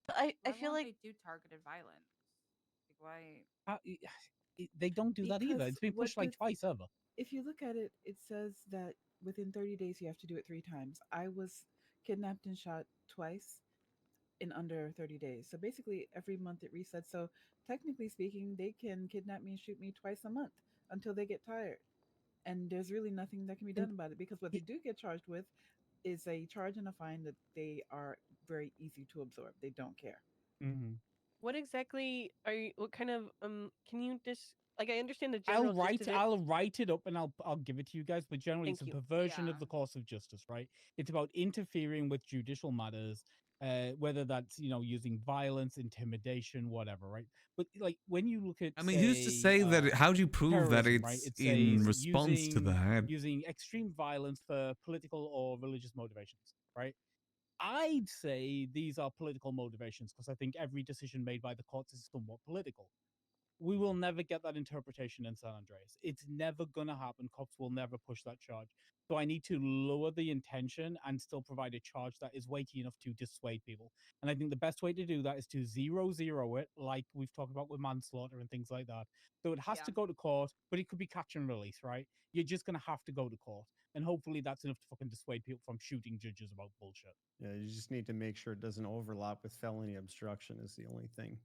[SPEAKER 6] it's-
[SPEAKER 3] I feel like
[SPEAKER 9] they do targeted violence. Like, why?
[SPEAKER 6] They don't do that either.
[SPEAKER 16] Because
[SPEAKER 6] It's been
[SPEAKER 16] what
[SPEAKER 6] pushed like
[SPEAKER 16] the-
[SPEAKER 6] twice ever.
[SPEAKER 16] If you look at it, it says that within 30 days you have to do it 3 times. I was kidnapped and shot twice in under 30 days. So basically every month it resets. So technically speaking, they can kidnap me and shoot me twice a month until they get tired. and there's really nothing that can be done about it, because what they do get charged with is a charge and a fine that they are very easy to absorb. They don't care.
[SPEAKER 6] Mm-hmm.
[SPEAKER 3] What exactly are you? What kind of Can you just like? I understand the general.
[SPEAKER 6] I'll write it up and I'll give it to you guys. But generally,
[SPEAKER 3] Thank
[SPEAKER 6] it's a
[SPEAKER 3] you.
[SPEAKER 6] perversion of the course of justice, right? It's about interfering with judicial matters, whether that's using violence, intimidation, whatever, right? But like when you look at,
[SPEAKER 1] I mean, who's to say that? How do you prove that
[SPEAKER 6] terrorism, right?
[SPEAKER 1] it's
[SPEAKER 6] It
[SPEAKER 1] in
[SPEAKER 6] says
[SPEAKER 1] response to that?
[SPEAKER 6] using extreme violence for political or religious motivations, right? I'd say these are political motivations because I think every decision made by the courts is somewhat political. We will never get that interpretation in San Andreas. It's never going to happen. Cops will never push that charge. So I need to lower the intention and still provide a charge that is weighty enough to dissuade people. And I think the best way to do that is to 0-0 it, like we've talked about with manslaughter and things like that. So it has to go to court, but it could be catch and release, right? You're just going to have to go to court. And hopefully that's enough to fucking dissuade people from shooting judges about bullshit.
[SPEAKER 14] Yeah, you just need to make sure it doesn't overlap with felony obstruction is the only thing.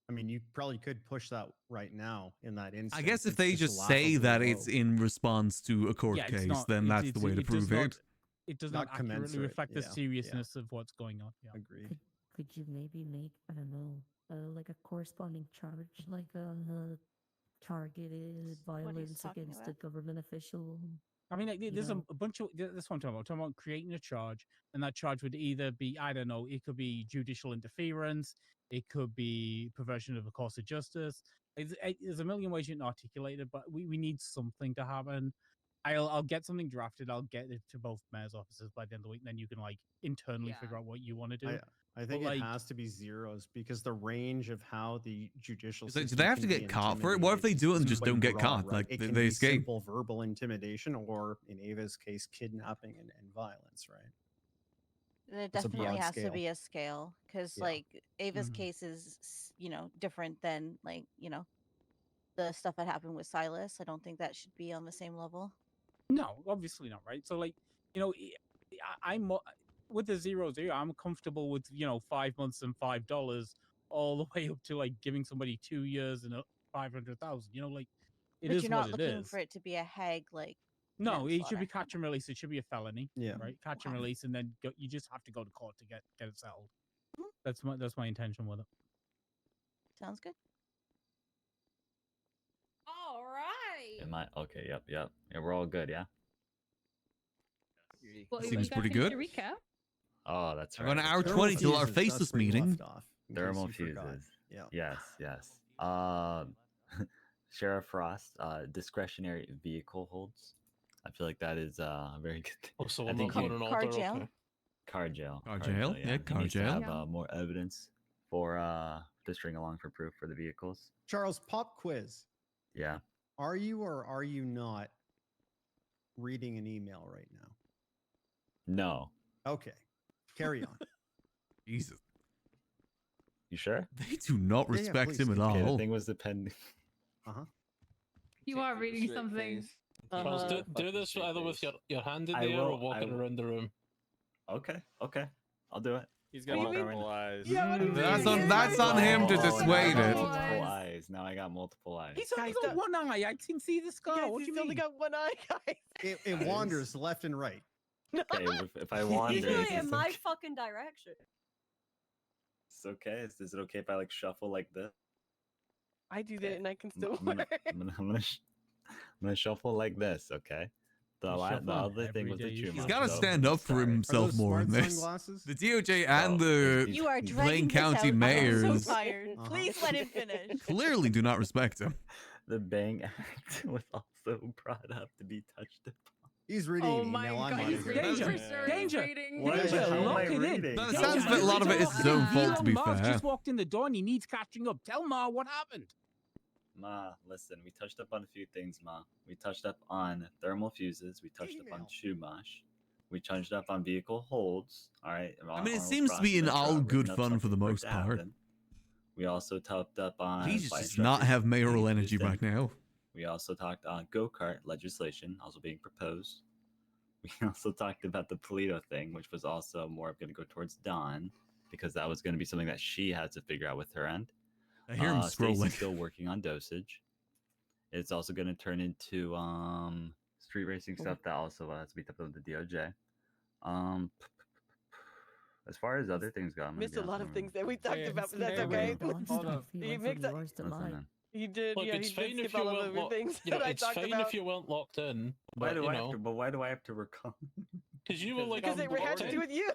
[SPEAKER 14] I mean, you probably could push that right now in that instance.
[SPEAKER 1] I guess if
[SPEAKER 14] It's
[SPEAKER 1] they just say
[SPEAKER 14] laughably
[SPEAKER 1] that
[SPEAKER 14] low.
[SPEAKER 1] it's in response to a court
[SPEAKER 6] Yeah,
[SPEAKER 1] case,
[SPEAKER 6] not,
[SPEAKER 1] then that's the way to prove it.
[SPEAKER 6] It does not accurately
[SPEAKER 14] commensurate.
[SPEAKER 6] reflect the
[SPEAKER 14] Yeah,
[SPEAKER 6] seriousness of what's going on. Yeah.
[SPEAKER 14] Agreed.
[SPEAKER 18] Could you maybe make, I don't know, like a corresponding charge, like targeted violence against a government official?
[SPEAKER 6] I mean, like, there's a bunch of this one I'm talking about creating a charge, and that charge would either be, I don't know, it could be judicial interference, it could be perversion of the course of justice. There's a million ways you can articulate it, but we need something to happen. I'll get something drafted. I'll get it to both mayor's offices by the end of the week. And then you can like internally figure out what you want to do.
[SPEAKER 14] I think it has to be zeros because the range of how the judicial
[SPEAKER 1] Do
[SPEAKER 14] system
[SPEAKER 1] they have to
[SPEAKER 14] can
[SPEAKER 1] get
[SPEAKER 14] be
[SPEAKER 1] caught for it? What if they do it and
[SPEAKER 14] intimidated
[SPEAKER 1] just
[SPEAKER 14] is
[SPEAKER 1] don't get
[SPEAKER 14] broad,
[SPEAKER 1] caught?
[SPEAKER 14] right?
[SPEAKER 1] Like
[SPEAKER 14] It
[SPEAKER 1] they
[SPEAKER 14] can be
[SPEAKER 1] escape?
[SPEAKER 14] simple verbal intimidation, or in Ava's case, kidnapping and violence, right?
[SPEAKER 20] It
[SPEAKER 14] It's a
[SPEAKER 20] definitely
[SPEAKER 14] broad
[SPEAKER 20] has to
[SPEAKER 14] scale.
[SPEAKER 20] be a scale because,
[SPEAKER 14] Yeah.
[SPEAKER 20] like, Ava's
[SPEAKER 14] Mhm.
[SPEAKER 20] case is, different than, like, the stuff that happened with Silas. I don't think that should be on the same level.
[SPEAKER 6] No, obviously not, right? So, like, I'm with the 0-0. I'm comfortable with 5 months and $5 all the way up to like giving somebody 2 years and 500,000. Like it
[SPEAKER 20] But
[SPEAKER 6] is
[SPEAKER 20] you're
[SPEAKER 6] what
[SPEAKER 20] not
[SPEAKER 6] it
[SPEAKER 20] looking
[SPEAKER 6] is.
[SPEAKER 20] for it to be a hag, like.
[SPEAKER 6] No, it should be
[SPEAKER 20] manslaughter.
[SPEAKER 6] catch and release. It should be a felony.
[SPEAKER 14] Yeah.
[SPEAKER 6] Right. Catch and release, and then you just have to go to court to get it settled.
[SPEAKER 20] Mhm.
[SPEAKER 6] That's my intention with it.
[SPEAKER 20] Sounds good.
[SPEAKER 17] All right.
[SPEAKER 8] Am I okay? Yep. Yeah, we're all good. Yeah.
[SPEAKER 21] Well,
[SPEAKER 1] Seems
[SPEAKER 21] you guys
[SPEAKER 1] pretty
[SPEAKER 21] finish
[SPEAKER 1] good.
[SPEAKER 21] your recap.
[SPEAKER 8] Oh, that's
[SPEAKER 1] I've
[SPEAKER 8] right.
[SPEAKER 1] got an hour
[SPEAKER 8] that's
[SPEAKER 1] 20
[SPEAKER 8] right.
[SPEAKER 1] till our
[SPEAKER 14] Fuses, that's
[SPEAKER 1] faceless
[SPEAKER 14] where you
[SPEAKER 1] meeting.
[SPEAKER 14] left off, in case
[SPEAKER 8] Thermal
[SPEAKER 14] you forgot.
[SPEAKER 8] fuses.
[SPEAKER 14] Yeah.
[SPEAKER 8] Yes. Sheriff Frost, discretionary vehicle holds. I feel like that is a very good thing.
[SPEAKER 12] Oh, so
[SPEAKER 8] I
[SPEAKER 12] I'm
[SPEAKER 8] think
[SPEAKER 12] not going in
[SPEAKER 20] Car
[SPEAKER 12] order.
[SPEAKER 20] jail.
[SPEAKER 12] Okay.
[SPEAKER 8] car jail.
[SPEAKER 1] Car jail? Yeah,
[SPEAKER 8] He
[SPEAKER 1] car
[SPEAKER 8] needs to
[SPEAKER 1] jail.
[SPEAKER 8] have more evidence for to string along for proof for the vehicles.
[SPEAKER 14] Charles, pop quiz.
[SPEAKER 8] Yeah.
[SPEAKER 14] Are you or are you not reading an email right now?
[SPEAKER 8] No.
[SPEAKER 14] Okay. Carry on.
[SPEAKER 1] Jesus.
[SPEAKER 8] You sure?
[SPEAKER 1] They do not
[SPEAKER 14] Yeah,
[SPEAKER 1] respect
[SPEAKER 14] please
[SPEAKER 1] him at
[SPEAKER 8] Okay, the
[SPEAKER 1] all.
[SPEAKER 8] thing was depending.
[SPEAKER 21] You are reading something.
[SPEAKER 12] Charles, do this either with your hand in
[SPEAKER 8] I
[SPEAKER 12] the air
[SPEAKER 8] will-
[SPEAKER 12] or walking
[SPEAKER 8] I will.
[SPEAKER 12] around the room.
[SPEAKER 8] Okay. I'll do it.
[SPEAKER 7] He's got multiple eyes.
[SPEAKER 1] That's on him to dissuade it.
[SPEAKER 8] Multiple eyes. Now I got multiple eyes.
[SPEAKER 6] He's only got one eye. I can see the scar.
[SPEAKER 3] Guys,
[SPEAKER 6] What do
[SPEAKER 3] he's
[SPEAKER 6] you mean?
[SPEAKER 3] only got one eye, guys.
[SPEAKER 14] It wanders left and right.
[SPEAKER 8] Okay, if I wander,
[SPEAKER 5] Usually
[SPEAKER 8] it's
[SPEAKER 5] in my
[SPEAKER 8] okay.
[SPEAKER 5] fucking direction.
[SPEAKER 8] It's okay. Is it okay if I like shuffle like this?
[SPEAKER 3] I do that and I can still
[SPEAKER 8] I'm gonna shuffle like this. Okay. The other thing was the
[SPEAKER 1] He's
[SPEAKER 8] Chuma.
[SPEAKER 1] got to
[SPEAKER 8] so-
[SPEAKER 1] stand up for himself more in this. The DOJ and the
[SPEAKER 20] You are
[SPEAKER 1] Blaine
[SPEAKER 20] dragging this
[SPEAKER 1] County
[SPEAKER 20] out. I'm
[SPEAKER 1] mayors
[SPEAKER 20] so tired. Please let him finish.
[SPEAKER 1] clearly do not respect him.
[SPEAKER 8] The Bang Act was also brought up to be touched upon.
[SPEAKER 14] He's reading
[SPEAKER 21] Oh
[SPEAKER 14] an
[SPEAKER 21] my
[SPEAKER 14] email. I'm
[SPEAKER 21] God,
[SPEAKER 14] out
[SPEAKER 21] he's
[SPEAKER 14] of here.
[SPEAKER 21] reading
[SPEAKER 6] Danger,
[SPEAKER 21] for sure. He's
[SPEAKER 6] danger,
[SPEAKER 21] reading.
[SPEAKER 8] What?
[SPEAKER 6] danger,
[SPEAKER 8] How am
[SPEAKER 6] lock
[SPEAKER 8] I
[SPEAKER 6] it in.
[SPEAKER 8] reading?
[SPEAKER 1] No, it sounds a lot of it is his own fault, to be
[SPEAKER 6] Marv
[SPEAKER 1] fair.
[SPEAKER 6] just walked in the door and he needs catching up. Tell Ma what happened.
[SPEAKER 8] Ma, listen, we touched up on a few things, Ma. We touched up on thermal fuses. We touched up on Chumash. We touched up on vehicle holds. All right.
[SPEAKER 1] I mean, it seems to be in all good fun for the most part.
[SPEAKER 8] We also topped up on.
[SPEAKER 1] He just
[SPEAKER 8] fire
[SPEAKER 1] does not
[SPEAKER 8] truckers
[SPEAKER 1] have mayoral
[SPEAKER 8] being
[SPEAKER 1] energy
[SPEAKER 8] used in.
[SPEAKER 1] right now.
[SPEAKER 8] We also talked on go-kart legislation also being proposed. We also talked about the Polito thing, which was also more going to go towards Dawn because that was going to be something that she had to figure out with her end.
[SPEAKER 1] I hear him
[SPEAKER 8] Stacey's
[SPEAKER 1] scrolling.
[SPEAKER 8] still working on dosage. It's also going to turn into street racing stuff that also has to be up with the DOJ. As far as other things go, I'm
[SPEAKER 3] Missed a lot of things that we talked
[SPEAKER 12] Hey,
[SPEAKER 3] about, but that's
[SPEAKER 12] hey,
[SPEAKER 3] okay.
[SPEAKER 12] hold up.
[SPEAKER 3] He mixed up.
[SPEAKER 8] Listen, man.
[SPEAKER 3] He did.
[SPEAKER 12] Look,
[SPEAKER 3] Yeah,
[SPEAKER 12] it's
[SPEAKER 3] he
[SPEAKER 12] fine
[SPEAKER 3] did
[SPEAKER 12] if
[SPEAKER 3] skip
[SPEAKER 12] you
[SPEAKER 3] all of
[SPEAKER 12] weren't
[SPEAKER 3] the
[SPEAKER 12] locked.
[SPEAKER 3] things
[SPEAKER 12] You know,
[SPEAKER 3] that I
[SPEAKER 12] it's
[SPEAKER 3] talked
[SPEAKER 12] fine
[SPEAKER 3] about.
[SPEAKER 12] if you weren't locked in.
[SPEAKER 8] Why
[SPEAKER 12] But,
[SPEAKER 8] do
[SPEAKER 12] you
[SPEAKER 8] I
[SPEAKER 12] know,
[SPEAKER 8] have to? But why do I have to recall?
[SPEAKER 12] because you were like,
[SPEAKER 3] Because
[SPEAKER 12] I'm
[SPEAKER 3] it had to
[SPEAKER 12] locked
[SPEAKER 3] do
[SPEAKER 12] in.
[SPEAKER 3] with you.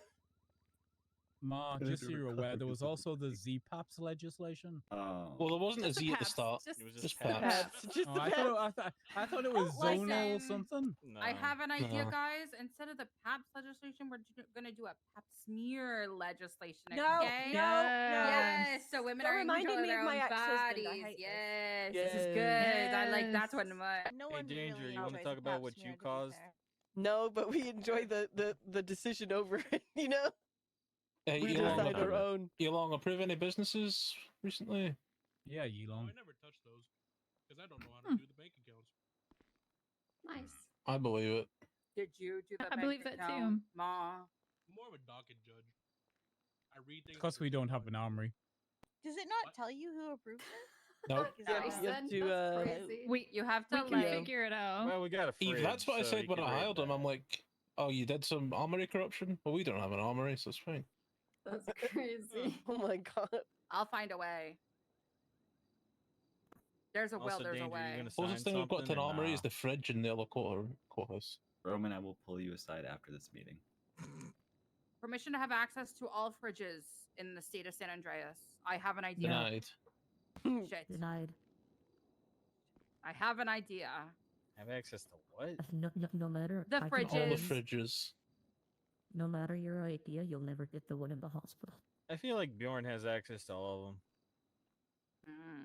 [SPEAKER 6] Ma, just so you're aware, there was also the ZPAPS legislation.
[SPEAKER 8] Oh.
[SPEAKER 12] Well, there wasn't
[SPEAKER 17] Just
[SPEAKER 12] a
[SPEAKER 17] the
[SPEAKER 12] Z at the
[SPEAKER 17] paps,
[SPEAKER 12] start.
[SPEAKER 17] just-
[SPEAKER 12] It was
[SPEAKER 17] just
[SPEAKER 12] just
[SPEAKER 17] the
[SPEAKER 12] paps.
[SPEAKER 3] Paps, just
[SPEAKER 6] Oh,
[SPEAKER 3] the
[SPEAKER 6] I thought it was
[SPEAKER 9] Listen,
[SPEAKER 6] zonal or something.
[SPEAKER 9] I have an idea,
[SPEAKER 12] No.
[SPEAKER 9] guys. Instead of the PAPS legislation, we're gonna do a pap smear legislation.
[SPEAKER 5] No,
[SPEAKER 9] Okay?
[SPEAKER 5] no.
[SPEAKER 9] So women
[SPEAKER 5] That
[SPEAKER 9] are in
[SPEAKER 5] reminded
[SPEAKER 9] control of
[SPEAKER 5] me
[SPEAKER 9] their
[SPEAKER 5] of my
[SPEAKER 9] own
[SPEAKER 5] ex-husband. I
[SPEAKER 9] bodies.
[SPEAKER 5] hate this.
[SPEAKER 9] Yes, this is good. I like that one much.
[SPEAKER 20] No
[SPEAKER 7] Hey,
[SPEAKER 20] one
[SPEAKER 7] Danger,
[SPEAKER 20] really
[SPEAKER 7] you want to
[SPEAKER 20] enjoys
[SPEAKER 7] talk
[SPEAKER 20] a
[SPEAKER 7] about
[SPEAKER 20] pap
[SPEAKER 7] what
[SPEAKER 20] smear,
[SPEAKER 7] you
[SPEAKER 20] to be
[SPEAKER 7] caused?
[SPEAKER 20] fair.
[SPEAKER 3] No, but we enjoy the decision over it. You know,
[SPEAKER 12] Hey,
[SPEAKER 3] we
[SPEAKER 12] Elon,
[SPEAKER 3] decide our own.
[SPEAKER 12] Elon, approve any businesses recently?
[SPEAKER 6] Yeah, Elon.
[SPEAKER 12] I never touched those because I don't know how to do the bank accounts.
[SPEAKER 17] Nice.
[SPEAKER 12] I believe it.
[SPEAKER 9] Did you do the
[SPEAKER 21] I
[SPEAKER 9] bank
[SPEAKER 21] believe that
[SPEAKER 9] account,
[SPEAKER 21] too.
[SPEAKER 9] Ma?
[SPEAKER 12] More of a docket judge. I read things.
[SPEAKER 6] Because we don't have an armory.
[SPEAKER 20] Does it not tell you who approved it?
[SPEAKER 12] Nope.
[SPEAKER 3] Yeah, you have to.
[SPEAKER 17] That's crazy.
[SPEAKER 9] You have to
[SPEAKER 21] We can
[SPEAKER 9] like.
[SPEAKER 21] figure it out.
[SPEAKER 7] Well, we got a fridge.
[SPEAKER 12] Eve, that's what I
[SPEAKER 7] so
[SPEAKER 12] said
[SPEAKER 7] you
[SPEAKER 12] when
[SPEAKER 7] can
[SPEAKER 12] I
[SPEAKER 7] read
[SPEAKER 12] hired him.
[SPEAKER 7] that.
[SPEAKER 12] I'm like, oh, you did some armory corruption? Well, we don't have an armory, so it's fine.
[SPEAKER 17] That's crazy.
[SPEAKER 3] Oh my god.
[SPEAKER 9] I'll find a way. There's a will.
[SPEAKER 7] Also,
[SPEAKER 9] There's a
[SPEAKER 7] Danger, you
[SPEAKER 9] way.
[SPEAKER 7] gonna
[SPEAKER 12] Closest
[SPEAKER 7] sign
[SPEAKER 12] thing we've got to
[SPEAKER 7] something
[SPEAKER 12] an
[SPEAKER 7] or
[SPEAKER 12] armory
[SPEAKER 7] nah?
[SPEAKER 12] is the fridge in the other courthouse.
[SPEAKER 8] Roman, I will pull you aside after this meeting.
[SPEAKER 9] Permission to have access to all fridges in the state of San Andreas. I have an idea.
[SPEAKER 12] Denied.
[SPEAKER 9] Shit.
[SPEAKER 18] Denied.
[SPEAKER 9] I have an idea.
[SPEAKER 7] Have access to what?
[SPEAKER 18] No matter.
[SPEAKER 9] The
[SPEAKER 18] I can
[SPEAKER 9] fridges.
[SPEAKER 12] All the
[SPEAKER 18] always-
[SPEAKER 12] fridges.
[SPEAKER 18] No matter your idea, you'll never get the one in the hospital.
[SPEAKER 7] I feel like Bjorn has access to all of them.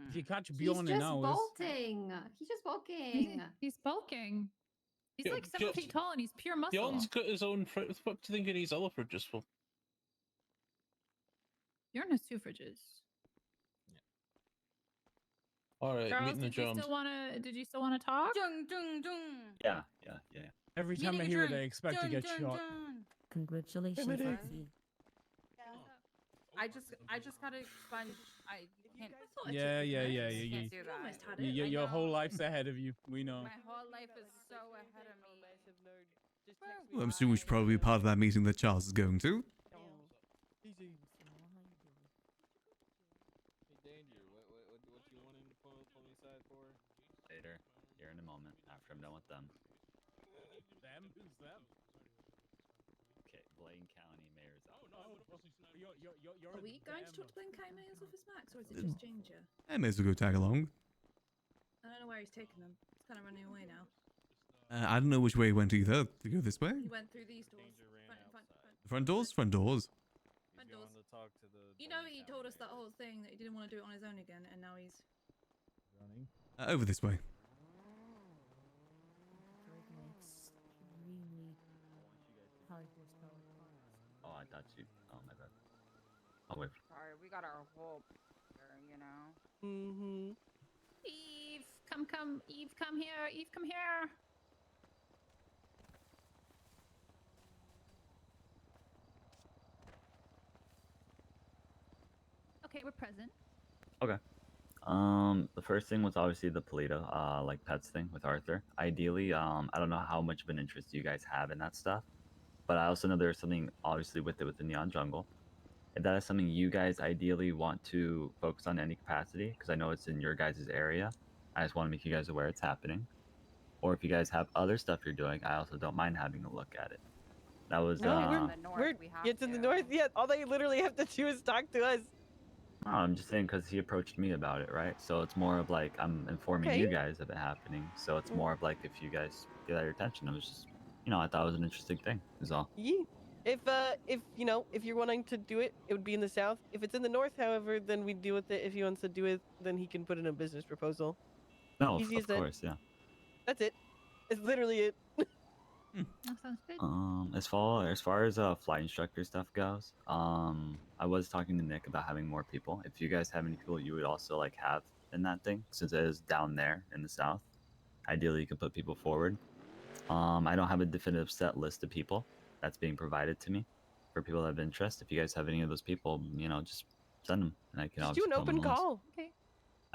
[SPEAKER 6] If you catch
[SPEAKER 17] He's
[SPEAKER 6] Bjorn in
[SPEAKER 17] just
[SPEAKER 6] hours,
[SPEAKER 17] bulking. He's just bulking.
[SPEAKER 21] He's bulking. He's
[SPEAKER 12] Yeah,
[SPEAKER 21] like 7 feet tall and he's pure muscle.
[SPEAKER 12] Bjorn's got his own fridge. What do you think he needs other fridges for?
[SPEAKER 21] Bjorn has 2 fridges.
[SPEAKER 12] All right,
[SPEAKER 21] Charles,
[SPEAKER 12] meeting adjourned.
[SPEAKER 21] did you still wanna talk?
[SPEAKER 9] Dung, dung, dung.
[SPEAKER 8] Yeah.
[SPEAKER 6] every time I
[SPEAKER 9] Meeting
[SPEAKER 6] hear it, I
[SPEAKER 9] adjourned.
[SPEAKER 6] expect to
[SPEAKER 9] Dun,
[SPEAKER 6] get
[SPEAKER 9] dun,
[SPEAKER 6] shot.
[SPEAKER 9] dun.
[SPEAKER 18] Congratulations,
[SPEAKER 3] Meeting.
[SPEAKER 18] Lexi.
[SPEAKER 9] I just gotta expunge. You can't.
[SPEAKER 6] Yeah.
[SPEAKER 9] You can't do that.
[SPEAKER 17] almost had
[SPEAKER 6] Y-
[SPEAKER 17] it.
[SPEAKER 6] y-
[SPEAKER 9] I
[SPEAKER 6] your whole
[SPEAKER 9] know.
[SPEAKER 6] life's ahead of you. We know.
[SPEAKER 9] My whole life is so ahead of me.
[SPEAKER 1] Well, I'm assuming we should probably be part of that meeting that Charles is going to.
[SPEAKER 7] Hey, Danger, what you want him to pull me aside for?
[SPEAKER 8] Later. Here in a moment. After I'm done with them.
[SPEAKER 6] Them? Who's them?
[SPEAKER 8] Okay. Blaine County Mayor's Office.
[SPEAKER 17] Are we going to talk to Blaine County Mayor's office, Max, or is it just Ginger?
[SPEAKER 1] I may as well go tag along.
[SPEAKER 17] I don't know where he's taking them. He's kind of running away now.
[SPEAKER 1] I don't know which way he went either. Did he go this way?
[SPEAKER 17] He went through these doors. Front.
[SPEAKER 1] The front doors? Front doors.
[SPEAKER 17] Front doors.
[SPEAKER 7] To talk to the
[SPEAKER 17] You know, he told us that whole thing that he didn't want to do it on his own again, and now he's
[SPEAKER 7] running.
[SPEAKER 1] Over this way.
[SPEAKER 18] Extremely high horsepower cars.
[SPEAKER 8] Oh, I thought you. Oh, my bad. Oh, wait.
[SPEAKER 9] Sorry, we got our whole picture, you know.
[SPEAKER 3] Mm-hmm.
[SPEAKER 21] Eve, come, Eve, come here. Eve, come here. Okay, we're present.
[SPEAKER 8] Okay. The first thing was obviously the Polito, like pets thing with Arthur. Ideally, I don't know how much of an interest you guys have in that stuff, but I also know there's something obviously with it with the Neon Jungle. If that is something you guys ideally want to focus on in any capacity, because I know it's in your guys' area, I just want to make you guys aware it's happening. Or if you guys have other stuff you're doing, I also don't mind having a look at it. That was
[SPEAKER 3] It's in the north. Yeah, all they literally have to do is talk to us.
[SPEAKER 8] No, I'm just saying because he approached me about it, right? So it's more of like I'm informing
[SPEAKER 3] Okay.
[SPEAKER 8] you guys of it happening. So it's more of like if you guys get your attention, it was just, I thought it was an interesting thing. Is all.
[SPEAKER 3] Yeah. If you're wanting to do it, it would be in the south. If it's in the north, however, then we deal with it. If he wants to do it, then he can put in a business proposal.
[SPEAKER 8] No, of,
[SPEAKER 3] Easy as
[SPEAKER 8] of
[SPEAKER 3] that.
[SPEAKER 8] course, yeah.
[SPEAKER 3] That's it. It's literally it.
[SPEAKER 21] That sounds good.
[SPEAKER 8] As far as flight instructor stuff goes, I was talking to Nick about having more people. If you guys have any people you would also like have in that thing, since it is down there in the south, ideally you could put people forward. I don't have a definitive set list of people that's being provided to me for people that have interest. If you guys have any of those people, just send them, and I can
[SPEAKER 3] Just do
[SPEAKER 8] obviously
[SPEAKER 3] an
[SPEAKER 8] put them
[SPEAKER 3] open
[SPEAKER 8] on the list.
[SPEAKER 3] call.
[SPEAKER 21] Okay.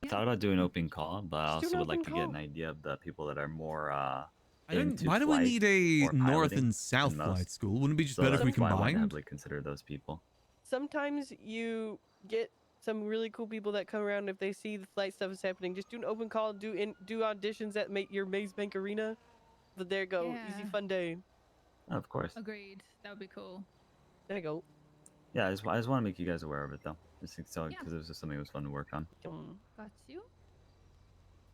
[SPEAKER 8] I thought about doing open call, but I
[SPEAKER 3] Just do
[SPEAKER 8] also
[SPEAKER 3] an
[SPEAKER 8] would like
[SPEAKER 3] open
[SPEAKER 8] to get
[SPEAKER 3] call.
[SPEAKER 8] an idea of the people that are more
[SPEAKER 1] I don't.
[SPEAKER 8] into
[SPEAKER 1] Why do we
[SPEAKER 8] flight
[SPEAKER 1] need a
[SPEAKER 8] or
[SPEAKER 1] north
[SPEAKER 8] piloting
[SPEAKER 1] and south
[SPEAKER 8] than
[SPEAKER 1] flight
[SPEAKER 8] most.
[SPEAKER 1] school? Wouldn't it be just
[SPEAKER 8] So
[SPEAKER 1] better if we
[SPEAKER 8] that's why I would
[SPEAKER 1] combined?
[SPEAKER 8] heavily consider those people.
[SPEAKER 3] Sometimes you get some really cool people that come around if they see the flight stuff is happening. Just do an open call, do auditions at your Maze Bank Arena. But there you go, easy
[SPEAKER 21] Yeah.
[SPEAKER 3] fun day.
[SPEAKER 8] Of course.
[SPEAKER 21] Agreed. That would be cool.
[SPEAKER 3] There you go.
[SPEAKER 8] Yeah, I just want to make you guys aware of it though, just so because it was just something that was fun to work on.
[SPEAKER 21] Got you.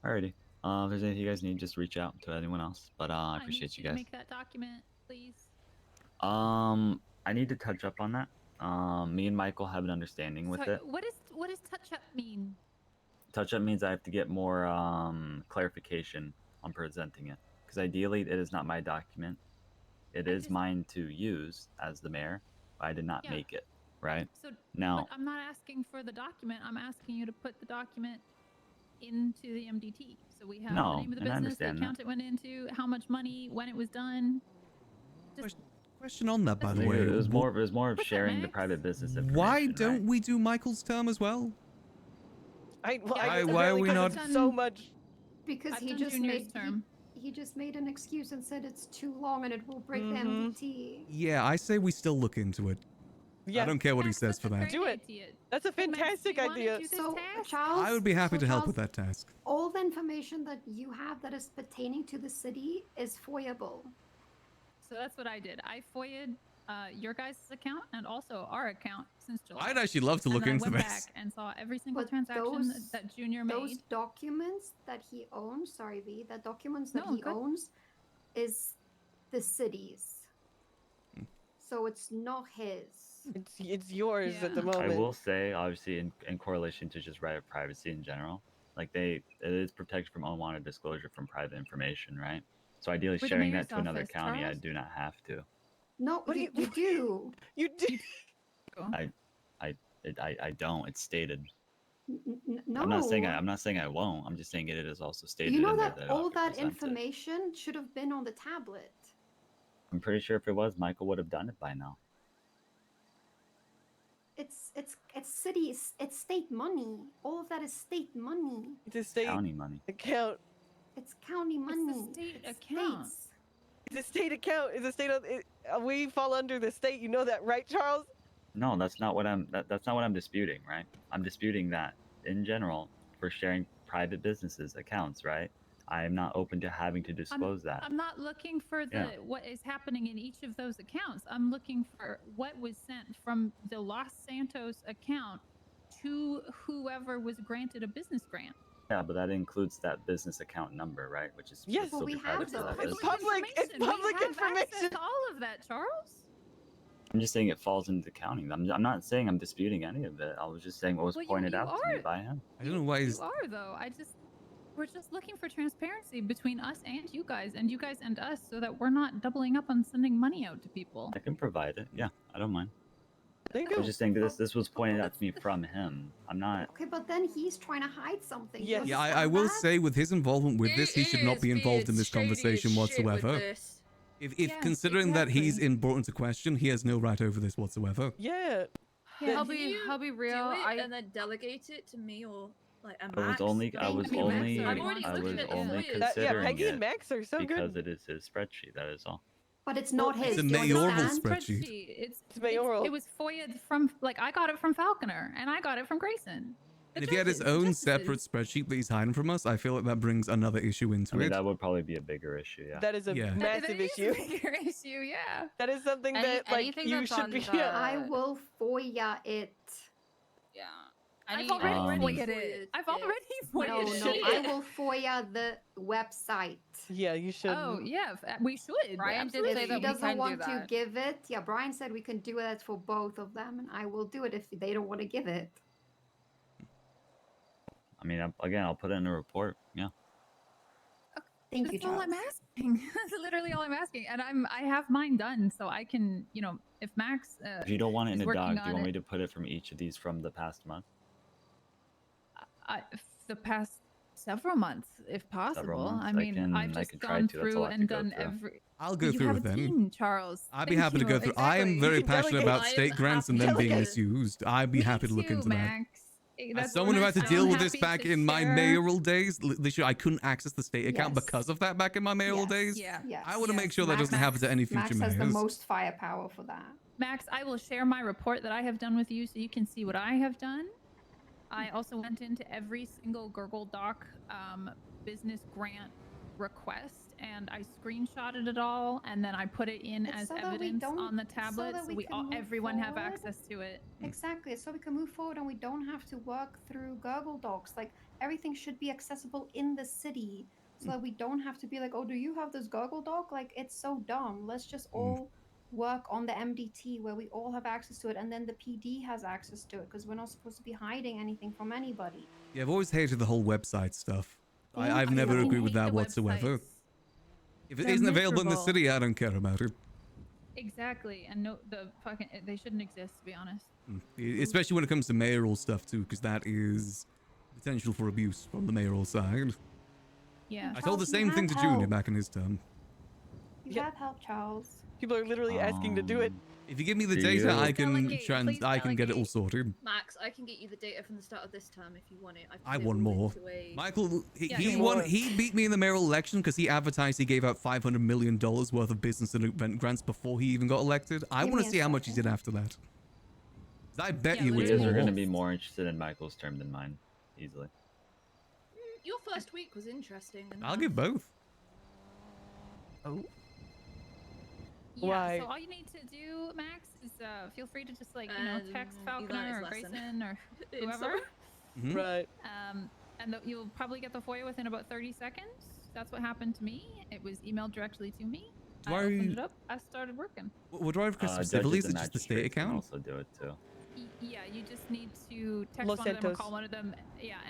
[SPEAKER 8] Alrighty. If there's anything you guys need, just reach out to anyone else. But I
[SPEAKER 21] need
[SPEAKER 8] appreciate you
[SPEAKER 21] to
[SPEAKER 8] guys.
[SPEAKER 21] make that document, please.
[SPEAKER 8] I need to touch up on that. Me and Michael have an understanding with
[SPEAKER 21] Sorry,
[SPEAKER 8] it.
[SPEAKER 21] what does touch up mean?
[SPEAKER 8] Touch up means I have to get more clarification on presenting it. Because ideally, it is not my document. It is mine to use as the mayor. But I did not make it, right?
[SPEAKER 21] So
[SPEAKER 8] now,
[SPEAKER 21] but I'm not asking for the document. I'm asking you to put the document into the MDT. So we have the name of the
[SPEAKER 8] and I
[SPEAKER 21] business, the
[SPEAKER 8] understand that.
[SPEAKER 21] account it went into, how much money, when it was done. Just
[SPEAKER 1] Question on that, by the
[SPEAKER 8] I think
[SPEAKER 1] way.
[SPEAKER 8] it was more of sharing the private business information.
[SPEAKER 1] Why don't we do Michael's term as well? Why are we not?
[SPEAKER 3] So much.
[SPEAKER 11] Because
[SPEAKER 21] I've
[SPEAKER 11] he
[SPEAKER 21] done
[SPEAKER 11] just
[SPEAKER 21] Junior's
[SPEAKER 11] made
[SPEAKER 21] term.
[SPEAKER 11] he just made an excuse and said it's too long and it will break the
[SPEAKER 3] Mm-hmm.
[SPEAKER 11] MDT.
[SPEAKER 1] Yeah, I say we still look into it.
[SPEAKER 3] Yeah.
[SPEAKER 1] I don't care what he says for that.
[SPEAKER 3] Do it. That's a fantastic idea.
[SPEAKER 11] So, Charles,
[SPEAKER 1] I would be happy
[SPEAKER 11] so
[SPEAKER 1] to help
[SPEAKER 11] Charles,
[SPEAKER 1] with that task.
[SPEAKER 11] all the information that you have that is pertaining to the city is foyable.
[SPEAKER 21] So that's what I did. I FOIA'd your guys' account and also our account since July.
[SPEAKER 1] I'd actually love to
[SPEAKER 21] And
[SPEAKER 1] look
[SPEAKER 21] then
[SPEAKER 1] into
[SPEAKER 21] I went
[SPEAKER 1] this.
[SPEAKER 21] back and saw every single
[SPEAKER 11] But
[SPEAKER 21] transaction
[SPEAKER 11] those-
[SPEAKER 21] that Junior
[SPEAKER 11] Those
[SPEAKER 21] made.
[SPEAKER 11] documents that he owns, sorry V, the documents that
[SPEAKER 21] No,
[SPEAKER 11] he
[SPEAKER 21] good.
[SPEAKER 11] owns is the city's. So it's not his.
[SPEAKER 3] It's yours at the moment.
[SPEAKER 8] I will say, obviously, in correlation to just right of privacy in general, like it is protected from unwanted disclosure from private information, right? So ideally,
[SPEAKER 11] With the
[SPEAKER 8] sharing
[SPEAKER 11] mayor's
[SPEAKER 8] that to another
[SPEAKER 11] office,
[SPEAKER 8] county, I
[SPEAKER 11] Charles?
[SPEAKER 8] do not have to.
[SPEAKER 11] No, you do.
[SPEAKER 3] You do.
[SPEAKER 8] I don't. It's stated.
[SPEAKER 11] No.
[SPEAKER 8] I'm not saying I won't. I'm just saying it is also stated.
[SPEAKER 11] You know
[SPEAKER 8] in there
[SPEAKER 11] that
[SPEAKER 8] I
[SPEAKER 11] all
[SPEAKER 8] have to
[SPEAKER 11] that
[SPEAKER 8] present it.
[SPEAKER 11] information should have been on the tablet.
[SPEAKER 8] I'm pretty sure if it was, Michael would have done it by now.
[SPEAKER 11] It's city, it's state money. All of that is state money.
[SPEAKER 3] It's a state
[SPEAKER 8] County money.
[SPEAKER 3] account.
[SPEAKER 11] It's county money.
[SPEAKER 21] state
[SPEAKER 11] It's
[SPEAKER 21] account.
[SPEAKER 11] states.
[SPEAKER 3] It's a state account. It's a state of. We fall under the state. You know that, right, Charles?
[SPEAKER 8] No, that's not what that's not what I'm disputing, right? I'm disputing that in general for sharing private businesses accounts, right? I am not open to having to disclose that.
[SPEAKER 21] I'm not looking for
[SPEAKER 8] Yeah.
[SPEAKER 21] what is happening in each of those accounts. I'm looking for what was sent from the Los Santos account to whoever was granted a business grant.
[SPEAKER 8] Yeah, but that includes that business account number, right? Which is
[SPEAKER 3] Yes.
[SPEAKER 8] still
[SPEAKER 3] Well,
[SPEAKER 8] be
[SPEAKER 3] we
[SPEAKER 8] private
[SPEAKER 3] have
[SPEAKER 8] for that
[SPEAKER 3] those.
[SPEAKER 8] business.
[SPEAKER 3] It's public
[SPEAKER 21] We have
[SPEAKER 3] information.
[SPEAKER 21] access to all of that, Charles.
[SPEAKER 8] I'm just saying it falls into the county. I'm not saying I'm disputing any of it. I was just saying what was
[SPEAKER 21] Well, you-
[SPEAKER 8] pointed
[SPEAKER 21] you
[SPEAKER 8] out to me
[SPEAKER 21] are.
[SPEAKER 8] by him.
[SPEAKER 1] I don't know why he's.
[SPEAKER 21] You are though. We're just looking for transparency between us and you guys and us, so that we're not doubling up on sending money out to people.
[SPEAKER 8] I can provide it. Yeah, I don't mind.
[SPEAKER 3] There you
[SPEAKER 8] I was just saying that this was pointed out to me from him. I'm not.
[SPEAKER 11] Okay, but then he's trying to hide something.
[SPEAKER 3] Yes.
[SPEAKER 1] Yeah, I will
[SPEAKER 11] understand
[SPEAKER 1] say with his involvement with this, he should not be involved in this
[SPEAKER 11] shady as
[SPEAKER 1] conversation
[SPEAKER 11] shit with
[SPEAKER 1] whatsoever.
[SPEAKER 11] this.
[SPEAKER 1] If
[SPEAKER 21] Yes,
[SPEAKER 1] considering that he's
[SPEAKER 21] exactly.
[SPEAKER 1] important to question, he has no right over this whatsoever.
[SPEAKER 3] Yeah.
[SPEAKER 17] Yeah,
[SPEAKER 13] I'll be real.
[SPEAKER 17] and then delegate it to me or like a
[SPEAKER 8] I was
[SPEAKER 17] Max.
[SPEAKER 8] only considering
[SPEAKER 3] Peggy
[SPEAKER 8] it
[SPEAKER 3] and Max are so
[SPEAKER 8] because
[SPEAKER 3] good.
[SPEAKER 8] it is his spreadsheet. That is all.
[SPEAKER 11] But it's not his.
[SPEAKER 1] It's a
[SPEAKER 11] do you
[SPEAKER 1] mayoral
[SPEAKER 11] understand?
[SPEAKER 1] spreadsheet.
[SPEAKER 21] It's
[SPEAKER 3] mayoral.
[SPEAKER 21] It was FOIA'd from I got it from Falconer and I got it from Grayson.
[SPEAKER 1] And if he had his own separate spreadsheet that he's hiding from us, I feel like that brings another issue into
[SPEAKER 8] I mean,
[SPEAKER 1] it.
[SPEAKER 8] that would probably be a bigger issue. Yeah.
[SPEAKER 3] That is a
[SPEAKER 1] Yeah.
[SPEAKER 3] massive
[SPEAKER 21] That is
[SPEAKER 3] issue.
[SPEAKER 21] a bigger issue, yeah.
[SPEAKER 3] That is something that like
[SPEAKER 9] anything
[SPEAKER 3] you
[SPEAKER 9] that's
[SPEAKER 3] should
[SPEAKER 9] on
[SPEAKER 3] be.
[SPEAKER 9] the-
[SPEAKER 11] I will FOIA it.
[SPEAKER 9] Yeah.
[SPEAKER 21] I've already FOIA'd
[SPEAKER 17] FOIA'd
[SPEAKER 21] it. I've already
[SPEAKER 11] No,
[SPEAKER 21] FOIA'd
[SPEAKER 11] no,
[SPEAKER 21] it.
[SPEAKER 11] I will FOIA the website.
[SPEAKER 3] Yeah, you should.
[SPEAKER 21] Oh, yeah, we should.
[SPEAKER 9] Brian did
[SPEAKER 21] absolutely.
[SPEAKER 9] say
[SPEAKER 11] If
[SPEAKER 9] that
[SPEAKER 11] he
[SPEAKER 9] we
[SPEAKER 11] doesn't
[SPEAKER 9] can do
[SPEAKER 11] want to
[SPEAKER 9] that.
[SPEAKER 11] give it, yeah, Brian said we can do that for both of them, and I will do it if they don't want to give it.
[SPEAKER 8] I mean, again, I'll put it in a report. Yeah.
[SPEAKER 11] Thank you,
[SPEAKER 21] That's all I'm
[SPEAKER 11] Charles.
[SPEAKER 21] asking. That's literally all I'm asking, and I have mine done, so I can, if Max.
[SPEAKER 8] If you don't want it in
[SPEAKER 21] is
[SPEAKER 8] a
[SPEAKER 21] working
[SPEAKER 8] doc, do
[SPEAKER 21] on
[SPEAKER 8] you want
[SPEAKER 21] it-
[SPEAKER 8] me to put it from each of these from the past month?
[SPEAKER 21] The past several months, if possible.
[SPEAKER 8] months?
[SPEAKER 21] I
[SPEAKER 8] I
[SPEAKER 21] mean,
[SPEAKER 8] can-
[SPEAKER 21] I've
[SPEAKER 8] I
[SPEAKER 21] just
[SPEAKER 8] can try
[SPEAKER 21] gone
[SPEAKER 8] to. That's a
[SPEAKER 21] through
[SPEAKER 8] lot to
[SPEAKER 21] and
[SPEAKER 8] go
[SPEAKER 21] done
[SPEAKER 8] through.
[SPEAKER 21] every.
[SPEAKER 1] I'll go
[SPEAKER 21] you
[SPEAKER 1] through
[SPEAKER 21] have
[SPEAKER 1] with
[SPEAKER 21] a
[SPEAKER 1] them.
[SPEAKER 21] team, Charles.
[SPEAKER 1] I'd be
[SPEAKER 21] Thank
[SPEAKER 1] happy to
[SPEAKER 21] you.
[SPEAKER 1] go through. I am
[SPEAKER 21] Exactly.
[SPEAKER 1] very
[SPEAKER 21] You can
[SPEAKER 1] passionate
[SPEAKER 21] delegate.
[SPEAKER 1] about state grants and them being
[SPEAKER 21] Delegate.
[SPEAKER 1] misused. I'd be
[SPEAKER 21] Me
[SPEAKER 1] happy to look
[SPEAKER 21] too,
[SPEAKER 1] into
[SPEAKER 21] Max.
[SPEAKER 1] As someone who had to deal with this back in my mayoral days, literally, I couldn't access the state account because of that back in my mayoral days.
[SPEAKER 10] Yeah.
[SPEAKER 1] I want to make sure that doesn't happen to any future
[SPEAKER 11] Max has the
[SPEAKER 1] mayors.
[SPEAKER 11] most firepower for that.
[SPEAKER 21] Max, I will share my report that I have done with you so you can see what I have done. I also went into every single Gurgle Doc business grant request and I screenshotted it all and then I put it in as evidence on the tablet so everyone have access to it.
[SPEAKER 11] Exactly, so we can move forward and we don't have to work through Gurgle Docs. Like everything should be accessible in the city so that we don't have to be like, oh, do you have this Gurgle Doc? Like it's so dumb. Let's just all work on the MDT where we all have access to it and then the PD has access to it because we're not supposed to be hiding anything from anybody.
[SPEAKER 1] Yeah, I've always hated the whole website stuff. I've never agreed with that whatsoever. If it isn't available in the city, I don't care about it.
[SPEAKER 21] Exactly, and no, they shouldn't exist to be honest.
[SPEAKER 1] Especially when it comes to mayoral stuff too, because that is potential for abuse from the mayoral side.
[SPEAKER 21] Yeah.
[SPEAKER 1] I told the same thing to Junior back in his term.
[SPEAKER 11] You have help, Charles.
[SPEAKER 3] People are literally asking to do it.
[SPEAKER 1] If you give me the data, I can get it all sorted.
[SPEAKER 17] Max, I can get you the data from the start of this term if you want it.
[SPEAKER 1] I want more. Michael, he beat me in the mayoral election because he advertised he gave out $500 million worth of business and event grants before he even got elected. I want to see how much he did after that. I bet you it's
[SPEAKER 8] You guys
[SPEAKER 1] more.
[SPEAKER 8] are going to be more interested in Michael's term than mine, easily.
[SPEAKER 17] Your first week was interesting.
[SPEAKER 1] I'll give both.
[SPEAKER 3] Oh.
[SPEAKER 21] Yeah,
[SPEAKER 3] Why?
[SPEAKER 21] so all you need to do, Max, is feel free to just text Falconer or Grayson or whoever.
[SPEAKER 3] Right.
[SPEAKER 21] And you'll probably get the FOIA within about 30 seconds. That's what happened to me. It was emailed directly to me. I opened it up. I started working.
[SPEAKER 1] What do I request specifically? Is it just the state account?
[SPEAKER 8] Also do it too.
[SPEAKER 21] Yeah, you just need to text
[SPEAKER 3] Los
[SPEAKER 21] one of them or
[SPEAKER 3] Santos.
[SPEAKER 21] call one of them,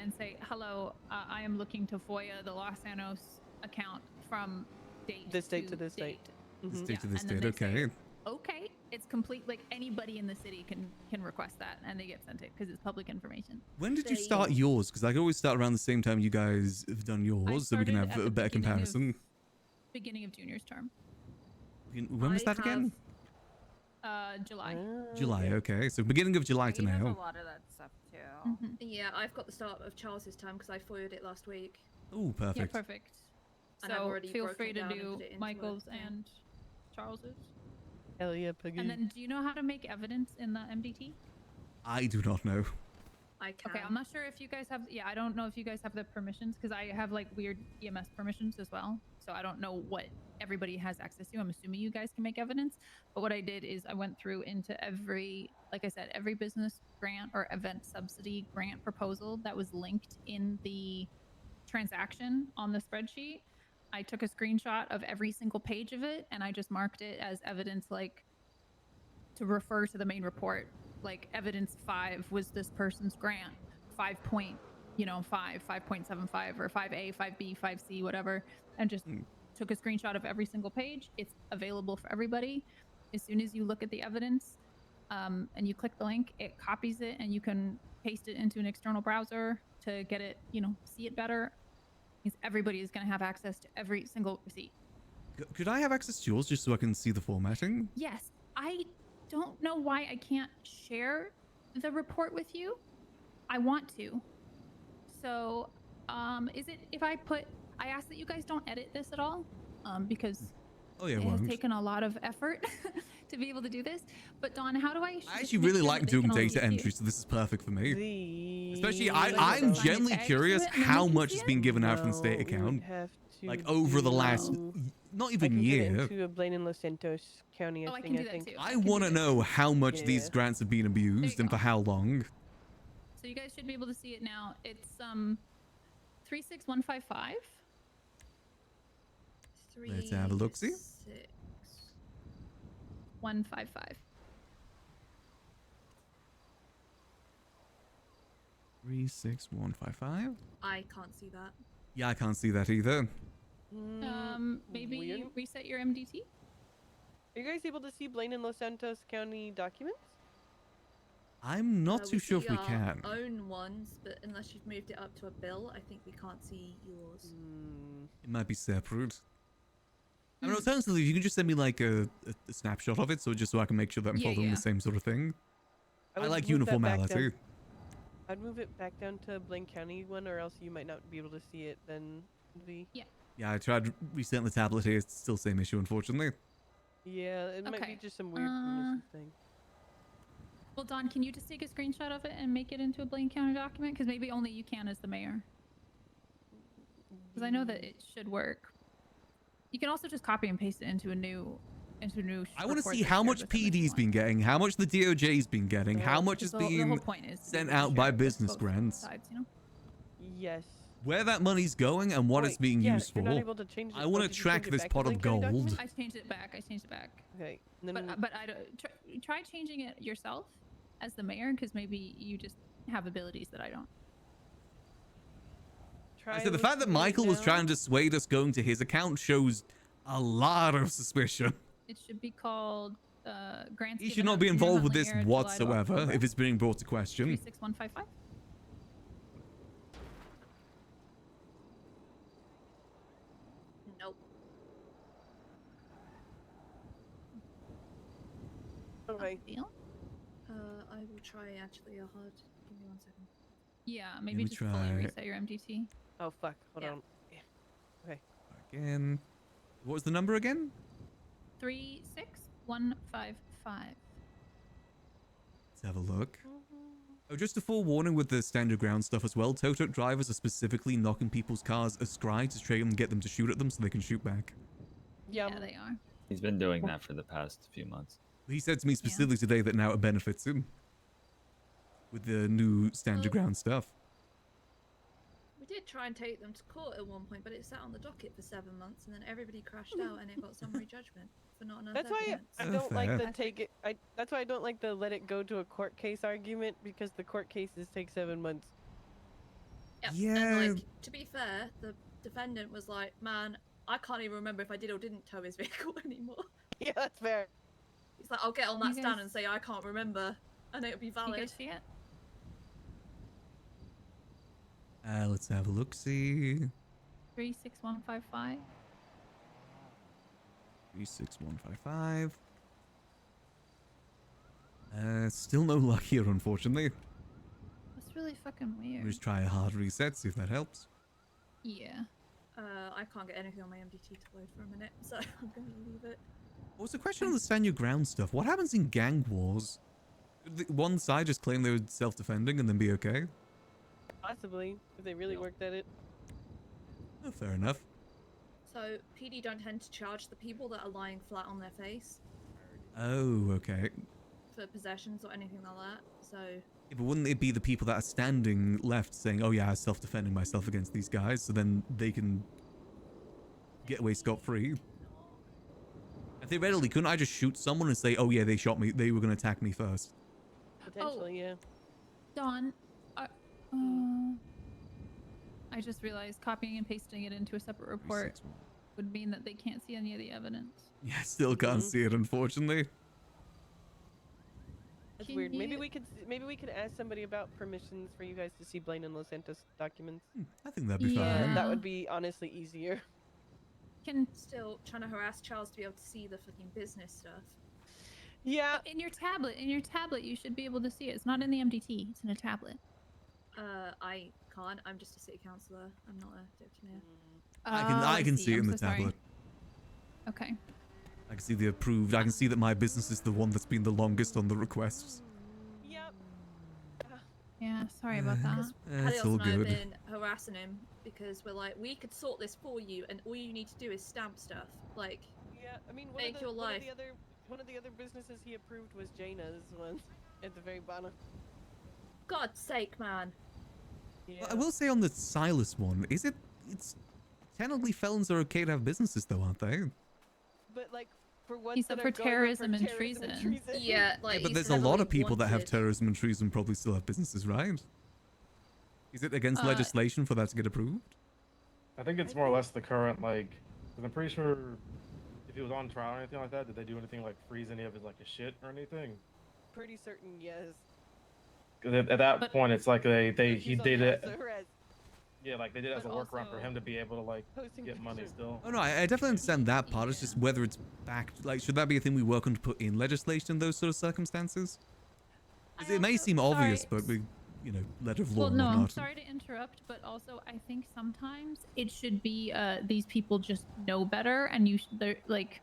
[SPEAKER 21] and say, hello, I am looking to FOIA the Los Santos account from date
[SPEAKER 3] This date to this date.
[SPEAKER 1] This date to this
[SPEAKER 21] and then
[SPEAKER 1] date,
[SPEAKER 21] they say,
[SPEAKER 1] okay.
[SPEAKER 21] Okay, it's complete. Like anybody in the city can request that, and they get sent it because it's public information.
[SPEAKER 1] When did you start yours? Because I could always start around the same time you guys have done yours, so we can
[SPEAKER 21] started
[SPEAKER 1] have
[SPEAKER 21] at
[SPEAKER 1] a
[SPEAKER 21] the
[SPEAKER 1] better comparison.
[SPEAKER 21] Beginning of Junior's term.
[SPEAKER 1] When was that again?
[SPEAKER 21] July.
[SPEAKER 1] July, okay. So beginning of July to
[SPEAKER 9] He has a
[SPEAKER 1] now.
[SPEAKER 9] lot of that stuff too.
[SPEAKER 17] Yeah, I've got the start of Charles's term because I foiled it last week.
[SPEAKER 1] Oh, perfect.
[SPEAKER 21] Yeah, perfect.
[SPEAKER 17] And I've
[SPEAKER 21] So
[SPEAKER 17] already
[SPEAKER 21] feel
[SPEAKER 17] broken
[SPEAKER 21] free
[SPEAKER 17] it
[SPEAKER 21] to
[SPEAKER 17] down and
[SPEAKER 21] do
[SPEAKER 17] put it into
[SPEAKER 21] Michael's
[SPEAKER 17] a thing.
[SPEAKER 21] and Charles's.
[SPEAKER 3] Hell yeah, Piggy.
[SPEAKER 21] And then, do you know how to make evidence in the MDT?
[SPEAKER 1] I do not know.
[SPEAKER 17] I can.
[SPEAKER 21] Okay, I'm not sure if you guys have. Yeah, I don't know if you guys have the permissions because I have like weird EMS permissions as well. So I don't know what everybody has access to. I'm assuming you guys can make evidence. But what I did is I went through into every, like I said, every business grant or event subsidy grant proposal that was linked in the transaction on the spreadsheet. I took a screenshot of every single page of it and I just marked it as evidence, like to refer to the main report. Like evidence 5 was this person's grant, 5.5, 5.75 or 5A, 5B, 5C, whatever, and just took a screenshot of every single page. It's available for everybody. As soon as you look at the evidence and you click the link, it copies it and you can paste it into an external browser to get it, see it better. Because everybody is going to have access to every single receipt.
[SPEAKER 1] Could I have access to yours just so I can see the formatting?
[SPEAKER 21] Yes, I don't know why I can't share the report with you. I want to. So, is it if I ask that you guys don't edit this at all? Because it has taken a lot of effort to be able to do this. But Dawn, how do I
[SPEAKER 1] actually really like doing data entry, so this is perfect for me. Especially, I'm genuinely curious how much has been given out from the state account, like over the last, not even year.
[SPEAKER 3] To Blaine and Los Santos County, I think.
[SPEAKER 1] I want to know how much these grants have been abused and for how long.
[SPEAKER 21] So you guys should be able to see it now. It's 36155.
[SPEAKER 1] Let's have a look. See.
[SPEAKER 21] 155.
[SPEAKER 1] 36155.
[SPEAKER 17] I can't see that.
[SPEAKER 1] Yeah, I can't see that either.
[SPEAKER 21] Maybe
[SPEAKER 3] weird.
[SPEAKER 21] reset your MDT.
[SPEAKER 3] Are you guys able to see Blaine and Los Santos County documents?
[SPEAKER 1] I'm not too sure if we
[SPEAKER 17] our
[SPEAKER 1] can.
[SPEAKER 17] Own ones, but unless you've moved it up to a bill, I think we can't see yours.
[SPEAKER 1] It might be separate. I mean, alternatively, you can just send me like a snapshot of it, so just so I can make sure that I'm following the same sort of thing. I like uniformity.
[SPEAKER 3] I'd move it back down to Blaine County one, or else you might not be able to see it then.
[SPEAKER 21] Yeah.
[SPEAKER 1] Yeah, I tried resetting the tablet here. It's still same issue, unfortunately.
[SPEAKER 3] Yeah, it might be
[SPEAKER 21] Okay.
[SPEAKER 3] just some weird permission thing.
[SPEAKER 21] Well, Don, can you just take a screenshot of it and make it into a Blaine County document? Because maybe only you can as the mayor. Because I know that it should work. You can also just copy and paste it into a new
[SPEAKER 1] I want to
[SPEAKER 21] report
[SPEAKER 1] see
[SPEAKER 21] that's
[SPEAKER 1] how
[SPEAKER 21] shared
[SPEAKER 1] much
[SPEAKER 21] with them if you
[SPEAKER 1] PD's
[SPEAKER 21] want.
[SPEAKER 1] been getting, how much the DOJ's been getting, how much is
[SPEAKER 21] The whole
[SPEAKER 1] being
[SPEAKER 21] point is to be
[SPEAKER 1] sent
[SPEAKER 21] able to
[SPEAKER 1] out
[SPEAKER 21] share
[SPEAKER 1] by
[SPEAKER 21] it with
[SPEAKER 1] business
[SPEAKER 21] both
[SPEAKER 1] grants,
[SPEAKER 21] sides, you know?
[SPEAKER 3] Yes.
[SPEAKER 1] where that money's going, and what
[SPEAKER 3] Wait,
[SPEAKER 1] it's being
[SPEAKER 3] yeah,
[SPEAKER 1] used
[SPEAKER 3] you're
[SPEAKER 1] for.
[SPEAKER 3] not able to change it.
[SPEAKER 1] I
[SPEAKER 3] Oh,
[SPEAKER 1] want
[SPEAKER 3] did
[SPEAKER 1] to
[SPEAKER 3] you
[SPEAKER 1] track
[SPEAKER 3] change it
[SPEAKER 1] this
[SPEAKER 3] back to
[SPEAKER 1] pot of
[SPEAKER 3] Blaine County
[SPEAKER 1] gold.
[SPEAKER 3] document?
[SPEAKER 21] I changed it back.
[SPEAKER 3] Okay. And then
[SPEAKER 21] But I don't try changing it yourself as the mayor, because maybe you just have abilities that I don't.
[SPEAKER 1] I said the fact that Michael was trying to dissuade us going to his account shows a lot of suspicion.
[SPEAKER 21] It should be called grants.
[SPEAKER 1] He should
[SPEAKER 21] given
[SPEAKER 1] not
[SPEAKER 21] out
[SPEAKER 1] be
[SPEAKER 21] in
[SPEAKER 1] involved with
[SPEAKER 21] Huntly
[SPEAKER 1] this
[SPEAKER 21] Air, July to
[SPEAKER 1] whatsoever
[SPEAKER 21] October.
[SPEAKER 1] if it's being brought to question.
[SPEAKER 21] 36155.
[SPEAKER 17] Nope.
[SPEAKER 3] Okay.
[SPEAKER 17] I will try actually a hard. Give me 1 second.
[SPEAKER 21] Yeah,
[SPEAKER 1] Let
[SPEAKER 21] maybe
[SPEAKER 1] me
[SPEAKER 21] just fully
[SPEAKER 1] try.
[SPEAKER 21] reset your MDT.
[SPEAKER 3] Oh fuck! Hold on. Yeah. Okay.
[SPEAKER 1] Again. What was the number again?
[SPEAKER 21] 36155.
[SPEAKER 1] Let's have a look. Oh, just a forewarning with the standard ground stuff as well. Tow truck drivers are specifically knocking people's cars aside to try and get them to shoot at them so they can shoot back.
[SPEAKER 21] Yeah, they are.
[SPEAKER 8] He's been doing that for the past few months.
[SPEAKER 1] He said to me specifically today that now it benefits him with the new standard ground stuff.
[SPEAKER 17] We did try and take them to court at one point, but it sat on the docket for 7 months, and then everybody crashed out, and it got summary judgment for not enough
[SPEAKER 3] That's why
[SPEAKER 17] evidence.
[SPEAKER 3] I don't like the take it. That's why I don't like the let it go to a court case argument, because the court cases take 7 months.
[SPEAKER 17] Yep.
[SPEAKER 1] Yeah.
[SPEAKER 17] And like, to be fair, the defendant was like, "Man, I can't even remember if I did or didn't tow his vehicle anymore."
[SPEAKER 3] Yeah, that's fair.
[SPEAKER 17] He's like, "I'll get on
[SPEAKER 21] You
[SPEAKER 17] that stand
[SPEAKER 21] guys-
[SPEAKER 17] and say I can't remember, and it'll be
[SPEAKER 21] You
[SPEAKER 17] valid."
[SPEAKER 21] guys see it?
[SPEAKER 1] Let's have a look. See.
[SPEAKER 21] 36155.
[SPEAKER 1] 36155. Still no luck here, unfortunately.
[SPEAKER 21] That's really fucking weird.
[SPEAKER 1] Let's try a hard reset, see if that helps.
[SPEAKER 21] Yeah.
[SPEAKER 17] I can't get anything on my MDT to load for a minute, so I'm gonna leave it.
[SPEAKER 1] What was the question on the stand your ground stuff? What happens in gang wars? Could one side just claim they were self-defending and then be okay?
[SPEAKER 3] Possibly, if they really worked at it.
[SPEAKER 1] Oh, fair enough.
[SPEAKER 17] So PD don't tend to charge the people that are lying flat on their face
[SPEAKER 1] Oh, okay.
[SPEAKER 17] for possessions or anything like that. So
[SPEAKER 1] Yeah, but wouldn't it be the people that are standing left saying, oh yeah, I was self-defending myself against these guys, so then they can get away scot-free? And theoretically, couldn't I just shoot someone and say, oh yeah, they shot me, they were going to attack me first?
[SPEAKER 3] Potentially, yeah.
[SPEAKER 21] Dawn, I just realized copying and pasting it into a separate report would mean that they can't see any of the evidence.
[SPEAKER 1] Yeah, still can't see it, unfortunately.
[SPEAKER 3] That's
[SPEAKER 21] Can
[SPEAKER 3] weird. Maybe
[SPEAKER 21] you-
[SPEAKER 3] we could ask somebody about permissions for you guys to see Blaine and Los Santos documents.
[SPEAKER 1] I think that'd be
[SPEAKER 21] Yeah.
[SPEAKER 1] fine.
[SPEAKER 3] That would be honestly easier.
[SPEAKER 21] Can
[SPEAKER 17] still trying to harass Charles to be able to see the fucking business stuff.
[SPEAKER 3] Yeah.
[SPEAKER 21] In your tablet, you should be able to see it. It's not in the MDT. It's in a tablet.
[SPEAKER 17] I can't. I'm just a city councillor. I'm not a deputy mayor.
[SPEAKER 1] I can see it
[SPEAKER 21] I'm
[SPEAKER 1] in the
[SPEAKER 21] so sorry.
[SPEAKER 1] tablet.
[SPEAKER 21] Okay.
[SPEAKER 1] I can see the approved. I can see that my business is the one that's been the longest on the requests.
[SPEAKER 3] Yep.
[SPEAKER 21] Yeah, sorry about that.
[SPEAKER 1] It's
[SPEAKER 17] Helios
[SPEAKER 1] all
[SPEAKER 17] and I have
[SPEAKER 1] good.
[SPEAKER 17] been harassing him because we're like, we could sort this for you, and all you need to do is stamp stuff. Like,
[SPEAKER 3] Yeah, I mean,
[SPEAKER 17] make your life.
[SPEAKER 3] one of the other businesses he approved was Jaina's one at the very bottom.
[SPEAKER 17] God's sake, man.
[SPEAKER 1] I will say on the Silas one, it's technically felons are okay to have businesses though, aren't they?
[SPEAKER 3] But like for ones
[SPEAKER 21] He's
[SPEAKER 3] that
[SPEAKER 21] up
[SPEAKER 3] are
[SPEAKER 21] for
[SPEAKER 3] going
[SPEAKER 21] terrorism and
[SPEAKER 3] treason.
[SPEAKER 17] Yeah, like.
[SPEAKER 1] Yeah, but
[SPEAKER 17] he's
[SPEAKER 1] there's a lot
[SPEAKER 17] heavily
[SPEAKER 1] of people that have
[SPEAKER 17] wanted.
[SPEAKER 1] terrorism and treason probably still have businesses, right? Is it against
[SPEAKER 21] Uh,
[SPEAKER 1] legislation for that to get approved?
[SPEAKER 4] I think it's more or less the current, like, 'cause I'm pretty sure if he was on trial or anything like that, did they do anything like freeze any of his, like, his shit or anything?
[SPEAKER 3] Pretty certain, yes.
[SPEAKER 4] 'Cause at that
[SPEAKER 21] But-
[SPEAKER 4] point, it's like he
[SPEAKER 3] He's on
[SPEAKER 4] did it.
[SPEAKER 3] house arrest.
[SPEAKER 4] Yeah, like they did it as a
[SPEAKER 21] But
[SPEAKER 4] workaround for him to be able to, like,
[SPEAKER 3] Posting
[SPEAKER 4] get money
[SPEAKER 3] pictures.
[SPEAKER 4] still.
[SPEAKER 1] Oh no, I definitely understand that part. It's just whether it's backed. Like, should that be a thing we work on to put in legislation in those sort of circumstances? 'Cause it may seem obvious, but letter of law
[SPEAKER 21] Well,
[SPEAKER 1] and
[SPEAKER 21] no, I'm
[SPEAKER 1] whatnot.
[SPEAKER 21] sorry to interrupt, but also I think sometimes it should be these people just know better, and they're like,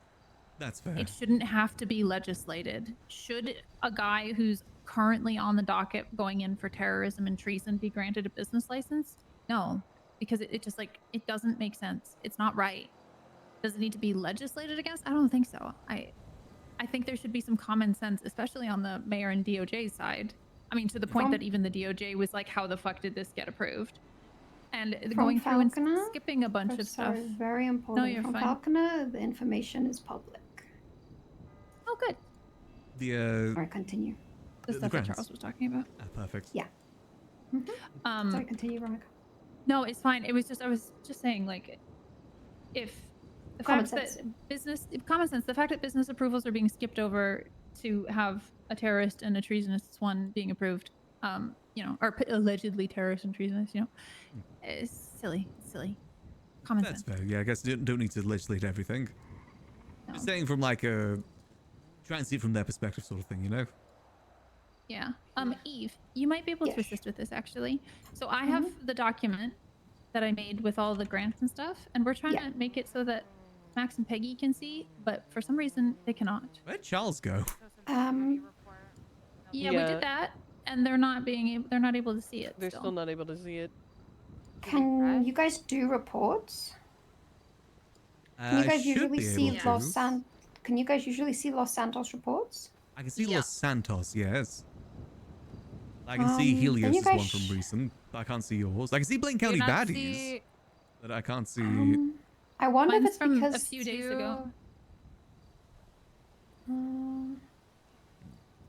[SPEAKER 1] That's fair.
[SPEAKER 21] it shouldn't have to be legislated. Should a guy who's currently on the docket going in for terrorism and treason be granted a business license? No, because it just like it doesn't make sense. It's not right. Does it need to be legislated against? I don't think so. I think there should be some common sense, especially on the mayor and DOJ side. I mean, to the point that even the DOJ was like, how the fuck did this get approved? And going through and skipping a bunch of stuff.
[SPEAKER 11] Sorry, very important.
[SPEAKER 21] No, you're
[SPEAKER 11] From
[SPEAKER 21] fine.
[SPEAKER 11] Falconer, the information is public.
[SPEAKER 21] Oh, good.
[SPEAKER 1] The
[SPEAKER 11] Sorry, continue.
[SPEAKER 21] The stuff that
[SPEAKER 1] grants.
[SPEAKER 21] Charles was talking about.
[SPEAKER 1] Perfect.
[SPEAKER 11] Yeah. Sorry, continue, Veronica.
[SPEAKER 21] No, it's fine. It was just I was just saying, like, if the
[SPEAKER 11] Common
[SPEAKER 21] fact
[SPEAKER 11] sense.
[SPEAKER 21] that common sense, the fact that business approvals are being skipped over to have a terrorist and a treasonous one being approved, or allegedly terrorist and treasonous, is silly. It's silly. Common
[SPEAKER 1] That's
[SPEAKER 21] sense.
[SPEAKER 1] fair. Yeah, I guess you don't need to legislate everything. Just saying from like a try and see it from their perspective sort of thing,
[SPEAKER 21] Yeah. Eve, you might be able to assist with this actually. So I have the document that I made with all the grants and stuff, and we're trying to make it so that Max and Peggy can see, but for some reason they cannot.
[SPEAKER 1] Where'd Charles go?
[SPEAKER 21] Yeah, we did that, and they're not able to see it.
[SPEAKER 3] They're still not able to see it.
[SPEAKER 11] Can you guys do reports? Can you guys usually see Can you guys usually see Los Santos reports?
[SPEAKER 1] I can see Los Santos, yes. I can see Helios is one from recent, but I can't see yours. I can see Blaine County baddies, but I can't see.
[SPEAKER 11] I wonder if
[SPEAKER 21] Mine's
[SPEAKER 11] it's
[SPEAKER 21] from
[SPEAKER 11] because
[SPEAKER 21] a few days ago.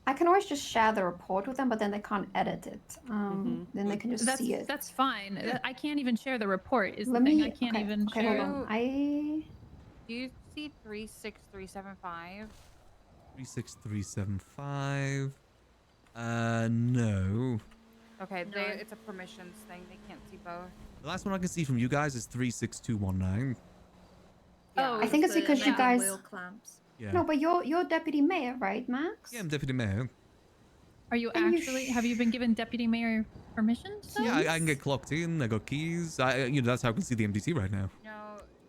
[SPEAKER 11] I can always just share the report with them, but then they can't edit it. Then they can just see it.
[SPEAKER 21] That's fine. I can't even share the report. Is
[SPEAKER 11] Let
[SPEAKER 21] the thing.
[SPEAKER 11] me-
[SPEAKER 21] I can't
[SPEAKER 11] okay,
[SPEAKER 21] even
[SPEAKER 11] okay,
[SPEAKER 21] share.
[SPEAKER 11] hold on.
[SPEAKER 9] Do you see 36375?
[SPEAKER 1] 36375. No.
[SPEAKER 9] Okay, it's a permissions thing. They can't see both.
[SPEAKER 1] The last one I can see from you guys is 36219.
[SPEAKER 11] Oh, I think it's because you guys.
[SPEAKER 17] Wheel clamps.
[SPEAKER 1] Yeah.
[SPEAKER 11] No, but you're deputy mayor, right, Max?
[SPEAKER 1] Yeah, I'm deputy mayor.
[SPEAKER 21] Are you actually? Have you been given deputy mayor permission?
[SPEAKER 1] Yeah, I can get clocked in. I got keys. That's how I can see the MDT right now.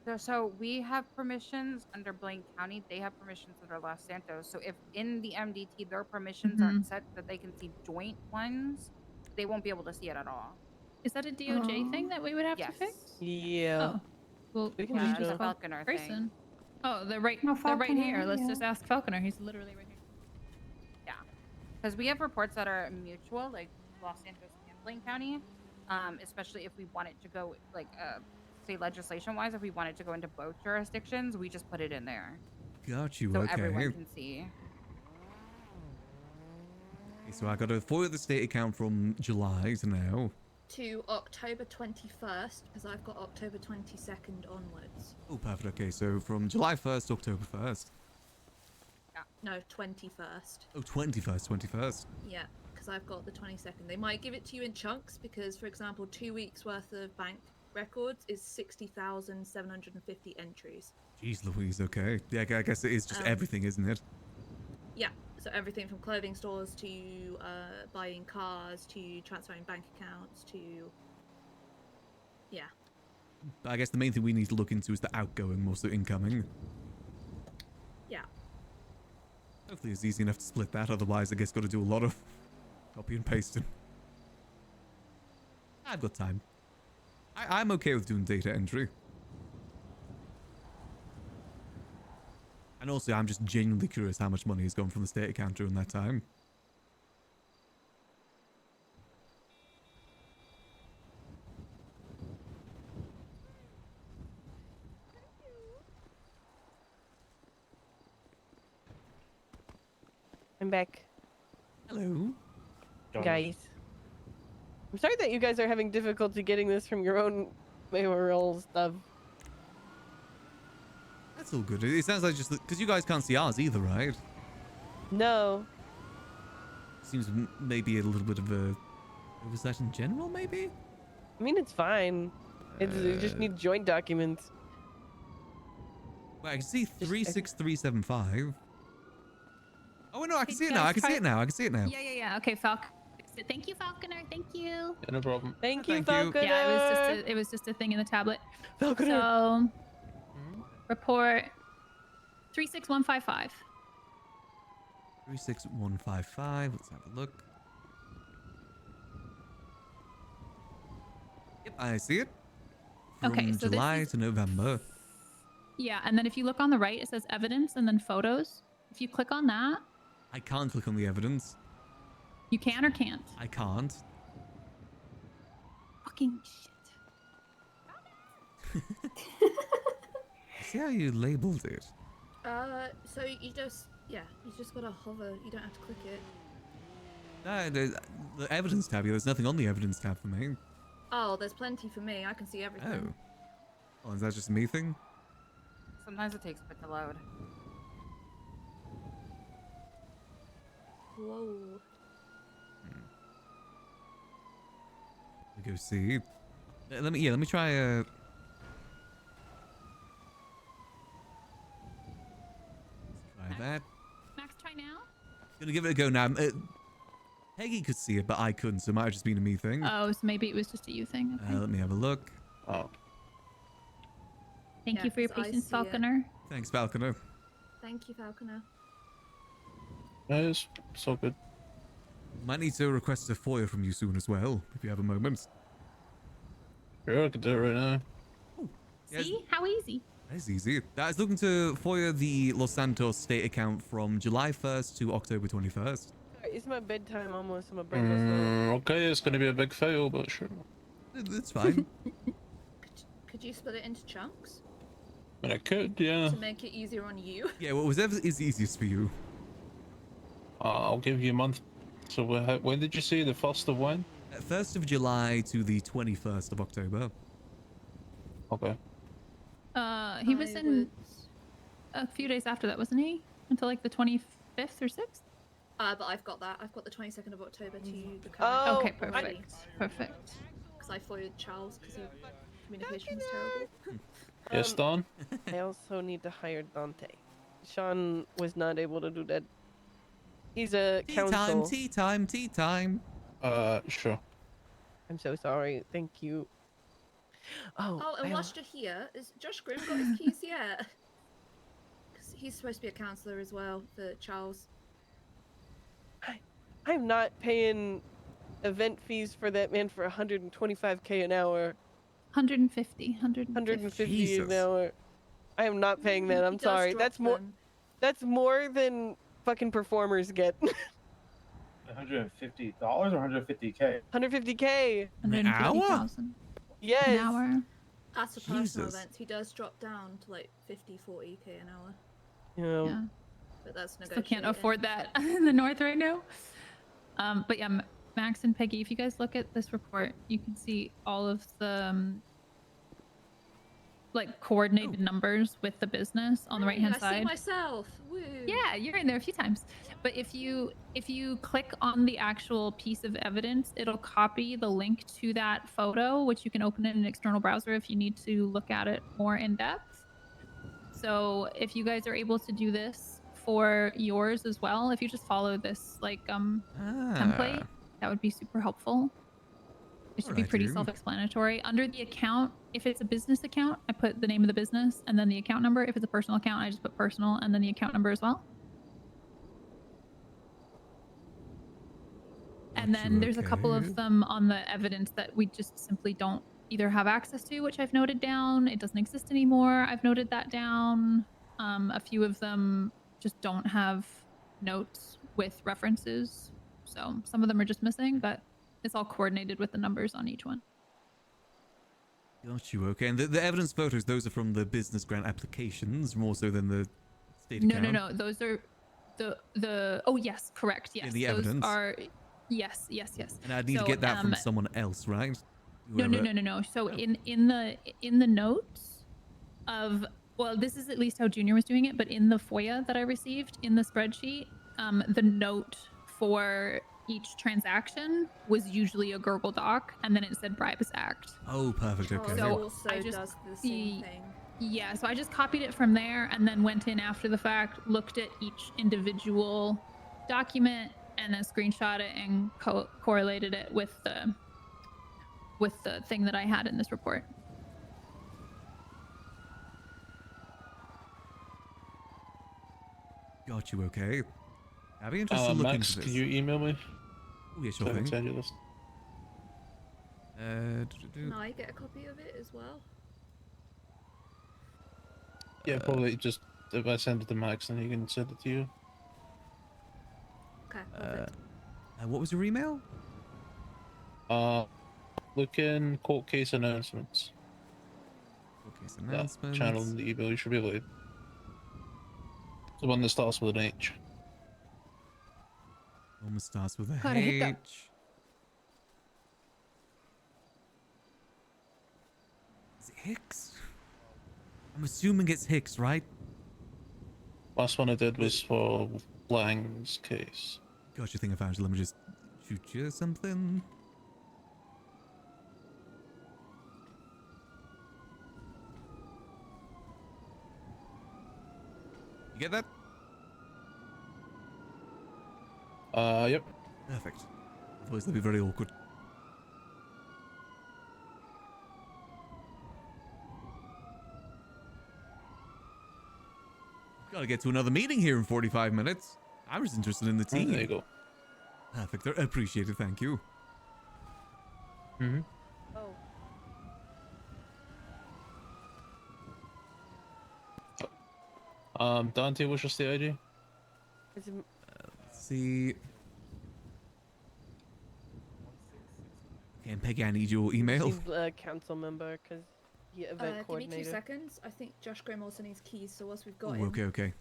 [SPEAKER 9] No, so we have permissions under Blaine County. They have permissions under Los Santos. So if in the MDT their permissions aren't set that they can see joint ones, they won't be able to see it at all.
[SPEAKER 21] Is that a DOJ thing that we would have to fix?
[SPEAKER 3] Yeah.
[SPEAKER 21] Oh, well,
[SPEAKER 3] We can
[SPEAKER 21] we'll
[SPEAKER 3] just
[SPEAKER 21] just
[SPEAKER 3] do
[SPEAKER 21] ask
[SPEAKER 3] it.
[SPEAKER 9] Falconer thing.
[SPEAKER 21] Grayson. Oh, they're right.
[SPEAKER 11] No,
[SPEAKER 21] they're right here.
[SPEAKER 11] Falconer,
[SPEAKER 21] Let's
[SPEAKER 11] yeah.
[SPEAKER 21] just ask Falconer. He's literally right here.
[SPEAKER 9] Yeah, because we have reports that are mutual, like Los Santos and Blaine County, especially if we want it to go, like, say legislation-wise, if we want it to go into both jurisdictions, we just put it in there.
[SPEAKER 1] Got you.
[SPEAKER 9] So
[SPEAKER 1] Okay.
[SPEAKER 9] everyone can see.
[SPEAKER 1] Okay, so I got a for the state account from July to now.
[SPEAKER 17] To October 21st, because I've got October 22nd onwards.
[SPEAKER 1] Oh, perfect. Okay, so from July 1st to October 1st.
[SPEAKER 17] Yeah. No, 21st.
[SPEAKER 1] Oh, 21st.
[SPEAKER 17] Yeah, because I've got the 22nd. They might give it to you in chunks because, for example, 2 weeks worth of bank records is 60,750 entries.
[SPEAKER 1] Jeez Louise, okay. Yeah, I guess it is just everything, isn't it?
[SPEAKER 17] Yeah, so everything from clothing stores to buying cars to transferring bank accounts to... Yeah.
[SPEAKER 1] But I guess the main thing we need to look into is the outgoing more so incoming.
[SPEAKER 17] Yeah.
[SPEAKER 1] Hopefully it's easy enough to split that, otherwise I guess got to do a lot of copy and pasting. I've got time. I'm okay with doing data entry. And also, I'm just genuinely curious how much money has gone from the state account during that time.
[SPEAKER 3] I'm back.
[SPEAKER 1] Hello.
[SPEAKER 3] Guys. I'm sorry that you guys are having difficulty getting this from your own mayoral stuff.
[SPEAKER 1] That's all good. It sounds like just because you guys can't see ours either, right?
[SPEAKER 3] No.
[SPEAKER 1] Seems maybe a little bit of a oversight in general, maybe?
[SPEAKER 3] I mean, it's fine. You just need joint documents.
[SPEAKER 1] Well, I can see 36375. Oh, no, I can see it now. I can see it now.
[SPEAKER 21] Yeah. Okay, Falcon. Thank you, Falconer. Thank you.
[SPEAKER 12] Yeah, no problem.
[SPEAKER 3] Thank you,
[SPEAKER 1] Thank you.
[SPEAKER 3] Falconer.
[SPEAKER 21] Yeah, it was just a thing in the tablet.
[SPEAKER 3] Falconer.
[SPEAKER 21] So, report 36155.
[SPEAKER 1] 36155. Let's have a look. Yep, I see it. From
[SPEAKER 21] Okay, so
[SPEAKER 1] July
[SPEAKER 21] this is,
[SPEAKER 1] to November.
[SPEAKER 21] yeah, and then if you look on the right, it says evidence and then photos. If you click on that,
[SPEAKER 1] I can't click on the evidence.
[SPEAKER 21] you can or can't.
[SPEAKER 1] I can't.
[SPEAKER 21] Fucking shit.
[SPEAKER 1] See how you labeled it?
[SPEAKER 17] So you just gotta hover. You don't have to click it.
[SPEAKER 1] No, the evidence tab. There's nothing on the evidence tab for me.
[SPEAKER 17] Oh, there's plenty for me. I can see everything.
[SPEAKER 1] Oh, is that just a me thing?
[SPEAKER 9] Sometimes it takes a bit to load.
[SPEAKER 17] Whoa.
[SPEAKER 1] Let me go see. Let me try try that.
[SPEAKER 21] Max, try now.
[SPEAKER 1] Gonna give it a go now. Peggy could see it, but I couldn't, so it might have just been a me thing.
[SPEAKER 21] Oh, so maybe it was just a you thing. Okay.
[SPEAKER 1] Let me have a look.
[SPEAKER 12] Oh.
[SPEAKER 21] Thank you for your
[SPEAKER 17] 'cause I
[SPEAKER 21] patience,
[SPEAKER 17] see it.
[SPEAKER 21] Falconer.
[SPEAKER 1] Thanks, Falconer.
[SPEAKER 17] Thank you, Falconer.
[SPEAKER 12] No, it's so good.
[SPEAKER 1] Might need to request a FOIA from you soon as well, if you have a moment.
[SPEAKER 12] Sure, I could do it right now.
[SPEAKER 21] See? How easy.
[SPEAKER 1] That's easy. I was looking to FOIA the Los Santos state account from July 1st to October 21st.
[SPEAKER 3] Sorry, it's my bedtime almost. I'm a brain muscle.
[SPEAKER 12] Okay, it's gonna be a big fail, but sure.
[SPEAKER 1] That's fine.
[SPEAKER 17] Could you split it into chunks
[SPEAKER 12] But I could, yeah.
[SPEAKER 17] to make it easier on you?
[SPEAKER 1] Yeah, whatever is easiest for you.
[SPEAKER 12] I'll give you a month. So when did you say the 1st of when?
[SPEAKER 1] 1st of July to the 21st of October.
[SPEAKER 12] Okay.
[SPEAKER 21] He was in a few days after that, wasn't he? Until like the 25th or 6th?
[SPEAKER 17] But I've got that. I've got the 22nd of October to the current.
[SPEAKER 3] Oh,
[SPEAKER 21] Okay, perfect. Perfect.
[SPEAKER 17] Because I followed Charles because communication was terrible.
[SPEAKER 12] Yes, Don?
[SPEAKER 3] I also need to hire Dante. Sean was not able to do that. He's a counsel.
[SPEAKER 1] Tea time.
[SPEAKER 12] Sure.
[SPEAKER 3] I'm so sorry. Thank you.
[SPEAKER 17] Oh, and whilst you're here, is Josh Grimm got his keys yet? Because he's supposed to be a counsellor as well for Charles.
[SPEAKER 3] I'm not paying event fees for that man for 125k an hour.
[SPEAKER 21] 150
[SPEAKER 3] an hour. I am not paying that. I'm sorry. That's more. That's more than fucking performers get.
[SPEAKER 4] $150 or 150k?
[SPEAKER 3] 150k.
[SPEAKER 21] 150,000.
[SPEAKER 3] Yes.
[SPEAKER 21] An hour.
[SPEAKER 17] As for personal
[SPEAKER 1] Jesus.
[SPEAKER 17] events, he does drop down to like 40k an hour.
[SPEAKER 21] Yeah.
[SPEAKER 17] But that's
[SPEAKER 21] Still
[SPEAKER 17] negotiated.
[SPEAKER 21] can't afford that in the north right now. But yeah, Max and Peggy, if you guys look at this report, you can see all of the like coordinated numbers with the business on the right hand
[SPEAKER 17] I see
[SPEAKER 21] side.
[SPEAKER 17] myself. Woo.
[SPEAKER 21] Yeah, you're in there a few times. But if you click on the actual piece of evidence, it'll copy the link to that photo, which you can open in an external browser if you need to look at it more in depth. So if you guys are able to do this for yours as well, if you just follow this like template, that would be super helpful. It should be pretty
[SPEAKER 1] Alrighty.
[SPEAKER 21] self-explanatory. Under the account, if it's a business account, I put the name of the business and then the account number. If it's a personal account, I just put personal and then the account number as well. And then there's a couple
[SPEAKER 1] okay.
[SPEAKER 21] of them on the evidence that we just simply don't either have access to, which I've noted down. It doesn't exist anymore. I've noted that down. A few of them just don't have notes with references. So some of them are just missing, but it's all coordinated with the numbers on each one.
[SPEAKER 1] Got you. Okay, and the evidence photos, those are from the business grant applications more so than the state account.
[SPEAKER 21] No. Those are the. Oh yes, correct. Yes,
[SPEAKER 1] the
[SPEAKER 21] those
[SPEAKER 1] evidence.
[SPEAKER 21] are. Yes.
[SPEAKER 1] And I'd need to get that from someone else, right?
[SPEAKER 21] No. So in the notes of, well, this is at least how Junior was doing it, but in the FOIA that I received in the spreadsheet, the note for each transaction was usually a Gurgle doc, and then it said Bribes Act.
[SPEAKER 1] Oh, perfect. Okay.
[SPEAKER 21] So
[SPEAKER 17] also
[SPEAKER 21] I just
[SPEAKER 17] does the same thing.
[SPEAKER 21] Yeah, so I just copied it from there and then went in after the fact, looked at each individual document, and then screenshot it and correlated it with the thing that I had in this report.
[SPEAKER 1] Got you. Okay. I'd be interested to look
[SPEAKER 12] Max,
[SPEAKER 1] into this.
[SPEAKER 12] can you email me?
[SPEAKER 1] Oh, yeah,
[SPEAKER 12] So
[SPEAKER 1] sure
[SPEAKER 12] I can
[SPEAKER 1] thing.
[SPEAKER 12] send you this.
[SPEAKER 17] Can I get a copy of it as well?
[SPEAKER 12] Yeah, probably just if I send it to Max, then he can send it to you.
[SPEAKER 17] Okay, perfect.
[SPEAKER 1] What was your email?
[SPEAKER 12] Look in court case announcements.
[SPEAKER 1] Court case
[SPEAKER 12] That
[SPEAKER 1] announcements.
[SPEAKER 12] channel in the email, you should be able to. The one that starts with an H.
[SPEAKER 1] One starts with a
[SPEAKER 21] Gotta hit that.
[SPEAKER 1] H. Is it Hicks? I'm assuming it's Hicks, right?
[SPEAKER 12] Last one I did was for Lang's case.
[SPEAKER 1] Got your thing I found you. Let me just shoot you something. You get that?
[SPEAKER 12] Yep.
[SPEAKER 1] Perfect. Otherwise, that'd be very awkward. Gotta get to another meeting here in 45 minutes. I was interested in the team.
[SPEAKER 12] There you go.
[SPEAKER 1] Perfect. I appreciate it. Thank you.
[SPEAKER 12] Mm-hmm. Dante, what's your state ID?
[SPEAKER 3] It's,
[SPEAKER 1] Let's see. Okay, and Peggy, I need your email.
[SPEAKER 3] she's a council member because he event
[SPEAKER 17] Give me 2
[SPEAKER 3] coordinator.
[SPEAKER 17] seconds. I think Josh Graham also needs keys, so whilst we've got
[SPEAKER 1] Ooh,
[SPEAKER 17] him.
[SPEAKER 1] okay, okay.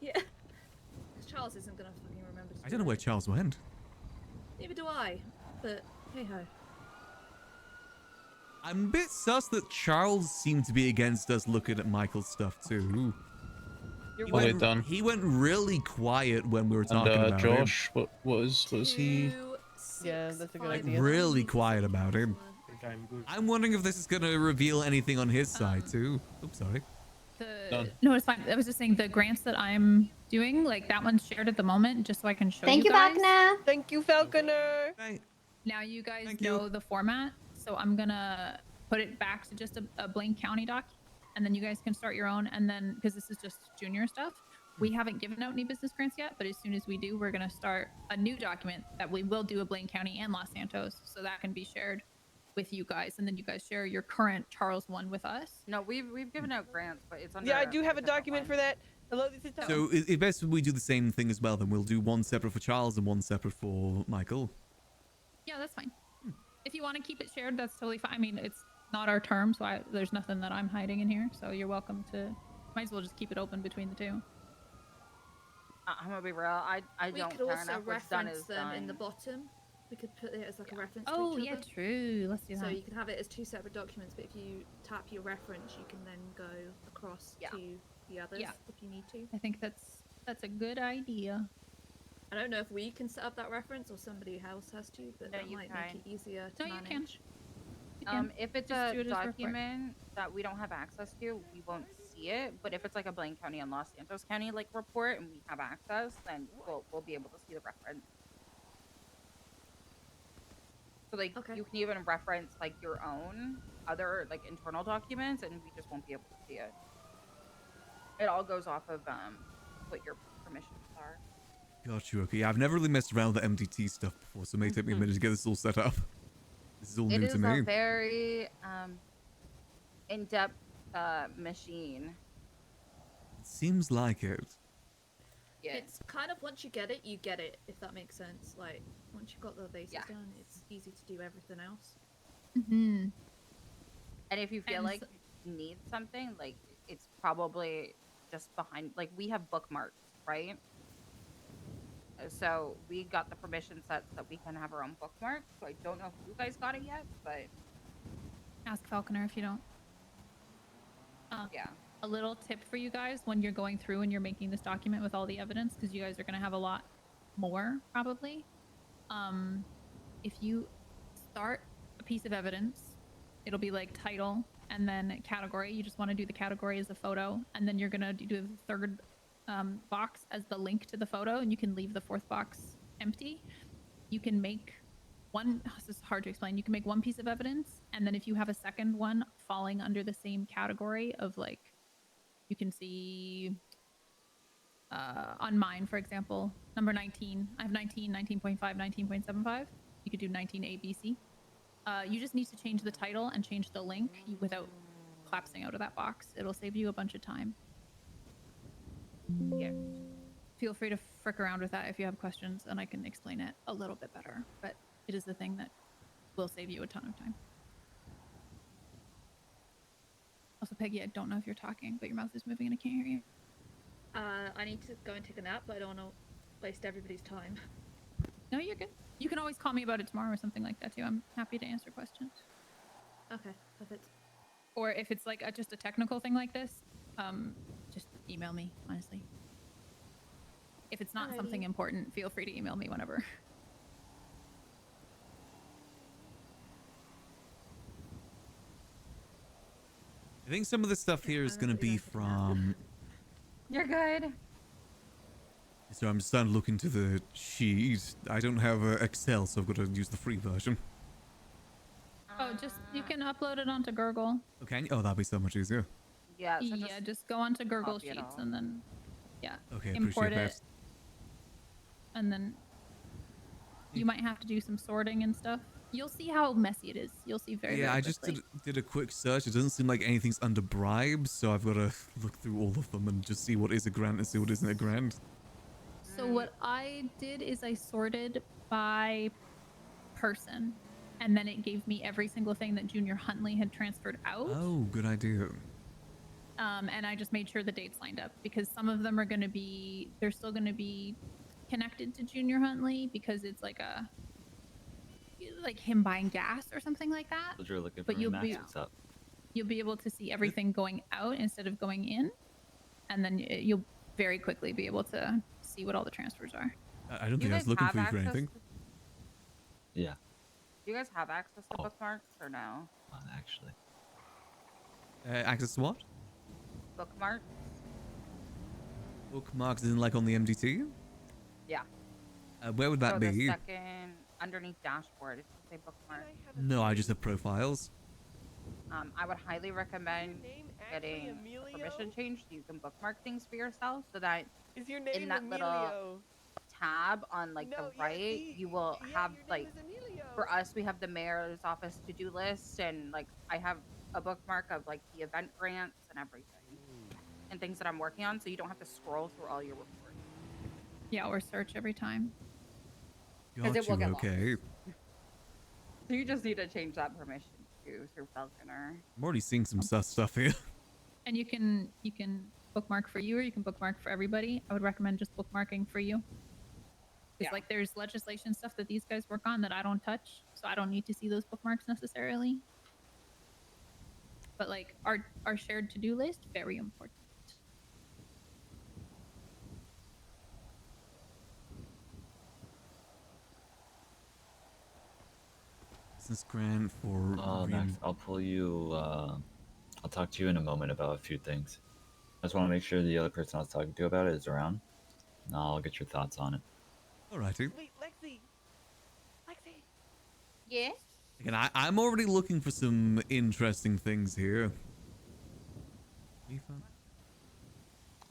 [SPEAKER 17] Yeah. Charles isn't gonna fucking remember to
[SPEAKER 1] I don't know where Charles went.
[SPEAKER 17] Neither do I, but hey ho.
[SPEAKER 1] I'm a bit sus that Charles seemed to be against us looking at Michael's stuff too. He went really quiet when we were talking about
[SPEAKER 12] Josh,
[SPEAKER 1] him.
[SPEAKER 12] what was he?
[SPEAKER 3] Yeah, that's a good
[SPEAKER 1] Like,
[SPEAKER 3] idea.
[SPEAKER 1] really quiet about him. I'm wondering if this is going to reveal anything on his side too. Oops, sorry.
[SPEAKER 21] No, it's fine. I was just saying the grants that I'm doing, like that one's shared at the moment, just so I can show
[SPEAKER 11] Thank you,
[SPEAKER 21] guys.
[SPEAKER 11] Falconer.
[SPEAKER 3] Thank you, Falconer.
[SPEAKER 21] Now you guys know the format, so I'm gonna put it back to just a Blaine County doc, and then you guys can start your own. And then, because this is just junior stuff, we haven't given out any business grants yet, but as soon as we do, we're gonna start a new document that we will do a Blaine County and Los Santos, so that can be shared with you guys, and then you guys share your current Charles one with us.
[SPEAKER 9] No, we've given out grants, but it's under.
[SPEAKER 3] Yeah, I do have a document for that. Hello, this is Tom.
[SPEAKER 1] So it's best if we do the same thing as well. Then we'll do one separate for Charles and one separate for Michael.
[SPEAKER 21] Yeah, that's fine. If you want to keep it shared, that's totally fine. I mean, it's not our term, so there's nothing that I'm hiding in here. So you're welcome to. Might as well just keep it open between the two.
[SPEAKER 9] I'm gonna be real. I
[SPEAKER 17] We
[SPEAKER 9] don't
[SPEAKER 17] could
[SPEAKER 9] care
[SPEAKER 17] also
[SPEAKER 9] enough. What's done
[SPEAKER 17] reference
[SPEAKER 9] is
[SPEAKER 17] them
[SPEAKER 9] done.
[SPEAKER 17] in the bottom. We could put it as like a reference to
[SPEAKER 21] Oh,
[SPEAKER 17] each
[SPEAKER 21] yeah,
[SPEAKER 17] other.
[SPEAKER 21] true. Let's do
[SPEAKER 17] So
[SPEAKER 21] that.
[SPEAKER 17] you can have it as 2 separate documents, but if you tap your reference, you can then go across to the others if you need to.
[SPEAKER 21] I think that's a good idea.
[SPEAKER 17] I don't know if we can set up that reference or somebody else has to, but that might make it easier to manage.
[SPEAKER 9] If it's
[SPEAKER 17] Just
[SPEAKER 9] a
[SPEAKER 17] do it as report.
[SPEAKER 9] document that we don't have access to, we won't see it. But if it's like a Blaine County and Los Santos County like report, and we have access, then we'll be able to see the reference. So like you can even reference like your own other like internal documents, and we just won't be able to see it. It all goes off of what your permissions are.
[SPEAKER 1] Got you. Okay, I've never really messed around with the MDT stuff before, so it may take me a minute to get this all set up. This is all
[SPEAKER 9] It
[SPEAKER 1] new
[SPEAKER 9] is
[SPEAKER 1] to me.
[SPEAKER 9] a very in-depth machine.
[SPEAKER 1] It seems like it.
[SPEAKER 9] Yeah.
[SPEAKER 17] It's kind of once you get it, if that makes sense. Like once you've got the basics done, it's easy to do everything else.
[SPEAKER 21] Mm-hmm.
[SPEAKER 9] And if you feel like you need something, like it's probably just behind. Like we have bookmarks, right? So we got the permission sets that we can have our own bookmarks. So I don't know if you guys got it yet, but
[SPEAKER 21] Ask Falconer if you don't.
[SPEAKER 9] Yeah.
[SPEAKER 21] A little tip for you guys when you're going through and you're making this document with all the evidence, because you guys are going to have a lot more probably. If you start a piece of evidence, it'll be like title and then category. You just want to do the category as a photo, and then you're going to do the third box as the link to the photo, and you can leave the fourth box empty, you can make one, this is hard to explain, you can make one piece of evidence, and then if you have a second one falling under the same category of like, you can see on mine, for example, number 19, I have 19, 19.5, 19.75. You could do 19 ABC. You just need to change the title and change the link without collapsing out of that box. It'll save you a bunch of time. Yeah. Feel free to frick around with that if you have questions, and I can explain it a little bit better. But it is the thing that will save you a ton of time. Also, Peggy, I don't know if you're talking, but your mouth is moving and I can't hear you.
[SPEAKER 17] I need to go and take a nap, but I don't want to waste everybody's time.
[SPEAKER 21] No, you're good. You can always call me about it tomorrow or something like that too. I'm happy to answer questions.
[SPEAKER 17] Okay, perfect.
[SPEAKER 21] Or if it's like just a technical thing like this, just email me, honestly. If it's not something important, feel free to email me whenever.
[SPEAKER 1] I think some of the stuff here is going to be from...
[SPEAKER 9] You're good.
[SPEAKER 1] So I'm just starting to look into the sheet. I don't have Excel, so I've got to use the free version.
[SPEAKER 21] Oh, just, you can upload it onto Gurgle.
[SPEAKER 1] Okay. Oh, that'd be so much easier.
[SPEAKER 9] Yeah, so
[SPEAKER 21] just go onto Gurgle
[SPEAKER 9] copy it
[SPEAKER 21] Sheets
[SPEAKER 9] all.
[SPEAKER 21] and then, yeah,
[SPEAKER 1] Okay,
[SPEAKER 21] import
[SPEAKER 1] appreciate
[SPEAKER 21] it.
[SPEAKER 1] that.
[SPEAKER 21] And then you might have to do some sorting and stuff. You'll see how messy it is. You'll see very,
[SPEAKER 1] Yeah,
[SPEAKER 21] very
[SPEAKER 1] I just
[SPEAKER 21] quickly.
[SPEAKER 1] did a quick search. It doesn't seem like anything's under bribes, so I've got to look through all of them and just see what is a grant and see what isn't a grant.
[SPEAKER 21] So what I did is I sorted by person, and then it gave me every single thing that Junior Huntley had transferred out.
[SPEAKER 1] Oh, good idea.
[SPEAKER 21] And I just made sure the dates lined up because some of them are going to be, they're still going to be connected to Junior Huntley because it's like him buying gas or something like that.
[SPEAKER 8] But you're looking for
[SPEAKER 21] But
[SPEAKER 8] me,
[SPEAKER 21] you'll
[SPEAKER 8] Max.
[SPEAKER 21] be-
[SPEAKER 8] What's up?
[SPEAKER 21] You'll be able to see everything going out instead of going in, and then you'll very quickly be able to see what all the transfers are.
[SPEAKER 1] I don't think I was looking for you for anything.
[SPEAKER 8] Yeah.
[SPEAKER 9] Do you guys have access to bookmarks or no?
[SPEAKER 8] Actually.
[SPEAKER 1] Access to what?
[SPEAKER 9] Bookmarks?
[SPEAKER 1] Bookmarks in like on the MDT?
[SPEAKER 9] Yeah.
[SPEAKER 1] Where would that
[SPEAKER 9] So
[SPEAKER 1] be?
[SPEAKER 9] the second underneath dashboard, it should say bookmark.
[SPEAKER 1] No, I just have profiles.
[SPEAKER 9] I would highly recommend getting a permission change so you can bookmark things for yourself so that
[SPEAKER 3] Is your name
[SPEAKER 9] in that little
[SPEAKER 3] Emilio?
[SPEAKER 9] tab on like the right, you will have like, for us, we have the mayor's office to-do list, and like I have a bookmark of like the event grants and everything and things that I'm working on, so you don't have to scroll through all your reports.
[SPEAKER 21] Yeah, or search every time.
[SPEAKER 9] 'Cause it will
[SPEAKER 1] Got you,
[SPEAKER 9] get lost.
[SPEAKER 1] okay.
[SPEAKER 9] So you just need to change that permission to through Falconer.
[SPEAKER 1] I'm already seeing some stuff here.
[SPEAKER 21] And you can bookmark for you, or you can bookmark for everybody. I would recommend just bookmarking for you. It's like there's legislation stuff that these guys work on that I don't touch, so I don't need to see those bookmarks necessarily. But like our shared to-do list, very important.
[SPEAKER 1] Business grant for...
[SPEAKER 8] Max, I'll pull you. I'll talk to you in a moment about a few things. I just want to make sure the other person I was talking to about it is around. And I'll get your thoughts on it.
[SPEAKER 1] Alrighty.
[SPEAKER 3] Wait, Lexi.
[SPEAKER 9] Yeah?
[SPEAKER 1] Again, I'm already looking for some interesting things here.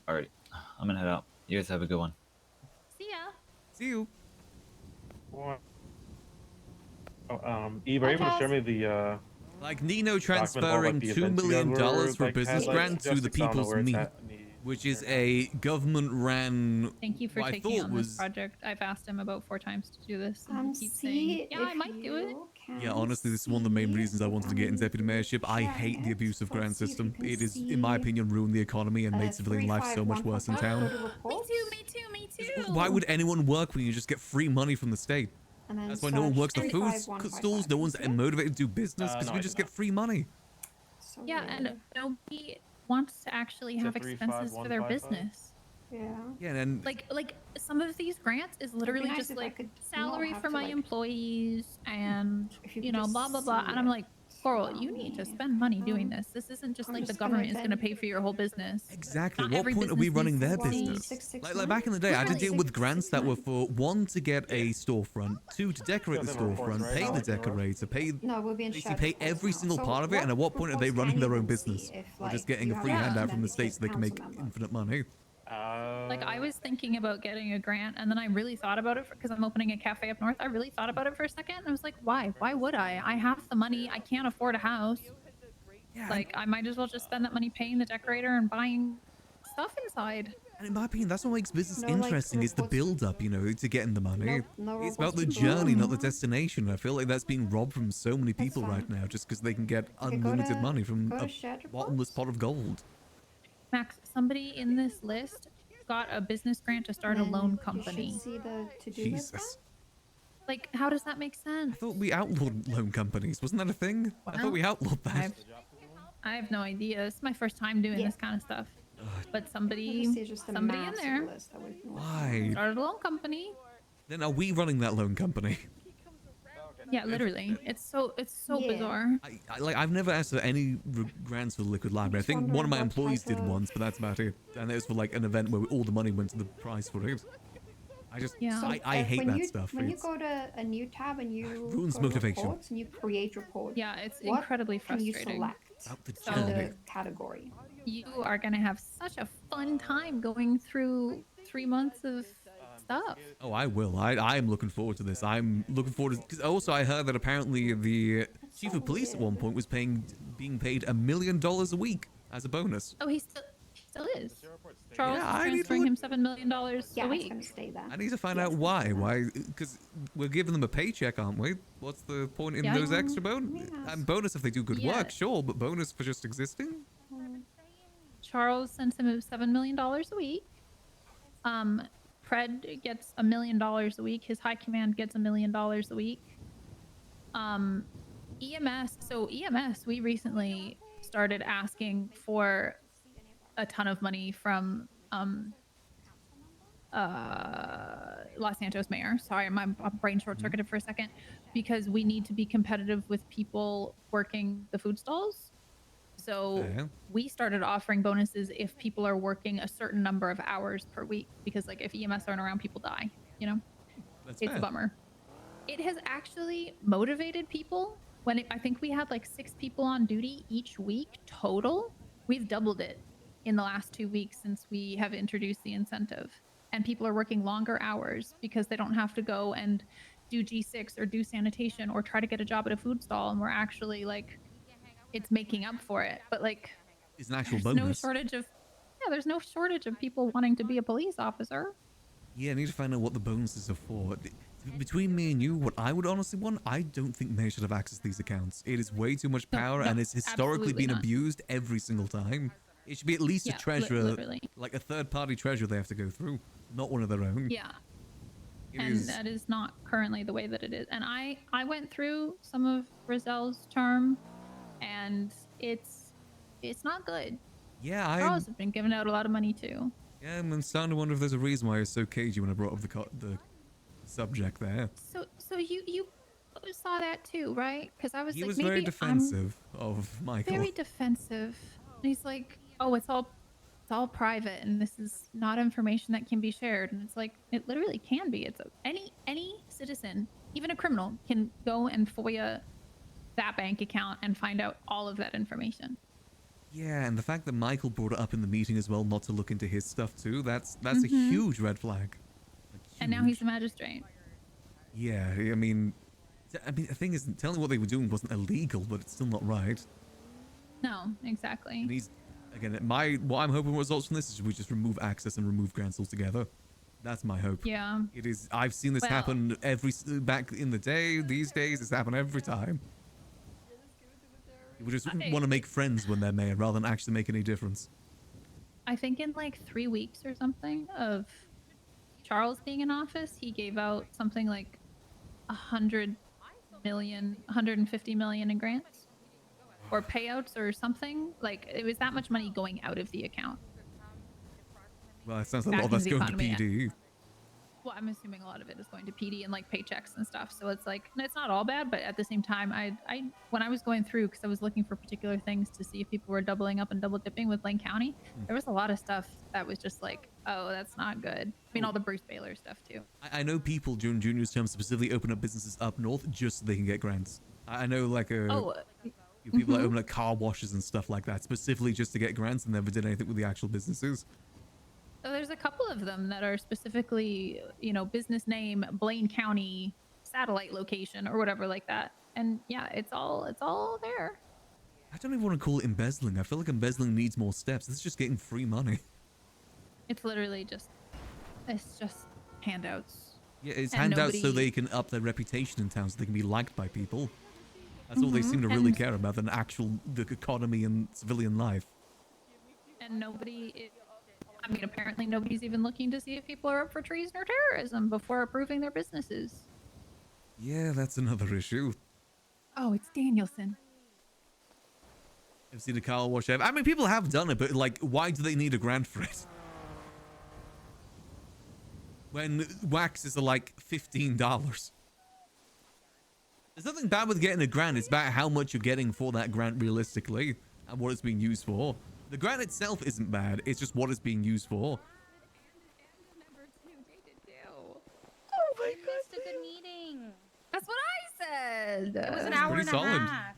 [SPEAKER 8] Alright, I'm gonna head out. You guys have a good one.
[SPEAKER 21] See ya.
[SPEAKER 1] See you.
[SPEAKER 4] Eve, are you able to share me the
[SPEAKER 1] Like Nino
[SPEAKER 4] document about,
[SPEAKER 1] transferring
[SPEAKER 4] like, the
[SPEAKER 1] $2
[SPEAKER 4] events you guys
[SPEAKER 1] million
[SPEAKER 4] were,
[SPEAKER 1] for
[SPEAKER 4] like,
[SPEAKER 1] business
[SPEAKER 4] had, like,
[SPEAKER 1] grant to the
[SPEAKER 4] statistics, I don't know
[SPEAKER 1] People's
[SPEAKER 4] where it's
[SPEAKER 1] Meet,
[SPEAKER 4] at in the-
[SPEAKER 1] which is a government-ran.
[SPEAKER 21] Thank you for
[SPEAKER 1] what I
[SPEAKER 21] taking
[SPEAKER 1] thought
[SPEAKER 21] on
[SPEAKER 1] was
[SPEAKER 21] this project. I've asked him about 4 times to do this, and he keeps
[SPEAKER 11] See
[SPEAKER 21] saying, "Yeah, I
[SPEAKER 11] if
[SPEAKER 21] might do it."
[SPEAKER 11] you can
[SPEAKER 1] Yeah, honestly, this is one of the main reasons I wanted to get into deputy mayorship. I
[SPEAKER 11] sharing
[SPEAKER 1] hate the
[SPEAKER 11] it.
[SPEAKER 1] abusive grant
[SPEAKER 11] Let's see if you
[SPEAKER 1] system.
[SPEAKER 11] can
[SPEAKER 1] It is, in my
[SPEAKER 11] see,
[SPEAKER 1] opinion, ruined the economy and made civilian life so much worse in town.
[SPEAKER 21] Me too, me too.
[SPEAKER 1] Why would anyone work when you just get free money from the state?
[SPEAKER 11] And then
[SPEAKER 1] That's why no one works the
[SPEAKER 11] search
[SPEAKER 1] food
[SPEAKER 11] 35155.
[SPEAKER 1] stalls. No one's motivated to do business because
[SPEAKER 4] no,
[SPEAKER 1] you
[SPEAKER 4] I
[SPEAKER 1] just
[SPEAKER 4] did
[SPEAKER 1] get free money.
[SPEAKER 11] So
[SPEAKER 21] Yeah, and
[SPEAKER 11] weird.
[SPEAKER 21] nobody wants to actually
[SPEAKER 4] Is it
[SPEAKER 21] have expenses for their
[SPEAKER 4] 35155?
[SPEAKER 21] business.
[SPEAKER 11] Yeah.
[SPEAKER 1] Yeah, and
[SPEAKER 21] Like some of these grants is literally
[SPEAKER 11] nice
[SPEAKER 21] just
[SPEAKER 11] if I
[SPEAKER 21] like
[SPEAKER 11] could not
[SPEAKER 21] salary
[SPEAKER 11] have
[SPEAKER 21] for
[SPEAKER 11] to,
[SPEAKER 21] my
[SPEAKER 11] like,
[SPEAKER 21] employees and
[SPEAKER 11] if you
[SPEAKER 21] you
[SPEAKER 11] could
[SPEAKER 21] know
[SPEAKER 11] just
[SPEAKER 21] blah blah blah,
[SPEAKER 11] see
[SPEAKER 21] and I'm
[SPEAKER 11] it.
[SPEAKER 21] like, Coral, you need to spend money doing this. This isn't just
[SPEAKER 11] I'm
[SPEAKER 21] like the
[SPEAKER 11] just gonna
[SPEAKER 21] government is going to
[SPEAKER 11] then-
[SPEAKER 21] pay for your whole business.
[SPEAKER 1] Exactly.
[SPEAKER 21] Not
[SPEAKER 1] What
[SPEAKER 21] every
[SPEAKER 1] point are we
[SPEAKER 21] business
[SPEAKER 1] running
[SPEAKER 21] needs
[SPEAKER 1] their
[SPEAKER 21] to succeed.
[SPEAKER 1] business? Like back in the day, I did deal with grants that were for 1 to get a storefront, 2 to decorate the
[SPEAKER 4] Doesn't reports,
[SPEAKER 1] storefront,
[SPEAKER 4] right?
[SPEAKER 1] pay
[SPEAKER 4] Not
[SPEAKER 1] the
[SPEAKER 4] like in Europe.
[SPEAKER 1] decorator, pay
[SPEAKER 11] No, we're being
[SPEAKER 1] basically
[SPEAKER 11] shared
[SPEAKER 1] pay
[SPEAKER 11] reports
[SPEAKER 1] every
[SPEAKER 11] now.
[SPEAKER 1] single
[SPEAKER 11] So
[SPEAKER 1] part of it. And at what point are they
[SPEAKER 11] reports
[SPEAKER 1] running
[SPEAKER 11] can
[SPEAKER 1] their
[SPEAKER 11] you
[SPEAKER 1] own
[SPEAKER 11] then see
[SPEAKER 1] business,
[SPEAKER 11] if,
[SPEAKER 1] or just
[SPEAKER 11] like,
[SPEAKER 1] getting
[SPEAKER 11] you
[SPEAKER 1] a
[SPEAKER 11] have
[SPEAKER 1] free
[SPEAKER 11] a
[SPEAKER 1] handout from the
[SPEAKER 11] recommended
[SPEAKER 1] state so they can
[SPEAKER 11] council
[SPEAKER 1] make
[SPEAKER 11] member?
[SPEAKER 1] infinite money?
[SPEAKER 21] Like I was thinking about getting a grant, and then I really thought about it because I'm opening a cafe up north. I really thought about it for a second, and I was like, why? Why would I? I have the money. I can't afford a house. Like I might as well just spend that money paying the decorator and buying stuff inside.
[SPEAKER 1] And in my opinion, that's what makes business
[SPEAKER 11] No, like,
[SPEAKER 1] interesting, is the
[SPEAKER 11] reports-
[SPEAKER 1] build up, you know, to getting the money.
[SPEAKER 11] No
[SPEAKER 1] It's about
[SPEAKER 11] robots
[SPEAKER 1] the
[SPEAKER 11] people are
[SPEAKER 1] journey, not the
[SPEAKER 11] anymore.
[SPEAKER 1] destination. I feel like that's being robbed from so many people
[SPEAKER 11] fine.
[SPEAKER 1] right now just because they can get
[SPEAKER 11] Okay, go
[SPEAKER 1] unlimited
[SPEAKER 11] to-
[SPEAKER 1] money from
[SPEAKER 11] go to
[SPEAKER 1] a
[SPEAKER 11] shared
[SPEAKER 1] bottomless pot of gold.
[SPEAKER 21] Max, somebody in this list got a business grant to start a loan
[SPEAKER 11] You
[SPEAKER 21] company.
[SPEAKER 11] should see the to-do list.
[SPEAKER 1] Jesus.
[SPEAKER 21] Like, how does that make sense?
[SPEAKER 1] I thought we outlawed loan companies. Wasn't that a thing? I
[SPEAKER 21] Well,
[SPEAKER 1] thought we outlawed that.
[SPEAKER 21] I have no idea. It's my first time doing this kind of stuff. But somebody in there
[SPEAKER 1] Why?
[SPEAKER 21] started a loan company.
[SPEAKER 1] Then are we running that loan company?
[SPEAKER 21] Yeah, literally. It's so bizarre.
[SPEAKER 1] I've never asked for any grants for the Liquid Library. I think one of my employees did once, but that's about it. And it was for like an event where all the money went to the prize for it. I just, I hate
[SPEAKER 11] when
[SPEAKER 1] that
[SPEAKER 11] you,
[SPEAKER 1] stuff.
[SPEAKER 11] When you
[SPEAKER 1] It's-
[SPEAKER 11] go to a new tab and you
[SPEAKER 1] ruins
[SPEAKER 11] go to
[SPEAKER 1] motivation.
[SPEAKER 11] reports and you create reports,
[SPEAKER 21] Yeah, it's
[SPEAKER 11] what
[SPEAKER 21] incredibly
[SPEAKER 11] can you
[SPEAKER 21] frustrating.
[SPEAKER 11] select
[SPEAKER 1] About the
[SPEAKER 11] for
[SPEAKER 1] journey.
[SPEAKER 11] the category?
[SPEAKER 21] You are gonna have such a fun time going through 3 months of stuff.
[SPEAKER 1] Oh, I will. I'm looking forward to this. I'm looking forward to, because also I heard that apparently the chief of police at one point was being paid $1 million a week as a bonus.
[SPEAKER 21] Oh, he still is. Charles
[SPEAKER 1] Yeah,
[SPEAKER 21] is
[SPEAKER 1] I need to
[SPEAKER 21] transferring him $7 million a week.
[SPEAKER 11] It's gonna stay there.
[SPEAKER 1] I need to find out why. Why? Because we're giving them a paycheck, aren't we? What's the point in
[SPEAKER 21] Yeah.
[SPEAKER 1] those extra bonus? Bonus if they do good
[SPEAKER 21] Yeah.
[SPEAKER 1] work, sure, but bonus for just existing?
[SPEAKER 21] Charles sends him $7 million a week. Pred gets $1 million a week. His high command gets $1 million a week. EMS. So EMS, we recently started asking for a ton of money from Los Santos mayor. Sorry, my brain short-circuited for a second, because we need to be competitive with people working the food stalls. So we started offering bonuses if people are working a certain number of hours per week, because like if EMS aren't around, people die, you know?
[SPEAKER 1] That's
[SPEAKER 21] It's a
[SPEAKER 1] fair.
[SPEAKER 21] bummer. It has actually motivated people. When I think we had like 6 people on duty each week total. We've doubled it in the last 2 weeks since we have introduced the incentive. And people are working longer hours because they don't have to go and do G6 or do sanitation or try to get a job at a food stall. And we're actually like, it's making up for it. But like,
[SPEAKER 1] It's an actual
[SPEAKER 21] there's no
[SPEAKER 1] bonus.
[SPEAKER 21] shortage of, there's no shortage of people wanting to be a police officer.
[SPEAKER 1] Yeah, I need to find out what the bonuses are for. Between me and you, what I would honestly want, I don't think Mayor should have access to these accounts. It is way too much power,
[SPEAKER 21] no,
[SPEAKER 1] and it's historically
[SPEAKER 21] absolutely
[SPEAKER 1] been
[SPEAKER 21] not.
[SPEAKER 1] abused every single time. It should be at least
[SPEAKER 21] Yeah,
[SPEAKER 1] a treasurer,
[SPEAKER 21] literally.
[SPEAKER 1] like a third-party treasurer they have to go through, not one of their own.
[SPEAKER 21] Yeah.
[SPEAKER 1] It
[SPEAKER 21] And
[SPEAKER 1] is-
[SPEAKER 21] that is not currently the way that it is. And I went through some of Rozelle's term, and it's not good.
[SPEAKER 1] Yeah,
[SPEAKER 21] Charles has been giving out a lot of money too.
[SPEAKER 1] Yeah, I'm starting to wonder if there's a reason why I was so cagey when I brought up the subject there.
[SPEAKER 21] So you saw that too, right? Because I was
[SPEAKER 1] He
[SPEAKER 21] like,
[SPEAKER 1] was
[SPEAKER 21] maybe
[SPEAKER 1] very
[SPEAKER 21] I'm
[SPEAKER 1] defensive of Michael.
[SPEAKER 21] very defensive. And he's like, oh, it's all private, and this is not information that can be shared. And it's like, it literally can be. It's any citizen, even a criminal, can go and FOIA that bank account and find out all of that information.
[SPEAKER 1] Yeah, and the fact that Michael brought it up in the meeting as well, not to look into his stuff too, that's a
[SPEAKER 21] Mhm.
[SPEAKER 1] huge red flag.
[SPEAKER 21] And now he's a magistrate.
[SPEAKER 1] Yeah, I mean, the thing is, telling what they were doing wasn't illegal, but it's still not right.
[SPEAKER 21] No, exactly.
[SPEAKER 1] And he's, again, what I'm hoping results from this is we just remove access and remove grants altogether. That's my hope.
[SPEAKER 21] Yeah.
[SPEAKER 1] It is. I've seen this
[SPEAKER 21] Well-
[SPEAKER 1] happen back in the day. These days, it's happened every time. People just want to make friends when they're mayor rather than actually make any difference.
[SPEAKER 21] I think in like 3 weeks or something of Charles being in office, he gave out something like 100 million, 150 million in grants or payouts or something. Like it was that much money going out of the account.
[SPEAKER 1] Well, it sounds like a
[SPEAKER 21] Back
[SPEAKER 1] lot of that's
[SPEAKER 21] into the
[SPEAKER 1] going to
[SPEAKER 21] economy,
[SPEAKER 1] PD.
[SPEAKER 21] Well, I'm assuming a lot of it is going to PD and like paychecks and stuff. So it's like, it's not all bad, but at the same time, I when I was going through, because I was looking for particular things to see if people were doubling up and double dipping with Lane County, there was a lot of stuff that was just like, oh, that's not good. I mean, all the Bruce Baylor stuff too.
[SPEAKER 1] I know people during Junior's term specifically open up businesses up north just so they can get grants. I know like people that open like car washes and stuff like that specifically just to get grants and never did anything with the actual businesses.
[SPEAKER 21] So there's a couple of them that are specifically, you know, business name, Blaine County, satellite location or whatever like that. And yeah, it's all there.
[SPEAKER 1] I don't even want to call it embezzling. I feel like embezzling needs more steps. This is just getting free money.
[SPEAKER 21] It's literally just, it's just handouts.
[SPEAKER 1] Yeah, it's
[SPEAKER 21] And
[SPEAKER 1] handouts so they can up their reputation in town so they can be liked by people. That's all they seem to really
[SPEAKER 21] And-
[SPEAKER 1] care about than the economy and civilian life.
[SPEAKER 21] And I mean, apparently nobody's even looking to see if people are up for treason or terrorism before approving their businesses.
[SPEAKER 1] Yeah, that's another issue.
[SPEAKER 21] Oh, it's Danielson.
[SPEAKER 1] I've seen a car wash. I mean, people have done it, but like, why do they need a grant for it? When waxes are like $15. There's nothing bad with getting a grant. It's about how much you're getting for that grant realistically and what it's being used for. The grant itself isn't bad. It's just what it's being used for.
[SPEAKER 9] Oh my god, missed a good meeting.
[SPEAKER 21] That's what I said.
[SPEAKER 9] It was an
[SPEAKER 1] That's
[SPEAKER 9] hour
[SPEAKER 1] pretty
[SPEAKER 9] and a
[SPEAKER 1] solid.
[SPEAKER 9] half.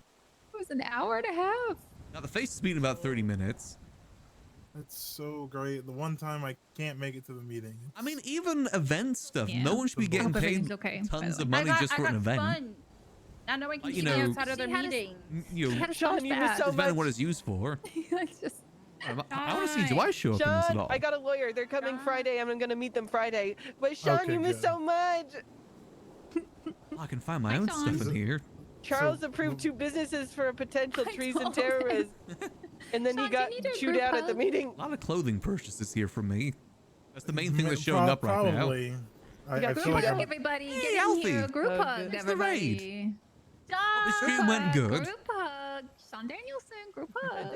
[SPEAKER 21] It was an hour and a half.
[SPEAKER 1] Now, the face has been about 30 minutes.
[SPEAKER 19] That's so great. The one time I can't make it to the meeting.
[SPEAKER 1] I mean, even event stuff.
[SPEAKER 21] Yeah.
[SPEAKER 1] No one should be
[SPEAKER 21] I hope
[SPEAKER 1] getting paid
[SPEAKER 21] everything's okay, by
[SPEAKER 1] tons
[SPEAKER 21] the
[SPEAKER 1] of
[SPEAKER 21] way.
[SPEAKER 1] money just for an event.
[SPEAKER 9] Fun. Now no one can
[SPEAKER 1] You
[SPEAKER 9] see me
[SPEAKER 1] know-
[SPEAKER 9] outside of their meeting.
[SPEAKER 1] You know,
[SPEAKER 3] Sean, you missed so
[SPEAKER 1] depending
[SPEAKER 3] much.
[SPEAKER 1] on what it's used for.
[SPEAKER 21] It's just.
[SPEAKER 1] I want to see, do I show up in this at
[SPEAKER 3] Sean,
[SPEAKER 1] all?
[SPEAKER 3] I got a lawyer. They're coming Friday. I'm gonna meet them Friday. But Sean,
[SPEAKER 1] Okay,
[SPEAKER 3] you missed
[SPEAKER 1] good.
[SPEAKER 3] so much.
[SPEAKER 1] I can find my own stuff in here.
[SPEAKER 3] Charles approved 2 businesses for a potential treason
[SPEAKER 21] told
[SPEAKER 3] terrorist, and then he got chewed out at the meeting.
[SPEAKER 1] A lot of clothing purchases here from me. That's the main thing that's showing up right now.
[SPEAKER 19] Probably. I
[SPEAKER 21] Group
[SPEAKER 19] feel like
[SPEAKER 21] hug,
[SPEAKER 19] I'm,
[SPEAKER 21] everybody.
[SPEAKER 1] Hey,
[SPEAKER 21] Get in
[SPEAKER 1] Alfie.
[SPEAKER 21] here. Group
[SPEAKER 1] Oh,
[SPEAKER 21] hug,
[SPEAKER 1] good. It's the raid.
[SPEAKER 21] everybody.
[SPEAKER 1] The stream went good.
[SPEAKER 21] Group hug. Sean Danielson, group hug.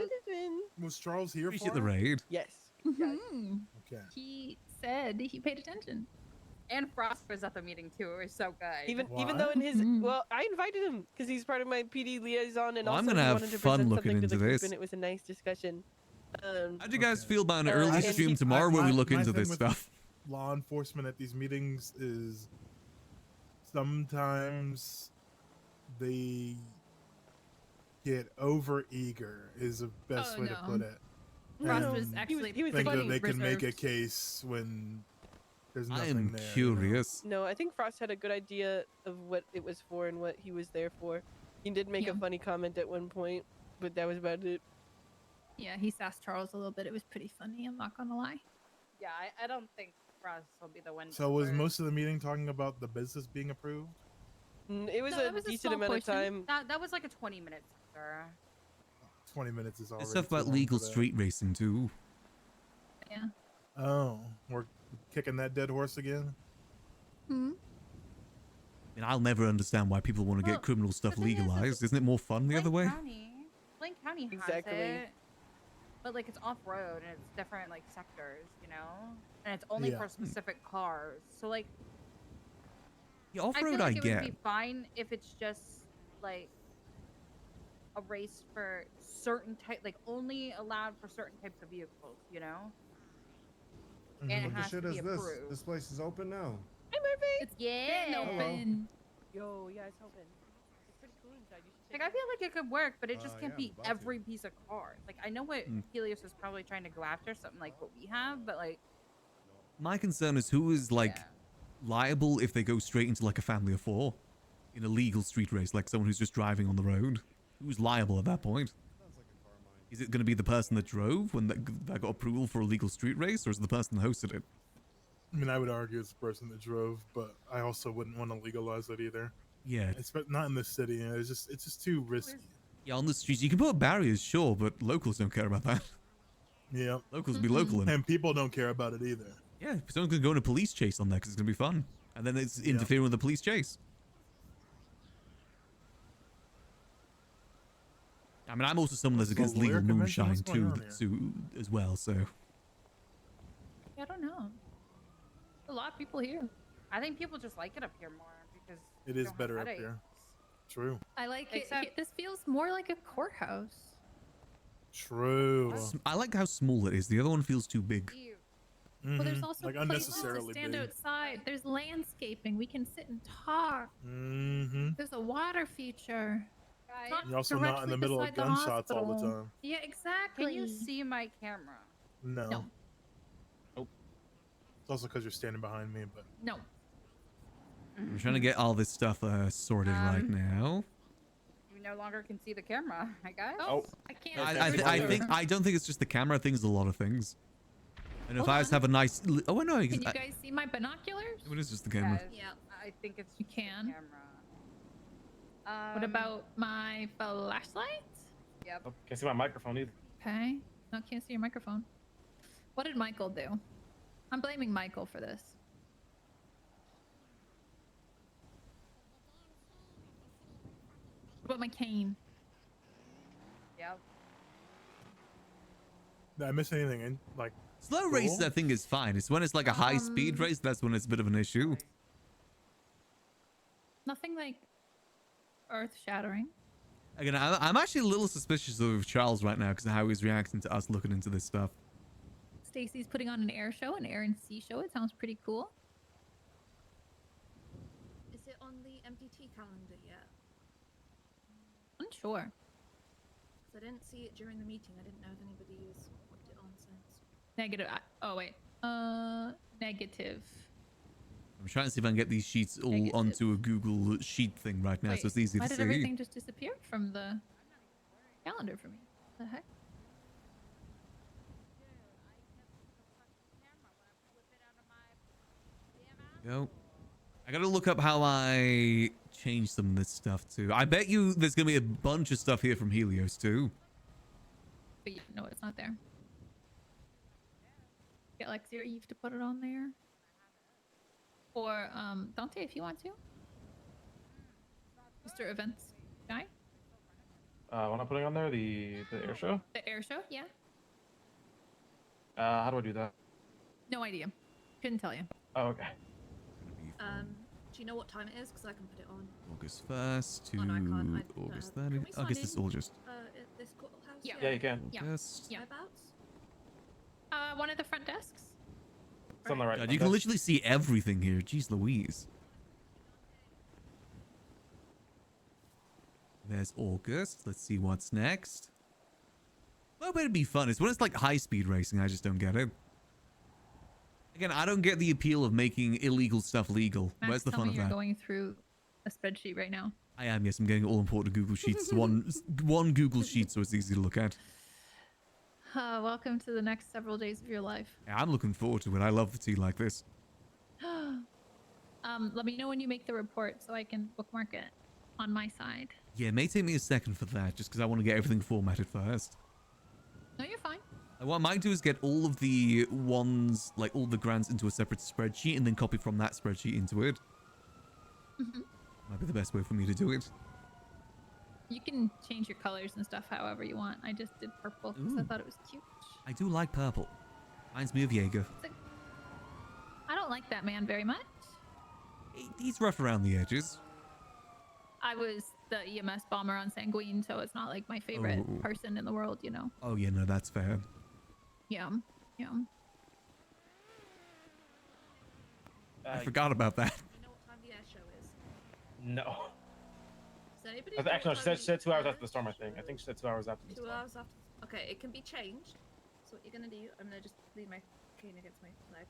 [SPEAKER 19] was Charles here
[SPEAKER 1] Appreciate
[SPEAKER 19] for
[SPEAKER 1] the
[SPEAKER 19] it?
[SPEAKER 1] raid.
[SPEAKER 3] Yes.
[SPEAKER 21] Mhm.
[SPEAKER 19] Okay.
[SPEAKER 21] He said he paid attention.
[SPEAKER 9] And Frost was at the meeting too. It was so good.
[SPEAKER 3] Even though in his well, I invited him because he's part of my PD liaison, and
[SPEAKER 1] Well, I'm
[SPEAKER 3] also
[SPEAKER 1] gonna
[SPEAKER 3] he
[SPEAKER 1] have
[SPEAKER 3] wanted to
[SPEAKER 1] fun
[SPEAKER 3] present
[SPEAKER 1] looking
[SPEAKER 3] something to
[SPEAKER 1] into
[SPEAKER 3] the group,
[SPEAKER 1] this.
[SPEAKER 3] and it was a nice discussion.
[SPEAKER 1] How'd you guys feel about an early
[SPEAKER 3] and
[SPEAKER 1] stream
[SPEAKER 3] he-
[SPEAKER 1] tomorrow where we look
[SPEAKER 19] my
[SPEAKER 1] into
[SPEAKER 19] thing
[SPEAKER 1] this
[SPEAKER 19] with
[SPEAKER 1] stuff?
[SPEAKER 19] Law enforcement at these meetings is sometimes they get over eager is the best
[SPEAKER 21] Oh,
[SPEAKER 19] way to
[SPEAKER 21] no.
[SPEAKER 19] put it.
[SPEAKER 21] Frost was
[SPEAKER 19] And
[SPEAKER 21] actually
[SPEAKER 3] he was
[SPEAKER 19] think
[SPEAKER 3] funny.
[SPEAKER 19] that they can make a
[SPEAKER 21] reserved.
[SPEAKER 19] case when there's
[SPEAKER 1] I
[SPEAKER 19] nothing
[SPEAKER 1] am
[SPEAKER 19] there.
[SPEAKER 1] curious.
[SPEAKER 3] No, I think Frost had a good idea of what it was for and what he was there for. He did make a funny comment at one point, but that was about it.
[SPEAKER 21] Yeah, he sassed Charles a little bit. It was pretty funny. I'm not gonna lie.
[SPEAKER 9] Yeah, I don't think Frost will be the one.
[SPEAKER 19] So was most of the meeting talking about the business being approved?
[SPEAKER 3] It was
[SPEAKER 9] No,
[SPEAKER 3] a
[SPEAKER 9] that was a
[SPEAKER 3] decent
[SPEAKER 9] small
[SPEAKER 3] amount of
[SPEAKER 9] portion.
[SPEAKER 3] time.
[SPEAKER 9] That was like a 20-minute sector.
[SPEAKER 19] 20 minutes is already
[SPEAKER 1] There's stuff
[SPEAKER 19] too
[SPEAKER 1] about
[SPEAKER 19] long
[SPEAKER 1] legal
[SPEAKER 19] for that.
[SPEAKER 1] street racing too.
[SPEAKER 21] Yeah.
[SPEAKER 19] Oh, we're kicking that dead horse again?
[SPEAKER 21] Hmm.
[SPEAKER 1] I mean, I'll never understand why people want to
[SPEAKER 9] Well,
[SPEAKER 1] get criminal stuff
[SPEAKER 9] the thing is,
[SPEAKER 1] legalized. Isn't it more fun the other way?
[SPEAKER 9] Blaine County has
[SPEAKER 3] Exactly.
[SPEAKER 9] it, but like it's off road and it's different like sectors, you know, and it's only
[SPEAKER 1] Yeah.
[SPEAKER 9] for specific cars. So like,
[SPEAKER 1] Yeah,
[SPEAKER 9] I
[SPEAKER 1] off-road
[SPEAKER 9] feel like
[SPEAKER 1] I
[SPEAKER 9] it
[SPEAKER 1] get.
[SPEAKER 9] would be fine if it's just like a race for certain type, like only allowed for certain types of vehicles, you know. And it
[SPEAKER 14] What the
[SPEAKER 9] has to
[SPEAKER 14] shit
[SPEAKER 9] be
[SPEAKER 14] is this?
[SPEAKER 9] approved.
[SPEAKER 14] This place is open now.
[SPEAKER 3] Hey, Murphy.
[SPEAKER 9] It's been
[SPEAKER 21] open.
[SPEAKER 3] Yo, yeah, it's open. It's pretty cool inside. You should
[SPEAKER 9] Like I feel like it could work, but it just can't
[SPEAKER 14] yeah,
[SPEAKER 9] be
[SPEAKER 14] I'm about to.
[SPEAKER 9] every piece of car. Like I know what
[SPEAKER 1] Mm.
[SPEAKER 9] Helios is probably trying to go after, something like what we have, but like
[SPEAKER 1] My concern is who is like liable if they go straight into like a family of 4 in a legal street race, like someone who's just driving on the road. Who's liable at that point? Is it going to be the person that drove when that got approval for a legal street race, or is it the person that hosted it?
[SPEAKER 19] I mean, I would argue it's the person that drove, but I also wouldn't want to legalize it either.
[SPEAKER 1] Yeah.
[SPEAKER 19] It's not in the city. It's just too risky.
[SPEAKER 1] Yeah, on the streets you can put up barriers, sure, but locals don't care about that.
[SPEAKER 19] Yeah.
[SPEAKER 1] Locals be local,
[SPEAKER 19] And people don't care about it either.
[SPEAKER 1] yeah, someone's gonna go on a police chase on that because it's gonna be fun, and then it's interfering with the police chase. I mean, I'm also someone that's
[SPEAKER 19] So
[SPEAKER 1] against
[SPEAKER 19] lawyer
[SPEAKER 1] legal
[SPEAKER 19] convention?
[SPEAKER 1] moonshine
[SPEAKER 19] What's going
[SPEAKER 1] too,
[SPEAKER 19] on here?
[SPEAKER 1] as well. So
[SPEAKER 21] I don't know. A lot of people here.
[SPEAKER 9] I think people just like it up here more because
[SPEAKER 19] It
[SPEAKER 9] you
[SPEAKER 19] is
[SPEAKER 9] don't have
[SPEAKER 19] better up here.
[SPEAKER 9] headaches.
[SPEAKER 19] True.
[SPEAKER 21] I like
[SPEAKER 9] Except-
[SPEAKER 21] it. This feels more like a courthouse.
[SPEAKER 19] True.
[SPEAKER 1] I like how small it is. The other one feels too big.
[SPEAKER 21] Well, there's also
[SPEAKER 19] Like
[SPEAKER 21] places to
[SPEAKER 19] unnecessarily
[SPEAKER 21] stand
[SPEAKER 19] big.
[SPEAKER 21] outside. There's landscaping. We can sit and talk.
[SPEAKER 19] Mm-hmm.
[SPEAKER 21] There's a water feature. It's not
[SPEAKER 19] You're also not in the
[SPEAKER 21] directly
[SPEAKER 19] middle of
[SPEAKER 21] beside the
[SPEAKER 19] gunshots all the
[SPEAKER 21] hospital.
[SPEAKER 19] time.
[SPEAKER 21] Yeah, exactly.
[SPEAKER 9] Can you see my camera?
[SPEAKER 19] No.
[SPEAKER 21] No.
[SPEAKER 19] Nope. It's also because you're standing behind me, but
[SPEAKER 21] No.
[SPEAKER 1] I'm trying to get all this stuff sorted right now.
[SPEAKER 9] You no longer can see the camera, I guess.
[SPEAKER 19] Oh.
[SPEAKER 21] I can't.
[SPEAKER 1] I don't think it's just the camera. I think it's a lot of things. And if I just have a nice, oh no,
[SPEAKER 21] Can you guys see my binoculars?
[SPEAKER 1] it is just the camera.
[SPEAKER 9] Yeah, I think it's
[SPEAKER 21] You can.
[SPEAKER 9] camera.
[SPEAKER 21] What about my flashlight?
[SPEAKER 9] Yep.
[SPEAKER 4] Oh, can't see my microphone either.
[SPEAKER 21] Okay. No, can't see your microphone. What did Michael do? I'm blaming Michael for this. What about my cane?
[SPEAKER 9] Yep.
[SPEAKER 19] did I miss anything? In like
[SPEAKER 1] Slow races, I think, is fine. It's when it's like a high speed race that's when it's a bit of an issue.
[SPEAKER 21] Nothing like earth-shattering.
[SPEAKER 1] Again, I'm actually a little suspicious of Charles right now because of how he's reacting to us looking into this stuff.
[SPEAKER 21] Stacy's putting on an air show, an air and sea show. It sounds pretty cool.
[SPEAKER 17] Is it on the MPT calendar yet?
[SPEAKER 21] Unsure.
[SPEAKER 17] Because I didn't see it during the meeting. I didn't know if anybody has put it on since.
[SPEAKER 21] Negative. Oh wait. Negative.
[SPEAKER 1] I'm trying to see if I can get these sheets all onto a Google sheet thing right now,
[SPEAKER 21] Wait,
[SPEAKER 1] so it's easy
[SPEAKER 21] why
[SPEAKER 1] to
[SPEAKER 21] did
[SPEAKER 1] see.
[SPEAKER 21] everything just disappear from the calendar for me? What the heck?
[SPEAKER 1] Go. I gotta look up how I change some of this stuff too. I bet you there's gonna be a bunch of stuff here from Helios too.
[SPEAKER 21] But yeah, no, it's not there. Get Lexi or Eve to put it on there. Or Dante, if you want to. Mr. Events guy.
[SPEAKER 4] What I'm putting on there, the air show.
[SPEAKER 21] The air show, yeah.
[SPEAKER 4] How do I do that?
[SPEAKER 21] No idea. Couldn't tell you.
[SPEAKER 4] Oh, okay.
[SPEAKER 17] Do you know what time it is? Because I can put it on.
[SPEAKER 1] August 1st to
[SPEAKER 17] Oh, no, I can't.
[SPEAKER 1] August
[SPEAKER 17] Can
[SPEAKER 1] 30th.
[SPEAKER 17] we
[SPEAKER 1] I
[SPEAKER 17] sign
[SPEAKER 1] guess it's
[SPEAKER 17] in,
[SPEAKER 1] all just.
[SPEAKER 17] at this courthouse?
[SPEAKER 21] Yeah.
[SPEAKER 4] Yeah, you can.
[SPEAKER 1] August.
[SPEAKER 21] Yeah.
[SPEAKER 17] Whereabouts?
[SPEAKER 21] One of the front desks.
[SPEAKER 4] It's on the right.
[SPEAKER 1] God, you can literally see everything here. Jeez Louise. There's August. Let's see what's next. Well, it'd be fun. It's when it's like high-speed racing. I just don't get it. Again, I don't get the appeal of making illegal stuff legal.
[SPEAKER 21] Max,
[SPEAKER 1] Where's the
[SPEAKER 21] tell
[SPEAKER 1] fun
[SPEAKER 21] me
[SPEAKER 1] of
[SPEAKER 21] you're
[SPEAKER 1] that?
[SPEAKER 21] going through a spreadsheet right now.
[SPEAKER 1] I am, yes. I'm getting all important Google Sheets. one Google Sheet, so it's easy to look at.
[SPEAKER 21] Welcome to the next several days of your life.
[SPEAKER 1] Yeah, I'm looking forward to it. I love the tea like this.
[SPEAKER 21] Let me know when you make the report so I can bookmark it on my side.
[SPEAKER 1] Yeah, it may take me a second for that, just because I want to get everything formatted first.
[SPEAKER 21] No, you're fine.
[SPEAKER 1] What I might do is get all of the ones, like all the grants into a separate spreadsheet and then copy from that spreadsheet into it. Might be the best way for me to do it.
[SPEAKER 21] You can change your colors and stuff however you want. I just did purple because I thought it was cute.
[SPEAKER 1] I do like purple. Reminds me of Jaeger.
[SPEAKER 21] I don't like that man very much.
[SPEAKER 1] He's rough around the edges.
[SPEAKER 21] I was the EMS bomber on Sanguine, so it's not like my favorite
[SPEAKER 1] Oh.
[SPEAKER 21] person in the world, you know?
[SPEAKER 1] Oh yeah, no, that's fair.
[SPEAKER 21] Yeah. Yeah.
[SPEAKER 1] I forgot about that.
[SPEAKER 17] You know what time the air show is?
[SPEAKER 4] No.
[SPEAKER 17] Does anybody
[SPEAKER 4] Actually,
[SPEAKER 17] know
[SPEAKER 4] no,
[SPEAKER 17] what
[SPEAKER 4] she
[SPEAKER 17] time
[SPEAKER 4] said 2 hours after the storm, I think. I think she said 2 hours after the
[SPEAKER 17] 2
[SPEAKER 4] storm.
[SPEAKER 17] hours after. Okay, it can be changed. So what you're gonna do? I'm gonna just lean my cane against my leg.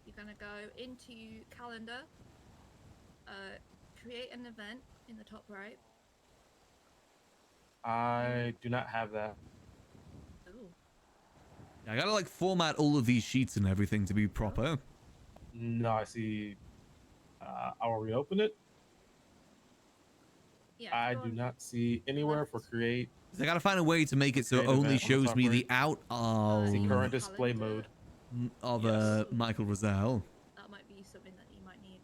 [SPEAKER 17] You're gonna go into calendar. Create an event in the top right.
[SPEAKER 4] I do not have that.
[SPEAKER 17] Ooh.
[SPEAKER 1] I gotta like format all of these sheets and everything to be proper.
[SPEAKER 4] No, I see. I will reopen it.
[SPEAKER 17] Yeah.
[SPEAKER 4] I do not see anywhere for create.
[SPEAKER 1] I gotta find a way to make it so it
[SPEAKER 4] Create
[SPEAKER 1] only
[SPEAKER 4] event on the
[SPEAKER 1] shows
[SPEAKER 4] top
[SPEAKER 1] me
[SPEAKER 4] right.
[SPEAKER 1] the out of
[SPEAKER 4] See current display mode.
[SPEAKER 1] of Michael Roselle.
[SPEAKER 17] That might be something that you might need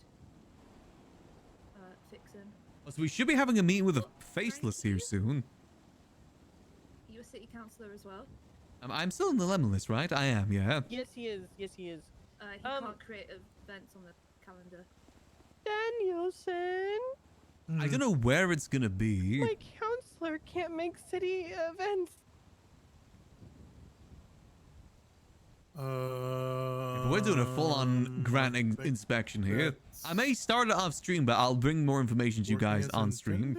[SPEAKER 17] fixing.
[SPEAKER 1] So we should be having a meeting with a faceless here soon.
[SPEAKER 17] Are you a city councillor as well?
[SPEAKER 1] I'm still in the lemon list, right? I am, yeah.
[SPEAKER 3] Yes, he is. Yes, he is.
[SPEAKER 17] He can't create events on the calendar.
[SPEAKER 3] Danielson,
[SPEAKER 1] I don't know where it's gonna be.
[SPEAKER 3] my counselor can't make city events.
[SPEAKER 1] But we're doing a full-on granting inspection here. I may start it off stream, but I'll bring more information to you guys on stream.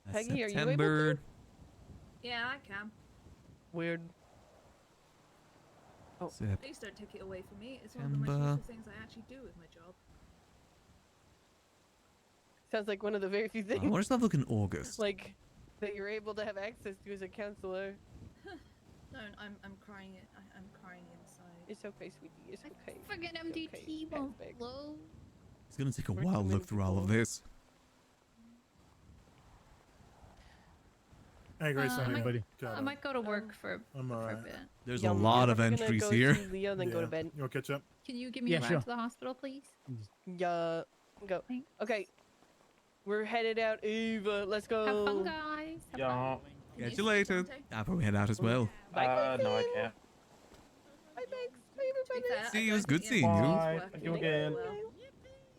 [SPEAKER 1] That's
[SPEAKER 3] Peggy, are you able
[SPEAKER 1] September.
[SPEAKER 3] to?
[SPEAKER 17] Yeah, I can.
[SPEAKER 3] Weird. Oh.
[SPEAKER 17] Please don't take it away from me. It's one of the most
[SPEAKER 1] September.
[SPEAKER 17] useful things I actually do with my job.
[SPEAKER 3] Sounds like one of the very few things.
[SPEAKER 1] I want to look in August.
[SPEAKER 3] Like that you're able to have access to as a counselor.
[SPEAKER 17] No, I'm crying. I'm crying inside.
[SPEAKER 3] It's okay, sweetie. It's okay.
[SPEAKER 10] Friggin'
[SPEAKER 3] It's
[SPEAKER 10] MDT
[SPEAKER 3] okay.
[SPEAKER 10] won't
[SPEAKER 3] Bags.
[SPEAKER 10] load.
[SPEAKER 1] It's gonna take a while to look through all of this.
[SPEAKER 19] Hey, Grace,
[SPEAKER 21] I might-
[SPEAKER 19] buddy.
[SPEAKER 21] I might go to work for a bit.
[SPEAKER 1] There's a lot of entries here.
[SPEAKER 3] See Leo, then go to bed.
[SPEAKER 19] You want to catch up?
[SPEAKER 21] Can you give me
[SPEAKER 6] Yeah,
[SPEAKER 21] a ride
[SPEAKER 6] sure.
[SPEAKER 21] to the hospital, please?
[SPEAKER 3] Yeah. Go.
[SPEAKER 21] Thanks.
[SPEAKER 3] Okay. We're headed out. Eva, let's go.
[SPEAKER 21] Have fun, guys. Have
[SPEAKER 4] Yeah.
[SPEAKER 21] fun.
[SPEAKER 1] Catch you later. I'll probably head out as well.
[SPEAKER 4] No, I can't.
[SPEAKER 3] Bye, thanks. Bye, everybody.
[SPEAKER 1] See you. It was good seeing you.
[SPEAKER 4] Bye. Thank you again.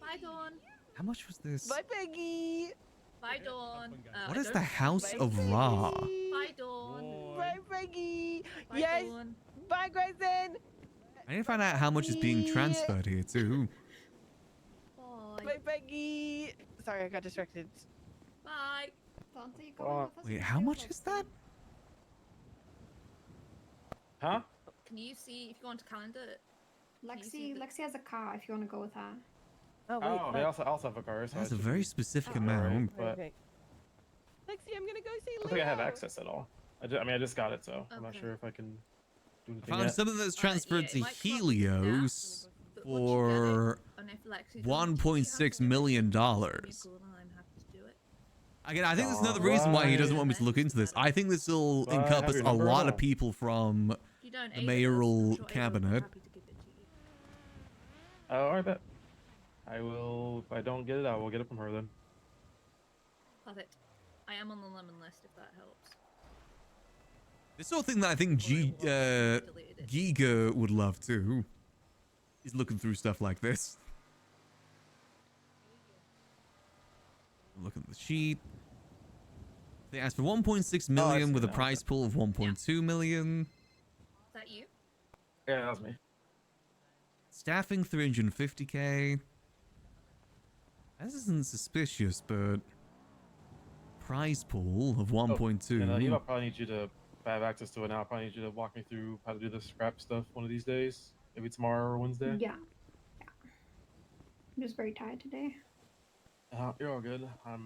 [SPEAKER 17] Bye, Dawn.
[SPEAKER 1] How much was this?
[SPEAKER 3] Bye, Peggy.
[SPEAKER 17] Bye, Dawn.
[SPEAKER 1] What is the House of Ra?
[SPEAKER 17] Bye, Dawn.
[SPEAKER 3] Bye, Peggy.
[SPEAKER 17] Bye,
[SPEAKER 3] Yes.
[SPEAKER 17] Dawn.
[SPEAKER 3] Bye, Grayson.
[SPEAKER 1] I need to find out how much is being transferred here too.
[SPEAKER 3] Bye, Peggy. Sorry, I got distracted.
[SPEAKER 17] Bye.
[SPEAKER 11] Dante, you going with us?
[SPEAKER 1] Wait, how much is that?
[SPEAKER 4] Huh?
[SPEAKER 17] Can you see if you go onto calendar?
[SPEAKER 11] Lexi has a car if you want to go with her.
[SPEAKER 3] Oh, wait.
[SPEAKER 4] Oh, they also have a car. So
[SPEAKER 1] That's
[SPEAKER 4] I
[SPEAKER 1] a
[SPEAKER 4] should
[SPEAKER 1] very
[SPEAKER 4] be
[SPEAKER 1] specific
[SPEAKER 4] alright,
[SPEAKER 1] amount.
[SPEAKER 4] but
[SPEAKER 3] Okay. Lexi, I'm gonna go see
[SPEAKER 4] I
[SPEAKER 3] Leo.
[SPEAKER 4] don't think I have access at all. I just got it, so I'm not sure if I can do
[SPEAKER 1] I
[SPEAKER 4] anything
[SPEAKER 1] found
[SPEAKER 4] yet.
[SPEAKER 1] something that's transferred
[SPEAKER 17] yeah,
[SPEAKER 1] to
[SPEAKER 17] it might come up
[SPEAKER 1] Helios
[SPEAKER 17] But once you get
[SPEAKER 1] for
[SPEAKER 17] it, and if Lexi's on
[SPEAKER 1] $1.6 million.
[SPEAKER 17] give me a call and I'm happy to do it.
[SPEAKER 1] Again, I think there's another reason why he doesn't want me to look into this. I think this will
[SPEAKER 4] Well, I have
[SPEAKER 1] encompass
[SPEAKER 4] your
[SPEAKER 1] a
[SPEAKER 4] number
[SPEAKER 1] lot
[SPEAKER 4] now.
[SPEAKER 1] of people from
[SPEAKER 17] If you don't
[SPEAKER 1] the
[SPEAKER 17] Ava does, I'm
[SPEAKER 1] mayoral
[SPEAKER 17] sure Ava will be
[SPEAKER 1] cabinet.
[SPEAKER 17] happy to give it to you.
[SPEAKER 4] Oh, I bet. I will. If I don't get it, I will get it from her then.
[SPEAKER 17] Perfect. I am on the lemon list if that helps.
[SPEAKER 1] This sort of thing that I think Giga would love too. Is looking through stuff like this. Look at the sheet. They asked for 1.6 million with a prize pool of 1.2 million.
[SPEAKER 17] Is that you?
[SPEAKER 4] Yeah, that was me.
[SPEAKER 1] Staffing 350k. This isn't suspicious, but prize pool of 1.2.
[SPEAKER 4] You know, Eva probably need you to. If I have access to it now, I'll probably need you to walk me through how to do the scrap stuff one of these days. Maybe tomorrow or Wednesday.
[SPEAKER 11] Yeah. I'm just very tired today.
[SPEAKER 4] You're all good. I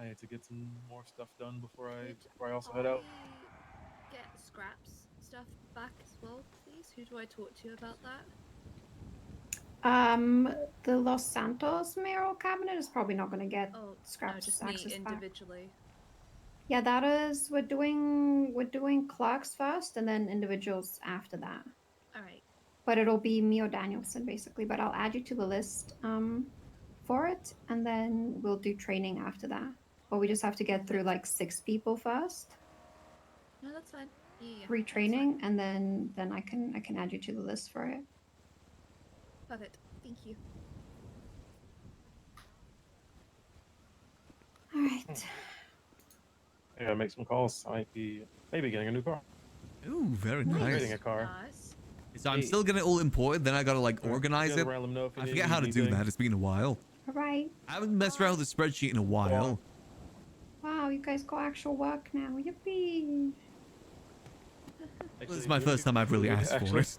[SPEAKER 4] need to get some more stuff done before I also head out.
[SPEAKER 17] Get scraps stuff back as well, please. Who do I talk to about that?
[SPEAKER 11] The Los Santos mayoral cabinet is probably not going to get
[SPEAKER 17] Oh,
[SPEAKER 11] scraps
[SPEAKER 17] no, just me
[SPEAKER 11] access back.
[SPEAKER 17] individually.
[SPEAKER 11] Yeah, that is we're doing clerks first and then individuals after that.
[SPEAKER 17] All right.
[SPEAKER 11] But it'll be me or Danielson basically. But I'll add you to the list for it, and then we'll do training after that. But we just have to get through like 6 people first.
[SPEAKER 17] No, that's fine. Yeah.
[SPEAKER 11] Retraining, and then I can add you to the list for it.
[SPEAKER 17] Perfect. Thank you.
[SPEAKER 11] All right.
[SPEAKER 4] I gotta make some calls. I might be maybe getting a new car.
[SPEAKER 1] Ooh, very
[SPEAKER 4] Maybe
[SPEAKER 1] nice.
[SPEAKER 4] Getting a car.
[SPEAKER 17] Nice.
[SPEAKER 1] So I'm still getting it all imported, then I gotta like organize
[SPEAKER 4] Just
[SPEAKER 1] it.
[SPEAKER 4] let them know if you
[SPEAKER 1] I
[SPEAKER 4] need
[SPEAKER 1] forget how to do
[SPEAKER 4] anything.
[SPEAKER 1] that. It's been a while.
[SPEAKER 11] All right.
[SPEAKER 1] I haven't messed around with the spreadsheet in a while.
[SPEAKER 11] Wow, you guys got actual work now. Yippee!
[SPEAKER 1] This is my first time I've really asked for it.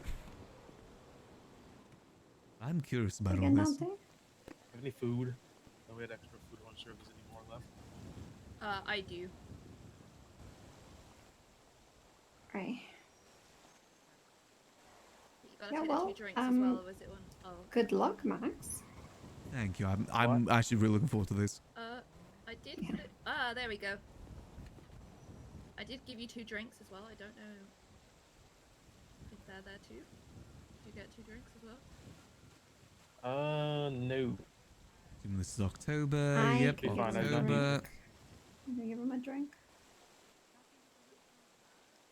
[SPEAKER 1] I'm curious about all
[SPEAKER 11] Again,
[SPEAKER 1] this.
[SPEAKER 11] Dante?
[SPEAKER 4] Have any food? No, we had extra food. I wasn't sure if there's any more left.
[SPEAKER 17] I do.
[SPEAKER 11] Right.
[SPEAKER 17] You gotta
[SPEAKER 11] Yeah,
[SPEAKER 17] take
[SPEAKER 11] well,
[SPEAKER 17] the 2 drinks as well, or is it one? Oh.
[SPEAKER 11] Good luck, Max.
[SPEAKER 1] Thank you. I'm actually really looking forward to this.
[SPEAKER 17] I did put it. Ah, there we go. I did give you 2 drinks as well. I don't know if they're there too. Did you get 2 drinks as well?
[SPEAKER 4] No.
[SPEAKER 1] Assuming this is October.
[SPEAKER 11] I
[SPEAKER 1] Yep,
[SPEAKER 11] gave him a
[SPEAKER 1] October.
[SPEAKER 11] drink. I'm gonna give him a drink.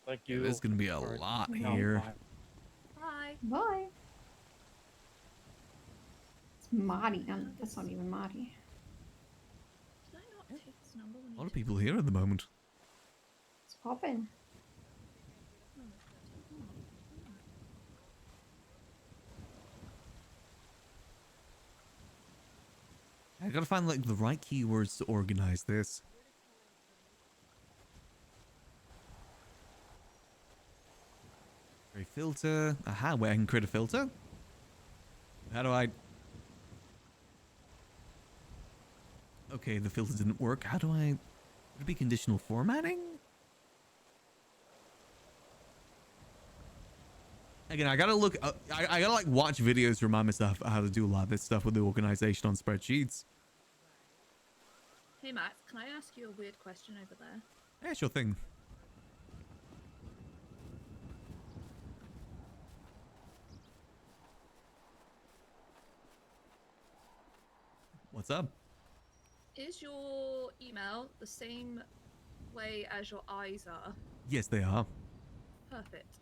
[SPEAKER 4] Thank you.
[SPEAKER 1] There's gonna be a lot
[SPEAKER 11] No,
[SPEAKER 1] here.
[SPEAKER 17] Bye.
[SPEAKER 11] Bye. Marty. That's not even Marty.
[SPEAKER 17] Did I not take this number when
[SPEAKER 1] A
[SPEAKER 17] you
[SPEAKER 1] lot of
[SPEAKER 17] took
[SPEAKER 1] people
[SPEAKER 17] it?
[SPEAKER 1] here at the moment.
[SPEAKER 11] It's popping.
[SPEAKER 17] Oh, oh, oh.
[SPEAKER 1] I gotta find like the right keywords to organize this. Create filter. Aha, where I can create a filter. How do I? Okay, the filter didn't work. How do I? Would it be conditional formatting? Again, I gotta look. I gotta like watch videos to remind myself how to do a lot of this stuff with the organization on spreadsheets.
[SPEAKER 17] Hey Max, can I ask you a weird question over there?
[SPEAKER 1] Yeah, sure thing. What's up?
[SPEAKER 17] Is your email the same way as your eyes are?
[SPEAKER 1] Yes, they are.
[SPEAKER 17] Perfect.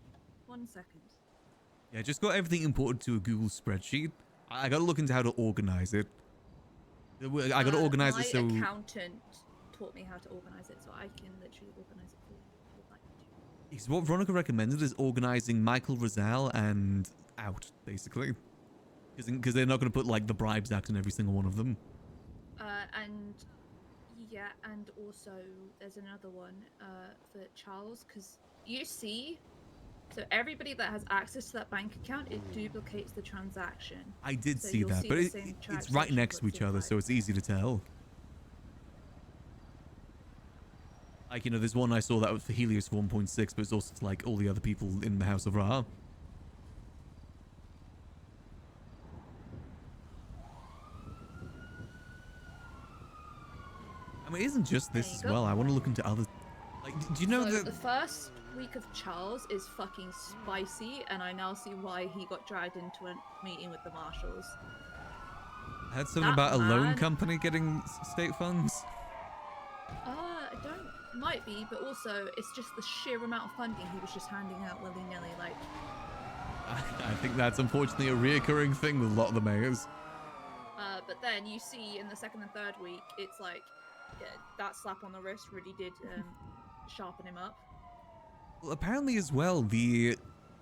[SPEAKER 17] 1 second.
[SPEAKER 1] Yeah, just got everything imported to a Google spreadsheet. I gotta look into how to organize it. I gotta organize it so.
[SPEAKER 17] My accountant taught me how to organize it, so I can literally organize it for you if you'd like me to.
[SPEAKER 1] Because what Veronica recommended is organizing Michael Rosal and out, basically. Because they're not going to put, like, the Bribes Act in every single one of them.
[SPEAKER 17] And yeah, and also there's another one for Charles, because you see, so everybody that has access to that bank account, it duplicates the transaction.
[SPEAKER 1] I did
[SPEAKER 17] So
[SPEAKER 1] see
[SPEAKER 17] you'll
[SPEAKER 1] that, but
[SPEAKER 17] the same
[SPEAKER 1] it's right
[SPEAKER 17] transaction,
[SPEAKER 1] next
[SPEAKER 17] but
[SPEAKER 1] to each other,
[SPEAKER 17] simplified.
[SPEAKER 1] so it's easy to tell. Like, you know, there's one I saw that was for Helios 1.6, but it's also to, like, all the other people in the House of Ra. I mean, it isn't just this as well. I want to look into other... Like, do you know
[SPEAKER 17] So
[SPEAKER 1] that...
[SPEAKER 17] the first week of Charles is fucking spicy, and I now see why he got dragged into a meeting with the marshals.
[SPEAKER 1] I heard something
[SPEAKER 17] that
[SPEAKER 1] about a loan
[SPEAKER 17] man-
[SPEAKER 1] company getting state funds.
[SPEAKER 17] I don't. Might be, but also it's just the sheer amount of funding he was just handing out willy-nilly. Like,
[SPEAKER 1] I think that's unfortunately a reoccurring thing with a lot of the mayors.
[SPEAKER 17] but then you see in the second and third week, it's like that slap on the wrist really did sharpen him up.
[SPEAKER 1] Well, apparently as well, the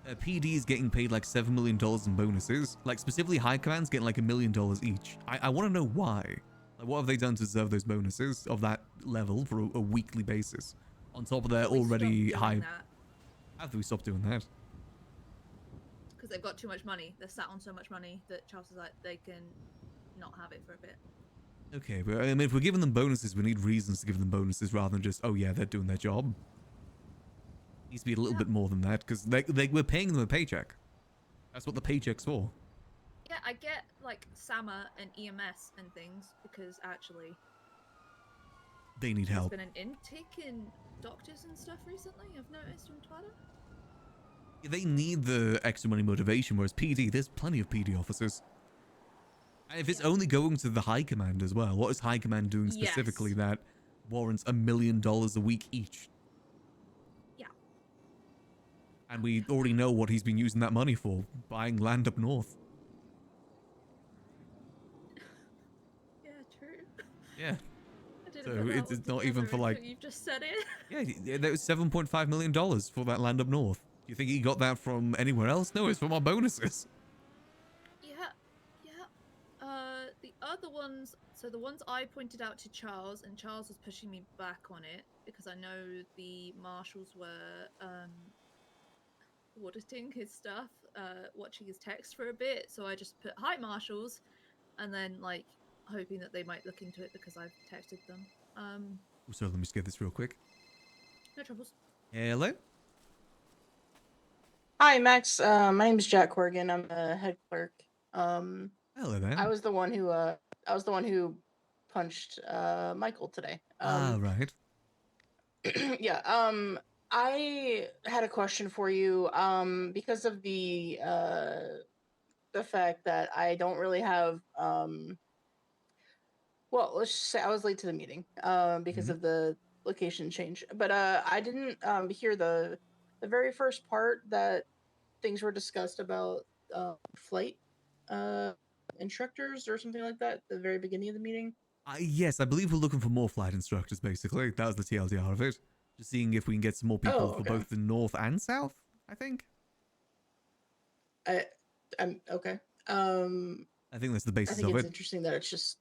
[SPEAKER 1] PD is getting paid like $7 million in bonuses. Like, specifically High Command's getting like $1 million each. I want to know why. Like, what have they done to deserve those bonuses of that level for a weekly basis? On top of their already high... How do we stop doing that?
[SPEAKER 17] Because they've got too much money. They're sat on so much money that Charles is like, they can not have it for a bit.
[SPEAKER 1] Okay, but I mean, if we're giving them bonuses, we need reasons to give them bonuses rather than just, oh yeah, they're doing their job. Needs to be a little bit more than that, because we're paying them a paycheck. That's what the paycheck's for.
[SPEAKER 17] Yeah, I get like SAMA and EMS and things because actually
[SPEAKER 1] They need
[SPEAKER 17] there's
[SPEAKER 1] help.
[SPEAKER 17] been an intake in doctors and stuff recently. I've noticed on Twitter.
[SPEAKER 1] They need the extra money motivation, whereas PD, there's plenty of PD officers. And if it's only going to the High Command as well, what is High Command doing specifically that warrants $1 million a week each?
[SPEAKER 17] Yeah.
[SPEAKER 1] And we already know what he's been using that money for, buying land up north.
[SPEAKER 17] Yeah, true.
[SPEAKER 1] Yeah.
[SPEAKER 17] I didn't
[SPEAKER 1] So
[SPEAKER 17] put that
[SPEAKER 1] it's
[SPEAKER 17] one
[SPEAKER 1] not even
[SPEAKER 17] together
[SPEAKER 1] for like...
[SPEAKER 17] until you've just said it.
[SPEAKER 1] Yeah, that was $7.5 million for that land up north. Do you think he got that from anywhere else? No, it's from our bonuses.
[SPEAKER 17] Yeah. The other ones, so the ones I pointed out to Charles, and Charles was pushing me back on it because I know the marshals were auditing his stuff, watching his text for a bit. So I just put hi marshals, and then like hoping that they might look into it because I've texted them.
[SPEAKER 1] So let me just get this real quick.
[SPEAKER 17] No troubles.
[SPEAKER 1] Hello?
[SPEAKER 15] Hi, Max. My name is Jack Corrigan. I'm a head clerk.
[SPEAKER 1] Hello there.
[SPEAKER 15] I was the one who punched Michael today.
[SPEAKER 1] Right.
[SPEAKER 15] Yeah. I had a question for you. Because of the fact that I don't really have well, let's just say I was late to the meeting because of the location change. But I didn't hear the very first part that things were discussed about flight instructors or something like that at the very beginning of the meeting.
[SPEAKER 1] Yes, I believe we're looking for more flight instructors, basically. That was the TLDR of it. Just seeing if we can get some more people for both the north and south, I think.
[SPEAKER 15] I'm okay.
[SPEAKER 1] I think that's the basis
[SPEAKER 15] I think
[SPEAKER 1] of
[SPEAKER 15] it's
[SPEAKER 1] it.
[SPEAKER 15] interesting that it's just.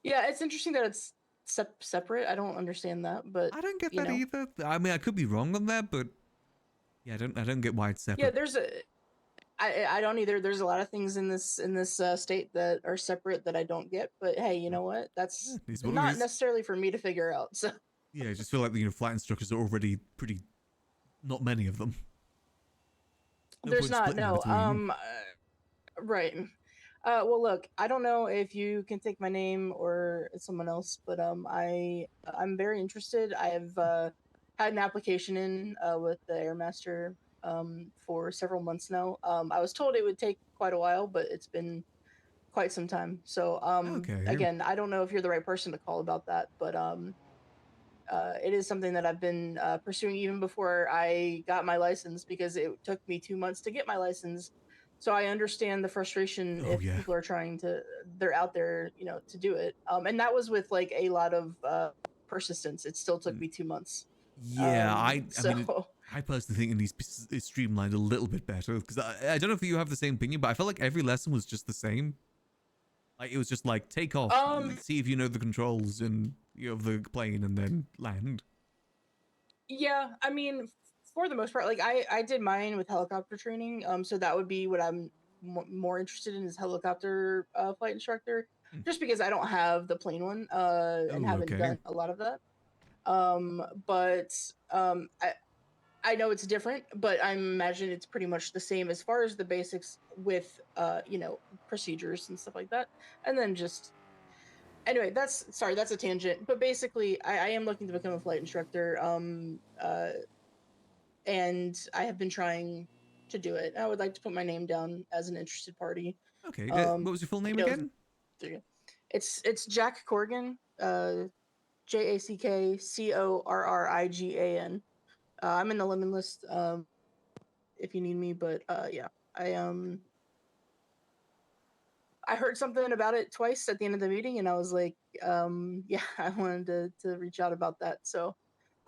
[SPEAKER 15] Yeah, it's interesting that it's separate. I don't understand that, but
[SPEAKER 1] I don't get that either. I mean, I could be wrong on that, but yeah, I don't get why it's separate.
[SPEAKER 15] Yeah, there's a. I don't either. There's a lot of things in this state that are separate that I don't get. But hey, you know what? That's not necessarily for me to figure out. So.
[SPEAKER 1] Yeah, I just feel like flight instructors are already pretty. Not many of them.
[SPEAKER 15] There's not right. Well, look, I don't know if you can take my name or someone else, but I'm very interested. I have had an application in with the Airmaster for several months now. I was told it would take quite a while, but it's been quite some time. So again, I don't know if you're the right person to call about that, but it is something that I've been pursuing even before I got my license, because it took me 2 months to get my license. So I understand the frustration if people are they're out there, to do it. And that was with like a lot of persistence. It still took me 2 months.
[SPEAKER 1] Yeah, I mean, I personally think it needs to be streamlined a little bit better, because I don't know if you have the same opinion, but I felt like every lesson was just the same. Like it was just like take off, see if you know the controls and of the plane, and then land.
[SPEAKER 15] Yeah, I mean, for the most part, like I did mine with helicopter training. So that would be what I'm more interested in, is helicopter flight instructor, just because I don't have the plane one and haven't done a lot of that. But I know it's different, but I imagine it's pretty much the same as far as the basics with procedures and stuff like that. And then just anyway, that's a tangent. But basically I am looking to become a flight instructor. And I have been trying to do it. I would like to put my name down as an interested party.
[SPEAKER 1] Okay. What was your full name again?
[SPEAKER 15] It's Jack Corrigan. JackCorrigan. I'm in the lemon list if you need me, but yeah, I heard something about it twice at the end of the meeting, and I was like, yeah, I wanted to reach out about that. So,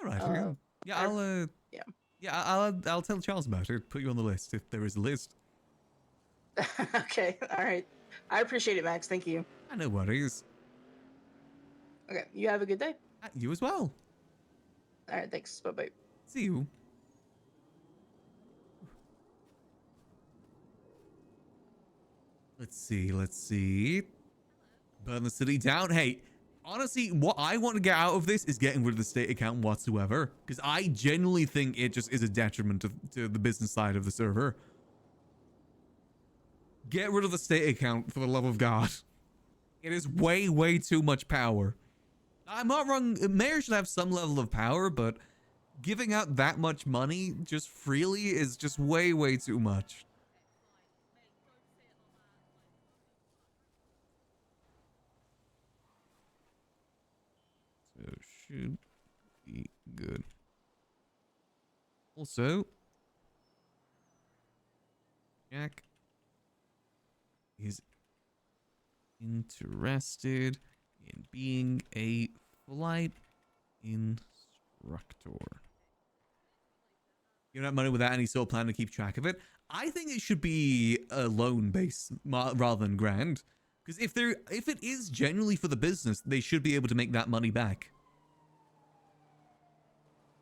[SPEAKER 1] all right, I'll tell Charles about it. Put you on the list if there is a list.
[SPEAKER 15] Okay, all right. I appreciate it, Max. Thank you.
[SPEAKER 1] No worries.
[SPEAKER 15] Okay, you have a good day.
[SPEAKER 1] You as well.
[SPEAKER 15] All right, thanks. Bye-bye.
[SPEAKER 1] See you. Let's see. Burn the city down. Hey, honestly, what I want to get out of this is getting rid of the state account whatsoever, because I genuinely think it just is a detriment to the business side of the server. Get rid of the state account, for the love of God. It is way, way too much power. I'm not wrong. Mayor should have some level of power, but giving out that much money just freely is just way, way too much. So should be good. Also, Jack is interested in being a flight instructor. You don't have money without any sort of plan to keep track of it. I think it should be a loan base rather than grant. Because if it is genuinely for the business, they should be able to make that money back.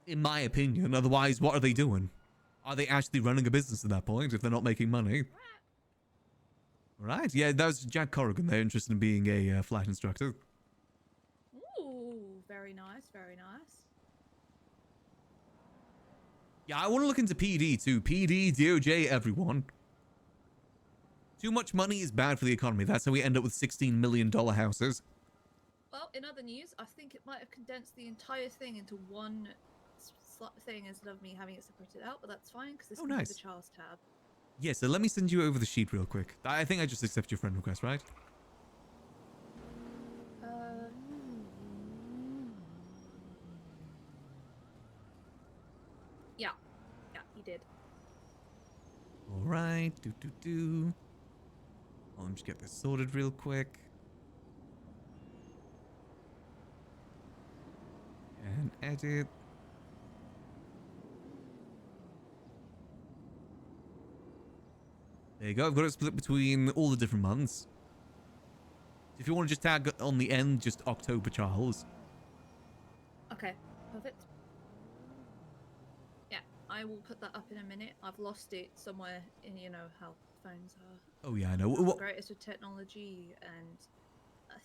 [SPEAKER 1] In my opinion. Otherwise, what are they doing? Are they actually running a business at that point if they're not making money? Right. Yeah, that was Jack Corrigan. They're interested in being a flight instructor.
[SPEAKER 17] Ooh, very nice, very nice.
[SPEAKER 1] Yeah, I want to look into PD too. PD, DOJ, everyone. Too much money is bad for the economy. That's how we end up with $16 million houses.
[SPEAKER 17] Well, in other news, I think it might have condensed the entire thing into one thing instead of me having it separated out, but that's fine because this can be the Charles tab.
[SPEAKER 1] Yeah, so let me send you over the sheet real quick. I think I just accept your friend request, right?
[SPEAKER 17] Yeah, he did.
[SPEAKER 1] All right. Let me just get this sorted real quick. And edit. There you go. I've got it split between all the different months. If you want to just tag on the end, just October, Charles.
[SPEAKER 17] Okay, perfect. Yeah, I will put that up in a minute. I've lost it somewhere in, you know, how phones are.
[SPEAKER 1] Oh yeah, I know.
[SPEAKER 17] Not the
[SPEAKER 1] What?
[SPEAKER 17] greatest with technology, and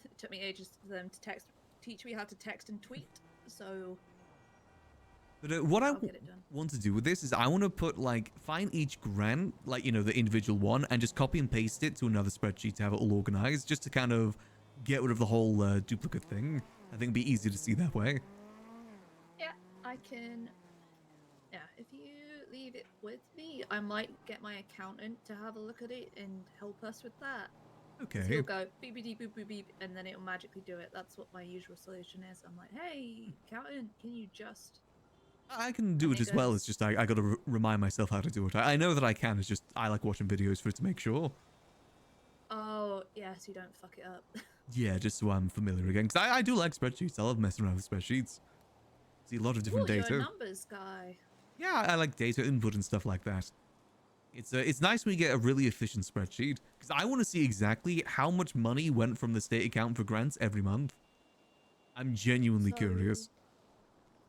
[SPEAKER 17] it took me ages for them to teach me how to text and tweet. So.
[SPEAKER 1] But what I want to do with this is I want to put like, find each grant, like, you know, the individual one, and just copy and paste it to another spreadsheet to have it all organized, just to kind of get rid of the whole duplicate thing. I think it'd be easy to see that way.
[SPEAKER 17] Yeah, I can. Yeah, if you leave it with me, I might get my accountant to have a look at it and help us with that.
[SPEAKER 1] Okay.
[SPEAKER 17] He'll go beep beep beep beep beep, and then it'll magically do it. That's what my usual solution is. I'm like, hey, accountant, can you just?
[SPEAKER 1] I can do it as well. It's just I got to remind myself how to do it. I know that I can. It's just I like watching videos for it to make sure.
[SPEAKER 17] Oh, yeah, so you don't fuck it up.
[SPEAKER 1] Yeah, just so I'm familiar again. Because I do like spreadsheets. I love messing around with spreadsheets. See a lot of different data.
[SPEAKER 17] You're a numbers guy.
[SPEAKER 1] Yeah, I like data input and stuff like that. It's nice when you get a really efficient spreadsheet. Because I want to see exactly how much money went from the state account for grants every month. I'm genuinely curious.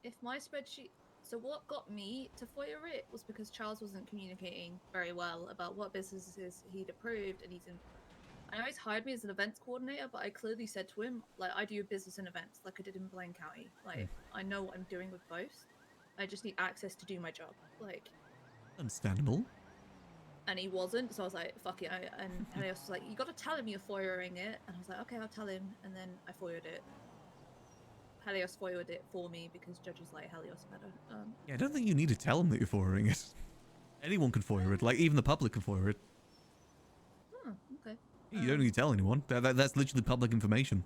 [SPEAKER 17] If my spreadsheet... So what got me to FOIA it was because Charles wasn't communicating very well about what businesses he'd approved, and I know he's hired me as an events coordinator, but I clearly said to him, like, I do business and events, like I did in Blaine County. Like, I know what I'm doing with both. I just need access to do my job. Like,
[SPEAKER 1] understandable.
[SPEAKER 17] And he wasn't, so I was like, fuck it. And Helios was like, you got to tell him you're FOIAing it. And I was like, okay, I'll tell him. And then I FOIA'd it. Helios FOIA'd it for me because judges like Helios better.
[SPEAKER 1] Yeah, I don't think you need to tell them that you're FOIAing it. Anyone can FOIA it. Like, even the public can FOIA it.
[SPEAKER 17] Okay.
[SPEAKER 1] You don't need to tell anyone. That's literally public information.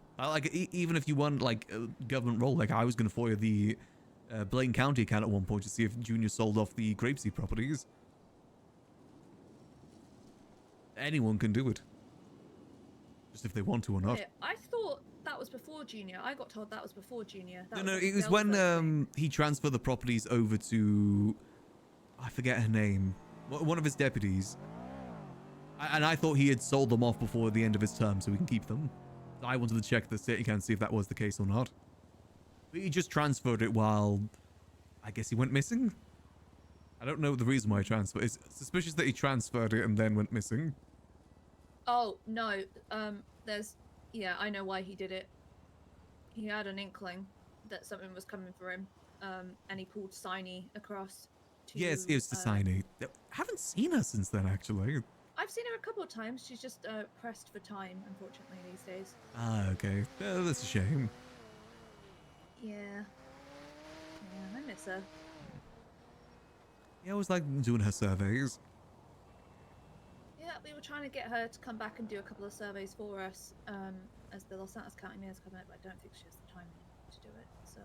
[SPEAKER 1] Even if you want, like, a government role, like I was going to FOIA the Blaine County account at one point to see if Junior sold off the Grapeseed properties. Anyone can do it. Just if they want to or not.
[SPEAKER 17] Yeah, I thought that was before Junior. I got told that was before Junior.
[SPEAKER 1] No, it was when he transferred the properties over to... I forget her name. One of his deputies. And I thought he had sold them off before the end of his term so we can keep them. I wanted to check the state account and see if that was the case or not. But he just transferred it while... I guess he went missing? I don't know the reason why he transferred. It's suspicious that he transferred it and then went missing.
[SPEAKER 17] Oh, no. Yeah, I know why he did it. He had an inkling that something was coming for him. And he pulled Signy across to...
[SPEAKER 1] Yes, it was to Signy. I haven't seen her since then, actually.
[SPEAKER 17] I've seen her a couple of times. She's just pressed for time, unfortunately, these days.
[SPEAKER 1] Ah, okay. That's a shame.
[SPEAKER 17] Yeah. Yeah, I miss her.
[SPEAKER 1] Yeah, I always like doing her surveys.
[SPEAKER 17] Yeah, we were trying to get her to come back and do a couple of surveys for us, as the Los Santos County Mayor's coming up, but I don't think she has the time to do it, so...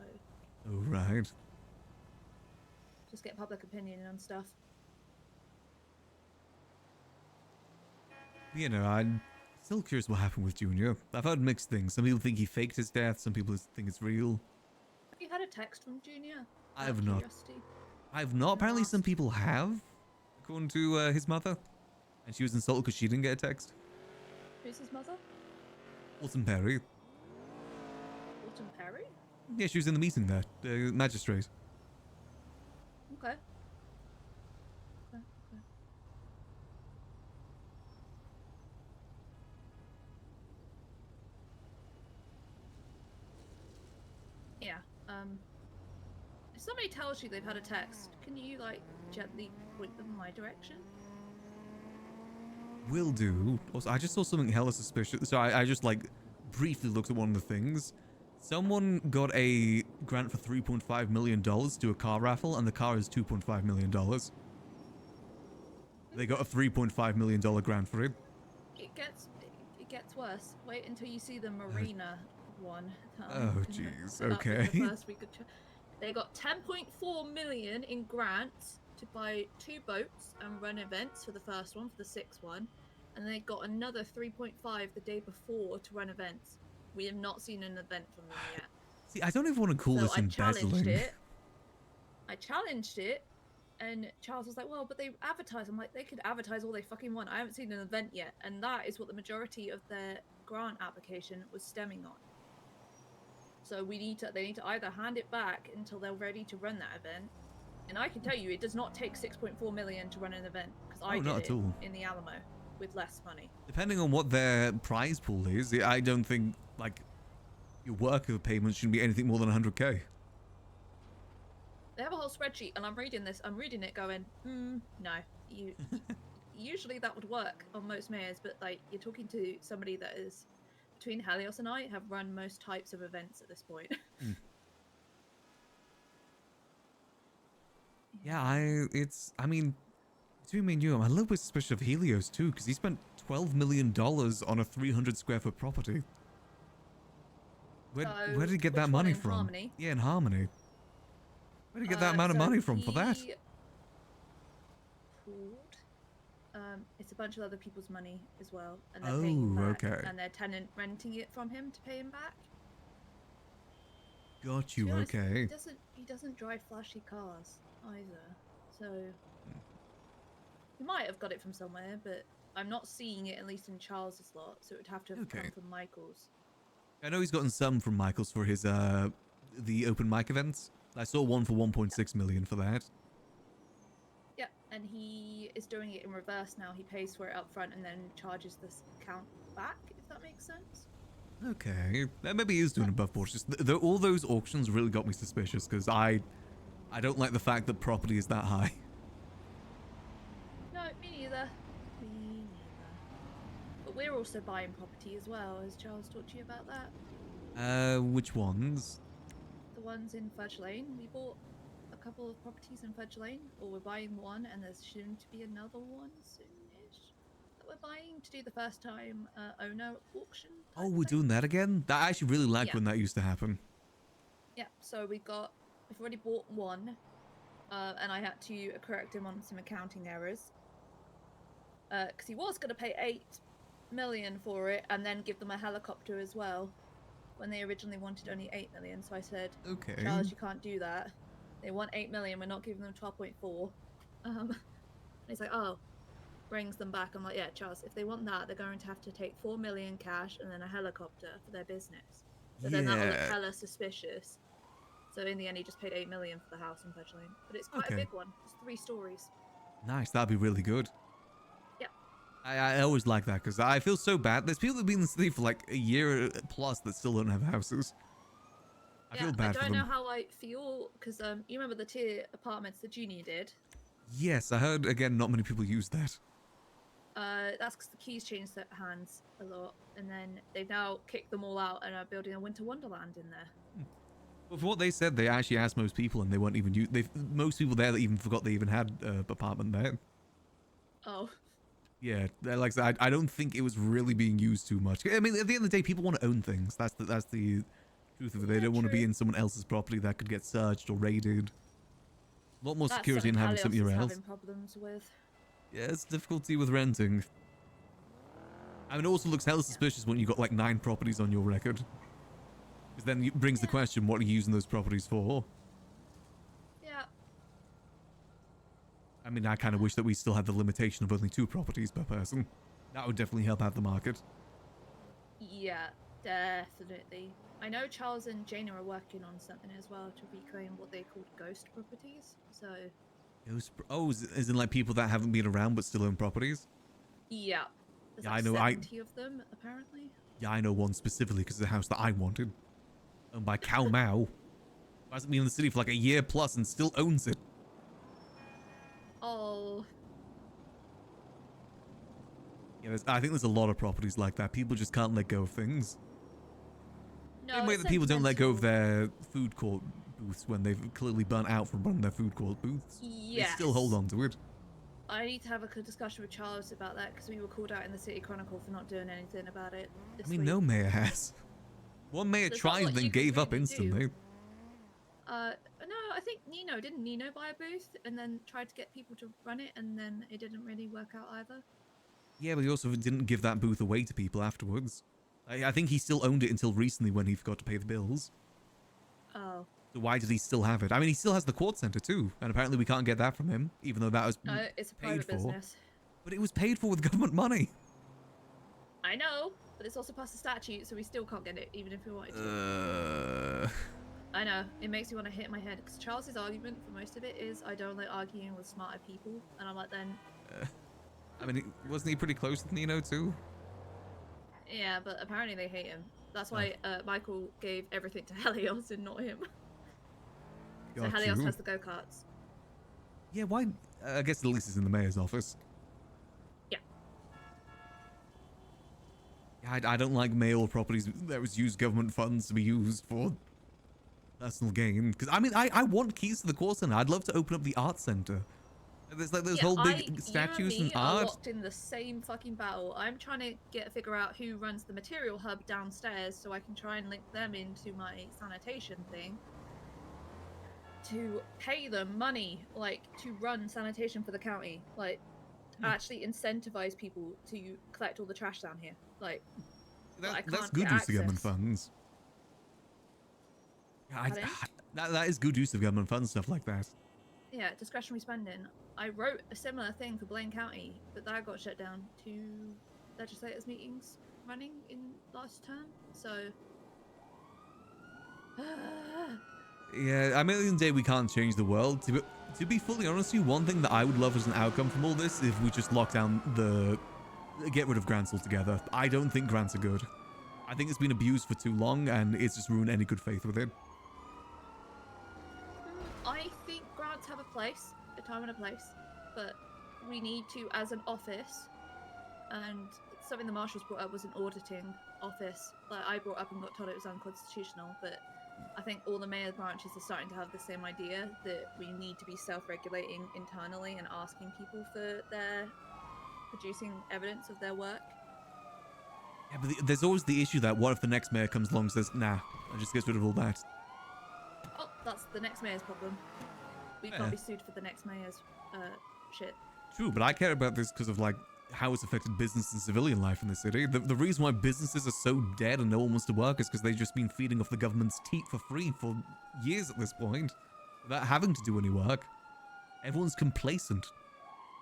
[SPEAKER 1] Oh, right.
[SPEAKER 17] Just get public opinion on stuff.
[SPEAKER 1] You know, I'm still curious what happened with Junior. I've heard mixed things. Some people think he faked his death, some people think it's real.
[SPEAKER 17] Have you had a text from Junior?
[SPEAKER 1] I have not. I've not. Apparently some people have, according to his mother. And she was insulted because she didn't get a text.
[SPEAKER 17] Who's his mother?
[SPEAKER 1] Alton Perry.
[SPEAKER 17] Alton Perry?
[SPEAKER 1] Yeah, she was in the meeting there, the magistrate.
[SPEAKER 17] Okay. Yeah, if somebody tells you they've had a text, can you, like, gently point them in my direction?
[SPEAKER 1] Will do. Also, I just saw something hella suspicious. So I just, like, briefly looked at one of the things. Someone got a grant for $3.5 million to do a car raffle, and the car is $2.5 million. They got a $3.5 million grant for it.
[SPEAKER 17] It gets worse. Wait until you see the Marina one.
[SPEAKER 1] Oh, jeez. Okay.
[SPEAKER 17] They got 10.4 million in grants to buy 2 boats and run events for the first one, for the 6th one, and they got another 3.5 the day before to run events. We have not seen an event from them yet.
[SPEAKER 1] See, I don't even want to call
[SPEAKER 17] So
[SPEAKER 1] this
[SPEAKER 17] I challenged
[SPEAKER 1] embezzling.
[SPEAKER 17] it. And Charles was like, well, but they advertise. I'm like, they could advertise all they fucking want. I haven't seen an event yet. And that is what the majority of their grant application was stemming on. So they need to either hand it back until they're ready to run that event. And I can tell you, it does not take 6.4 million to run an event, because I
[SPEAKER 1] not
[SPEAKER 17] did
[SPEAKER 1] at
[SPEAKER 17] it
[SPEAKER 1] all.
[SPEAKER 17] in the Alamo with less money.
[SPEAKER 1] Depending on what their prize pool is, I don't think, like, your worker payment shouldn't be anything more than 100k.
[SPEAKER 17] They have a whole spreadsheet, and I'm reading it going, no. Usually that would work on most mayors, but like you're talking to somebody that is between Helios and I have run most types of events at this point.
[SPEAKER 1] Yeah, I mean, between me and you, I'm a little bit suspicious of Helios too, because he spent $12 million on a 300 square foot property. Where did he get that money from?
[SPEAKER 17] Harmony?
[SPEAKER 1] Yeah, in Harmony. Where did he get that amount of money from for that?
[SPEAKER 17] It's a bunch of other people's money as well, and they're paying him back, and their tenant renting it from him to pay him back.
[SPEAKER 1] Got you.
[SPEAKER 17] To be honest,
[SPEAKER 1] Okay.
[SPEAKER 17] He doesn't drive flashy cars either, so he might have got it from somewhere, but I'm not seeing it, at least in Charles's lot. So it would have to have come from Michael's.
[SPEAKER 1] I know he's gotten some from Michael's for his the open mic events. I saw one for 1.6 million for that.
[SPEAKER 17] Yeah, and he is doing it in reverse now. He pays for it up front and then charges this account back, if that makes sense.
[SPEAKER 1] Okay, maybe he is doing above board. Just all those auctions really got me suspicious because I don't like the fact that property is that high.
[SPEAKER 17] No, me neither. Me neither. But we're also buying property as well. Has Charles talked to you about that?
[SPEAKER 1] Which ones?
[SPEAKER 17] The ones in Fudge Lane. We bought a couple of properties in Fudge Lane, or we're buying one, and there's soon to be another one soonish that we're buying to do the first time owner auction.
[SPEAKER 1] Oh, we're doing that again? That I actually really liked when that used to happen.
[SPEAKER 17] Yeah, so we've already bought one, and I had to correct him on some accounting errors. Because he was going to pay 8 million for it and then give them a helicopter as well, when they originally wanted only 8 million. So I said,
[SPEAKER 1] okay,
[SPEAKER 17] Charles, you can't do that. They want 8 million, we're not giving them 12.4. And he's like, oh, brings them back. I'm like, yeah, Charles, if they want that, they're going to have to take 4 million cash and then a helicopter for their business. But then that will look hella suspicious. So in the end, he just paid 8 million for the house in Fudge Lane. But it's quite a big one. It's 3 stories.
[SPEAKER 1] Nice, that'd be really good.
[SPEAKER 17] Yep.
[SPEAKER 1] I always like that because I feel so bad. There's people that have been in the city for like a year plus that still don't have houses. I feel bad for them.
[SPEAKER 17] I don't know how I feel because you remember the tier apartments that Junior did?
[SPEAKER 1] Yes, I heard again. Not many people use that.
[SPEAKER 17] That's because the keys changed their hands a lot, and then they've now kicked them all out and are building a Winter Wonderland in there.
[SPEAKER 1] But for what they said, they actually asked most people, and they weren't even. Most people there that even forgot they even had an apartment there.
[SPEAKER 17] Oh.
[SPEAKER 1] Yeah, like I said, I don't think it was really being used too much. I mean, at the end of the day, people want to own things. That's the truth of it. They don't want to be in someone else's property that could get searched or raided. A lot more security in having something else.
[SPEAKER 17] Having problems with.
[SPEAKER 1] Yeah, it's difficulty with renting. I mean, it also looks hella suspicious when you got like 9 properties on your record. Because then it brings the question, what are you using those properties for?
[SPEAKER 17] Yeah.
[SPEAKER 1] I mean, I kind of wish that we still had the limitation of only 2 properties per person. That would definitely help out the market.
[SPEAKER 17] Yeah, definitely. I know Charles and Jana are working on something as well to reclaim what they called ghost properties. So.
[SPEAKER 1] Oh, as in like people that haven't been around but still own properties?
[SPEAKER 17] Yeah. There's
[SPEAKER 1] Yeah,
[SPEAKER 17] like
[SPEAKER 1] I know.
[SPEAKER 17] 70 of them apparently.
[SPEAKER 1] Yeah, I know one specifically because it's the house that I wanted. Owned by Cow Mao. Who hasn't been in the city for like a year plus and still owns it.
[SPEAKER 17] Oh.
[SPEAKER 1] Yeah, I think there's a lot of properties like that. People just can't let go of things.
[SPEAKER 17] No,
[SPEAKER 1] Same way that people don't let go of their food court booths when they've clearly burnt out from running their food court booths.
[SPEAKER 17] Yes.
[SPEAKER 1] They still hold on to it.
[SPEAKER 17] I need to have a discussion with Charles about that because we were called out in the City Chronicle for not doing anything about it.
[SPEAKER 1] I mean, no mayor has. One mayor tried, then gave up instantly.
[SPEAKER 17] No, I think didn't Nino buy a booth and then tried to get people to run it, and then it didn't really work out either.
[SPEAKER 1] Yeah, but he also didn't give that booth away to people afterwards. I think he still owned it until recently when he forgot to pay the bills.
[SPEAKER 17] Oh.
[SPEAKER 1] So why did he still have it? I mean, he still has the Quad Center too, and apparently we can't get that from him, even though that was
[SPEAKER 17] It's a
[SPEAKER 1] paid
[SPEAKER 17] private
[SPEAKER 1] for.
[SPEAKER 17] business.
[SPEAKER 1] But it was paid for with government money.
[SPEAKER 17] I know, but it's also past the statute, so we still can't get it, even if we wanted to. I know, it makes me want to hit my head, because Charles's argument for most of it is, I don't like arguing with smarter people, and I'm like, then...
[SPEAKER 1] I mean, wasn't he pretty close with Nino too?
[SPEAKER 17] Yeah, but apparently they hate him. That's why Michael gave everything to Helios and not him. So
[SPEAKER 1] Got
[SPEAKER 17] Helios
[SPEAKER 1] you.
[SPEAKER 17] has the go-karts.
[SPEAKER 1] Yeah, why? I guess at least it's in the mayor's office.
[SPEAKER 17] Yeah.
[SPEAKER 1] Yeah, I don't like mayoral properties that was used government funds to be used for personal gain. Because I mean, I want keys to the core center. I'd love to open up the art center. There's like those whole big statues
[SPEAKER 17] you and me
[SPEAKER 1] and
[SPEAKER 17] are
[SPEAKER 1] art.
[SPEAKER 17] locked in the same fucking battle. I'm trying to figure out who runs the material hub downstairs so I can try and link them into my sanitation thing. To pay them money, like, to run sanitation for the county. Like, actually incentivize people to collect all the trash down here. Like, but I
[SPEAKER 1] That's
[SPEAKER 17] can't
[SPEAKER 1] good
[SPEAKER 17] get
[SPEAKER 1] use of government
[SPEAKER 17] access.
[SPEAKER 1] funds. Yeah,
[SPEAKER 17] Pardon?
[SPEAKER 1] that is good use of government funds, stuff like that.
[SPEAKER 17] Yeah, discretionary spending. I wrote a similar thing for Blaine County, but that got shut down. 2 legislators meetings running in last term, so...
[SPEAKER 1] Yeah, I mean, at the end of the day, we can't change the world. To be fully honest with you, one thing that I would love as an outcome from all this is if we just lock down get rid of grants altogether. I don't think grants are good. I think it's been abused for too long, and it's just ruined any good faith with it.
[SPEAKER 17] I think grants have a place, a time and a place, but we need to, as an office, and something the marshals brought up was an auditing office. Like I brought up and got told it was unconstitutional, but I think all the mayor branches are starting to have the same idea that we need to be self-regulating internally and asking people for their producing evidence of their work.
[SPEAKER 1] Yeah, but there's always the issue that what if the next mayor comes along and says, nah, and just gets rid of all that.
[SPEAKER 17] Oh, that's the next mayor's problem. We can't be sued for the next mayor's shit.
[SPEAKER 1] True, but I care about this because of like how it's affected business and civilian life in the city. The reason why businesses are so dead and no one wants to work is because they've just been feeding off the government's teat for free for years at this point, without having to do any work. Everyone's complacent.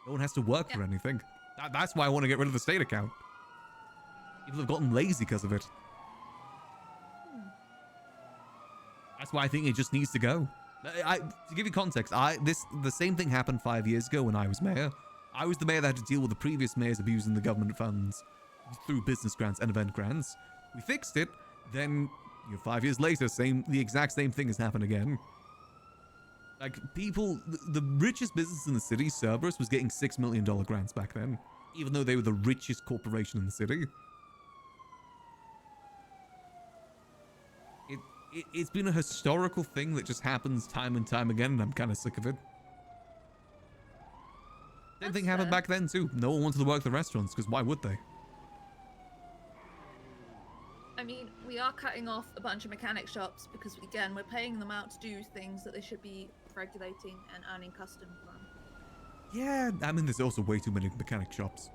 [SPEAKER 1] No one has to work for anything. That's why I want to get rid of the state account. People have gotten lazy because of it. That's why I think it just needs to go. To give you context, the same thing happened 5 years ago when I was mayor. I was the mayor that had to deal with the previous mayors abusing the government funds through business grants and event grants. We fixed it. Then, 5 years later, the exact same thing has happened again. Like people, the richest business in the city, Cerberus, was getting $6 million grants back then, even though they were the richest corporation in the city. It's been a historical thing that just happens time and time again, and I'm kind of sick of it. Same thing happened back then too. No one wanted to work the restaurants, because why would they?
[SPEAKER 17] I mean, we are cutting off a bunch of mechanic shops because, again, we're paying them out to do things that they should be regulating and earning custom from.
[SPEAKER 1] Yeah, I mean, there's also way too many mechanic shops.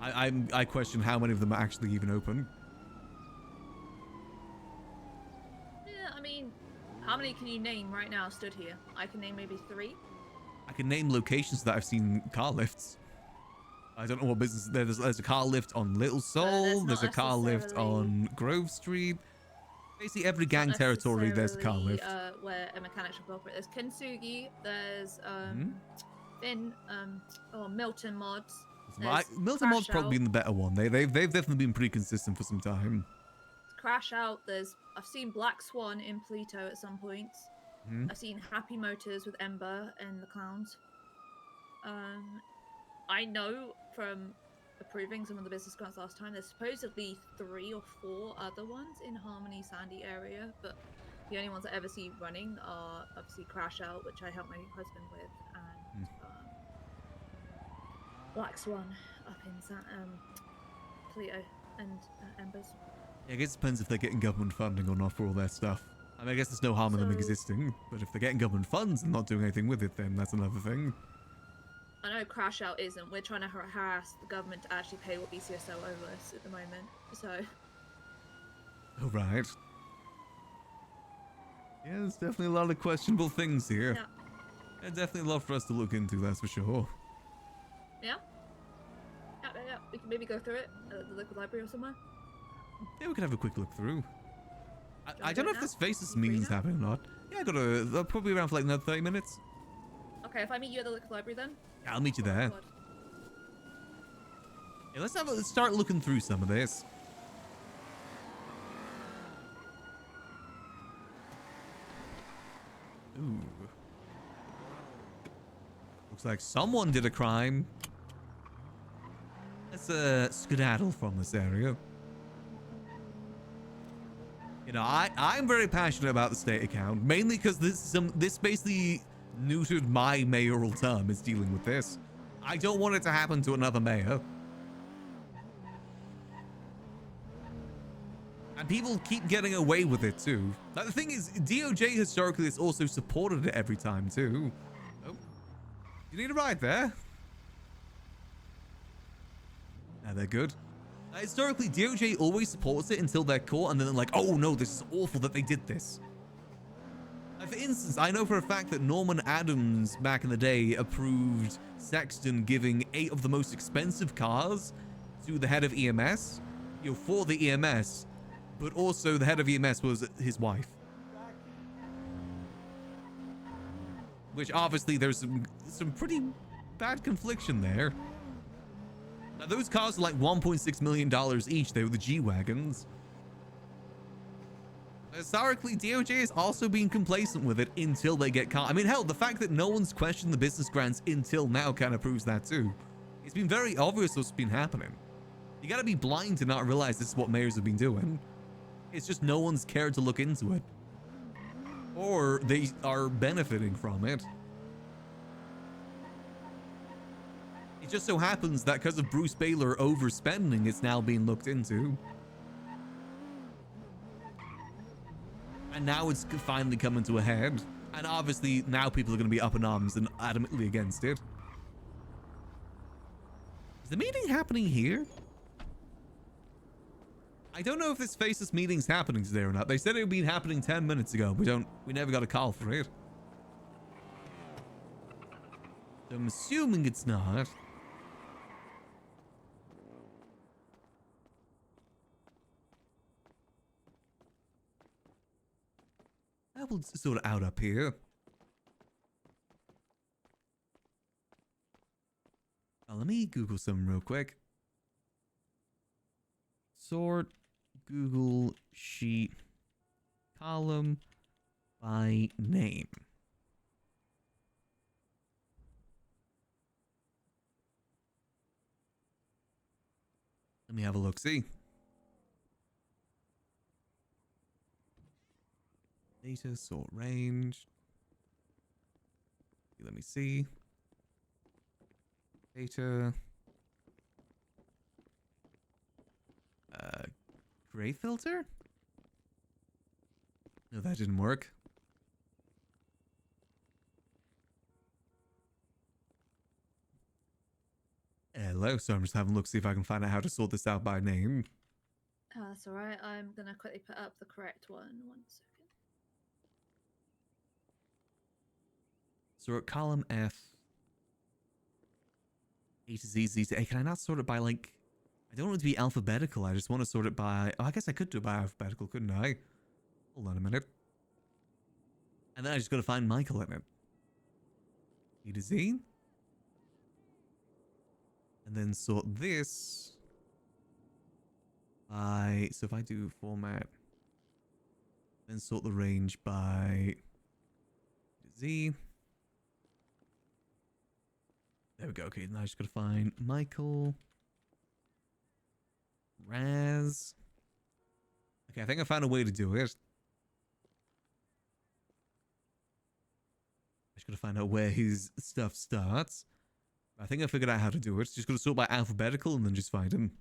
[SPEAKER 1] I question how many of them are actually even open.
[SPEAKER 17] Yeah, I mean, how many can you name right now stood here? I can name maybe 3.
[SPEAKER 1] I can name locations that I've seen car lifts. I don't know what business. There's a car lift on Little Soul. There's a car lift on Grove Street. Basically, every gang territory, there's a car lift.
[SPEAKER 17] Where a mechanic shop operates. There's Kintsugi. There's Finn. Milton Mods.
[SPEAKER 1] Milton Mod's probably been the better one. They've definitely been pretty consistent for some time.
[SPEAKER 17] Crash Out. I've seen Black Swan in Pluto at some points. I've seen Happy Motors with Ember and the Clowns. I know from approving some of the business grants last time, there's supposedly 3 or 4 other ones in Harmony Sandy area, but the only ones I ever see running are obviously Crash Out, which I help my husband with, and Black Swan up in Pluto and Embers.
[SPEAKER 1] Yeah, I guess it depends if they're getting government funding or not for all their stuff. I mean, I guess there's no harm in them existing, but if they're getting government funds and not doing anything with it, then that's another thing.
[SPEAKER 17] I know Crash Out isn't. We're trying to harass the government to actually pay what BCSO owe us at the moment. So.
[SPEAKER 1] Oh, right. Yeah, there's definitely a lot of questionable things here.
[SPEAKER 17] Yeah.
[SPEAKER 1] I'd definitely love for us to look into, that's for sure.
[SPEAKER 17] Yeah. Yeah. We can maybe go through it at the local library or somewhere.
[SPEAKER 1] Yeah, we could have a quick look through. I don't know if this faceless
[SPEAKER 17] You free
[SPEAKER 1] meeting's
[SPEAKER 17] now?
[SPEAKER 1] happening or not. Yeah, I got probably around for like another 30 minutes.
[SPEAKER 17] Okay, if I meet you at the local library then.
[SPEAKER 1] Yeah, I'll meet you there.
[SPEAKER 17] God.
[SPEAKER 1] Yeah, let's start looking through some of this. Ooh. Looks like someone did a crime. Let's skedaddle from this area. You know, I'm very passionate about the state account, mainly because this basically neutered my mayoral term is dealing with this. I don't want it to happen to another mayor. And people keep getting away with it too. Like, the thing is, DOJ historically has also supported it every time too. Oh, you need a ride there? Yeah, they're good. Historically, DOJ always supports it until they're caught, and then they're like, oh no, this is awful that they did this. Like, for instance, I know for a fact that Norman Adams back in the day approved Sexton giving 8 of the most expensive cars to the head of EMS, you know, for the EMS, but also the head of EMS was his wife. Which obviously there's some pretty bad confliction there. Now, those cars are like $1.6 million each. They were the G-Wagons. Historically, DOJ has also been complacent with it until they get caught. I mean, hell, the fact that no one's questioned the business grants until now kind of proves that too. It's been very obvious what's been happening. You gotta be blind to not realize this is what mayors have been doing. It's just no one's cared to look into it. Or they are benefiting from it. It just so happens that because of Bruce Baylor overspending, it's now being looked into. And now it's finally coming to a head. And obviously now people are going to be up in arms and adamantly against it. Is the meeting happening here? I don't know if this faceless meeting's happening today or not. They said it would be happening 10 minutes ago. We never got a call for it. So I'm assuming it's not. I will sort it out up here. Let me Google something real quick. Sort Google Sheet column by name. Let me have a look. See. Data sort range. Let me see. Data. Gray filter? No, that didn't work. Hello, so I'm just having a look, see if I can find out how to sort this out by name.
[SPEAKER 17] That's alright. I'm gonna quickly put up the correct one. 1 second.
[SPEAKER 1] Sort column F. A to Z, Z to A. Can I not sort it by, like... I don't want it to be alphabetical. I just want to sort it by... Oh, I guess I could do it by alphabetical, couldn't I? Hold on a minute. And then I just got to find Michael in it. A to Z. And then sort this by... So if I do format... Then sort the range by... Z. There we go. Okay, now I just got to find Michael... Raz. Okay, I think I found a way to do it. I just gotta find out where his stuff starts. I think I figured out how to do it. Just gotta sort by alphabetical and then just find him.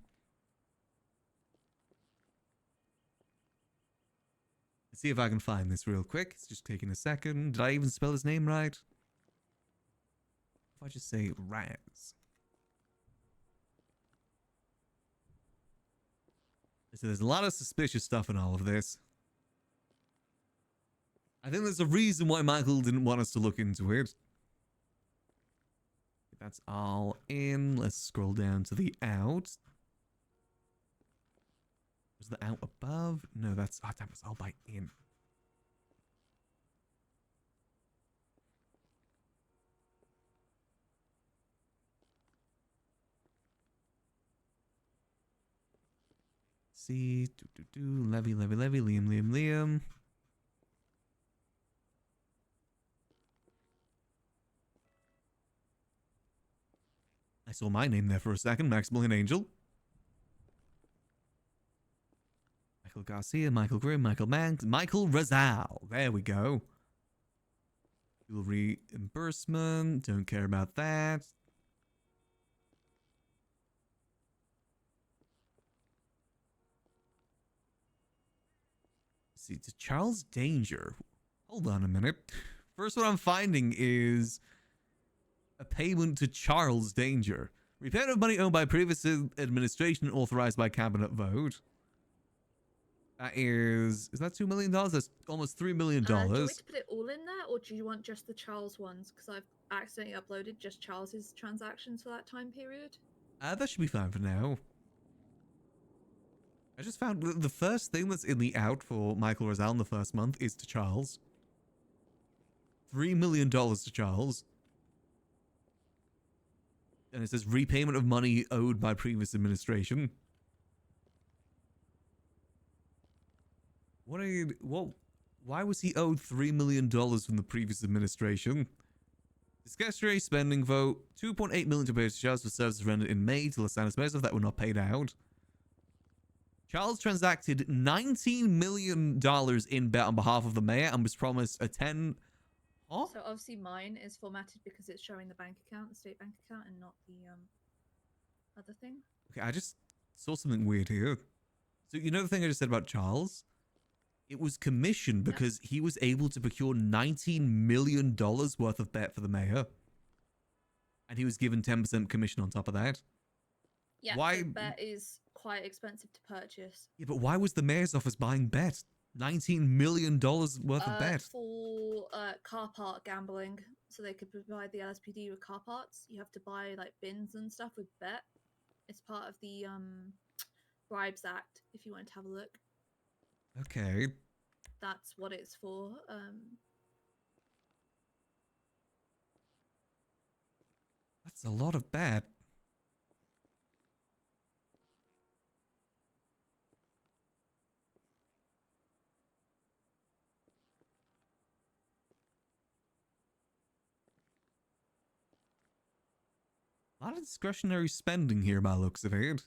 [SPEAKER 1] Let's see if I can find this real quick. It's just taking a second. Did I even spell his name right? if I just say Raz? So there's a lot of suspicious stuff in all of this. I think there's a reason why Michael didn't want us to look into it. That's all in. Let's scroll down to the out. Was the out above? No, that's... Oh, that was all by in. See. Levy, Liam. I saw my name there for a second. Maximillian Angel. Michael Garcia, Michael Grimm, Michael Manx, Michael Razal. There we go. Fuel reimbursement. Don't care about that. See, to Charles Danger. Hold on a minute. First what I'm finding is a payment to Charles Danger. Repayment of money owed by previous administration authorized by cabinet vote. That is that $2 million? That's almost $3 million.
[SPEAKER 17] Do you want me to put it all in there, or do you want just the Charles ones? Because I've accidentally uploaded just Charles's transactions for that time period.
[SPEAKER 1] That should be fine for now. I just found the first thing that's in the out for Michael Razal in the first month is to Charles. $3 million to Charles. And it says repayment of money owed by previous administration. Why was he owed $3 million from the previous administration? Discretionary spending vote, $2.8 million to pay to Charles for services rendered in May to Los Santos Mesa that were not paid out. Charles transacted $19 million in bet on behalf of the mayor and was promised a 10... Oh?
[SPEAKER 17] So obviously mine is formatted because it's showing the bank account, the state bank account, and not the other thing.
[SPEAKER 1] Okay, I just saw something weird here. So you know the thing I just said about Charles? It was commissioned because he was able to procure $19 million worth of bet for the mayor. And he was given 10% commission on top of that.
[SPEAKER 17] Yeah,
[SPEAKER 1] why?
[SPEAKER 17] the bet is quite expensive to purchase.
[SPEAKER 1] Yeah, but why was the mayor's office buying bet? $19 million worth of bet.
[SPEAKER 17] For car park gambling, so they could provide the LSPD with car parts. You have to buy like bins and stuff with bet. It's part of the Bribes Act, if you want to have a look.
[SPEAKER 1] Okay.
[SPEAKER 17] That's what it's for.
[SPEAKER 1] That's a lot of bet. A lot of discretionary spending here by the looks of it.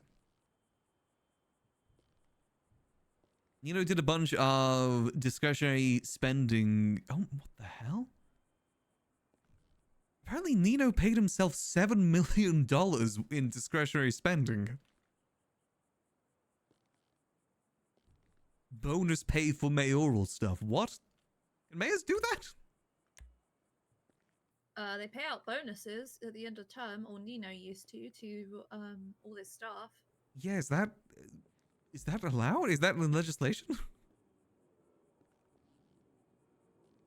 [SPEAKER 1] Nino did a bunch of discretionary spending. Oh, what the hell? Apparently Nino paid himself $7 million in discretionary spending. Bonus pay for mayoral stuff. What? Can mayors do that?
[SPEAKER 17] They pay out bonuses at the end of term, or Nino used to all his staff.
[SPEAKER 1] Yeah, is that allowed? Is that in legislation?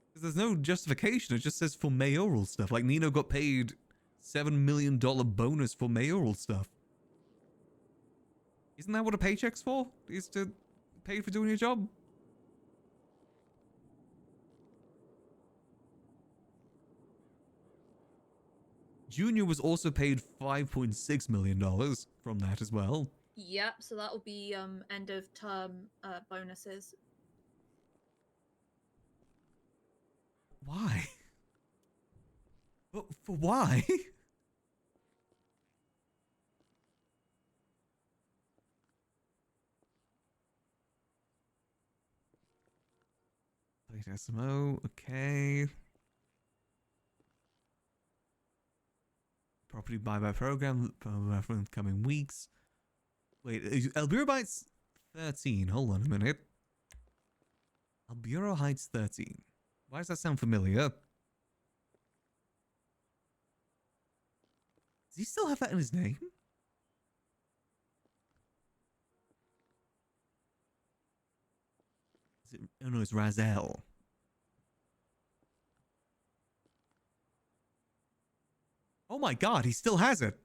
[SPEAKER 1] Because there's no justification. It just says for mayoral stuff. Like Nino got paid $7 million bonus for mayoral stuff. Isn't that what a paycheck's for? Is to pay for doing your job? Junior was also paid $5.6 million from that as well.
[SPEAKER 17] Yep, so that will be end of term bonuses.
[SPEAKER 1] Why? But for why? Plate SMO, okay. Property buyback program for the coming weeks. Wait, Elburo Heights 13. Hold on a minute. Elburo Heights 13. Why does that sound familiar? Does he still have that in his name? Is it, oh no, it's Razel. Oh my god, he still has it.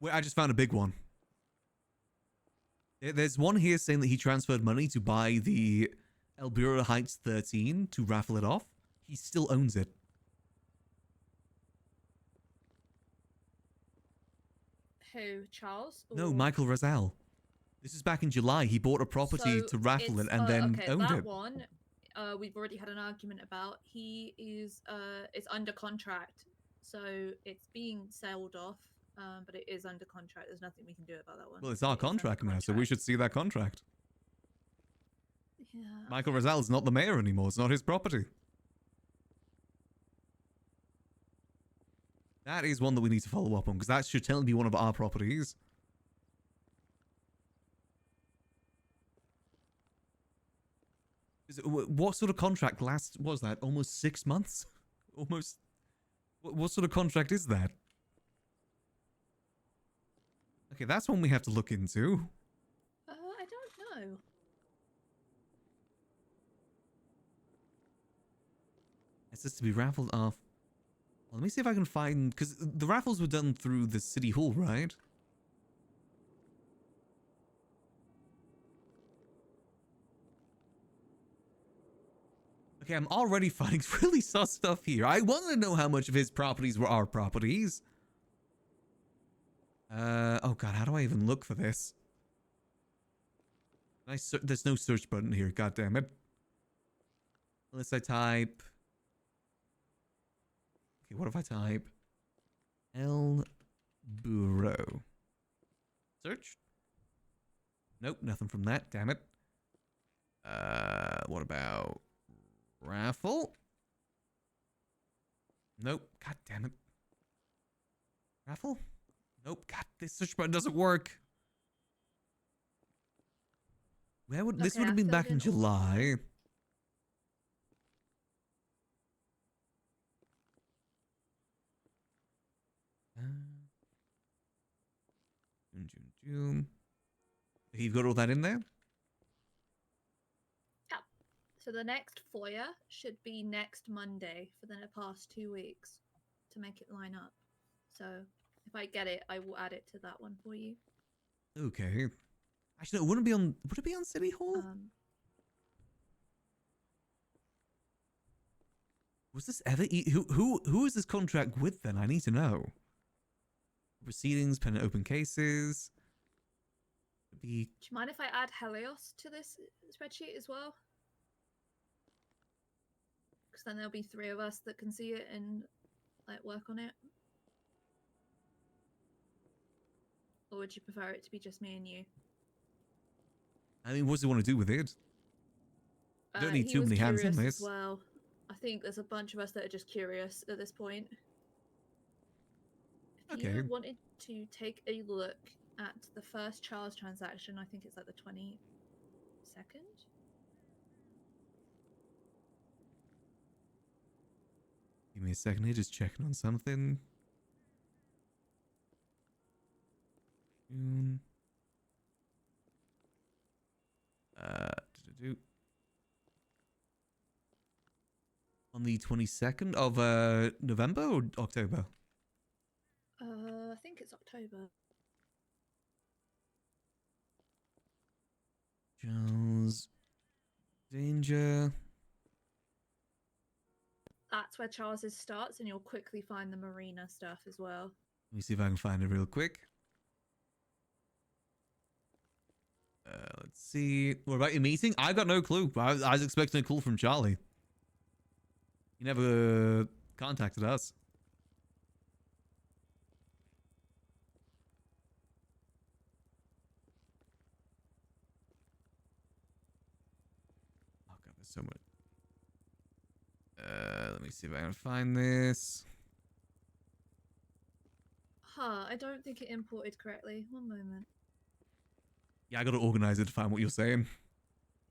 [SPEAKER 1] Wait, I just found a big one. There's one here saying that he transferred money to buy the Elbura Heights 13 to raffle it off. He still owns it.
[SPEAKER 17] Who, Charles?
[SPEAKER 1] No,
[SPEAKER 17] Or-
[SPEAKER 1] Michael Razel. This is back in July. He bought a property
[SPEAKER 17] So
[SPEAKER 1] to raffle it
[SPEAKER 17] it's,
[SPEAKER 1] and then
[SPEAKER 17] okay,
[SPEAKER 1] owned
[SPEAKER 17] that
[SPEAKER 1] it.
[SPEAKER 17] one, we've already had an argument about. He is, it's under contract, so it's being sold off, but it is under contract. There's nothing we can do about that one.
[SPEAKER 1] Well, it's our contract now, so we should see that contract.
[SPEAKER 17] Yeah.
[SPEAKER 1] Michael Razel is not the mayor anymore. It's not his property. That is one that we need to follow up on, because that should tell me one of our properties. What sort of contract was that? Almost 6 months? Almost. What sort of contract is that? Okay, that's one we have to look into.
[SPEAKER 17] I don't know.
[SPEAKER 1] It says to be raffled off. Well, let me see if I can find, because the raffles were done through the city hall, right? Okay, I'm already finding really sus stuff here. I want to know how much of his properties were our properties. Oh god, how do I even look for this? There's no search button here, god damn it. Unless I type... Okay, what if I type El Bureau? Search? Nope, nothing from that, damn it. What about raffle? Nope, god damn it. Raffle? Nope, god, this search button doesn't work. Where would this would have been back in July? June. You've got all that in there?
[SPEAKER 17] Yeah. So the next FOIA should be next Monday for the past 2 weeks to make it line up. So if I get it, I will add it to that one for you.
[SPEAKER 1] Okay. Actually, no, it wouldn't be on. Would it be on City Hall? Was this ever? Who is this contract with? Then I need to know. Proceedings, pending open cases.
[SPEAKER 17] Do you mind if I add Helios to this spreadsheet as well? Because then there'll be 3 of us that can see it and like work on it. Or would you prefer it to be just me and you?
[SPEAKER 1] I mean, what does he want to do with it? Don't need too many hands on this.
[SPEAKER 17] Well, I think there's a bunch of us that are just curious at this point. If you wanted to take a look at the first Charles transaction, I think it's like the 22nd.
[SPEAKER 1] Give me a second here, just checking on something. June. On the 22nd of November or October?
[SPEAKER 17] I think it's October.
[SPEAKER 1] Charles Danger.
[SPEAKER 17] That's where Charles's starts, and you'll quickly find the marina stuff as well.
[SPEAKER 1] Let me see if I can find it real quick. Let's see. What about your meeting? I got no clue. I was expecting a call from Charlie. He never contacted us. Oh god, there's so much. Let me see if I can find this.
[SPEAKER 17] Huh, I don't think it imported correctly. One moment.
[SPEAKER 1] Yeah, I gotta organize it to find what you're saying.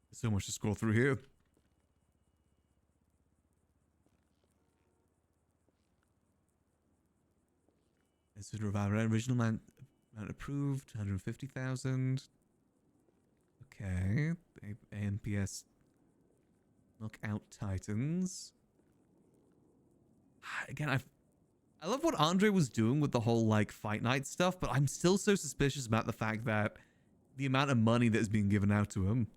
[SPEAKER 1] There's so much to scroll through here. This would revive our original amount approved, 150,000. Okay. ANPS Knockout Titans. Again, I love what Andre was doing with the whole like fight night stuff, but I'm still so suspicious about the fact that the amount of money that's being given out to him.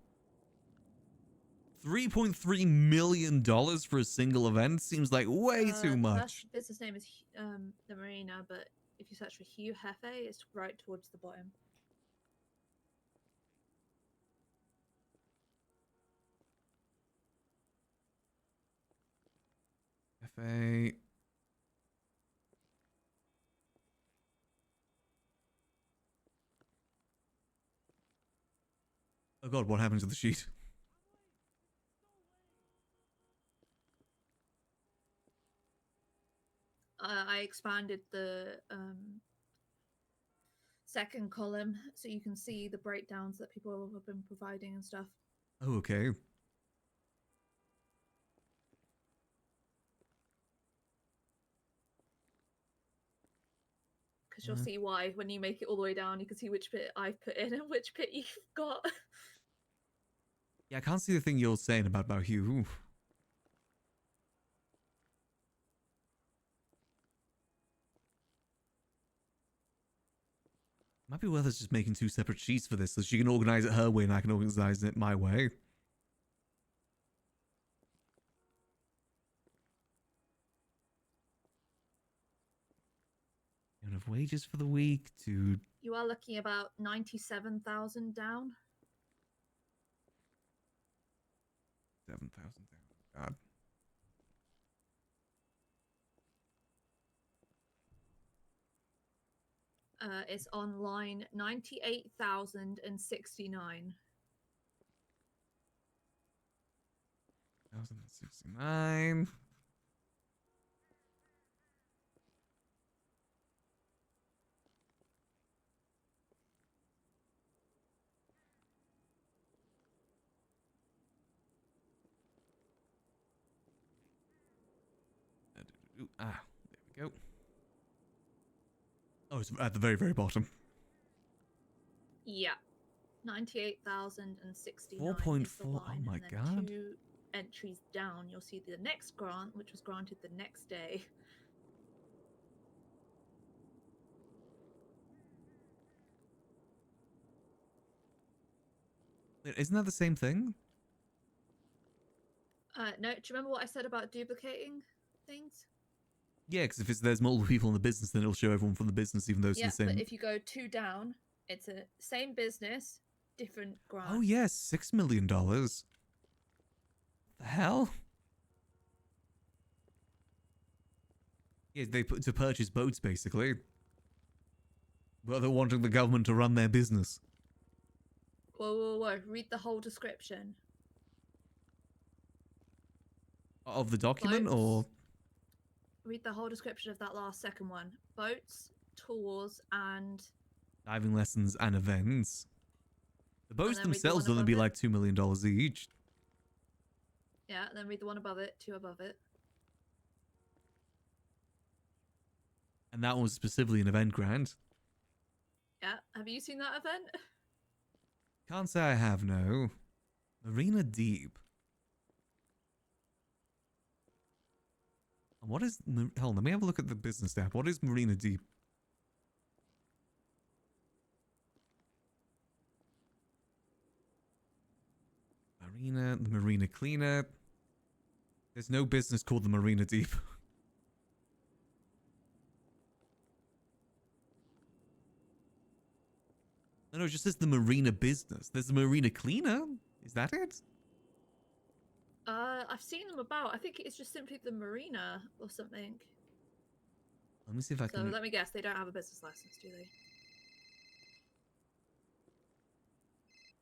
[SPEAKER 1] $3.3 million for a single event seems like way too much.
[SPEAKER 17] That's, business name is the Marina, but if you search for Hugh Hefe, it's right towards the bottom.
[SPEAKER 1] Hefe. Oh god, what happened to the sheet?
[SPEAKER 17] I expanded the second column so you can see the breakdowns that people have been providing and stuff.
[SPEAKER 1] Oh, okay.
[SPEAKER 17] Because you'll see why when you make it all the way down. You can see which bit I've put in and which bit you've got.
[SPEAKER 1] Yeah, I can't see the thing you're saying about Hugh. Oof. Might be worth us just making 2 separate sheets for this so she can organize it her way and I can organize it my way. Amount of wages for the week to...
[SPEAKER 17] You are looking about 97,000 down.
[SPEAKER 1] 7,000 down. God.
[SPEAKER 17] It's on line 98,069.
[SPEAKER 1] 1,069. Ah, there we go. Oh, it's at the very, very bottom.
[SPEAKER 17] Yeah. 98,069.
[SPEAKER 1] 4.4. Oh my god.
[SPEAKER 17] 2 entries down, you'll see the next grant, which was granted the next day.
[SPEAKER 1] Isn't that the same thing?
[SPEAKER 17] No, do you remember what I said about duplicating things?
[SPEAKER 1] Yeah, because if there's multiple people in the business, then it'll show everyone from the business, even though it's
[SPEAKER 17] Yeah,
[SPEAKER 1] the same.
[SPEAKER 17] but if you go 2 down, it's a same business, different grant.
[SPEAKER 1] Oh yes, $6 million. The hell? Yeah, they put to purchase boats basically. But they're wanting the government to run their business.
[SPEAKER 17] Whoa. Read the whole description.
[SPEAKER 1] Of the document,
[SPEAKER 17] Boats.
[SPEAKER 1] or?
[SPEAKER 17] Read the whole description of that last second one. Boats, tours, and...
[SPEAKER 1] Diving lessons and events. The boats
[SPEAKER 17] then read the
[SPEAKER 1] themselves
[SPEAKER 17] one
[SPEAKER 1] will only be
[SPEAKER 17] above
[SPEAKER 1] like $2 million each.
[SPEAKER 17] Yeah, then read the one above it, 2 above it.
[SPEAKER 1] And that one was specifically an event grant.
[SPEAKER 17] Yeah, have you seen that event?
[SPEAKER 1] Can't say I have, no. Marina Deep. And what is... Hold on, let me have a look at the business tab. What is Marina Deep? Marina, the Marina Cleanup. There's no business called the Marina Deep. No, it just says the Marina Business. There's the Marina Cleaner. Is that it?
[SPEAKER 17] I've seen them about. I think it's just simply the marina or something.
[SPEAKER 1] Let me see if I
[SPEAKER 17] So
[SPEAKER 1] can...
[SPEAKER 17] let me guess, they don't have a business license, do they?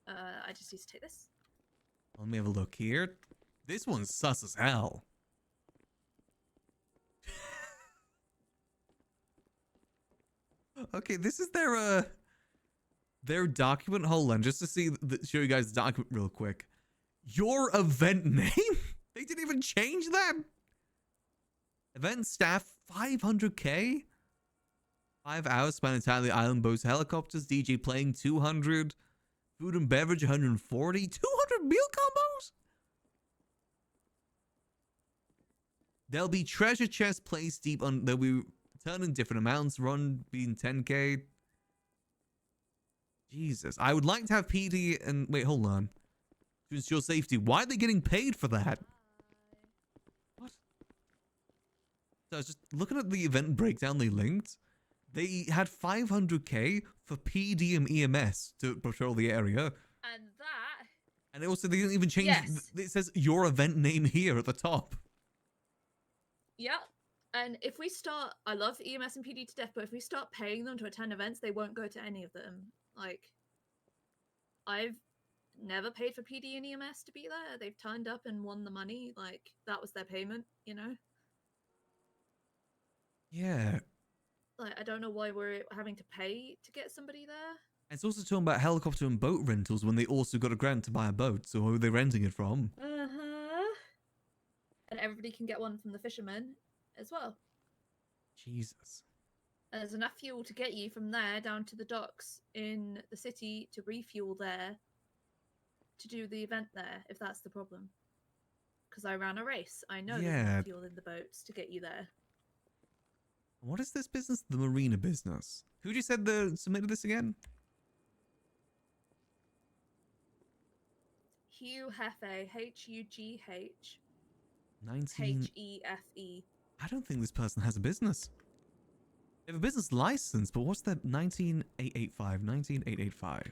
[SPEAKER 17] I just need to take this.
[SPEAKER 1] Let me have a look here. This one's sus as hell. Okay, this is their document. Hold on, just to show you guys the document real quick. Your event name? They didn't even change that. Event staff 500K. 5 hours span entirely island boats, helicopters, DJ playing 200, food and beverage 140, 200 meal combos? There'll be treasure chests placed deep on. They'll be returned in different amounts. Run being 10k. Jesus, I would like to have PD and wait, hold on. To ensure safety. Why are they getting paid for that? What? So I was just looking at the event breakdown they linked. They had 500k for PD and EMS to patrol the area.
[SPEAKER 17] And that.
[SPEAKER 1] And also they didn't even change.
[SPEAKER 17] Yes.
[SPEAKER 1] It says your event name here at the top.
[SPEAKER 17] Yeah. And if we start, I love EMS and PD to death, but if we start paying them to attend events, they won't go to any of them. Like, I've never paid for PD and EMS to be there. They've turned up and won the money. Like, that was their payment, you know?
[SPEAKER 1] Yeah.
[SPEAKER 17] Like, I don't know why we're having to pay to get somebody there.
[SPEAKER 1] It's also talking about helicopter and boat rentals when they also got a grant to buy a boat. So who are they renting it from?
[SPEAKER 17] Uh-huh. And everybody can get one from the fishermen as well.
[SPEAKER 1] Jesus.
[SPEAKER 17] And there's enough fuel to get you from there down to the docks in the city to refuel there to do the event there, if that's the problem. Because I ran a race. I know there's
[SPEAKER 1] Yeah.
[SPEAKER 17] enough fuel in the boats to get you there.
[SPEAKER 1] What is this business? The marina business. Who just said submitted this again?
[SPEAKER 17] Hugh Hefe, Hugh
[SPEAKER 1] 19.
[SPEAKER 17] Hefe.
[SPEAKER 1] I don't think this person has a business. They have a business license, but what's that? 19885. 19885.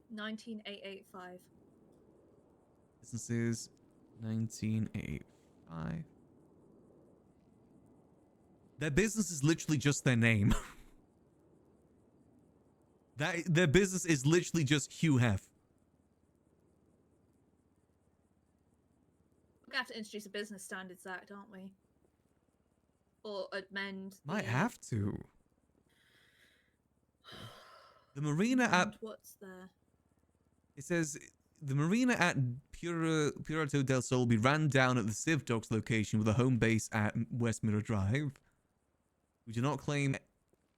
[SPEAKER 17] 19885.
[SPEAKER 1] Businesses 19885. Their business is literally just their name. Their business is literally just Hugh Hef.
[SPEAKER 17] We're going to have to introduce a business standards act, aren't we? Or amend.
[SPEAKER 1] Might have to. The marina at.
[SPEAKER 17] What's there?
[SPEAKER 1] It says the marina at Puerto del Sol will be ran down at the Civ Docks location with a home base at West Mirror Drive. We do not claim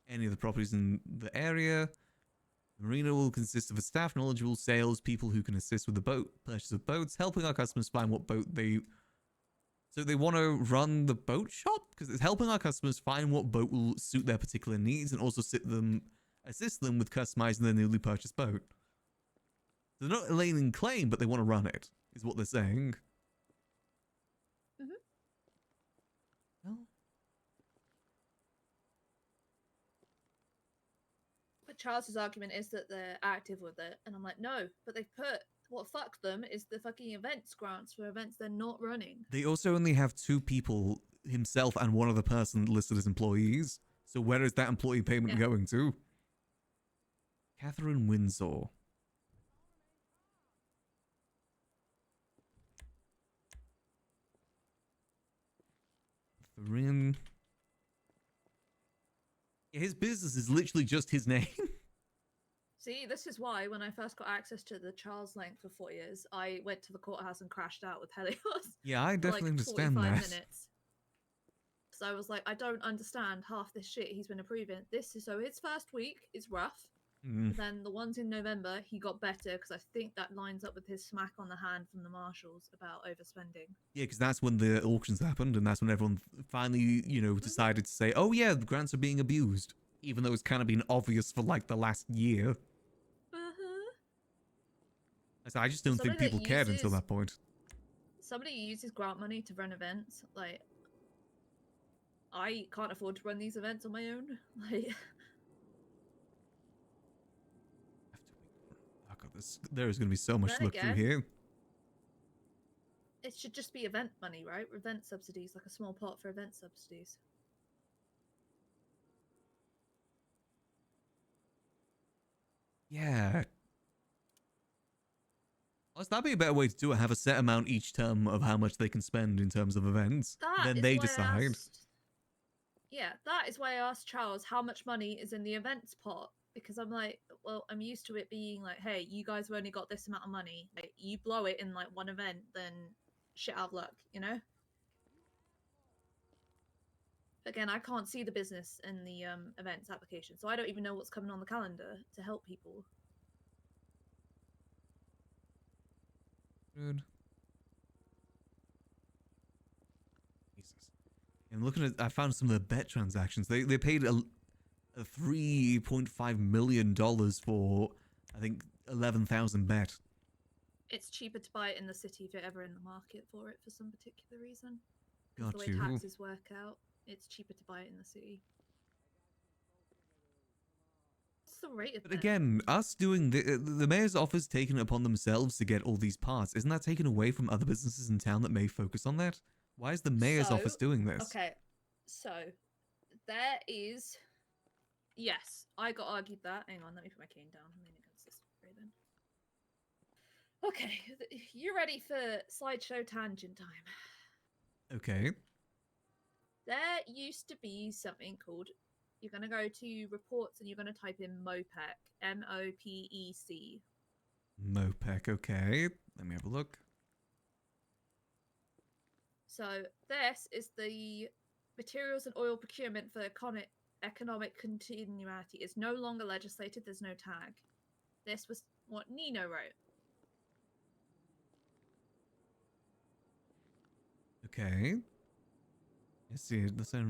[SPEAKER 1] any of the properties in the area. The marina will consist of a staff, knowledgeable sales people who can assist with the purchase of boats, helping our customers find what boat they. So they want to run the boat shop because it's helping our customers find what boat will suit their particular needs and also assist them with customizing their newly purchased boat. So they're not laying claim, but they want to run it, is what they're saying.
[SPEAKER 17] Mm-hmm.
[SPEAKER 1] Well.
[SPEAKER 17] But Charles's argument is that they're active with it, and I'm like, no, but they've put what fucked them is the fucking events grants for events they're not running.
[SPEAKER 1] They also only have 2 people, himself and one other person, listed as employees. So where is that employee payment going to? Catherine Windsor. Thurin. His business is literally just his name.
[SPEAKER 17] See, this is why when I first got access to the Charles link for 4 years, I went to the courthouse and crashed out with Helios.
[SPEAKER 1] Yeah, I definitely
[SPEAKER 17] for like
[SPEAKER 1] understand
[SPEAKER 17] 45
[SPEAKER 1] that.
[SPEAKER 17] minutes. So I was like, I don't understand half this shit he's been approving. So his first week is rough.
[SPEAKER 1] Mm.
[SPEAKER 17] Then the ones in November, he got better because I think that lines up with his smack on the hand from the marshals about overspending.
[SPEAKER 1] Yeah, because that's when the auctions happened, and that's when everyone finally, decided to say, oh yeah, the grants are being abused. Even though it's kind of been obvious for like the last year. I just don't think people cared until that point.
[SPEAKER 17] Somebody uses grant money to run events. Like, I can't afford to run these events on my own. Like,
[SPEAKER 1] oh god, there is going to be so much
[SPEAKER 17] Then
[SPEAKER 1] to look through
[SPEAKER 17] again-
[SPEAKER 1] here.
[SPEAKER 17] it should just be event money, right? Event subsidies, like a small pot for event subsidies.
[SPEAKER 1] Yeah. That'd be a better way to do it. Have a set amount each term of how much they can spend in terms of events.
[SPEAKER 17] That
[SPEAKER 1] Then
[SPEAKER 17] is
[SPEAKER 1] they
[SPEAKER 17] why I
[SPEAKER 1] decide.
[SPEAKER 17] Yeah, that is why I asked Charles how much money is in the events pot. Because I'm like, well, I'm used to it being like, hey, you guys have only got this amount of money. Like, you blow it in like one event, then shit out of luck, you know? again, I can't see the business in the events application, so I don't even know what's coming on the calendar to help people.
[SPEAKER 1] Good. Jesus. And looking at, I found some of the bet transactions. They paid a $3.5 million for, I think, 11,000 bet.
[SPEAKER 17] It's cheaper to buy it in the city if you're ever in the market for it for some particular reason. Because
[SPEAKER 1] Got
[SPEAKER 17] the way
[SPEAKER 1] you.
[SPEAKER 17] taxes work out, it's cheaper to buy it in the city. What's the rate of
[SPEAKER 1] But
[SPEAKER 17] bet?
[SPEAKER 1] again, us doing the mayor's office taking it upon themselves to get all these parts, isn't that taken away from other businesses in town that may focus on that? Why is the mayor's office doing this?
[SPEAKER 17] Okay, so there is. Yes, I got argued that. Hang on, let me put my cane down. I'm leaning against this tree then. Okay, you ready for slideshow tangent time?
[SPEAKER 1] Okay.
[SPEAKER 17] There used to be something called. You're going to go to reports and you're going to type in MOPEC. MOPEC.
[SPEAKER 1] Mopec, okay. Let me have a look.
[SPEAKER 17] So this is the materials and oil procurement for economic continuity. It's no longer legislated. There's no tag. This was what Nino wrote.
[SPEAKER 1] Okay. Let's see.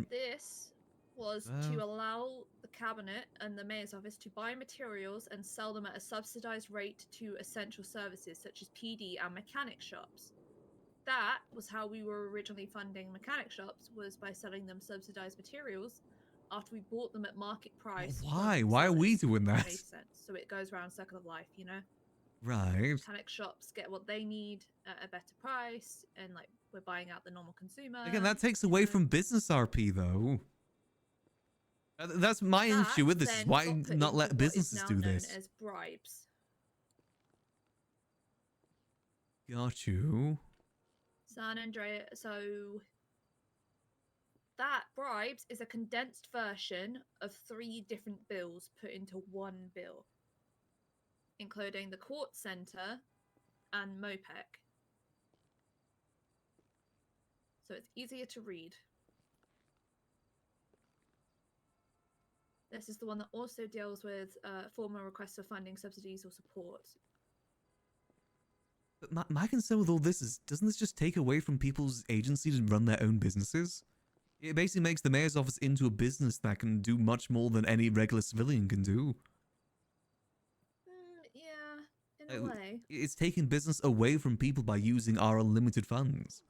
[SPEAKER 1] This
[SPEAKER 17] was to allow the cabinet and the mayor's office to buy materials and sell them at a subsidized rate to essential services such as PD and mechanic shops. That was how we were originally funding mechanic shops, was by selling them subsidized materials after we bought them at market price.
[SPEAKER 1] Why? Why are we doing that?
[SPEAKER 17] Makes sense. So it goes around circle of life, you know?
[SPEAKER 1] Right.
[SPEAKER 17] Mechanic shops get what they need at a better price, and like we're buying out the normal consumer.
[SPEAKER 1] Again, that takes away from business RP, though. That's my issue with this. Is why not let businesses do this?
[SPEAKER 17] Known as bribes.
[SPEAKER 1] Got you.
[SPEAKER 17] San Andreas. So that bribes is a condensed version of 3 different bills put into one bill, including the court center and MOPEC. So it's easier to read. This is the one that also deals with formal requests for funding, subsidies, or support.
[SPEAKER 1] But my concern with all this is, doesn't this just take away from people's agency to run their own businesses? It basically makes the mayor's office into a business that can do much more than any regular civilian can do.
[SPEAKER 17] Yeah, in a way.
[SPEAKER 1] It's taking business away from people by using our unlimited funds.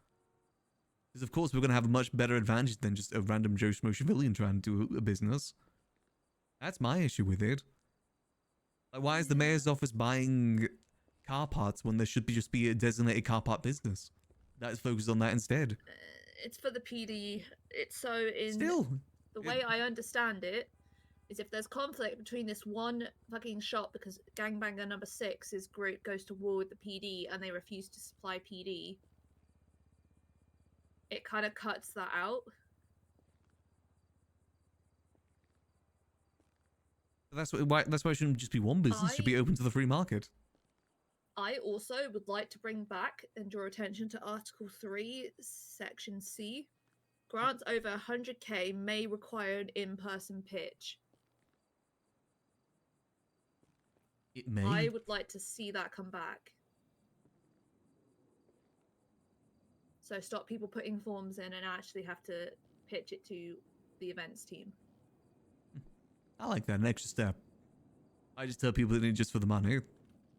[SPEAKER 1] Because of course we're going to have a much better advantage than just a random Joe Schmo civilian trying to do a business. That's my issue with it. Like, why is the mayor's office buying car parts when there should just be a designated car part business that's focused on that instead?
[SPEAKER 17] It's for the PD. It's so in
[SPEAKER 1] Still,
[SPEAKER 17] the way I understand it is if there's conflict between this one fucking shop because gangbanger number 6's group goes to war with the PD and they refuse to supply PD, it kind of cuts that out.
[SPEAKER 1] That's why it shouldn't just be one business. It should be open to the free market.
[SPEAKER 17] I also would like to bring back and draw attention to Article 3, Section C. Grants over 100k may require an in-person pitch.
[SPEAKER 1] It may.
[SPEAKER 17] I would like to see that come back. So stop people putting forms in and actually have to pitch it to the events team.
[SPEAKER 1] I like that, an extra step. I just tell people that it's just for the money.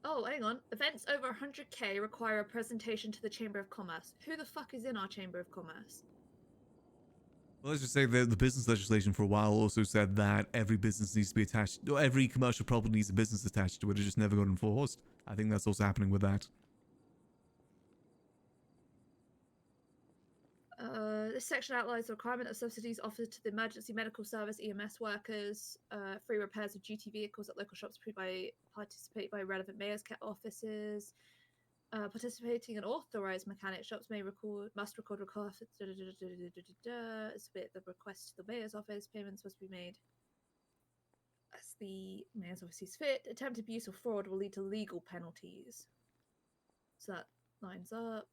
[SPEAKER 17] Oh, hang on. Events over 100k require a presentation to the Chamber of Commerce. Who the fuck is in our Chamber of Commerce?
[SPEAKER 1] Well, let's just say that the business legislation for a while also said that every business needs to be attached, or every commercial property needs a business attached to it. It just never got enforced. I think that's also happening with that.
[SPEAKER 17] This section outlines the requirement of subsidies offered to the emergency medical service EMS workers, free repairs of duty vehicles at local shops participate by relevant mayor's offices. Participating in authorized mechanic shops must record requests. Submit the request to the mayor's office. Payments must be made as the mayor's office sees fit. Attempt abuse or fraud will lead to legal penalties. So that lines up.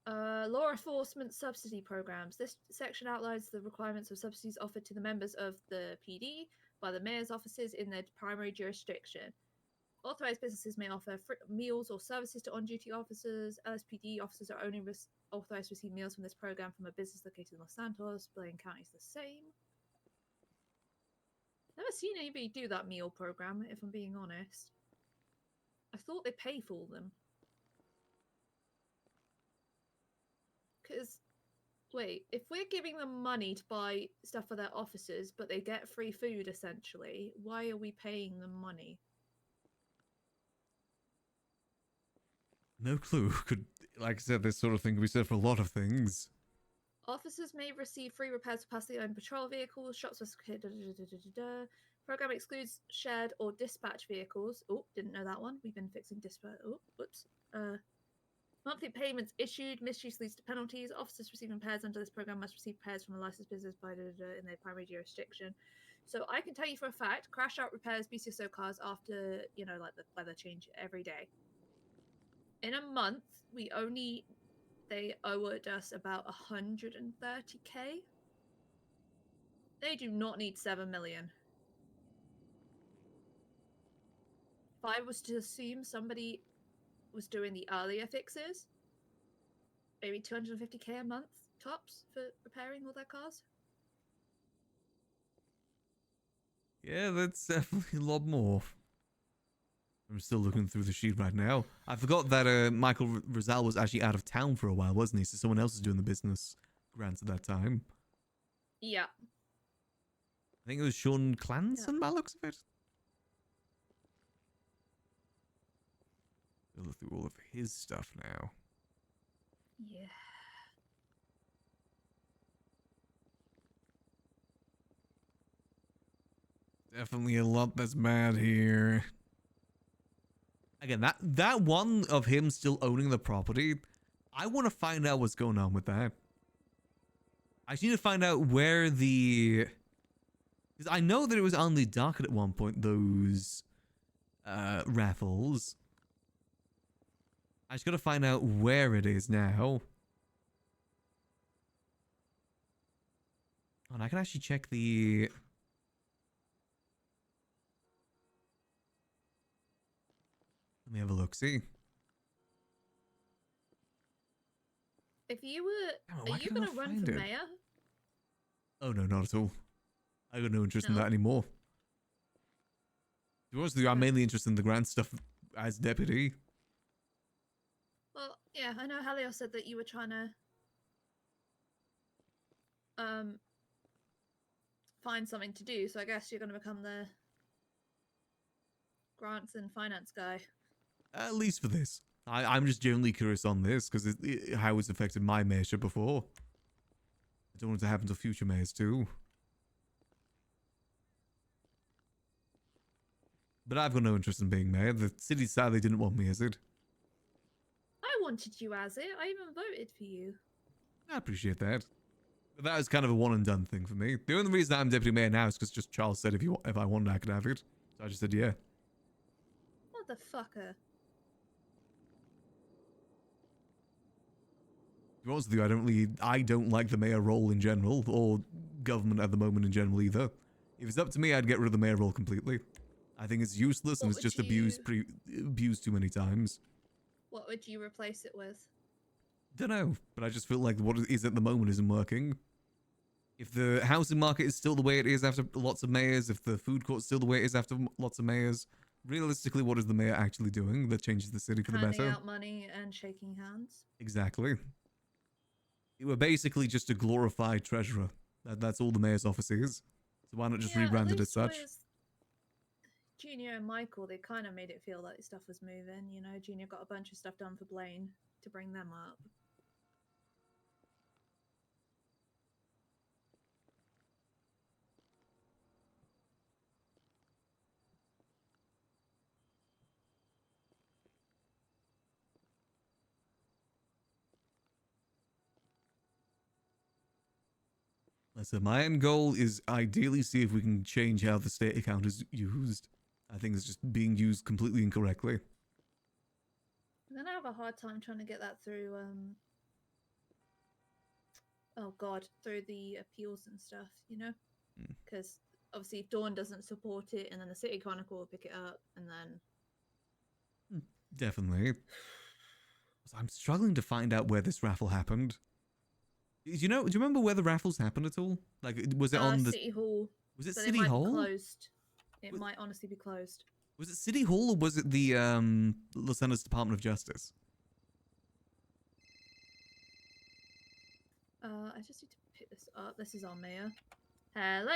[SPEAKER 17] Law enforcement subsidy programs. This section outlines the requirements of subsidies offered to the members of the PD by the mayor's offices in their primary jurisdiction. Authorized businesses may offer meals or services to on-duty officers. LSPD officers are only authorized to receive meals from this program from a business located in Los Santos. Blaine County is the same. Never seen anybody do that meal program, if I'm being honest. I thought they pay for them. Because, wait, if we're giving them money to buy stuff for their officers, but they get free food, essentially, why are we paying them money?
[SPEAKER 1] No clue. Could, like I said, this sort of thing could be said for a lot of things.
[SPEAKER 17] Officers may receive free repairs for passing own patrol vehicles. Shops are Program excludes shared or dispatch vehicles. Oh, didn't know that one. We've been fixing dispatch. Oh, whoops. Monthly payments issued. Misuse leads to penalties. Officers receiving repairs under this program must receive repairs from a licensed business by in their primary jurisdiction. So I can tell you for a fact, crash out repairs BCSO cars after, you know, like the weather change every day. In a month, they owed us about 130k. They do not need 7 million. If I was to assume somebody was doing the earlier fixes, maybe 250k a month tops for repairing all their cars.
[SPEAKER 1] Yeah, that's definitely a lot more. I'm still looking through the sheet right now. I forgot that Michael Rizal was actually out of town for a while, wasn't he? So someone else is doing the business grants at that time.
[SPEAKER 17] Yeah.
[SPEAKER 1] I think it was Sean Clanson by the looks of it. I'll look through all of his stuff now.
[SPEAKER 17] Yeah.
[SPEAKER 1] Definitely a lot that's bad here. Again, that one of him still owning the property, I want to find out what's going on with that. I just need to find out where the... Because I know that it was on the docket at one point, those raffles. I just got to find out where it is now. Oh, and I can actually check the... Let me have a look, see.
[SPEAKER 17] If you were,
[SPEAKER 1] why
[SPEAKER 17] are you
[SPEAKER 1] can I
[SPEAKER 17] going
[SPEAKER 1] not
[SPEAKER 17] to run
[SPEAKER 1] find
[SPEAKER 17] for
[SPEAKER 1] it?
[SPEAKER 17] mayor?
[SPEAKER 1] Oh, no, not at all. I got no interest in that anymore. To be honest with you, I'm mainly interested in the grant stuff as deputy.
[SPEAKER 17] Well, yeah, I know Halio said that you were trying to find something to do, so I guess you're going to become the grants and finance guy.
[SPEAKER 1] At least for this. I'm just genuinely curious on this, because how it's affected my mayorship before. I don't want it to happen to future mayors too. But I've got no interest in being mayor. The city sadly didn't want me as it.
[SPEAKER 17] I wanted you as it. I even voted for you.
[SPEAKER 1] I appreciate that. But that was kind of a one and done thing for me. The only reason I'm deputy mayor now is because just Charles said if I wanted I could have it. So I just said yeah.
[SPEAKER 17] Motherfucker.
[SPEAKER 1] To be honest with you, I don't like the mayor role in general, or government at the moment in general either. If it's up to me, I'd get rid of the mayor role completely. I think it's useless and it's just abused too many times.
[SPEAKER 17] What would you replace it with?
[SPEAKER 1] Don't know, but I just feel like what it is at the moment isn't working. If the housing market is still the way it is after lots of mayors, if the food court's still the way it is after lots of mayors, realistically, what is the mayor actually doing that changes the city for the better?
[SPEAKER 17] Handing out money and shaking hands.
[SPEAKER 1] Exactly. You were basically just a glorified treasurer. That's all the mayor's office is. So why not just rebrand it as such?
[SPEAKER 17] Junior and Michael, they kind of made it feel like stuff was moving. You know, Junior got a bunch of stuff done for Blaine to bring them up.
[SPEAKER 1] Listen, my end goal is ideally see if we can change how the state account is used. I think it's just being used completely incorrectly.
[SPEAKER 17] I'm gonna have a hard time trying to get that through oh god, through the appeals and stuff, you know,
[SPEAKER 1] Hmm.
[SPEAKER 17] because obviously if Dawn doesn't support it, and then the City Chronicle will pick it up, and then
[SPEAKER 1] Definitely. I'm struggling to find out where this raffle happened. Do you remember where the raffles happened at all? Like, was it on the
[SPEAKER 17] City Hall.
[SPEAKER 1] Was it
[SPEAKER 17] but
[SPEAKER 1] City
[SPEAKER 17] it might
[SPEAKER 1] Hall?
[SPEAKER 17] Be closed. It might honestly be closed.
[SPEAKER 1] Was it City Hall or was it the Los Angeles Department of Justice?
[SPEAKER 17] I just need to pick this up. This is our mayor. Hello.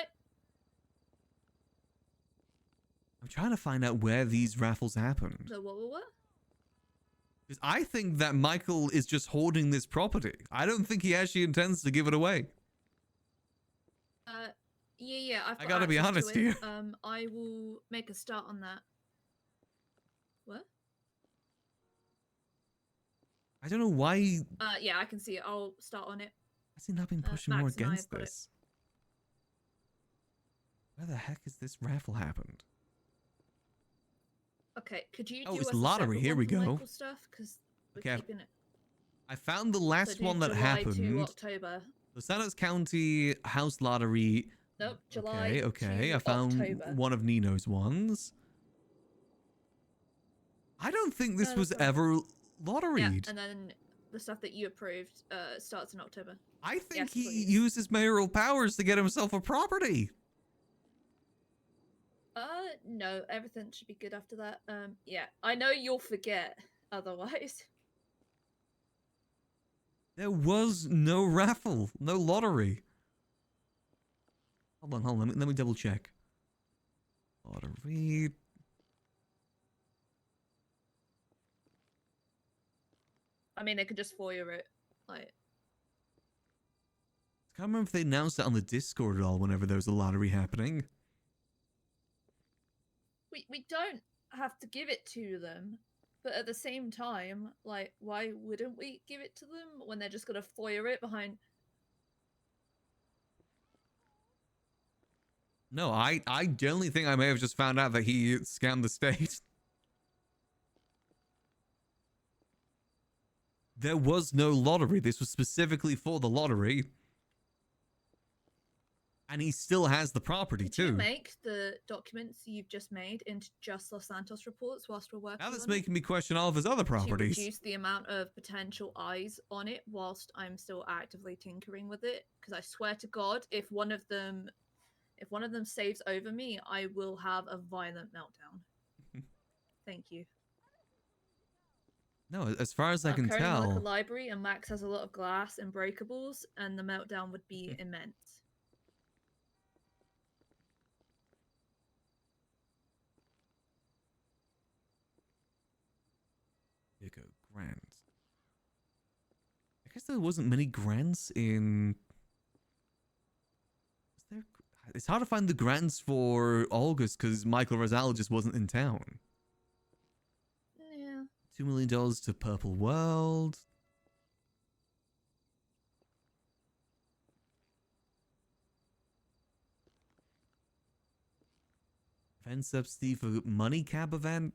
[SPEAKER 1] I'm trying to find out where these raffles happened.
[SPEAKER 17] The what?
[SPEAKER 1] Because I think that Michael is just hoarding this property. I don't think he actually intends to give it away.
[SPEAKER 17] Yeah. I've got
[SPEAKER 1] I gotta be
[SPEAKER 17] access
[SPEAKER 1] honest
[SPEAKER 17] to it.
[SPEAKER 1] here.
[SPEAKER 17] I will make a start on that. What?
[SPEAKER 1] I don't know why.
[SPEAKER 17] Yeah, I can see it. I'll start on it.
[SPEAKER 1] Has he not been pushing
[SPEAKER 17] Max
[SPEAKER 1] more
[SPEAKER 17] and I
[SPEAKER 1] against
[SPEAKER 17] have got it.
[SPEAKER 1] this? Where the heck is this raffle happened?
[SPEAKER 17] Okay, could you do
[SPEAKER 1] Oh, it's
[SPEAKER 17] us a
[SPEAKER 1] lottery.
[SPEAKER 17] separate
[SPEAKER 1] Here
[SPEAKER 17] one
[SPEAKER 1] we
[SPEAKER 17] for
[SPEAKER 1] go.
[SPEAKER 17] Michael stuff? Because we're
[SPEAKER 1] Okay,
[SPEAKER 17] keeping it.
[SPEAKER 1] I found the
[SPEAKER 17] So
[SPEAKER 1] last
[SPEAKER 17] do
[SPEAKER 1] one that
[SPEAKER 17] July to
[SPEAKER 1] happened.
[SPEAKER 17] October.
[SPEAKER 1] Los Angeles County House Lottery.
[SPEAKER 17] Nope, July.
[SPEAKER 1] Okay.
[SPEAKER 17] to
[SPEAKER 1] I found
[SPEAKER 17] October.
[SPEAKER 1] one of Nino's ones. I don't think this was ever lotteried.
[SPEAKER 17] Yeah, and then the stuff that you approved starts in October.
[SPEAKER 1] I think
[SPEAKER 17] Yes,
[SPEAKER 1] he
[SPEAKER 17] please.
[SPEAKER 1] uses mayoral powers to get himself a property.
[SPEAKER 17] No, everything should be good after that. Yeah, I know you'll forget otherwise.
[SPEAKER 1] There was no raffle, no lottery. Hold on. Let me double check. Lottery.
[SPEAKER 17] I mean, they could just FOIA it, like.
[SPEAKER 1] I can't remember if they announced it on the Discord at all whenever there was a lottery happening.
[SPEAKER 17] We don't have to give it to them, but at the same time, like, why wouldn't we give it to them when they're just gonna FOIA it behind?
[SPEAKER 1] No, I generally think I may have just found out that he scammed the state. There was no lottery. This was specifically for the lottery. And he still has the property,
[SPEAKER 17] Could you
[SPEAKER 1] too.
[SPEAKER 17] make the documents you've just made into just Los Santos reports whilst we're working
[SPEAKER 1] Now that's
[SPEAKER 17] on it?
[SPEAKER 1] making me question all of his other
[SPEAKER 17] To
[SPEAKER 1] properties.
[SPEAKER 17] reduce the amount of potential eyes on it whilst I'm still actively tinkering with it. Because I swear to God, if one of them saves over me, I will have a violent meltdown. Thank you.
[SPEAKER 1] No, as far as I can
[SPEAKER 17] Currently work
[SPEAKER 1] tell.
[SPEAKER 17] a library, and Max has a lot of glass and breakables, and the meltdown would be immense.
[SPEAKER 1] Here go grants. I guess there wasn't many grants in. Was there? It's hard to find the grants for August because Michael Rosal just wasn't in town.
[SPEAKER 17] Yeah.
[SPEAKER 1] $2 million to Purple World. Fence up Steve for money cab event.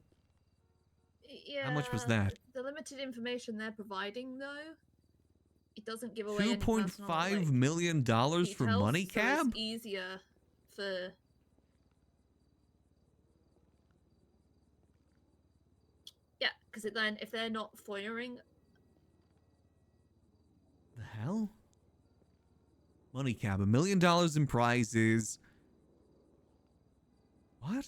[SPEAKER 17] Yeah.
[SPEAKER 1] How much was that?
[SPEAKER 17] The limited information they're providing, though, it doesn't give away any personal,
[SPEAKER 1] $2.5 million for
[SPEAKER 17] details,
[SPEAKER 1] money
[SPEAKER 17] so
[SPEAKER 1] cab?
[SPEAKER 17] it's easier for. Yeah, because then if they're not FOIAing.
[SPEAKER 1] The hell? Money cab, $1 million in prizes. What?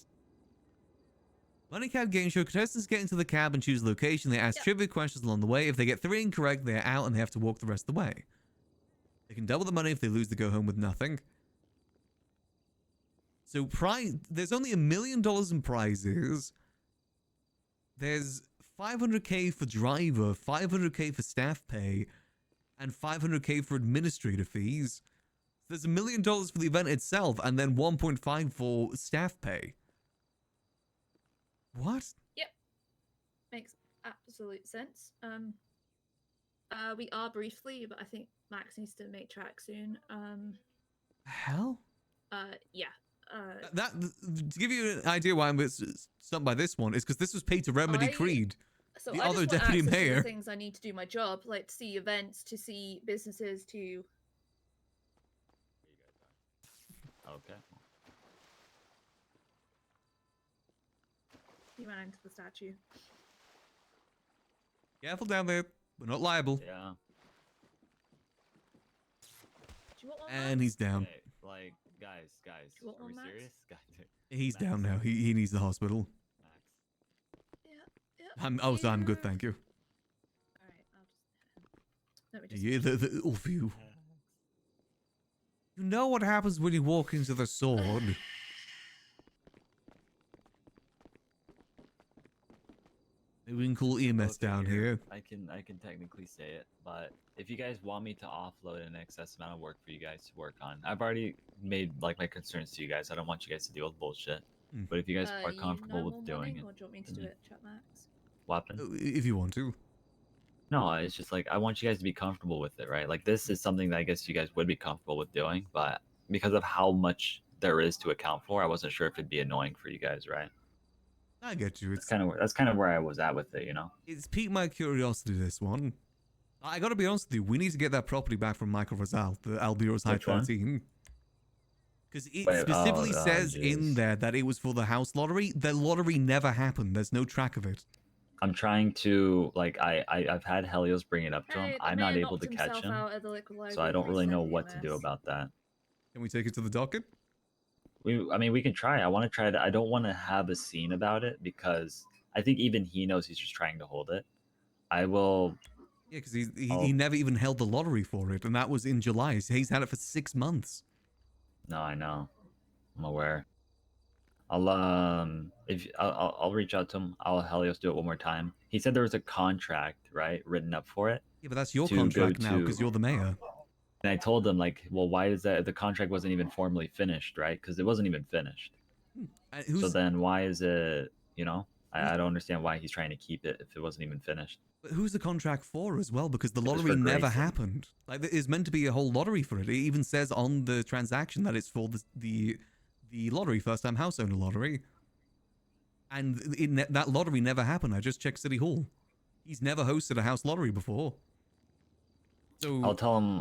[SPEAKER 1] Money cab game show. Contestants get into the cab and choose a location. They ask trivia questions along the way. If they get 3 incorrect, they're out and they have to walk the rest of the way. They can double the money. If they lose, they go home with nothing. So there's only $1 million in prizes. There's $500K for driver, $500K for staff pay, and $500K for administrative fees. So there's $1 million for the event itself, and then 1.5 for staff pay. What?
[SPEAKER 17] Yep, makes absolute sense. We are briefly, but I think Max needs to make track soon.
[SPEAKER 1] Hell?
[SPEAKER 17] Yeah.
[SPEAKER 1] That to give you an idea why I'm stumped by this one is because this was paid to Remedy Creed,
[SPEAKER 17] So
[SPEAKER 1] the
[SPEAKER 17] I
[SPEAKER 1] other
[SPEAKER 17] just want
[SPEAKER 1] deputy
[SPEAKER 17] access to
[SPEAKER 1] mayor.
[SPEAKER 17] the things I need to do my job, like to see events, to see businesses, to
[SPEAKER 8] Okay.
[SPEAKER 17] He ran into the statue.
[SPEAKER 1] Careful down there. We're not liable.
[SPEAKER 8] Yeah.
[SPEAKER 17] Do you want one,
[SPEAKER 1] And he's down.
[SPEAKER 8] Okay, like, guys,
[SPEAKER 17] You want
[SPEAKER 8] are we
[SPEAKER 17] one, Max?
[SPEAKER 8] serious? Guys,
[SPEAKER 1] He's
[SPEAKER 8] Max.
[SPEAKER 1] down now. He needs the hospital.
[SPEAKER 17] Yeah.
[SPEAKER 1] I'm good, thank you.
[SPEAKER 17] All right, let me just.
[SPEAKER 1] Yeah, the all of you. You know what happens when you walk into the sword. Maybe we can call EMS down here.
[SPEAKER 8] I can technically say it, but if you guys want me to offload an excess amount of work for you guys to work on, I've already made like my concerns to you guys. I don't want you guys to deal with bullshit. But if you guys are comfortable with doing it,
[SPEAKER 17] Or do you want me to do it, Chat Max?
[SPEAKER 8] weapon.
[SPEAKER 1] If you want to.
[SPEAKER 8] No, it's just like I want you guys to be comfortable with it, right? Like this is something that I guess you guys would be comfortable with doing, but because of how much there is to account for, I wasn't sure if it'd be annoying for you guys, right?
[SPEAKER 1] I get you. It's
[SPEAKER 8] that's kind of where I was at with it, you know.
[SPEAKER 1] It's piqued my curiosity, this one. I gotta be honest with you, we need to get that property back from Michael Rosal, the Albiros High
[SPEAKER 8] Which one?
[SPEAKER 1] 13. Because it
[SPEAKER 8] Wait,
[SPEAKER 1] specifically
[SPEAKER 8] oh,
[SPEAKER 1] says in
[SPEAKER 8] jeez.
[SPEAKER 1] there that it was for the house lottery. The lottery never happened. There's no track of it.
[SPEAKER 8] I'm trying to like I've had Helios bring it up to him.
[SPEAKER 17] Hey, the
[SPEAKER 8] I'm not
[SPEAKER 17] man
[SPEAKER 8] able to
[SPEAKER 17] knocked
[SPEAKER 8] catch
[SPEAKER 17] himself
[SPEAKER 8] him,
[SPEAKER 17] out at the liquor
[SPEAKER 8] so I
[SPEAKER 17] library.
[SPEAKER 8] don't really
[SPEAKER 17] Please
[SPEAKER 8] know
[SPEAKER 17] send
[SPEAKER 8] what to do
[SPEAKER 17] EMS.
[SPEAKER 8] about that.
[SPEAKER 1] Can we take it to the docket?
[SPEAKER 8] I mean, we can try. I want to try to. I don't want to have a scene about it because I think even he knows he's just trying to hold it. I will.
[SPEAKER 1] Yeah, because he never even held the lottery for it, and that was in July. So he's had it for 6 months.
[SPEAKER 8] No, I know. I'm aware. I'll I'll reach out to him. I'll have Helios do it one more time. He said there was a contract, right, written up for it.
[SPEAKER 1] Yeah, but that's your
[SPEAKER 8] to go
[SPEAKER 1] contract now
[SPEAKER 8] to-
[SPEAKER 1] because you're the mayor.
[SPEAKER 8] And I told them like, well, why is that? The contract wasn't even formally finished, right? Because it wasn't even finished. So then why is it? You know, I don't understand why he's trying to keep it if it wasn't even finished.
[SPEAKER 1] But who's the contract for as well? Because the
[SPEAKER 8] It was
[SPEAKER 1] lottery
[SPEAKER 8] for
[SPEAKER 1] never
[SPEAKER 8] Grayson.
[SPEAKER 1] happened. Like, there is meant to be a whole lottery for it. It even says on the transaction that it's for the lottery, first time house owner lottery. And that lottery never happened. I just checked City Hall. He's never hosted a house lottery before. So
[SPEAKER 8] I'll tell him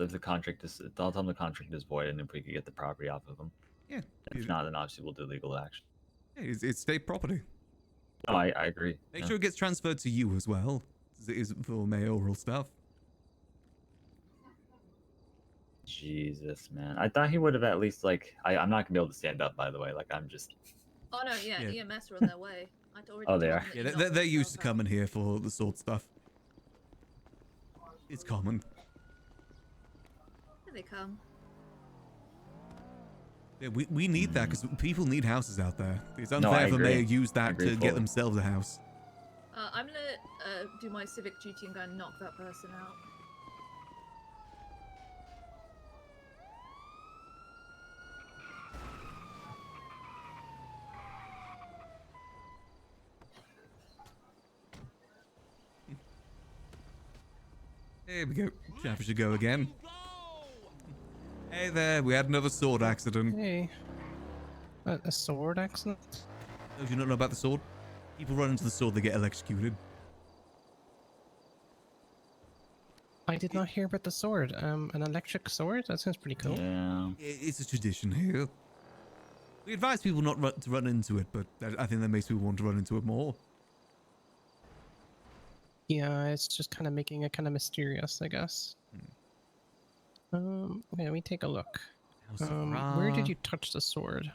[SPEAKER 8] if the contract is. I'll tell him the contract is void, and if we could get the property off of him.
[SPEAKER 1] Yeah.
[SPEAKER 8] If not, then obviously we'll do legal action.
[SPEAKER 1] yeah, it's state property.
[SPEAKER 8] No, I agree.
[SPEAKER 1] Make
[SPEAKER 8] yeah.
[SPEAKER 1] sure it gets transferred to you as well, as it is for mayoral stuff.
[SPEAKER 8] Jesus, man. I thought he would have at least like. I'm not gonna be able to stand up, by the way. Like I'm just.
[SPEAKER 17] Oh no, yeah,
[SPEAKER 1] Yeah.
[SPEAKER 17] EMS are on their way. I'd already
[SPEAKER 8] Oh, they
[SPEAKER 17] told
[SPEAKER 8] are?
[SPEAKER 17] them that
[SPEAKER 1] Yeah,
[SPEAKER 17] you
[SPEAKER 1] they're
[SPEAKER 17] knocked
[SPEAKER 1] used to
[SPEAKER 17] yourself out.
[SPEAKER 1] coming here for the sword stuff. It's common.
[SPEAKER 17] Here they come.
[SPEAKER 1] Yeah, we need that because people need houses out there. It's
[SPEAKER 8] No,
[SPEAKER 1] unfair
[SPEAKER 8] I
[SPEAKER 1] if a
[SPEAKER 8] agree.
[SPEAKER 1] mayor use
[SPEAKER 8] I
[SPEAKER 1] that
[SPEAKER 8] agree
[SPEAKER 1] to get
[SPEAKER 8] fully.
[SPEAKER 1] themselves a house.
[SPEAKER 17] I'm gonna do my civic duty and go and knock that person out.
[SPEAKER 1] There we go. Traffic should go again. Hey there, we had another sword accident.
[SPEAKER 2] Hey. A sword accident?
[SPEAKER 1] Oh, do you not know about the sword? People run into the sword, they get electrocuted.
[SPEAKER 2] I did not hear about the sword. An electric sword? That sounds pretty cool.
[SPEAKER 8] Yeah.
[SPEAKER 1] It's a tradition here. We advise people not to run into it, but I think that makes people want to run into it more.
[SPEAKER 2] Yeah, it's just kind of making it kind of mysterious, I guess. Okay, let me take a look.
[SPEAKER 1] House of
[SPEAKER 2] Where
[SPEAKER 1] Ra.
[SPEAKER 2] did you touch the sword?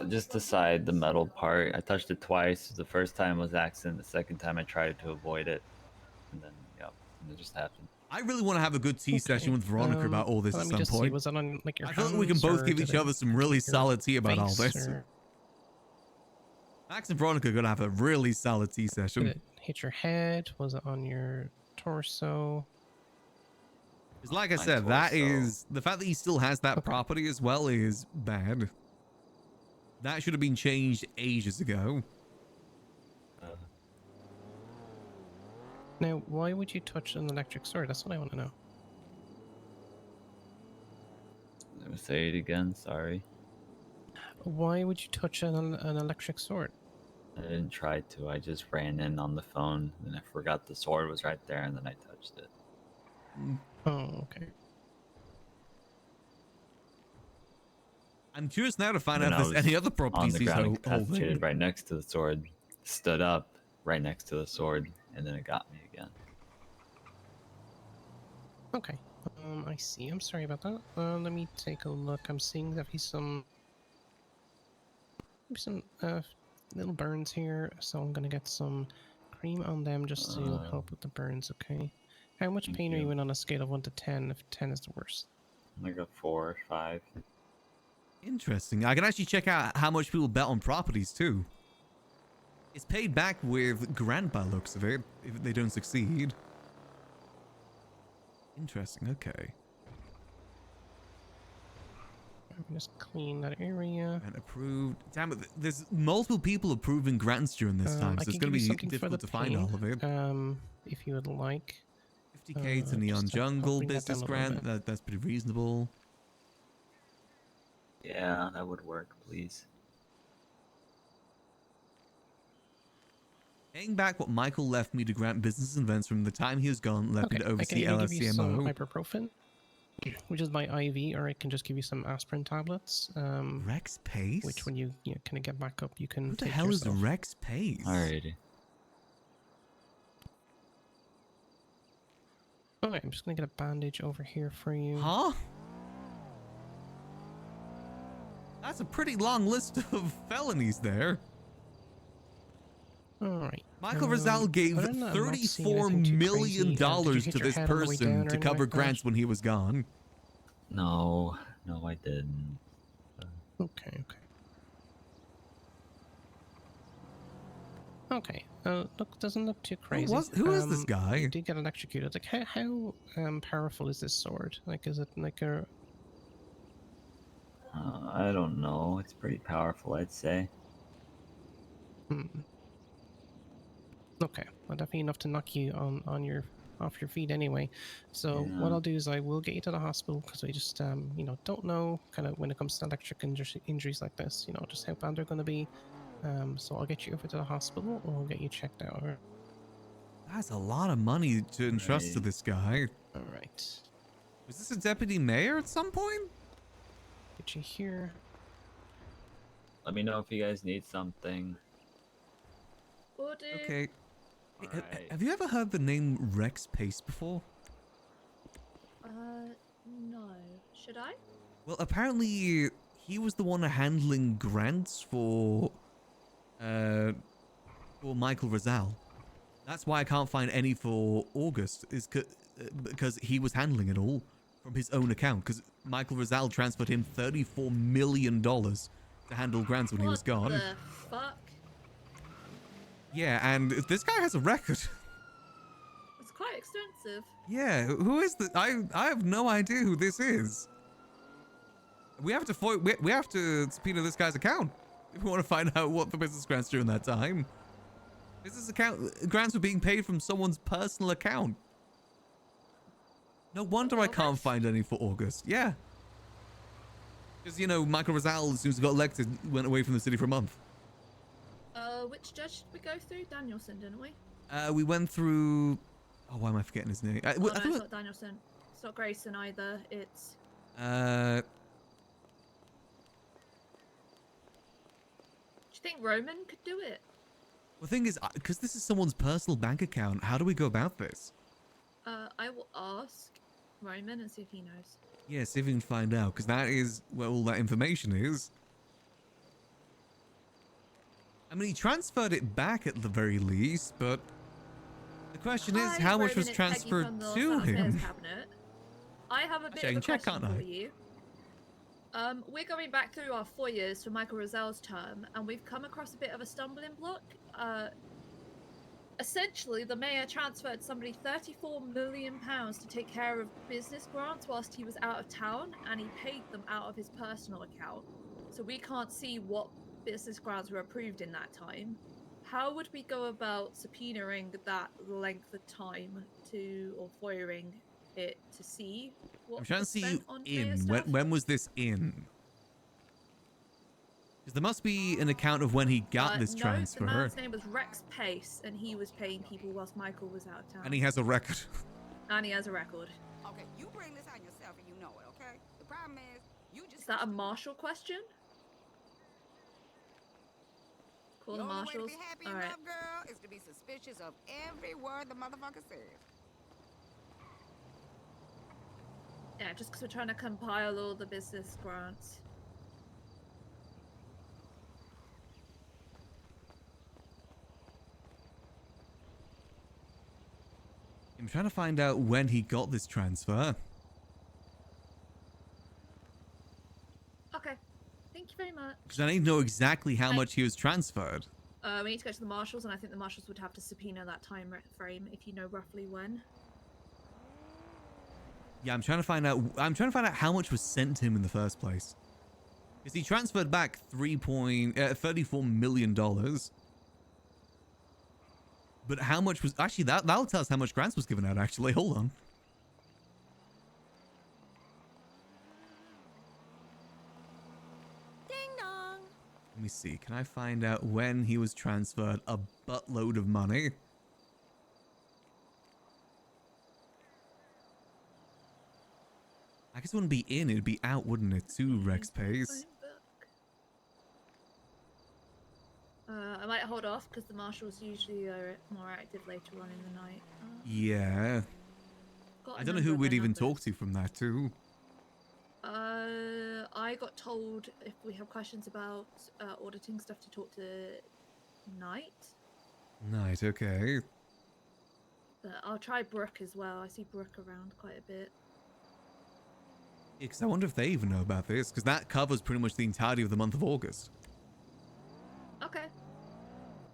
[SPEAKER 8] Just beside the metal part. I touched it twice. The first time was accident. The second time I tried to avoid it, and then and it just happened.
[SPEAKER 1] I really want to have a good tea session with Veronica about all this
[SPEAKER 2] let
[SPEAKER 1] at
[SPEAKER 2] me
[SPEAKER 1] some
[SPEAKER 2] just see,
[SPEAKER 1] point.
[SPEAKER 2] was that on like your
[SPEAKER 1] I feel like we can
[SPEAKER 2] hands,
[SPEAKER 1] both
[SPEAKER 2] or
[SPEAKER 1] give
[SPEAKER 2] did
[SPEAKER 1] each
[SPEAKER 2] it
[SPEAKER 1] other some really
[SPEAKER 2] your
[SPEAKER 1] solid tea about all
[SPEAKER 2] face,
[SPEAKER 1] this.
[SPEAKER 2] or
[SPEAKER 1] Max and Veronica are gonna have a really solid tea
[SPEAKER 2] did
[SPEAKER 1] session.
[SPEAKER 2] it hit your head? Was it on your torso?
[SPEAKER 1] Because like I said, that is the fact that he still has that property as well is bad. That should have been changed ages ago.
[SPEAKER 2] Now, why would you touch an electric sword? That's what I want to know.
[SPEAKER 8] Let me say it again. Sorry.
[SPEAKER 2] Why would you touch an electric sword?
[SPEAKER 8] I didn't try to. I just ran in on the phone, and I forgot the sword was right there, and then I touched it.
[SPEAKER 2] Oh, okay.
[SPEAKER 1] I'm curious now to find
[SPEAKER 8] Then
[SPEAKER 1] out
[SPEAKER 8] I
[SPEAKER 1] if there's
[SPEAKER 8] was
[SPEAKER 1] any other
[SPEAKER 8] on
[SPEAKER 1] properties
[SPEAKER 8] the
[SPEAKER 1] he's
[SPEAKER 8] ground
[SPEAKER 1] holding.
[SPEAKER 8] incapacitated right next to the sword, stood up right next to the sword, and then it got me again.
[SPEAKER 2] Okay. I see. I'm sorry about that. Let me take a look. I'm seeing that he's some little burns here, so I'm gonna get some cream on them just to help with the burns. Okay. How much
[SPEAKER 8] Thank
[SPEAKER 2] pain are
[SPEAKER 8] you.
[SPEAKER 2] you in on a scale of 1 to 10? If 10 is the worst.
[SPEAKER 8] Like a 4 or 5.
[SPEAKER 1] Interesting. I can actually check out how much people bet on properties too. It's paid back with grant by looks of it if they don't succeed. Interesting. Okay.
[SPEAKER 2] Just clean that area.
[SPEAKER 1] And approved. Damn it! There's multiple people approving grants during this time,
[SPEAKER 2] I
[SPEAKER 1] so it's
[SPEAKER 2] can
[SPEAKER 1] going
[SPEAKER 2] give
[SPEAKER 1] to
[SPEAKER 2] you
[SPEAKER 1] be
[SPEAKER 2] something for
[SPEAKER 1] difficult
[SPEAKER 2] the
[SPEAKER 1] to find
[SPEAKER 2] pain,
[SPEAKER 1] all of it.
[SPEAKER 2] if you would like.
[SPEAKER 1] 50k to Neon
[SPEAKER 2] just to help
[SPEAKER 1] Jungle
[SPEAKER 2] bring that down
[SPEAKER 1] business
[SPEAKER 2] a little
[SPEAKER 1] grant.
[SPEAKER 2] bit.
[SPEAKER 1] That's pretty reasonable.
[SPEAKER 8] Yeah, that would work, please.
[SPEAKER 1] Paying back what Michael left me to grant business events from the time he was gone left me to
[SPEAKER 2] I can
[SPEAKER 1] oversee
[SPEAKER 2] either give you some
[SPEAKER 1] LSCMO.
[SPEAKER 2] ibuprofen, which is my IV, or I can just give you some aspirin tablets.
[SPEAKER 1] Rex Pace?
[SPEAKER 2] Which when you kind of get back up, you can
[SPEAKER 1] Who the
[SPEAKER 2] take
[SPEAKER 1] hell
[SPEAKER 2] yourself.
[SPEAKER 1] is Rex Pace?
[SPEAKER 8] Alrighty.
[SPEAKER 2] Alright, I'm just gonna get a bandage over here for you.
[SPEAKER 1] Huh? That's a pretty long list of felonies there.
[SPEAKER 2] Alright.
[SPEAKER 1] Michael Rizal gave
[SPEAKER 2] other than that, I'm not seeing
[SPEAKER 1] $34
[SPEAKER 2] anything too
[SPEAKER 1] million
[SPEAKER 2] crazy. Did you hit
[SPEAKER 1] to
[SPEAKER 2] your
[SPEAKER 1] this
[SPEAKER 2] head on the way down
[SPEAKER 1] person
[SPEAKER 2] or
[SPEAKER 1] to
[SPEAKER 2] anything
[SPEAKER 1] cover
[SPEAKER 2] like that?
[SPEAKER 1] grants when he was gone.
[SPEAKER 8] No, I didn't.
[SPEAKER 2] Okay. Okay. Look, doesn't look too crazy.
[SPEAKER 1] Who is this guy?
[SPEAKER 2] You did get electrocuted. Like, how powerful is this sword? Like, is it like a?
[SPEAKER 8] I don't know. It's pretty powerful, I'd say.
[SPEAKER 2] Okay. Well, definitely enough to knock you off your feet anyway. So what I'll do is I will get you to the hospital because we just don't know kind of when it comes to electric injuries like this, just how bad they're going to be. So I'll get you over to the hospital and we'll get you checked out. All right.
[SPEAKER 1] That's a lot of money to entrust to this guy.
[SPEAKER 2] All right.
[SPEAKER 1] Was this a deputy mayor at some point?
[SPEAKER 2] Get you here.
[SPEAKER 8] Let me know if you guys need something.
[SPEAKER 1] Okay. Hey, have you ever heard the name Rex Pace before?
[SPEAKER 17] No. Should I?
[SPEAKER 1] Well, apparently he was the one handling grants for Michael Rizal. That's why I can't find any for August, is because he was handling it all from his own account, because Michael Rizal transferred him $34 million to handle grants when he was gone.
[SPEAKER 17] What the fuck?
[SPEAKER 1] Yeah, and this guy has a record.
[SPEAKER 17] It's quite extensive.
[SPEAKER 1] Yeah, who is this? I have no idea who this is. We have to we have to subpoena this guy's account if we want to find out what the business grants during that time. Business account grants were being paid from someone's personal account. No wonder I can't find any for August. Yeah. Because, Michael Rizal, as soon as he got elected, went away from the city for a month.
[SPEAKER 17] Which judge did we go through? Danielson, didn't we?
[SPEAKER 1] We went through... Oh, why am I forgetting his name?
[SPEAKER 17] No, it's not Danielson. It's not Grayson either. It's...
[SPEAKER 1] Do
[SPEAKER 17] Do you think Roman could do it?
[SPEAKER 1] the thing is, because this is someone's personal bank account, how do we go about this?
[SPEAKER 17] I will ask Roman and see if he knows.
[SPEAKER 1] Yeah, see if we can find out, because that is where all that information is. I mean, he transferred it back at the very least, but the question is, how much was transferred to him?
[SPEAKER 17] I have a bit of a question for you. We're going back through our 4 years for Michael Rizal's term, and we've come across a bit of a stumbling block. Essentially, the mayor transferred somebody £34 million to take care of business grants whilst he was out of town, and he paid them out of his personal account. So we can't see what business grants were approved in that time. How would we go about subpoenaing that length of time or FOIAing it to see what
[SPEAKER 1] I'm trying to
[SPEAKER 17] was
[SPEAKER 1] see
[SPEAKER 17] spent
[SPEAKER 1] you
[SPEAKER 17] on mayor
[SPEAKER 1] in.
[SPEAKER 17] stuff?
[SPEAKER 1] When was this in? Because there must be an account of when he got this transfer.
[SPEAKER 17] No, the man's name was Rex Pace, and he was paying people whilst Michael was out of town.
[SPEAKER 1] And he has a record.
[SPEAKER 17] And he has a record.
[SPEAKER 16] Okay, you bring this on yourself and you know it, okay? The problem is,
[SPEAKER 17] Is that a marshal question? Call the marshals. All right.
[SPEAKER 16] Girl, is to be suspicious of every word the motherfucker says.
[SPEAKER 17] Yeah, just because we're trying to compile all the business grants.
[SPEAKER 1] I'm trying to find out when he got this transfer.
[SPEAKER 17] Okay. Thank you very much.
[SPEAKER 1] Because I need to know exactly how much he was transferred.
[SPEAKER 17] We need to go to the marshals, and I think the marshals would have to subpoena that time frame if you know roughly when.
[SPEAKER 1] Yeah, I'm trying to find out how much was sent to him in the first place. Because he transferred back $34 million. But how much was actually that'll tell us how much grants was given out actually. Hold on.
[SPEAKER 16] Ding dong.
[SPEAKER 1] Let me see. Can I find out when he was transferred a buttload of money? I guess it wouldn't be in, it'd be out, wouldn't it? To Rex Pays.
[SPEAKER 17] I might hold off because the marshals usually are more active later on in the night.
[SPEAKER 1] Yeah. I don't know who we'd even talk to from that too.
[SPEAKER 17] I got told if we have questions about auditing stuff to talk to Knight.
[SPEAKER 1] Night, okay.
[SPEAKER 17] But I'll try Brooke as well. I see Brooke around quite a bit.
[SPEAKER 1] Yeah, because I wonder if they even know about this, because that covers pretty much the entirety of the month of August.
[SPEAKER 17] Okay.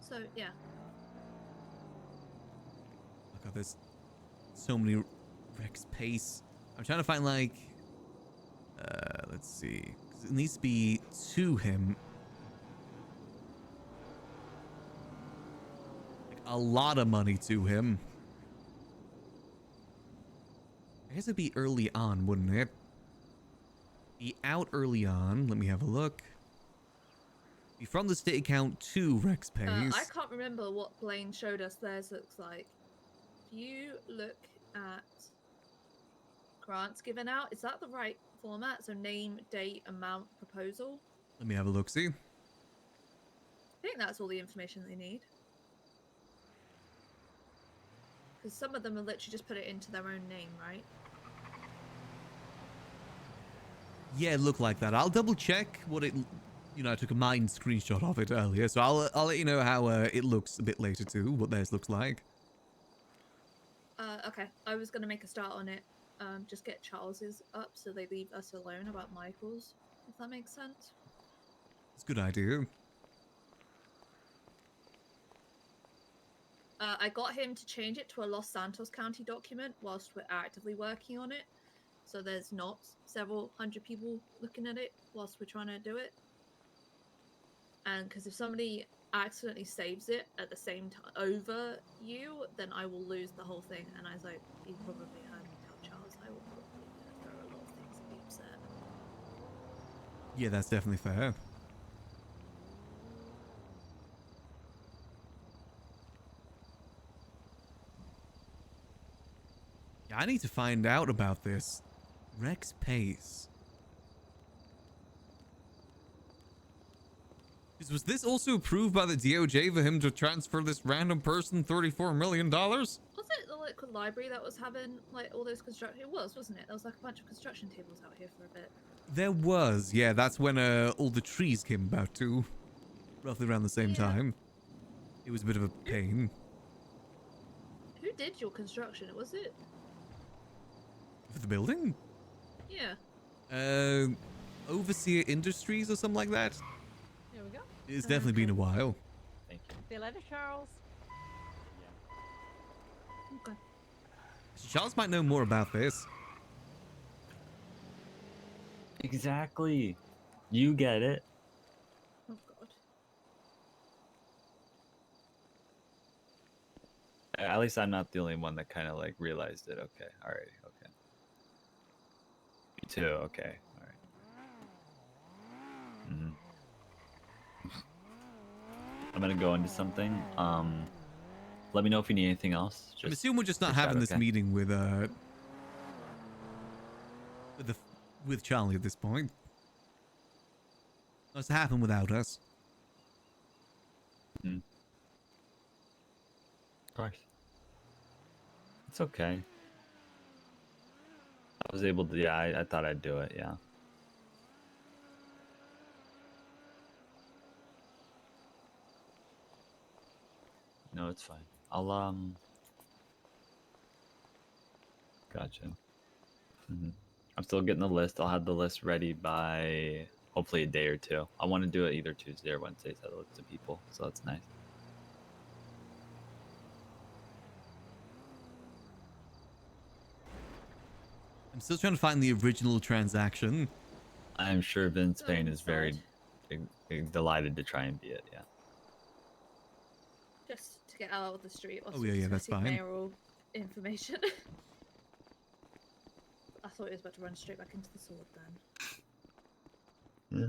[SPEAKER 17] So, yeah.
[SPEAKER 1] Oh god, there's so many Rex Pace. I'm trying to find, like... let's see. 'Cause it needs to be to him. Like, a lot of money to him. I guess it'd be early on, wouldn't it? Be out early on. Let me have a look. Be from the state account to Rex Pays.
[SPEAKER 17] I can't remember what Blaine showed us theirs looks like. If you look at grants given out, is that the right format? So name, date, amount, proposal?
[SPEAKER 1] Let me have a look, see.
[SPEAKER 17] I think that's all the information they need. Because some of them will literally just put it into their own name, right?
[SPEAKER 1] Yeah, it looked like that. I'll double check what it... You know, I took a mind screenshot of it earlier, so I'll let you know how it looks a bit later too, what theirs looks like.
[SPEAKER 17] Okay. I was going to make a start on it. Just get Charles's up so they leave us alone about Michael's, if that makes sense.
[SPEAKER 1] It's a good idea.
[SPEAKER 17] I got him to change it to a Los Santos County document whilst we're actively working on it. So there's not several hundred people looking at it whilst we're trying to do it. And because if somebody accidentally saves it at the same time over you, then I will lose the whole thing. And I was like, you probably heard me tell Charles, I will probably throw a lot of things and be upset.
[SPEAKER 1] Yeah, that's definitely fair. Yeah, I need to find out about this. Rex Pace. Was this also approved by the DOJ for him to transfer this random person $34 million?
[SPEAKER 17] Was it the liquid library that was having like all those construction? It was, wasn't it? There was like a bunch of construction tables out here for a bit.
[SPEAKER 1] There was, yeah. That's when all the trees came about too, roughly around the same time. It was a bit of a pain.
[SPEAKER 17] Who did your construction? Was it?
[SPEAKER 1] For the building?
[SPEAKER 17] Yeah.
[SPEAKER 1] Overseer Industries or something like that.
[SPEAKER 5] There we go.
[SPEAKER 1] It's definitely been a while.
[SPEAKER 8] Thank you.
[SPEAKER 5] See you later, Charles.
[SPEAKER 17] Okay.
[SPEAKER 1] Charles might know more about this.
[SPEAKER 8] Exactly. You get it.
[SPEAKER 17] Oh god.
[SPEAKER 8] At least I'm not the only one that kind of like realized it. Okay. Alrighty. Okay. Me too. Okay. All right. I'm gonna go into something. Let me know if you need anything else.
[SPEAKER 1] I'm assuming we're just not having this meeting with Charlie at this point. Must happen without us.
[SPEAKER 8] Of course. It's okay. I was able to, yeah, I thought I'd do it, yeah. No, it's fine. I'll, Gotcha. I'm still getting the list. I'll have the list ready by hopefully a day or two. I want to do it either Tuesday or Wednesday to have a list of people, so that's nice.
[SPEAKER 1] I'm still trying to find the original transaction.
[SPEAKER 8] I'm sure Vince Payne is very delighted to try and be it, yeah.
[SPEAKER 17] Just to get out of the street.
[SPEAKER 1] Oh, yeah, that's fine.
[SPEAKER 17] Mayoral information. I thought he was about to run straight back into the sword then.
[SPEAKER 8] Yeah.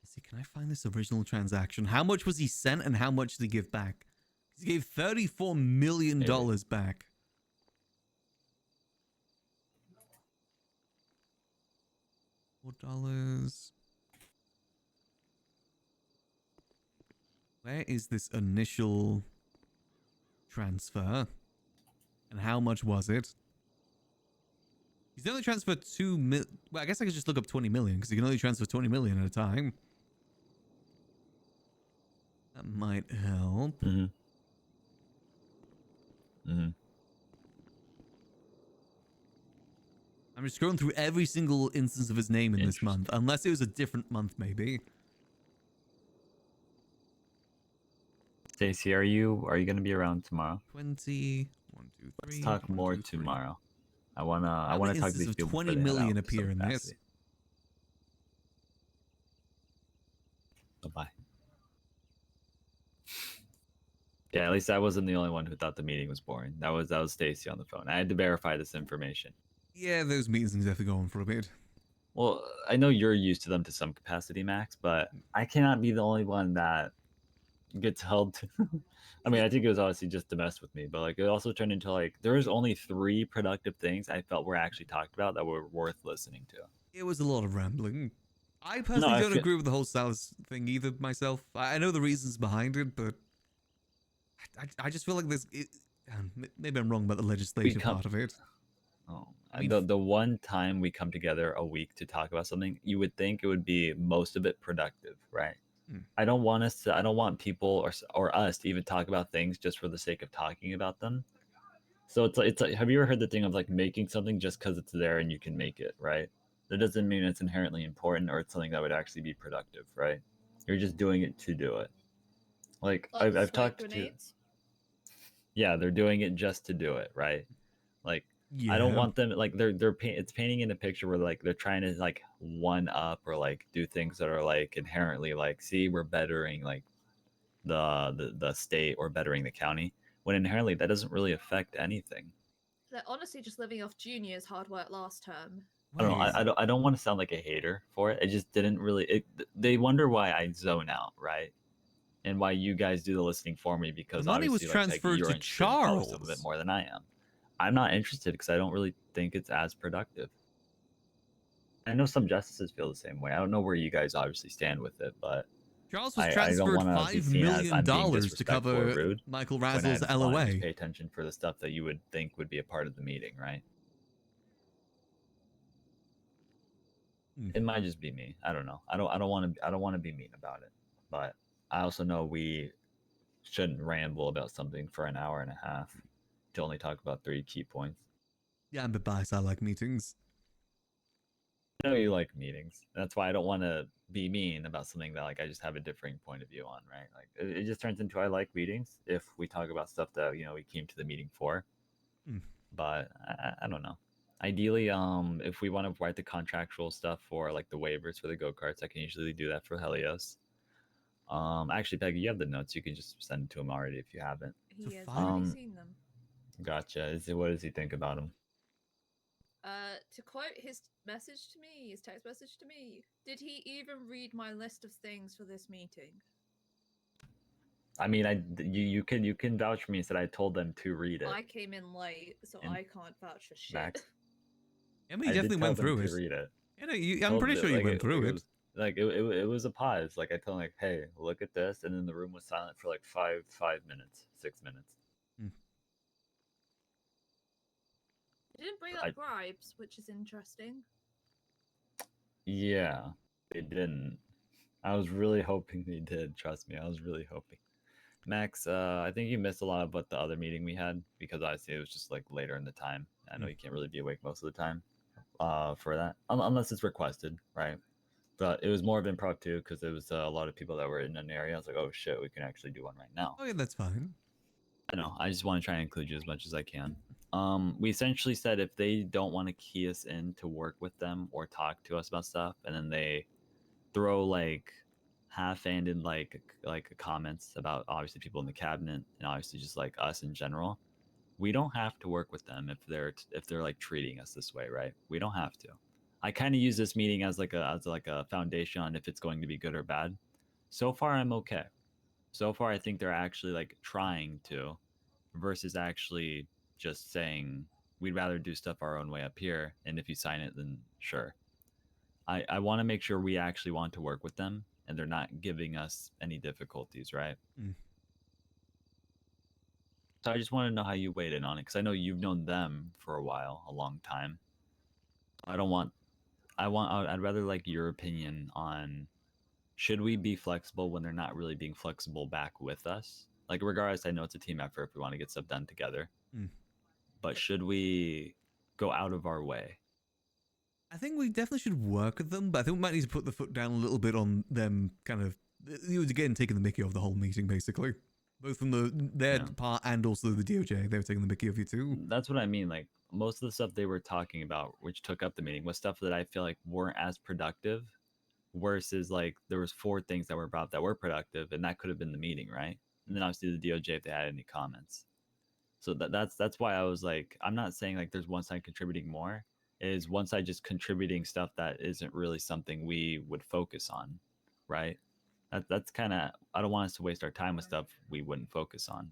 [SPEAKER 1] Let's see, can I find this original transaction? How much was he sent and how much did he give back? He gave $34 million back. $4. Where is this initial transfer? And how much was it? He's only transferred 2 mil. Well, I guess I could just look up 20 million because you can only transfer 20 million at a time. That might help. I'm just scrolling through every single instance of his name in this month, unless it was a different month, maybe.
[SPEAKER 8] Stacy, are you going to be around tomorrow?
[SPEAKER 1] 20. 1, 2, 3.
[SPEAKER 8] Let's talk more tomorrow. I wanna talk to these people.
[SPEAKER 1] 20 million appear in this.
[SPEAKER 8] Bye-bye. Yeah, at least I wasn't the only one who thought the meeting was boring. That was Stacy on the phone. I had to verify this information.
[SPEAKER 1] Yeah, those meetings have to go on for a bit.
[SPEAKER 8] Well, I know you're used to them to some capacity, Max, but I cannot be the only one that gets held to. I mean, I think it was obviously just to mess with me, but like it also turned into like there was only 3 productive things I felt were actually talked about that were worth listening to.
[SPEAKER 1] It was a lot of rambling. I personally don't agree with the whole Salas thing either myself. I know the reasons behind it, but I just feel like there's... maybe I'm wrong about the legislative part of it.
[SPEAKER 8] Oh, I mean, the one time we come together a week to talk about something, you would think it would be most of it productive, right? I don't want people or us to even talk about things just for the sake of talking about them. So it's like, have you ever heard the thing of like making something just because it's there and you can make it, right? That doesn't mean it's inherently important or it's something that would actually be productive, right? You're just doing it to do it. Like I've talked to. Yeah, they're doing it just to do it, right? Like I don't want them like it's painting in a picture where like they're trying to like one up or like do things that are like inherently like, see, we're bettering like the state or bettering the county, when inherently that doesn't really affect anything.
[SPEAKER 17] They're honestly just living off Junior's hard work last term.
[SPEAKER 8] I don't want to sound like a hater for it. It just didn't really. They wonder why I zone out, right? And why you guys do the listening for me, because
[SPEAKER 1] the money was
[SPEAKER 8] like,
[SPEAKER 1] transferred
[SPEAKER 8] you're
[SPEAKER 1] to Charles
[SPEAKER 8] a bit more than I am. I'm not interested because I don't really think it's as productive. I know some justices feel the same way. I don't know where you guys obviously stand with it, but
[SPEAKER 1] Charles was transferred $5 million to cover Michael Razzle's LOA.
[SPEAKER 8] Just pay attention for the stuff that you would think would be a part of the meeting, right? It might just be me. I don't know. I don't want to be mean about it, but I also know we shouldn't ramble about something for an hour and a half to only talk about 3 key points.
[SPEAKER 1] Yeah, I'm a bit biased. I like meetings.
[SPEAKER 8] I know you like meetings. That's why I don't want to be mean about something that like I just have a differing point of view on, right? Like it just turns into I like meetings if we talk about stuff that we came to the meeting for. But I don't know. Ideally, if we want to write the contractual stuff for like the waivers for the go-karts, I can usually do that for Helios. Actually, Peggy, you have the notes. You can just send it to him already if you haven't.
[SPEAKER 17] He has already seen them.
[SPEAKER 8] Gotcha. What does he think about him?
[SPEAKER 17] To quote his text message to me, did he even read my list of things for this meeting?
[SPEAKER 8] I mean, you can vouch for me. Said I told them to read it.
[SPEAKER 17] I came in late, so I can't vouch for shit.
[SPEAKER 8] Max?
[SPEAKER 1] Emily
[SPEAKER 8] I did
[SPEAKER 1] definitely
[SPEAKER 8] tell
[SPEAKER 1] went
[SPEAKER 8] them
[SPEAKER 1] through
[SPEAKER 8] to
[SPEAKER 1] it.
[SPEAKER 8] read it.
[SPEAKER 1] You know, I'm
[SPEAKER 8] Told
[SPEAKER 1] pretty
[SPEAKER 8] it,
[SPEAKER 1] sure you
[SPEAKER 8] like,
[SPEAKER 1] went through it.
[SPEAKER 8] was like it was a pause. Like I told them, like, hey, look at this, and then the room was silent for like 5 minutes, 6 minutes.
[SPEAKER 17] They didn't bring up bribes, which is interesting.
[SPEAKER 8] Yeah, they didn't. I was really hoping they did. Trust me, I was really hoping. Max, I think you missed a lot of what the other meeting we had because obviously it was just like later in the time. I know you can't really be awake most of the time for that, unless it's requested, right? But it was more of impromptu because there was a lot of people that were in an area. I was like, oh shit, we can actually do one right now.
[SPEAKER 1] Oh yeah, that's fine.
[SPEAKER 8] I know. I just want to try and include you as much as I can. We essentially said if they don't want to key us in to work with them or talk to us about stuff, and then they throw like half-handed like comments about obviously people in the cabinet and obviously just like us in general, we don't have to work with them if they're like treating us this way, right? We don't have to. I kind of use this meeting as like a foundation on if it's going to be good or bad. So far, I'm okay. So far, I think they're actually like trying to, versus actually just saying we'd rather do stuff our own way up here, and if you sign it, then sure. I want to make sure we actually want to work with them, and they're not giving us any difficulties, right? So I just want to know how you weighed in on it, because I know you've known them for a while, a long time. I'd rather like your opinion on, should we be flexible when they're not really being flexible back with us? Like regardless, I know it's a team effort if we want to get stuff done together. But should we go out of our way?
[SPEAKER 1] I think we definitely should work with them, but I think we might need to put the foot down a little bit on them. Kind of, you was again taking the mickey of the whole meeting, basically, both from their part and also the DOJ. They were taking the mickey of you too.
[SPEAKER 8] That's what I mean. Like most of the stuff they were talking about, which took up the meeting, was stuff that I feel like weren't as productive. Versus like there was 4 things that were brought up that were productive, and that could have been the meeting, right? And then obviously the DOJ if they had any comments. So that's why I was like, I'm not saying like there's one side contributing more. It is one side just contributing stuff that isn't really something we would focus on, right? That's kind of, I don't want us to waste our time with stuff we wouldn't focus on.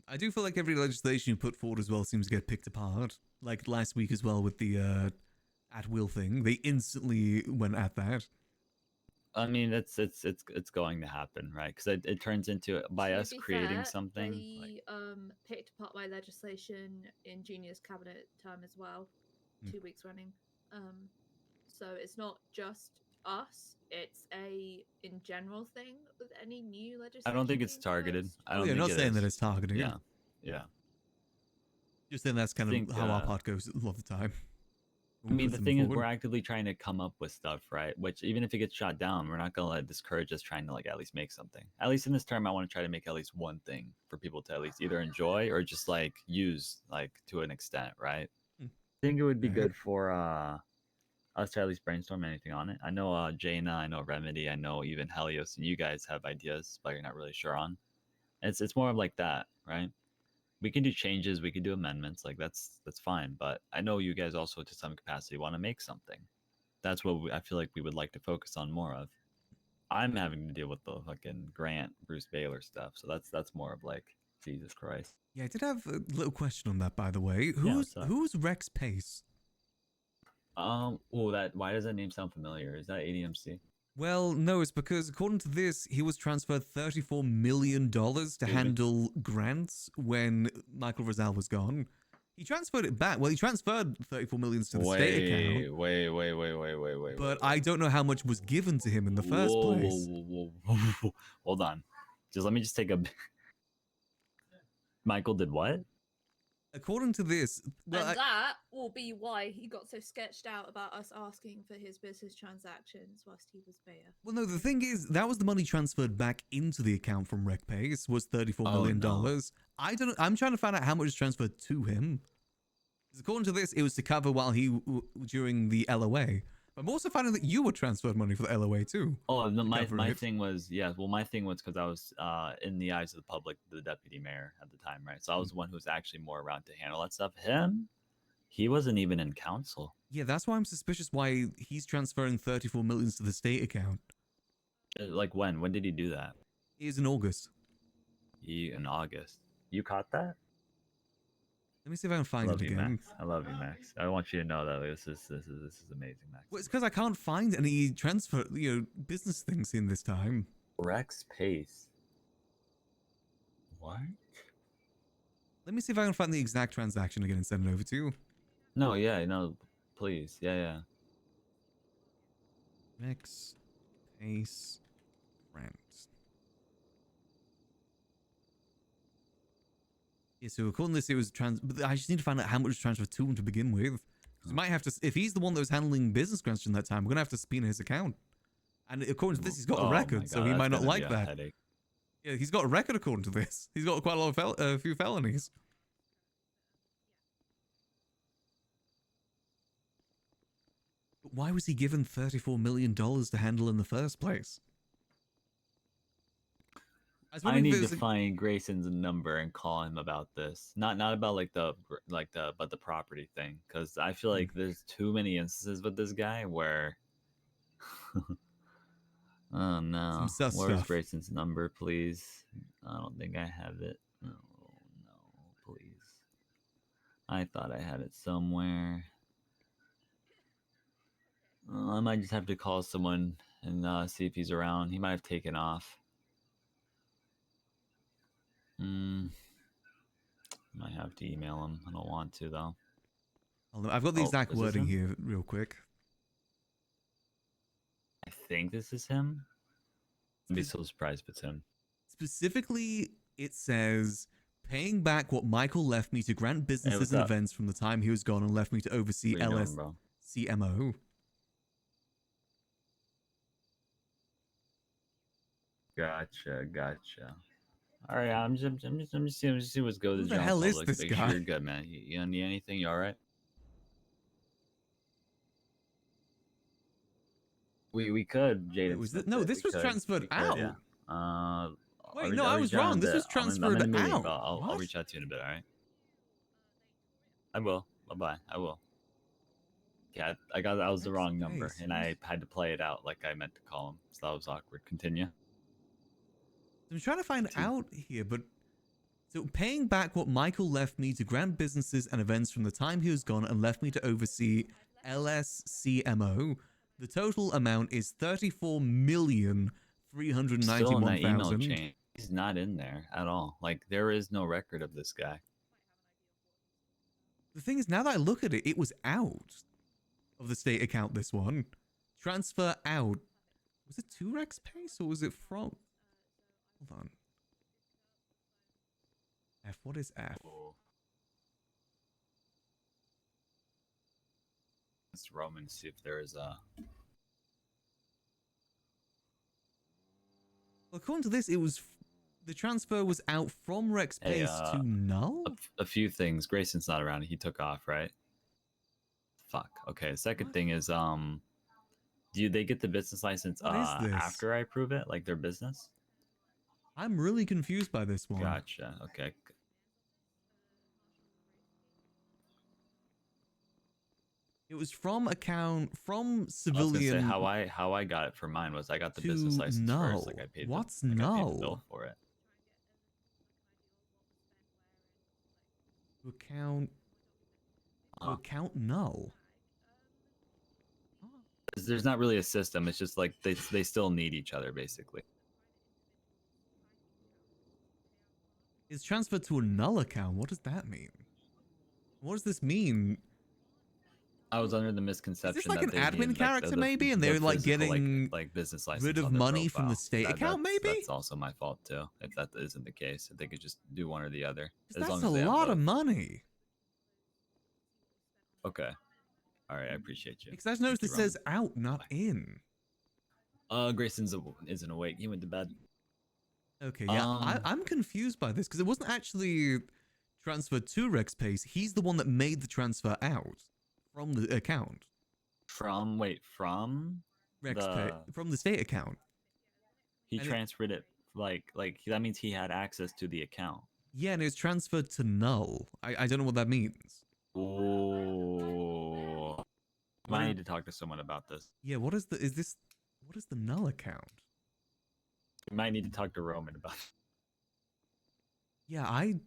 [SPEAKER 1] I do feel like every legislation you put forward as well seems to get picked apart. Like last week as well with the at-will thing, they instantly went at that.
[SPEAKER 8] I mean, it's going to happen, right? Because it turns into by
[SPEAKER 17] To
[SPEAKER 8] us
[SPEAKER 17] be
[SPEAKER 8] creating
[SPEAKER 17] fair,
[SPEAKER 8] something.
[SPEAKER 17] They picked apart my legislation in Junior's cabinet term as well, 2 weeks running. So it's not just us; it's a in general thing with any new legislation.
[SPEAKER 8] I don't think it's targeted. I don't.
[SPEAKER 1] You're
[SPEAKER 8] think
[SPEAKER 1] not saying that it's targeted.
[SPEAKER 8] Yeah.
[SPEAKER 1] Just saying that's kind of how our part goes a lot of the time.
[SPEAKER 8] I mean, the thing is, we're actively trying to come up with stuff, right? Which even if it gets shot down, we're not gonna let it discourage us trying to like at least make something. At least in this term, I want to try to make at least one thing for people to at least either enjoy or just like use like to an extent, right? I think it would be good for us to at least brainstorm anything on it. I know Jaina, I know Remedy, I know even Helios, and you guys have ideas, but you're not really sure on. It's more of like that, right? We can do changes, we can do amendments, like that's fine. But I know you guys also, to some capacity, want to make something. That's what I feel like we would like to focus on more of. I'm having to deal with the fucking Grant, Bruce Baylor stuff, so that's more of like Jesus Christ.
[SPEAKER 1] Yeah, I did have a little question on that, by the way. Who's Rex Pace?
[SPEAKER 8] Why does that name sound familiar? Is that ADMC?
[SPEAKER 1] Well, no, it's because according to this, he was transferred $34 million to handle grants when Michael Rosal was gone. He transferred it back. Well, he transferred $34 million to the state account.
[SPEAKER 8] Wait.
[SPEAKER 1] But I don't know how much was given to him in the first place.
[SPEAKER 8] Whoa. Hold on. Let me take a... Michael did what?
[SPEAKER 1] According to this...
[SPEAKER 17] Well, and that will be why he got so sketched out about us asking for his business transactions whilst he was mayor.
[SPEAKER 1] Well, no, the thing is, that was the money transferred back into the account from RecPace, was $34 million.
[SPEAKER 8] No.
[SPEAKER 1] I'm trying to find out how much was transferred to him. Because according to this, it was to cover while during the LOA. But I'm also finding that you were transferred money for the LOA too.
[SPEAKER 8] Oh, no, my thing was, my thing was because I was in the eyes of the public, the deputy mayor at the time, right? So I was the one who was actually more around to handle that stuff. He wasn't even in council.
[SPEAKER 1] Yeah, that's why I'm suspicious why he's transferring $34 million to the state account.
[SPEAKER 8] Like when? When did he do that?
[SPEAKER 1] It was in August.
[SPEAKER 8] In August. You caught that?
[SPEAKER 1] Let me see if I can
[SPEAKER 8] I
[SPEAKER 1] find
[SPEAKER 8] love
[SPEAKER 1] it
[SPEAKER 8] you,
[SPEAKER 1] again.
[SPEAKER 8] Max. I love you, Max. I want you to know that this is amazing, Max.
[SPEAKER 1] Well, it's because I can't find any transfer, business things in this time.
[SPEAKER 8] Rex Pace. What?
[SPEAKER 1] Let me see if I can find the exact transaction again and send it over to you.
[SPEAKER 8] No, yeah, no, please, yeah.
[SPEAKER 1] Rex Pace rent. Yeah, so according to this, it was but I just need to find out how much was transferred to him to begin with. Because we might have to, if he's the one that was handling business grants during that time, we're gonna have to subpoena his account. And according to this, he's got a record, so he might not like that.
[SPEAKER 8] Headache.
[SPEAKER 1] Yeah, he's got a record according to this. He's got quite a lot of a few felonies. But why was he given $34 million to handle in the first place?
[SPEAKER 8] I need to find Grayson's number and call him about this. Not about but the property thing, because I feel like there's too many instances with this guy where. Oh no! Where's Grayson's number, please? I don't think I have it. Oh no, please! I thought I had it somewhere. I might just have to call someone and see if he's around. He might have taken off. Might have to email him. I don't want to though.
[SPEAKER 1] I've got the exact wording here, real quick.
[SPEAKER 8] I think this is him. I'd be so surprised if it's him.
[SPEAKER 1] Specifically, it says paying back what Michael left me to grant businesses and events from the time he was gone and left me to oversee LSCMO.
[SPEAKER 8] Gotcha. All right, I'm just see what's going.
[SPEAKER 1] Who the hell is this
[SPEAKER 8] Make
[SPEAKER 1] guy?
[SPEAKER 8] sure you're good, man. You need anything? You all right? We could, Jaden.
[SPEAKER 1] No, this was transferred out.
[SPEAKER 8] Yeah.
[SPEAKER 1] Wait, no, I was wrong. This was transferred out.
[SPEAKER 8] I'll reach out to you in a bit. All right. I will. Bye. I will. Yeah, I was the wrong number, and I had to play it out like I meant to call him, so that was awkward. Continue.
[SPEAKER 1] I'm trying to find out here, but so paying back what Michael left me to grant businesses and events from the time he was gone and left me to oversee LSCMO. The total amount is $34,391,000.
[SPEAKER 8] He's not in there at all. Like there is no record of this guy.
[SPEAKER 1] The thing is, now that I look at it, it was out of the state account. This one transfer out. Was it to Rex Pace or was it from? Hold on. F. What is F?
[SPEAKER 8] Let's Roman see if there is a.
[SPEAKER 1] Well, according to this, it was the transfer was out from Rex Pace to null.
[SPEAKER 8] A few things. Grayson's not around. He took off, right? Fuck. Okay. The second thing is, do they get the business license after I approve it, like their business?
[SPEAKER 1] I'm really confused by this one.
[SPEAKER 8] Gotcha. Okay.
[SPEAKER 1] It was from civilian.
[SPEAKER 8] I was gonna say how I got it for mine was I got the business license first. Like I paid.
[SPEAKER 1] What's
[SPEAKER 8] I paid the
[SPEAKER 1] null?
[SPEAKER 8] bill for it.
[SPEAKER 1] Account null.
[SPEAKER 8] There's not really a system. It's just like they still need each other basically.
[SPEAKER 1] It's transferred to a null account. What does that mean? What does this mean?
[SPEAKER 8] I was under the misconception.
[SPEAKER 1] Is this like an
[SPEAKER 8] they
[SPEAKER 1] admin
[SPEAKER 8] need,
[SPEAKER 1] character maybe, and they're like
[SPEAKER 8] physical,
[SPEAKER 1] getting
[SPEAKER 8] like business license
[SPEAKER 1] rid of
[SPEAKER 8] on their
[SPEAKER 1] money from the
[SPEAKER 8] profile.
[SPEAKER 1] state account maybe?
[SPEAKER 8] That's also my fault too. If that isn't the case, if they could just do one or the other.
[SPEAKER 1] That's a lot of money.
[SPEAKER 8] Okay. All right, I appreciate you.
[SPEAKER 1] Because I've noticed it says out, not in.
[SPEAKER 8] Grayson isn't awake. He went to bed.
[SPEAKER 1] Okay, yeah, I'm confused by this because it wasn't actually transferred to Rex Pace. He's the one that made the transfer out from the account.
[SPEAKER 8] From
[SPEAKER 1] Rex Pace, from the state account.
[SPEAKER 8] He transferred it like that means he had access to the account.
[SPEAKER 1] Yeah, and it was transferred to null. I don't know what that means.
[SPEAKER 8] Oh, I need to talk to someone about this.
[SPEAKER 1] Yeah, what is the null account?
[SPEAKER 8] We might need to talk to Roman about it.
[SPEAKER 1] Yeah, I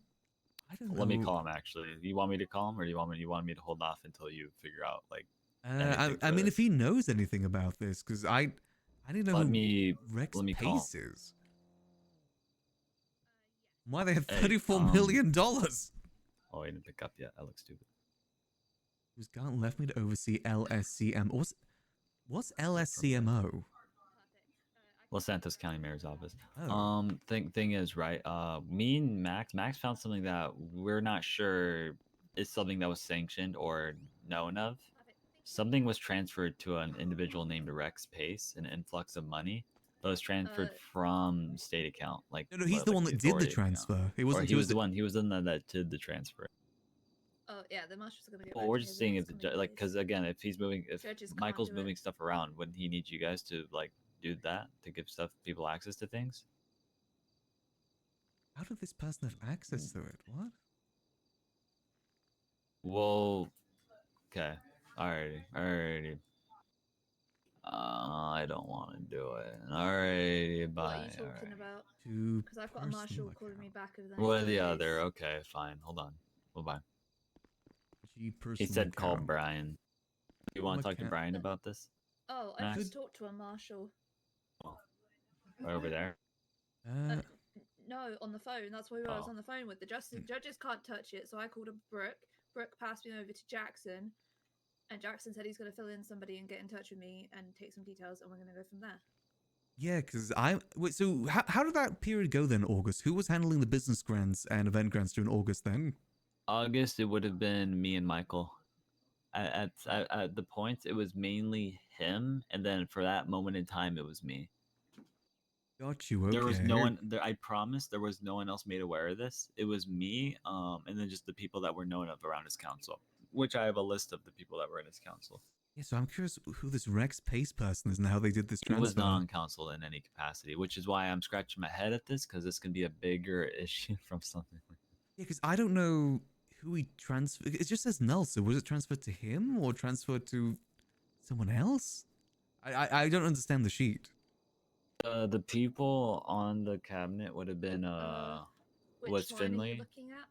[SPEAKER 1] I don't know.
[SPEAKER 8] Let me call him. Actually, you want me to call him, or you want me to hold off until you figure out like?
[SPEAKER 1] I mean, if he knows anything about this, because I didn't know who Rex Pace is. Why they have $34 million?
[SPEAKER 8] Oh, he didn't pick up yet. That looks stupid.
[SPEAKER 1] Who's Garnt left me to oversee LSCM? What's LSCMO?
[SPEAKER 8] Los Santos County Mayor's Office.
[SPEAKER 1] Oh.
[SPEAKER 8] Thing is, right? Me and Max found something that we're not sure is something that was sanctioned or known of. Something was transferred to an individual named Rex Pace, an influx of money that was transferred from state account. Like
[SPEAKER 1] No, he's the one that did the transfer. It wasn't.
[SPEAKER 8] Or he was the one. He was the one that did the transfer.
[SPEAKER 17] Oh yeah, the marshal's gonna get.
[SPEAKER 8] Well, we're just seeing if like, because again, if he's moving, if
[SPEAKER 17] Judges can't
[SPEAKER 8] Michael's
[SPEAKER 17] do
[SPEAKER 8] moving stuff around, wouldn't he need you guys to like do that to give people access to things?
[SPEAKER 1] How did this person have access to it? What?
[SPEAKER 8] Well, okay, alrighty. I don't want to do it. Alrighty, bye.
[SPEAKER 17] What are you talking about? Because I've got a marshal calling me back over the next
[SPEAKER 8] What are
[SPEAKER 17] 2
[SPEAKER 8] the
[SPEAKER 17] days.
[SPEAKER 8] other? Okay, fine. Hold on. Bye. He
[SPEAKER 1] personal
[SPEAKER 8] said call
[SPEAKER 1] account.
[SPEAKER 8] Brian. You want to talk to
[SPEAKER 1] account.
[SPEAKER 8] Brian about this?
[SPEAKER 17] Oh, I just talked to a marshal.
[SPEAKER 8] Right over there.
[SPEAKER 17] No, on the phone. That's why I was
[SPEAKER 8] Oh.
[SPEAKER 17] on the phone with the justice. Judges can't touch it, so I called up Brooke. Brooke passed me over to Jackson, and Jackson said he's going to fill in somebody and get in touch with me and take some details, and we're going to go from there.
[SPEAKER 1] Yeah, because wait. So how did that period go then? August. Who was handling the business grants and event grants during August then?
[SPEAKER 8] August, it would have been me and Michael. At the points, it was mainly him, and then for that moment in time, it was me.
[SPEAKER 1] Got you. Okay.
[SPEAKER 8] There was no one there. I promise there was no one else made aware of this. It was me, and then just the people that were known of around his council, which I have a list of the people that were in his council.
[SPEAKER 1] Yeah, so I'm curious who this Rex Pace person is and how they did this
[SPEAKER 8] He
[SPEAKER 1] transfer.
[SPEAKER 8] was not on council in any capacity, which is why I'm scratching my head at this, because this can be a bigger issue from something.
[SPEAKER 1] Yeah, because I don't know who he transferred. It just says null. So was it transferred to him or transferred to someone else? I don't understand the sheet.
[SPEAKER 8] The people on the cabinet would have been
[SPEAKER 17] Which
[SPEAKER 8] was
[SPEAKER 17] one are you
[SPEAKER 8] Finley.
[SPEAKER 17] looking at?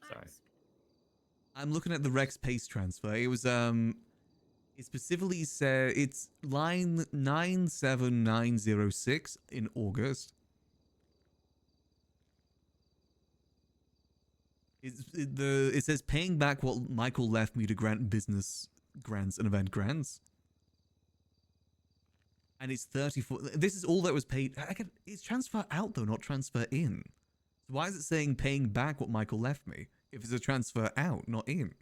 [SPEAKER 8] Sorry.
[SPEAKER 1] I'm looking at the Rex Pace transfer. It was it specifically said it's line 97906 in August. It says paying back what Michael left me to grant business grants and event grants. And it's 34. This is all that was paid. It's transfer out though, not transfer in. So why is it saying paying back what Michael left me if it's a transfer out, not in?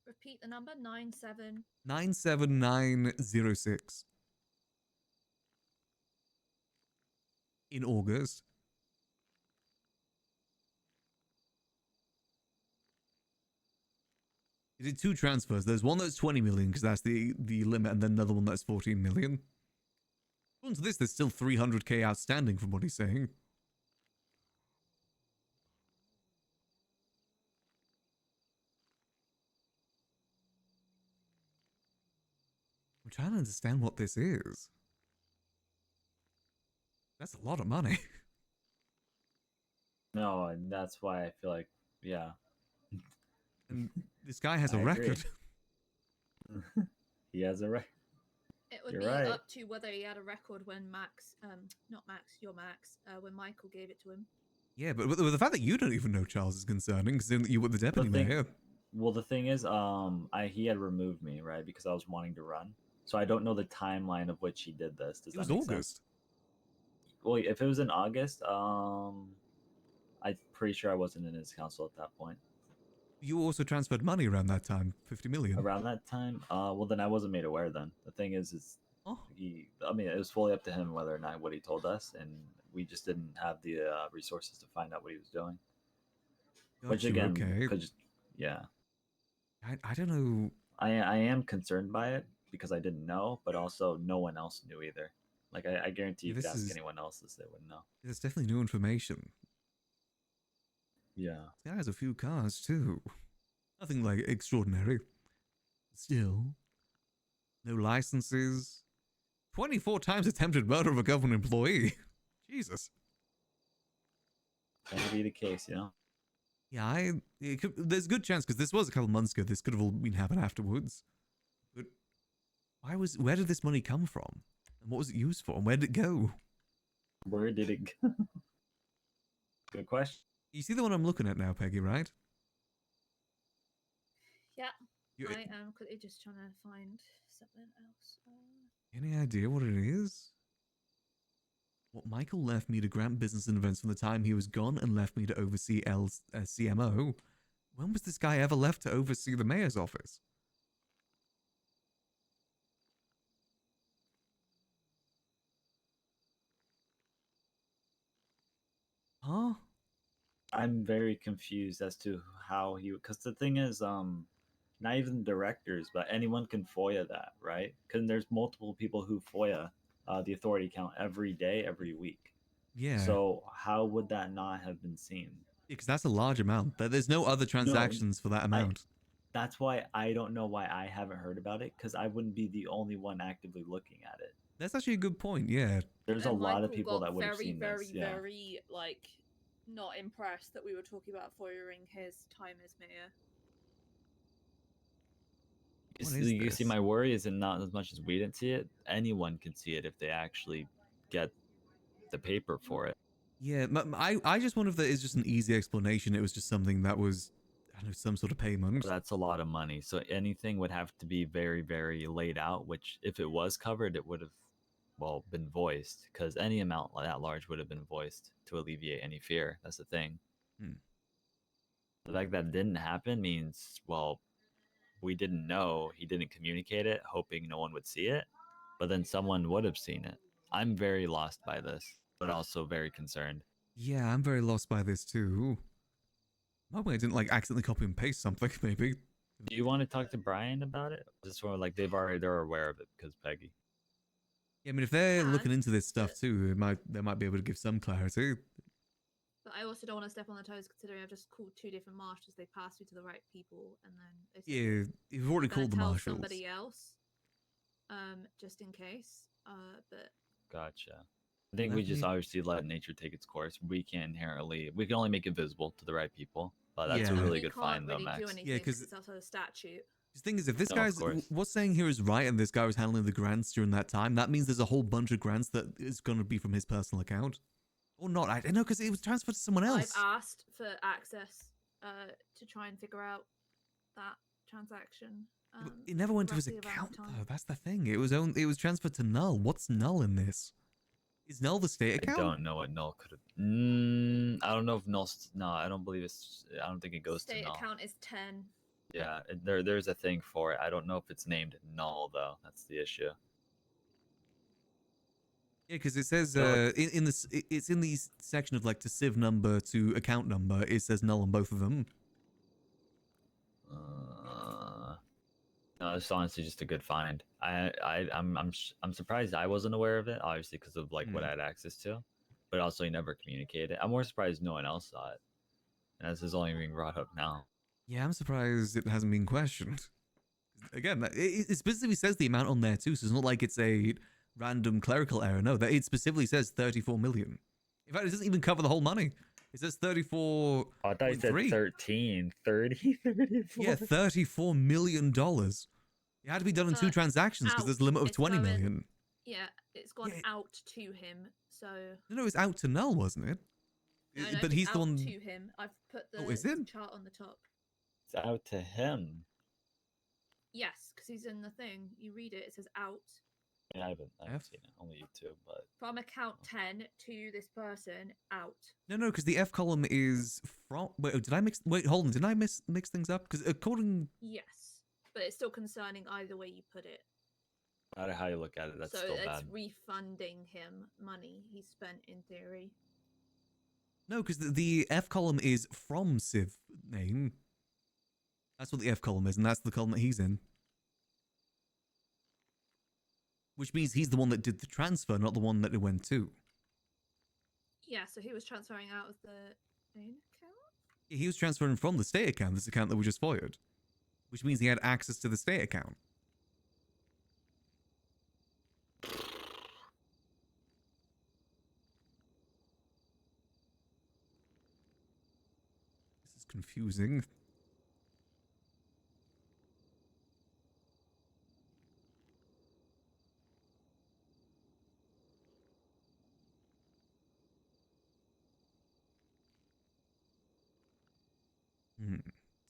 [SPEAKER 17] Repeat the number 97.
[SPEAKER 1] 97906 in August. He did 2 transfers. There's one that's 20 million because that's the limit, and then another one that's 14 million. According to this, there's still 300k outstanding from what he's saying. I'm trying to understand what this is. That's a lot of money.
[SPEAKER 8] No, and that's why I feel like, yeah.
[SPEAKER 1] And this guy has a
[SPEAKER 8] I agree.
[SPEAKER 1] record.
[SPEAKER 8] He has a record.
[SPEAKER 17] It would
[SPEAKER 8] You're
[SPEAKER 17] be
[SPEAKER 8] right.
[SPEAKER 17] up to whether he had a record when not Max, your Max, when Michael gave it to him.
[SPEAKER 1] Yeah, but the fact that you don't even know Charles is concerning, because you were the deputy mayor.
[SPEAKER 8] Well, the thing is, he had removed me, right, because I was wanting to run. So I don't know the timeline of which he did this. Does
[SPEAKER 1] It
[SPEAKER 8] that
[SPEAKER 1] was
[SPEAKER 8] make
[SPEAKER 1] August.
[SPEAKER 8] sense? Well, if it was in August, I'm pretty sure I wasn't in his council at that point.
[SPEAKER 1] You also transferred money around that time, 50 million.
[SPEAKER 8] Around that time, well, then I wasn't made aware. Then the thing is it was fully up to him whether or not what he told us, and we just didn't have the resources to find out what he was doing. Which again, yeah.
[SPEAKER 1] I don't know.
[SPEAKER 8] I am concerned by it because I didn't know, but also no one else knew either. Like I guarantee you could ask anyone else this, they wouldn't know.
[SPEAKER 1] There's definitely new information.
[SPEAKER 8] Yeah.
[SPEAKER 1] This guy has a few cars too. Nothing like extraordinary. Still, no licenses. 24 times attempted murder of a government employee. Jesus.
[SPEAKER 8] Can be the case, you know.
[SPEAKER 1] Yeah, there's a good chance because this was a couple months ago. This could have all been happened afterwards. But where did this money come from? And what was it used for? And where did it go?
[SPEAKER 8] Where did it go? Good question.
[SPEAKER 1] You see the one I'm looking at now, Peggy, right?
[SPEAKER 17] Yeah.
[SPEAKER 1] You-
[SPEAKER 17] I am quickly just trying to find something else.
[SPEAKER 1] Any idea what it is? What Michael left me to grant business and events from the time he was gone and left me to oversee CMO. When was this guy ever left to oversee the mayor's office? Huh?
[SPEAKER 8] I'm very confused as to how he, because the thing is, not even directors, but anyone can FOIA that, right? Because there's multiple people who FOIA the authority account every day, every week.
[SPEAKER 1] Yeah.
[SPEAKER 8] So how would that not have been seen?
[SPEAKER 1] Because that's a large amount. There's no other transactions for that amount.
[SPEAKER 8] That's why I don't know why I haven't heard about it, because I wouldn't be the only one actively looking at it.
[SPEAKER 1] That's actually a good point, yeah.
[SPEAKER 8] There's a
[SPEAKER 17] And
[SPEAKER 8] lot of
[SPEAKER 17] Michael
[SPEAKER 8] people
[SPEAKER 17] got
[SPEAKER 8] that would have
[SPEAKER 17] very,
[SPEAKER 8] seen
[SPEAKER 17] very,
[SPEAKER 8] this. Yeah.
[SPEAKER 17] very, like, not impressed that we were talking about foiling his time as mayor.
[SPEAKER 8] You see, my worry is not as much as we didn't see it. Anyone can see it if they actually get the paper for it.
[SPEAKER 1] Yeah, I just wonder if there is just an easy explanation. It was just something that was, I don't know, some sort of payment.
[SPEAKER 8] That's a lot of money. So anything would have to be very, very laid out, which if it was covered, it would have, well, been voiced, because any amount that large would have been voiced to alleviate any fear. That's the thing. The fact that didn't happen means, well, we didn't know, he didn't communicate it, hoping no one would see it, but then someone would have seen it. I'm very lost by this, but also very concerned.
[SPEAKER 1] Yeah, I'm very lost by this too. Hoping I didn't like accidentally copy and paste something, maybe.
[SPEAKER 8] Do you want to talk to Brian about it? Just sort of like they're aware of it because Peggy.
[SPEAKER 1] Yeah, I mean, if they're looking into this stuff too, they might be able to give some clarity.
[SPEAKER 17] But I also don't want to step on the toes, considering I've just called 2 different marshals. They passed me to the right people, and then they said,
[SPEAKER 1] Yeah, you've already
[SPEAKER 17] "I'm gonna
[SPEAKER 1] called the
[SPEAKER 17] tell
[SPEAKER 1] marshals.
[SPEAKER 17] somebody else, just in case." But
[SPEAKER 8] Gotcha. I think we just obviously let nature take its course. We can only make it visible to the right people. But that's a
[SPEAKER 1] Yeah.
[SPEAKER 8] really
[SPEAKER 17] he
[SPEAKER 8] good
[SPEAKER 17] can't
[SPEAKER 8] find, though,
[SPEAKER 17] really
[SPEAKER 8] Max.
[SPEAKER 17] do anything
[SPEAKER 1] Yeah,
[SPEAKER 17] because
[SPEAKER 1] 'cause-
[SPEAKER 17] it's also a statute.
[SPEAKER 1] The thing is, if this
[SPEAKER 8] No, of
[SPEAKER 1] guy's
[SPEAKER 8] course.
[SPEAKER 1] what's saying here is right, and this guy was handling the grants during that time, that means there's a whole bunch of grants that is going to be from his personal account, or not. I don't know because it was transferred to someone else.
[SPEAKER 17] I've asked for access to try and figure out that transaction.
[SPEAKER 1] It never went to his
[SPEAKER 17] roughly around
[SPEAKER 1] account
[SPEAKER 17] that time.
[SPEAKER 1] though. That's the thing. It was transferred to Null. What's Null in this? Is Null the state account?
[SPEAKER 8] I don't know what Null could have. I don't know if Null's. No, I don't believe it's. I don't think it goes
[SPEAKER 17] State
[SPEAKER 8] to Null.
[SPEAKER 17] account is 10.
[SPEAKER 8] Yeah, there's a thing for it. I don't know if it's named Null though. That's the issue.
[SPEAKER 1] Yeah, because it says
[SPEAKER 8] No,
[SPEAKER 1] in this, it's in the section of like to civ number to account number. It says Null on both of them.
[SPEAKER 8] No, it's honestly just a good find. I'm surprised I wasn't aware of it, obviously because of like what I had access to, but also he never communicated. I'm more surprised no one else saw it, and this is only being brought up now.
[SPEAKER 1] Yeah, I'm surprised it hasn't been questioned. Again, it specifically says the amount on there too, so it's not like it's a random clerical error. No, that it specifically says 34 million. In fact, it doesn't even cover the whole money. It says 34.
[SPEAKER 8] Oh, I thought you said 13, 30, 34.
[SPEAKER 1] Yeah, $34 million. It had to be done in 2 transactions because there's a limit of
[SPEAKER 17] It's
[SPEAKER 1] 20
[SPEAKER 17] going-
[SPEAKER 1] million.
[SPEAKER 17] Yeah, it's gone
[SPEAKER 1] Yeah,
[SPEAKER 17] out to him. So.
[SPEAKER 1] No, it was out to Null, wasn't it?
[SPEAKER 17] No,
[SPEAKER 1] But
[SPEAKER 17] it's
[SPEAKER 1] he's the
[SPEAKER 17] out
[SPEAKER 1] one.
[SPEAKER 17] to him. I've put the
[SPEAKER 1] Oh, is it?
[SPEAKER 17] chart on the top.
[SPEAKER 8] It's out to him.
[SPEAKER 17] Yes, because he's in the thing. You read it. It says out
[SPEAKER 8] Yeah, I haven't seen it. Only YouTube, but
[SPEAKER 17] from account 10 to this person. Out.
[SPEAKER 1] No, because the F column is from. Wait, did I mix? Wait, hold on. Did I mix things up? Because according.
[SPEAKER 17] Yes, but it's still concerning either way you put it.
[SPEAKER 8] no matter how you look at it, that's
[SPEAKER 17] so
[SPEAKER 8] still
[SPEAKER 17] it's
[SPEAKER 8] bad.
[SPEAKER 17] refunding him money he spent in theory.
[SPEAKER 1] No, because the F column is from Civ name. That's what the F column is, and that's the column that he's in. Which means he's the one that did the transfer, not the one that it went to.
[SPEAKER 17] Yeah, so he was transferring out of the main account.
[SPEAKER 1] He was transferring from the state account, this account that we just foiled. Which means he had access to the state account. confusing.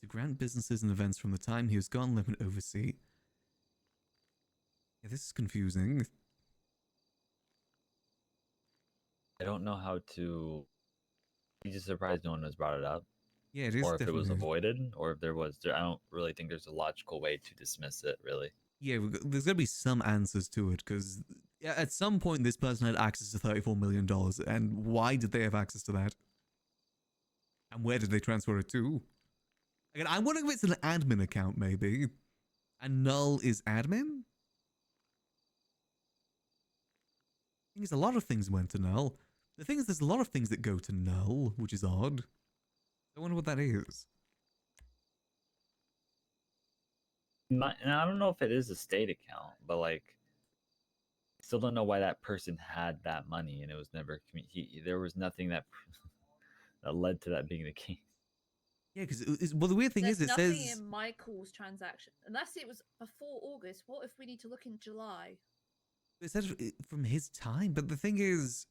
[SPEAKER 1] To grant businesses and events from the time he was gone, let me oversee. Yeah, this is confusing.
[SPEAKER 8] I don't know how to. I'm just surprised no one has brought it up.
[SPEAKER 1] Yeah, it is
[SPEAKER 8] or if it was
[SPEAKER 1] definitely-
[SPEAKER 8] avoided, or if there was. I don't really think there's a logical way to dismiss it, really.
[SPEAKER 1] Yeah, there's got to be some answers to it, because at some point this person had access to $34 million, and why did they have access to that? And where did they transfer it to? Again, I wonder if it's an admin account, maybe. And null is admin? I think a lot of things went to null. The thing is, there's a lot of things that go to null, which is odd. I wonder what that is.
[SPEAKER 8] And I don't know if it is a state account, but like, I still don't know why that person had that money, and it was never. There was nothing that that led to that being the case.
[SPEAKER 1] Yeah, because well, the weird thing
[SPEAKER 17] There's
[SPEAKER 1] is, it
[SPEAKER 17] nothing
[SPEAKER 1] says
[SPEAKER 17] in Michael's transaction unless it was before August. What if we need to look in July?
[SPEAKER 1] it says from his time, but the thing is,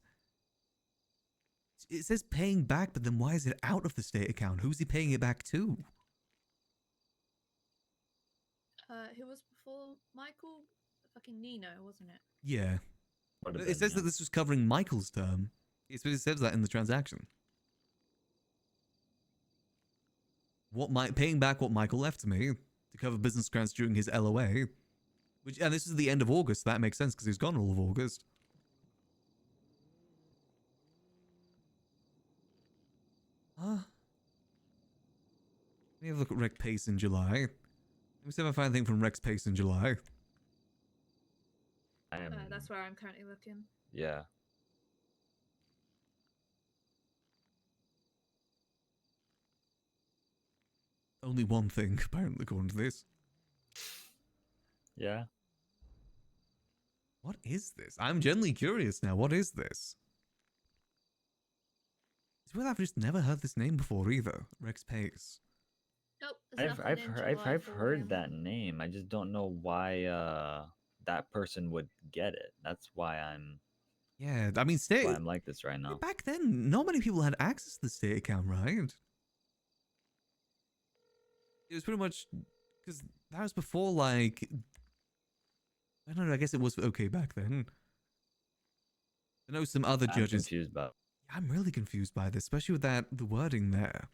[SPEAKER 1] it says paying back, but then why is it out of the state account? Who's he paying it back to?
[SPEAKER 17] Who was before Michael? Fucking Nino, wasn't it?
[SPEAKER 1] Yeah. It says that this was covering Michael's term. It says that in the transaction. Paying back what Michael left to me to cover business grants during his LOA. And this is the end of August. That makes sense because he's gone all of August. Let me have a look at Rec Pace in July. Let me see if I find anything from Rex Pace in July.
[SPEAKER 17] That's where I'm currently looking.
[SPEAKER 8] Yeah.
[SPEAKER 1] Only one thing, apparently, according to this.
[SPEAKER 8] Yeah.
[SPEAKER 1] What is this? I'm genuinely curious now. What is this? It's weird I've just never heard this name before either. Rex Pace.
[SPEAKER 17] Nope.
[SPEAKER 8] I've heard that name. I just don't know why that person would get it. That's why I'm.
[SPEAKER 1] Yeah, I mean,
[SPEAKER 8] That's why I'm like this right now.
[SPEAKER 1] Back then, not many people had access to the state account, right? It was pretty much because that was before, like, I don't know. I guess it was okay back then. I know some other
[SPEAKER 8] I'm
[SPEAKER 1] judges.
[SPEAKER 8] confused about.
[SPEAKER 1] Yeah, I'm really confused by this, especially with the wording there.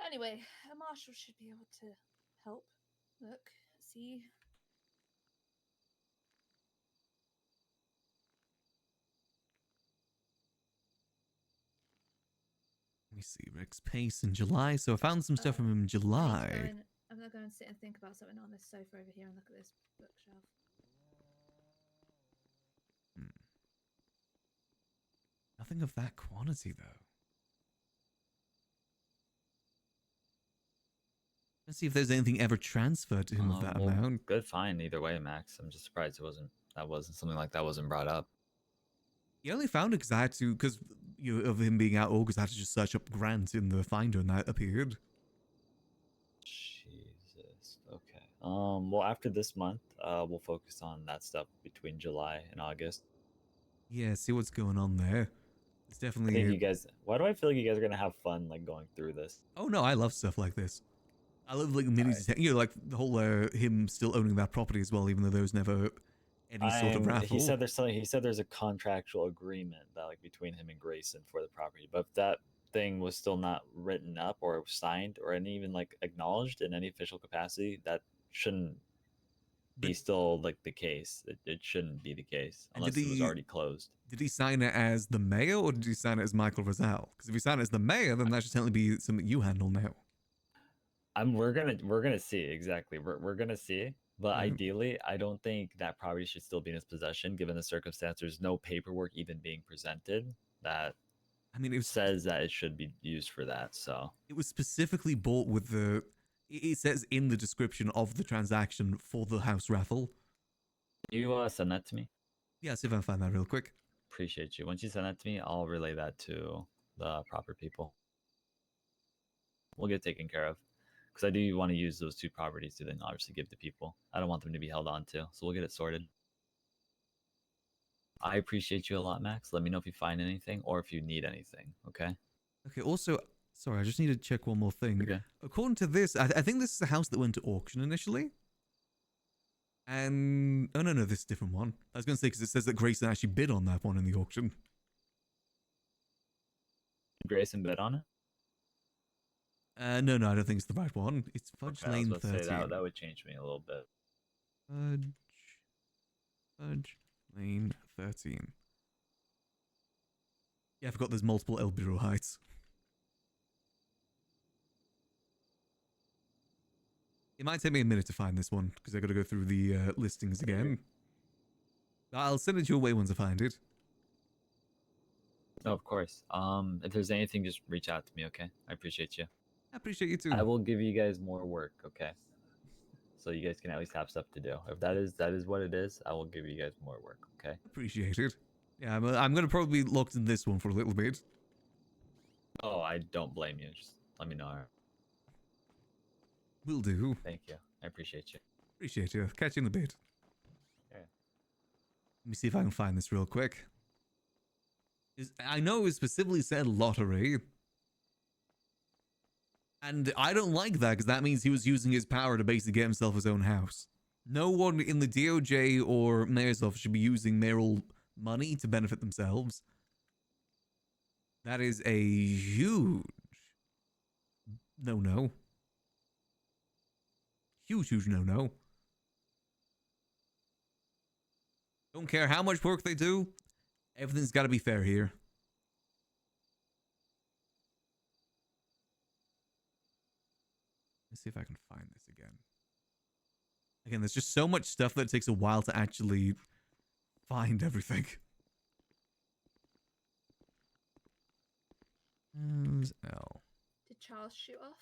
[SPEAKER 17] Anyway, a marshal should be able to help. Look, see.
[SPEAKER 1] Let me see, Rex Pace in July. So I found some stuff from him in July.
[SPEAKER 17] I'm gonna go and sit and think about something on this sofa over here and look at this bookshelf.
[SPEAKER 1] Nothing of that quantity, though. Let's see if there's anything ever transferred to him of that amount.
[SPEAKER 8] Good find either way, Max. I'm just surprised that wasn't something like that wasn't brought up.
[SPEAKER 1] He only found it because I had to, because of him being out August, I had to just search up Grant in the Finder, and that appeared.
[SPEAKER 8] Jesus. Okay. Well, after this month, we'll focus on that stuff between July and August.
[SPEAKER 1] Yeah, see what's going on there. It's definitely.
[SPEAKER 8] I think you guys. Why do I feel like you guys are gonna have fun like going through this?
[SPEAKER 1] Oh no, I love stuff like this. I love like mini, like the whole him still owning that property as well, even though there was never any sort of raffle.
[SPEAKER 8] He said there's something. He said there's a contractual agreement that like between him and Grayson for the property, but if that thing was still not written up or signed or any even like acknowledged in any official capacity, that shouldn't be still like the case. It shouldn't be the case unless it was already closed.
[SPEAKER 1] Did he sign it as the mayor or did he sign it as Michael Rosal? Because if he signed it as the mayor, then that should certainly be something you handle now.
[SPEAKER 8] We're gonna see exactly. We're gonna see. But ideally, I don't think that property should still be in his possession, given the circumstance. There's no paperwork even being presented that says that it should be used for that. So
[SPEAKER 1] it was specifically bought with the. It says in the description of the transaction for the house raffle.
[SPEAKER 8] You send that to me.
[SPEAKER 1] Yeah, see if I can find that real quick.
[SPEAKER 8] Appreciate you. Once you send that to me, I'll relay that to the proper people. we'll get taken care of. Because I do want to use those 2 properties to then obviously give to people. I don't want them to be held on to, so we'll get it sorted. I appreciate you a lot, Max. Let me know if you find anything or if you need anything, okay?
[SPEAKER 1] Okay, also, sorry, I just need to check one more thing.
[SPEAKER 8] Okay.
[SPEAKER 1] According to this, I think this is a house that went to auction initially. And, oh no, this is a different one. I was going to say, because it says that Grayson actually bid on that one in the auction.
[SPEAKER 8] Grayson bid on it?
[SPEAKER 1] No, I don't think it's the right one. It's Fudge
[SPEAKER 8] Okay,
[SPEAKER 1] Lane
[SPEAKER 8] I was about
[SPEAKER 1] 13.
[SPEAKER 8] to say that would change me a little bit.
[SPEAKER 1] Fudge Lane 13. Yeah, I forgot there's multiple El Bureau heights. It might take me a minute to find this one, because I got to go through the listings again. I'll send it your way once I find it.
[SPEAKER 8] No, of course. If there's anything, just reach out to me, okay? I appreciate you.
[SPEAKER 1] I appreciate you too.
[SPEAKER 8] I will give you guys more work, okay? So you guys can at least have stuff to do. If that is what it is, I will give you guys more work, okay?
[SPEAKER 1] Appreciate it. Yeah, I'm going to probably be locked in this one for a little bit.
[SPEAKER 8] Oh, I don't blame you. Just let me know.
[SPEAKER 1] Will do.
[SPEAKER 8] Thank you. I appreciate you.
[SPEAKER 1] Appreciate you. Catch you in a bit.
[SPEAKER 8] Yeah.
[SPEAKER 1] Let me see if I can find this real quick. I know it specifically said lottery. And I don't like that, because that means he was using his power to basically get himself his own house. No one in the DOJ or mayor's office should be using mayoral money to benefit themselves. That is a huge no-no. Huge no-no. Don't care how much work they do. Everything's got to be fair here. Let's see if I can find this again. Again, there's just so much stuff that it takes a while to actually find everything. Where's L?
[SPEAKER 17] Did Charles shoot off?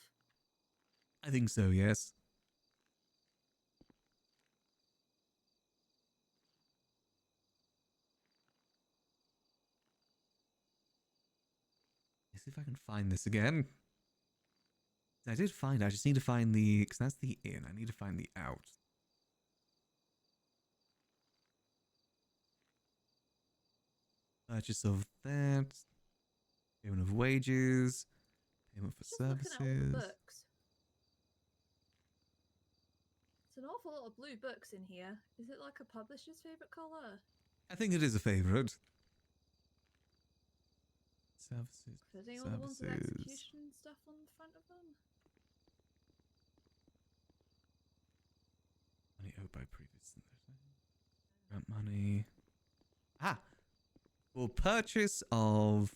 [SPEAKER 1] I think so, yes. Let's see if I can find this again. I did find it. I just need to find the... Because that's the in. I need to find the out. Purchase of that. Payment of wages. Payment for
[SPEAKER 17] Just looking at all the
[SPEAKER 1] services.
[SPEAKER 17] books. It's an awful lot of blue books in here. Is it like a publisher's favorite color?
[SPEAKER 1] I think it is a favorite. Services.
[SPEAKER 17] Are they all the ones with execution stuff on the front of them?
[SPEAKER 1] Money owed by previous. Grant money. Ah! For purchase of...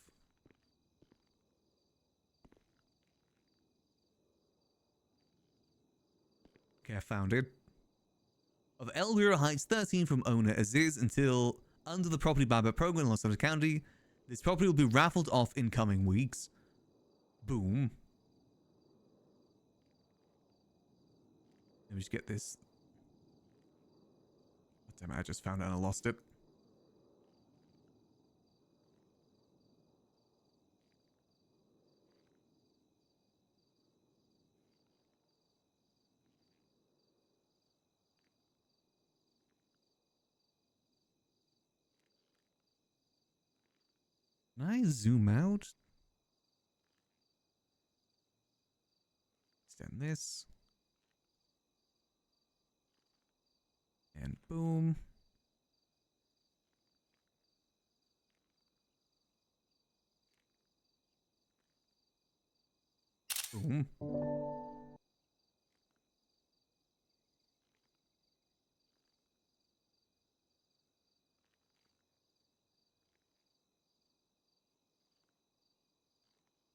[SPEAKER 1] Okay, I found it. Of Elvira Heights 13 from owner Aziz until under the property buyback program in Los Angeles County. This property will be raffled off in coming weeks. Boom. Let me just get this. Oh, damn it, I just found it and I lost it. Can I zoom out? Extend this. And boom. Boom.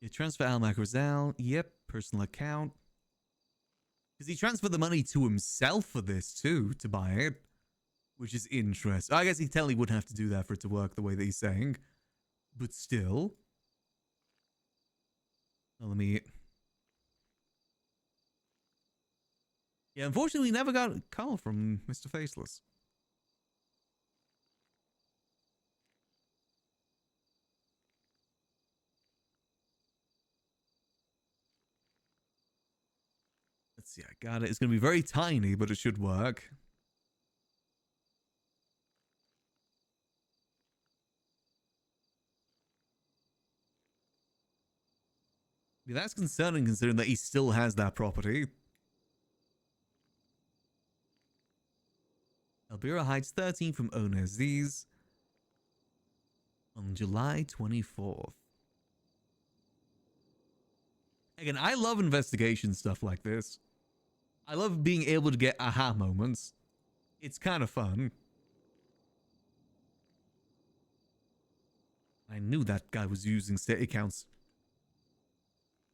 [SPEAKER 1] You transfer Al Macrozal. Yep, personal account. Because he transferred the money to himself for this too, to buy it. Which is interesting. I guess he technically wouldn't have to do that for it to work the way that he's saying. But still. Well, let me... Yeah, unfortunately, we never got a call from Mr. Faceless. Let's see, I got it. It's going to be very tiny, but it should work. Yeah, that's concerning considering that he still has that property. Elvira hides 13 from owners. These on July 24th. Again, I love investigation stuff like this. I love being able to get aha moments. It's kind of fun. I knew that guy was using state accounts.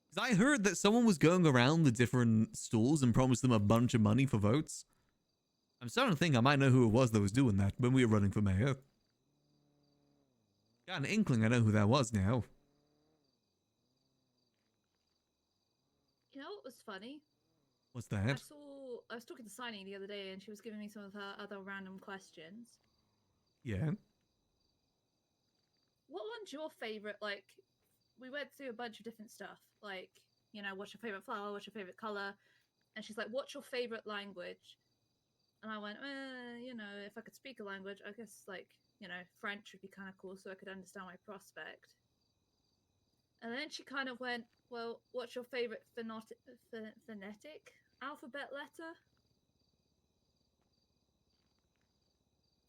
[SPEAKER 1] Because I heard that someone was going around the different stalls and promised them a bunch of money for votes. I'm starting to think I might know who it was that was doing that when we were running for mayor. Got an inkling I know who that was now.
[SPEAKER 17] You know what was funny?
[SPEAKER 1] What's that?
[SPEAKER 17] I was talking to Signing the other day, and she was giving me some of her other random questions.
[SPEAKER 1] Yeah.
[SPEAKER 17] What one's your favorite? Like, we went through a bunch of different stuff. Like, you know, what's your favorite flower? What's your favorite color? And she's like, what's your favorite language? And I went, you know, if I could speak a language, I guess, like, you know, French would be kind of cool so I could understand my prospect. And then she kind of went, well, what's your favorite phonetic alphabet letter?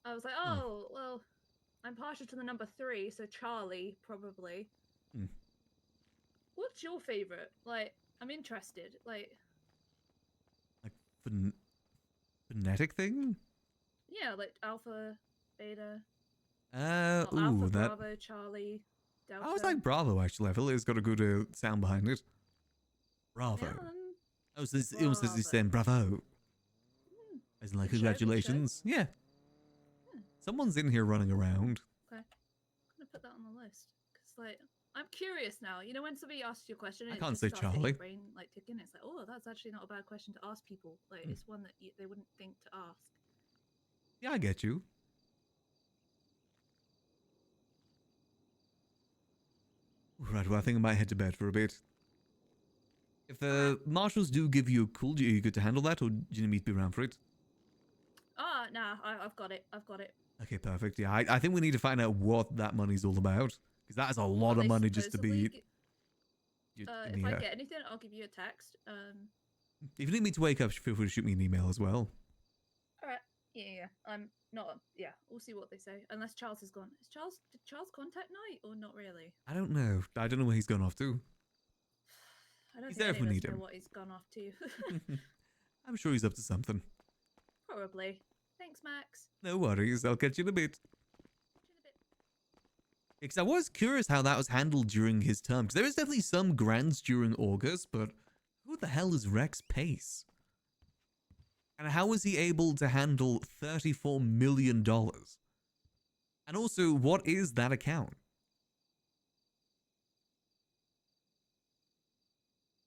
[SPEAKER 17] I was like, oh, well, I'm partial to the number 3, so Charlie, probably. What's your favorite? Like, I'm interested. Like
[SPEAKER 1] phonetic thing?
[SPEAKER 17] Yeah, like Alpha, Beta.
[SPEAKER 1] Alpha,
[SPEAKER 17] Bravo, Charlie, Delta.
[SPEAKER 1] I was like Bravo, actually. I feel like it's got a good sound behind it. Bravo. Oh, so it almost says he's saying bravo. As in, like, congratulations. Yeah. Someone's in here running around.
[SPEAKER 17] Okay. I'm going to put that on the list. Because, like, I'm curious now. You know, when somebody asks you a question,
[SPEAKER 1] I
[SPEAKER 17] it
[SPEAKER 1] can't
[SPEAKER 17] just
[SPEAKER 1] say
[SPEAKER 17] starts in
[SPEAKER 1] Charlie.
[SPEAKER 17] your brain, like, ticking. It's like, oh, that's actually not a bad question to ask people. Like, it's one that they wouldn't think to ask.
[SPEAKER 1] Yeah, I get you. Right, well, I think I might head to bed for a bit. If the marshals do give you a call, are you good to handle that, or do you need me to be around for it?
[SPEAKER 17] Nah, I've got it. I've got it.
[SPEAKER 1] Okay, perfect. Yeah, I think we need to find out what that money's all about. Because that is a lot of money just to be...
[SPEAKER 17] If I get anything, I'll give you a text.
[SPEAKER 1] If you need me to wake up, feel free to shoot me an email as well.
[SPEAKER 17] Alright. Yeah. I'm not... Yeah, we'll see what they say. Unless Charles is gone. Did Charles contact Night, or not really?
[SPEAKER 1] I don't know. I don't know where he's gone off to.
[SPEAKER 17] I don't
[SPEAKER 1] He's
[SPEAKER 17] think
[SPEAKER 1] there if we
[SPEAKER 17] any of
[SPEAKER 1] need
[SPEAKER 17] us know
[SPEAKER 1] him.
[SPEAKER 17] what he's gone off to.
[SPEAKER 1] I'm sure he's up to something.
[SPEAKER 17] Probably. Thanks, Max.
[SPEAKER 1] No worries. I'll catch you in a bit. Because I was curious how that was handled during his term. Because there is definitely some grants during August, but who the hell is Rex Pace? And how was he able to handle $34 million? And also, what is that account?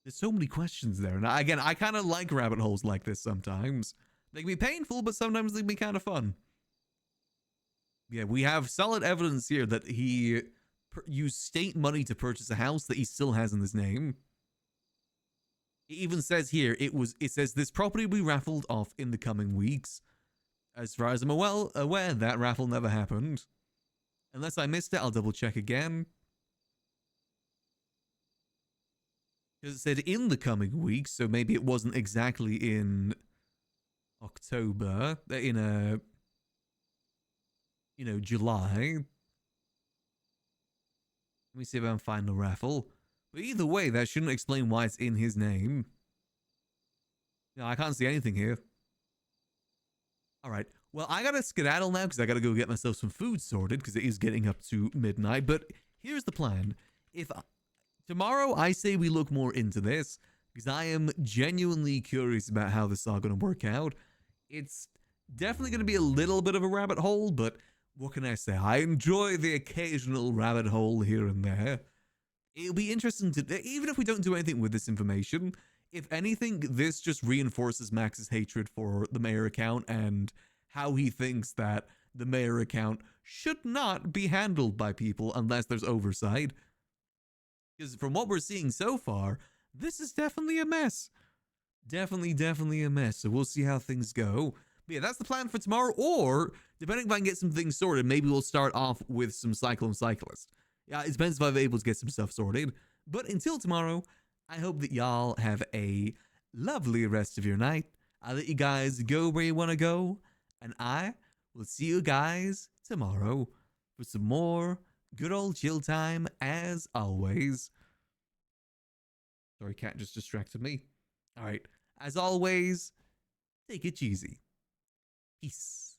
[SPEAKER 1] There's so many questions there. And again, I kind of like rabbit holes like this sometimes. They can be painful, but sometimes they can be kind of fun. Yeah, we have solid evidence here that he used state money to purchase a house that he still has in his name. It even says here, it says this property will be raffled off in the coming weeks. As far as I'm well aware, that raffle never happened. Unless I missed it, I'll double check again. Because it said in the coming weeks, so maybe it wasn't exactly in October, in July. Let me see if I can find the raffle. But either way, that shouldn't explain why it's in his name. No, I can't see anything here. Alright, well, I gotta skedaddle now because I gotta go get myself some food sorted because it is getting up to midnight. But here's the plan. Tomorrow, I say we look more into this because I am genuinely curious about how this is all going to work out. It's definitely going to be a little bit of a rabbit hole, but what can I say? I enjoy the occasional rabbit hole here and there. It'll be interesting to, even if we don't do anything with this information, if anything, this just reinforces Max's hatred for the mayor account and how he thinks that the mayor account should not be handled by people unless there's oversight. Because from what we're seeing so far, this is definitely a mess. definitely a mess. So we'll see how things go. But yeah, that's the plan for tomorrow. Or depending if I can get some things sorted, maybe we'll start off with some Cyclone Cyclist. Yeah, it depends if I'm able to get some stuff sorted. But until tomorrow, I hope that y'all have a lovely rest of your night. I'll let you guys go where you want to go. And I will see you guys tomorrow for some more good old chill time as always. Sorry, cat just distracted me. All right. As always, take it easy. Peace.